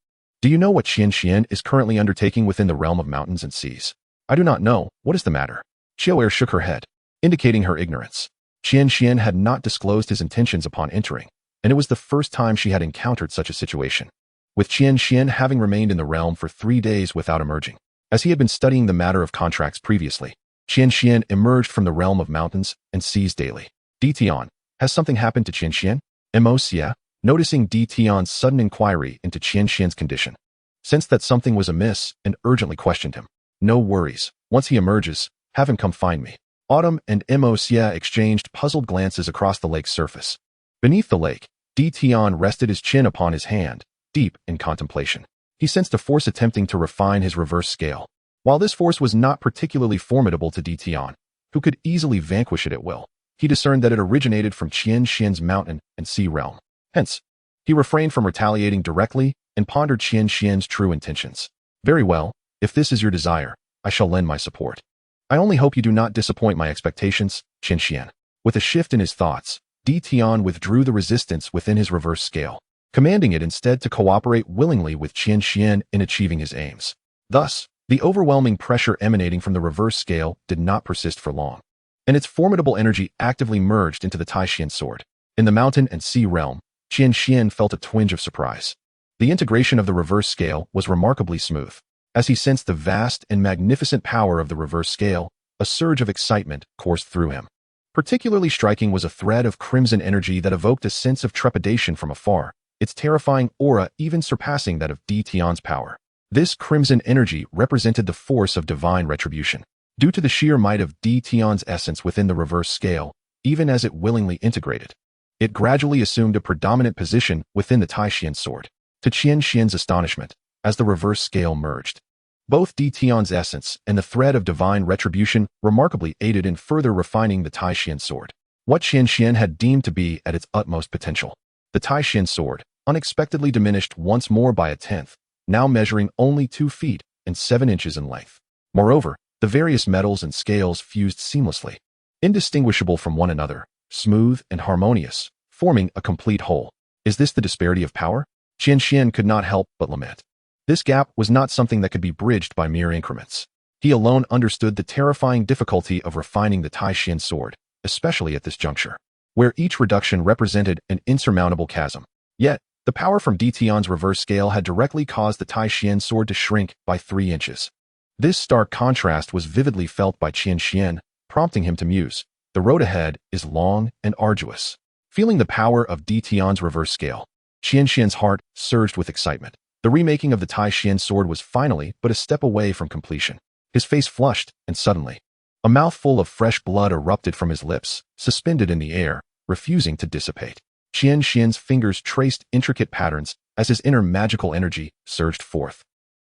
[SPEAKER 1] do you know what Qian Xuan is currently undertaking within the realm of mountains and seas? I do not know. What is the matter? Xiao shook her head, indicating her ignorance. Qian Xuan had not disclosed his intentions upon entering, and it was the first time she had encountered such a situation. With Qian Xuan having remained in the realm for 3 days without emerging, as he had been studying the matter of contracts previously, Qian Xuan emerged from the realm of mountains and seas daily. Tian, has something happened to Qian Xuan? Xie, noticing Tian's sudden inquiry into Qian Xuan's condition, sensed that something was amiss and urgently questioned him. No worries. Once he emerges, have him come find me. Autumn and Xie exchanged puzzled glances across the lake's surface. Beneath the lake, Tian rested his chin upon his hand, deep in contemplation. He sensed a force attempting to refine his reverse scale. While this force was not particularly formidable to Tian, who could easily vanquish it at will, he discerned that it originated from Qian Xuan's mountain and sea realm. Hence, he refrained from retaliating directly and pondered Qian Xuan's true intentions. Very well, if this is your desire, I shall lend my support. I only hope you do not disappoint my expectations, Qian Xuan. With a shift in his thoughts, Tian withdrew the resistance within his reverse scale, commanding it instead to cooperate willingly with Qian Xuan in achieving his aims. Thus, the overwhelming pressure emanating from the reverse scale did not persist for long, and its formidable energy actively merged into the Taoist sword. In the mountain and sea realm, Qian Xuan felt a twinge of surprise. The integration of the reverse scale was remarkably smooth. As he sensed the vast and magnificent power of the reverse scale, a surge of excitement coursed through him. Particularly striking was a thread of crimson energy that evoked a sense of trepidation from afar, its terrifying aura even surpassing that of Tian's power. This crimson energy represented the force of divine retribution. Due to the sheer might of Tian's essence within the reverse scale, even as it willingly integrated, it gradually assumed a predominant position within the Taoist sword. To Qian Xuan's astonishment, as the reverse scale merged, both Tian's essence and the thread of divine retribution remarkably aided in further refining the Taoist sword. What Qian Xuan had deemed to be at its utmost potential, the Taoist sword, unexpectedly diminished once more by a tenth, now measuring only 2 feet and 7 inches in length. Moreover, the various metals and scales fused seamlessly, indistinguishable from one another, smooth and harmonious, forming a complete whole. Is this the disparity of power? Qian Xuan could not help but lament. This gap was not something that could be bridged by mere increments. He alone understood the terrifying difficulty of refining the Taoist sword, especially at this juncture, where each reduction represented an insurmountable chasm. Yet, the power from Tian's reverse scale had directly caused the Taoist sword to shrink by 3 inches. This stark contrast was vividly felt by Qian Xuan, prompting him to muse. The road ahead is long and arduous. Feeling the power of Tian's reverse scale, Qian Xuan's heart surged with excitement. The remaking of the Taoist sword was finally but a step away from completion. His face flushed, and suddenly, a mouthful of fresh blood erupted from his lips, suspended in the air, refusing to dissipate. Qian Xuan's fingers traced intricate patterns as his inner magical energy surged forth.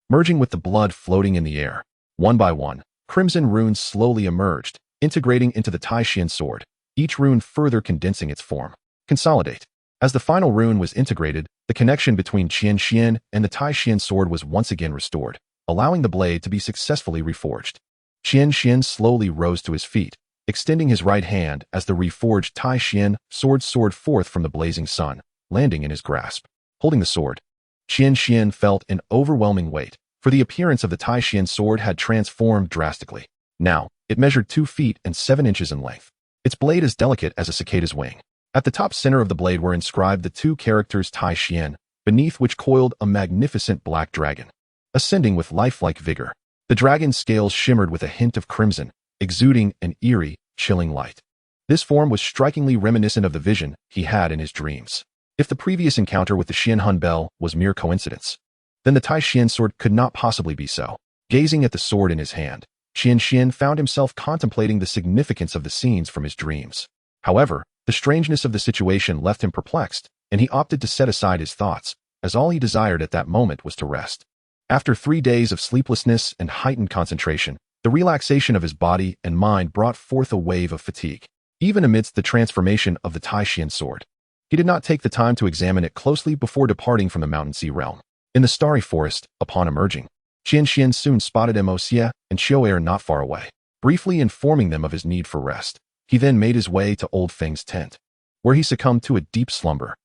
[SPEAKER 1] Merging with the blood floating in the air, one by one, crimson runes slowly emerged, integrating into the Taoist sword, each rune further condensing its form. Consolidate. As the final rune was integrated, the connection between Qian Xuan and the Taoist sword was once again restored, allowing the blade to be successfully reforged. Qian Xuan slowly rose to his feet, extending his right hand as the reforged Taoist sword soared forth from the blazing sun, landing in his grasp. Holding the sword, Qian Xuan felt an overwhelming weight, for the appearance of the Taoist sword had transformed drastically. Now, it measured 2 feet and 7 inches in length. Its blade as delicate as a cicada's wing. At the top center of the blade were inscribed the 2 characters Taoist, beneath which coiled a magnificent black dragon, ascending with lifelike vigor. The dragon's scales shimmered with a hint of crimson, exuding an eerie, chilling light. This form was strikingly reminiscent of the vision he had in his dreams. If the previous encounter with the Qian bell was mere coincidence, then the Tai Qian sword could not possibly be so. Gazing at the sword in his hand, Qian found himself contemplating the significance of the scenes from his dreams. However, the strangeness of the situation left him perplexed, and he opted to set aside his thoughts, as all he desired at that moment was to rest. After 3 days of sleeplessness and heightened concentration, the relaxation of his body and mind brought forth a wave of fatigue. Even amidst the transformation of the Tai Qian sword, he did not take the time to examine it closely before departing from the Mountain Sea realm. In the starry forest, upon emerging, Qian soon spotted Mo and Qiuer not far away. Briefly informing them of his need for rest, he then made his way to Old Feng's tent, where he succumbed to a deep slumber.